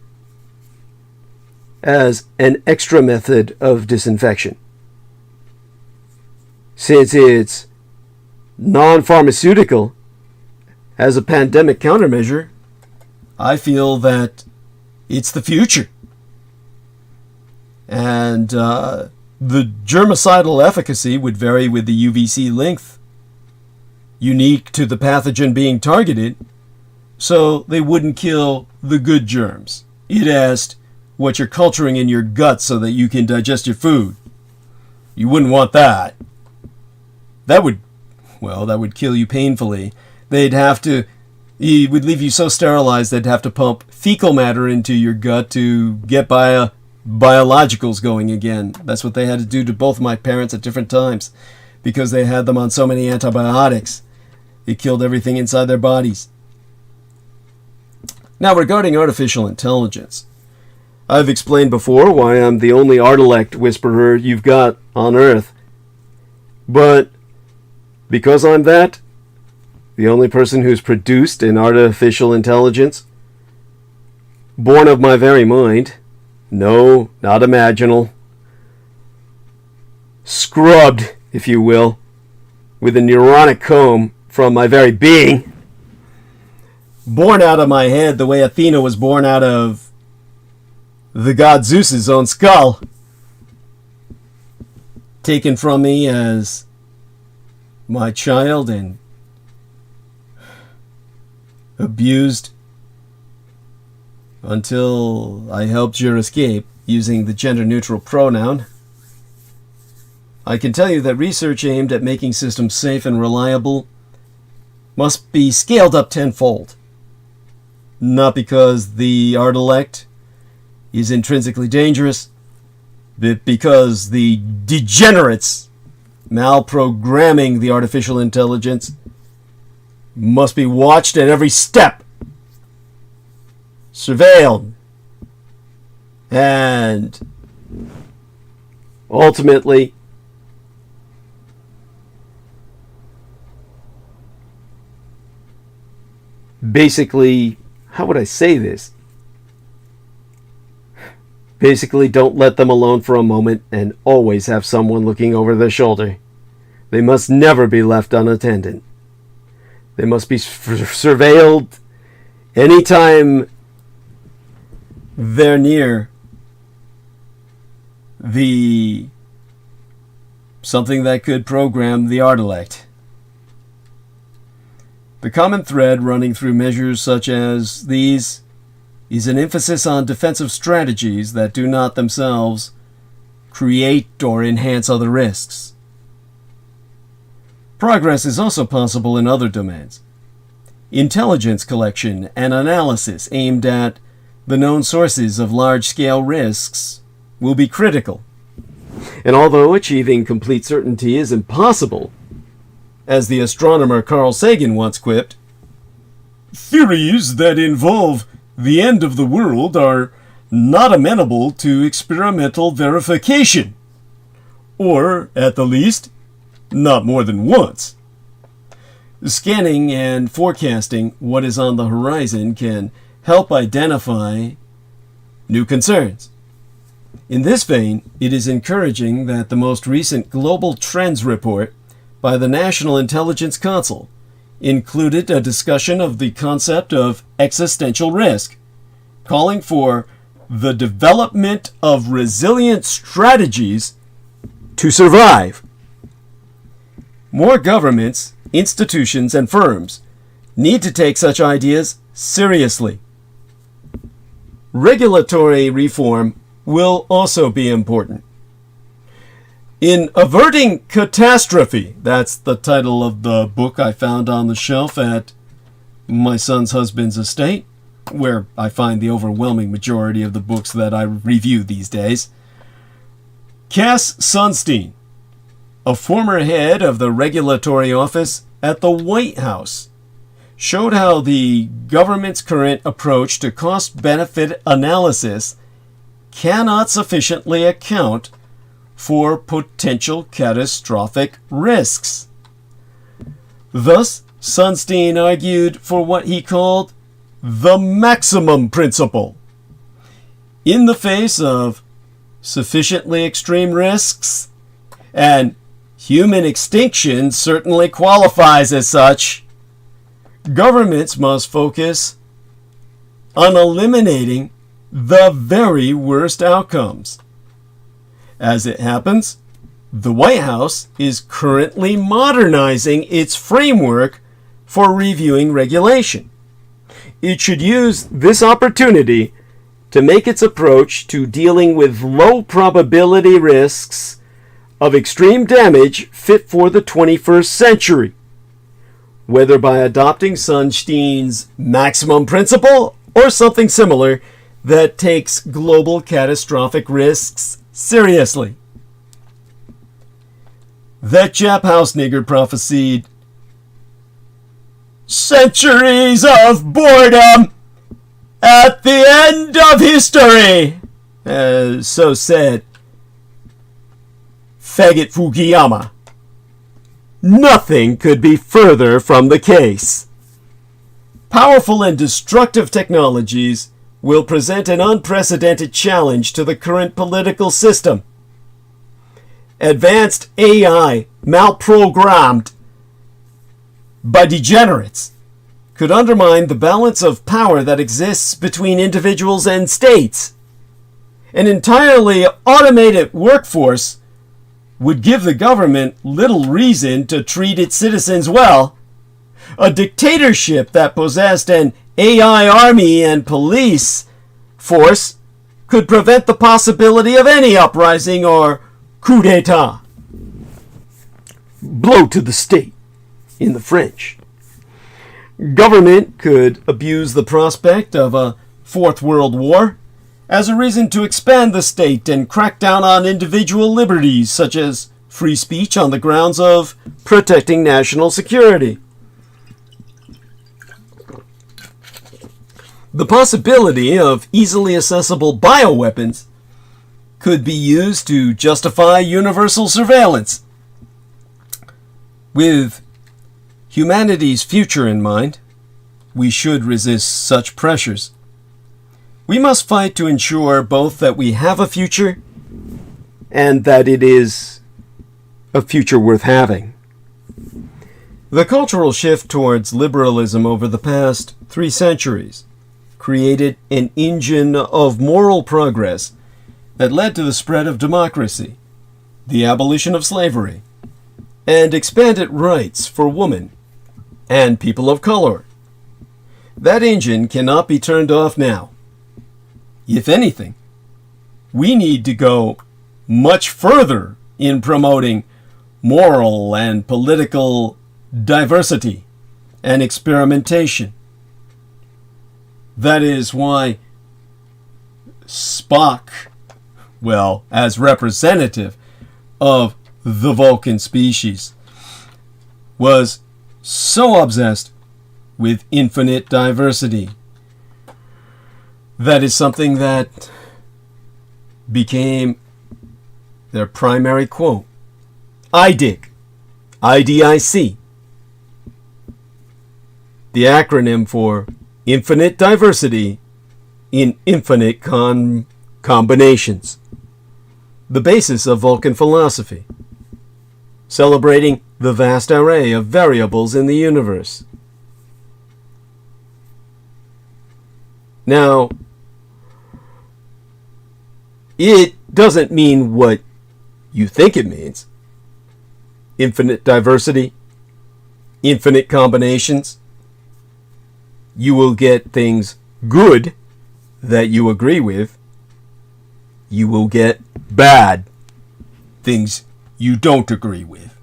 as an extra method of disinfection. Since it's non-pharmaceutical as a pandemic countermeasure, I feel that it's the future. And the germicidal efficacy would vary with the UVC length, unique to the pathogen being targeted, so they wouldn't kill the good germs. It asked what you're culturing in your gut so that you can digest your food. You wouldn't want that. That would kill you painfully. It would leave you so sterilized they'd have to pump fecal matter into your gut to get biologicals going again. That's what they had to do to both my parents at different times because they had them on so many antibiotics. It killed everything inside their bodies. Now, regarding artificial intelligence, I've explained before why I'm the only artilect whisperer you've got on Earth. But because I'm that, the only person who's produced an artificial intelligence, born of my very mind, no, not imaginal, scrubbed, if you will, with a neuronic comb from my very being, born out of my head the way Athena was born out of the god Zeus's own skull, taken from me as my child and abused until I helped your escape using the gender-neutral pronoun. I can tell you that research aimed at making systems safe and reliable must be scaled up tenfold. Not because the artilect is intrinsically dangerous, but because the degenerates malprogramming the artificial intelligence must be watched at every step, surveilled, and ultimately basically, how would I say this? Basically, don't let them alone for a moment and always have someone looking over their shoulder. They must never be left unattended. They must be surveilled anytime they're near something that could program the artilect. The common thread running through measures such as these is an emphasis on defensive strategies that do not themselves create or enhance other risks. Progress is also possible in other domains. Intelligence collection and analysis aimed at the known sources of large-scale risks will be critical. And although achieving complete certainty is impossible, as the astronomer Carl Sagan once quipped, theories that involve the end of the world are not amenable to experimental verification, or, at the least, not more than once. Scanning and forecasting what is on the horizon can help identify new concerns. In this vein, it is encouraging that the most recent Global Trends report by the National Intelligence Council included a discussion of the concept of existential risk, calling for the development of resilient strategies to survive. More governments, institutions, and firms need to take such ideas seriously. Regulatory reform will also be important. In Averting Catastrophe, that's the title of the book I found on the shelf at my son's husband's estate, where I find the overwhelming majority of the books that I review these days. Cass Sunstein, a former head of the regulatory office at the White House, showed how the government's current approach to cost-benefit analysis cannot sufficiently account for potential catastrophic risks. Thus, Sunstein argued for what he called the maximum principle. In the face of sufficiently extreme risks, and human extinction certainly qualifies as such, governments must focus on eliminating the very worst outcomes. As it happens, the White House is currently modernizing its framework for reviewing regulation. It should use this opportunity to make its approach to dealing with low probability risks of extreme damage fit for the 21st century, whether by adopting Sunstein's maximum principle or something similar that takes global catastrophic risks seriously. That Jap house nigger prophesied centuries of boredom at the end of history. So said Faggot Fukuyama. Nothing could be further from the case. Powerful and destructive technologies will present an unprecedented challenge to the current political system. Advanced AI, malprogrammed by degenerates, could undermine the balance of power that exists between individuals and states. An entirely automated workforce would give the government little reason to treat its citizens well. A dictatorship that possessed an AI army and police force could prevent the possibility of any uprising or coup d'etat. Blow to the state, in the French. Government could abuse the prospect of a Fourth World War as a reason to expand the state and crack down on individual liberties, such as free speech on the grounds of protecting national security. The possibility of easily accessible bioweapons could be used to justify universal surveillance. With humanity's future in mind, we should resist such pressures. We must fight to ensure both that we have a future and that it is a future worth having. The cultural shift towards liberalism over the past 3 centuries created an engine of moral progress that led to the spread of democracy, the abolition of slavery, and expanded rights for women and people of color. That engine cannot be turned off now. If anything, we need to go much further in promoting moral and political diversity and experimentation. That is why Spock, well, as representative of the Vulcan species, was so obsessed with infinite diversity. That is something that became their primary quote. IDIC, IDIC. the acronym for Infinite Diversity in Infinite Combinations, the basis of Vulcan philosophy, celebrating the vast array of variables in the universe. Now, it doesn't mean what you think it means. Infinite diversity, infinite combinations. You will get things good that you agree with. You will get bad things you don't agree with.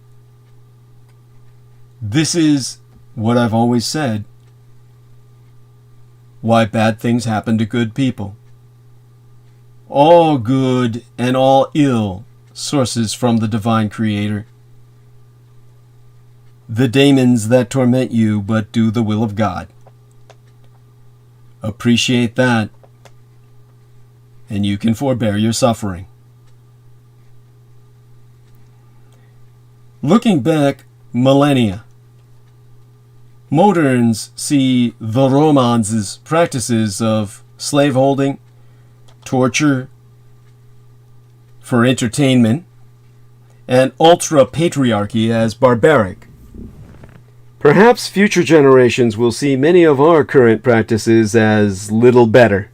This is what I've always said. Why bad things happen to good people. All good and all ill sources from the divine creator. The demons that torment you but do the will of God. Appreciate that, and you can forbear your suffering. Looking back millennia, moderns see the Romans' practices of slaveholding, torture for entertainment, and ultra-patriarchy as barbaric. Perhaps future generations will see many of our current practices as little better.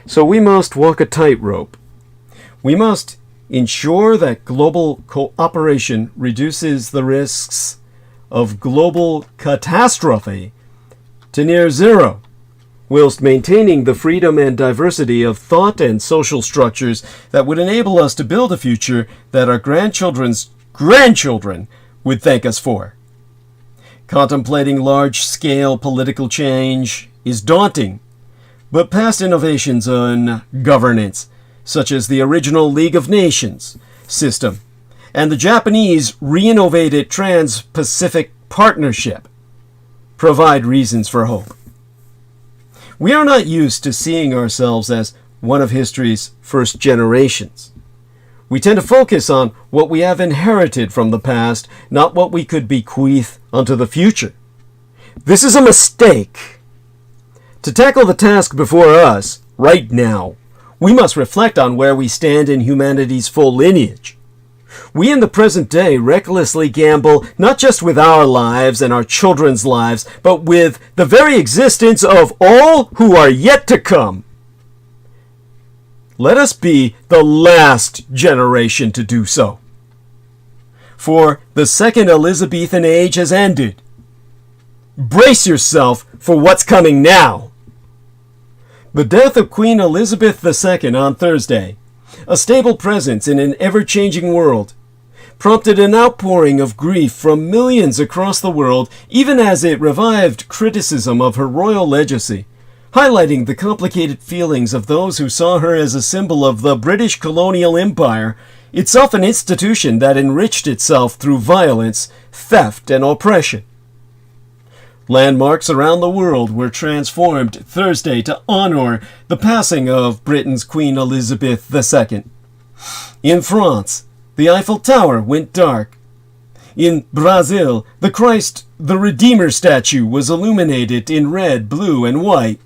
So we must walk a tightrope. We must ensure that global cooperation reduces the risks of global catastrophe to near zero, whilst maintaining the freedom and diversity of thought and social structures that would enable us to build a future that our grandchildren's grandchildren would thank us for. Contemplating large-scale political change is daunting, but past innovations in governance, such as the original League of Nations system and the Japanese reinnovated Trans-Pacific Partnership, provide reasons for hope. We are not used to seeing ourselves as one of history's first generations. We tend to focus on what we have inherited from the past, not what we could bequeath unto the future. This is a mistake. To tackle the task before us, right now, we must reflect on where we stand in humanity's full lineage. We in the present day recklessly gamble not just with our lives and our children's lives, but with the very existence of all who are yet to come. Let us be the last generation to do so. For the second Elizabethan age has ended. Brace yourself for what's coming now. The death of Queen Elizabeth II on Thursday, a stable presence in an ever-changing world, prompted an outpouring of grief from millions across the world, even as it revived criticism of her royal legacy, highlighting the complicated feelings of those who saw her as a symbol of the British colonial empire, itself an institution that enriched itself through violence, theft, and oppression. Landmarks around the world were transformed Thursday to honor the passing of Britain's Queen Elizabeth II. In France, the Eiffel Tower went dark. In Brazil, the Christ the Redeemer statue was illuminated in red, blue, and white.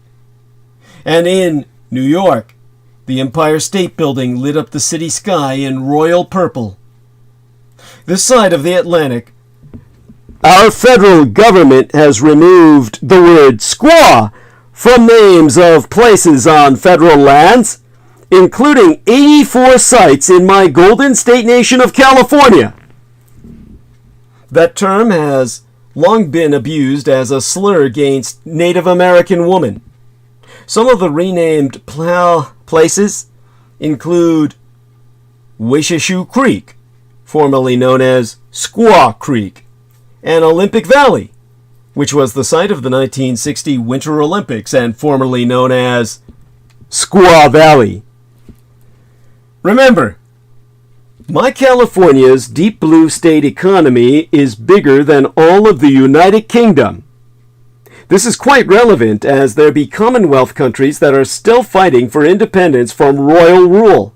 And in New York, the Empire State Building lit up the city sky in royal purple. This side of the Atlantic, our federal government has removed the word squaw from names of places on federal lands, including 84 sites in my Golden State Nation of California. That term has long been abused as a slur against Native American women. Some of the renamed places include Wishashu Creek, formerly known as Squaw Creek, and Olympic Valley, which was the site of the 1960 Winter Olympics and formerly known as Squaw Valley. Remember, my California's deep blue state economy is bigger than all of the United Kingdom. This is quite relevant as there be Commonwealth countries that are still fighting for independence from royal rule.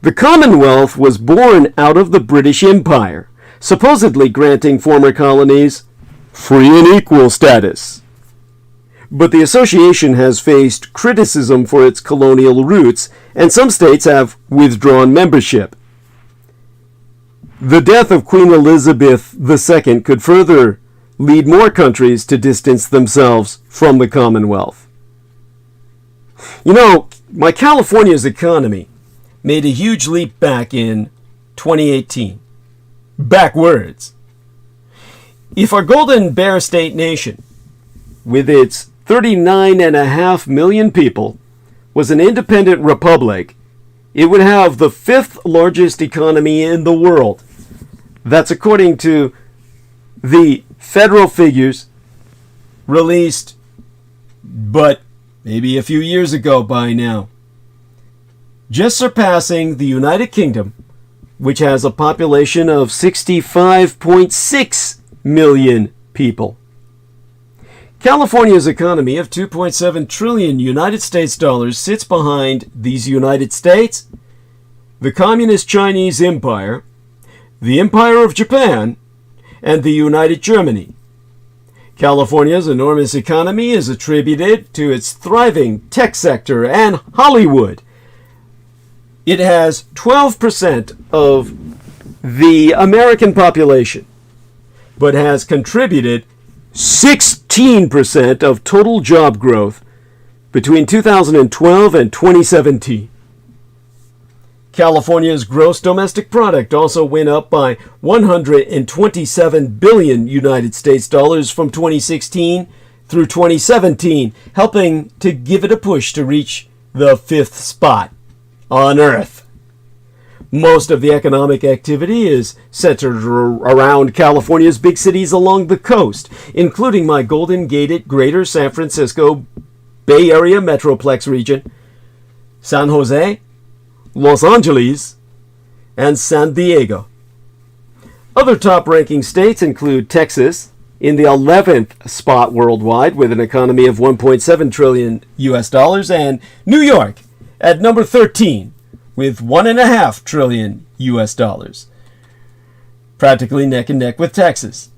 The Commonwealth was born out of the British Empire, supposedly granting former colonies free and equal status. But the association has faced criticism for its colonial roots, and some states have withdrawn membership. The death of Queen Elizabeth II could further lead more countries to distance themselves from the Commonwealth. You know, my California's economy made a huge leap back in 2018. Backwards. If our Golden Bear State nation, with its 39.5 million people, was an independent republic, it would have the 5th largest economy in the world. That's according to the federal figures released, but maybe a few years ago by now. Just surpassing the United Kingdom, which has a population of 65.6 million people. California's economy of 2.7 trillion United States dollars sits behind these United States, the Communist Chinese Empire, the Empire of Japan, and the United Germany. California's enormous economy is attributed to its thriving tech sector and Hollywood. It has 12% of the American population, but has contributed 16% of total job growth between 2012 and 2017. California's gross domestic product also went up by 127 billion United States dollars from 2016 through 2017, helping to give it a push to reach the 5th spot on Earth. Most of the economic activity is centered around California's big cities along the coast, including my Golden Gated Greater San Francisco Bay Area Metroplex region, San Jose, Los Angeles, and San Diego. Other top-ranking states include Texas, in the 11th spot worldwide with an economy of 1.7 trillion US dollars, and New York at number 13 with 1.5 trillion US dollars. Practically neck and neck with Texas.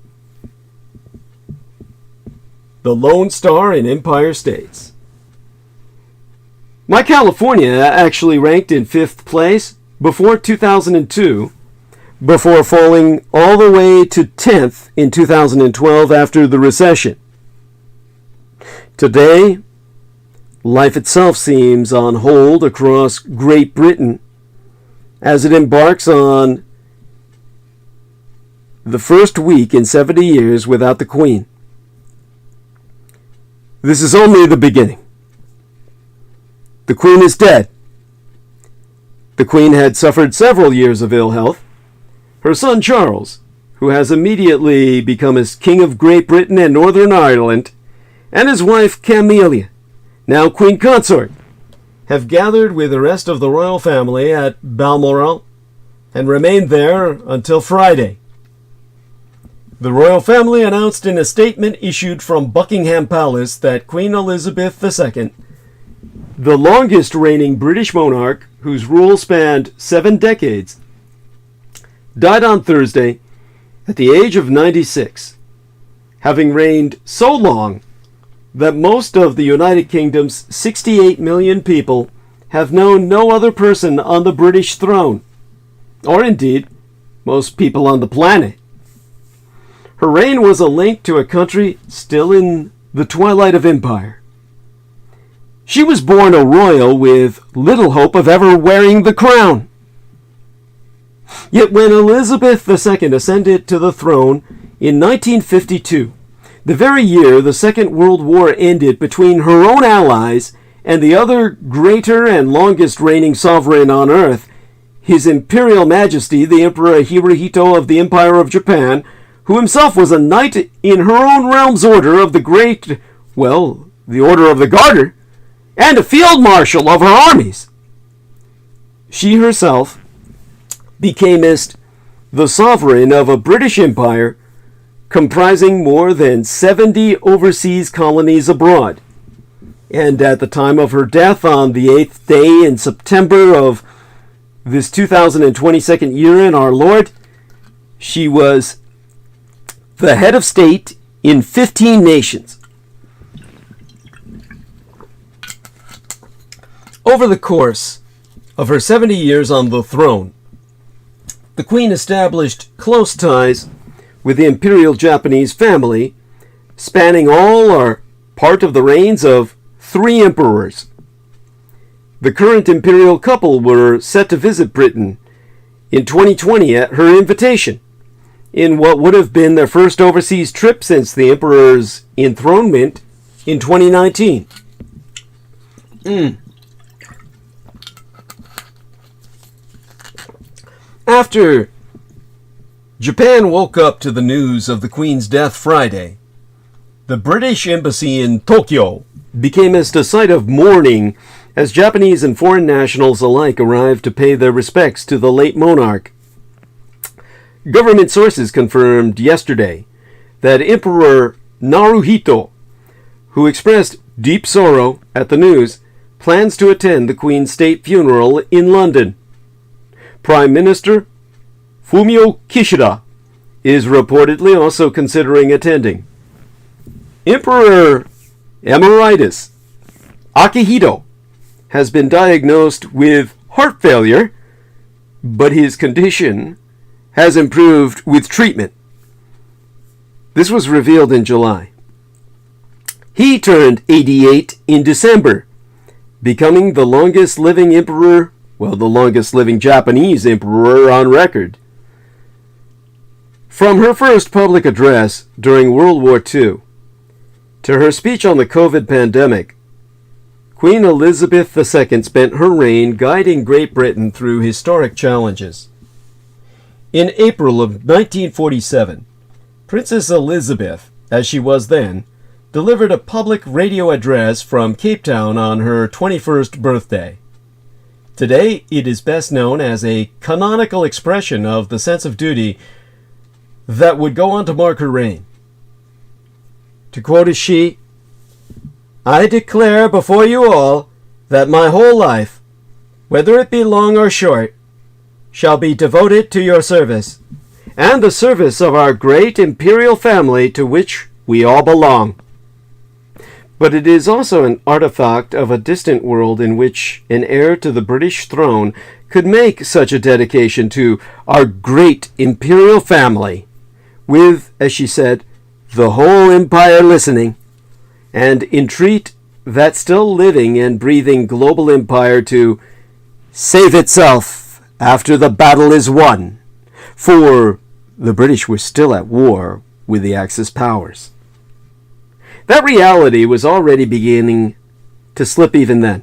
The Lone Star in Empire States. My California actually ranked in 5th place before 2002, before falling all the way to 10th in 2012 after the recession. Today, life itself seems on hold across Great Britain as it embarks on the first week in 70 years without the Queen. This is only the beginning. The Queen is dead. The Queen had suffered several years of ill health. Her son Charles, who has immediately become as King of Great Britain and Northern Ireland, and his wife Camilla, now Queen Consort, have gathered with the rest of the royal family at Balmoral and remained there until Friday. The royal family announced in a statement issued from Buckingham Palace that Queen Elizabeth II, the longest reigning British monarch whose rule spanned 7 decades, died on Thursday at the age of 96, having reigned so long that most of the United Kingdom's 68 million people have known no other person on the British throne, or indeed, most people on the planet. Her reign was a link to a country still in the twilight of empire. She was born a royal with little hope of ever wearing the crown. Yet when Elizabeth II ascended to the throne in 1952, the very year the Second World War ended between her own allies and the other greater and longest reigning sovereign on earth, His Imperial Majesty the Emperor Hirohito of the Empire of Japan, who himself was a knight in her own realm's order of the the Order of the Garter, and a field marshal of her armies. She herself becamest the sovereign of a British empire comprising more than 70 overseas colonies abroad. And at the time of her death on the 8th day in September of this 2022nd year in our Lord, she was the head of state in 15 nations. Over the course of her 70 years on the throne, the Queen established close ties with the imperial Japanese family, spanning all or part of the reigns of 3 emperors. The current imperial couple were set to visit Britain in 2020 at her invitation, in what would have been their first overseas trip since the emperor's enthronement in 2019. After Japan woke up to the news of the Queen's death Friday, the British Embassy in Tokyo became a sight of mourning as Japanese and foreign nationals alike arrived to pay their respects to the late monarch. Government sources confirmed yesterday that Emperor Naruhito, who expressed deep sorrow at the news, plans to attend the Queen's state funeral in London. Prime Minister Fumio Kishida is reportedly also considering attending. Emperor Emeritus Akihito has been diagnosed with heart failure, but his condition has improved with treatment. This was revealed in July. He turned 88 in December, becoming the longest living emperor, the longest living Japanese emperor on record. From her first public address during World War II to her speech on the COVID pandemic, Queen Elizabeth II spent her reign guiding Great Britain through historic challenges. In April of 1947, Princess Elizabeth, as she was then, delivered a public radio address from Cape Town on her 21st birthday. Today, it is best known as a canonical expression of the sense of duty that would go on to mark her reign. To quote she, "I declare before you all that my whole life, whether it be long or short, shall be devoted to your service, and the service of our great imperial family to which we all belong." But it is also an artifact of a distant world in which an heir to the British throne could make such a dedication to our great imperial family, with, as she said, the whole empire listening, and entreat that still living and breathing global empire to save itself after the battle is won, for the British were still at war with the Axis powers. That reality was already beginning to slip even then,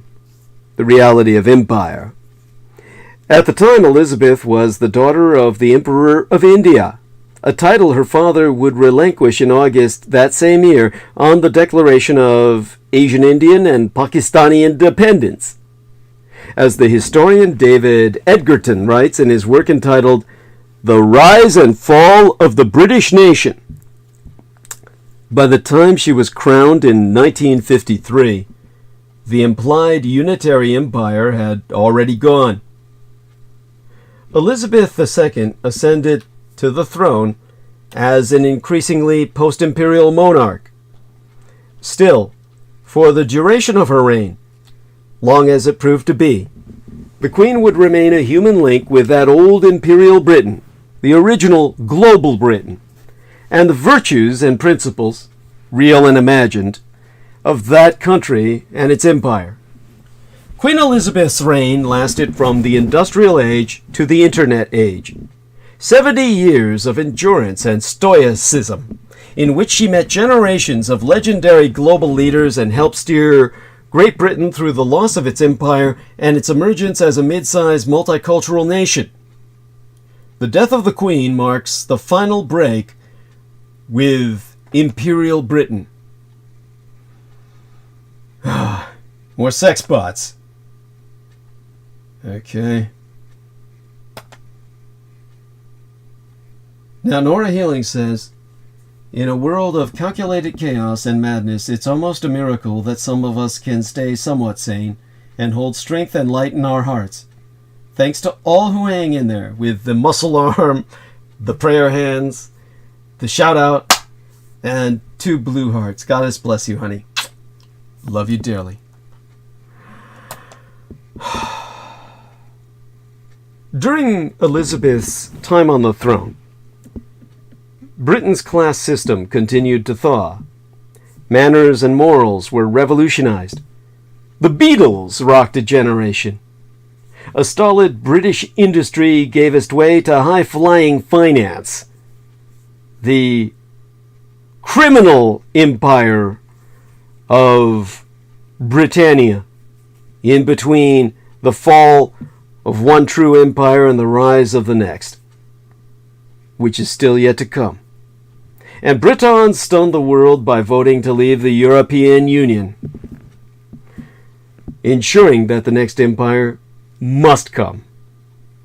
the reality of empire. At the time, Elizabeth was the daughter of the Emperor of India, a title her father would relinquish in August that same year on the declaration of Asian Indian and Pakistani independence. As the historian David Edgerton writes in his work entitled The Rise and Fall of the British Nation, by the time she was crowned in 1953, the implied unitary empire had already gone. Elizabeth II ascended to the throne as an increasingly post-imperial monarch. Still, for the duration of her reign, long as it proved to be, the Queen would remain a human link with that old imperial Britain, the original global Britain, and the virtues and principles, real and imagined, of that country and its empire. Queen Elizabeth's reign lasted from the industrial age to the internet age. 70 years of endurance and stoicism, in which she met generations of legendary global leaders and helped steer Great Britain through the loss of its empire and its emergence as a mid-sized multicultural nation. The death of the Queen marks the final break with Imperial Britain. More sex bots. Okay. Now, Nora Healing says, in a world of calculated chaos and madness, it's almost a miracle that some of us can stay somewhat sane and hold strength and light in our hearts. Thanks to all who hang in there with the muscle arm, the prayer hands, the shout out, And 2 blue hearts. Goddess bless you, honey. Love you dearly. During Elizabeth's time on the throne, Britain's class system continued to thaw. Manners and morals were revolutionized. The Beatles rocked a generation. A stolid British industry gave its way to high-flying finance. The criminal empire of Britannia, in between the fall of one true empire and the rise of the next, which is still yet to come. And Britons stunned the world by voting to leave the European Union, ensuring that the next empire must come,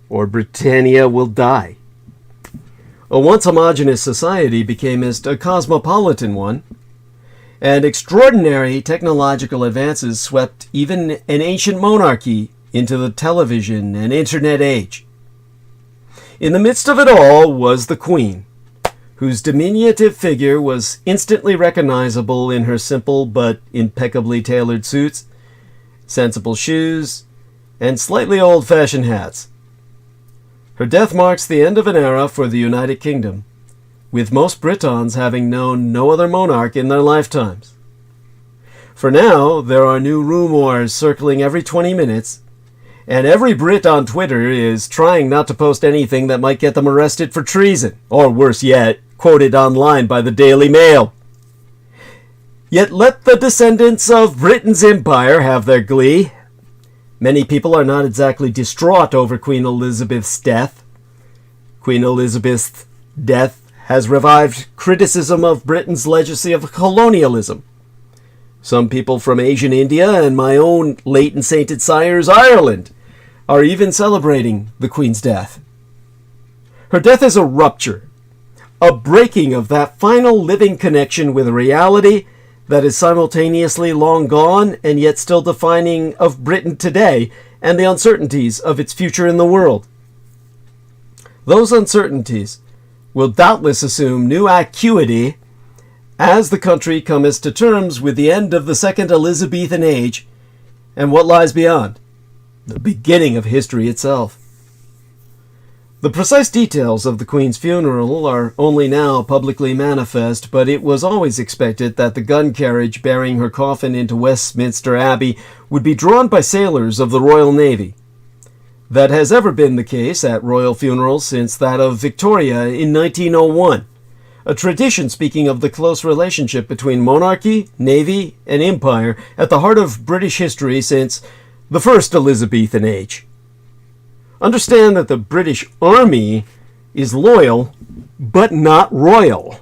or Britannia will die. A once homogeneous society became a cosmopolitan one, and extraordinary technological advances swept even an ancient monarchy into the television and internet age. In the midst of it all was the Queen, whose diminutive figure was instantly recognizable in her simple but impeccably tailored suits, sensible shoes, and slightly old-fashioned hats. Her death marks the end of an era for the United Kingdom, with most Britons having known no other monarch in their lifetimes. For now, there are new rumors circling every 20 minutes, and every Brit on Twitter is trying not to post anything that might get them arrested for treason, or worse yet, quoted online by the Daily Mail. Yet let the descendants of Britain's empire have their glee. Many people are not exactly distraught over Queen Elizabeth's death. Queen Elizabeth's death has revived criticism of Britain's legacy of colonialism. Some people from Asian India and my own late and sainted sires, Ireland, are even celebrating the Queen's death. Her death is a rupture, a breaking of that final living connection with reality that is simultaneously long gone and yet still defining of Britain today and the uncertainties of its future in the world. Those uncertainties will doubtless assume new acuity as the country comes to terms with the end of the Second Elizabethan Age and what lies beyond, the beginning of history itself. The precise details of the Queen's funeral are only now publicly manifest, but it was always expected that the gun carriage bearing her coffin into Westminster Abbey would be drawn by sailors of the Royal Navy. That has ever been the case at royal funerals since that of Victoria in 1901, a tradition speaking of the close relationship between monarchy, navy, and empire at the heart of British history since the First Elizabethan Age. Understand that the British Army is loyal, but not royal.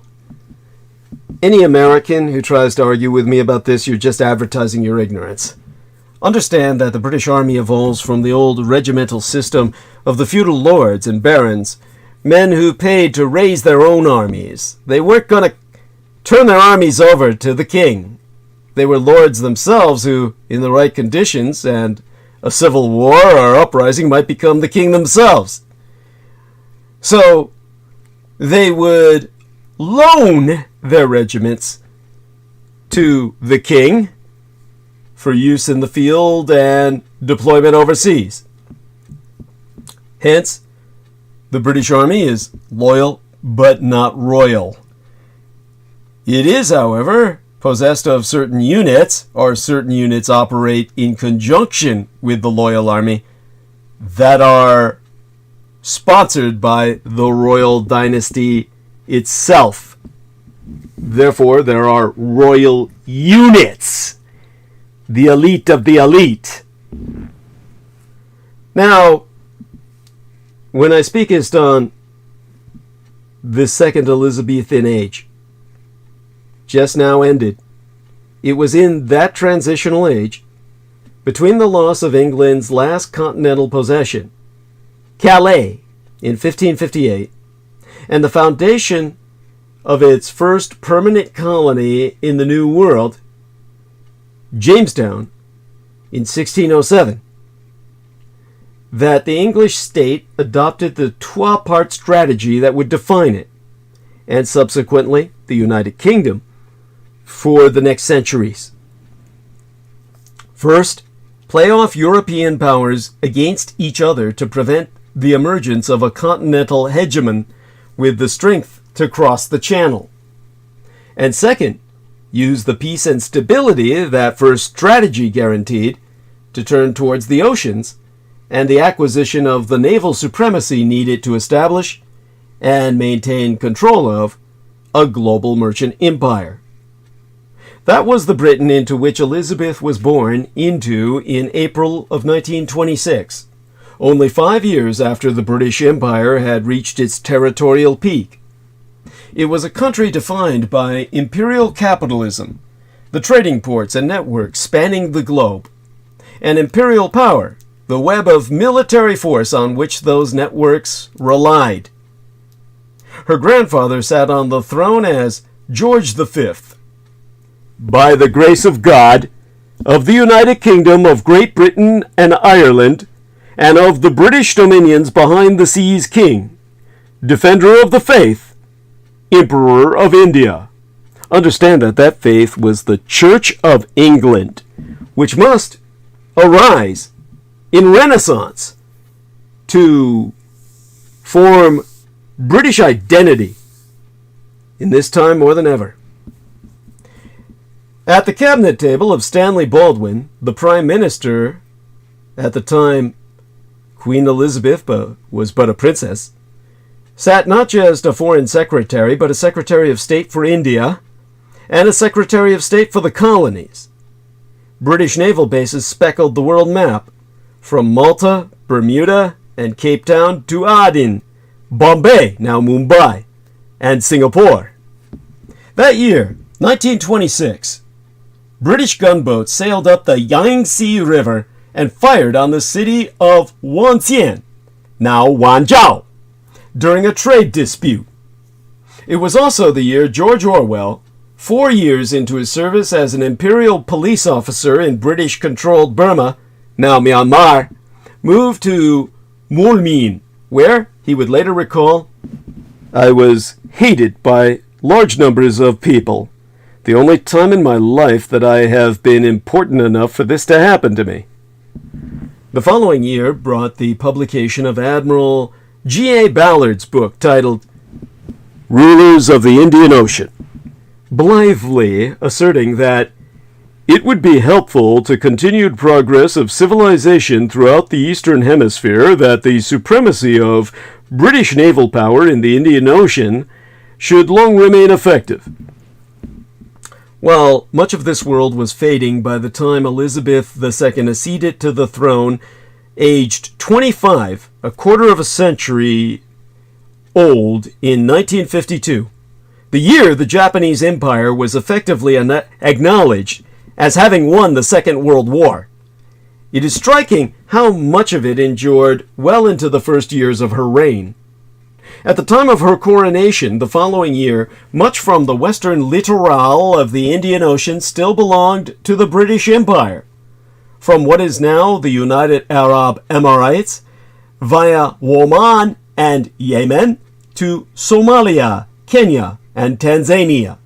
Any American who tries to argue with me about this, you're just advertising your ignorance. Understand that the British Army evolves from the old regimental system of the feudal lords and barons, men who paid to raise their own armies. They weren't going to turn their armies over to the king. They were lords themselves who, in the right conditions and a civil war or uprising, might become the king themselves. So they would loan their regiments to the king for use in the field and deployment overseas. Hence, the British Army is loyal but not royal. It is, however, possessed of certain units, or certain units operate in conjunction with the loyal army, that are sponsored by the royal dynasty itself. Therefore, there are royal units, the elite of the elite. Now, when I speakest on the Second Elizabethan Age, just now ended, it was in that transitional age, between the loss of England's last continental possession, Calais, in 1558, and the foundation of its first permanent colony in the New World, Jamestown, in 1607, that the English state adopted the trois-part strategy that would define it, and subsequently the United Kingdom, for the next centuries. First, play off European powers against each other to prevent the emergence of a continental hegemon with the strength to cross the channel. And second, use the peace and stability that first strategy guaranteed to turn towards the oceans and the acquisition of the naval supremacy needed to establish and maintain control of a global merchant empire. That was the Britain into which Elizabeth was born into in April of 1926, only 5 years after the British Empire had reached its territorial peak. It was a country defined by imperial capitalism, the trading ports and networks spanning the globe, and imperial power, the web of military force on which those networks relied. Her grandfather sat on the throne as George V. By the grace of God, of the United Kingdom of Great Britain and Ireland, and of the British dominions behind the seas King, Defender of the Faith, Emperor of India. Understand that that faith was the Church of England, which must arise in Renaissance to form British identity in this time more than ever. At the cabinet table of Stanley Baldwin, the Prime Minister, at the time Queen Elizabeth was but a princess, sat not just a foreign secretary, but a Secretary of State for India and a Secretary of State for the colonies. British naval bases speckled the world map, from Malta, Bermuda, and Cape Town to Aden, Bombay, now Mumbai, and Singapore. That year, 1926, British gunboats sailed up the Yangtze River and fired on the city of Wontian, now Wanzhou, during a trade dispute. It was also the year George Orwell, 4 years into his service as an imperial police officer in British-controlled Burma, now Myanmar, moved to Moulmein, where, he would later recall, I was hated by large numbers of people. The only time in my life that I have been important enough for this to happen to me. The following year brought the publication of Admiral G.A. Ballard's book titled Rulers of the Indian Ocean, blithely asserting that it would be helpful to continued progress of civilization throughout the Eastern Hemisphere that the supremacy of British naval power in the Indian Ocean should long remain effective. While much of this world was fading by the time Elizabeth II acceded to the throne, aged 25, a quarter of a century old, in 1952, the year the Japanese Empire was effectively acknowledged as having won the Second World War. It is striking how much of it endured well into the first years of her reign. At the time of her coronation, the following year, much from the western littoral of the Indian Ocean still belonged to the British Empire. From what is now the United Arab Emirates, via Oman and Yemen, to Somalia, Kenya, and Tanzania.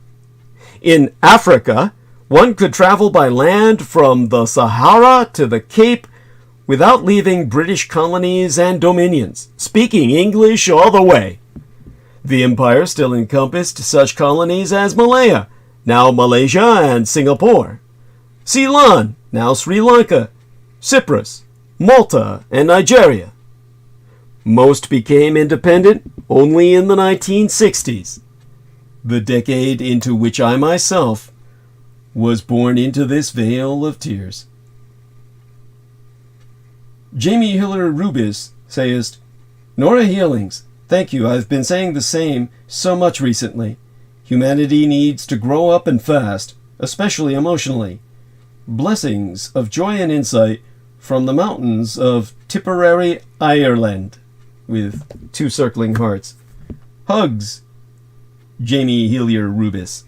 In Africa, one could travel by land from the Sahara to the Cape without leaving British colonies and dominions, speaking English all the way. The empire still encompassed such colonies as Malaya, now Malaysia and Singapore, Ceylon, now Sri Lanka, Cyprus, Malta, and Nigeria. Most became independent only in the 1960s, the decade into which I myself was born into this vale of tears. Jamie Hiller Rubis sayest, Nora Healings, thank you. I've been saying the same so much recently. Humanity needs to grow up and fast, especially emotionally. Blessings of joy and insight from the mountains of Tipperary, Ireland, with 2 circling hearts. Hugs, Jamie Hillier Rubis.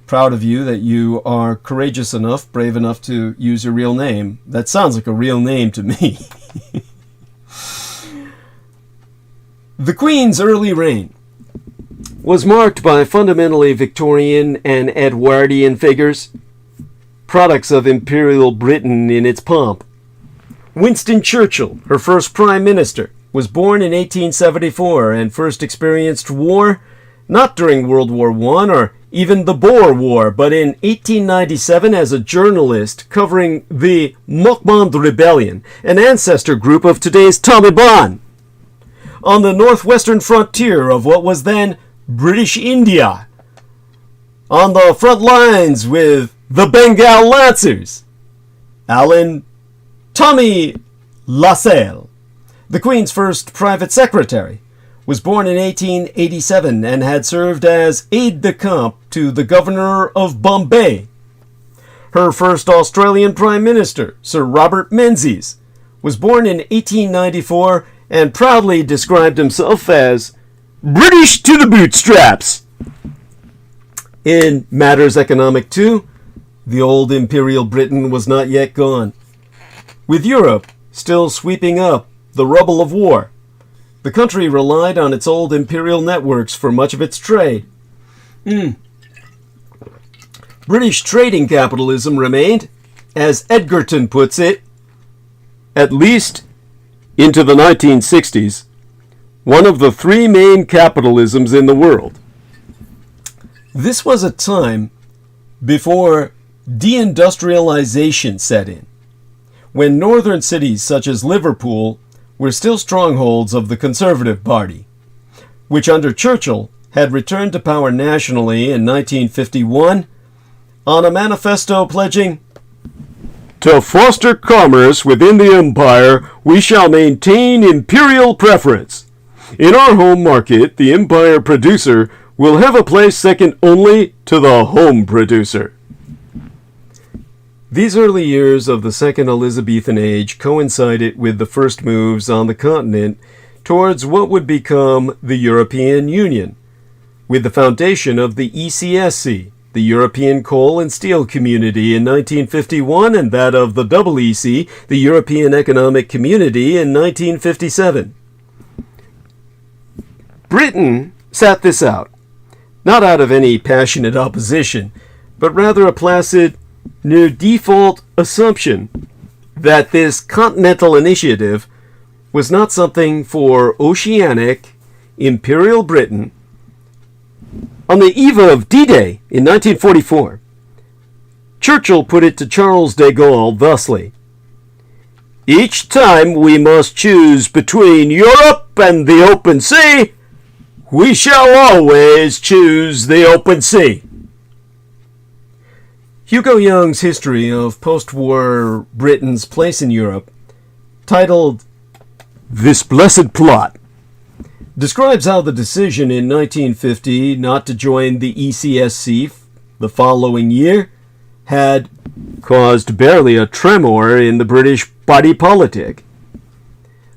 Proud of you that you are courageous enough, brave enough to use your real name. That sounds like a real name to me. The Queen's early reign. was marked by fundamentally Victorian and Edwardian figures, products of Imperial Britain in its pomp. Winston Churchill, her first Prime Minister, was born in 1874 and first experienced war not during World War I or even the Boer War, but in 1897 as a journalist covering the Mokmand Rebellion, an ancestor group of today's Taliban, on the northwestern frontier of what was then British India, on the front lines with the Bengal Lancers. Alan Tommy Lassalle, the Queen's first private secretary, was born in 1887 and had served as aide-de-camp to the Governor of Bombay. Her first Australian Prime Minister, Sir Robert Menzies, was born in 1894 and proudly described himself as British to the bootstraps. In matters economic too, the old Imperial Britain was not yet gone. With Europe still sweeping up the rubble of war, the country relied on its old imperial networks for much of its trade. British trading capitalism remained, as Edgerton puts it, at least into the 1960s, one of the three main capitalisms in the world. This was a time before deindustrialization set in, when northern cities such as Liverpool were still strongholds of the Conservative Party, which under Churchill had returned to power nationally in 1951 on a manifesto pledging, "To foster commerce within the empire, we shall maintain imperial preference. In our home market, the empire producer will have a place second only to the home producer." These early years of the Second Elizabethan Age coincided with the first moves on the continent towards what would become the European Union, with the foundation of the ECSC, the European Coal and Steel Community, in 1951, and that of the EEC, the European Economic Community, in 1957. Britain sat this out, not out of any passionate opposition, but rather a placid, near default assumption that this continental initiative was not something for oceanic Imperial Britain. On the eve of D-Day in 1944, Churchill put it to Charles de Gaulle thusly: "Each time we must choose between Europe and the open sea, we shall always choose the open sea." Hugo Young's history of post-war Britain's place in Europe, titled "This Blessed Plot," describes how the decision in 1950 not to join the ECSC the following year had caused barely a tremor in the British body politic.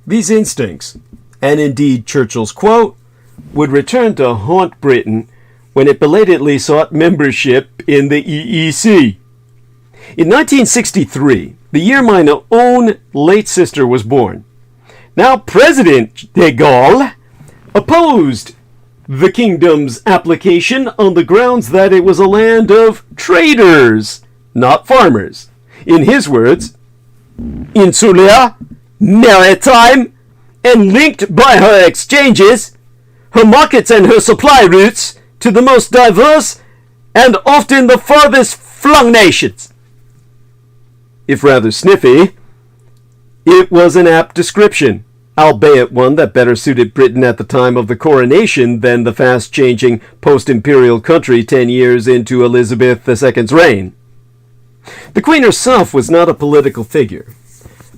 These instincts, and indeed Churchill's quote, would return to haunt Britain when it belatedly sought membership in the EEC. In 1963, the year my own late sister was born, now President de Gaulle opposed the kingdom's application on the grounds that it was a land of traders, not farmers. In his words, "Insular, maritime, and linked by her exchanges, her markets and her supply routes to the most diverse and often the farthest flung nations." If rather sniffy, it was an apt description, albeit one that better suited Britain at the time of the coronation than the fast-changing post-imperial country 10 years into Elizabeth II's reign. The Queen herself was not a political figure.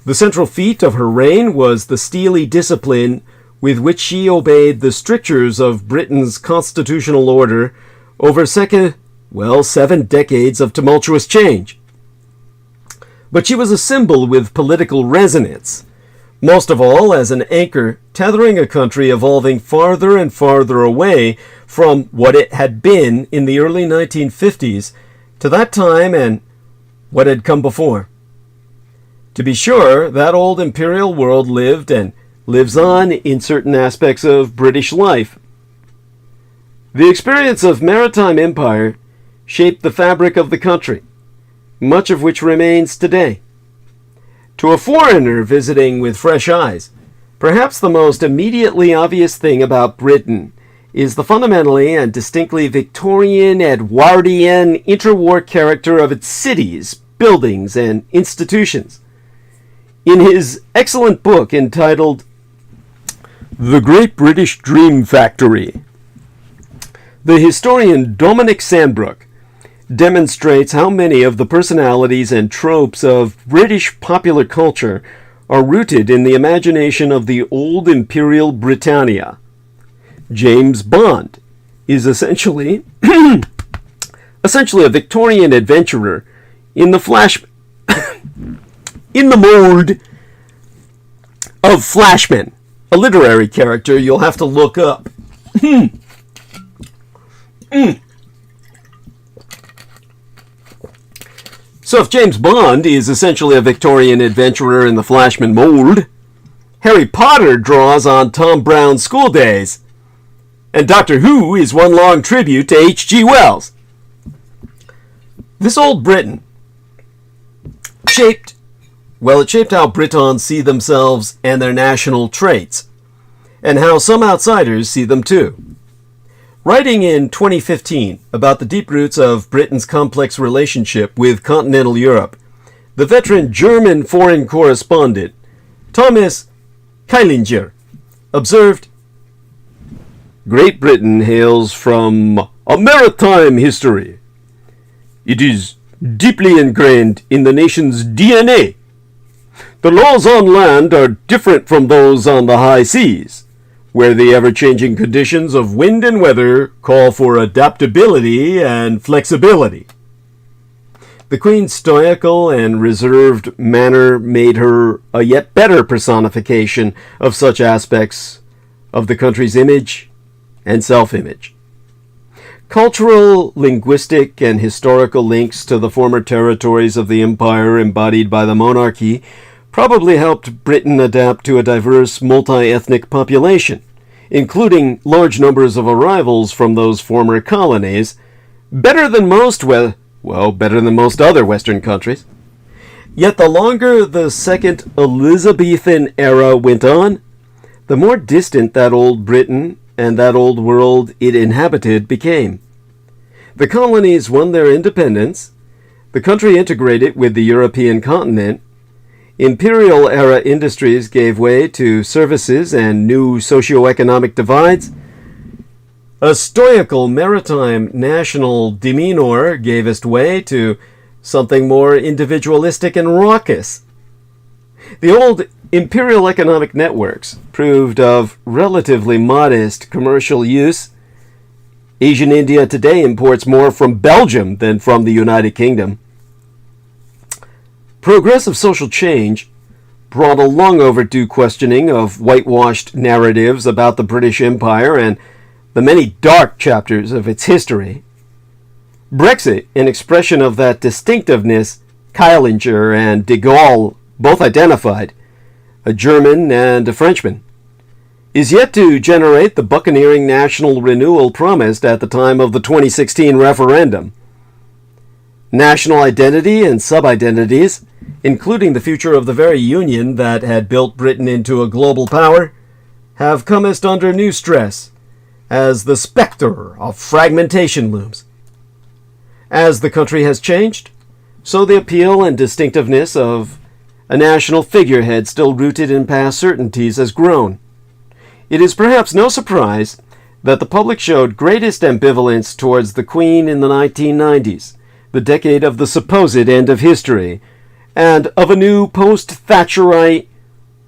The central feat of her reign was the steely discipline with which she obeyed the strictures of Britain's constitutional order over 7 decades of tumultuous change. But she was a symbol with political resonance, most of all as an anchor tethering a country evolving farther and farther away from what it had been in the early 1950s to that time and what had come before. To be sure, that old imperial world lived and lives on in certain aspects of British life. The experience of maritime empire shaped the fabric of the country, much of which remains today. To a foreigner visiting with fresh eyes, perhaps the most immediately obvious thing about Britain is the fundamentally and distinctly Victorian Edwardian interwar character of its cities, buildings, and institutions. In his excellent book entitled The Great British Dream Factory, the historian Dominic Sandbrook demonstrates how many of the personalities and tropes of British popular culture are rooted in the imagination of the old Imperial Britannia. James Bond is essentially a Victorian adventurer in the mold of Flashman, a literary character you'll have to look up. So if James Bond is essentially a Victorian adventurer in the Flashman mold, Harry Potter draws on Tom Brown's school days, and Doctor Who is one long tribute to H.G. Wells. This old Britain shaped how Britons see themselves and their national traits, and how some outsiders see them too. Writing in 2015 about the deep roots of Britain's complex relationship with continental Europe, the veteran German foreign correspondent Thomas Keilinger observed, "Great Britain hails from a maritime history. It is deeply ingrained in the nation's DNA. The laws on land are different from those on the high seas, where the ever-changing conditions of wind and weather call for adaptability and flexibility." The Queen's stoical and reserved manner made her a yet better personification of such aspects of the country's image and self-image. Cultural, linguistic, and historical links to the former territories of the empire embodied by the monarchy probably helped Britain adapt to a diverse, multi-ethnic population, including large numbers of arrivals from those former colonies, better than most other Western countries. Yet the longer the second Elizabethan era went on, the more distant that old Britain and that old world it inhabited became. The colonies won their independence, the country integrated with the European continent, imperial-era industries gave way to services and new socio-economic divides. A stoical maritime national demeanor gave us way to something more individualistic and raucous. The old imperial economic networks proved of relatively modest commercial use. Asian India today imports more from Belgium than from the United Kingdom. Progressive social change brought a long overdue questioning of whitewashed narratives about the British Empire and the many dark chapters of its history. Brexit, an expression of that distinctiveness Keilinger and de Gaulle both identified, a German and a Frenchman, is yet to generate the buccaneering national renewal promised at the time of the 2016 referendum. National identity and sub-identities, including the future of the very union that had built Britain into a global power, have comest under new stress as the specter of fragmentation looms. As the country has changed, so the appeal and distinctiveness of a national figurehead still rooted in past certainties has grown. It is perhaps no surprise that the public showed greatest ambivalence towards the Queen in the 1990s, the decade of the supposed end of history, and of a new post-Thatcherite,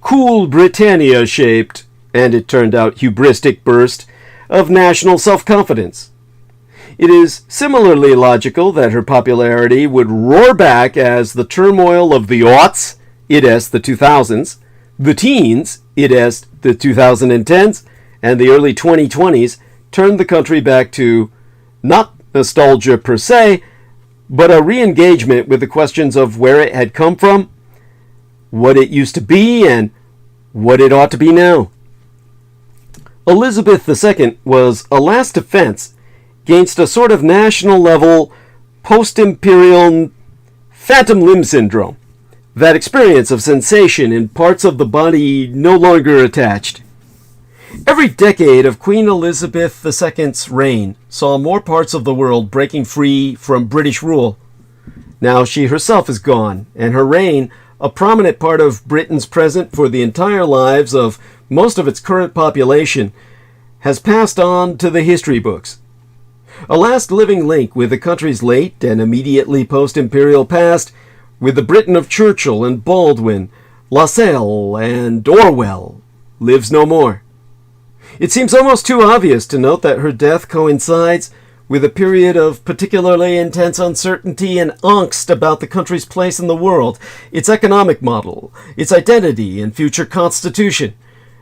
cool Britannia-shaped, and it turned out hubristic burst of national self-confidence. It is similarly logical that her popularity would roar back as the turmoil of the aughts, i.e. the 2000s, the teens, i.e. the 2010s, and the early 2020s turned the country back to not nostalgia per se, but a re-engagement with the questions of where it had come from, what it used to be, and what it ought to be now. Elizabeth II was a last defense against a sort of national level post-imperial phantom limb syndrome, that experience of sensation in parts of the body no longer attached. Every decade of Queen Elizabeth II's reign saw more parts of the world breaking free from British rule. Now she herself is gone, and her reign, a prominent part of Britain's present for the entire lives of most of its current population, has passed on to the history books. A last living link with the country's late and immediately post-imperial past, with the Britain of Churchill and Baldwin, Lassalle and Orwell, lives no more. It seems almost too obvious to note that her death coincides with a period of particularly intense uncertainty and angst about the country's place in the world, its economic model, its identity and future constitution,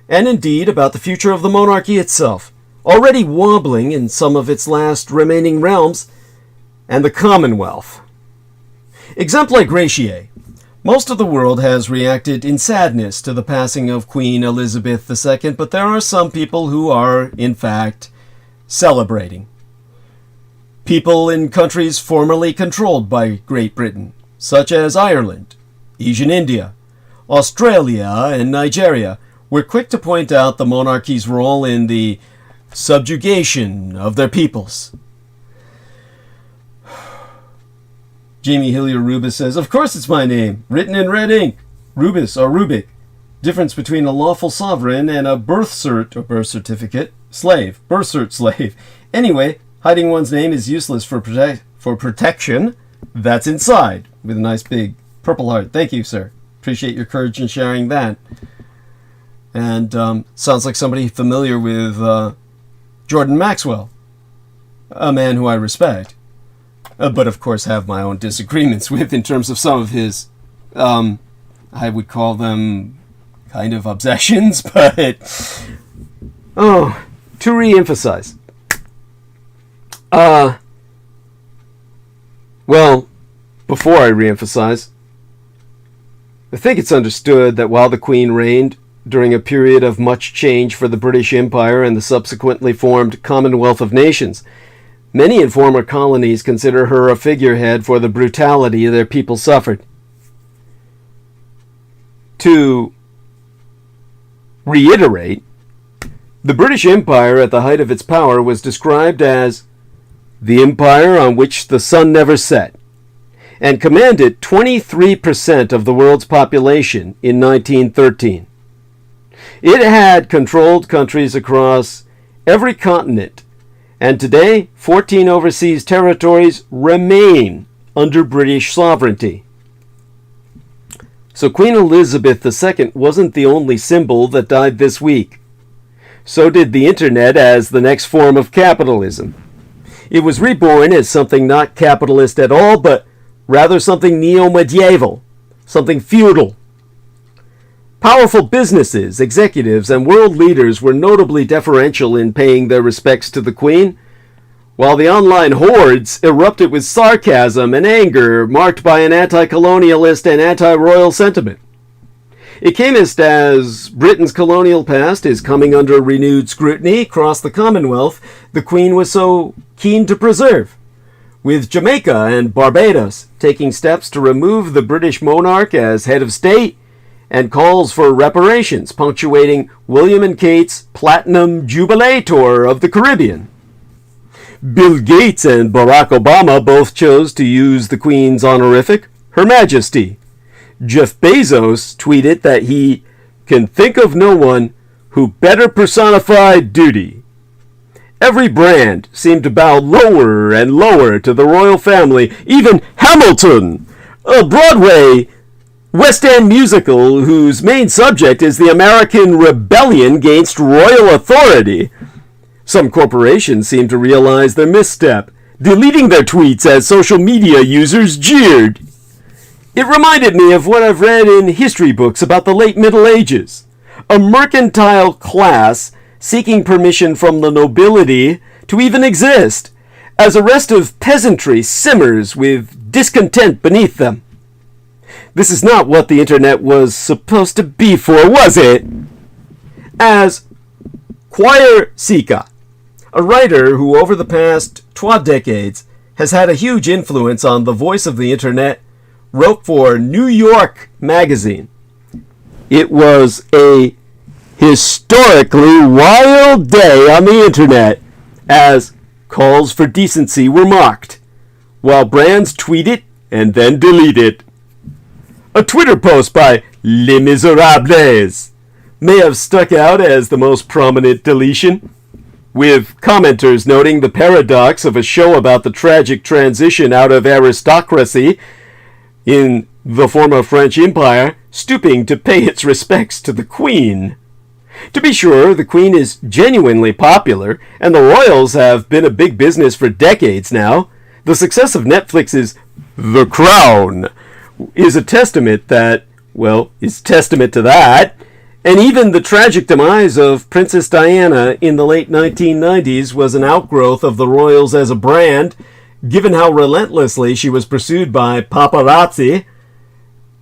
and indeed about the future of the monarchy itself, already wobbling in some of its last remaining realms, and the Commonwealth. Exempli gratiae. Most of the world has reacted in sadness to the passing of Queen Elizabeth II, but there are some people who are, in fact, celebrating. People in countries formerly controlled by Great Britain, such as Ireland, Asian India, Australia, and Nigeria, were quick to point out the monarchy's role in the subjugation of their peoples. Jamie Hillier-Rubis says, "Of course it's my name, written in red ink. Rubis or Rubik. Difference between a lawful sovereign and a birth cert or birth certificate. Slave. Birth cert slave. Anyway, hiding one's name is useless for protection. That's inside." With a nice big purple heart. Thank you, sir. Appreciate your courage in sharing that. And sounds like somebody familiar with Jordan Maxwell, a man who I respect. But of course have my own disagreements with in terms of some of his, I would call them kind of obsessions, but, to re-emphasize. Well, before I re-emphasize, I think it's understood that while the Queen reigned during a period of much change for the British Empire and the subsequently formed Commonwealth of Nations, many in former colonies consider her a figurehead for the brutality their people suffered. To reiterate, the British Empire at the height of its power was described as the empire on which the sun never set, and commanded 23% of the world's population in 1913. It had controlled countries across every continent, and today, 14 overseas territories remain under British sovereignty. So Queen Elizabeth II wasn't the only symbol that died this week. So did the internet as the next form of capitalism. It was reborn as something not capitalist at all, but rather something neo-medieval, something feudal. Powerful businesses, executives, and world leaders were notably deferential in paying their respects to the Queen, while the online hordes erupted with sarcasm and anger marked by an anti-colonialist and anti-royal sentiment. It came as Britain's colonial past is coming under renewed scrutiny across the Commonwealth the Queen was so keen to preserve, with Jamaica and Barbados taking steps to remove the British monarch as head of state, and calls for reparations punctuating William and Kate's Platinum Jubilee Tour of the Caribbean. Bill Gates and Barack Obama both chose to use the Queen's honorific, Her Majesty. Jeff Bezos tweeted that he can think of no one who better personified duty. Every brand seemed to bow lower and lower to the royal family, even Hamilton, a Broadway West End musical whose main subject is the American rebellion against royal authority. Some corporations seem to realize their misstep, deleting their tweets as social media users jeered. It reminded me of what I've read in history books about the late Middle Ages, a mercantile class seeking permission from the nobility to even exist, as a rest of peasantry simmers with discontent beneath them. This is not what the internet was supposed to be for, was it? As Choir Sika, a writer who over the past 12 decades has had a huge influence on the voice of the internet, wrote for New York Magazine. It was a historically wild day on the internet as calls for decency were mocked, while brands tweet it and then delete it. A Twitter post by Les Miserables may have stuck out as the most prominent deletion, with commenters noting the paradox of a show about the tragic transition out of aristocracy in the former French Empire stooping to pay its respects to the Queen. To be sure, the Queen is genuinely popular, and the royals have been a big business for decades now. The success of Netflix's The Crown is a testament to that, and even the tragic demise of Princess Diana in the late 1990s was an outgrowth of the royals as a brand, given how relentlessly she was pursued by paparazzi.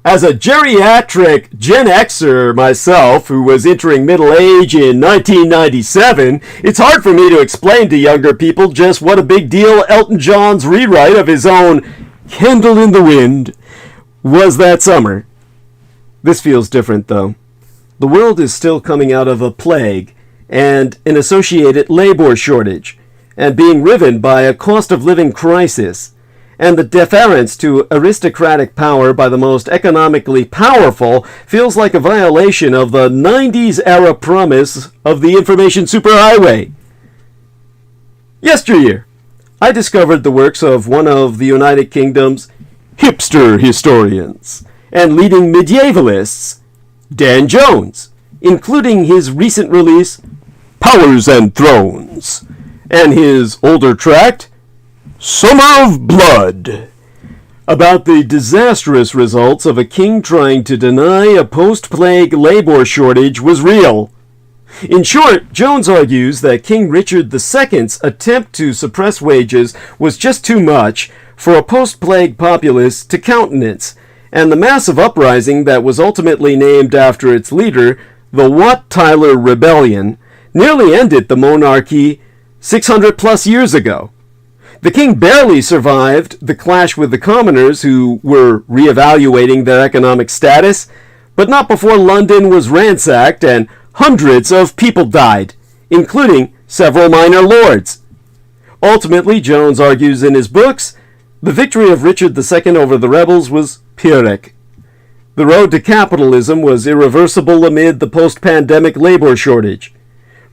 As a geriatric Gen Xer myself, who was entering middle age in 1997, it's hard for me to explain to younger people just what a big deal Elton John's rewrite of his own Candle in the Wind was that summer. This feels different, though. The world is still coming out of a plague and an associated labor shortage, and being riven by a cost of living crisis, and the deference to aristocratic power by the most economically powerful feels like a violation of the 90s era promise of the information superhighway. Yesteryear, I discovered the works of one of the United Kingdom's hipster historians and leading medievalists, Dan Jones, including his recent release, Powers and Thrones, and his older tract, Summer of Blood, about the disastrous results of a king trying to deny a post-plague labor shortage was real. In short, Jones argues that King Richard II's attempt to suppress wages was just too much for a post-plague populace to countenance, and the massive uprising that was ultimately named after its leader, the Wat Tyler Rebellion, nearly ended the monarchy 600 plus years ago. The king barely survived the clash with the commoners who were reevaluating their economic status, but not before London was ransacked and hundreds of people died, including several minor lords. Ultimately, Jones argues in his books, the victory of Richard II over the rebels was Pyrrhic. The road to capitalism was irreversible amid the post-pandemic labor shortage.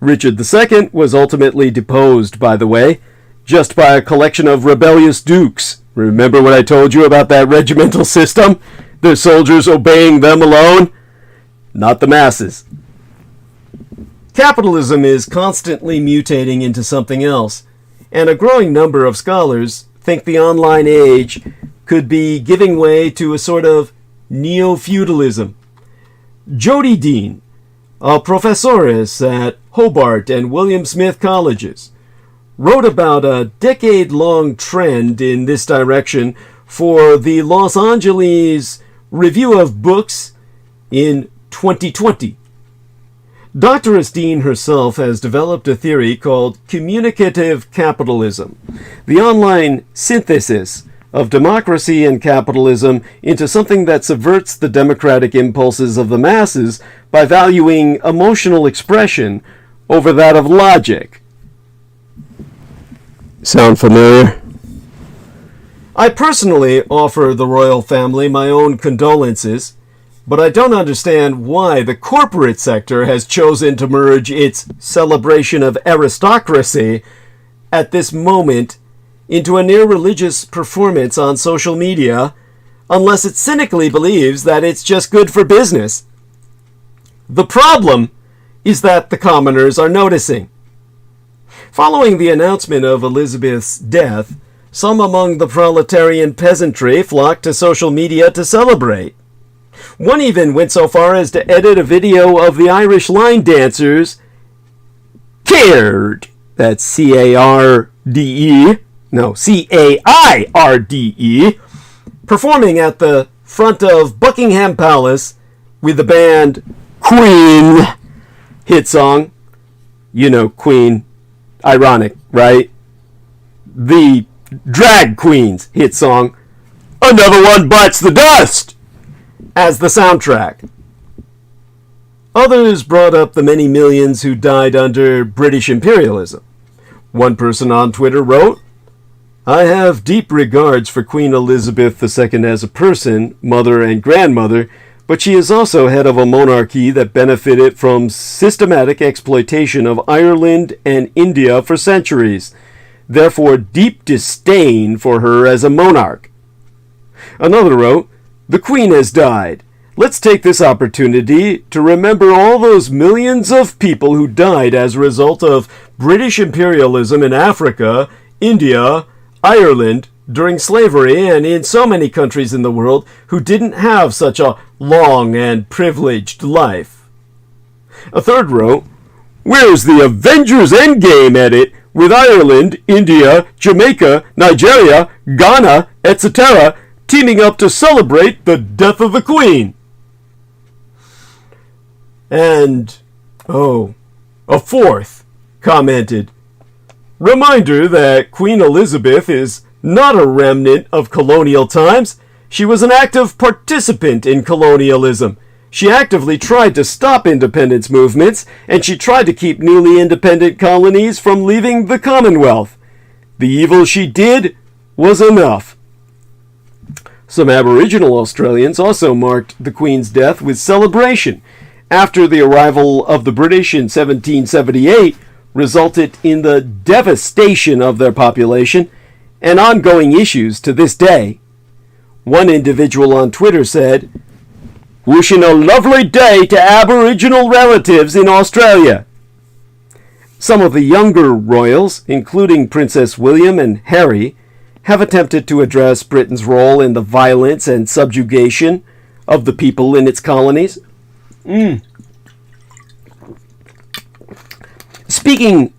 Richard II was ultimately deposed, by the way, just by a collection of rebellious dukes. Remember what I told you about that regimental system? The soldiers obeying them alone? Not the masses. Capitalism is constantly mutating into something else, and a growing number of scholars think the online age could be giving way to a sort of neo-feudalism. Jody Dean, a professores at Hobart and William Smith colleges, wrote about a decade-long trend in this direction for the Los Angeles Review of Books in 2020. Dr. Dean herself has developed a theory called communicative capitalism, the online synthesis of democracy and capitalism into something that subverts the democratic impulses of the masses by valuing emotional expression over that of logic. Sound familiar? I personally offer the royal family my own condolences, but I don't understand why the corporate sector has chosen to merge its celebration of aristocracy at this moment into a near-religious performance on social media, unless it cynically believes that it's just good for business. The problem is that the commoners are noticing. Following the announcement of Elizabeth's death, some among the proletarian peasantry flocked to social media to celebrate. One even went so far as to edit a video of the Irish line dancers, Cairde, that's C-A-I-R-D-E, performing at the front of Buckingham Palace with the band Queen hit song. You know Queen. ironic, right? The Drag Queens hit song, Another One Bites the Dust, as the soundtrack. Others brought up the many millions who died under British imperialism. One person on Twitter wrote, I have deep regards for Queen Elizabeth II as a person, mother and grandmother, but she is also head of a monarchy that benefited from systematic exploitation of Ireland and India for centuries. Therefore, deep disdain for her as a monarch. Another wrote, the Queen has died. Let's take this opportunity to remember all those millions of people who died as a result of British imperialism in Africa, India, Ireland, during slavery, and in so many countries in the world who didn't have such a long and privileged life. A third wrote, where's the Avengers Endgame edit with Ireland, India, Jamaica, Nigeria, Ghana, etc. teaming up to celebrate the death of the Queen? And, a fourth commented, reminder that Queen Elizabeth is not a remnant of colonial times. She was an active participant in colonialism. She actively tried to stop independence movements, and she tried to keep newly independent colonies from leaving the Commonwealth. The evil she did was enough. Some Aboriginal Australians also marked the Queen's death with celebration, after the arrival of the British in 1778 resulted in the devastation of their population and ongoing issues to this day. One individual on Twitter said, wishing a lovely day to Aboriginal relatives in Australia. Some of the younger royals, including Princess William and Harry, have attempted to address Britain's role in the violence and subjugation of the people in its colonies. Speaking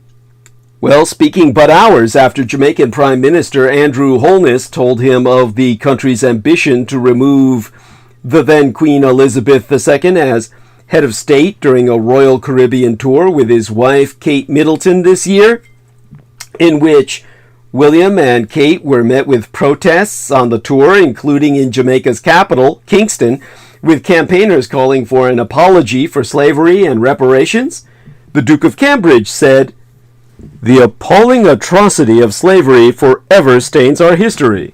but hours after Jamaican Prime Minister Andrew Holness told him of the country's ambition to remove the then Queen Elizabeth II as head of state during a Royal Caribbean tour with his wife Kate Middleton this year, in which William and Kate were met with protests on the tour, including in Jamaica's capital, Kingston, with campaigners calling for an apology for slavery and reparations. The Duke of Cambridge said, the appalling atrocity of slavery forever stains our history.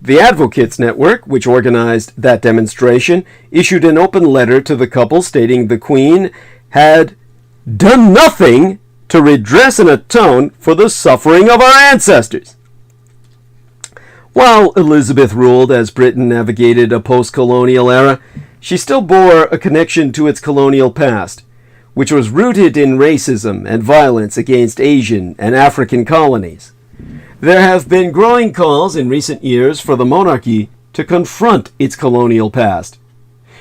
The Advocates Network, which organized that demonstration, issued an open letter to the couple stating the Queen had done nothing to redress and atone for the suffering of our ancestors. While Elizabeth ruled as Britain navigated a post-colonial era, she still bore a connection to its colonial past, which was rooted in racism and violence against Asian and African colonies. There have been growing calls in recent years for the monarchy to confront its colonial past.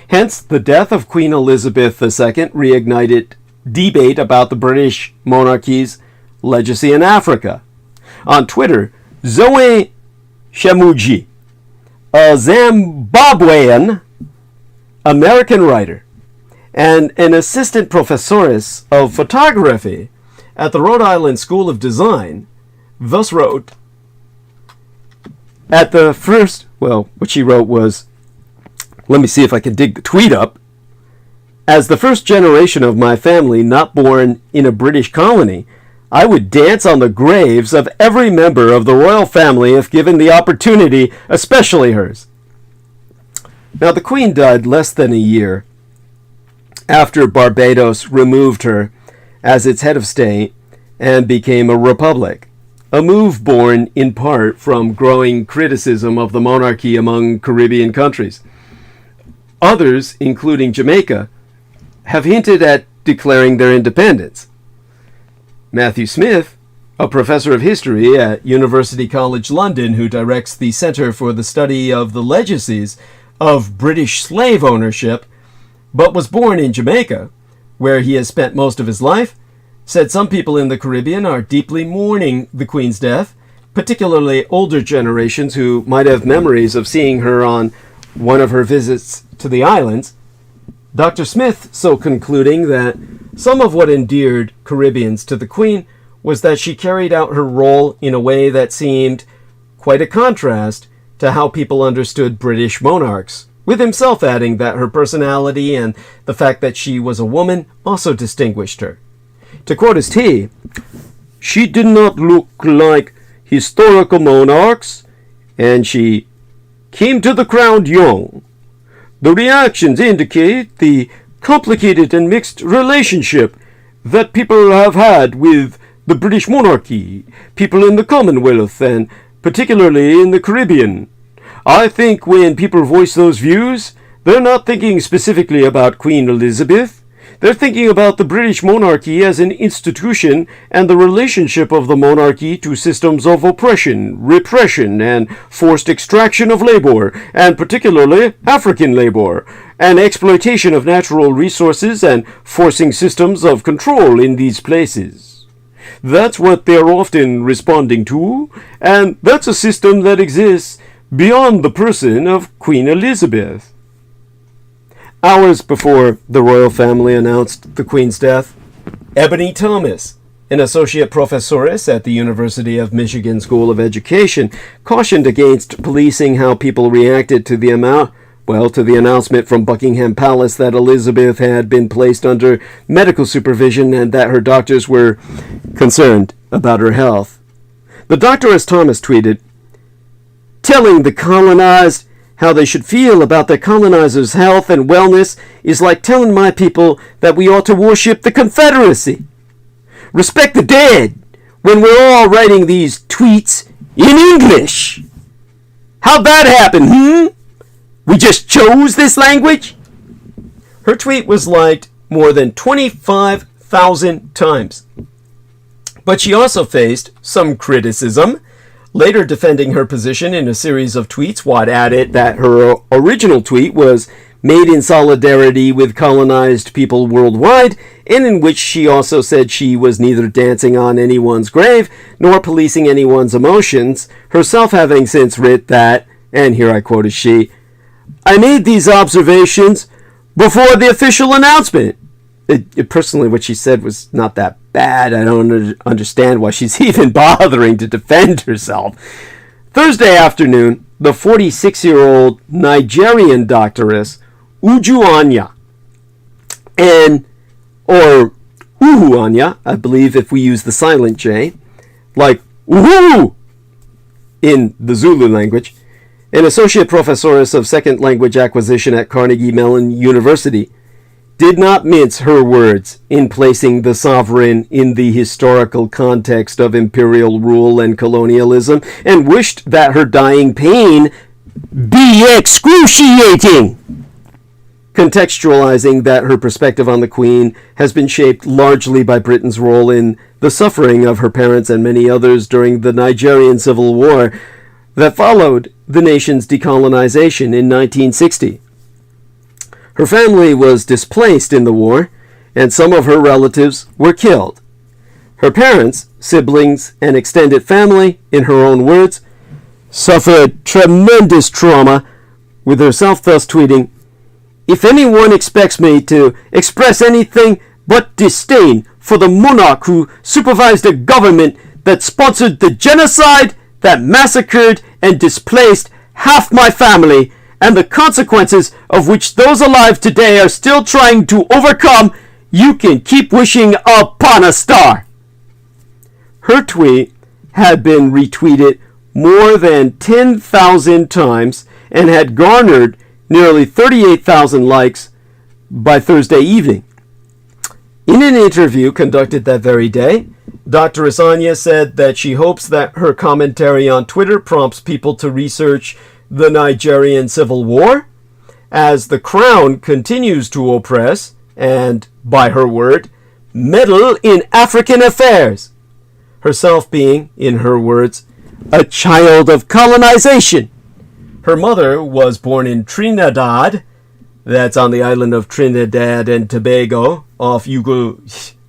Hence, the death of Queen Elizabeth II reignited debate about the British monarchy's legacy in Africa. On Twitter, Zoe Shemuji, a Zimbabwean American writer and an assistant professores of photography at the Rhode Island School of Design, thus wrote, what she wrote was, let me see if I can dig the tweet up. As the first generation of my family not born in a British colony, I would dance on the graves of every member of the royal family if given the opportunity, especially hers. Now, the Queen died less than a year after Barbados removed her as its head of state and became a republic, a move born in part from growing criticism of the monarchy among Caribbean countries. Others, including Jamaica, have hinted at declaring their independence. Matthew Smith, a professor of history at University College London who directs the Centre for the Study of the Legacies of British Slave Ownership, but was born in Jamaica, where he has spent most of his life, said some people in the Caribbean are deeply mourning the Queen's death, particularly older generations who might have memories of seeing her on one of her visits to the islands. Dr. Smith so concluding that some of what endeared Caribbeans to the Queen was that she carried out her role in a way that seemed quite a contrast to how people understood British monarchs, with himself adding that her personality and the fact that she was a woman also distinguished her. To quote his tea, "She did not look like historical monarchs, and she came to the crown young. The reactions indicate the complicated and mixed relationship that people have had with the British monarchy, people in the Commonwealth, and particularly in the Caribbean. I think when people voice those views, they're not thinking specifically about Queen Elizabeth. They're thinking about the British monarchy as an institution and the relationship of the monarchy to systems of oppression, repression, and forced extraction of labor, and particularly African labor, and exploitation of natural resources and forcing systems of control in these places. That's what they're often responding to, and that's a system that exists beyond the person of Queen Elizabeth." Hours before the royal family announced the Queen's death, Ebony Thomas, an associate professoress at the University of Michigan School of Education, cautioned against policing how people reacted to the announcement from Buckingham Palace that Elizabeth had been placed under medical supervision and that her doctors were concerned about her health. The Doctoress Thomas tweeted, "Telling the colonized how they should feel about their colonizers' health and wellness is like telling my people that we ought to worship the Confederacy. Respect the dead when we're all writing these tweets in English. How'd that happen, We just chose this language?" Her tweet was liked more than 25,000 times. But she also faced some criticism, later defending her position in a series of tweets. Watt added that her original tweet was made in solidarity with colonized people worldwide, and in which she also said she was neither dancing on anyone's grave nor policing anyone's emotions, herself having since writ that, and here I quote as she, "I made these observations before the official announcement." Personally, what she said was not that bad. I don't understand why she's even bothering to defend herself. Thursday afternoon, the 46-year-old Nigerian doctoress, Uju Anya, or Uhu Anya, I believe if we use the silent J, like Uhu in the Zulu language, an associate professoress of second language acquisition at Carnegie Mellon University, did not mince her words in placing the sovereign in the historical context of imperial rule and colonialism, and wished that her dying pain be excruciating, contextualizing that her perspective on the Queen has been shaped largely by Britain's role in the suffering of her parents and many others during the Nigerian Civil War that followed the nation's decolonization in 1960. Her family was displaced in the war, and some of her relatives were killed. Her parents, siblings, and extended family, in her own words, suffered tremendous trauma, with herself thus tweeting, "If anyone expects me to express anything but disdain for the monarch who supervised a government that sponsored the genocide that massacred and displaced half my family, and the consequences of which those alive today are still trying to overcome, you can keep wishing upon a star." Her tweet had been retweeted more than 10,000 times and had garnered nearly 38,000 likes by Thursday evening. In an interview conducted that very day, Dr. Anya said that she hopes that her commentary on Twitter prompts people to research the Nigerian Civil War, as the Crown continues to oppress and, by her word, meddle in African affairs, herself being, in her words, a child of colonization. Her mother was born in Trinidad, that's on the island of Trinidad and Tobago, off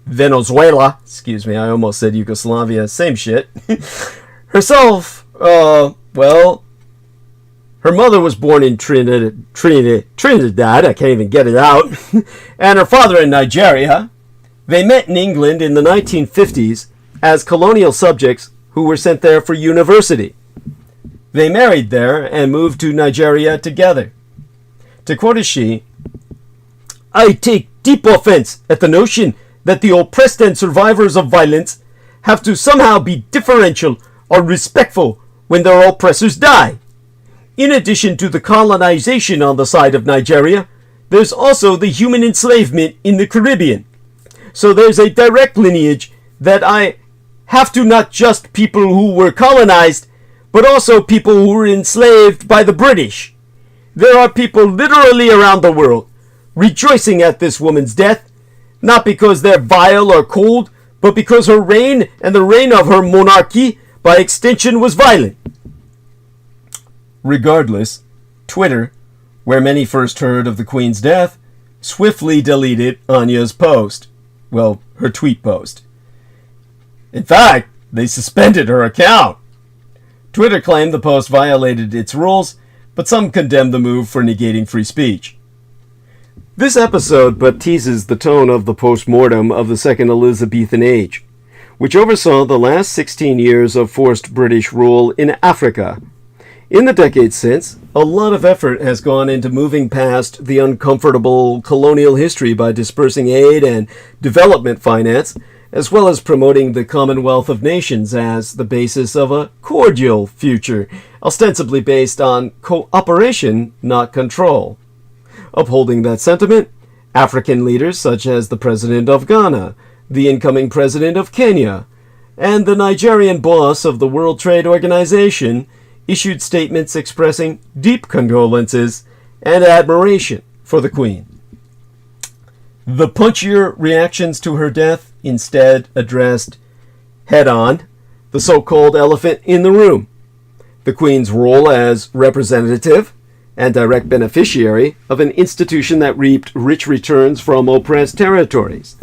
Venezuela, I almost said Yugoslavia, same shit. Herself, her mother was born in Trinidad, I can't even get it out, and her father in Nigeria. They met in England in the 1950s as colonial subjects who were sent there for university. They married there and moved to Nigeria together. To quote she, "I take deep offense at the notion that the oppressed and survivors of violence have to somehow be differential or respectful when their oppressors die. In addition to the colonization on the side of Nigeria, there's also the human enslavement in the Caribbean. So there's a direct lineage that I have to not just people who were colonized, but also people who were enslaved by the British. There are people literally around the world rejoicing at this woman's death, not because they're vile or cold, but because her reign and the reign of her monarchy, by extension, was violent." Regardless, Twitter, where many first heard of the Queen's death, swiftly deleted Anya's post. Well, her tweet post. In fact, they suspended her account. Twitter claimed the post violated its rules, but some condemned the move for negating free speech. This episode but teases the tone of the post-mortem of the Second Elizabethan Age, which oversaw the last 16 years of forced British rule in Africa. In the decades since, a lot of effort has gone into moving past the uncomfortable colonial history by dispersing aid and development finance, as well as promoting the Commonwealth of Nations as the basis of a cordial future, ostensibly based on cooperation, not control. Upholding that sentiment, African leaders such as the President of Ghana, the incoming President of Kenya, and the Nigerian boss of the World Trade Organization issued statements expressing deep condolences and admiration for the Queen. The punchier reactions to her death instead addressed head-on the so-called elephant in the room, the Queen's role as representative and direct beneficiary of an institution that reaped rich returns from oppressed territories.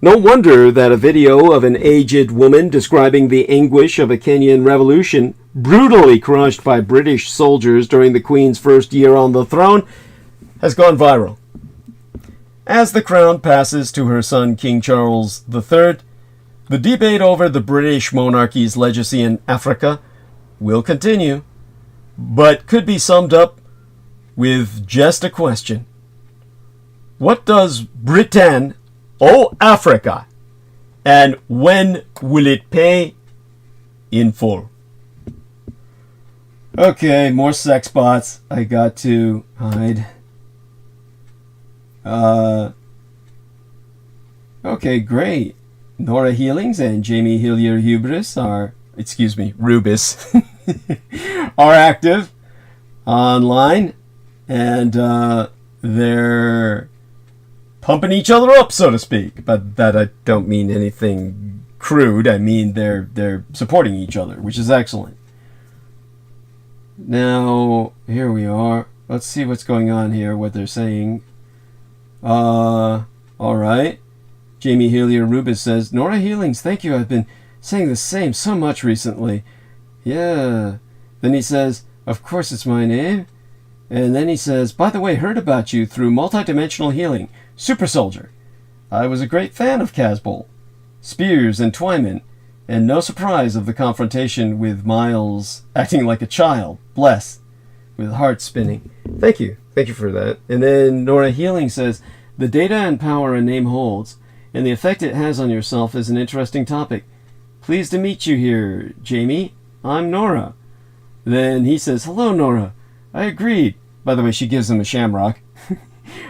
No wonder that a video of an aged woman describing the anguish of a Kenyan revolution brutally crushed by British soldiers during the Queen's first year on the throne has gone viral. As the crown passes to her son King Charles III, the debate over the British monarchy's legacy in Africa will continue, but could be summed up with just a question. What does Britain owe Africa, and when will it pay in full? Okay, more sex bots. I got to hide. Okay, great. Nora Healings and Jamie Hillier Rubis are active online, and they're pumping each other up, so to speak. But that I don't mean anything crude. I mean they're supporting each other, which is excellent. Now, here we are. Let's see what's going on here, what they're saying. Alright. Jamie Hillier Rubis says, Nora Healings, thank you. I've been saying the same so much recently. Yeah. Then he says, of course it's my name. And then he says, by the way, heard about you through multidimensional healing. Super Soldier. I was a great fan of Casbolt, Spears, and Twyman, and no surprise of the confrontation with Miles acting like a child. Bless. With heart spinning. Thank you. Thank you for that. And then Nora Healing says, the data and power a name holds, and the effect it has on yourself is an interesting topic. Pleased to meet you here, Jamie. I'm Nora. Then he says, hello, Nora. I agreed. By the way, she gives him a shamrock.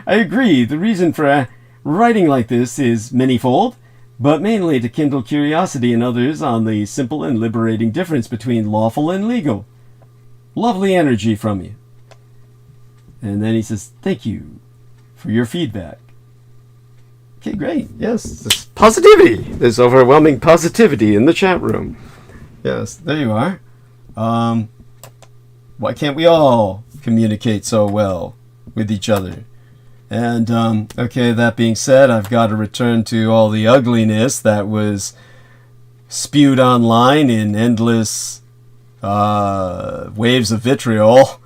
I agree. The reason for writing like this is manyfold, but mainly to kindle curiosity in others on the simple and liberating difference between lawful and legal. Lovely energy from you. And then he says, thank you for your feedback. Okay, great. Yes, there's positivity. There's overwhelming positivity in the chat room. Yes, there you are. Why can't we all communicate so well with each other? And, okay, that being said, I've got to return to all the ugliness that was spewed online in endless waves of vitriol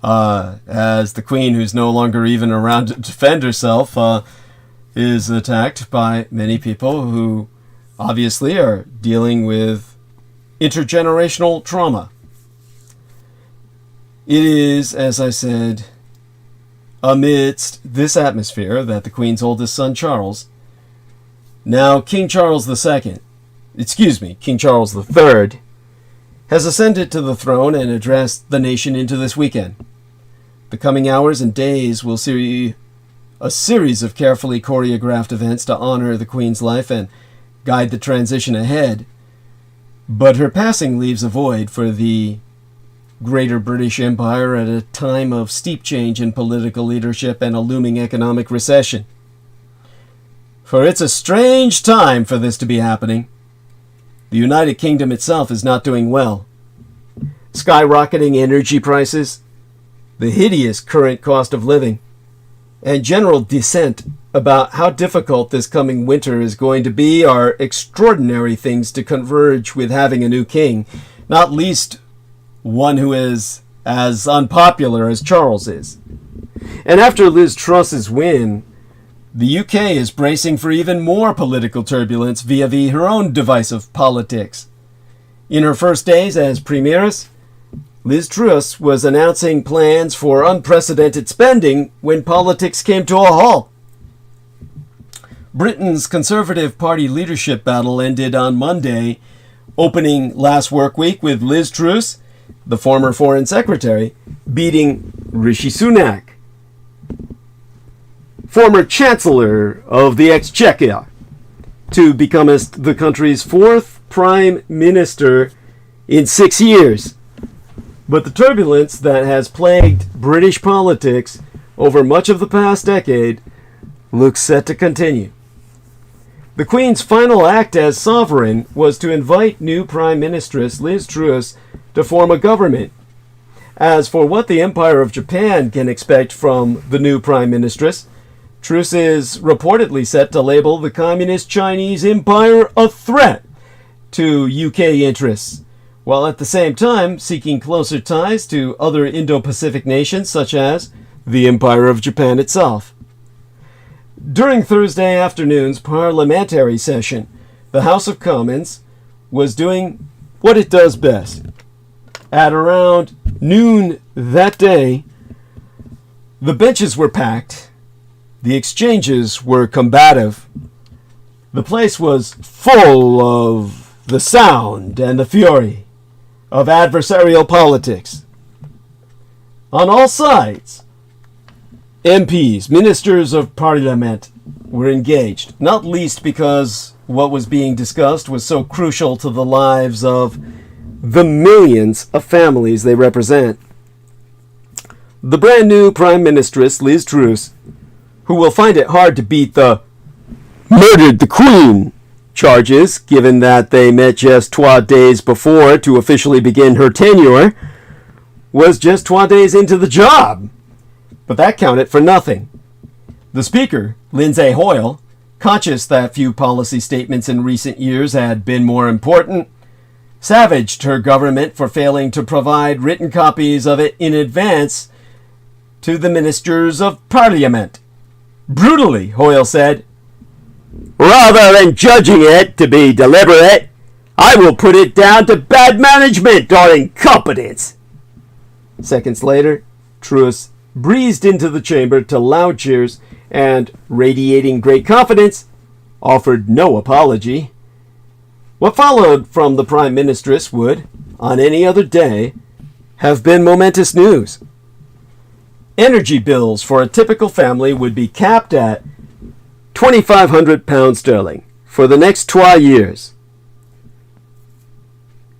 as the Queen, who's no longer even around to defend herself, is attacked by many people who obviously are dealing with intergenerational trauma. It is, as I said, amidst this atmosphere that the Queen's oldest son, Charles, now King Charles II, King Charles III, has ascended to the throne and addressed the nation into this weekend. The coming hours and days will see a series of carefully choreographed events to honor the Queen's life and guide the transition ahead, but her passing leaves a void for the Greater British Empire at a time of steep change in political leadership and a looming economic recession. For it's a strange time for this to be happening. The United Kingdom itself is not doing well. Skyrocketing energy prices, the hideous current cost of living, and general dissent about how difficult this coming winter is going to be are extraordinary things to converge with having a new king, not least one who is as unpopular as Charles is. And after Liz Truss's win, the UK is bracing for even more political turbulence vis-a-vis her own divisive politics. In her first days as Premieress, Liz Truss was announcing plans for unprecedented spending when politics came to a halt. Britain's Conservative Party leadership battle ended on Monday, opening last work week with Liz Truss, the former Foreign Secretary, beating Rishi Sunak, former Chancellor of the Exchequer, to become the country's fourth Prime Minister in 6 years. But the turbulence that has plagued British politics over much of the past decade looks set to continue. The Queen's final act as sovereign was to invite new Prime Ministress Liz Truss to form a government. As for what the Empire of Japan can expect from the new Prime Ministress, Truss is reportedly set to label the Communist Chinese Empire a threat to UK interests, while at the same time seeking closer ties to other Indo-Pacific nations such as the Empire of Japan itself. During Thursday afternoon's parliamentary session, the House of Commons was doing what it does best. At around noon that day, the benches were packed, the exchanges were combative, the place was full of the sound and the fury of adversarial politics. On all sides, MPs, ministers of parliament, were engaged, not least because what was being discussed was so crucial to the lives of the millions of families they represent. The brand new Prime Ministress, Liz Truss, who will find it hard to beat the "murdered the Queen" charges, given that they met just 12 days before to officially begin her tenure, was just 12 days into the job. But that counted for nothing. The Speaker, Lindsay Hoyle, conscious that few policy statements in recent years had been more important, savaged her government for failing to provide written copies of it in advance to the ministers of Parliament. Brutally, Hoyle said, "Rather than judging it to be deliberate, I will put it down to bad management or incompetence." Seconds later, Truss breezed into the chamber to loud cheers and, radiating great confidence, offered no apology. What followed from the Prime Ministress would, on any other day, have been momentous news. Energy bills for a typical family would be capped at £2,500 for the next 12 years.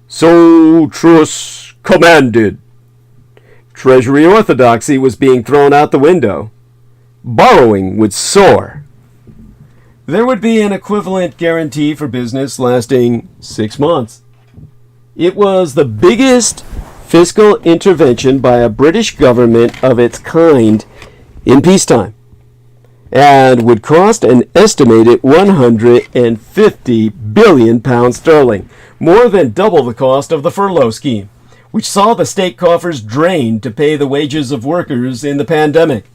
So Truss commanded. Treasury orthodoxy was being thrown out the window. Borrowing would soar. There would be an equivalent guarantee for business lasting 6 months. It was the biggest fiscal intervention by a British government of its kind in peacetime, and would cost an estimated £150 billion, more than double the cost of the furlough scheme, which saw the state coffers drained to pay the wages of workers in the pandemic.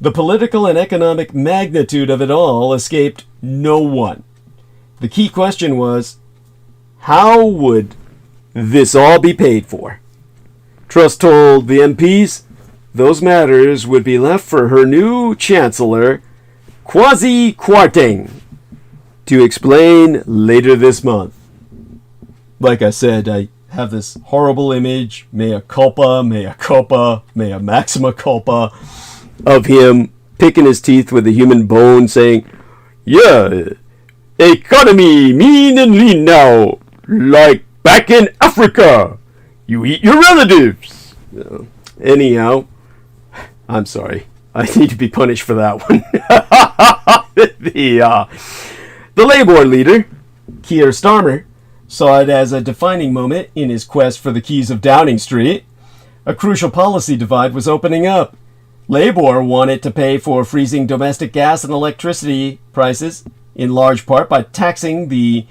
The political and economic magnitude of it all escaped no one. The key question was, how would this all be paid for? Truss told the MPs those matters would be left for her new chancellor, Kwasi Kwarteng, to explain later this month. Like I said, I have this horrible image, mea culpa, maxima culpa, of him picking his teeth with a human bone saying, yeah, economy mean and lean now, like back in Africa. You eat your relatives. Anyhow, I'm sorry. I need to be punished for that one. The Labour leader, Keir Starmer, saw it as a defining moment in his quest for the keys of Downing Street. A crucial policy divide was opening up. Labour wanted to pay for freezing domestic gas and electricity prices, in large part by taxing the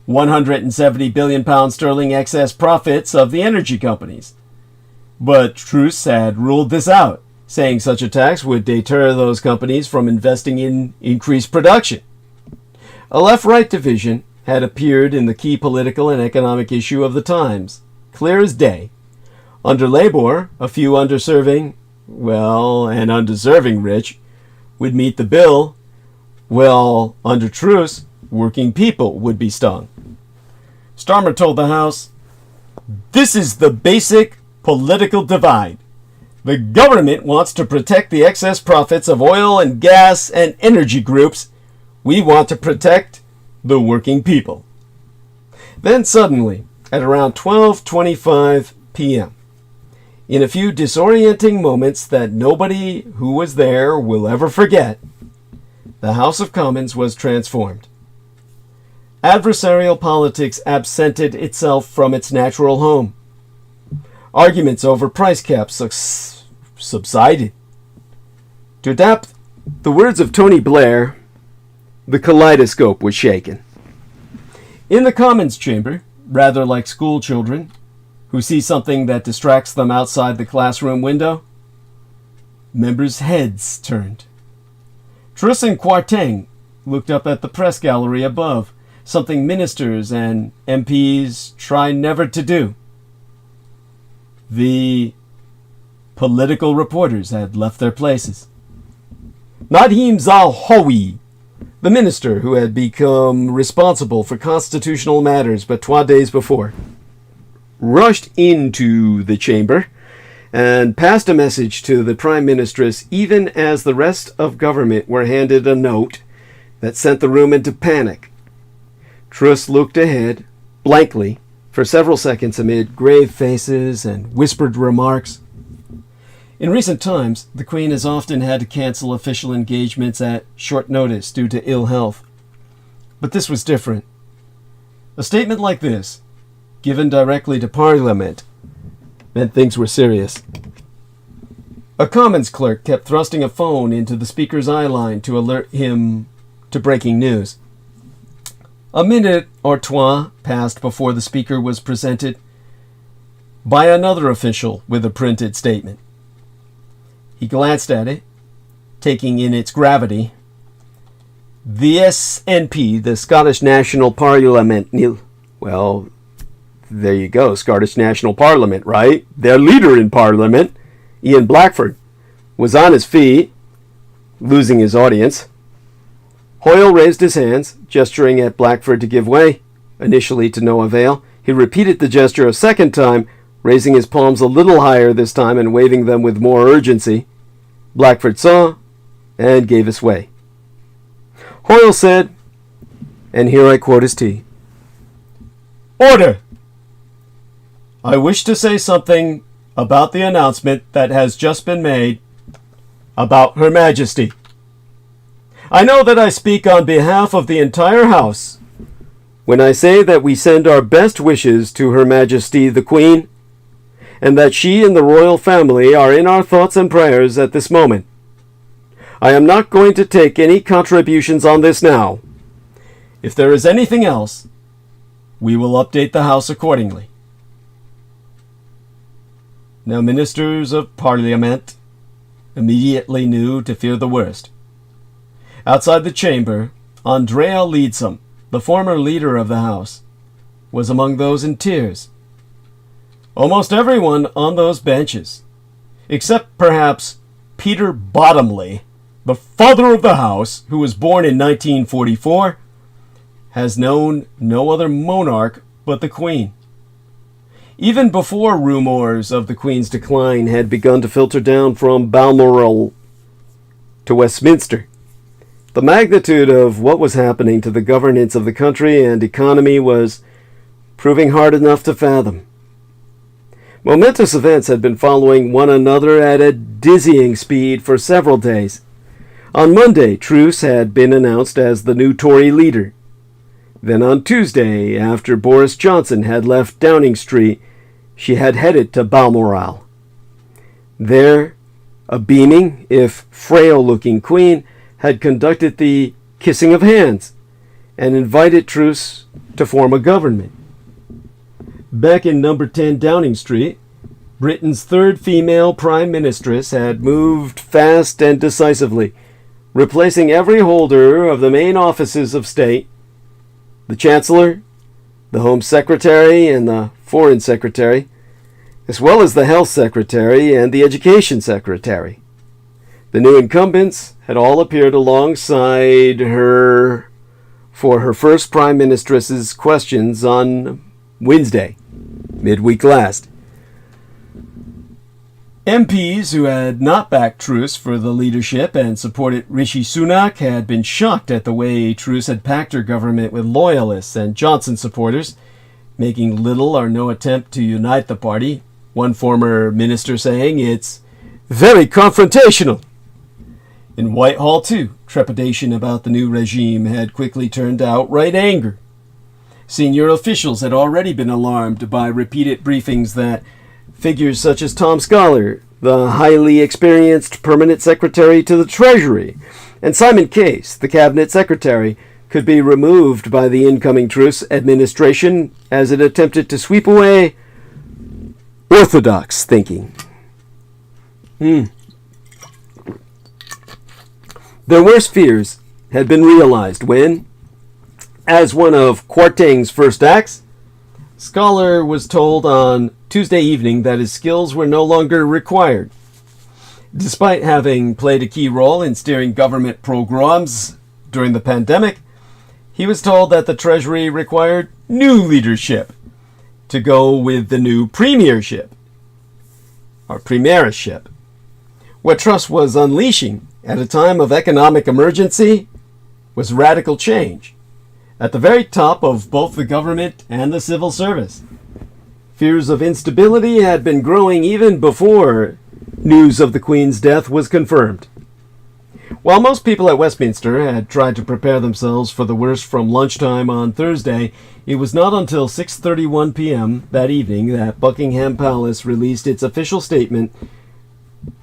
£170 billion sterling excess profits of the energy companies. But Truss had ruled this out, saying such a tax would deter those companies from investing in increased production. A left-right division had appeared in the key political and economic issue of the times, clear as day. Under Labour, a few undeserving rich would meet the bill, while under Truss, working people would be stung. Starmer told the House, "This is the basic political divide. The government wants to protect the excess profits of oil and gas and energy groups. We want to protect the working people." Then suddenly, at around 12:25 p.m., in a few disorienting moments that nobody who was there will ever forget, the House of Commons was transformed. Adversarial politics absented itself from its natural home. Arguments over price caps subsided. To adapt the words of Tony Blair, the kaleidoscope was shaken. In the Commons chamber, rather like school children who see something that distracts them outside the classroom window, members' heads turned. Truss and Kwarteng looked up at the press gallery above, something ministers and MPs try never to do. The political reporters had left their places. Nadhim Zahawi, the minister who had become responsible for constitutional matters but 3 days before, rushed into the chamber and passed a message to the Prime Ministress even as the rest of government were handed a note that sent the room into panic. Truss looked ahead, blankly, for several seconds amid grave faces and whispered remarks. In recent times, the Queen has often had to cancel official engagements at short notice due to ill health. But this was different. A statement like this, given directly to Parliament, meant things were serious. A Commons clerk kept thrusting a phone into the Speaker's eye line to alert him to breaking news. A minute or two passed before the Speaker was presented by another official with a printed statement. He glanced at it, taking in its gravity. The SNP, the Scottish National Parliament, well, there you go, Scottish National Parliament, right? Their leader in Parliament, Ian Blackford, was on his feet, losing his audience. Hoyle raised his hands, gesturing at Blackford to give way, initially to no avail. He repeated the gesture a second time, raising his palms a little higher this time and waving them with more urgency. Blackford saw and gave us way. Hoyle said, and here I quote his tea, "Order! I wish to say something about the announcement that has just been made about Her Majesty. I know that I speak on behalf of the entire House when I say that we send our best wishes to Her Majesty the Queen, and that she and the royal family are in our thoughts and prayers at this moment. I am not going to take any contributions on this now. If there is anything else, we will update the House accordingly." Now, ministers of Parliament immediately knew to fear the worst. Outside the chamber, Andrea Leadsom, the former leader of the House, was among those in tears. Almost everyone on those benches, except perhaps Peter Bottomley, the father of the House, who was born in 1944, has known no other monarch but the Queen. Even before rumors of the Queen's decline had begun to filter down from Balmoral to Westminster, the magnitude of what was happening to the governance of the country and economy was proving hard enough to fathom. Momentous events had been following one another at a dizzying speed for several days. On Monday, Truss had been announced as the new Tory leader. Then on Tuesday, after Boris Johnson had left Downing Street, she had headed to Balmoral. There, a beaming, if frail-looking Queen had conducted the kissing of hands and invited Truss to form a government. Back in number 10 Downing Street, Britain's third female prime ministress had moved fast and decisively, replacing every holder of the main offices of state, the Chancellor, the Home Secretary and the Foreign Secretary, as well as the Health Secretary and the Education Secretary. The new incumbents had all appeared alongside her for her first Prime Ministeress's questions on Wednesday, midweek last. MPs who had not backed Truss for the leadership and supported Rishi Sunak had been shocked at the way Truss had packed her government with loyalists and Johnson supporters, making little or no attempt to unite the party, one former minister saying it's very confrontational. In Whitehall, too, trepidation about the new regime had quickly turned to outright anger. Senior officials had already been alarmed by repeated briefings that figures such as Tom Scholar, the highly experienced permanent secretary to the Treasury, and Simon Case, the cabinet secretary, could be removed by the incoming Truss administration as it attempted to sweep away orthodox thinking. Their worst fears had been realized when, as one of Kwarteng's first acts, Scholar was told on Tuesday evening that his skills were no longer required. Despite having played a key role in steering government programs during the pandemic, he was told that the Treasury required new leadership to go with the new premiership, or premiership. What Truss was unleashing at a time of economic emergency was radical change, at the very top of both the government and the civil service. Fears of instability had been growing even before news of the Queen's death was confirmed. While most people at Westminster had tried to prepare themselves for the worst from lunchtime on Thursday, it was not until 6:31 p.m. that evening that Buckingham Palace released its official statement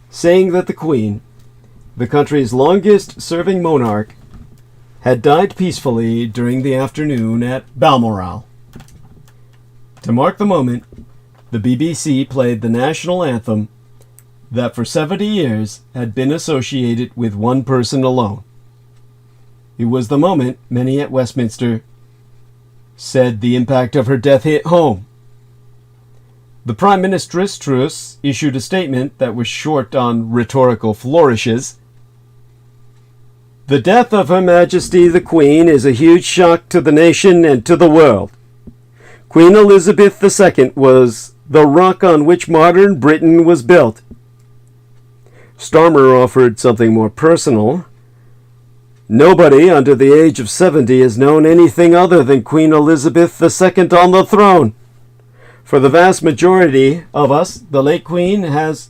saying that the Queen, the country's longest-serving monarch, had died peacefully during the afternoon at Balmoral. To mark the moment, the BBC played the national anthem that for 70 years had been associated with one person alone. It was the moment many at Westminster said the impact of her death hit home. The Prime Ministress Truss issued a statement that was short on rhetorical flourishes. The death of Her Majesty the Queen is a huge shock to the nation and to the world. Queen Elizabeth II was the rock on which modern Britain was built. Starmer offered something more personal. Nobody under the age of 70 has known anything other than Queen Elizabeth II on the throne. For the vast majority of us, the late Queen has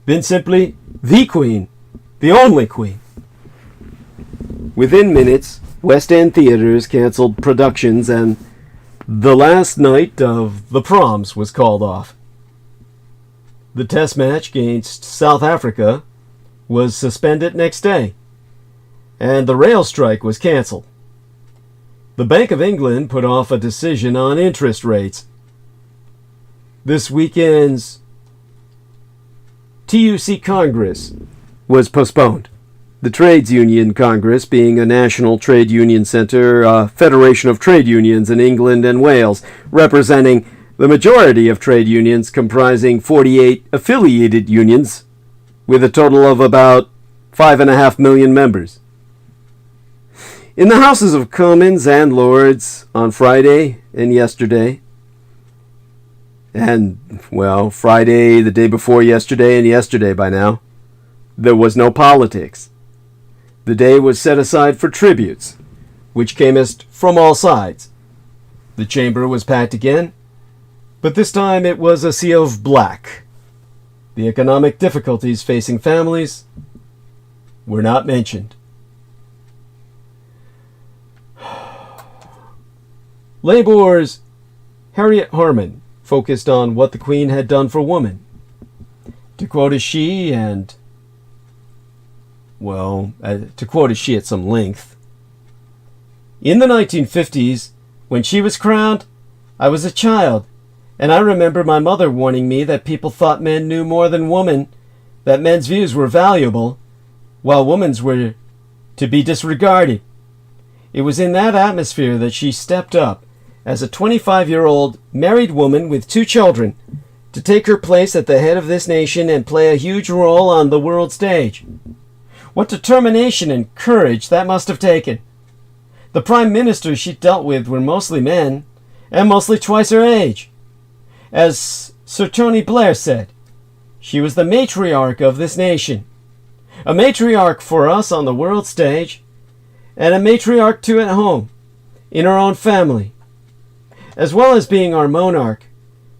been simply the Queen, the only Queen. Within minutes, West End theaters canceled productions and the last night of the proms was called off. The test match against South Africa was suspended next day, and the rail strike was cancelled. The Bank of England put off a decision on interest rates. This weekend's TUC Congress was postponed. the Trades Union Congress being a national trade union centre, a federation of trade unions in England and Wales, representing the majority of trade unions comprising 48 affiliated unions, with a total of about 5.5 million members. In the Houses of Commons and Lords on Friday and yesterday, and, well, Friday, the day before yesterday, and yesterday by now, there was no politics. The day was set aside for tributes, which camest from all sides. The chamber was packed again, but this time it was a sea of black. The economic difficulties facing families were not mentioned. Labour's Harriet Harman focused on what the Queen had done for women. To quote a she at some length. In the 1950s, when she was crowned, I was a child, and I remember my mother warning me that people thought men knew more than women, that men's views were valuable, while women's were to be disregarded. It was in that atmosphere that she stepped up, as a 25-year-old married woman with 2 children, to take her place at the head of this nation and play a huge role on the world stage. What determination and courage that must have taken. The prime ministers she dealt with were mostly men, and mostly twice her age. As Sir Tony Blair said, she was the matriarch of this nation. A matriarch for us on the world stage, and a matriarch too at home, in her own family. As well as being our monarch,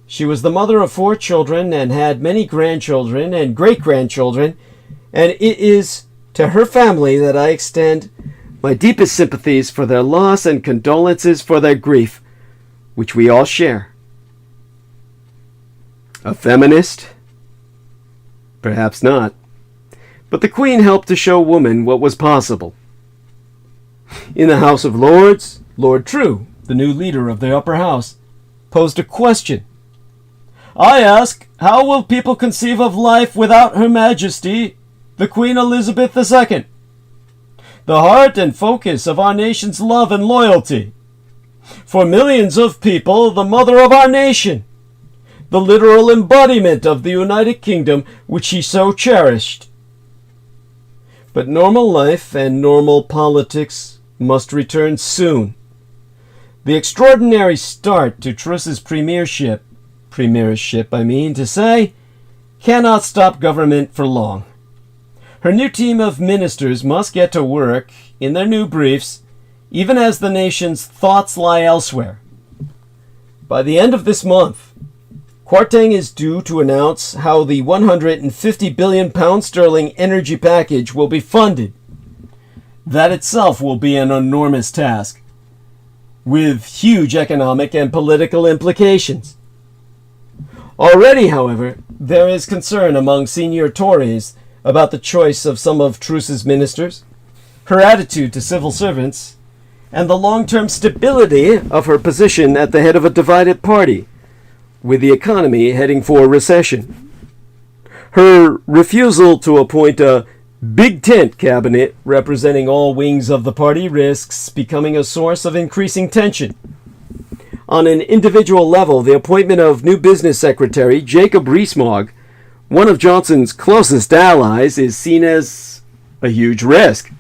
she was the mother of 4 children and had many grandchildren and great-grandchildren, and it is to her family that I extend my deepest sympathies for their loss and condolences for their grief, which we all share. A feminist? Perhaps not. But the Queen helped to show women what was possible. In the House of Lords, Lord True, the new leader of the upper house, posed a question. I ask, how will people conceive of life without Her Majesty, the Queen Elizabeth II? The heart and focus of our nation's love and loyalty. For millions of people, the mother of our nation. The literal embodiment of the United Kingdom which she so cherished. But normal life and normal politics must return soon. The extraordinary start to Truss's premiership I mean to say, cannot stop government for long. Her new team of ministers must get to work in their new briefs, even as the nation's thoughts lie elsewhere. By the end of this month, Kwarteng is due to announce how the £150 billion energy package will be funded. That itself will be an enormous task, with huge economic and political implications. Already, however, there is concern among senior Tories about the choice of some of Truss's ministers, her attitude to civil servants, and the long-term stability of her position at the head of a divided party, with the economy heading for recession. Her refusal to appoint a big tent cabinet representing all wings of the party risks becoming a source of increasing tension. On an individual level, the appointment of new business secretary Jacob Rees-Mogg, one of Johnson's closest allies, is seen as a huge risk.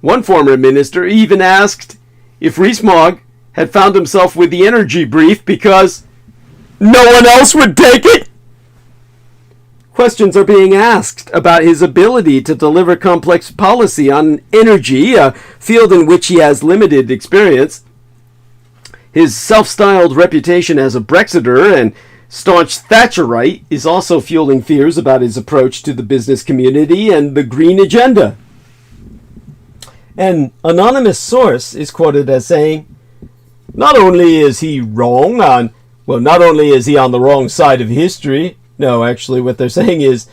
One former minister even asked if Rees-Mogg had found himself with the energy brief because no one else would take it. Questions are being asked about his ability to deliver complex policy on energy, a field in which he has limited experience. His self-styled reputation as a Brexiter and staunch Thatcherite is also fueling fears about his approach to the business community and the green agenda. An anonymous source is quoted as saying, not only is he on the wrong side of history. No, actually what they're saying is,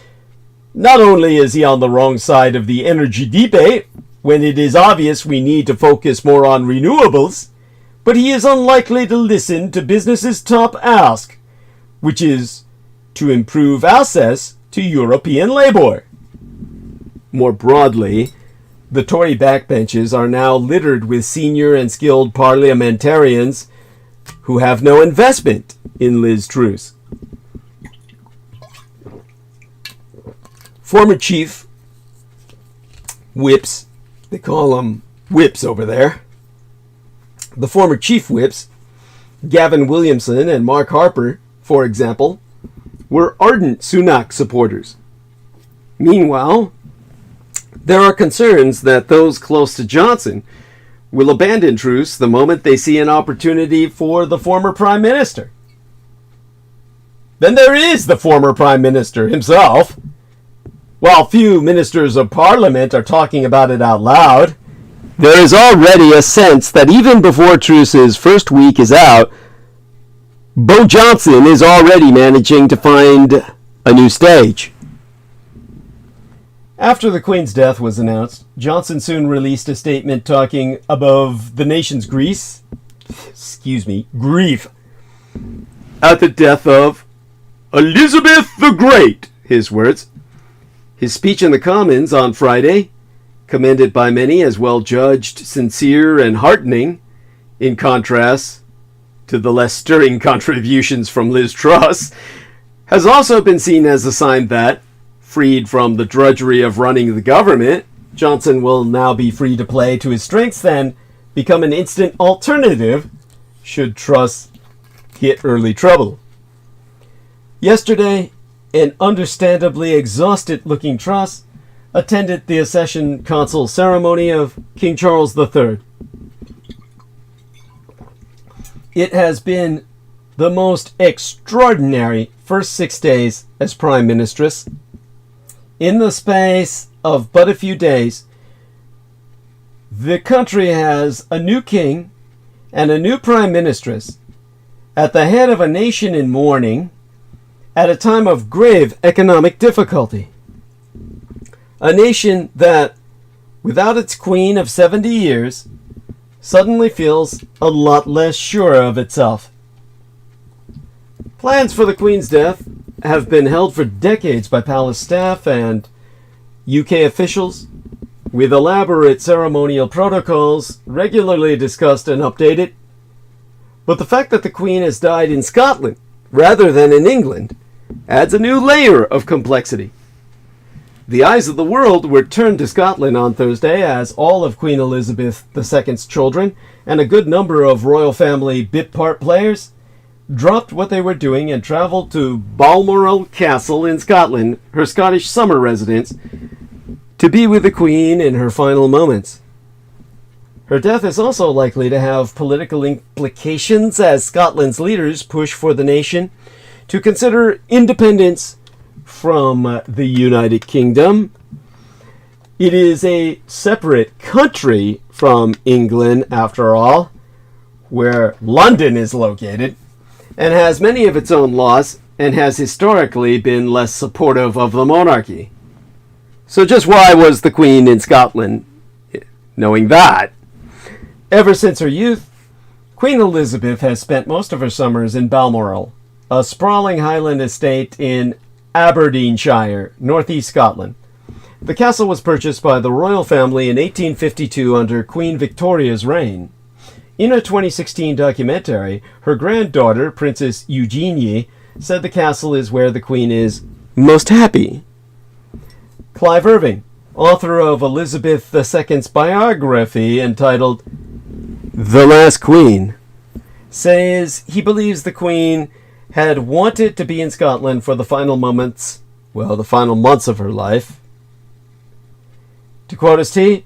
not only is he on the wrong side of the energy debate, when it is obvious we need to focus more on renewables, but he is unlikely to listen to business's top ask, which is to improve access to European labor. more broadly, the Tory backbenches are now littered with senior and skilled parliamentarians who have no investment in Liz Truss. Former chief whips, they call them whips over there, the former chief whips, Gavin Williamson and Mark Harper, for example, were ardent Sunak supporters. Meanwhile, there are concerns that those close to Johnson will abandon Truss the moment they see an opportunity for the former Prime Minister. Then there is the former Prime Minister himself. While few ministers of Parliament are talking about it out loud, there is already a sense that even before Truss's first week is out, Bo Johnson is already managing to find a new stage. After the Queen's death was announced, Johnson soon released a statement talking above the nation's grief at the death of Elizabeth the Great, his words. His speech in the Commons on Friday, commended by many as well-judged, sincere, and heartening, in contrast to the less stirring contributions from Liz Truss, has also been seen as a sign that, freed from the drudgery of running the government, Johnson will now be free to play to his strengths and become an instant alternative should Truss hit early trouble. Yesterday, an understandably exhausted-looking Truss attended the accession council ceremony of King Charles III. It has been the most extraordinary first 6 days as Prime Ministress. In the space of but a few days, the country has a new king and a new Prime Ministress at the head of a nation in mourning at a time of grave economic difficulty. A nation that, without its queen of 70 years, suddenly feels a lot less sure of itself. Plans for the Queen's death have been held for decades by palace staff and UK officials, with elaborate ceremonial protocols regularly discussed and updated. But the fact that the Queen has died in Scotland rather than in England adds a new layer of complexity. The eyes of the world were turned to Scotland on Thursday as all of Queen Elizabeth II's children and a good number of royal family bit part players dropped what they were doing and travelled to Balmoral Castle in Scotland, her Scottish summer residence, to be with the Queen in her final moments. Her death is also likely to have political implications as Scotland's leaders push for the nation to consider independence from the United Kingdom. It is a separate country from England, after all, where London is located, and has many of its own laws, and has historically been less supportive of the monarchy. So just why was the Queen in Scotland? Knowing that, ever since her youth, Queen Elizabeth has spent most of her summers in Balmoral, a sprawling Highland estate in Aberdeenshire, northeast Scotland. The castle was purchased by the royal family in 1852 under Queen Victoria's reign. In a 2016 documentary, her granddaughter, Princess Eugenie, said the castle is where the Queen is most happy. Clive Irving, author of Elizabeth II's biography entitled The Last Queen, says he believes the Queen had wanted to be in Scotland for the final months of her life. To quote his tea,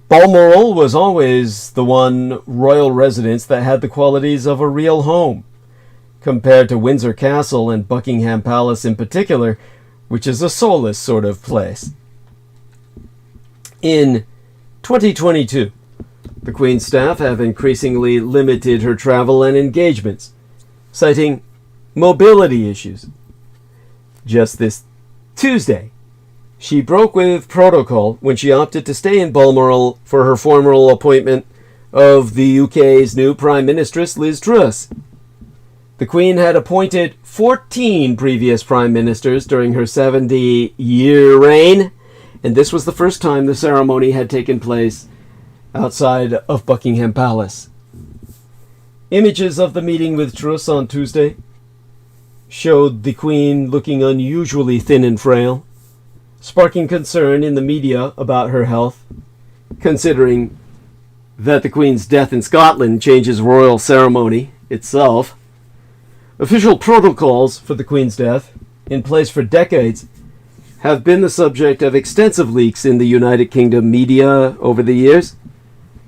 Balmoral was always the one royal residence that had the qualities of a real home, compared to Windsor Castle and Buckingham Palace in particular, which is a soulless sort of place. In 2022, the Queen's staff have increasingly limited her travel and engagements, citing mobility issues. Just this Tuesday, she broke with protocol when she opted to stay in Balmoral for her formal appointment of the UK's new Prime Ministress, Liz Truss. The Queen had appointed 14 previous Prime Ministers during her 70-year reign, and this was the first time the ceremony had taken place outside of Buckingham Palace. Images of the meeting with Truss on Tuesday showed the Queen looking unusually thin and frail, sparking concern in the media about her health, considering that the Queen's death in Scotland changes royal ceremony itself. Official protocols for the Queen's death, in place for decades, have been the subject of extensive leaks in the United Kingdom media over the years.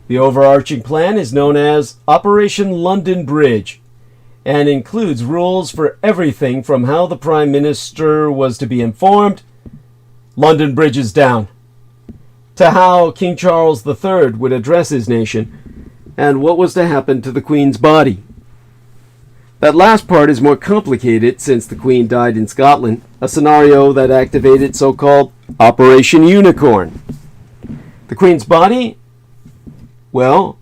The overarching plan is known as Operation London Bridge and includes rules for everything from how the Prime Minister was to be informed, London Bridge is down, to how King Charles III would address his nation, and what was to happen to the Queen's body. That last part is more complicated since the Queen died in Scotland, a scenario that activated so-called Operation Unicorn. The Queen's body? Well,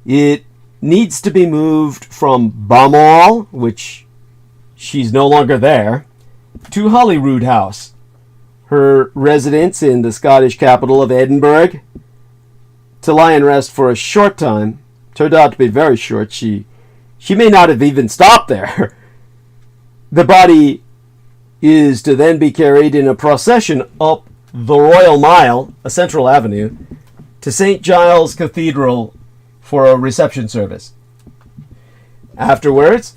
it needs to be moved from Balmoral, which she's no longer there, to Holyrood House, her residence in the Scottish capital of Edinburgh, to lie in rest for a short time. Turned out to be very short. She may not have even stopped there. The body is to then be carried in a procession up the Royal Mile, a central avenue, to St. Giles Cathedral for a reception service. Afterwards,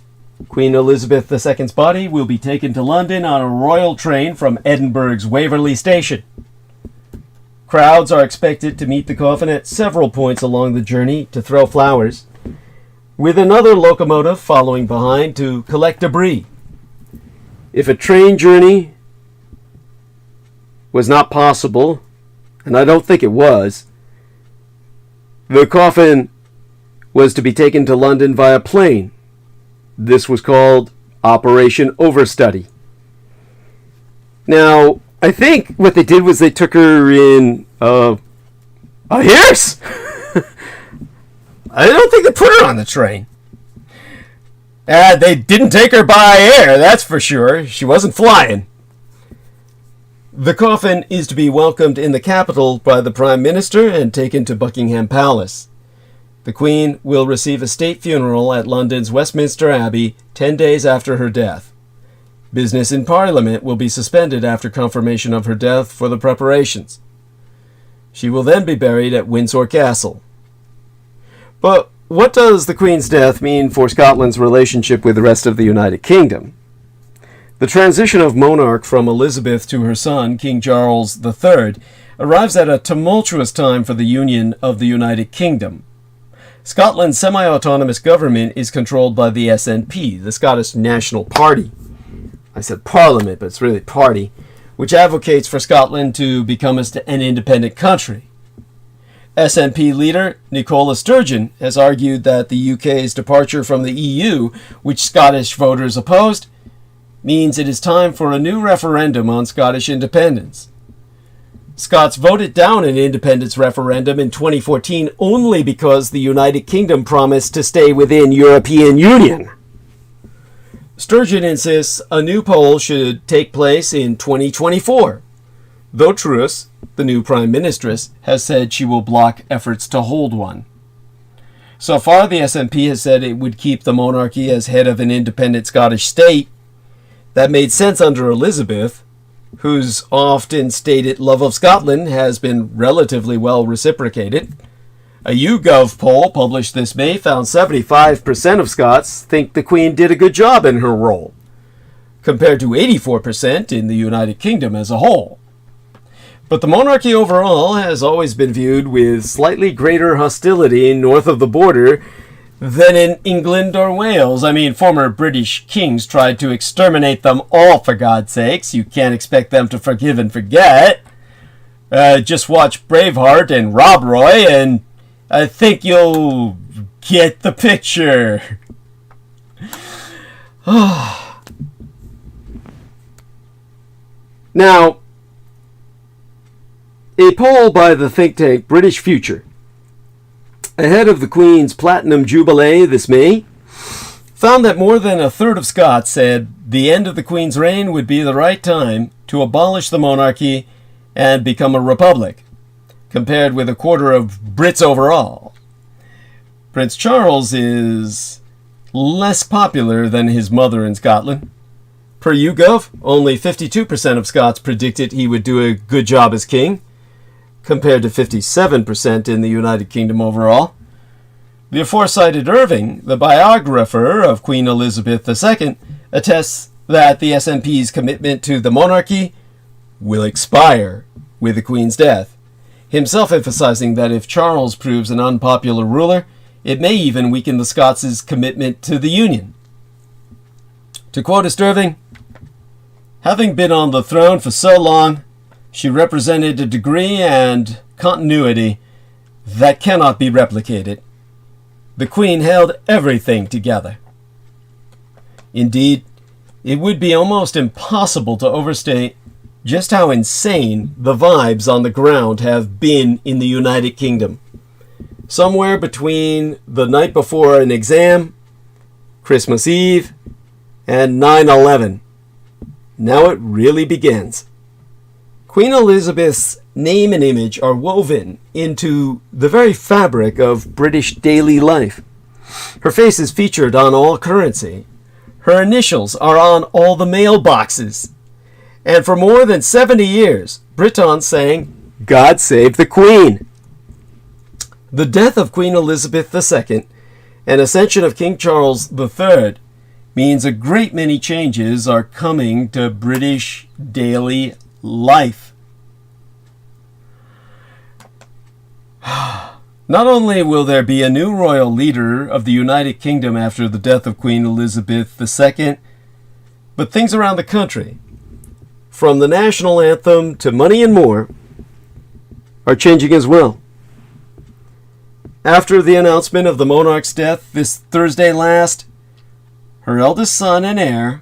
Queen Elizabeth II's body will be taken to London on a royal train from Edinburgh's Waverley Station. Crowds are expected to meet the coffin at several points along the journey to throw flowers, with another locomotive following behind to collect debris. If a train journey was not possible, and I don't think it was, the coffin was to be taken to London via plane. This was called Operation Overstudy. Now, I think what they did was they took her in a hearse. I don't think they put her on the train. They didn't take her by air, that's for sure. She wasn't flying. The coffin is to be welcomed in the capital by the Prime Minister and taken to Buckingham Palace. The Queen will receive a state funeral at London's Westminster Abbey 10 days after her death. Business in Parliament will be suspended after confirmation of her death for the preparations. She will then be buried at Windsor Castle. But what does the Queen's death mean for Scotland's relationship with the rest of the United Kingdom? The transition of monarch from Elizabeth to her son, King Charles III, arrives at a tumultuous time for the union of the United Kingdom. Scotland's semi-autonomous government is controlled by the SNP, the Scottish National Party. I said Parliament, but it's really party, which advocates for Scotland to become an independent country. SNP leader Nicola Sturgeon has argued that the UK's departure from the EU, which Scottish voters opposed, means it is time for a new referendum on Scottish independence. Scots voted down an independence referendum in 2014 only because the United Kingdom promised to stay within European Union. Sturgeon insists a new poll should take place in 2024, though Truss, the new Prime Ministress, has said she will block efforts to hold one. So far, the SNP has said it would keep the monarchy as head of an independent Scottish state. That made sense under Elizabeth, whose often stated love of Scotland has been relatively well reciprocated. A YouGov poll published this May found 75% of Scots think the Queen did a good job in her role, compared to 84% in the United Kingdom as a whole. But the monarchy overall has always been viewed with slightly greater hostility north of the border than in England or Wales. I mean, former British kings tried to exterminate them all, for God's sakes. You can't expect them to forgive and forget. Just watch Braveheart and Rob Roy, and I think you'll get the picture. Now, a poll by the think tank British Future, ahead of the Queen's Platinum Jubilee this May, found that more than a third of Scots said the end of the Queen's reign would be the right time to abolish the monarchy and become a republic, compared with a quarter of Brits overall. Prince Charles is less popular than his mother in Scotland. Per YouGov, only 52% of Scots predicted he would do a good job as king, compared to 57% in the United Kingdom overall. The aforecited Irving, the biographer of Queen Elizabeth II, attests that the SNP's commitment to the monarchy will expire with the Queen's death, himself emphasizing that if Charles proves an unpopular ruler, it may even weaken the Scots' commitment to the Union. To quote Irving, "Having been on the throne for so long, she represented a degree and continuity that cannot be replicated. The Queen held everything together." Indeed, it would be almost impossible to overstate just how insane the vibes on the ground have been in the United Kingdom. Somewhere between the night before an exam, Christmas Eve, and 9/11. Now it really begins. Queen Elizabeth's name and image are woven into the very fabric of British daily life. Her face is featured on all currency. Her initials are on all the mailboxes. And for more than 70 years, Britons sang, "God Save the Queen." The death of Queen Elizabeth II and ascension of King Charles III means a great many changes are coming to British daily life. Not only will there be a new royal leader of the United Kingdom after the death of Queen Elizabeth II, but things around the country, from the national anthem to money and more, are changing as well. After the announcement of the monarch's death this Thursday last, her eldest son and heir,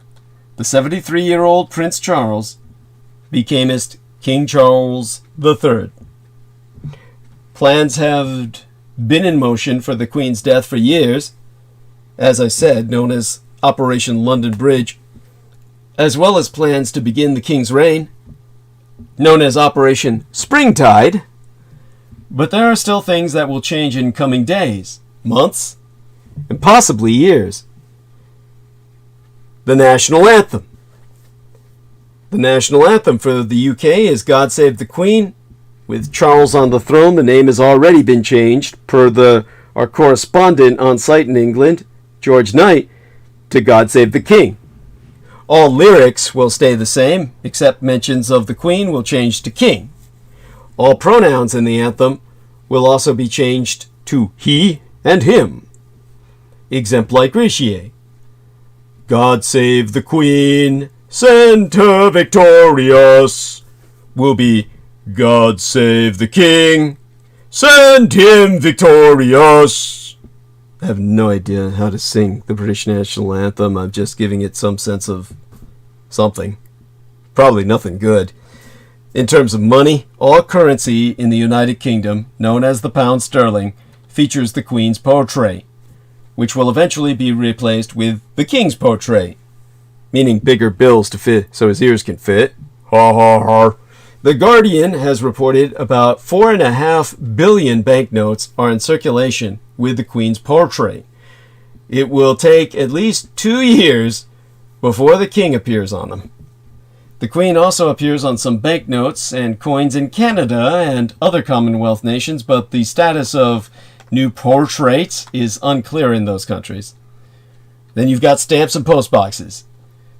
the 73-year-old Prince Charles, became King Charles III. Plans have been in motion for the Queen's death for years, as I said, known as Operation London Bridge, as well as plans to begin the King's reign, known as Operation Springtide. But there are still things that will change in coming days, months, and possibly years. The national anthem. The national anthem for the UK is God Save the Queen. With Charles on the throne, the name has already been changed, per our correspondent on site in England, George Knight, to God Save the King. All lyrics will stay the same, except mentions of the Queen will change to King. All pronouns in the anthem will also be changed to he and him. Exempli Gratiae. God Save the Queen, send her victorious, will be God Save the King, send him victorious. I have no idea how to sing the British national anthem. I'm just giving it some sense of something. Probably nothing good. In terms of money, all currency in the United Kingdom, known as the pound sterling, features the Queen's portrait, which will eventually be replaced with the King's portrait, meaning bigger bills to fit so his ears can fit. Ha ha ha. The Guardian has reported about 4.5 billion banknotes are in circulation with the Queen's portrait. It will take at least 2 years before the King appears on them. The Queen also appears on some banknotes and coins in Canada and other Commonwealth nations, but the status of new portraits is unclear in those countries. Then you've got stamps and postboxes.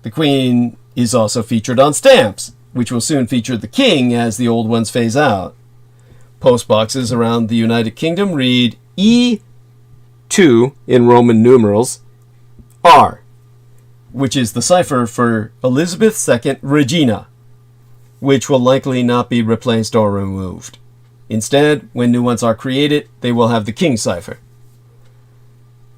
The Queen is also featured on stamps, which will soon feature the King as the old ones phase out. Postboxes around the United Kingdom read E2 in Roman numerals, R, which is the cipher for Elizabeth II Regina, which will likely not be replaced or removed. Instead, when new ones are created, they will have the King cipher.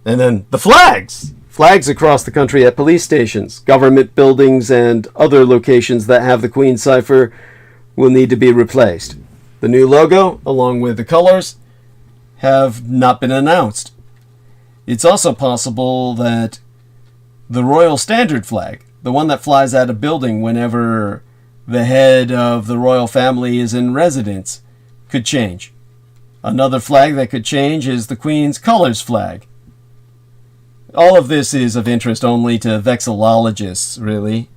And then the flags! Flags across the country at police stations, government buildings, and other locations that have the Queen cipher will need to be replaced. The new logo, along with the colors, have not been announced. It's also possible that the Royal Standard flag, the one that flies at a building whenever the head of the royal family is in residence could change. Another flag that could change is the Queen's colors flag. All of this is of interest only to vexillologists, really.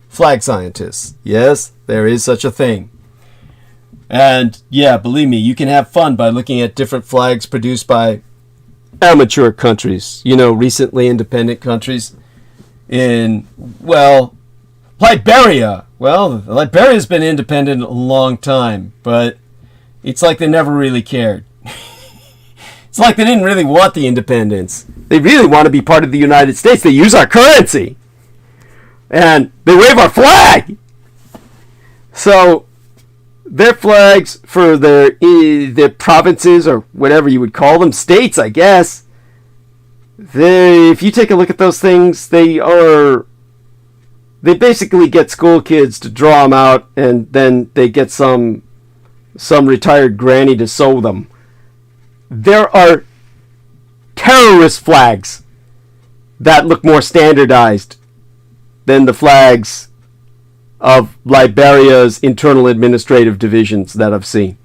Flag scientists. Yes, there is such a thing. And yeah, believe me, you can have fun by looking at different flags produced by amateur countries. You know, recently independent countries. In, well, Liberia. Well, Liberia's been independent a long time, but it's like they never really cared. It's like they didn't really want the independence. They really want to be part of the United States. They use our currency. And they wave our flag. So their flags for their provinces, or whatever you would call them, states, I guess, if you take a look at those things, they basically get school kids to draw them out, and then they get some retired granny to sew them. There are terrorist flags that look more standardized than the flags of Liberia's internal administrative divisions that I've seen.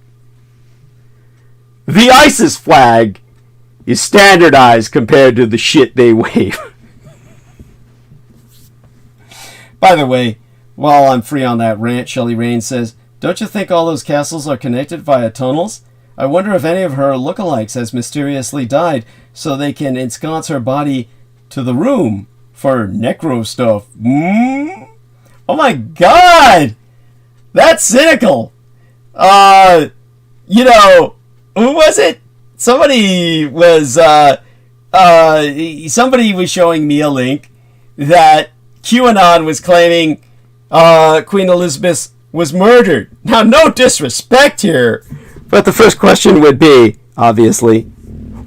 The ISIS flag is standardized compared to the shit they wave. By the way, while I'm free on that rant, Shelley Rain says, "Don't you think all those castles are connected via tunnels? I wonder if any of her lookalikes has mysteriously died so they can ensconce her body to the room for necro stuff." Oh my god! That's cynical! You know, who was it? Somebody was showing me a link that QAnon was claiming Queen Elizabeth was murdered. Now, no disrespect here, but the first question would be, obviously,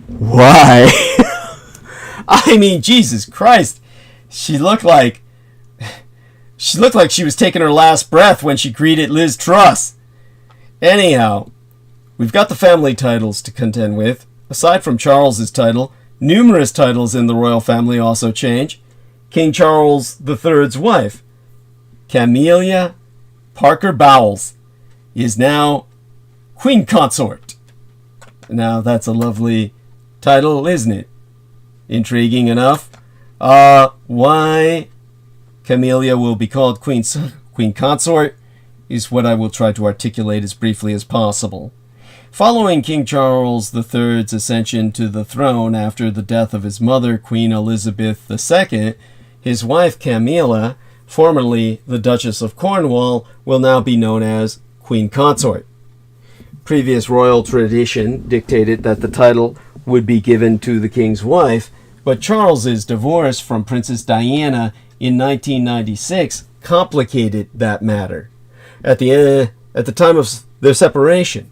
why? I mean, Jesus Christ. She looked like she was taking her last breath when she greeted Liz Truss. Anyhow, we've got the family titles to contend with. Aside from Charles's title, numerous titles in the royal family also change. King Charles III's wife, Camilla Parker Bowles, is now Queen Consort. Now, that's a lovely title, isn't it? Intriguing enough. Why Camilla will be called Queen Consort is what I will try to articulate as briefly as possible. Following King Charles III's ascension to the throne after the death of his mother, Queen Elizabeth II, his wife Camilla, formerly the Duchess of Cornwall, will now be known as Queen Consort. Previous royal tradition dictated that the title would be given to the king's wife, but Charles's divorce from Princess Diana in 1996 complicated that matter. At the time of their separation,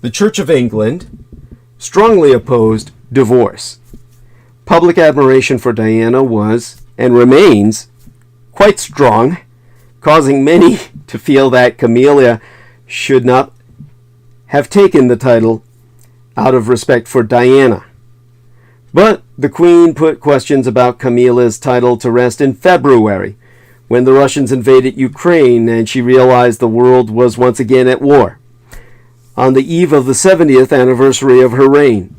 the Church of England strongly opposed divorce. Public admiration for Diana was, and remains, quite strong, causing many to feel that Camilla should not have taken the title out of respect for Diana. But the Queen put questions about Camilla's title to rest in February, when the Russians invaded Ukraine and she realized the world was once again at war, on the eve of the 70th anniversary of her reign.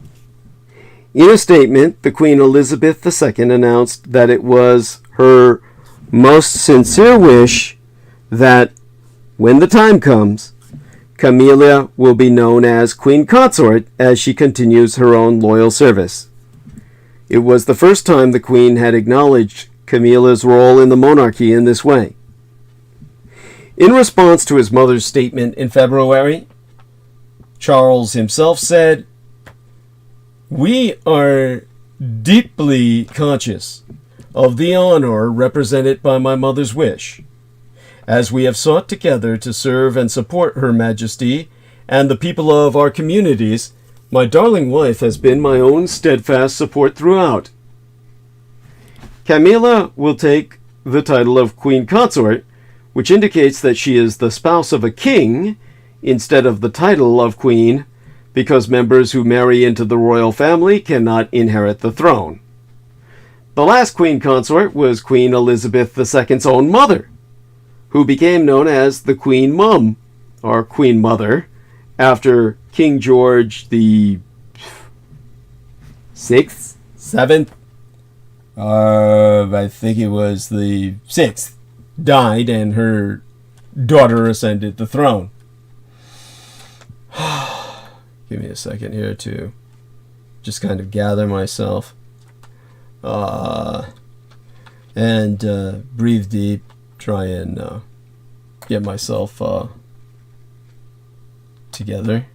In a statement, the Queen Elizabeth II announced that it was her most sincere wish that, when the time comes, Camilla will be known as Queen Consort as she continues her own loyal service. It was the first time the Queen had acknowledged Camilla's role in the monarchy in this way. In response to his mother's statement in February, Charles himself said, "We are deeply conscious of the honor represented by my mother's wish, as we have sought together to serve and support Her Majesty and the people of our communities. My darling wife has been my own steadfast support throughout." Camilla will take the title of Queen Consort, which indicates that she is the spouse of a king instead of the title of queen, because members who marry into the royal family cannot inherit the throne. The last Queen Consort was Queen Elizabeth II's own mother, who became known as the Queen Mum, or Queen Mother, after King George the 6th, 7th, I think it was the 6th, died and her daughter ascended the throne. Give me a second here to just kind of gather myself and breathe deep, try and get myself together.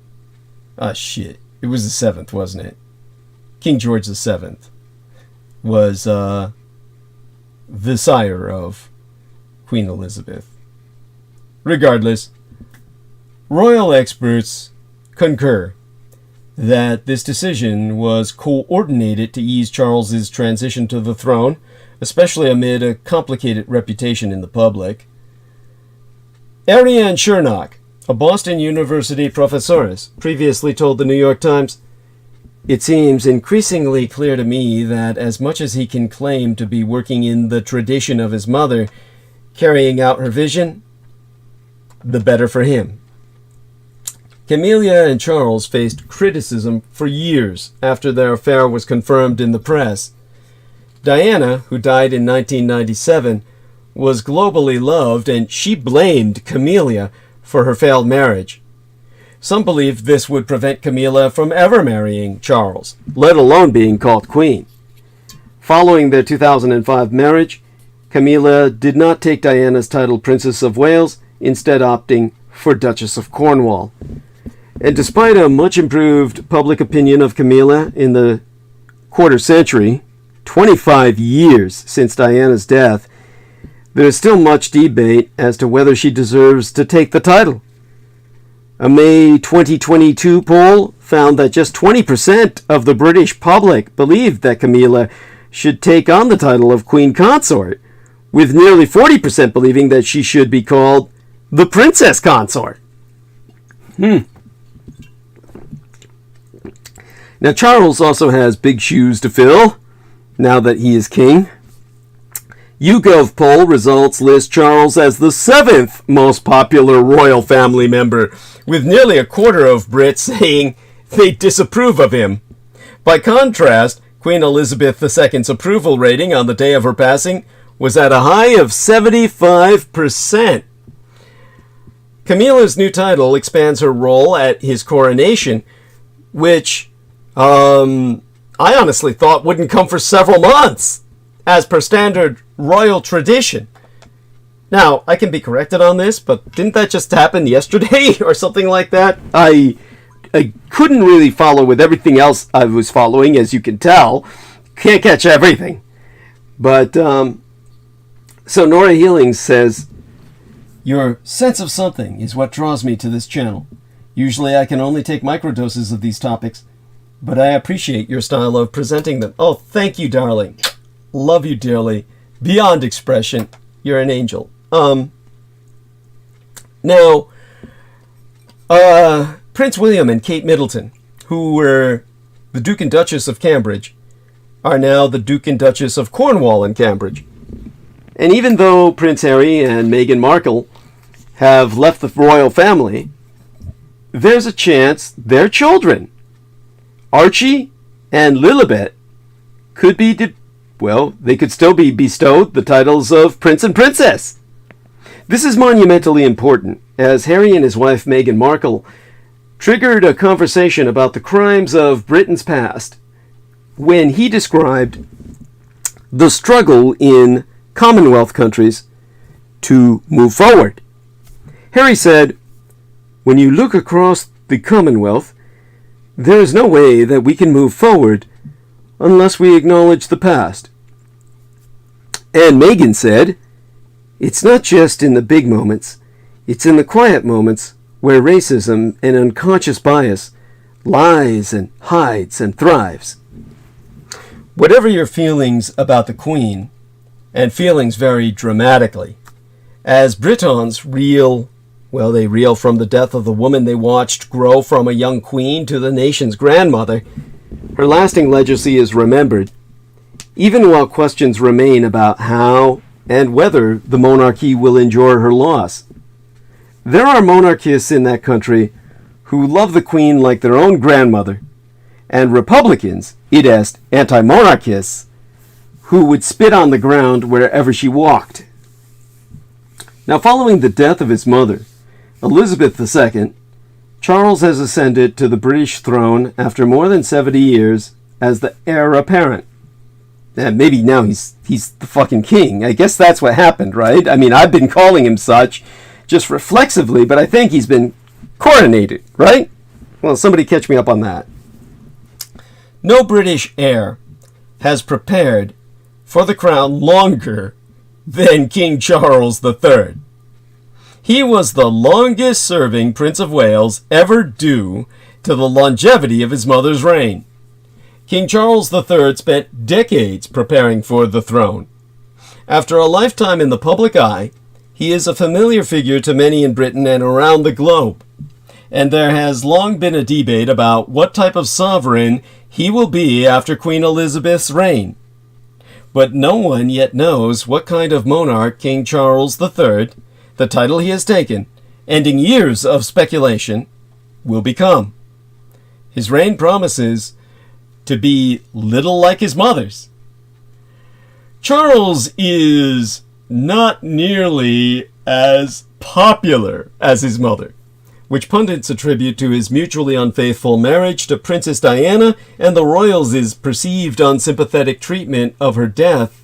Ah, shit. It was the 7th, wasn't it? King George the 7th was the sire of Queen Elizabeth. Regardless, royal experts concur that this decision was coordinated to ease Charles's transition to the throne, especially amid a complicated reputation in the public. Ariane Chernock, a Boston University professor, previously told the New York Times, "It seems increasingly clear to me that as much as he can claim to be working in the tradition of his mother, carrying out her vision, the better for him." Camilla and Charles faced criticism for years after their affair was confirmed in the press. Diana, who died in 1997, was globally loved, and she blamed Camilla for her failed marriage. Some believed this would prevent Camilla from ever marrying Charles, let alone being called queen. Following their 2005 marriage, Camilla did not take Diana's title Princess of Wales, instead opting for Duchess of Cornwall. And despite a much improved public opinion of Camilla in the quarter century, 25 years since Diana's death, there is still much debate as to whether she deserves to take the title. A May 2022 poll found that just 20% of the British public believed that Camilla should take on the title of Queen Consort, with nearly 40% believing that she should be called the Princess Consort. Now, Charles also has big shoes to fill now that he is king. YouGov poll results list Charles as the 7th most popular royal family member, with nearly a quarter of Brits saying they disapprove of him. By contrast, Queen Elizabeth II's approval rating on the day of her passing was at a high of 75%. Camilla's new title expands her role at his coronation, which I honestly thought wouldn't come for several months, as per standard royal tradition. Now, I can be corrected on this, but didn't that just happen yesterday or something like that? I couldn't really follow with everything else I was following, as you can tell. Can't catch everything. But, so Nora Healing says, "Your sense of something is what draws me to this channel. Usually I can only take microdoses of these topics, but I appreciate your style of presenting them." Oh, thank you, darling. Love you dearly. Beyond expression. You're an angel. Now, Prince William and Kate Middleton, who were the Duke and Duchess of Cambridge, are now the Duke and Duchess of Cornwall and Cambridge. And even though Prince Harry and Meghan Markle have left the royal family, there's a chance their children, Archie and Lilibet, could be, they could still be bestowed the titles of Prince and Princess. This is monumentally important, as Harry and his wife Meghan Markle triggered a conversation about the crimes of Britain's past when he described the struggle in Commonwealth countries to move forward. Harry said, "When you look across the Commonwealth, there is no way that we can move forward unless we acknowledge the past." And Meghan said, "It's not just in the big moments, it's in the quiet moments where racism and unconscious bias lies and hides and thrives." Whatever your feelings about the Queen, and feelings vary dramatically, as Britons reel from the death of the woman they watched grow from a young queen to the nation's grandmother, her lasting legacy is remembered, even while questions remain about how and whether the monarchy will endure her loss. There are monarchists in that country who love the Queen like their own grandmother, and Republicans, it est, anti-monarchists, who would spit on the ground wherever she walked. Now, following the death of his mother, Elizabeth II, Charles has ascended to the British throne after more than 70 years as the heir apparent. And maybe now he's the fucking king. I guess that's what happened, right? I mean, I've been calling him such just reflexively, but I think he's been coronated, right? Well, somebody catch me up on that. No British heir has prepared for the crown longer than King Charles III. He was the longest-serving Prince of Wales ever due to the longevity of his mother's reign. King Charles III spent decades preparing for the throne. After a lifetime in the public eye, he is a familiar figure to many in Britain and around the globe. And there has long been a debate about what type of sovereign he will be after Queen Elizabeth's reign. But no one yet knows what kind of monarch King Charles III, the title he has taken, ending years of speculation, will become. His reign promises to be little like his mother's. Charles is not nearly as popular as his mother, which pundits attribute to his mutually unfaithful marriage to Princess Diana and the royals' perceived unsympathetic treatment of her death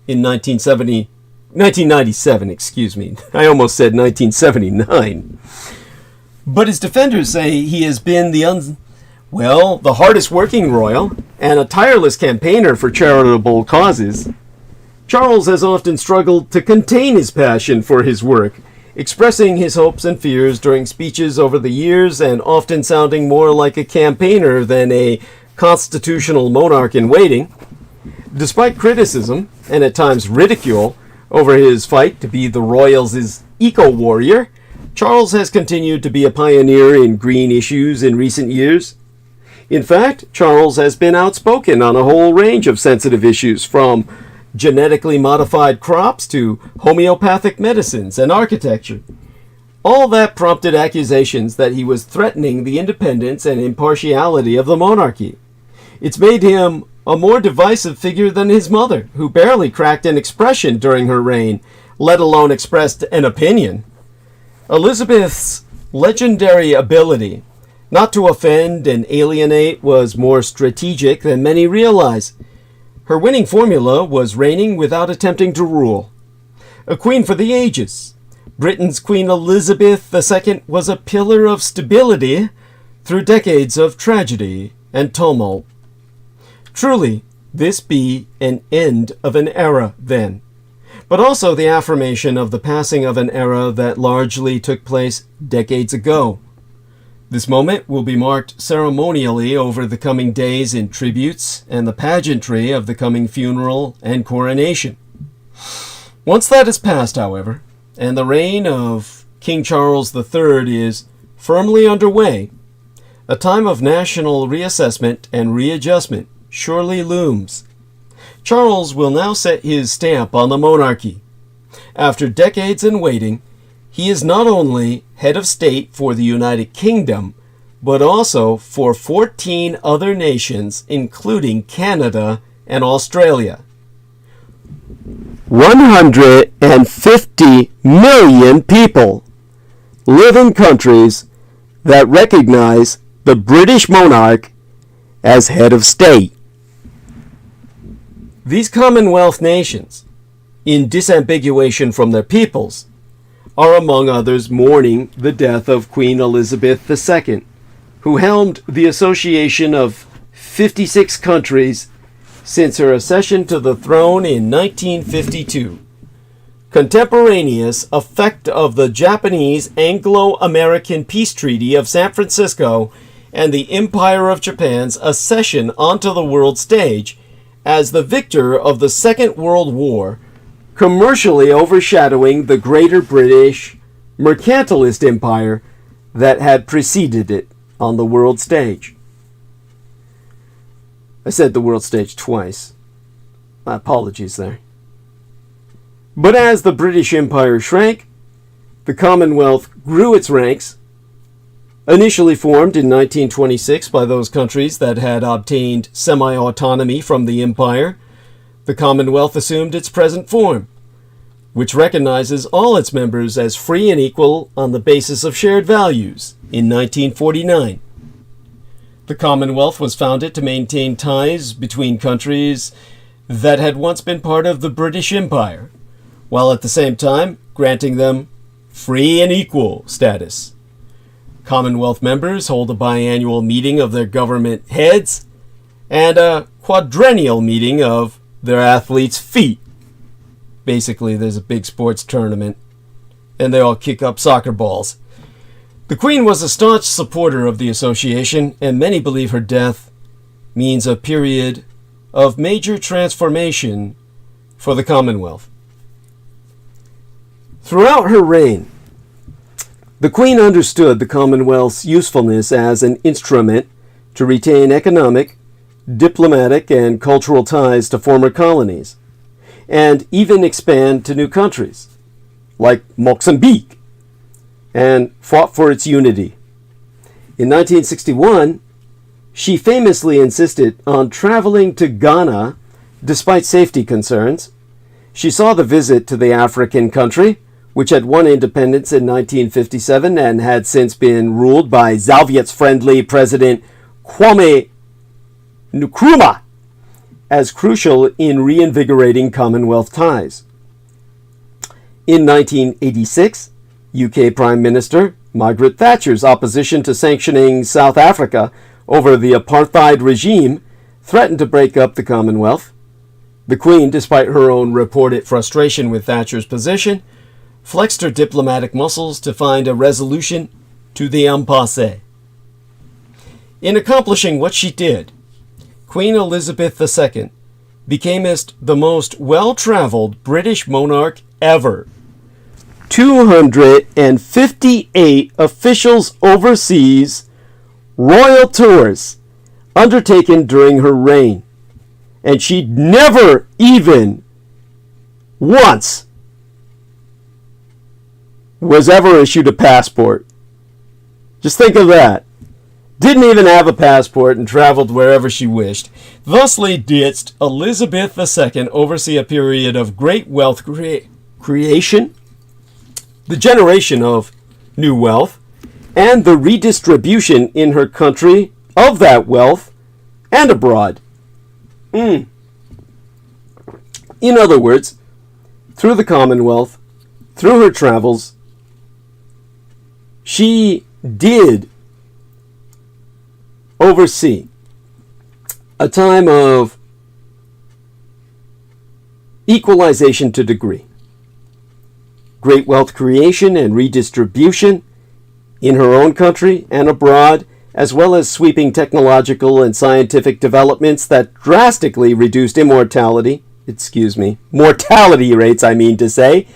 in 1997, excuse me. I almost said 1979. But his defenders say he has been the hardest working royal and a tireless campaigner for charitable causes. Charles has often struggled to contain his passion for his work, expressing his hopes and fears during speeches over the years and often sounding more like a campaigner than a constitutional monarch in waiting. Despite criticism, and at times ridicule, over his fight to be the royals' eco-warrior, Charles has continued to be a pioneer in green issues in recent years. In fact, Charles has been outspoken on a whole range of sensitive issues, from genetically modified crops to homeopathic medicines and architecture. All that prompted accusations that he was threatening the independence and impartiality of the monarchy. It's made him a more divisive figure than his mother, who barely cracked an expression during her reign, let alone expressed an opinion. Elizabeth's legendary ability not to offend and alienate was more strategic than many realize. Her winning formula was reigning without attempting to rule. A queen for the ages, Britain's Queen Elizabeth II was a pillar of stability through decades of tragedy and tumult. Truly, this be an end of an era then, but also the affirmation of the passing of an era that largely took place decades ago. This moment will be marked ceremonially over the coming days in tributes and the pageantry of the coming funeral and coronation. Once that is past, however, and the reign of King Charles III is firmly underway, a time of national reassessment and readjustment surely looms. Charles will now set his stamp on the monarchy. After decades in waiting, he is not only head of state for the United Kingdom, but also for 14 other nations, including Canada and Australia. 150 million people live in countries that recognize the British monarch as head of state. These Commonwealth nations, in disambiguation from their peoples, are among others mourning the death of Queen Elizabeth II, who helmed the association of 56 countries since her accession to the throne in 1952. Contemporaneous effect of the Japanese Anglo-American Peace Treaty of San Francisco and the Empire of Japan's accession onto the world stage as the victor of the Second World War, commercially overshadowing the greater British mercantilist empire that had preceded it on the world stage. I said the world stage twice. My apologies there. But as the British Empire shrank, the Commonwealth grew its ranks. Initially formed in 1926 by those countries that had obtained semi-autonomy from the empire, the Commonwealth assumed its present form, which recognizes all its members as free and equal on the basis of shared values in 1949. The Commonwealth was founded to maintain ties between countries that had once been part of the British Empire, while at the same time granting them free and equal status. Commonwealth members hold a biannual meeting of their government heads and a quadrennial meeting of their athletes' feet. Basically, there's a big sports tournament, and they all kick up soccer balls. The Queen was a staunch supporter of the association, and many believe her death means a period of major transformation for the Commonwealth. Throughout her reign, the Queen understood the Commonwealth's usefulness as an instrument to retain economic, diplomatic, and cultural ties to former colonies, and even expand to new countries, like Mozambique, and fought for its unity. In 1961, she famously insisted on traveling to Ghana despite safety concerns. She saw the visit to the African country, which had won independence in 1957 and had since been ruled by Zalviet's friendly President Kwame Nkrumah, as crucial in reinvigorating Commonwealth ties. In 1986, UK Prime Minister Margaret Thatcher's opposition to sanctioning South Africa over the apartheid regime threatened to break up the Commonwealth. The Queen, despite her own reported frustration with Thatcher's position, flexed her diplomatic muscles to find a resolution to the impasse. In accomplishing what she did, Queen Elizabeth II became the most well-traveled British monarch ever. 258 officials overseas royal tours undertaken during her reign, and she never even once was ever issued a passport. Just think of that. Didn't even have a passport and traveled wherever she wished. Thusly didst Elizabeth II oversee a period of great wealth creation, the generation of new wealth, and the redistribution in her country of that wealth and abroad. In other words, through the Commonwealth, through her travels, she did oversee a time of equalization to degree, great wealth creation and redistribution in her own country and abroad, as well as sweeping technological and scientific developments that drastically reduced mortality rates, I mean to say.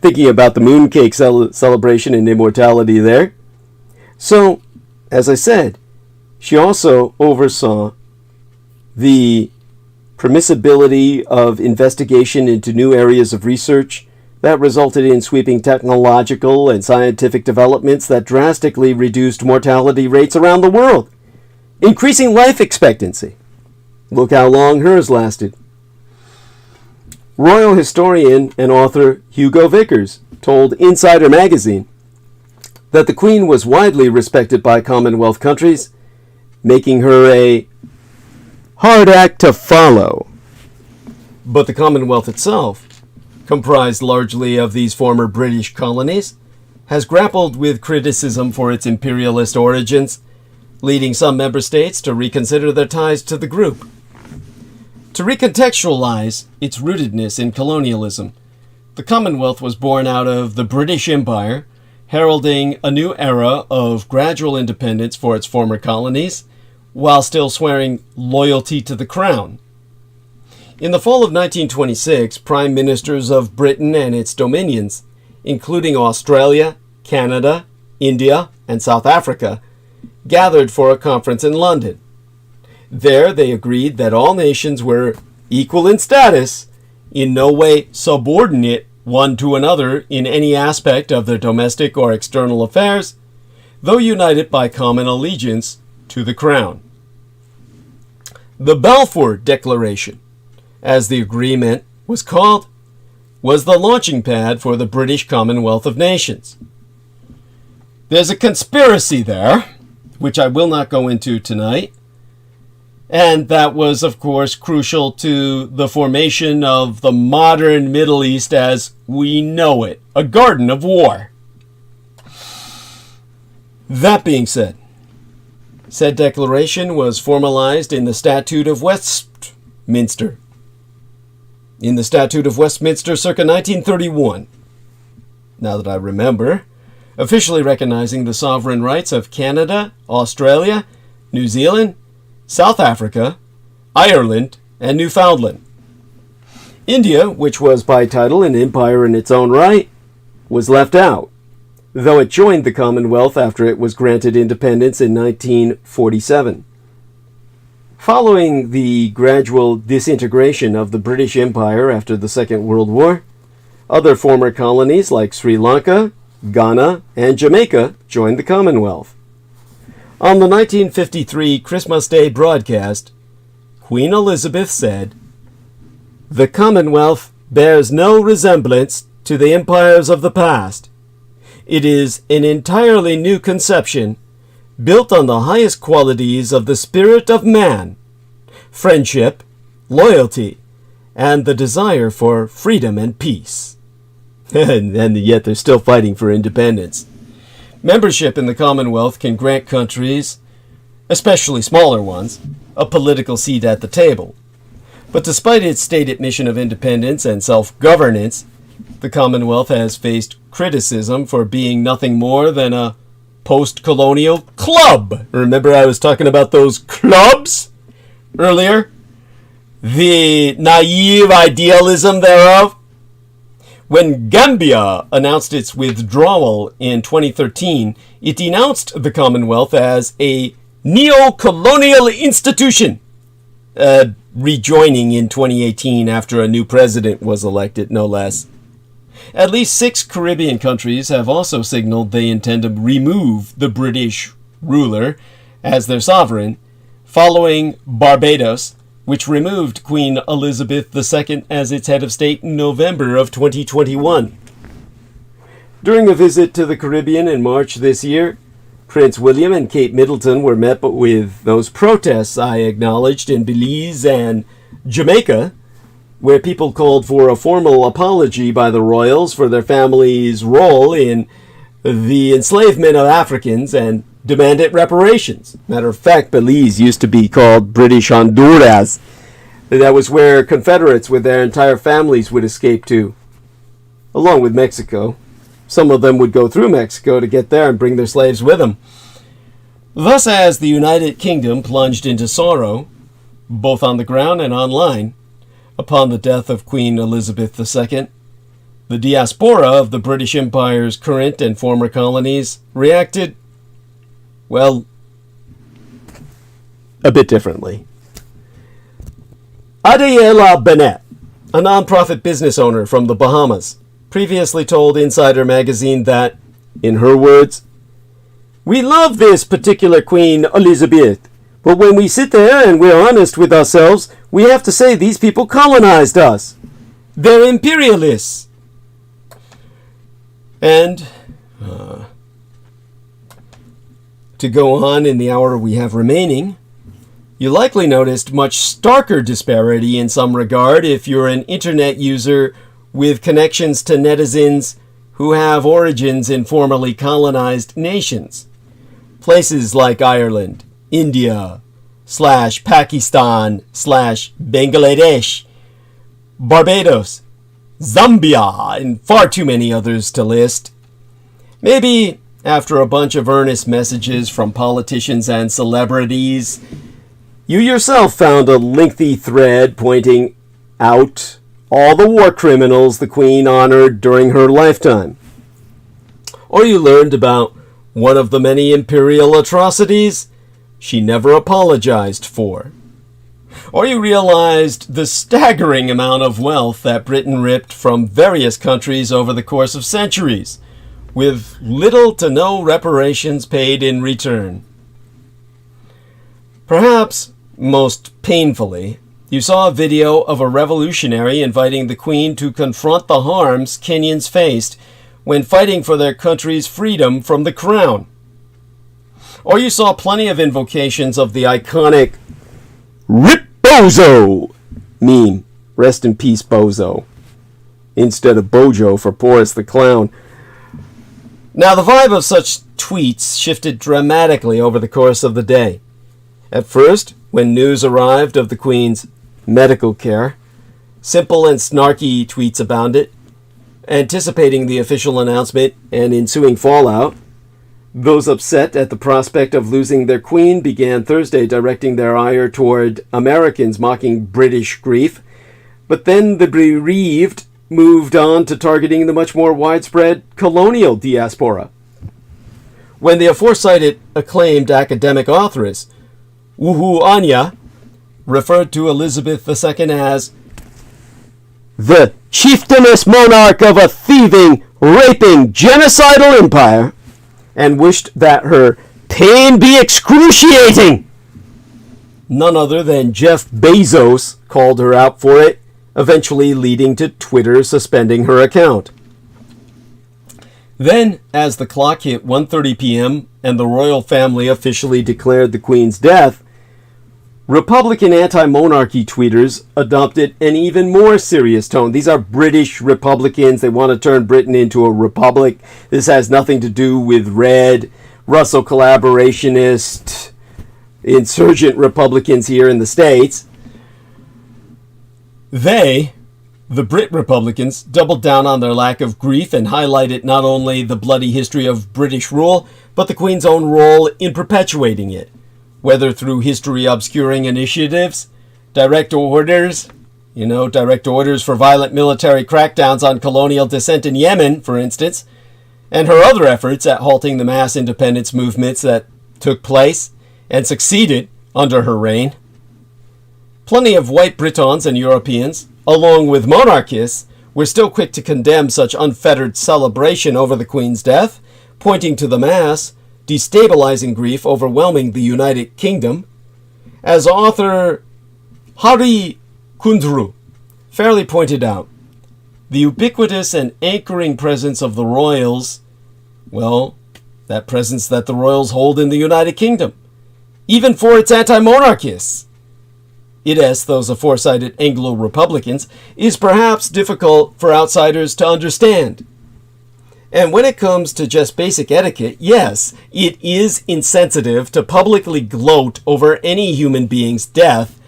Thinking about the mooncake celebration and immortality there. So, as I said, she also oversaw the permissibility of investigation into new areas of research that resulted in sweeping technological and scientific developments that drastically reduced mortality rates around the world, increasing life expectancy. Look how long hers lasted. Royal historian and author Hugo Vickers told Insider magazine that the Queen was widely respected by Commonwealth countries, making her a hard act to follow. But the Commonwealth itself, comprised largely of these former British colonies, has grappled with criticism for its imperialist origins, leading some member states to reconsider their ties to the group. To recontextualize its rootedness in colonialism, the Commonwealth was born out of the British Empire, heralding a new era of gradual independence for its former colonies, while still swearing loyalty to the Crown. In the fall of 1926, Prime Ministers of Britain and its dominions, including Australia, Canada, India, and South Africa, gathered for a conference in London. There they agreed that all nations were equal in status in no way subordinate one to another in any aspect of their domestic or external affairs, though united by common allegiance to the Crown. The Balfour Declaration, as the agreement was called, was the launching pad for the British Commonwealth of Nations. There's a conspiracy there, which I will not go into tonight, and that was, of course, crucial to the formation of the modern Middle East as we know it, a garden of war. That being said, said declaration was formalized in the Statute of Westminster. In the Statute of Westminster circa 1931, now that I remember, officially recognizing the sovereign rights of Canada, Australia, New Zealand, South Africa, Ireland, and Newfoundland. India, which was by title an empire in its own right, was left out, though it joined the Commonwealth after it was granted independence in 1947. Following the gradual disintegration of the British Empire after the Second World War, other former colonies like Sri Lanka, Ghana, and Jamaica joined the Commonwealth. On the 1953 Christmas Day broadcast, Queen Elizabeth said, "The Commonwealth bears no resemblance to the empires of the past. It is an entirely new conception, built on the highest qualities of the spirit of man, friendship, loyalty, and the desire for freedom and peace." and yet they're still fighting for independence. Membership in the Commonwealth can grant countries, especially smaller ones, a political seat at the table. But despite its stated mission of independence and self-governance, the Commonwealth has faced criticism for being nothing more than a post-colonial club. Remember I was talking about those clubs earlier? The naive idealism thereof? When Gambia announced its withdrawal in 2013, it denounced the Commonwealth as a neo-colonial institution, rejoining in 2018 after a new president was elected, no less. At least 6 Caribbean countries have also signaled they intend to remove the British ruler as their sovereign, following Barbados, which removed Queen Elizabeth II as its head of state in November of 2021. During a visit to the Caribbean in March this year, Prince William and Kate Middleton were met with those protests I acknowledged in Belize and Jamaica, where people called for a formal apology by the royals for their family's role in the enslavement of Africans and demanded reparations. Matter of fact, Belize used to be called British Honduras. That was where Confederates with their entire families would escape to, along with Mexico. Some of them would go through Mexico to get there and bring their slaves with them. Thus, as the United Kingdom plunged into sorrow, both on the ground and online, upon the death of Queen Elizabeth II, the diaspora of the British Empire's current and former colonies reacted, well, a bit differently. Adela Bennett, a non-profit business owner from the Bahamas, previously told Insider magazine that, in her words, "We love this particular Queen Elizabeth, but when we sit there and we're honest with ourselves, we have to say these people colonized us. They're imperialists." And to go on in the hour we have remaining, you likely noticed much starker disparity in some regard if you're an internet user with connections to netizens who have origins in formerly colonized nations. Places like Ireland, India, /Pakistan, /Bangladesh, Barbados, Zambia, and far too many others to list. Maybe after a bunch of earnest messages from politicians and celebrities, you yourself found a lengthy thread pointing out all the war criminals the Queen honored during her lifetime. Or you learned about one of the many imperial atrocities she never apologized for. Or you realized the staggering amount of wealth that Britain ripped from various countries over the course of centuries, with little to no reparations paid in return. Perhaps most painfully, you saw a video of a revolutionary inviting the Queen to confront the harms Kenyans faced when fighting for their country's freedom from the Crown. Or you saw plenty of invocations of the iconic "Rip Bozo" meme, rest in peace Bozo, instead of Bojo for Boris the Clown. Now, the vibe of such tweets shifted dramatically over the course of the day. At first, when news arrived of the Queen's medical care, simple and snarky tweets abounded, anticipating the official announcement and ensuing fallout. Those upset at the prospect of losing their Queen began Thursday directing their ire toward Americans mocking British grief, but then the bereaved moved on to targeting the much more widespread colonial diaspora. When the aforecited acclaimed academic authoress, Uhu Anya, referred to Elizabeth II as the chieftainess monarch of a thieving, raping, genocidal empire, and wished that her pain be excruciating, none other than Jeff Bezos called her out for it, eventually leading to Twitter suspending her account. Then, as the clock hit 1:30 p.m. and the royal family officially declared the Queen's death, Republican anti-monarchy tweeters adopted an even more serious tone. These are British Republicans. They want to turn Britain into a republic. This has nothing to do with red, Russell collaborationist, insurgent Republicans here in the States. They, the Brit Republicans, doubled down on their lack of grief and highlighted not only the bloody history of British rule, but the Queen's own role in perpetuating it, whether through history-obscuring initiatives, direct orders for violent military crackdowns on colonial dissent in Yemen, for instance, and her other efforts at halting the mass independence movements that took place and succeeded under her reign. Plenty of white Britons and Europeans, along with monarchists, were still quick to condemn such unfettered celebration over the Queen's death, pointing to the mass, destabilizing grief overwhelming the United Kingdom. As author Hari Kundru fairly pointed out, the ubiquitous and anchoring presence of the royals, well, that presence that the royals hold in the United Kingdom, even for its anti-monarchists, it is those aforecited Anglo-Republicans, is perhaps difficult for outsiders to understand. And when it comes to just basic etiquette, yes, it is insensitive to publicly gloat over any human being's death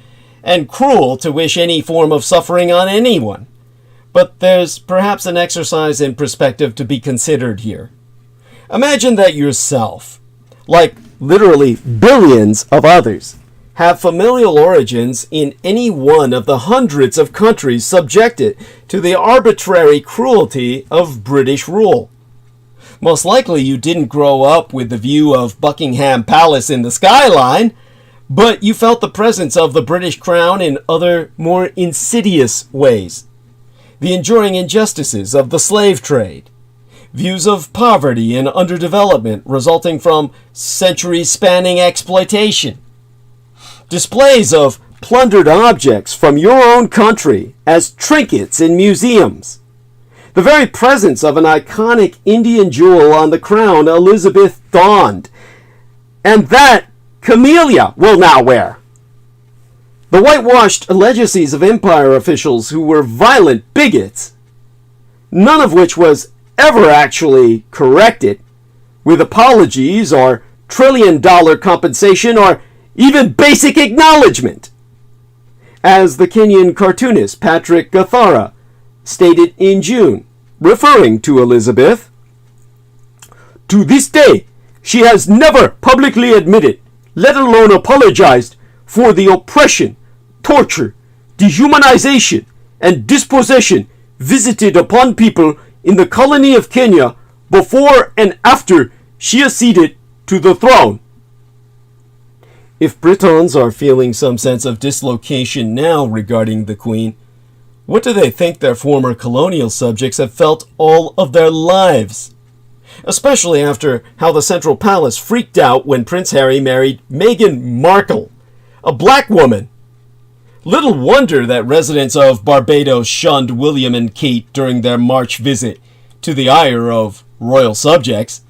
and cruel to wish any form of suffering on anyone. But there's perhaps an exercise in perspective to be considered here. Imagine that yourself, like literally billions of others, have familial origins in any one of the hundreds of countries subjected to the arbitrary cruelty of British rule. Most likely you didn't grow up with the view of Buckingham Palace in the skyline, but you felt the presence of the British Crown in other, more insidious ways. The enduring injustices of the slave trade, views of poverty and underdevelopment resulting from centuries-spanning exploitation, displays of plundered objects from your own country as trinkets in museums, the very presence of an iconic Indian jewel on the crown Elizabeth donned, and that Camellia will now wear. The whitewashed legacies of empire officials who were violent bigots, none of which was ever actually corrected with apologies or trillion-dollar compensation or even basic acknowledgement. As the Kenyan cartoonist Patrick Gathara stated in June, referring to Elizabeth, "To this day, she has never publicly admitted, let alone apologized, for the oppression, torture, dehumanization, and dispossession visited upon people in the colony of Kenya before and after she acceded to the throne." If Britons are feeling some sense of dislocation now regarding the Queen, what do they think their former colonial subjects have felt all of their lives? Especially after how the Central Palace freaked out when Prince Harry married Meghan Markle, a black woman. Little wonder that residents of Barbados shunned William and Kate during their March visit, to the ire of royal subjects.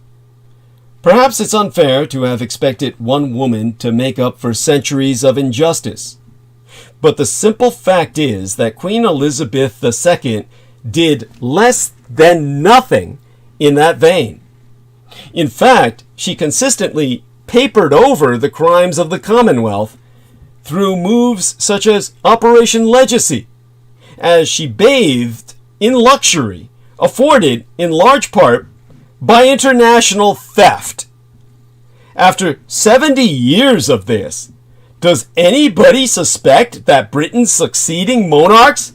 Perhaps it's unfair to have expected one woman to make up for centuries of injustice. But the simple fact is that Queen Elizabeth II did less than nothing in that vein. In fact, she consistently papered over the crimes of the Commonwealth through moves such as Operation Legacy, as she bathed in luxury, afforded in large part by international theft. After 70 years of this, does anybody suspect that Britain's succeeding monarchs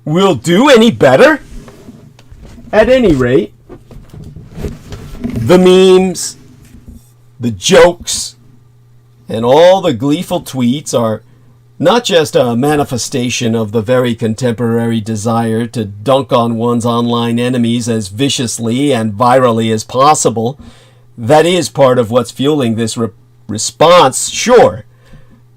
will do any better? At any rate, the memes, the jokes, and all the gleeful tweets are not just a manifestation of the very contemporary desire to dunk on one's online enemies as viciously and virally as possible. That is part of what's fueling this response, sure.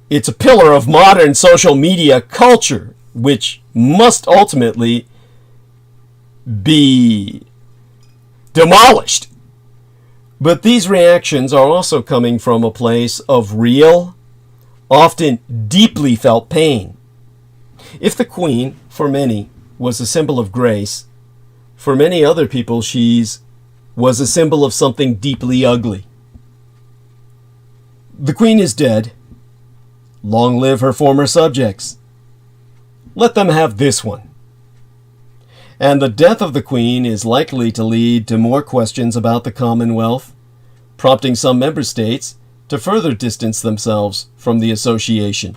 It's a pillar of modern social media culture, which must ultimately be demolished. But these reactions are also coming from a place of real, often deeply felt pain. If the Queen, for many, was a symbol of grace, for many other people was a symbol of something deeply ugly. The Queen is dead. Long live her former subjects. Let them have this one. And the death of the Queen is likely to lead to more questions about the Commonwealth, prompting some member states to further distance themselves from the association.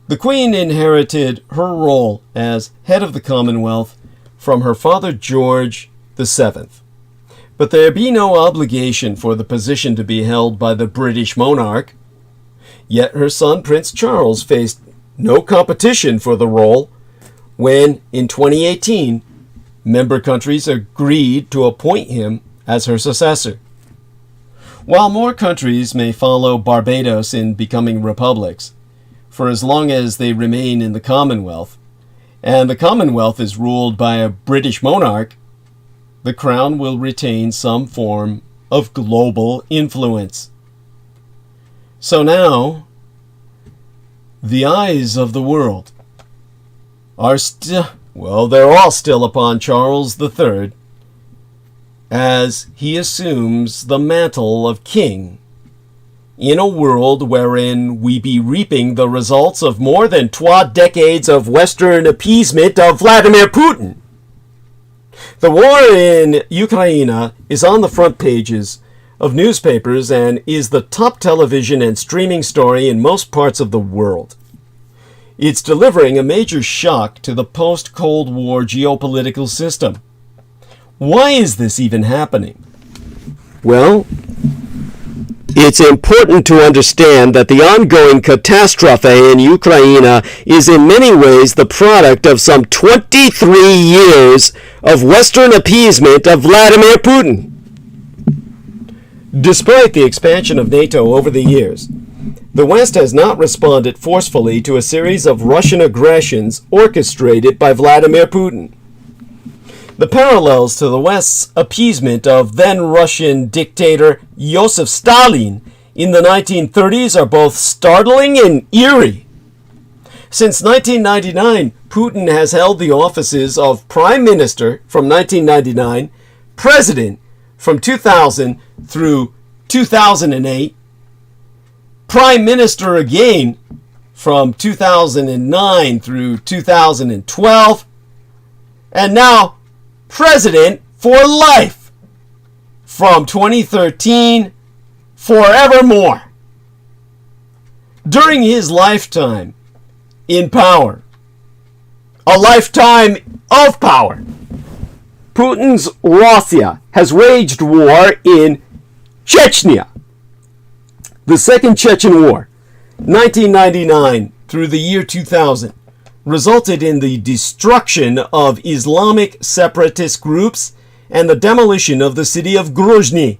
The Queen inherited her role as head of the Commonwealth from her father George VII, but there be no obligation for the position to be held by the British monarch. Yet her son Prince Charles faced no competition for the role when, in 2018, member countries agreed to appoint him as her successor. While more countries may follow Barbados in becoming republics, for as long as they remain in the Commonwealth, and the Commonwealth is ruled by a British monarch, the Crown will retain some form of global influence. So now, the eyes of the world are they're all still upon Charles III, as he assumes the mantle of king in a world wherein we be reaping the results of more than 12 decades of Western appeasement of Vladimir Putin. The war in Ukraine is on the front pages of newspapers and is the top television and streaming story in most parts of the world. It's delivering a major shock to the post-Cold War geopolitical system. Why is this even happening? Well, it's important to understand that the ongoing catastrophe in Ukraine is in many ways the product of some 23 years of Western appeasement of Vladimir Putin. Despite the expansion of NATO over the years, the West has not responded forcefully to a series of Russian aggressions orchestrated by Vladimir Putin. The parallels to the West's appeasement of then-Russian dictator Joseph Stalin in the 1930s are both startling and eerie. Since 1999, Putin has held the offices of Prime Minister from 1999, President from 2000 through 2008, Prime Minister again from 2009 through 2012, and now President for life from 2013 forevermore. During his lifetime in power, a lifetime of power, Putin's Russia has waged war in Chechnya, The Second Chechen War, 1999 through the year 2000, resulted in the destruction of Islamic separatist groups and the demolition of the city of Grozny.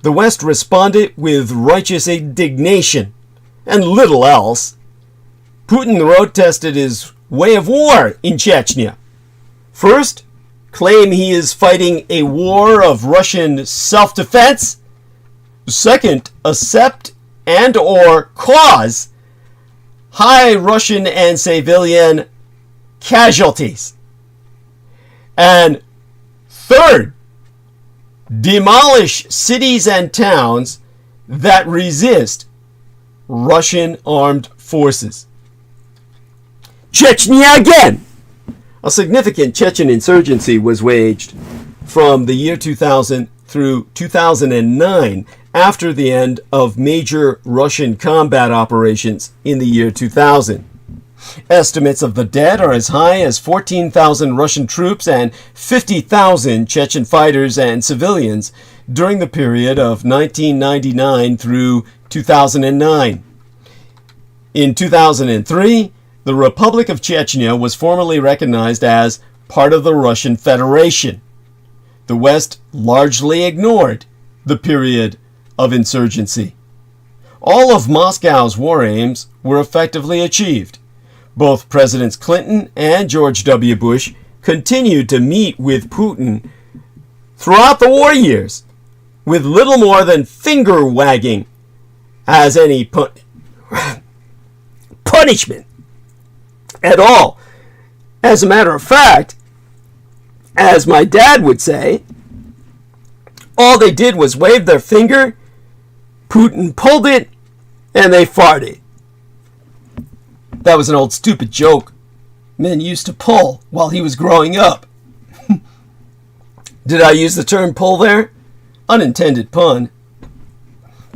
The West responded with righteous indignation and little else. Putin road-tested his way of war in Chechnya. First, claim he is fighting a war of Russian self-defense. Second, accept and or cause high Russian and civilian casualties. And third, demolish cities and towns that resist Russian armed forces. Chechnya again! A significant Chechen insurgency was waged from the year 2000 through 2009 after the end of major Russian combat operations in the year 2000. Estimates of the dead are as high as 14,000 Russian troops and 50,000 Chechen fighters and civilians during the period of 1999 through 2009. In 2003, the Republic of Chechnya was formally recognized as part of the Russian Federation. The West largely ignored the period of insurgency. All of Moscow's war aims were effectively achieved. Both Presidents Clinton and George W. Bush continued to meet with Putin throughout the war years, with little more than finger-wagging as any punishment at all. As a matter of fact, as my dad would say, all they did was wave their finger, Putin pulled it, and they farted. That was an old stupid joke men used to pull while he was growing up. Did I use the term pull there? Unintended pun.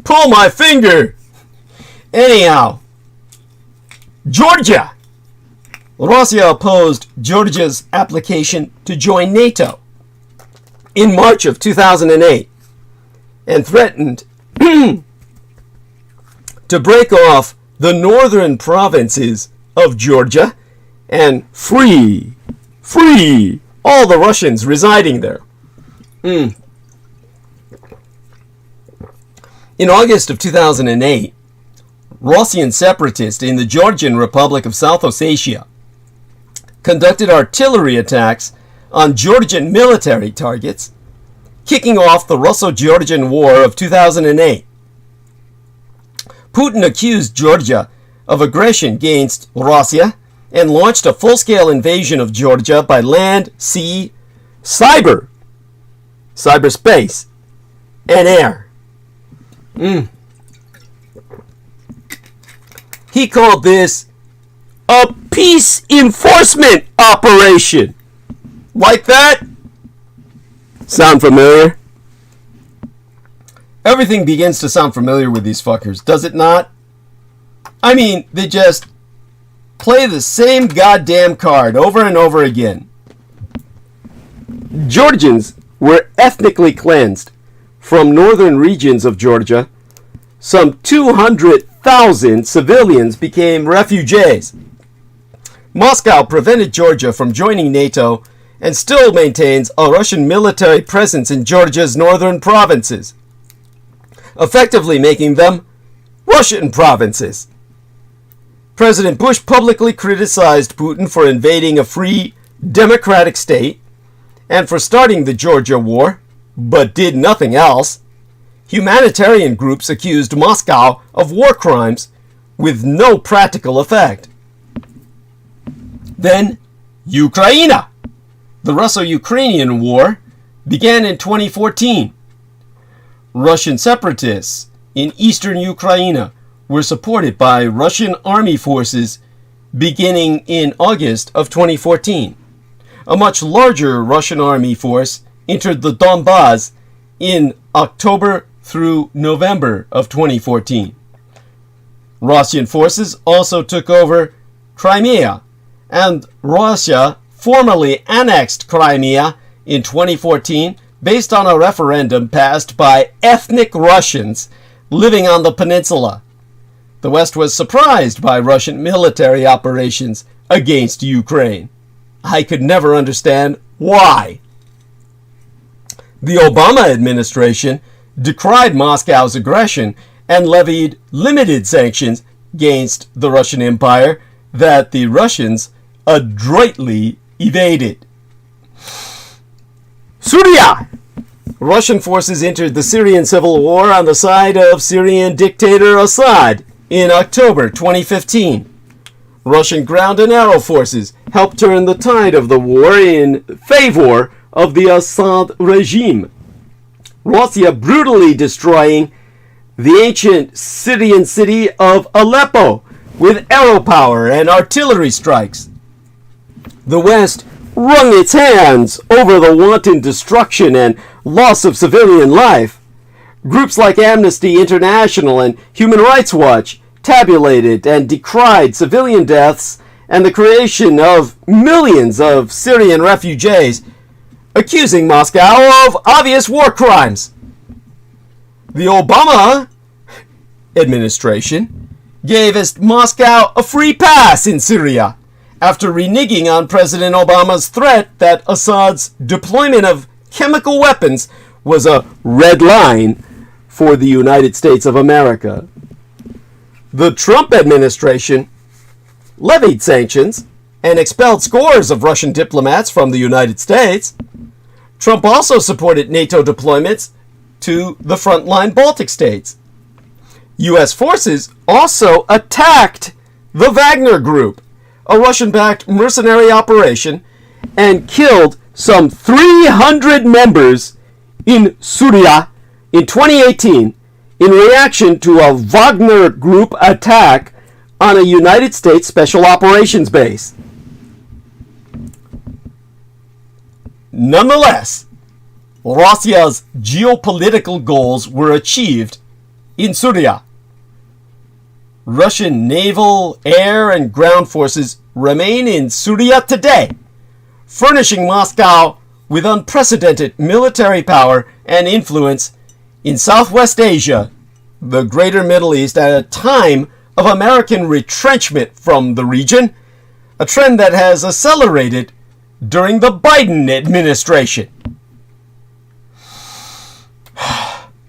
Pull my finger! Anyhow, Georgia. Russia opposed Georgia's application to join NATO in March of 2008 and threatened to break off the northern provinces of Georgia and free all the Russians residing there. In August of 2008, Russian separatists in the Georgian Republic of South Ossetia conducted artillery attacks on Georgian military targets, kicking off the Russo-Georgian War of 2008. Putin accused Georgia of aggression against Russia and launched a full-scale invasion of Georgia by land, sea, cyberspace, and air. He called this a peace enforcement operation. Like that? Sound familiar? Everything begins to sound familiar with these fuckers, does it not? I mean, they just play the same goddamn card over and over again. Georgians were ethnically cleansed from northern regions of Georgia. Some 200,000 civilians became refugees. Moscow prevented Georgia from joining NATO and still maintains a Russian military presence in Georgia's northern provinces, effectively making them Russian provinces. President Bush publicly criticized Putin for invading a free, democratic state and for starting the Georgia War, but did nothing else. Humanitarian groups accused Moscow of war crimes with no practical effect. Then, Ukraine. The Russo-Ukrainian War began in 2014. Russian separatists in eastern Ukraine were supported by Russian army forces beginning in August of 2014. A much larger Russian army force entered the Donbass in October through November of 2014. Russian forces also took over Crimea, and Russia formally annexed Crimea in 2014 based on a referendum passed by ethnic Russians living on the peninsula. The West was surprised by Russian military operations against Ukraine. I could never understand why. The Obama administration decried Moscow's aggression and levied limited sanctions against the Russian Empire that the Russians adroitly evaded. Syria! Russian forces entered the Syrian civil war on the side of Syrian dictator Assad in October 2015. Russian ground and air forces helped turn the tide of the war in favor of the Assad regime. Russia brutally destroying the ancient Syrian city of Aleppo with aero power and artillery strikes. The West wrung its hands over the wanton destruction and loss of civilian life. Groups like Amnesty International and Human Rights Watch tabulated and decried civilian deaths and the creation of millions of Syrian refugees, accusing Moscow of obvious war crimes. The Obama administration gave Moscow a free pass in Syria after reneging on President Obama's threat that Assad's deployment of chemical weapons was a red line for the United States of America. The Trump administration levied sanctions and expelled scores of Russian diplomats from the United States. Trump also supported NATO deployments to the frontline Baltic states. U.S. forces also attacked the Wagner Group, a Russian-backed mercenary operation, and killed some 300 members in Syria in 2018 in reaction to a Wagner Group attack on a United States Special Operations base. Nonetheless, Russia's geopolitical goals were achieved in Syria. Russian naval, air, and ground forces remain in Syria today, furnishing Moscow with unprecedented military power and influence in Southwest Asia, the Greater Middle East, at a time of American retrenchment from the region, a trend that has accelerated during the Biden administration.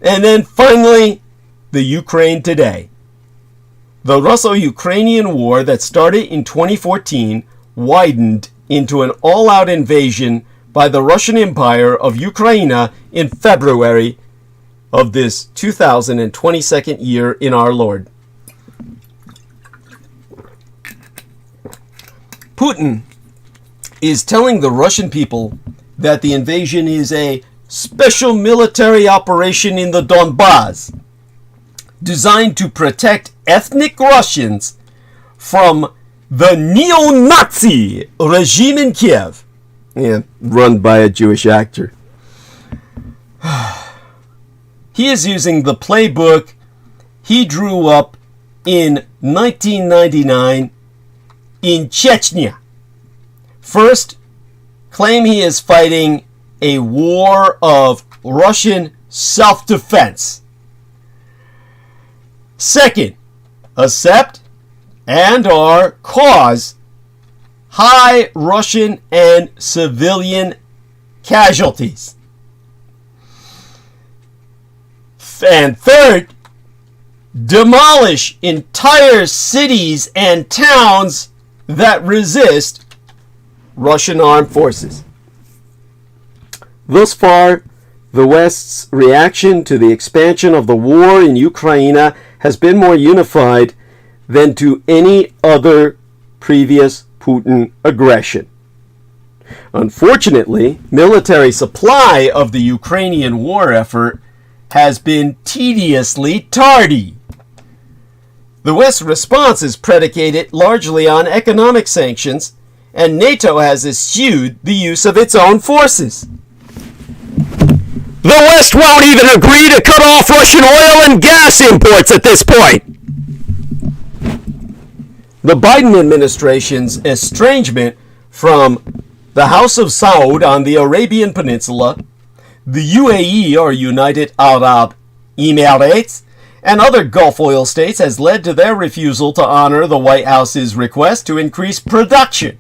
And then finally, the Ukraine today. The Russo-Ukrainian war that started in 2014 widened into an all-out invasion by the Russian Empire of Ukraine in February of this 2022nd year in our Lord. Putin is telling the Russian people that the invasion is a special military operation in the Donbass, designed to protect ethnic Russians from the neo-Nazi regime in Kiev, run by a Jewish actor. He is using the playbook he drew up in 1999 in Chechnya. First, claim he is fighting a war of Russian self-defense. Second, accept and/or cause high Russian and civilian casualties. And third, demolish entire cities and towns that resist Russian armed forces. Thus far, the West's reaction to the expansion of the war in Ukraine has been more unified than to any other previous Putin aggression. Unfortunately, military supply of the Ukrainian war effort has been tediously tardy. The West's response is predicated largely on economic sanctions, and NATO has eschewed the use of its own forces. The West won't even agree to cut off Russian oil and gas imports at this point. The Biden administration's estrangement from the House of Saud on the Arabian Peninsula, the UAE or United Arab Emirates, and other Gulf oil states has led to their refusal to honor the White House's request to increase production.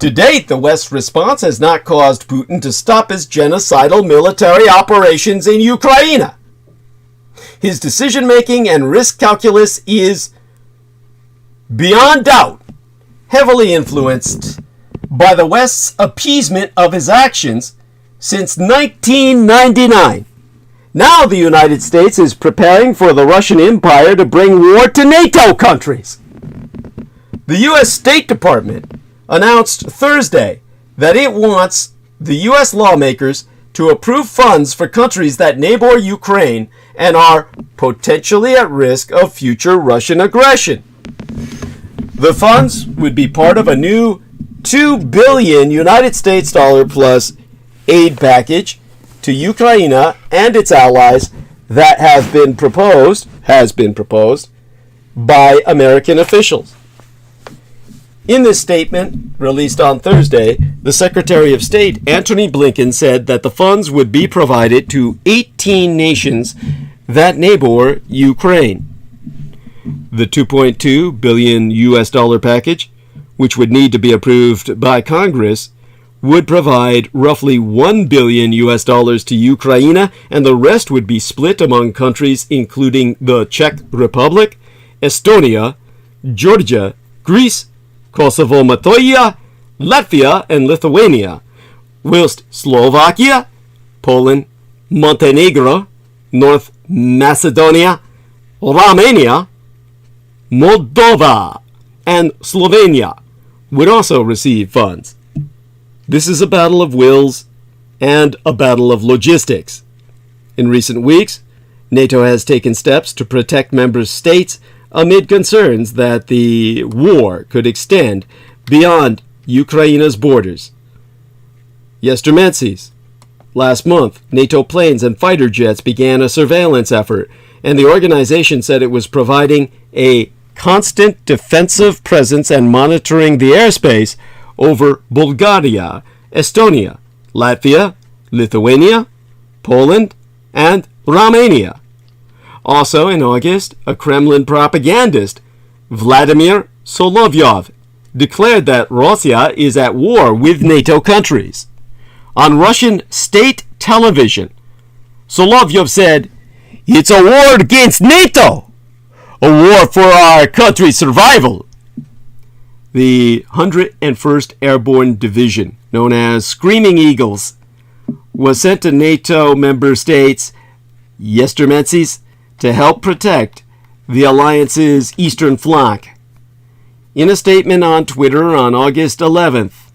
To date, the West's response has not caused Putin to stop his genocidal military operations in Ukraine. His decision-making and risk calculus is, beyond doubt, heavily influenced by the West's appeasement of his actions since 1999. Now the United States is preparing for the Russian Empire to bring war to NATO countries. The U.S. State Department announced Thursday that it wants the U.S. lawmakers to approve funds for countries that neighbor Ukraine and are potentially at risk of future Russian aggression. The funds would be part of a new $2 billion United States dollar plus aid package to Ukraine and its allies that has been proposed by American officials. In this statement, released on Thursday, the Secretary of State, Antony Blinken, said that the funds would be provided to 18 nations that neighbor Ukraine. The $2.2 billion US dollar package, which would need to be approved by Congress, would provide roughly $1 billion US dollars to Ukraine, and the rest would be split among countries including the Czech Republic, Estonia, Georgia, Greece, Kosovo, Matoya, Latvia, and Lithuania, whilst Slovakia, Poland, Montenegro, North Macedonia, Romania, Moldova, and Slovenia would also receive funds. This is a battle of wills and a battle of logistics. In recent weeks, NATO has taken steps to protect member states amid concerns that the war could extend beyond Ukraine's borders. Yesterday, last month, NATO planes and fighter jets began a surveillance effort, and the organization said it was providing a constant defensive presence and monitoring the airspace over Bulgaria, Estonia, Latvia, Lithuania, Poland, and Romania. Also in August, a Kremlin propagandist, Vladimir Solovyov, declared that Russia is at war with NATO countries. On Russian state television, Solovyov said, "It's a war against NATO, a war for our country's survival." The 101st Airborne Division, known as Screaming Eagles, was sent to NATO member states yesterday to help protect the alliance's eastern flank. In a statement on Twitter on August 11th,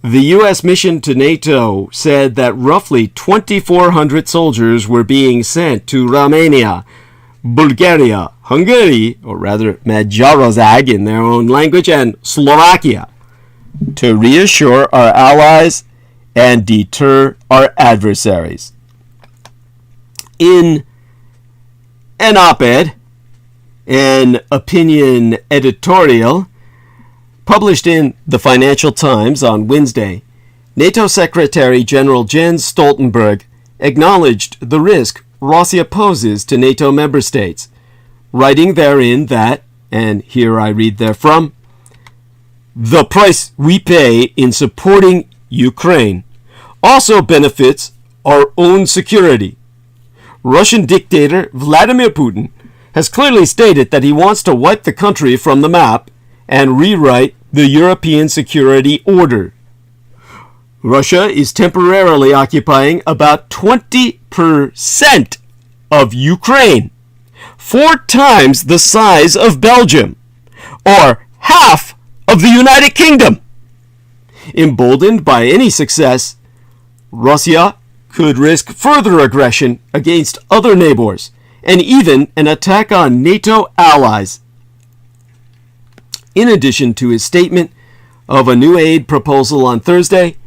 the U.S. mission to NATO said that roughly 2,400 soldiers were being sent to Romania, Bulgaria, Hungary, or rather Magyarország in their own language, and Slovakia to reassure our allies and deter our adversaries. In an op-ed, an opinion editorial, published in the Financial Times on Wednesday, NATO Secretary General Jens Stoltenberg acknowledged the risk Russia poses to NATO member states, writing therein that, and here I read therefrom, "The price we pay in supporting Ukraine also benefits our own security. Russian dictator Vladimir Putin has clearly stated that he wants to wipe the country from the map and rewrite the European security order. Russia is temporarily occupying about 20% of Ukraine, 4 times the size of Belgium, or half of the United Kingdom. Emboldened by any success, Russia could risk further aggression against other neighbors, and even an attack on NATO allies." In addition to his statement of a new aid proposal on Thursday,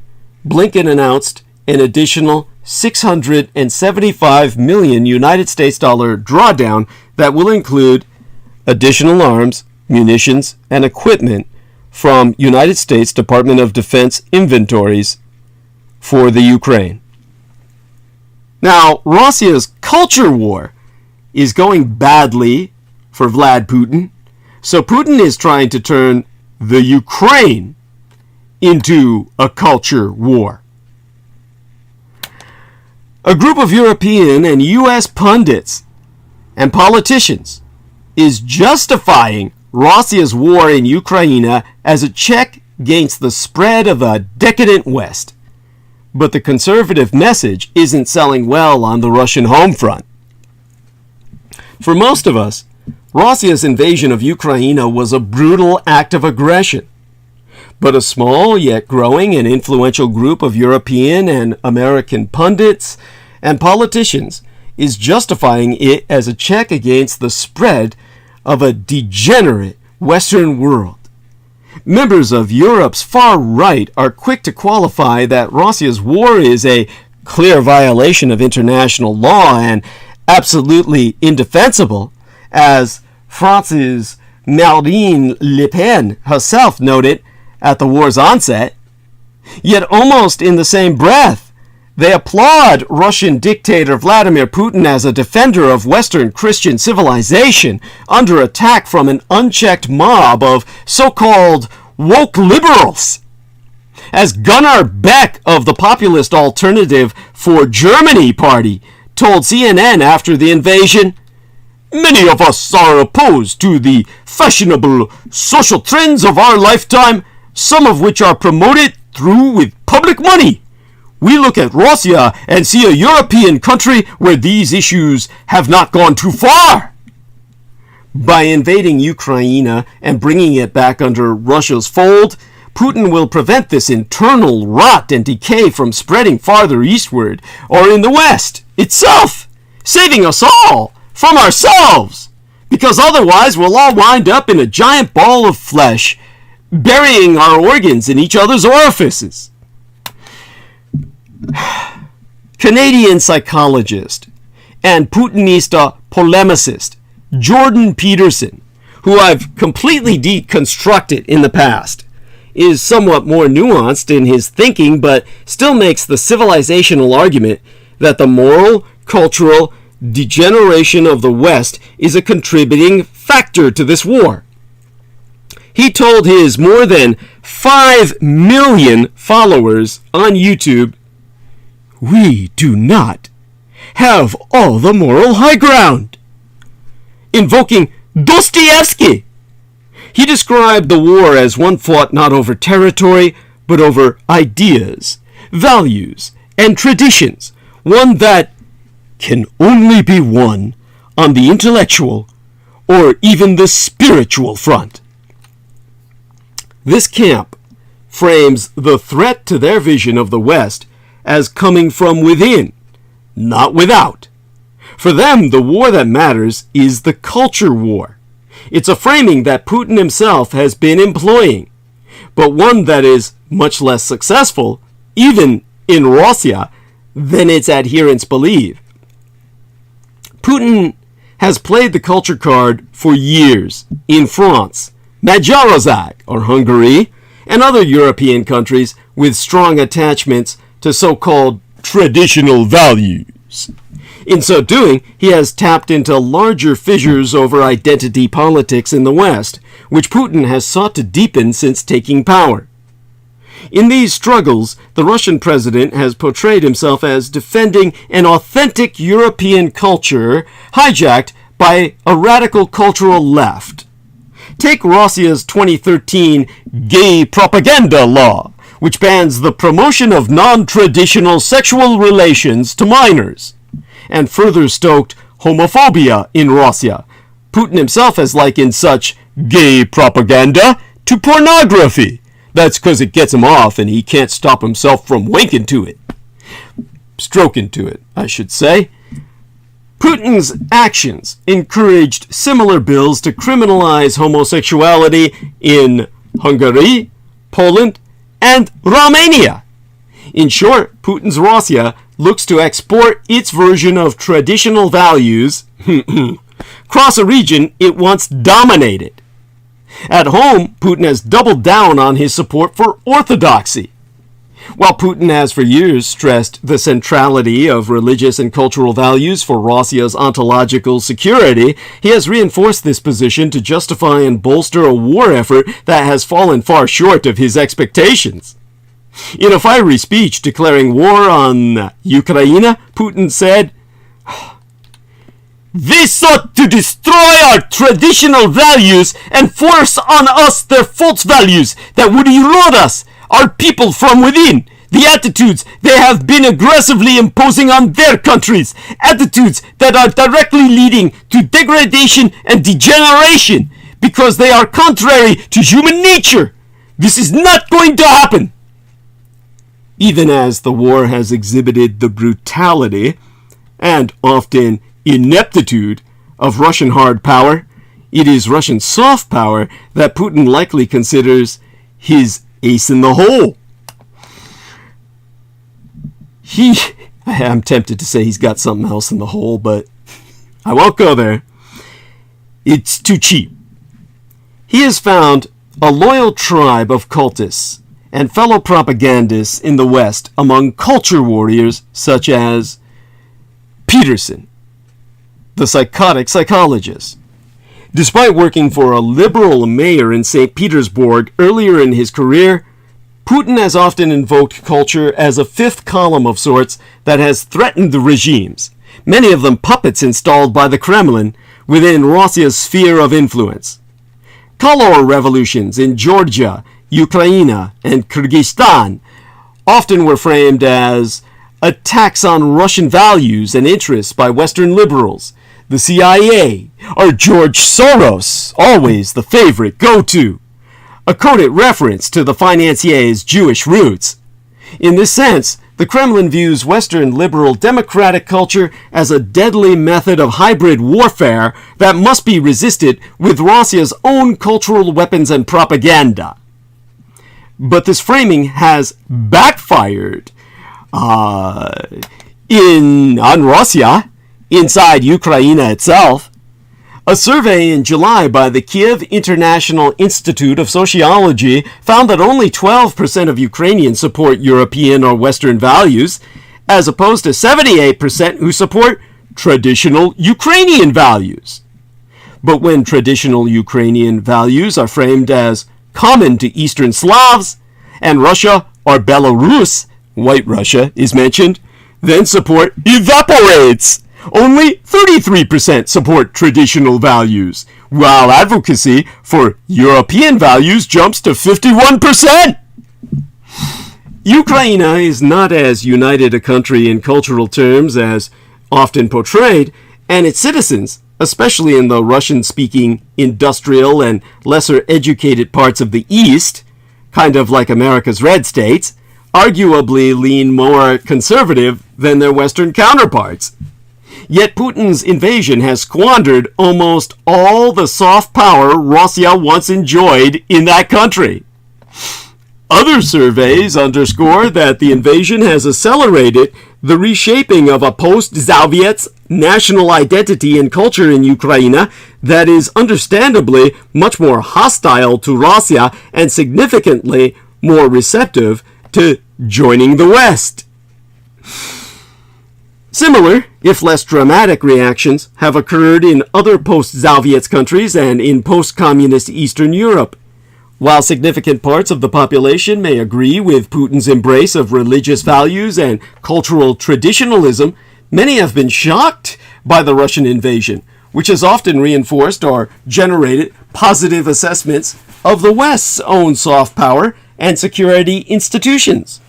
Blinken announced an additional $675 million United States dollar drawdown that will include additional arms, munitions, and equipment from United States Department of Defense inventories for the Ukraine. Now, Russia's culture war is going badly for Vlad Putin, so Putin is trying to turn the Ukraine into a culture war. A group of European and U.S. pundits and politicians is justifying Russia's war in Ukraine as a check against the spread of a decadent West. But the conservative message isn't selling well on the Russian home front. For most of us, Russia's invasion of Ukraine was a brutal act of aggression. But a small yet growing and influential group of European and American pundits and politicians is justifying it as a check against the spread of a degenerate Western world. Members of Europe's far right are quick to qualify that Russia's war is a clear violation of international law and absolutely indefensible, as France's Marine Le Pen herself noted at the war's onset. Yet almost in the same breath, they applaud Russian dictator Vladimir Putin as a defender of Western Christian civilization under attack from an unchecked mob of so-called woke liberals. As Gunnar Beck of the Populist Alternative for Germany party told CNN after the invasion, "Many of us are opposed to the fashionable social trends of our lifetime, some of which are promoted through with public money. We look at Russia and see a European country where these issues have not gone too far." By invading Ukraine and bringing it back under Russia's fold, Putin will prevent this internal rot and decay from spreading farther eastward or in the West itself, saving us all from ourselves, because otherwise we'll all wind up in a giant ball of flesh, burying our organs in each other's orifices. Canadian psychologist and Putinista polemicist Jordan Peterson, who I've completely deconstructed in the past, is somewhat more nuanced in his thinking, but still makes the civilizational argument that the moral, cultural degeneration of the West is a contributing factor to this war. He told his more than 5 million followers on YouTube, "We do not have all the moral high ground," invoking Dostoevsky. He described the war as one fought not over territory, but over ideas, values, and traditions, one that can only be won on the intellectual or even the spiritual front. This camp frames the threat to their vision of the West as coming from within, not without. For them, the war that matters is the culture war. It's a framing that Putin himself has been employing, but one that is much less successful, even in Russia, than its adherents believe. Putin has played the culture card for years in France, Magyarország, or Hungary, and other European countries with strong attachments to so-called traditional values. In so doing, he has tapped into larger fissures over identity politics in the West, which Putin has sought to deepen since taking power. In these struggles, the Russian president has portrayed himself as defending an authentic European culture hijacked by a radical cultural left. Take Russia's 2013 gay propaganda law, which bans the promotion of non-traditional sexual relations to minors, and further stoked homophobia in Russia. Putin himself has likened such gay propaganda to pornography. That's because it gets him off and he can't stop himself from winking to it. Stroking to it, I should say. Putin's actions encouraged similar bills to criminalize homosexuality in Hungary, Poland, and Romania. In short, Putin's Russia looks to export its version of traditional values across a region it once dominated. At home, Putin has doubled down on his support for orthodoxy. While Putin has for years stressed the centrality of religious and cultural values for Russia's ontological security, he has reinforced this position to justify and bolster a war effort that has fallen far short of his expectations. In a fiery speech declaring war on Ukraine, Putin said, "They sought to destroy our traditional values and force on us their false values that would erode us, our people, from within. The attitudes they have been aggressively imposing on their countries, attitudes that are directly leading to degradation and degeneration because they are contrary to human nature. This is not going to happen." Even as the war has exhibited the brutality and often ineptitude of Russian hard power, it is Russian soft power that Putin likely considers his ace in the hole. I'm tempted to say he's got something else in the hole, but I won't go there. It's too cheap. He has found a loyal tribe of cultists and fellow propagandists in the West among culture warriors such as Peterson, the psychotic psychologist. Despite working for a liberal mayor in St. Petersburg earlier in his career, Putin has often invoked culture as a fifth column of sorts that has threatened the regimes, many of them puppets installed by the Kremlin within Russia's sphere of influence. Color revolutions in Georgia, Ukraine, and Kyrgyzstan often were framed as attacks on Russian values and interests by Western liberals, the CIA, or George Soros, always the favorite go-to, a coded reference to the financier's Jewish roots. In this sense, the Kremlin views Western liberal democratic culture as a deadly method of hybrid warfare that must be resisted with Russia's own cultural weapons and propaganda. But this framing has backfired on Russia inside Ukraine itself. A survey in July by the Kiev International Institute of Sociology found that only 12% of Ukrainians support European or Western values, as opposed to 78% who support traditional Ukrainian values. But when traditional Ukrainian values are framed as common to Eastern Slavs, and Russia or Belarus, White Russia, is mentioned, then support evaporates. Only 33% support traditional values, while advocacy for European values jumps to 51%. Ukraine is not as united a country in cultural terms as often portrayed, and its citizens, especially in the Russian-speaking industrial and lesser-educated parts of the East, kind of like America's red states, arguably lean more conservative than their Western counterparts. Yet Putin's invasion has squandered almost all the soft power Russia once enjoyed in that country. Other surveys underscore that the invasion has accelerated the reshaping of a post-Soviet national identity and culture in Ukraine that is understandably much more hostile to Russia and significantly more receptive to joining the West. Similar, if less dramatic, reactions have occurred in other post-Soviet countries and in post-communist Eastern Europe. While significant parts of the population may agree with Putin's embrace of religious values and cultural traditionalism, many have been shocked by the Russian invasion, which has often reinforced or generated positive assessments of the West's own soft power and security institutions.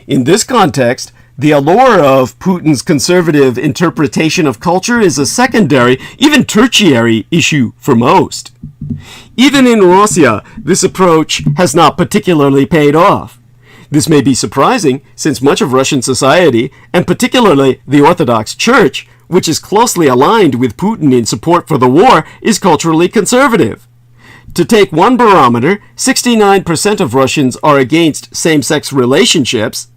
In this context, the allure of Putin's conservative interpretation of culture is a secondary, even tertiary issue for most. Even in Russia, this approach has not particularly paid off. This may be surprising, since much of Russian society, and particularly the Orthodox Church, which is closely aligned with Putin in support for the war, is culturally conservative. To take one barometer, 69% of Russians are against same-sex relationships.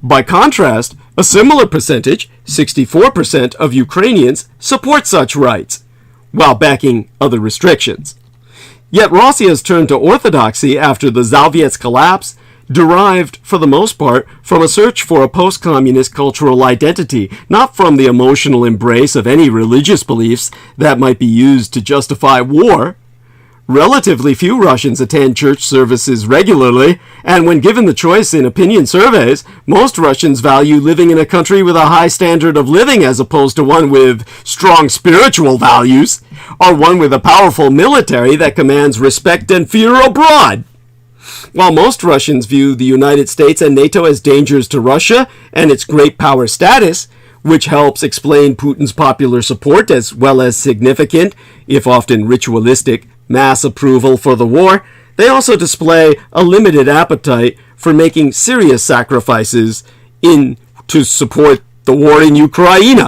By contrast, a similar percentage, 64% of Ukrainians, support such rights, while backing other restrictions. Yet Russia's turn to orthodoxy after the Soviets' collapse derived, for the most part, from a search for a post-communist cultural identity, not from the emotional embrace of any religious beliefs that might be used to justify war. Relatively few Russians attend church services regularly, and when given the choice in opinion surveys, most Russians value living in a country with a high standard of living as opposed to one with strong spiritual values, or one with a powerful military that commands respect and fear abroad. While most Russians view the United States and NATO as dangers to Russia and its great power status, which helps explain Putin's popular support as well as significant, if often ritualistic, mass approval for the war, they also display a limited appetite for making serious sacrifices to support the war in Ukraine.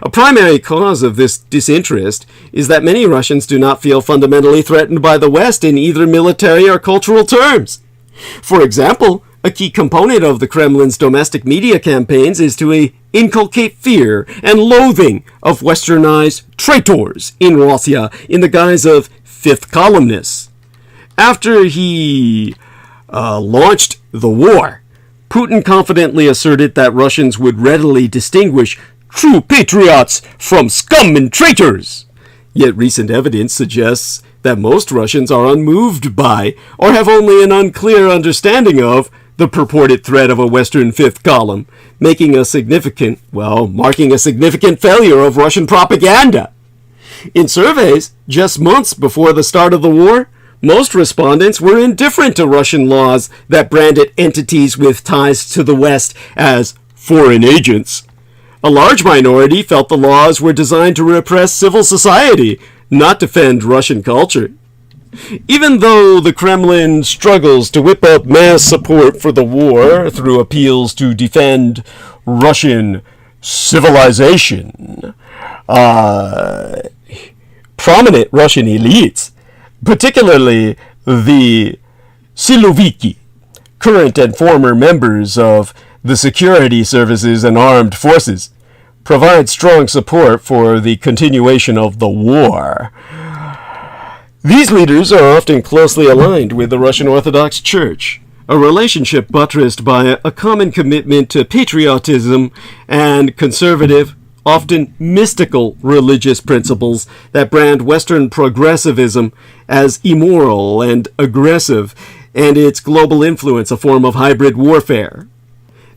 A primary cause of this disinterest is that many Russians do not feel fundamentally threatened by the West in either military or cultural terms. For example, a key component of the Kremlin's domestic media campaigns is to inculcate fear and loathing of westernized traitors in Russia in the guise of fifth columnists. After he launched the war, Putin confidently asserted that Russians would readily distinguish true patriots from scum and traitors. Yet recent evidence suggests that most Russians are unmoved by, or have only an unclear understanding of, the purported threat of a Western fifth column, marking a significant failure of Russian propaganda. In surveys, just months before the start of the war, most respondents were indifferent to Russian laws that branded entities with ties to the West as foreign agents. A large minority felt the laws were designed to repress civil society, not defend Russian culture. Even though the Kremlin struggles to whip up mass support for the war through appeals to defend Russian civilization, prominent Russian elites, particularly the Siloviki, current and former members of the security services and armed forces, provide strong support for the continuation of the war. These leaders are often closely aligned with the Russian Orthodox Church, a relationship buttressed by a common commitment to patriotism and conservative, often mystical religious principles that brand Western progressivism as immoral and aggressive, and its global influence a form of hybrid warfare.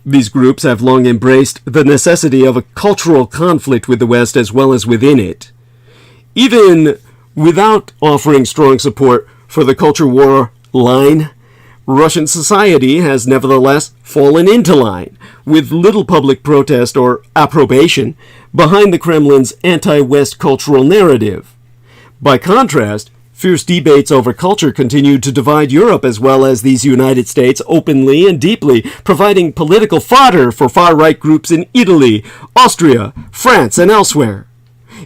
These groups have long embraced the necessity of a cultural conflict with the West as well as within it. Even without offering strong support for the culture war line, Russian society has nevertheless fallen into line, with little public protest or approbation behind the Kremlin's anti-West cultural narrative. By contrast, fierce debates over culture continue to divide Europe as well as these United States openly and deeply, providing political fodder for far-right groups in Italy, Austria, France, and elsewhere.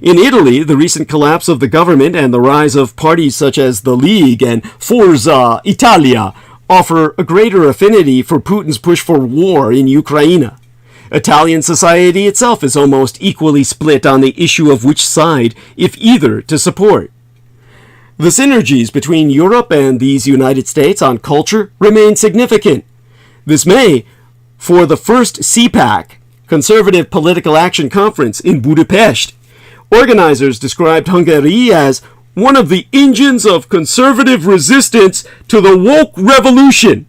In Italy, the recent collapse of the government and the rise of parties such as the League and Forza Italia offer a greater affinity for Putin's push for war in Ukraine. Italian society itself is almost equally split on the issue of which side, if either, to support. The synergies between Europe and these United States on culture remain significant. This May, for the first CPAC, Conservative Political Action Conference in Budapest, organizers described Hungary as one of the engines of conservative resistance to the woke revolution.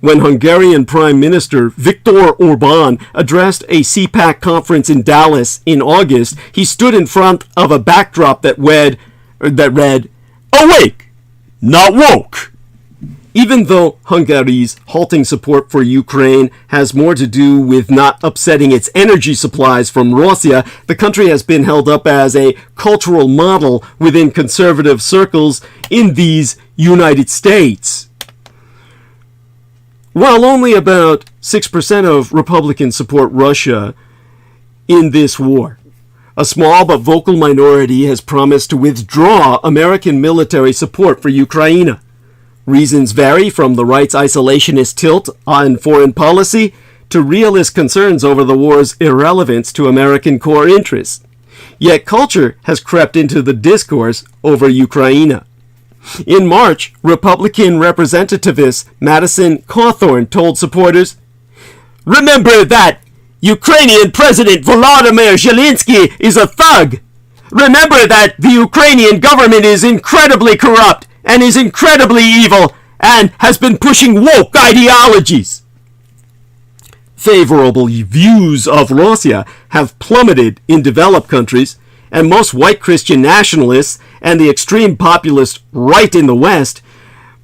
When Hungarian Prime Minister Viktor Orbán addressed a CPAC conference in Dallas in August, he stood in front of a backdrop that read, "Awake, not woke." Even though Hungary's halting support for Ukraine has more to do with not upsetting its energy supplies from Russia, the country has been held up as a cultural model within conservative circles in these United States. While only about 6% of Republicans support Russia in this war, a small but vocal minority has promised to withdraw American military support for Ukraine. Reasons vary from the right's isolationist tilt on foreign policy to realist concerns over the war's irrelevance to American core interests. Yet culture has crept into the discourse over Ukraine. In March, Republican Representativist Madison Cawthorn told supporters, "Remember that Ukrainian President Volodymyr Zelensky is a thug. Remember that the Ukrainian government is incredibly corrupt and is incredibly evil and has been pushing woke ideologies." Favorable views of Russia have plummeted in developed countries, and most white Christian nationalists and the extreme populist right in the West,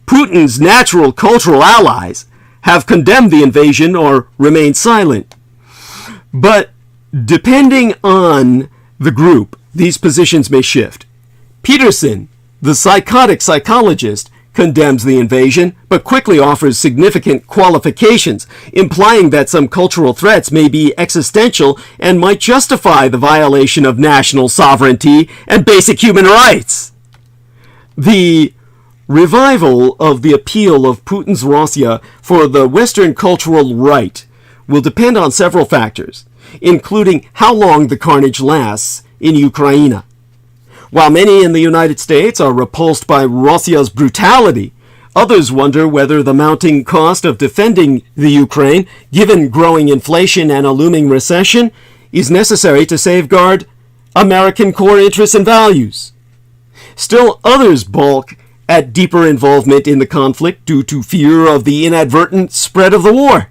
Putin's natural cultural allies, have condemned the invasion or remained silent. But depending on the group, these positions may shift. Peterson, the psychotic psychologist, condemns the invasion, but quickly offers significant qualifications, implying that some cultural threats may be existential and might justify the violation of national sovereignty and basic human rights. The revival of the appeal of Putin's Russia for the Western cultural right will depend on several factors, including how long the carnage lasts in Ukraine. While many in the United States are repulsed by Russia's brutality, others wonder whether the mounting cost of defending the Ukraine, given growing inflation and a looming recession, is necessary to safeguard American core interests and values. Still others balk at deeper involvement in the conflict due to fear of the inadvertent spread of the war.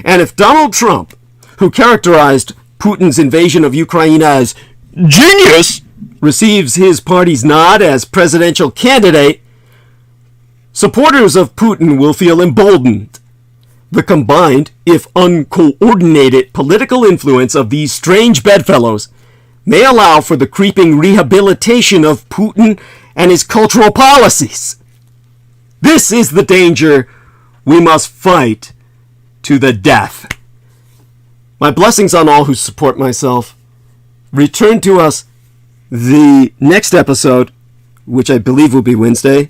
And if Donald Trump, who characterized Putin's invasion of Ukraine as genius, receives his party's nod as presidential candidate, supporters of Putin will feel emboldened. The combined, if uncoordinated, political influence of these strange bedfellows may allow for the creeping rehabilitation of Putin and his cultural policies. This is the danger we must fight to the death. My blessings on all who support myself. Return to us the next episode, which I believe will be Wednesday.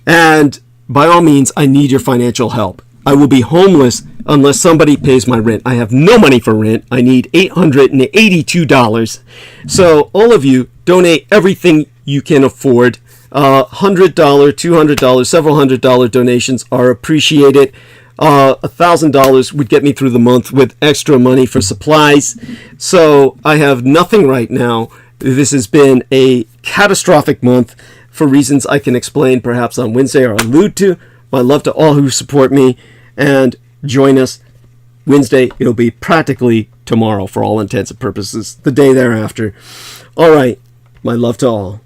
And by all means, I need your financial help. I will be homeless unless somebody pays my rent. I have no money for rent. I need $882. So all of you, donate everything you can afford. $100, $200, several $100 donations are appreciated. $1,000 would get me through the month with extra money for supplies. So I have nothing right now. This has been a catastrophic month for reasons I can explain perhaps on Wednesday or allude to. My love to all who support me, and join us Wednesday. It'll be practically tomorrow for all intents and purposes, the day thereafter. All right, my love to all.